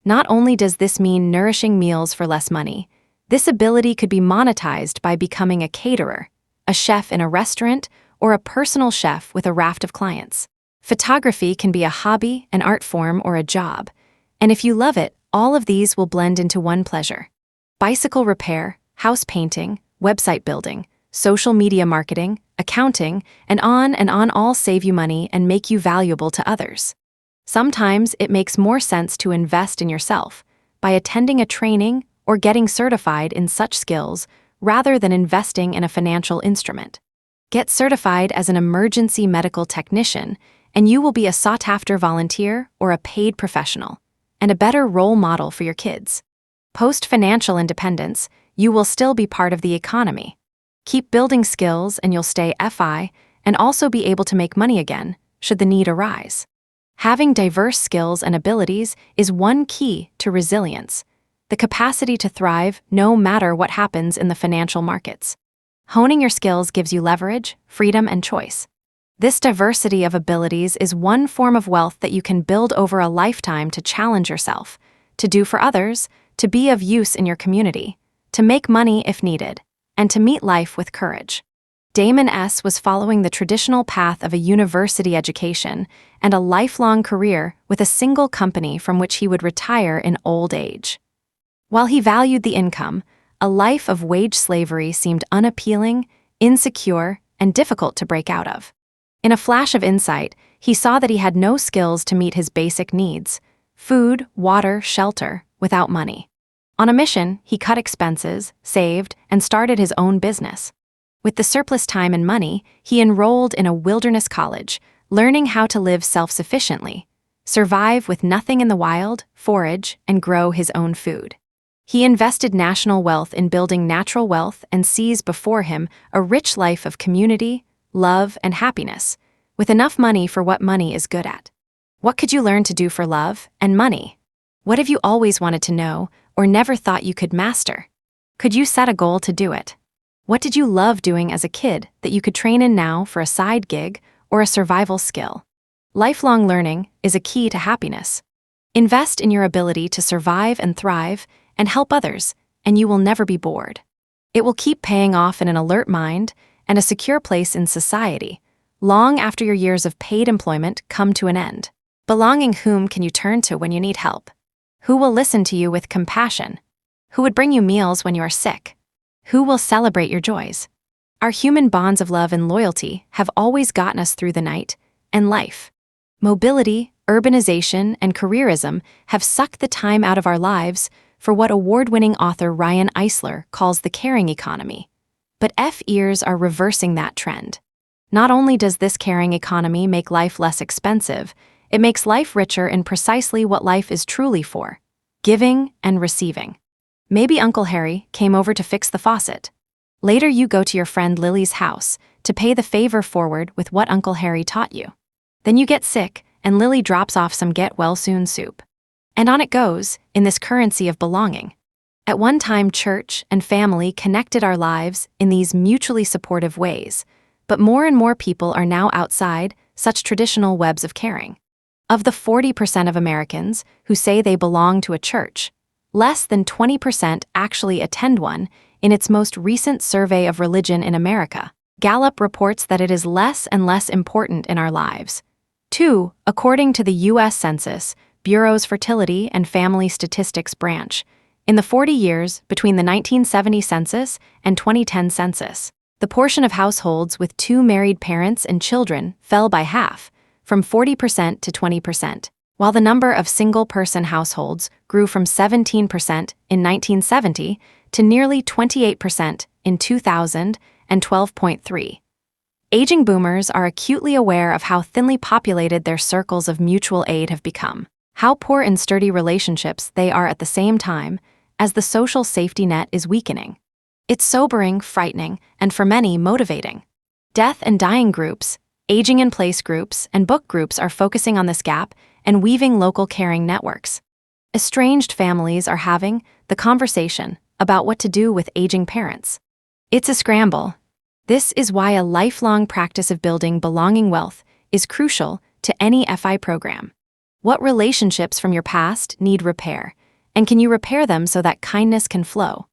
Not only does this mean nourishing meals for less money, this ability could be monetized by becoming a caterer, a chef in a restaurant, or a personal chef with a raft of clients. Photography can be a hobby, an art form, or a job, and if you love it, all of these will blend into one pleasure. Bicycle repair, house painting, website building, social media marketing, accounting, and on all save you money and make you valuable to others. Sometimes it makes more sense to invest in yourself by attending a training or getting certified in such skills rather than investing in a financial instrument. Get certified as an emergency medical technician, and you will be a sought-after volunteer or a paid professional, and a better role model for your kids. Post-financial independence, you will still be part of the economy. Keep building skills and you'll stay FI and also be able to make money again, should the need arise. Having diverse skills and abilities is one key to resilience, the capacity to thrive no matter what happens in the financial markets. Honing your skills gives you leverage, freedom, and choice. This diversity of abilities is one form of wealth that you can build over a lifetime to challenge yourself, to do for others, to be of use in your community, to make money if needed, and to meet life with courage. Damon S. was following the traditional path of a university education and a lifelong career with a single company from which he would retire in old age. While he valued the income, a life of wage slavery seemed unappealing, insecure, and difficult to break out of. In a flash of insight, he saw that he had no skills to meet his basic needs: food, water, shelter, without money. On a mission, he cut expenses, saved, and started his own business. With the surplus time and money, he enrolled in a wilderness college, learning how to live self-sufficiently, survive with nothing in the wild, forage, and grow his own food. He invested national wealth in building natural wealth and sees before him a rich life of community, love, and happiness, with enough money for what money is good at. What could you learn to do for love and money? What have you always wanted to know or never thought you could master? Could you set a goal to do it? What did you love doing as a kid that you could train in now for a side gig or a survival skill? Lifelong learning is a key to happiness. Invest in your ability to survive and thrive and help others, and you will never be bored. It will keep paying off in an alert mind and a secure place in society, long after your years of paid employment come to an end. Belonging whom can you turn to when you need help? Who will listen to you with compassion? Who would bring you meals when you are sick? Who will celebrate your joys? Our human bonds of love and loyalty have always gotten us through the night and life. Mobility, urbanization, and careerism have sucked the time out of our lives for what award-winning author Ryan Eisler calls the caring economy. But F-ears are reversing that trend. Not only does this caring economy make life less expensive, it makes life richer in precisely what life is truly for: giving and receiving. Maybe Uncle Harry came over to fix the faucet. Later you go to your friend Lily's house to pay the favor forward with what Uncle Harry taught you. Then you get sick and Lily drops off some get-well-soon soup. And on it goes, in this currency of belonging. At one time, church and family connected our lives in these mutually supportive ways, but more and more people are now outside such traditional webs of caring. Of the 40% of Americans who say they belong to a church, less than 20% actually attend one. In its most recent survey of religion in America, Gallup reports that it is less and less important in our lives. 2. According to the U.S. Census Bureau's Fertility and Family Statistics Branch, In the 40 years between the 1970 census and 2010 census, the portion of households with 2 married parents and children fell by half, from 40% to 20%, while the number of single-person households grew from 17% in 1970 to nearly 28% in 2000 and 12.3%. Aging boomers are acutely aware of how thinly populated their circles of mutual aid have become, how poor in sturdy relationships they are at the same time as the social safety net is weakening. It's sobering, frightening, and for many, motivating. Death and dying groups, aging in place groups, and book groups are focusing on this gap and weaving local caring networks. Estranged families are having the conversation about what to do with aging parents. It's a scramble. This is why a lifelong practice of building belonging wealth is crucial to any FI program. What relationships from your past need repair, and can you repair them so that kindness can flow?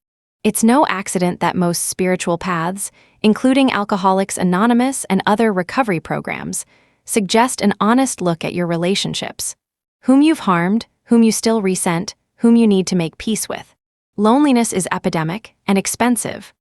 It's no accident that most spiritual paths, including Alcoholics Anonymous and other recovery programs, suggest an honest look at your relationships. Whom you've harmed, whom you still resent, whom you need to make peace with. Loneliness is epidemic and expensive.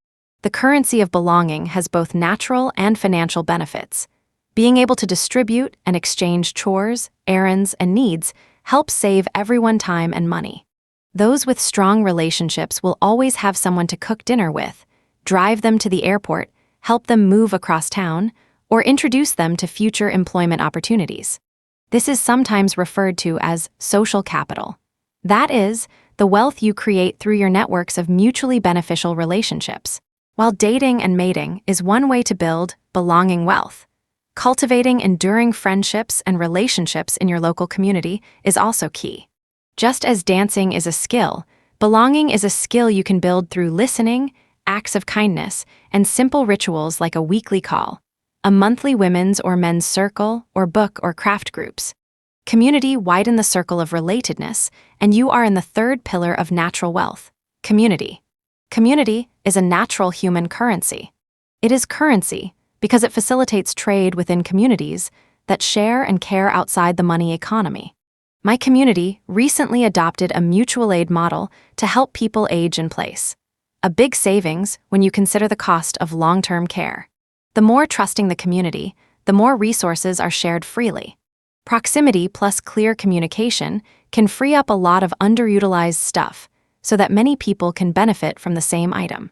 The currency of belonging has both natural and financial benefits. Being able to distribute and exchange chores, errands, and needs helps save everyone time and money. Those with strong relationships will always have someone to cook dinner with, drive them to the airport, help them move across town, or introduce them to future employment opportunities. This is sometimes referred to as social capital. That is, the wealth you create through your networks of mutually beneficial relationships. While dating and mating is one way to build belonging wealth, cultivating enduring friendships and relationships in your local community is also key. Just as dancing is a skill, belonging is a skill you can build through listening, acts of kindness, and simple rituals like a weekly call, a monthly women's or men's circle, or book or craft groups. Community widen the circle of relatedness, and you are in the third pillar of natural wealth, community. Community is a natural human currency. It is currency because it facilitates trade within communities that share and care outside the money economy. My community recently adopted a mutual aid model to help people age in place. A big savings when you consider the cost of long-term care. The more trusting the community, the more resources are shared freely. Proximity plus clear communication can free up a lot of underutilized stuff so that many people can benefit from the same item.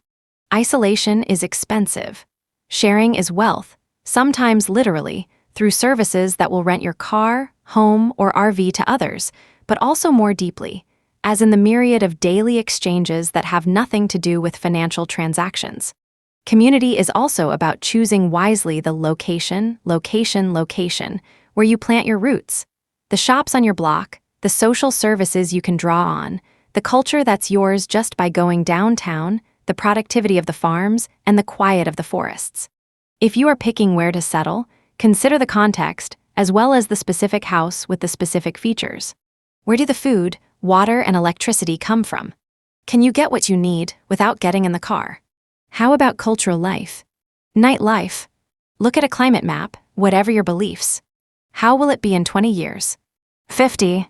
Isolation is expensive. Sharing is wealth, sometimes literally, through services that will rent your car, home, or RV to others, but also more deeply, as in the myriad of daily exchanges that have nothing to do with financial transactions. Community is also about choosing wisely the location, where you plant your roots. The shops on your block, the social services you can draw on, the culture that's yours just by going downtown, the productivity of the farms, and the quiet of the forests. If you are picking where to settle, consider the context, as well as the specific house with the specific features. Where do the food, water, and electricity come from? Can you get what you need without getting in the car? How about cultural life? Nightlife? Look at a climate map, whatever your beliefs. How will it be in 20 years? 50?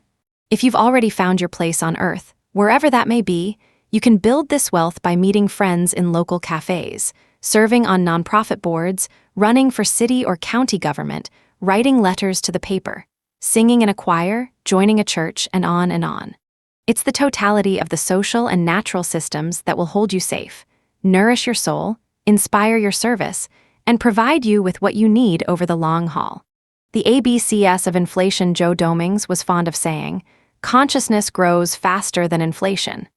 If you've already found your place on Earth, wherever that may be, you can build this wealth by meeting friends in local cafes, serving on nonprofit boards, running for city or county government, writing letters to the paper, singing in a choir, joining a church, and on and on. It's the totality of the social and natural systems that will hold you safe, nourish your soul, inspire your service, and provide you with what you need over the long haul. The ABCs of inflation Joe Dominguez was fond of saying, consciousness grows faster than inflation.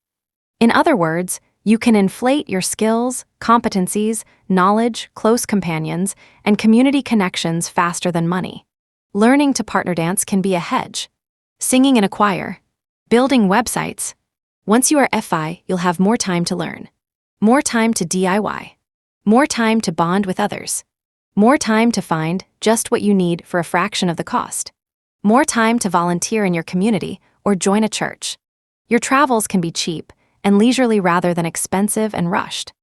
In other words, you can inflate your skills, competencies, knowledge, close companions, and community connections faster than money. Learning to partner dance can be a hedge. Singing in a choir. Building websites. Once you are FI, you'll have more time to learn. More time to DIY. More time to bond with others. More time to find just what you need for a fraction of the cost. More time to volunteer in your community or join a church. Your travels can be cheap and leisurely rather than expensive and rushed.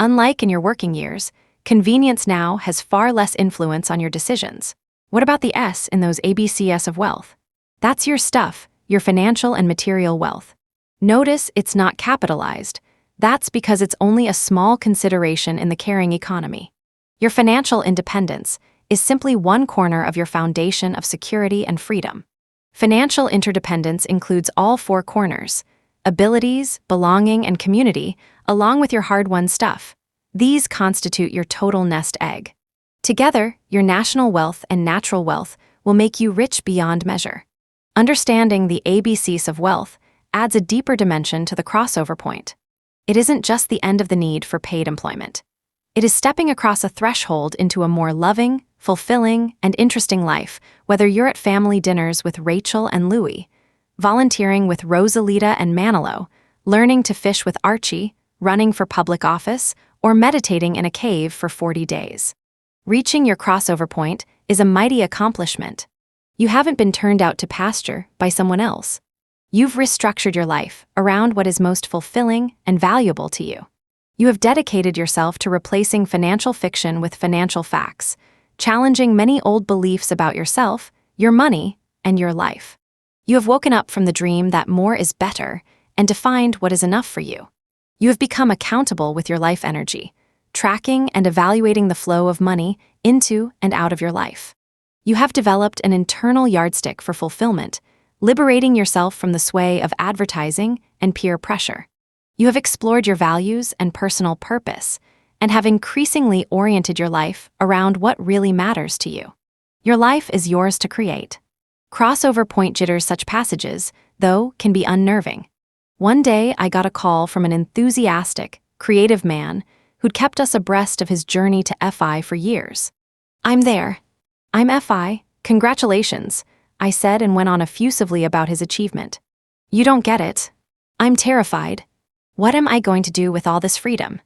Unlike in your working years, convenience now has far less influence on your decisions. What about the S in those ABCs of wealth? That's your stuff, your financial and material wealth. Notice it's not capitalized. That's because it's only a small consideration in the caring economy. Your financial independence is simply one corner of your foundation of security and freedom. Financial interdependence includes all four corners: abilities, belonging, and community, along with your hard-won stuff. These constitute your total nest egg. Together, your national wealth and natural wealth will make you rich beyond measure. Understanding the ABCs of wealth adds a deeper dimension to the crossover point. It isn't just the end of the need for paid employment. It is stepping across a threshold into a more loving, fulfilling, and interesting life, whether you're at family dinners with Rachel and Louie, volunteering with Rosalita and Manilo, learning to fish with Archie, running for public office, or meditating in a cave for 40 days. Reaching your crossover point is a mighty accomplishment. You haven't been turned out to pasture by someone else. You've restructured your life around what is most fulfilling and valuable to you. You have dedicated yourself to replacing financial fiction with financial facts, challenging many old beliefs about yourself, your money, and your life. You have woken up from the dream that more is better and defined what is enough for you. You have become accountable with your life energy, tracking and evaluating the flow of money into and out of your life. You have developed an internal yardstick for fulfillment, liberating yourself from the sway of advertising and peer pressure. You have explored your values and personal purpose, and have increasingly oriented your life around what really matters to you. Your life is yours to create. Crossover point jitters. Such passages, though, can be unnerving. One day I got a call from an enthusiastic, creative man who'd kept us abreast of his journey to FI for years. "I'm there. I'm FI, congratulations," I said, and went on effusively about his achievement. "You don't get it. I'm terrified. What am I going to do with all this freedom?"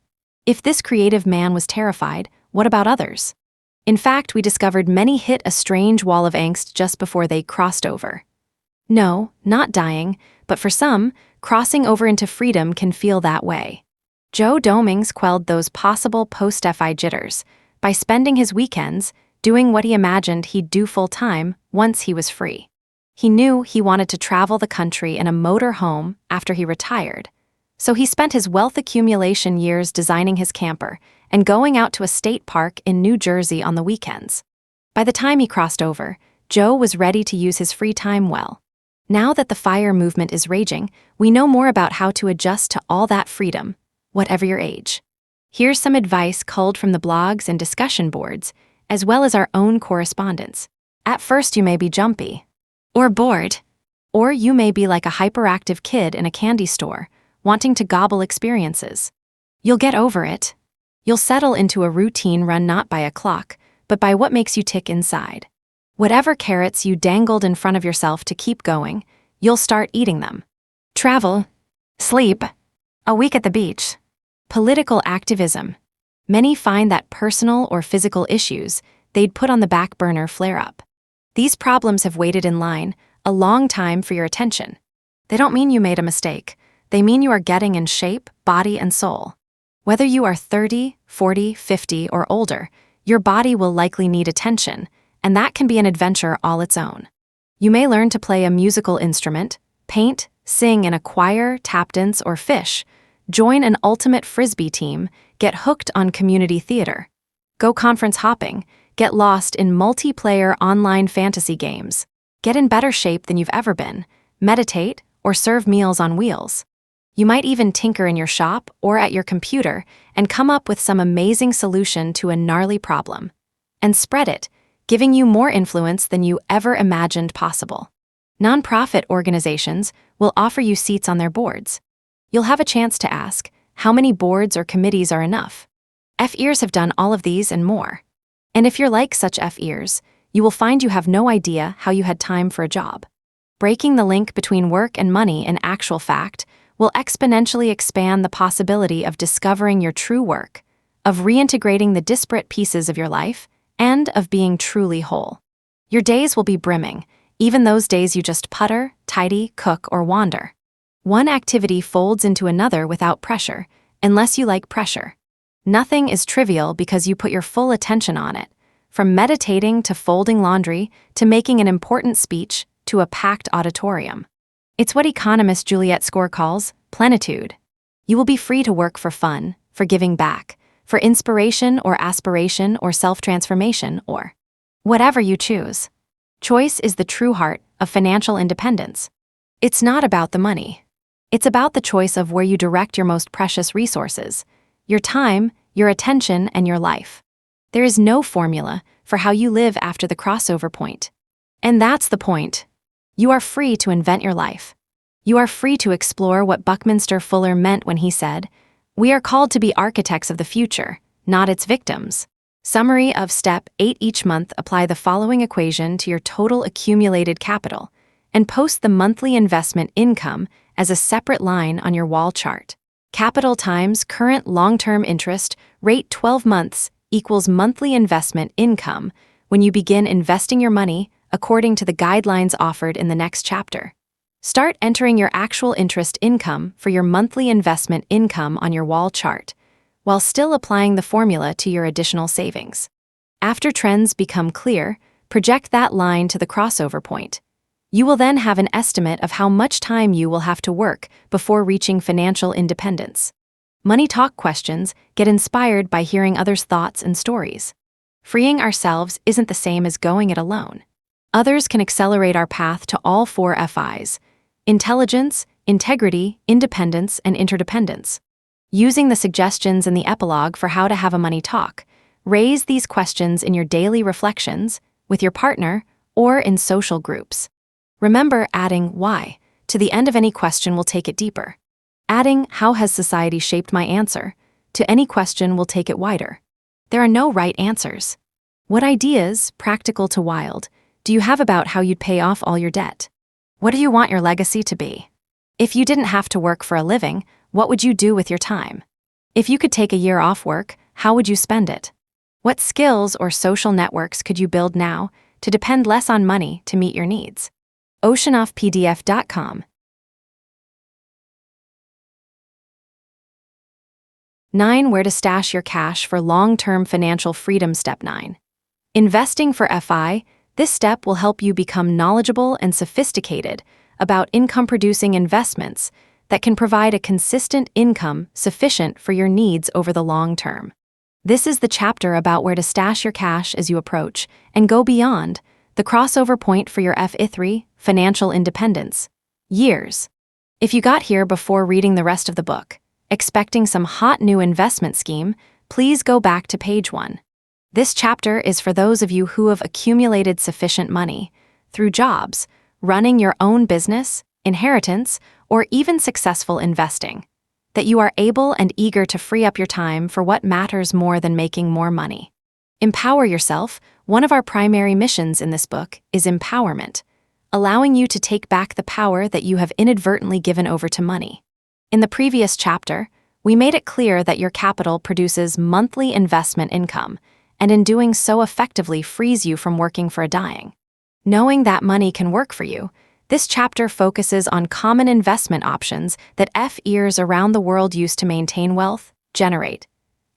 If this creative man was terrified, what about others? In fact, we discovered many hit a strange wall of angst just before they crossed over. No, not dying, but for some, crossing over into freedom can feel that way. Joe Dominguez quelled those possible post-FI jitters by spending his weekends doing what he imagined he'd do full-time once he was free. He knew he wanted to travel the country in a motor home after he retired, so he spent his wealth accumulation years designing his camper and going out to a state park in New Jersey on the weekends. By the time he crossed over, Joe was ready to use his free time well. Now that the FIRE movement is raging, we know more about how to adjust to all that freedom, whatever your age. Here's some advice culled from the blogs and discussion boards, as well as our own correspondence. At first you may be jumpy or bored, or you may be like a hyperactive kid in a candy store, wanting to gobble experiences. You'll get over it. You'll settle into a routine run not by a clock, but by what makes you tick inside. Whatever carrots you dangled in front of yourself to keep going, you'll start eating them. Travel, sleep, a week at the beach. Political activism. Many find that personal or physical issues they'd put on the back burner flare up. These problems have waited in line a long time for your attention. They don't mean you made a mistake. They mean you are getting in shape, body and soul. Whether you are 30, 40, 50, or older, your body will likely need attention, and that can be an adventure all its own. You may learn to play a musical instrument, paint, sing in a choir, tap dance, or fish, join an ultimate frisbee team, get hooked on community theater, go conference hopping, get lost in multiplayer online fantasy games, get in better shape than you've ever been, meditate, or serve meals on wheels. You might even tinker in your shop or at your computer and come up with some amazing solution to a gnarly problem. And spread it, giving you more influence than you ever imagined possible. Nonprofit organizations will offer you seats on their boards. You'll have a chance to ask, how many boards or committees are enough? F-ears have done all of these and more. And if you're like such F-ears, you will find you have no idea how you had time for a job. Breaking the link between work and money in actual fact will exponentially expand the possibility of discovering your true work, of reintegrating the disparate pieces of your life, and of being truly whole. Your days will be brimming, even those days you just putter, tidy, cook, or wander. One activity folds into another without pressure, unless you like pressure. Nothing is trivial because you put your full attention on it, from meditating to folding laundry to making an important speech to a packed auditorium. It's what economist Juliet Score calls plenitude. You will be free to work for fun, for giving back, for inspiration or aspiration or self-transformation or whatever you choose. Choice is the true heart of financial independence. It's not about the money. It's about the choice of where you direct your most precious resources, your time, your attention, and your life. There is no formula for how you live after the crossover point. And that's the point. You are free to invent your life. You are free to explore what Buckminster Fuller meant when he said, "We are called to be architects of the future, not its victims." Summary of Step 8: each month apply the following equation to your total accumulated capital and post the monthly investment income as a separate line on your wall chart. Capital times current long-term interest rate 12 months equals monthly investment income when you begin investing your money according to the guidelines offered in the next chapter. Start entering your actual interest income for your monthly investment income on your wall chart, while still applying the formula to your additional savings. After trends become clear, project that line to the crossover point. You will then have an estimate of how much time you will have to work before reaching financial independence. Money talk questions get inspired by hearing others' thoughts and stories. Freeing ourselves isn't the same as going it alone. Others can accelerate our path to all 4 FIs: intelligence, integrity, independence, and interdependence. Using the suggestions in the epilogue for how to have a money talk, raise these questions in your daily reflections, with your partner, or in social groups. Remember, adding "why" to the end of any question will take it deeper. Adding "how has society shaped my answer" to any question will take it wider. There are no right answers. What ideas, practical to wild, do you have about how you'd pay off all your debt? What do you want your legacy to be? If you didn't have to work for a living, what would you do with your time? If you could take a year off work, how would you spend it? What skills or social networks could you build now to depend less on money to meet your needs? oceanoffpdf.com. 9. Where to stash your cash for long-term financial freedom. Step 9. Investing for FI. This step will help you become knowledgeable and sophisticated about income-producing investments that can provide a consistent income sufficient for your needs over the long term. This is the chapter about where to stash your cash as you approach and go beyond the crossover point for your FI3, financial independence, years. If you got here before reading the rest of the book, expecting some hot new investment scheme, please go back to page 1. This chapter is for those of you who have accumulated sufficient money through jobs, running your own business, inheritance, or even successful investing, that you are able and eager to free up your time for what matters more than making more money. Empower yourself. One of our primary missions in this book is empowerment, allowing you to take back the power that you have inadvertently given over to money. In the previous chapter, we made it clear that your capital produces monthly investment income, and in doing so effectively frees you from working for a dime. Knowing that money can work for you, this chapter focuses on common investment options that FIers around the world use to maintain wealth, generate,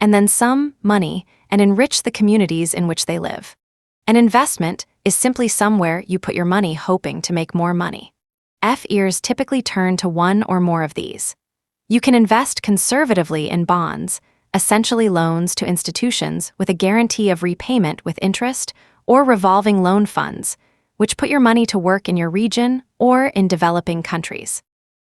and then some money, and enrich the communities in which they live. An investment is simply somewhere you put your money hoping to make more money. FIers typically turn to one or more of these. You can invest conservatively in bonds, essentially loans to institutions with a guarantee of repayment with interest, or revolving loan funds, which put your money to work in your region or in developing countries.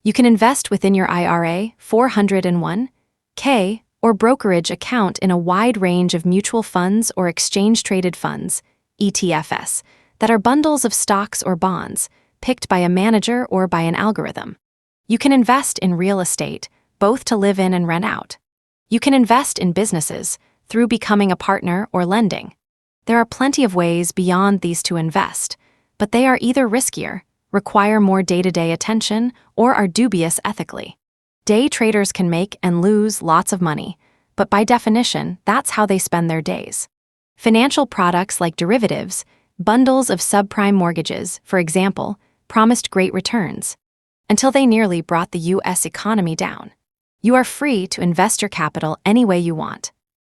You can invest within your IRA, 401(k), or brokerage account in a wide range of mutual funds or exchange-traded funds, ETFs, that are bundles of stocks or bonds, picked by a manager or by an algorithm. You can invest in real estate, both to live in and rent out. You can invest in businesses through becoming a partner or lending. There are plenty of ways beyond these to invest, but they are either riskier, require more day-to-day attention, or are dubious ethically. Day traders can make and lose lots of money, but by definition, that's how they spend their days. Financial products like derivatives, bundles of subprime mortgages, for example, promised great returns, until they nearly brought the U.S. economy down. You are free to invest your capital any way you want.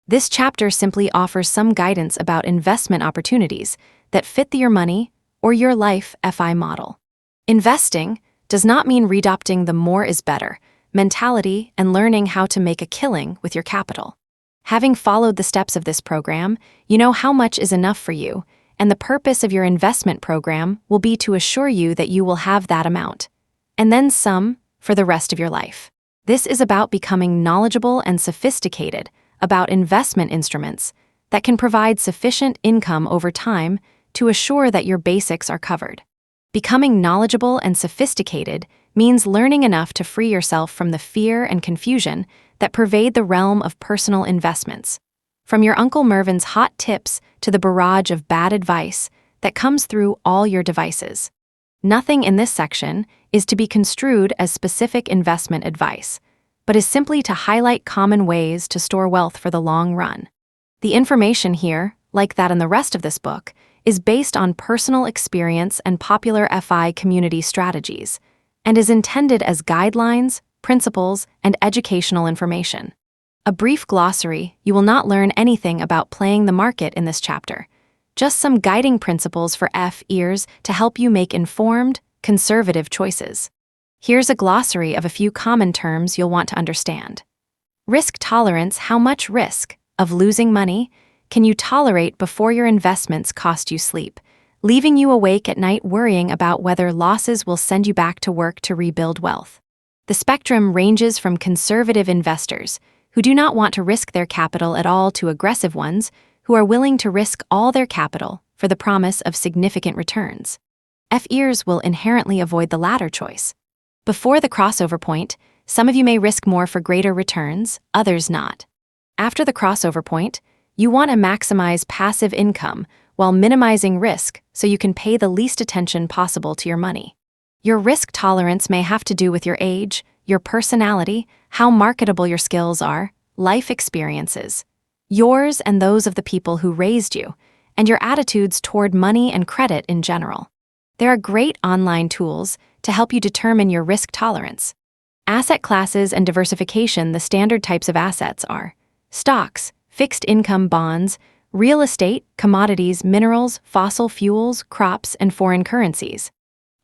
This chapter simply offers some guidance about investment opportunities that fit your money or your life FI model. Investing, does not mean readopting the more is better mentality and learning how to make a killing with your capital. Having followed the steps of this program, you know how much is enough for you, and the purpose of your investment program will be to assure you that you will have that amount, and then some, for the rest of your life. This is about becoming knowledgeable and sophisticated about investment instruments that can provide sufficient income over time to assure that your basics are covered. Becoming knowledgeable and sophisticated means learning enough to free yourself from the fear and confusion that pervade the realm of personal investments. From your Uncle Mervin's hot tips to the barrage of bad advice that comes through all your devices. Nothing in this section is to be construed as specific investment advice, but is simply to highlight common ways to store wealth for the long run. The information here, like that in the rest of this book, is based on personal experience and popular FI community strategies, and is intended as guidelines, principles, and educational information. A brief glossary, you will not learn anything about playing the market in this chapter, just some guiding principles for FIers to help you make informed, conservative choices. Here's a glossary of a few common terms you'll want to understand. Risk tolerance: how much risk of losing money can you tolerate before your investments cost you sleep, leaving you awake at night worrying about whether losses will send you back to work to rebuild wealth. The spectrum ranges from conservative investors who do not want to risk their capital at all to aggressive ones who are willing to risk all their capital for the promise of significant returns. FIers will inherently avoid the latter choice. Before the crossover point, some of you may risk more for greater returns, others not. After the crossover point, you want to maximize passive income while minimizing risk so you can pay the least attention possible to your money. Your risk tolerance may have to do with your age, your personality, how marketable your skills are, life experiences, yours and those of the people who raised you, and your attitudes toward money and credit in general. There are great online tools to help you determine your risk tolerance. Asset classes and diversification: the standard types of assets are stocks, fixed income bonds, real estate, commodities, minerals, fossil fuels, crops, and foreign currencies.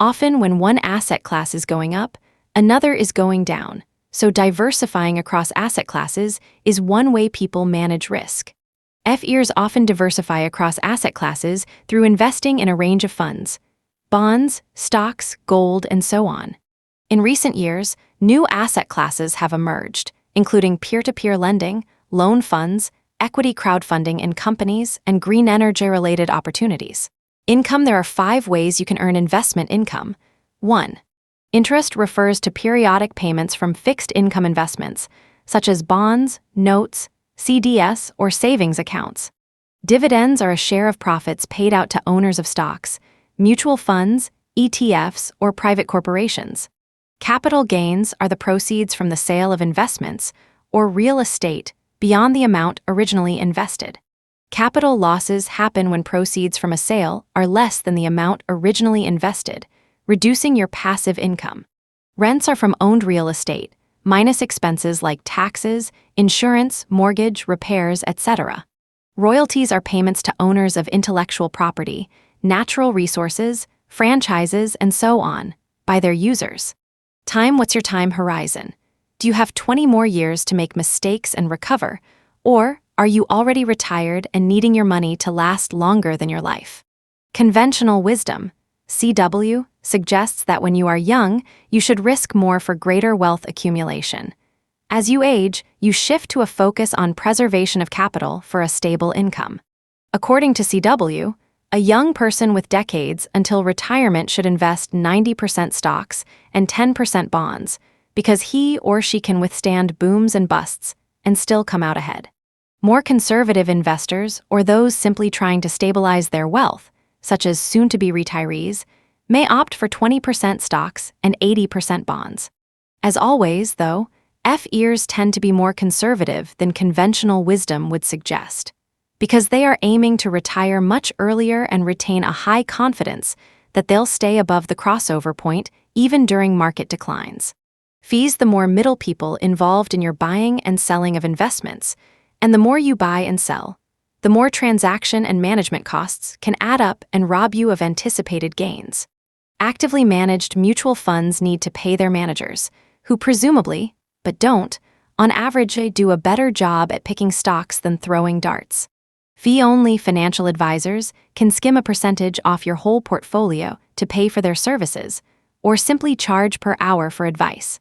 Often when one asset class is going up, another is going down, so diversifying across asset classes is one way people manage risk. FIers often diversify across asset classes through investing in a range of funds, bonds, stocks, gold, and so on. In recent years, new asset classes have emerged, including peer-to-peer lending, loan funds, equity crowdfunding in companies, and green energy-related opportunities. Income: there are 5 ways you can earn investment income. 1. Interest refers to periodic payments from fixed income investments, such as bonds, notes, CDS, or savings accounts. Dividends are a share of profits paid out to owners of stocks, mutual funds, ETFs, or private corporations. Capital gains are the proceeds from the sale of investments or real estate beyond the amount originally invested. Capital losses happen when proceeds from a sale are less than the amount originally invested, reducing your passive income. Rents are from owned real estate, minus expenses like taxes, insurance, mortgage, repairs, etc. Royalties are payments to owners of intellectual property, natural resources, franchises, and so on, by their users. Time: what's your time horizon? Do you have 20 more years to make mistakes and recover, or are you already retired and needing your money to last longer than your life? Conventional wisdom, CW, suggests that when you are young, you should risk more for greater wealth accumulation. As you age, you shift to a focus on preservation of capital for a stable income. According to CW, a young person with decades until retirement should invest 90% stocks and 10% bonds, because he or she can withstand booms and busts and still come out ahead. More conservative investors, or those simply trying to stabilize their wealth, such as soon-to-be retirees, may opt for 20% stocks and 80% bonds. As always, though, FIers tend to be more conservative than conventional wisdom would suggest, because they are aiming to retire much earlier and retain a high confidence that they'll stay above the crossover point even during market declines. Fees: the more middle people involved in your buying and selling of investments, and the more you buy and sell, the more transaction and management costs can add up and rob you of anticipated gains. Actively managed mutual funds need to pay their managers, who presumably, but don't, on average do a better job at picking stocks than throwing darts. Fee-only financial advisors can skim a percentage off your whole portfolio to pay for their services, or simply charge per hour for advice.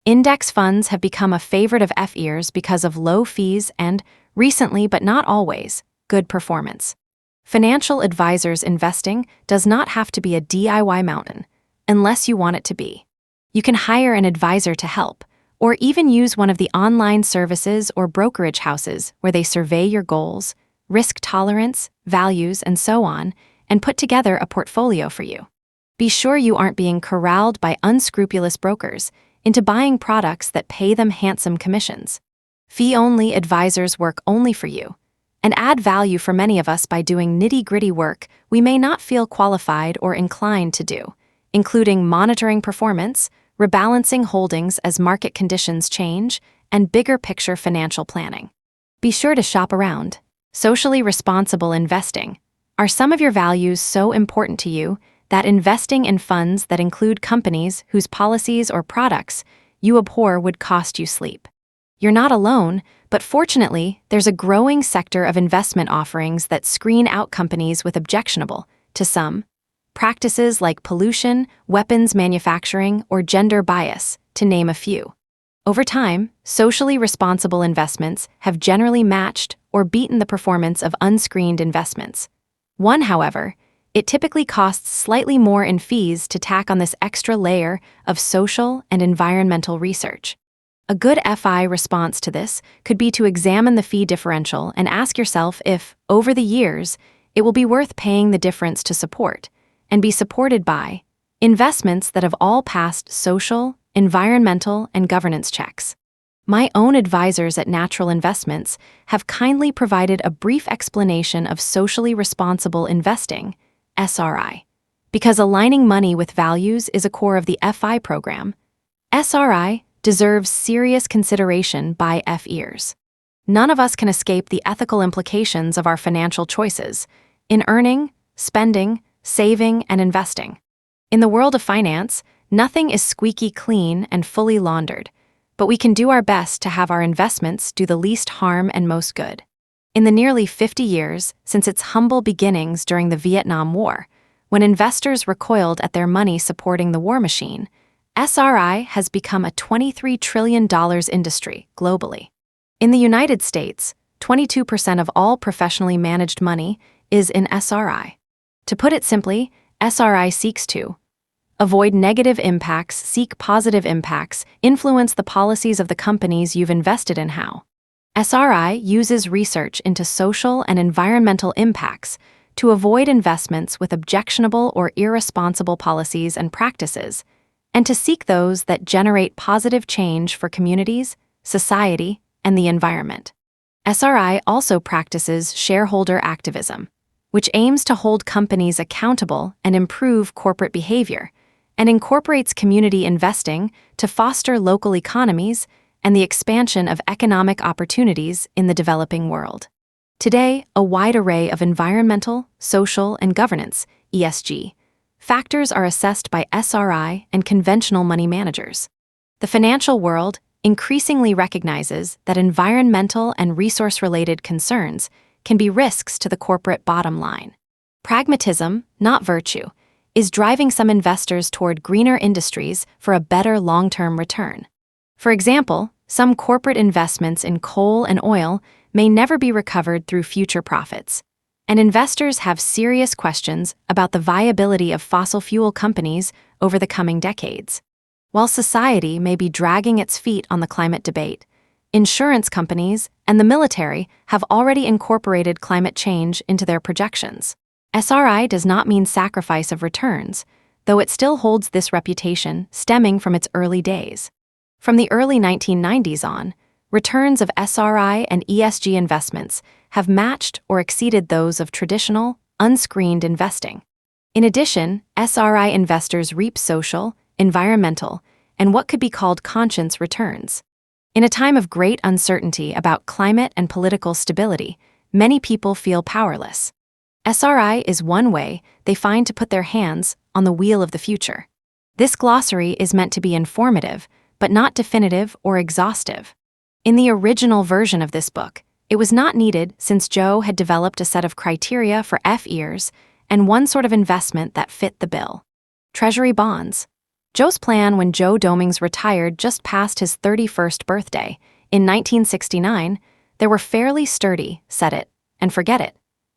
Index funds have become a favorite of FEers because of low fees and, recently but not always, good performance. Financial advisors investing does not have to be a DIY mountain, unless you want it to be. You can hire an advisor to help, or even use one of the online services or brokerage houses where they survey your goals, risk tolerance, values, and so on, and put together a portfolio for you. Be sure you aren't being corralled by unscrupulous brokers into buying products that pay them handsome commissions. Fee-only advisors work only for you, and add value for many of us by doing nitty-gritty work we may not feel qualified or inclined to do, including monitoring performance, rebalancing holdings as market conditions change, and bigger picture financial planning. Be sure to shop around. Socially responsible investing. Are some of your values so important to you that investing in funds that include companies whose policies or products you abhor would cost you sleep? You're not alone, but fortunately, there's a growing sector of investment offerings that screen out companies with objectionable, to some, practices like pollution, weapons manufacturing, or gender bias, to name a few. Over time, socially responsible investments have generally matched or beaten the performance of unscreened investments. One, however, it typically costs slightly more in fees to tack on this extra layer of social and environmental research. A good FI response to this could be to examine the fee differential and ask yourself if, over the years, it will be worth paying the difference to support, and be supported by, investments that have all passed social, environmental, and governance checks. My own advisors at Natural Investments have kindly provided a brief explanation of socially responsible investing, SRI. Because aligning money with values is a core of the FI program, SRI deserves serious consideration by FEers. None of us can escape the ethical implications of our financial choices in earning, spending, saving, and investing. In the world of finance, nothing is squeaky clean and fully laundered, but we can do our best to have our investments do the least harm and most good. In the nearly 50 years since its humble beginnings during the Vietnam War, when investors recoiled at their money supporting the war machine, SRI has become a $23 trillion industry globally. In the United States, 22% of all professionally managed money is in SRI. To put it simply, SRI seeks to avoid negative impacts, seek positive impacts, influence the policies of the companies you've invested in. How? SRI uses research into social and environmental impacts to avoid investments with objectionable or irresponsible policies and practices, and to seek those that generate positive change for communities, society, and the environment. SRI also practices shareholder activism, which aims to hold companies accountable and improve corporate behavior, and incorporates community investing to foster local economies and the expansion of economic opportunities in the developing world. Today, a wide array of environmental, social, and governance (ESG) factors are assessed by SRI and conventional money managers. The financial world increasingly recognizes that environmental and resource-related concerns can be risks to the corporate bottom line. Pragmatism, not virtue, is driving some investors toward greener industries for a better long-term return. For example, some corporate investments in coal and oil may never be recovered through future profits, and investors have serious questions about the viability of fossil fuel companies over the coming decades. While society may be dragging its feet on the climate debate, insurance companies and the military have already incorporated climate change into their projections. SRI does not mean sacrifice of returns, though it still holds this reputation stemming from its early days. From the early 1990s on, returns of SRI and ESG investments have matched or exceeded those of traditional, unscreened investing. In addition, SRI investors reap social, environmental, and what could be called conscience returns. In a time of great uncertainty about climate and political stability, many people feel powerless. SRI is one way they find to put their hands on the wheel of the future. This glossary is meant to be informative, but not definitive or exhaustive. In the original version of this book, it was not needed since Joe had developed a set of criteria for F-ears and one sort of investment that fit the bill. Treasury bonds. Joe's plan when Joe Dominguez retired just past his 31st birthday, in 1969, there were fairly sturdy, set it and forget it,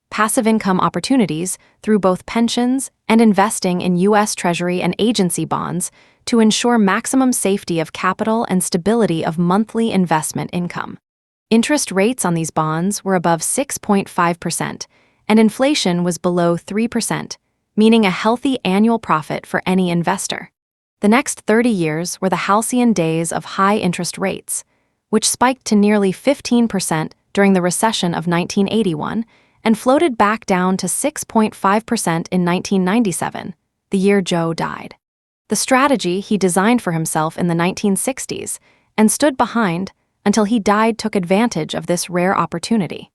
passive income opportunities through both pensions and investing in U.S. Treasury and agency bonds to ensure maximum safety of capital and stability of monthly investment income. Interest rates on these bonds were above 6.5%, and inflation was below 3%, meaning a healthy annual profit for any investor. The next 30 years were the halcyon days of high interest rates, which spiked to nearly 15% during the recession of 1981 and floated back down to 6.5% in 1997, the year Joe died. The strategy he designed for himself in the 1960s and stood behind until he died took advantage of this rare opportunity.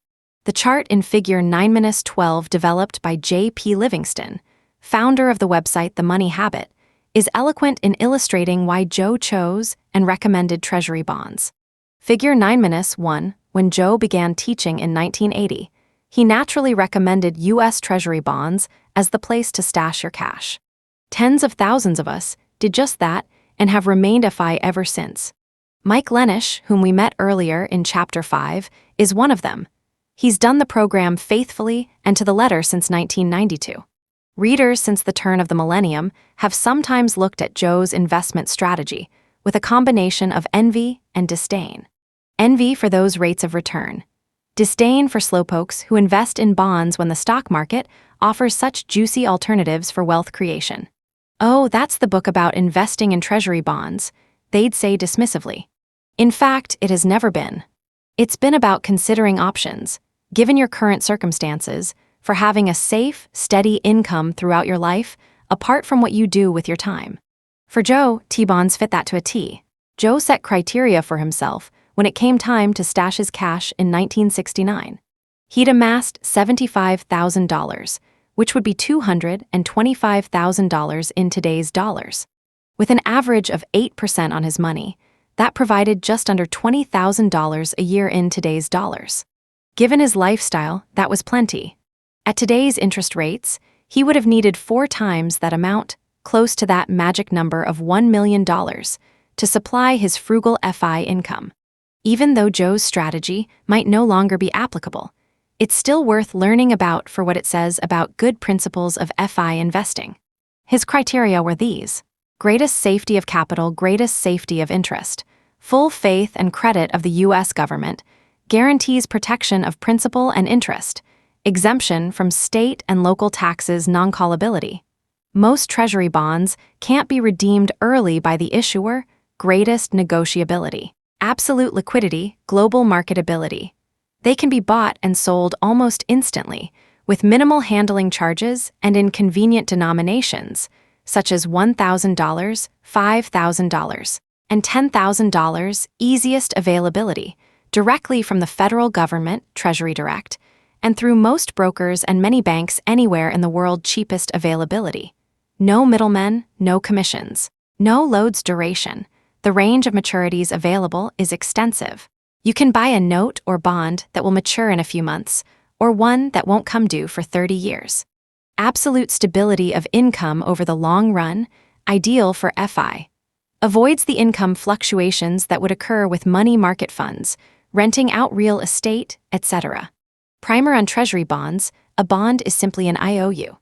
The chart in Figure 9-12 developed by J.P. Livingston, founder of the website The Money Habit, is eloquent in illustrating why Joe chose and recommended Treasury bonds. Figure 9-1, when Joe began teaching in 1980, he naturally recommended U.S. Treasury bonds as the place to stash your cash. Tens of thousands of us did just that and have remained FI ever since. Mike Lenish, whom we met earlier in Chapter 5, is one of them. He's done the program faithfully and to the letter since 1992. Readers since the turn of the millennium have sometimes looked at Joe's investment strategy with a combination of envy and disdain. Envy for those rates of return. Disdain for slowpokes who invest in bonds when the stock market offers such juicy alternatives for wealth creation. "Oh, that's the book about investing in treasury bonds," they'd say dismissively. In fact, it has never been. It's been about considering options, given your current circumstances, for having a safe, steady income throughout your life, apart from what you do with your time. For Joe, T-bonds fit that to a T. Joe set criteria for himself when it came time to stash his cash in 1969. He'd amassed $75,000, which would be $225,000 in today's dollars. With an average of 8% on his money, that provided just under $20,000 a year in today's dollars. Given his lifestyle, that was plenty. At today's interest rates, he would have needed 4 times that amount, close to that magic number of $1 million, to supply his frugal FI income. Even though Joe's strategy might no longer be applicable, it's still worth learning about for what it says about good principles of FI investing. His criteria were these: greatest safety of capital, greatest safety of interest, full faith and credit of the U.S. government, guarantees protection of principal and interest, exemption from state and local taxes, non-callability. Most treasury bonds can't be redeemed early by the issuer, greatest negotiability. Absolute liquidity, global marketability. They can be bought and sold almost instantly, with minimal handling charges and in convenient denominations, such as $1,000, $5,000, and $10,000, easiest availability, directly from the federal government, Treasury Direct, and through most brokers and many banks anywhere in the world, cheapest availability. No middlemen, no commissions, no loads duration. The range of maturities available is extensive. You can buy a note or bond that will mature in a few months, or one that won't come due for 30 years. Absolute stability of income over the long run, ideal for FI. Avoids the income fluctuations that would occur with money market funds, renting out real estate, etc. Primer on treasury bonds: a bond is simply an IOU.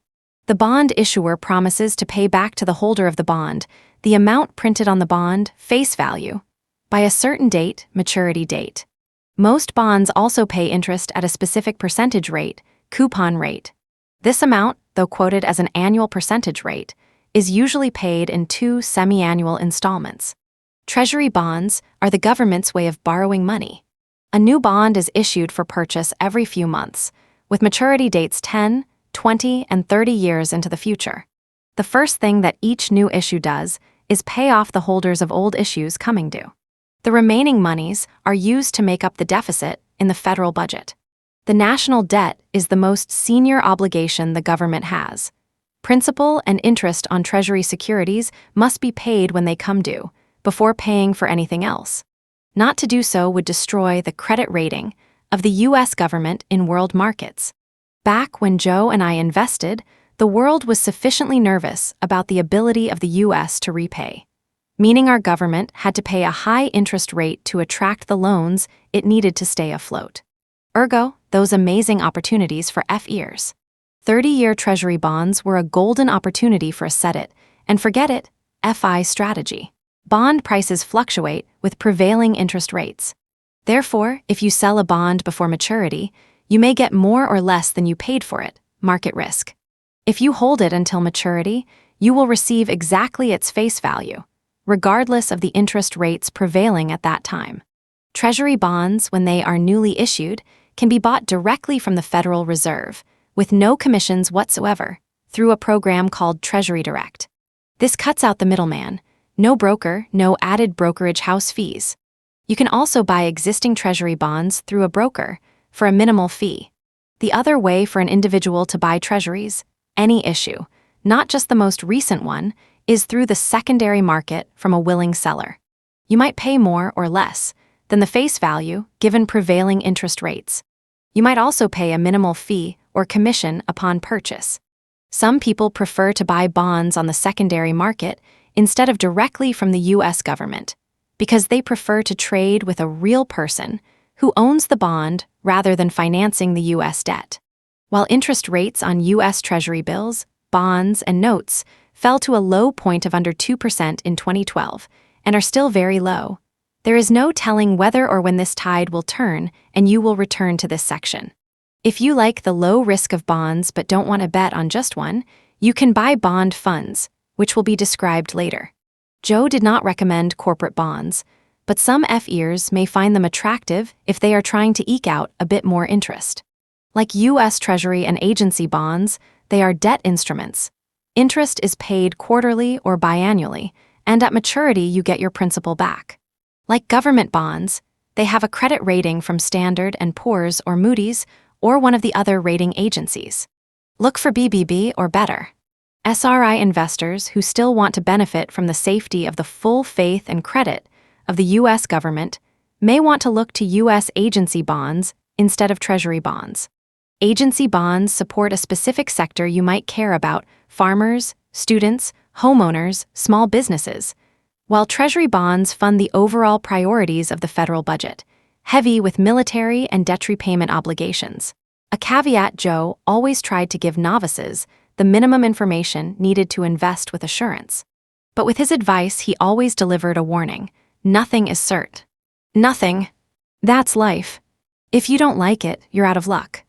The bond issuer promises to pay back to the holder of the bond the amount printed on the bond, face value, by a certain date, maturity date. Most bonds also pay interest at a specific percentage rate, coupon rate. This amount, though quoted as an annual percentage rate, is usually paid in 2 semi-annual installments. Treasury bonds are the government's way of borrowing money. A new bond is issued for purchase every few months, with maturity dates 10, 20, and 30 years into the future. The first thing that each new issue does is pay off the holders of old issues coming due. The remaining monies are used to make up the deficit in the federal budget. The national debt is the most senior obligation the government has. Principal and interest on Treasury securities must be paid when they come due, before paying for anything else. Not to do so would destroy the credit rating of the U.S. government in world markets. Back when Joe and I invested, the world was sufficiently nervous about the ability of the U.S. to repay, meaning our government had to pay a high interest rate to attract the loans it needed to stay afloat. Ergo, those amazing opportunities for F-ears. 30-year Treasury bonds were a golden opportunity for a set-it, and forget-it, FI strategy. Bond prices fluctuate with prevailing interest rates. Therefore, if you sell a bond before maturity, you may get more or less than you paid for it, market risk. If you hold it until maturity, you will receive exactly its face value, regardless of the interest rates prevailing at that time. Treasury bonds, when they are newly issued, can be bought directly from the Federal Reserve, with no commissions whatsoever, through a program called Treasury Direct. This cuts out the middleman, no broker, no added brokerage house fees. You can also buy existing Treasury bonds through a broker, for a minimal fee. The other way for an individual to buy Treasuries, any issue, not just the most recent one, is through the secondary market from a willing seller. You might pay more or less than the face value given prevailing interest rates. You might also pay a minimal fee or commission upon purchase. Some people prefer to buy bonds on the secondary market instead of directly from the U.S. government, because they prefer to trade with a real person who owns the bond rather than financing the U.S. debt. While interest rates on U.S. Treasury bills, bonds, and notes fell to a low point of under 2% in 2012 and are still very low, there is no telling whether or when this tide will turn, and you will return to this section. If you like the low risk of bonds but don't want to bet on just one, you can buy bond funds, which will be described later. Joe did not recommend corporate bonds, but some F-ears may find them attractive if they are trying to eke out a bit more interest. Like U.S. Treasury and agency bonds, they are debt instruments. Interest is paid quarterly or biannually, and at maturity you get your principal back. Like government bonds, they have a credit rating from Standard & Poor's or Moody's or one of the other rating agencies. Look for BBB or better. SRI investors who still want to benefit from the safety of the full faith and credit of the U.S. government may want to look to U.S. agency bonds instead of Treasury bonds. Agency bonds support a specific sector you might care about: farmers, students, homeowners, small businesses, while Treasury bonds fund the overall priorities of the federal budget, heavy with military and debt repayment obligations. A caveat: Joe always tried to give novices the minimum information needed to invest with assurance. But with his advice, he always delivered a warning: nothing is cert. Nothing. That's life. If you don't like it, you're out of luck.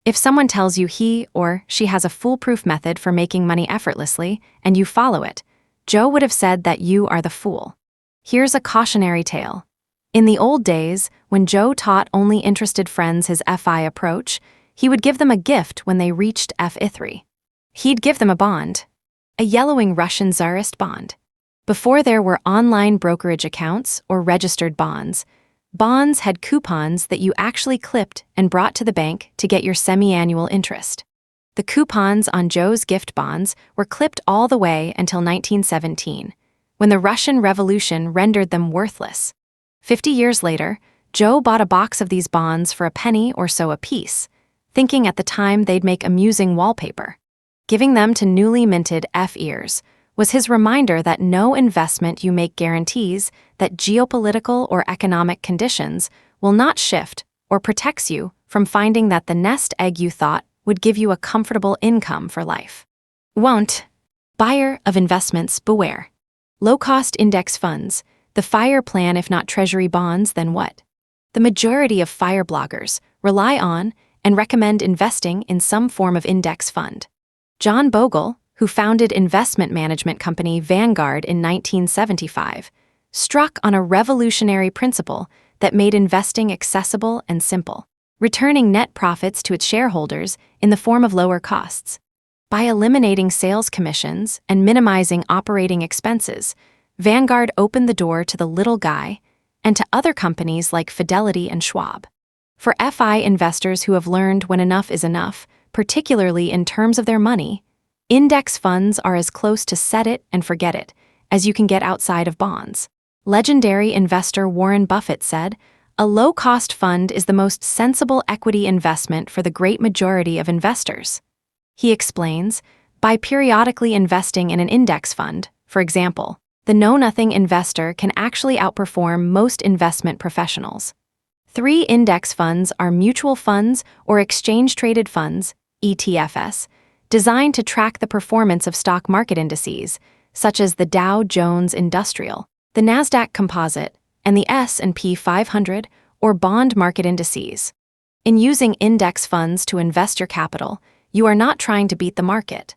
If someone tells you he or she has a foolproof method for making money effortlessly, and you follow it, Joe would have said that you are the fool. Here's a cautionary tale. In the old days, when Joe taught only interested friends his FI approach, he would give them a gift when they reached F-I3. He'd give them a bond. A yellowing Russian Tsarist bond. Before there were online brokerage accounts or registered bonds, bonds had coupons that you actually clipped and brought to the bank to get your semi-annual interest. The coupons on Joe's gift bonds were clipped all the way until 1917, when the Russian Revolution rendered them worthless. 50 years later, Joe bought a box of these bonds for a penny or so apiece, thinking at the time they'd make amusing wallpaper. Giving them to newly minted F-ears was his reminder that no investment you make guarantees that geopolitical or economic conditions will not shift or protects you from finding that the nest egg you thought would give you a comfortable income for life. Won't. Buyer of investments, beware. Low-cost index funds, the FIRE plan. If not Treasury bonds, then what? The majority of FIRE bloggers rely on and recommend investing in some form of index fund. John Bogle, who founded investment management company Vanguard in 1975, struck on a revolutionary principle that made investing accessible and simple, returning net profits to its shareholders in the form of lower costs. By eliminating sales commissions and minimizing operating expenses, Vanguard opened the door to the little guy and to other companies like Fidelity and Schwab. For FI investors who have learned when enough is enough, particularly in terms of their money, index funds are as close to set it and forget it as you can get outside of bonds. Legendary investor Warren Buffett said, "A low-cost fund is the most sensible equity investment for the great majority of investors." He explains, by periodically investing in an index fund, for example, the know-nothing investor can actually outperform most investment professionals. 3 index funds are mutual funds or exchange-traded funds, ETFs, designed to track the performance of stock market indices, such as the Dow Jones Industrial, the Nasdaq Composite, and the S&P 500 or bond market indices. In using index funds to invest your capital, you are not trying to beat the market.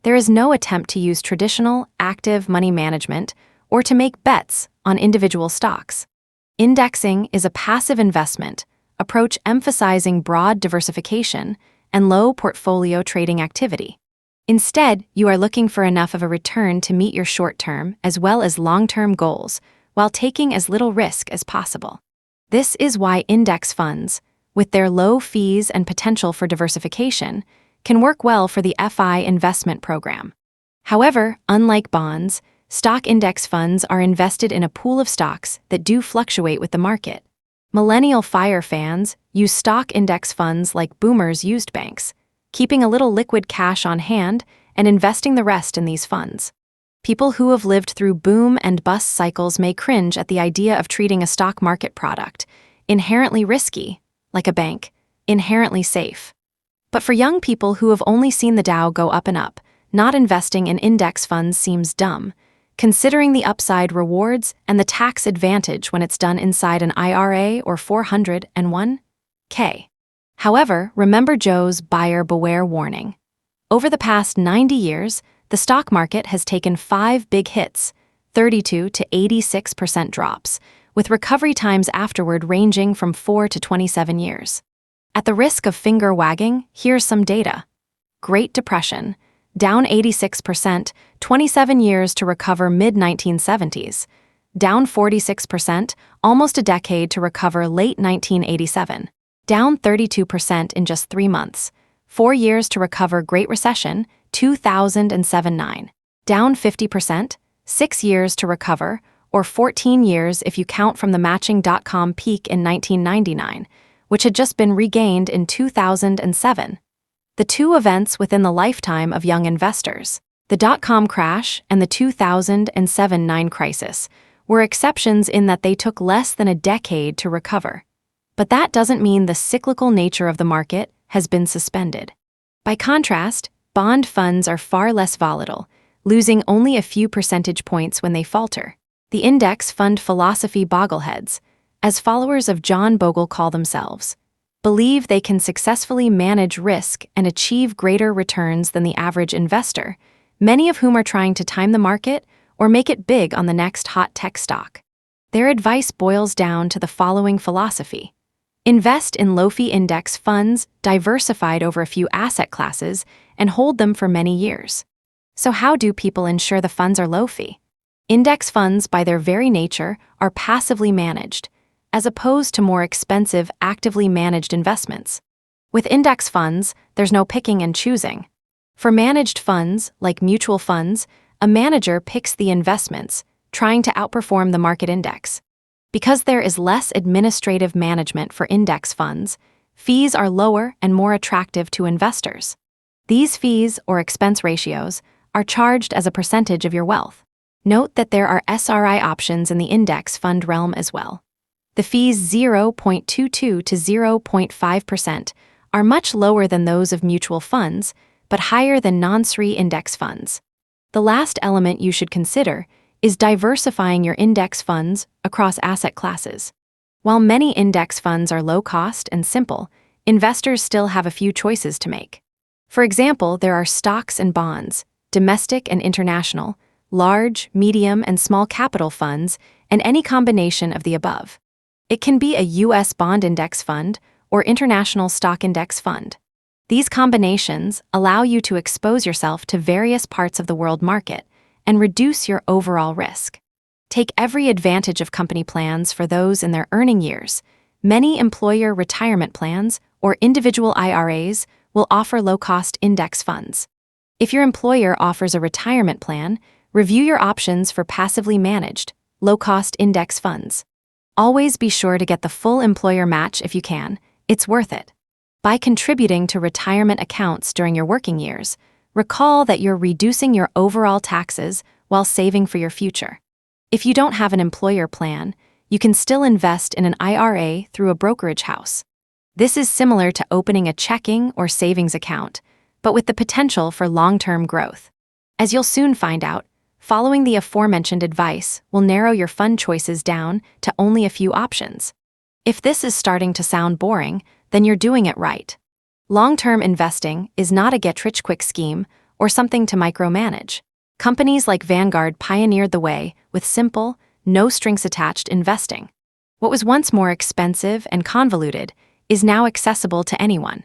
There is no attempt to use traditional, active money management or to make bets on individual stocks. Indexing is a passive investment approach emphasizing broad diversification and low portfolio trading activity. Instead, you are looking for enough of a return to meet your short-term as well as long-term goals while taking as little risk as possible. This is why index funds, with their low fees and potential for diversification, can work well for the FI investment program. However, unlike bonds, stock index funds are invested in a pool of stocks that do fluctuate with the market. Millennial FIRE fans use stock index funds like boomers used banks, keeping a little liquid cash on hand and investing the rest in these funds. People who have lived through boom and bust cycles may cringe at the idea of treating a stock market product inherently risky, like a bank, inherently safe. But for young people who have only seen the Dow go up and up, not investing in index funds seems dumb, considering the upside rewards and the tax advantage when it's done inside an IRA or 401(k). However, remember Joe's buyer beware warning. Over the past 90 years, the stock market has taken 5 big hits, 32 to 86% drops, with recovery times afterward ranging from 4 to 27 years. At the risk of finger wagging, here's some data. Great Depression, down 86%, 27 years to recover mid-1970s. Down 46%, almost a decade to recover late 1987. Down 32% in just 3 months. 4 years to recover Great Recession, 2007-9. Down 50%, 6 years to recover, or 14 years if you count from the matching dot-com peak in 1999, which had just been regained in 2007. The 2 events within the lifetime of young investors, the dot-com crash and the 2007-9 crisis, were exceptions in that they took less than a decade to recover. But that doesn't mean the cyclical nature of the market has been suspended. By contrast, bond funds are far less volatile, losing only a few percentage points when they falter. The index fund philosophy boggleheads, as followers of John Bogle call themselves, believe they can successfully manage risk and achieve greater returns than the average investor, many of whom are trying to time the market or make it big on the next hot tech stock. Their advice boils down to the following philosophy. Invest in low-fee index funds diversified over a few asset classes and hold them for many years. So how do people ensure the funds are low-fee? Index funds, by their very nature, are passively managed, as opposed to more expensive, actively managed investments. With index funds, there's no picking and choosing. For managed funds, like mutual funds, a manager picks the investments, trying to outperform the market index. Because there is less administrative management for index funds, fees are lower and more attractive to investors. These fees, or expense ratios, are charged as a percentage of your wealth. Note that there are SRI options in the index fund realm as well. The fees 0.22 to 0.5% are much lower than those of mutual funds, but higher than non-SRI index funds. The last element you should consider is diversifying your index funds across asset classes. While many index funds are low-cost and simple, investors still have a few choices to make. For example, there are stocks and bonds, domestic and international, large, medium, and small capital funds, and any combination of the above. It can be a U.S. bond index fund or international stock index fund. These combinations allow you to expose yourself to various parts of the world market and reduce your overall risk. Take every advantage of company plans for those in their earning years, Many employer retirement plans or individual IRAs will offer low-cost index funds. If your employer offers a retirement plan, review your options for passively managed, low-cost index funds. Always be sure to get the full employer match if you can. It's worth it. By contributing to retirement accounts during your working years, recall that you're reducing your overall taxes while saving for your future. If you don't have an employer plan, you can still invest in an IRA through a brokerage house. This is similar to opening a checking or savings account, but with the potential for long-term growth. As you'll soon find out, following the aforementioned advice will narrow your fund choices down to only a few options. If this is starting to sound boring, then you're doing it right. Long-term investing is not a get-rich-quick scheme or something to micromanage. Companies like Vanguard pioneered the way with simple, no-strings-attached investing. What was once more expensive and convoluted is now accessible to anyone.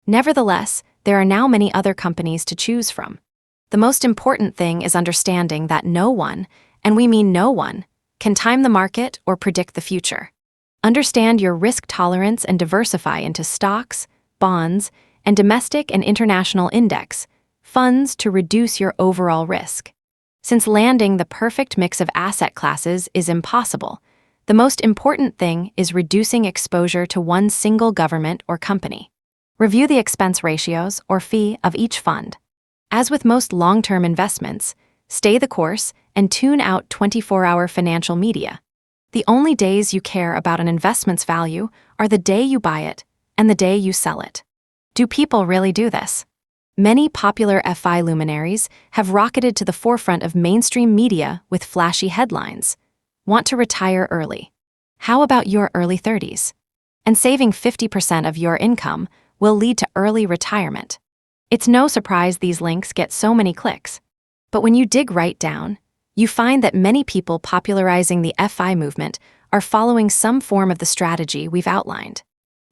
Nevertheless, there are now many other companies to choose from. The most important thing is understanding that no one, and we mean no one, can time the market or predict the future. Understand your risk tolerance and diversify into stocks, bonds, and domestic and international index funds to reduce your overall risk. Since landing the perfect mix of asset classes is impossible, the most important thing is reducing exposure to one single government or company. Review the expense ratios or fee of each fund. As with most long-term investments, stay the course and tune out 24-hour financial media. The only days you care about an investment's value are the day you buy it and the day you sell it. Do people really do this? Many popular FI luminaries have rocketed to the forefront of mainstream media with flashy headlines. Want to retire early? How about your early 30s? And saving 50% of your income will lead to early retirement. It's no surprise these links get so many clicks. But when you dig right down, you find that many people popularizing the FI movement are following some form of the strategy we've outlined.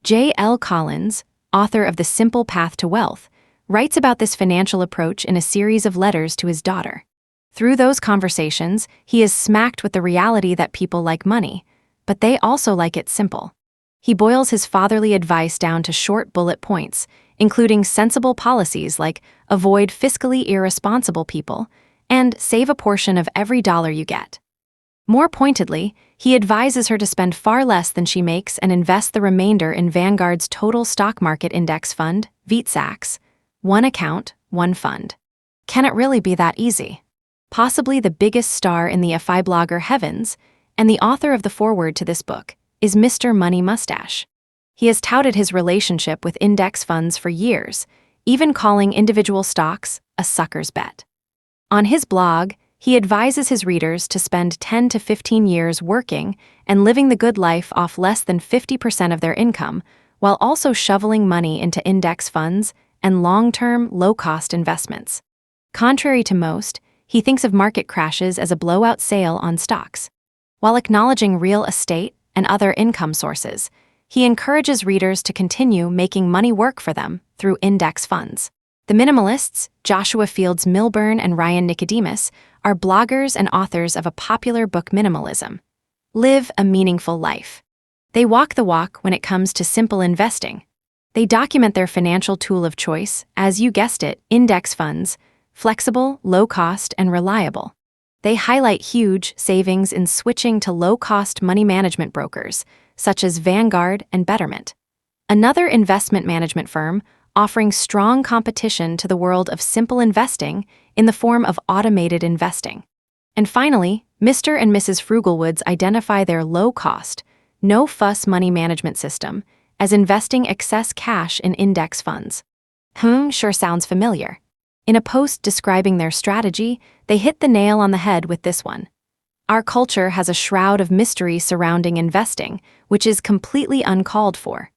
J.L. Collins, author of The Simple Path to Wealth, writes about this financial approach in a series of letters to his daughter. Through those conversations, he is smacked with the reality that people like money, but they also like it simple. He boils his fatherly advice down to short bullet points, including sensible policies like avoid fiscally irresponsible people and save a portion of every dollar you get. More pointedly, he advises her to spend far less than she makes and invest the remainder in Vanguard's Total Stock Market Index Fund, VTSAX, one account, one fund. Can it really be that easy? Possibly the biggest star in the FI blogger heavens, and the author of the foreword to this book, is Mr. Money Mustache. He has touted his relationship with index funds for years, even calling individual stocks a sucker's bet. On his blog, he advises his readers to spend 10 to 15 years working and living the good life off less than 50% of their income, while also shoveling money into index funds and long-term, low-cost investments. Contrary to most, he thinks of market crashes as a blowout sale on stocks. While acknowledging real estate and other income sources, he encourages readers to continue making money work for them through index funds. The minimalists, Joshua Fields Milburn and Ryan Nicodemus, are bloggers and authors of a popular book, Minimalism. Live a meaningful life. They walk the walk when it comes to simple investing. They document their financial tool of choice, as you guessed it, index funds, flexible, low-cost, and reliable. They highlight huge savings in switching to low-cost money management brokers, such as Vanguard and Betterment, another investment management firm offering strong competition to the world of simple investing in the form of automated investing. And finally, Mr. and Mrs. Frugalwoods identify their low-cost, no-fuss money management system as investing excess cash in index funds. Sure sounds familiar. In a post describing their strategy, they hit the nail on the head with this one. Our culture has a shroud of mystery surrounding investing, which is completely uncalled for.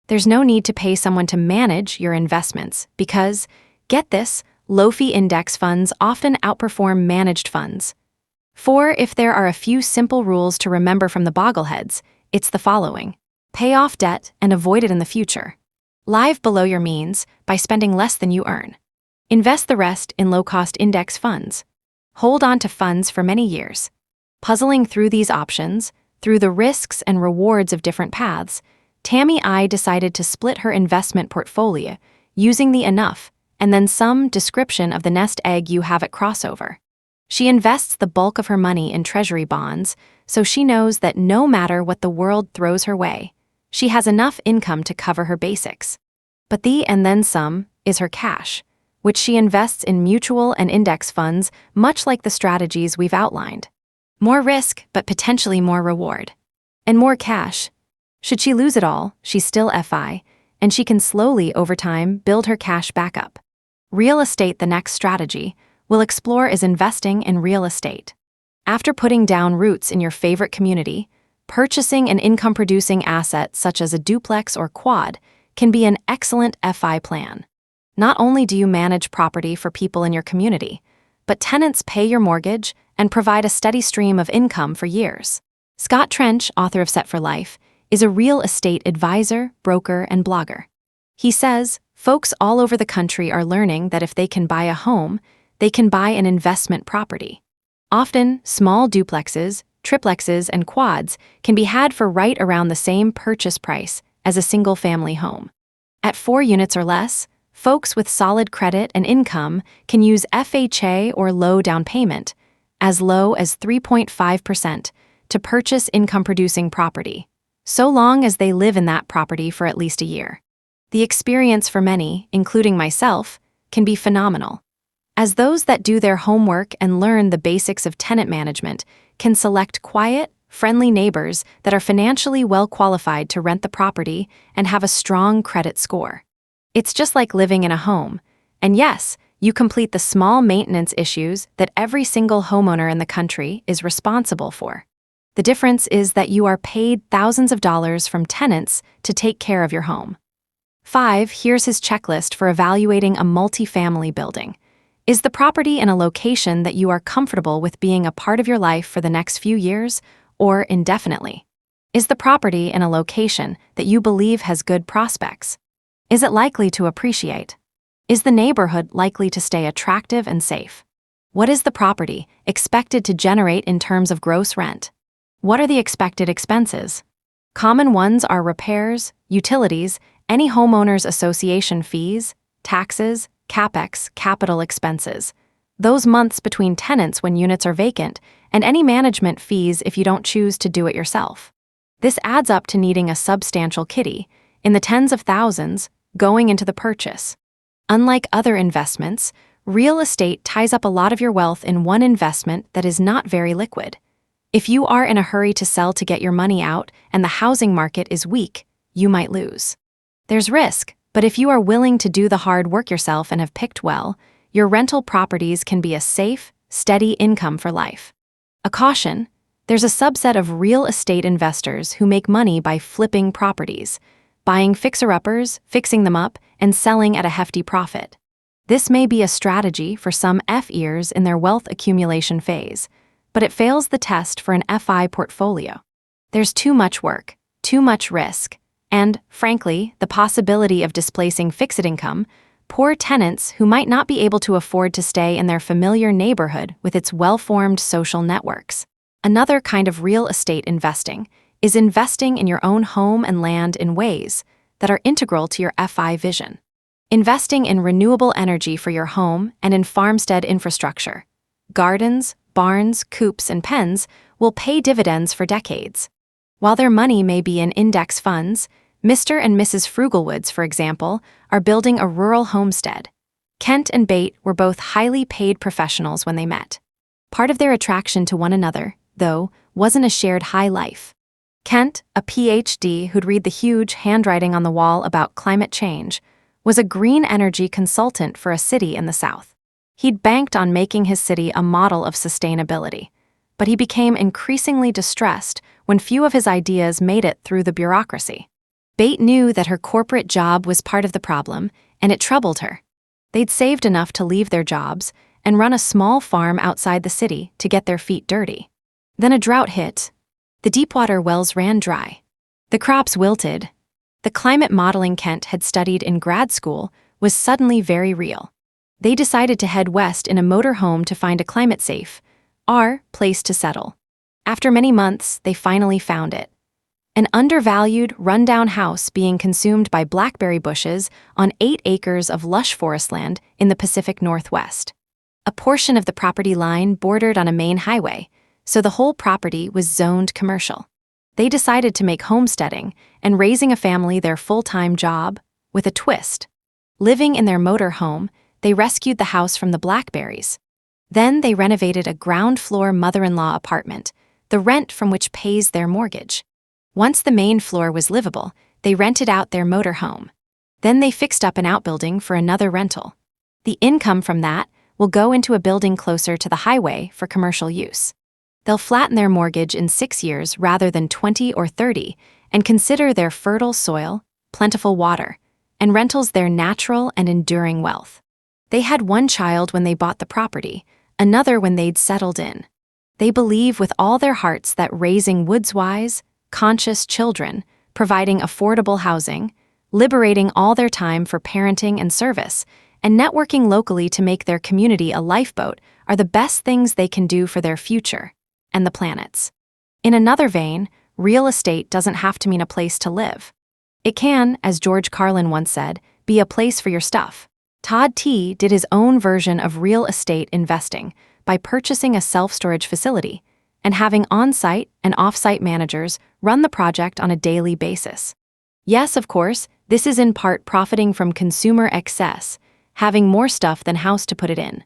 There's no need to pay someone to manage your investments because, get this, low-fee index funds often outperform managed funds. For if there are a few simple rules to remember from the boggleheads, it's the following. Pay off debt and avoid it in the future. Live below your means by spending less than you earn. Invest the rest in low-cost index funds. Hold on to funds for many years. Puzzling through these options, through the risks and rewards of different paths, Tammy I decided to split her investment portfolio using the enough and then some description of the nest egg you have at crossover. She invests the bulk of her money in treasury bonds, so she knows that no matter what the world throws her way, she has enough income to cover her basics. But the and then some is her cash, which she invests in mutual and index funds, much like the strategies we've outlined. More risk, but potentially more reward. And more cash. Should she lose it all, she's still FI, and she can slowly, over time, build her cash back up. Real estate, the next strategy we'll explore, is investing in real estate. After putting down roots in your favorite community, purchasing an income-producing asset such as a duplex or quad can be an excellent FI plan. Not only do you manage property for people in your community, but tenants pay your mortgage and provide a steady stream of income for years. Scott Trench, author of Set for Life, is a real estate advisor, broker, and blogger. He says, folks all over the country are learning that if they can buy a home, they can buy an investment property. Often, small duplexes, triplexes, and quads can be had for right around the same purchase price as a single-family home. At 4 units or less, folks with solid credit and income can use FHA or low down payment, as low as 3.5%, to purchase income-producing property, so long as they live in that property for at least a year. The experience for many, including myself, can be phenomenal, as those that do their homework and learn the basics of tenant management can select quiet, friendly neighbors that are financially well qualified to rent the property and have a strong credit score. It's just like living in a home, and yes, you complete the small maintenance issues that every single homeowner in the country is responsible for. The difference is that you are paid thousands of dollars from tenants to take care of your home. 5. Here's his checklist for evaluating a multifamily building. Is the property in a location that you are comfortable with being a part of your life for the next few years or indefinitely? Is the property in a location that you believe has good prospects? Is it likely to appreciate? Is the neighborhood likely to stay attractive and safe? What is the property expected to generate in terms of gross rent? What are the expected expenses? Common ones are repairs, utilities, any homeowners association fees, taxes, CapEx, capital expenses, those months between tenants when units are vacant, and any management fees if you don't choose to do it yourself. This adds up to needing a substantial kitty, in the tens of thousands, going into the purchase. Unlike other investments, real estate ties up a lot of your wealth in one investment that is not very liquid. If you are in a hurry to sell to get your money out and the housing market is weak, you might lose. There's risk, but if you are willing to do the hard work yourself and have picked well, your rental properties can be a safe, steady income for life. A caution: there's a subset of real estate investors who make money by flipping properties, buying fixer-uppers, fixing them up, and selling at a hefty profit. This may be a strategy for some F-ears in their wealth accumulation phase, but it fails the test for an FI portfolio. There's too much work, too much risk, and, frankly, the possibility of displacing fixed income, poor tenants who might not be able to afford to stay in their familiar neighborhood with its well-formed social networks. Another kind of real estate investing is investing in your own home and land in ways that are integral to your FI vision. Investing in renewable energy for your home and in farmstead infrastructure, gardens, barns, coops, and pens will pay dividends for decades. While their money may be in index funds, Mr. and Mrs. Frugalwoods, for example, are building a rural homestead. Kent and Bate were both highly paid professionals when they met. Part of their attraction to one another, though, wasn't a shared high life. Kent, a PhD who'd read the huge handwriting on the wall about climate change, was a green energy consultant for a city in the South. He'd banked on making his city a model of sustainability, but he became increasingly distressed when few of his ideas made it through the bureaucracy. Bate knew that her corporate job was part of the problem, and it troubled her. They'd saved enough to leave their jobs and run a small farm outside the city to get their feet dirty. Then a drought hit. The deepwater wells ran dry. The crops wilted. The climate modeling Kent had studied in grad school was suddenly very real. They decided to head west in a motorhome to find a climate-safe, place to settle. After many months, they finally found it. an undervalued, rundown house being consumed by blackberry bushes on 8 acres of lush forest land in the Pacific Northwest. A portion of the property line bordered on a main highway, so the whole property was zoned commercial. They decided to make homesteading and raising a family their full-time job, with a twist. Living in their motor home, they rescued the house from the blackberries. Then they renovated a ground-floor mother-in-law apartment, the rent from which pays their mortgage. Once the main floor was livable, they rented out their motor home. Then they fixed up an outbuilding for another rental. The income from that will go into a building closer to the highway for commercial use. They'll flatten their mortgage in 6 years rather than 20 or 30 and consider their fertile soil, plentiful water, and rentals their natural and enduring wealth. They had one child when they bought the property, another when they'd settled in. They believe with all their hearts that raising woods-wise, conscious children, providing affordable housing, liberating all their time for parenting and service, and networking locally to make their community a lifeboat are the best things they can do for their future and the planet's. In another vein, real estate doesn't have to mean a place to live. It can, as George Carlin once said, be a place for your stuff. Todd T. did his own version of real estate investing by purchasing a self-storage facility and having on-site and off-site managers run the project on a daily basis. Yes, of course, this is in part profiting from consumer excess, having more stuff than house to put it in.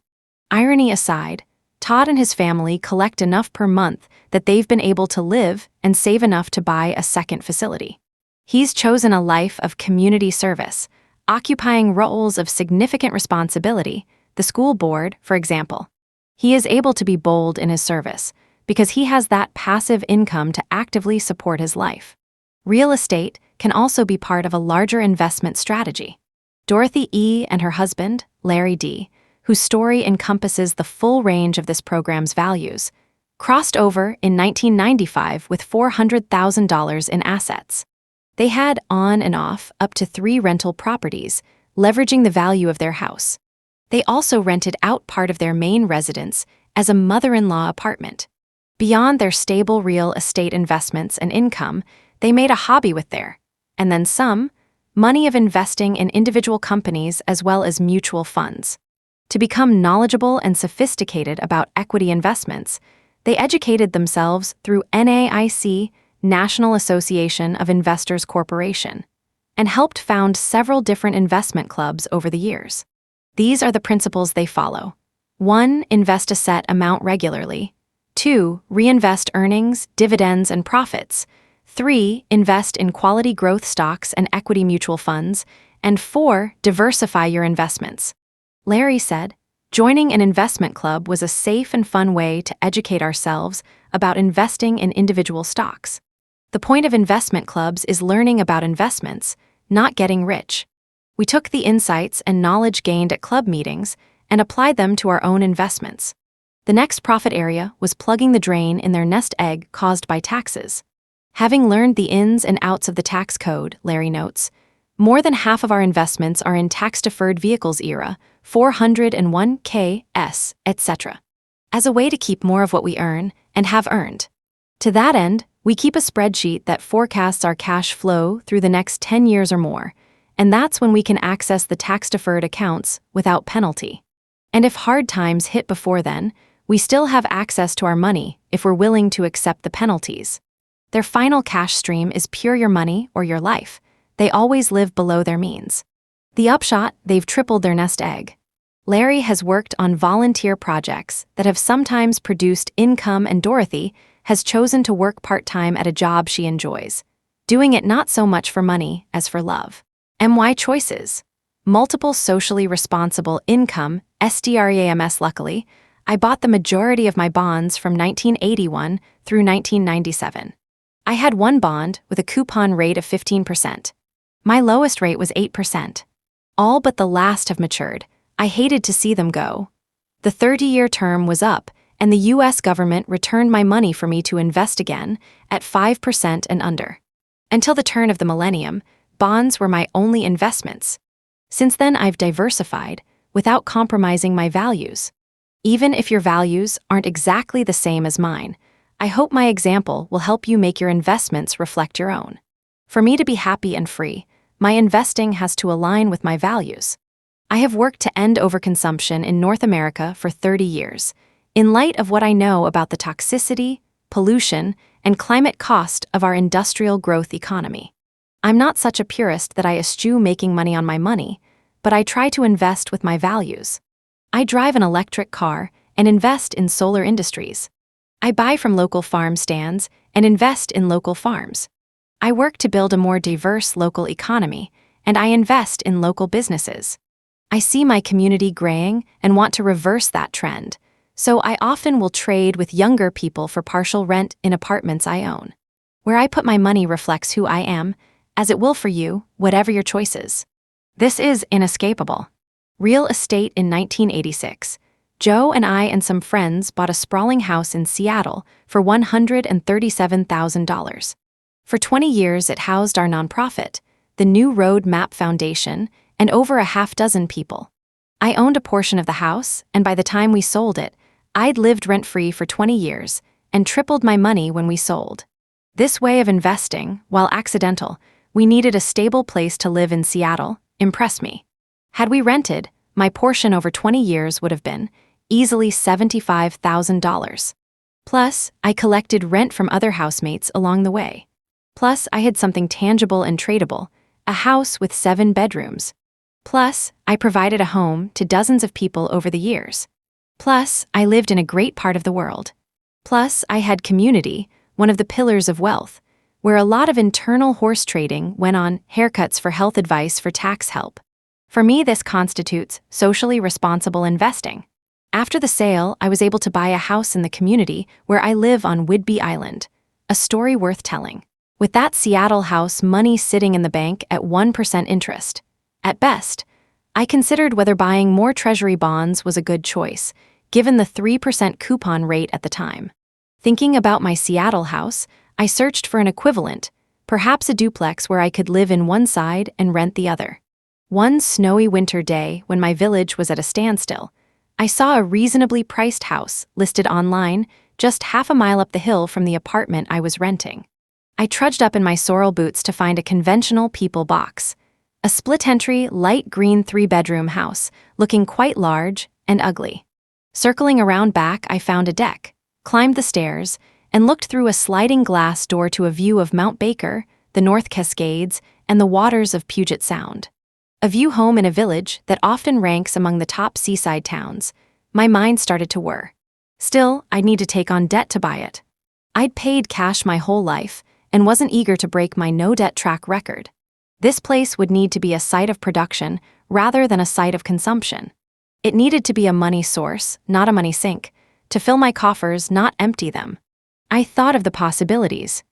Irony aside, Todd and his family collect enough per month that they've been able to live and save enough to buy a second facility. He's chosen a life of community service, occupying roles of significant responsibility, the school board, for example. He is able to be bold in his service because he has that passive income to actively support his life. Real estate can also be part of a larger investment strategy. Dorothy E. and her husband, Larry D., whose story encompasses the full range of this program's values, crossed over in 1995 with $400,000 in assets. They had on and off up to 3 rental properties, leveraging the value of their house. They also rented out part of their main residence as a mother-in-law apartment. Beyond their stable real estate investments and income, they made a hobby with their, and then some, money of investing in individual companies as well as mutual funds. To become knowledgeable and sophisticated about equity investments, they educated themselves through NAIC, National Association of Investors Corporation, and helped found several different investment clubs over the years. These are the principles they follow. 1. Invest a set amount regularly. 2. Reinvest earnings, dividends, and profits. 3. Invest in quality growth stocks and equity mutual funds. And 4. Diversify your investments. Larry said, joining an investment club was a safe and fun way to educate ourselves about investing in individual stocks. The point of investment clubs is learning about investments, not getting rich. We took the insights and knowledge gained at club meetings and applied them to our own investments. The next profit area was plugging the drain in their nest egg caused by taxes. Having learned the ins and outs of the tax code, Larry notes, more than half of our investments are in tax-deferred vehicles era, 401(k)s, etc. As a way to keep more of what we earn and have earned. To that end, we keep a spreadsheet that forecasts our cash flow through the next 10 years or more, and that's when we can access the tax-deferred accounts without penalty. And if hard times hit before then, we still have access to our money if we're willing to accept the penalties. Their final cash stream is pure your money or your life. They always live below their means. The upshot, they've tripled their nest egg. Larry has worked on volunteer projects that have sometimes produced income, and Dorothy has chosen to work part-time at a job she enjoys, doing it not so much for money as for love. MY choices. Multiple socially responsible income, SDREAMS. Luckily, I bought the majority of my bonds from 1981 through 1997. I had one bond with a coupon rate of 15%. My lowest rate was 8%. All but the last have matured. I hated to see them go. The 30-year term was up, and the U.S. government returned my money for me to invest again at 5% and under. Until the turn of the millennium, bonds were my only investments. Since then, I've diversified without compromising my values. Even if your values aren't exactly the same as mine, I hope my example will help you make your investments reflect your own. For me to be happy and free, my investing has to align with my values. I have worked to end overconsumption in North America for 30 years, in light of what I know about the toxicity, pollution, and climate cost of our industrial growth economy. I'm not such a purist that I eschew making money on my money, but I try to invest with my values. I drive an electric car and invest in solar industries. I buy from local farm stands and invest in local farms. I work to build a more diverse local economy, and I invest in local businesses. I see my community graying and want to reverse that trend, so I often will trade with younger people for partial rent in apartments I own. Where I put my money reflects who I am, as it will for you, whatever your choices. This is inescapable. Real estate in 1986. Joe and I and some friends bought a sprawling house in Seattle for $137,000. For 20 years, it housed our nonprofit, the New Road Map Foundation, and over a half dozen people. I owned a portion of the house, and by the time we sold it, I'd lived rent-free for 20 years and tripled my money when we sold. This way of investing, while accidental, we needed a stable place to live in Seattle, impressed me. Had we rented, my portion over 20 years would have been easily $75,000. Plus, I collected rent from other housemates along the way. Plus, I had something tangible and tradable, a house with 7 bedrooms. Plus, I provided a home to dozens of people over the years. Plus, I lived in a great part of the world. Plus, I had community, one of the pillars of wealth, where a lot of internal horse trading went on, haircuts for health advice for tax help. For me, this constitutes socially responsible investing. After the sale, I was able to buy a house in the community where I live on Whidbey Island, a story worth telling. With that Seattle house money sitting in the bank at 1% interest. At best, I considered whether buying more treasury bonds was a good choice, given the 3% coupon rate at the time. Thinking about my Seattle house, I searched for an equivalent, perhaps a duplex where I could live in one side and rent the other. One snowy winter day, when my village was at a standstill, I saw a reasonably priced house listed online just half a mile up the hill from the apartment I was renting. I trudged up in my sorrel boots to find a conventional people box, a split-entry, light green 3-bedroom house, looking quite large and ugly. Circling around back, I found a deck, climbed the stairs, and looked through a sliding glass door to a view of Mount Baker, the North Cascades, and the waters of Puget Sound. A view home in a village that often ranks among the top seaside towns. My mind started to whir. Still, I'd need to take on debt to buy it. I'd paid cash my whole life and wasn't eager to break my no-debt track record. This place would need to be a site of production rather than a site of consumption. It needed to be a money source, not a money sink, to fill my coffers, not empty them. I thought of the possibilities.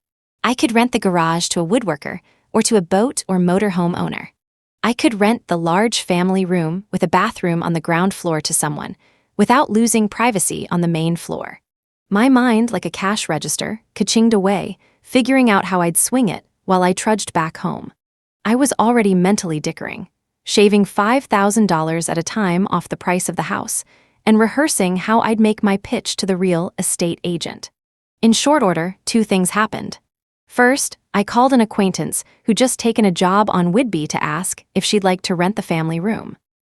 I could rent the garage to a woodworker or to a boat or motorhome owner. I could rent the large family room with a bathroom on the ground floor to someone, without losing privacy on the main floor. My mind, like a cash register, ka-chinged away, figuring out how I'd swing it while I trudged back home. I was already mentally dickering, shaving $5,000 at a time off the price of the house, and rehearsing how I'd make my pitch to the real estate agent. In short order, 2 things happened. First, I called an acquaintance who'd just taken a job on Whidbey to ask if she'd like to rent the family room.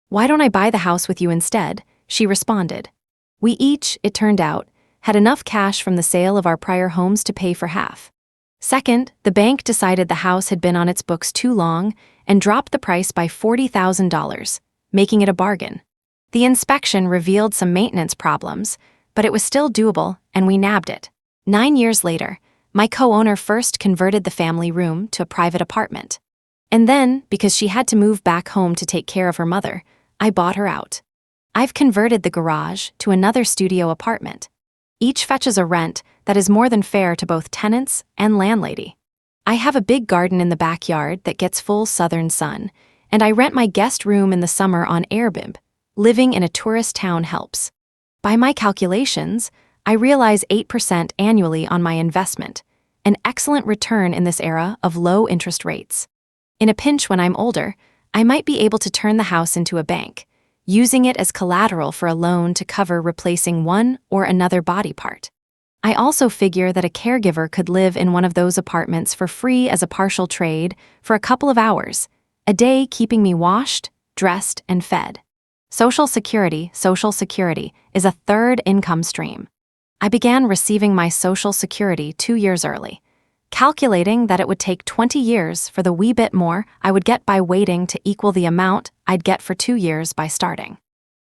"Why don't I buy the house with you instead?" she responded. We each, it turned out, had enough cash from the sale of our prior homes to pay for half. Second, the bank decided the house had been on its books too long and dropped the price by $40,000, making it a bargain. The inspection revealed some maintenance problems, but it was still doable, and we nabbed it. 9 years later, my co-owner first converted the family room to a private apartment. And then, because she had to move back home to take care of her mother, I bought her out. I've converted the garage to another studio apartment. Each fetches a rent that is more than fair to both tenants and landlady. I have a big garden in the backyard that gets full southern sun, and I rent my guest room in the summer on Airbnb. Living in a tourist town helps. By my calculations, I realize 8% annually on my investment, an excellent return in this era of low interest rates. In a pinch when I'm older, I might be able to turn the house into a bank, using it as collateral for a loan to cover replacing one or another body part. I also figure that a caregiver could live in one of those apartments for free as a partial trade for a couple of hours a day, keeping me washed, dressed, and fed. Social Security is a third income stream. I began receiving my Social Security 2 years early, calculating that it would take 20 years for the wee bit more I would get by waiting to equal the amount I'd get for 2 years by starting.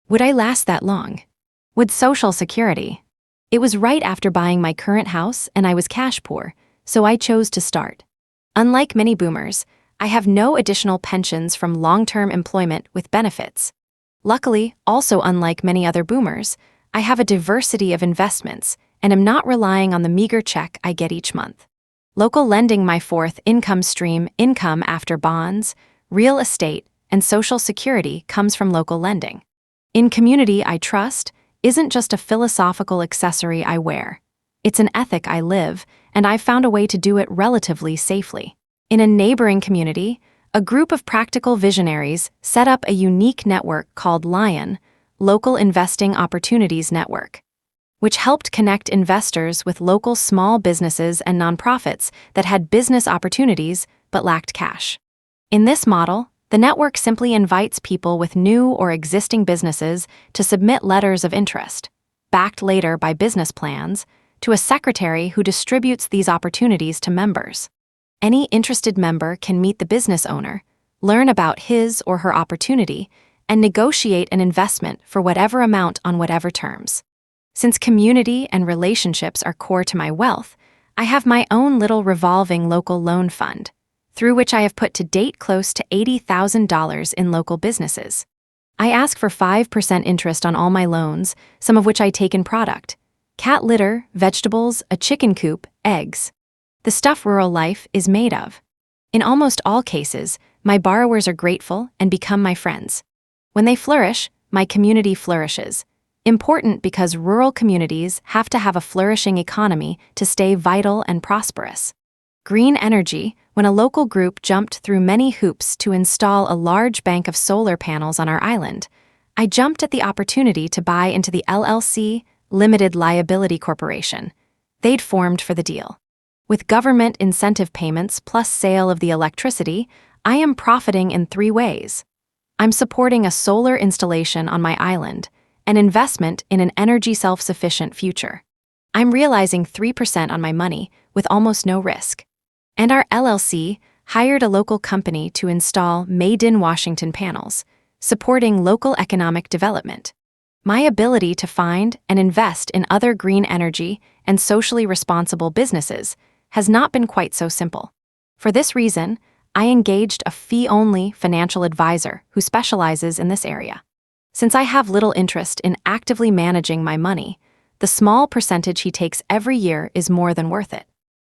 Would I last that long? Would Social Security? It was right after buying my current house and I was cash poor, so I chose to start. Unlike many boomers, I have no additional pensions from long-term employment with benefits. Luckily, also unlike many other boomers, I have a diversity of investments and am not relying on the meager check I get each month. Local lending, my fourth income stream, income after bonds, real estate, and Social Security, comes from local lending. In community I trust isn't just a philosophical accessory I wear. It's an ethic I live, and I've found a way to do it relatively safely. In a neighboring community, a group of practical visionaries set up a unique network called Ainâ, Local Investing Opportunities Network, which helped connect investors with local small businesses and nonprofits that had business opportunities but lacked cash. In this model, the network simply invites people with new or existing businesses to submit letters of interest, backed later by business plans, to a secretary who distributes these opportunities to members. Any interested member can meet the business owner, learn about his or her opportunity, and negotiate an investment for whatever amount on whatever terms. Since community and relationships are core to my wealth, I have my own little revolving local loan fund, through which I have put to date close to $80,000 in local businesses. I ask for 5% interest on all my loans, some of which I take in product: cat litter, vegetables, a chicken coop, eggs. The stuff rural life is made of. In almost all cases, my borrowers are grateful and become my friends. When they flourish, my community flourishes. Important because rural communities have to have a flourishing economy to stay vital and prosperous. Green energy, when a local group jumped through many hoops to install a large bank of solar panels on our island, I jumped at the opportunity to buy into the LLC, Limited Liability Corporation, they'd formed for the deal. With government incentive payments plus sale of the electricity, I am profiting in 3 ways. I'm supporting a solar installation on my island, an investment in an energy self-sufficient future. I'm realizing 3% on my money with almost no risk. And our LLC hired a local company to install made in Washington panels, supporting local economic development. My ability to find and invest in other green energy and socially responsible businesses has not been quite so simple. For this reason, I engaged a fee-only financial advisor who specializes in this area. Since I have little interest in actively managing my money, the small percentage he takes every year is more than worth it.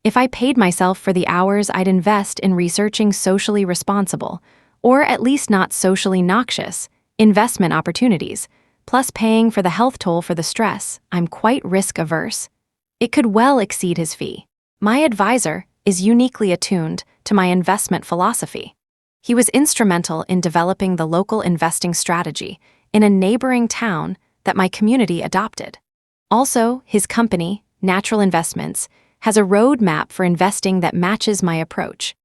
If I paid myself for the hours I'd invest in researching socially responsible, or at least not socially noxious, investment opportunities, plus paying for the health toll for the stress, I'm quite risk-averse, it could well exceed his fee. My advisor is uniquely attuned to my investment philosophy. He was instrumental in developing the local investing strategy in a neighboring town that my community adopted. Also, his company, Natural Investments, has a roadmap for investing that matches my approach.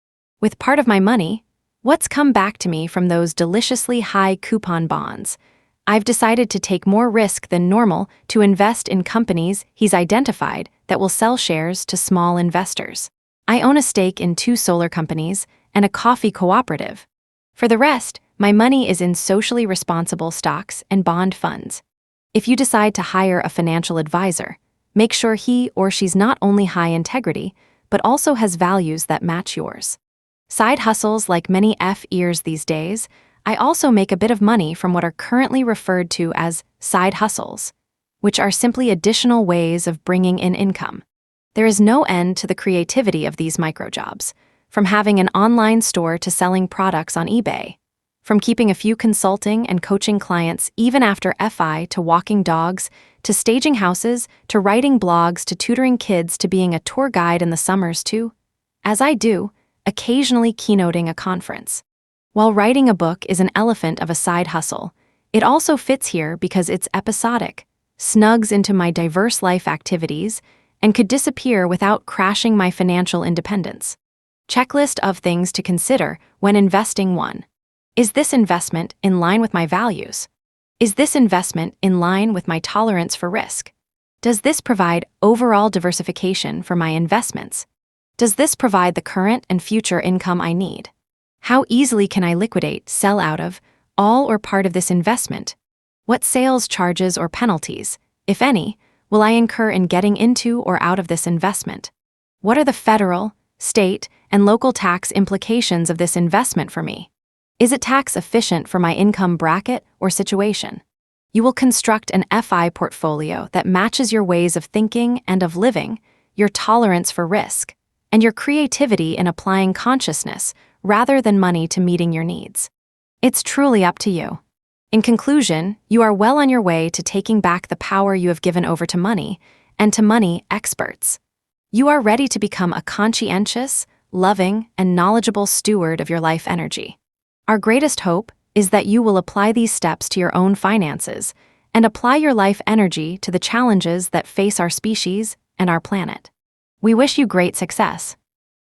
With part of my money, what's come back to me from those deliciously high coupon bonds, I've decided to take more risk than normal to invest in companies he's identified that will sell shares to small investors. I own a stake in 2 solar companies and a coffee cooperative. For the rest, my money is in socially responsible stocks and bond funds. If you decide to hire a financial advisor, make sure he or she's not only high integrity, but also has values that match yours. Side hustles like many F-ears these days, I also make a bit of money from what are currently referred to as side hustles, which are simply additional ways of bringing in income. There is no end to the creativity of these microjobs, from having an online store to selling products on eBay, from keeping a few consulting and coaching clients even after FI to walking dogs, to staging houses, to writing blogs, to tutoring kids, to being a tour guide in the summers to, as I do, occasionally keynoting a conference. While writing a book is an elephant of a side hustle, it also fits here because it's episodic, snugs into my diverse life activities, and could disappear without crashing my financial independence. Checklist of things to consider when investing. 1. Is this investment in line with my values? Is this investment in line with my tolerance for risk? Does this provide overall diversification for my investments? Does this provide the current and future income I need? How easily can I liquidate, sell out of, all or part of this investment? What sales charges or penalties, if any, will I incur in getting into or out of this investment? What are the federal, state, and local tax implications of this investment for me? Is it tax efficient for my income bracket or situation? You will construct an FI portfolio that matches your ways of thinking and of living, your tolerance for risk, and your creativity in applying consciousness rather than money to meeting your needs. It's truly up to you. In conclusion, you are well on your way to taking back the power you have given over to money and to money experts. You are ready to become a conscientious, loving, and knowledgeable steward of your life energy. Our greatest hope is that you will apply these steps to your own finances and apply your life energy to the challenges that face our species and our planet. We wish you great success.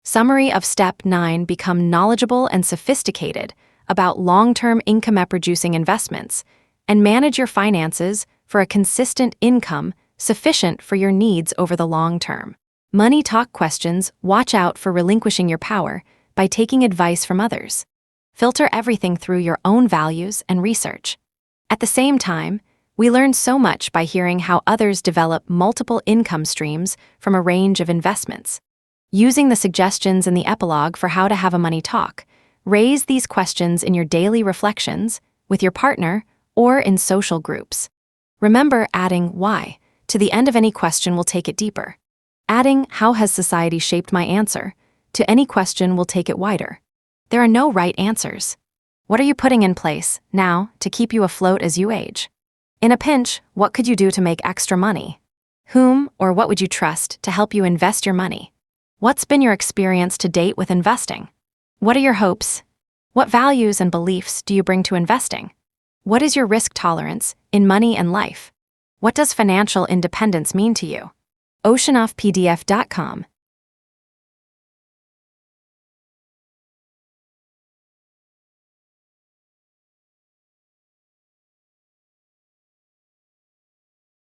Summary of Step 9: Become knowledgeable and sophisticated about long-term income-producing investments and manage your finances for a consistent income sufficient for your needs over the long term. Money talk questions: watch out for relinquishing your power by taking advice from others. Filter everything through your own values and research. At the same time, we learn so much by hearing how others develop multiple income streams from a range of investments. Using the suggestions in the epilogue for how to have a money talk, raise these questions in your daily reflections, with your partner, or in social groups. Remember, adding why to the end of any question will take it deeper. Adding how has society shaped my answer to any question will take it wider. There are no right answers. What are you putting in place now to keep you afloat as you age? In a pinch, what could you do to make extra money? Whom or what would you trust to help you invest your money? What's been your experience to date with investing? What are your hopes? What values and beliefs do you bring to investing? What is your risk tolerance in money and life? What does financial independence mean to you? oceanoffpdf.com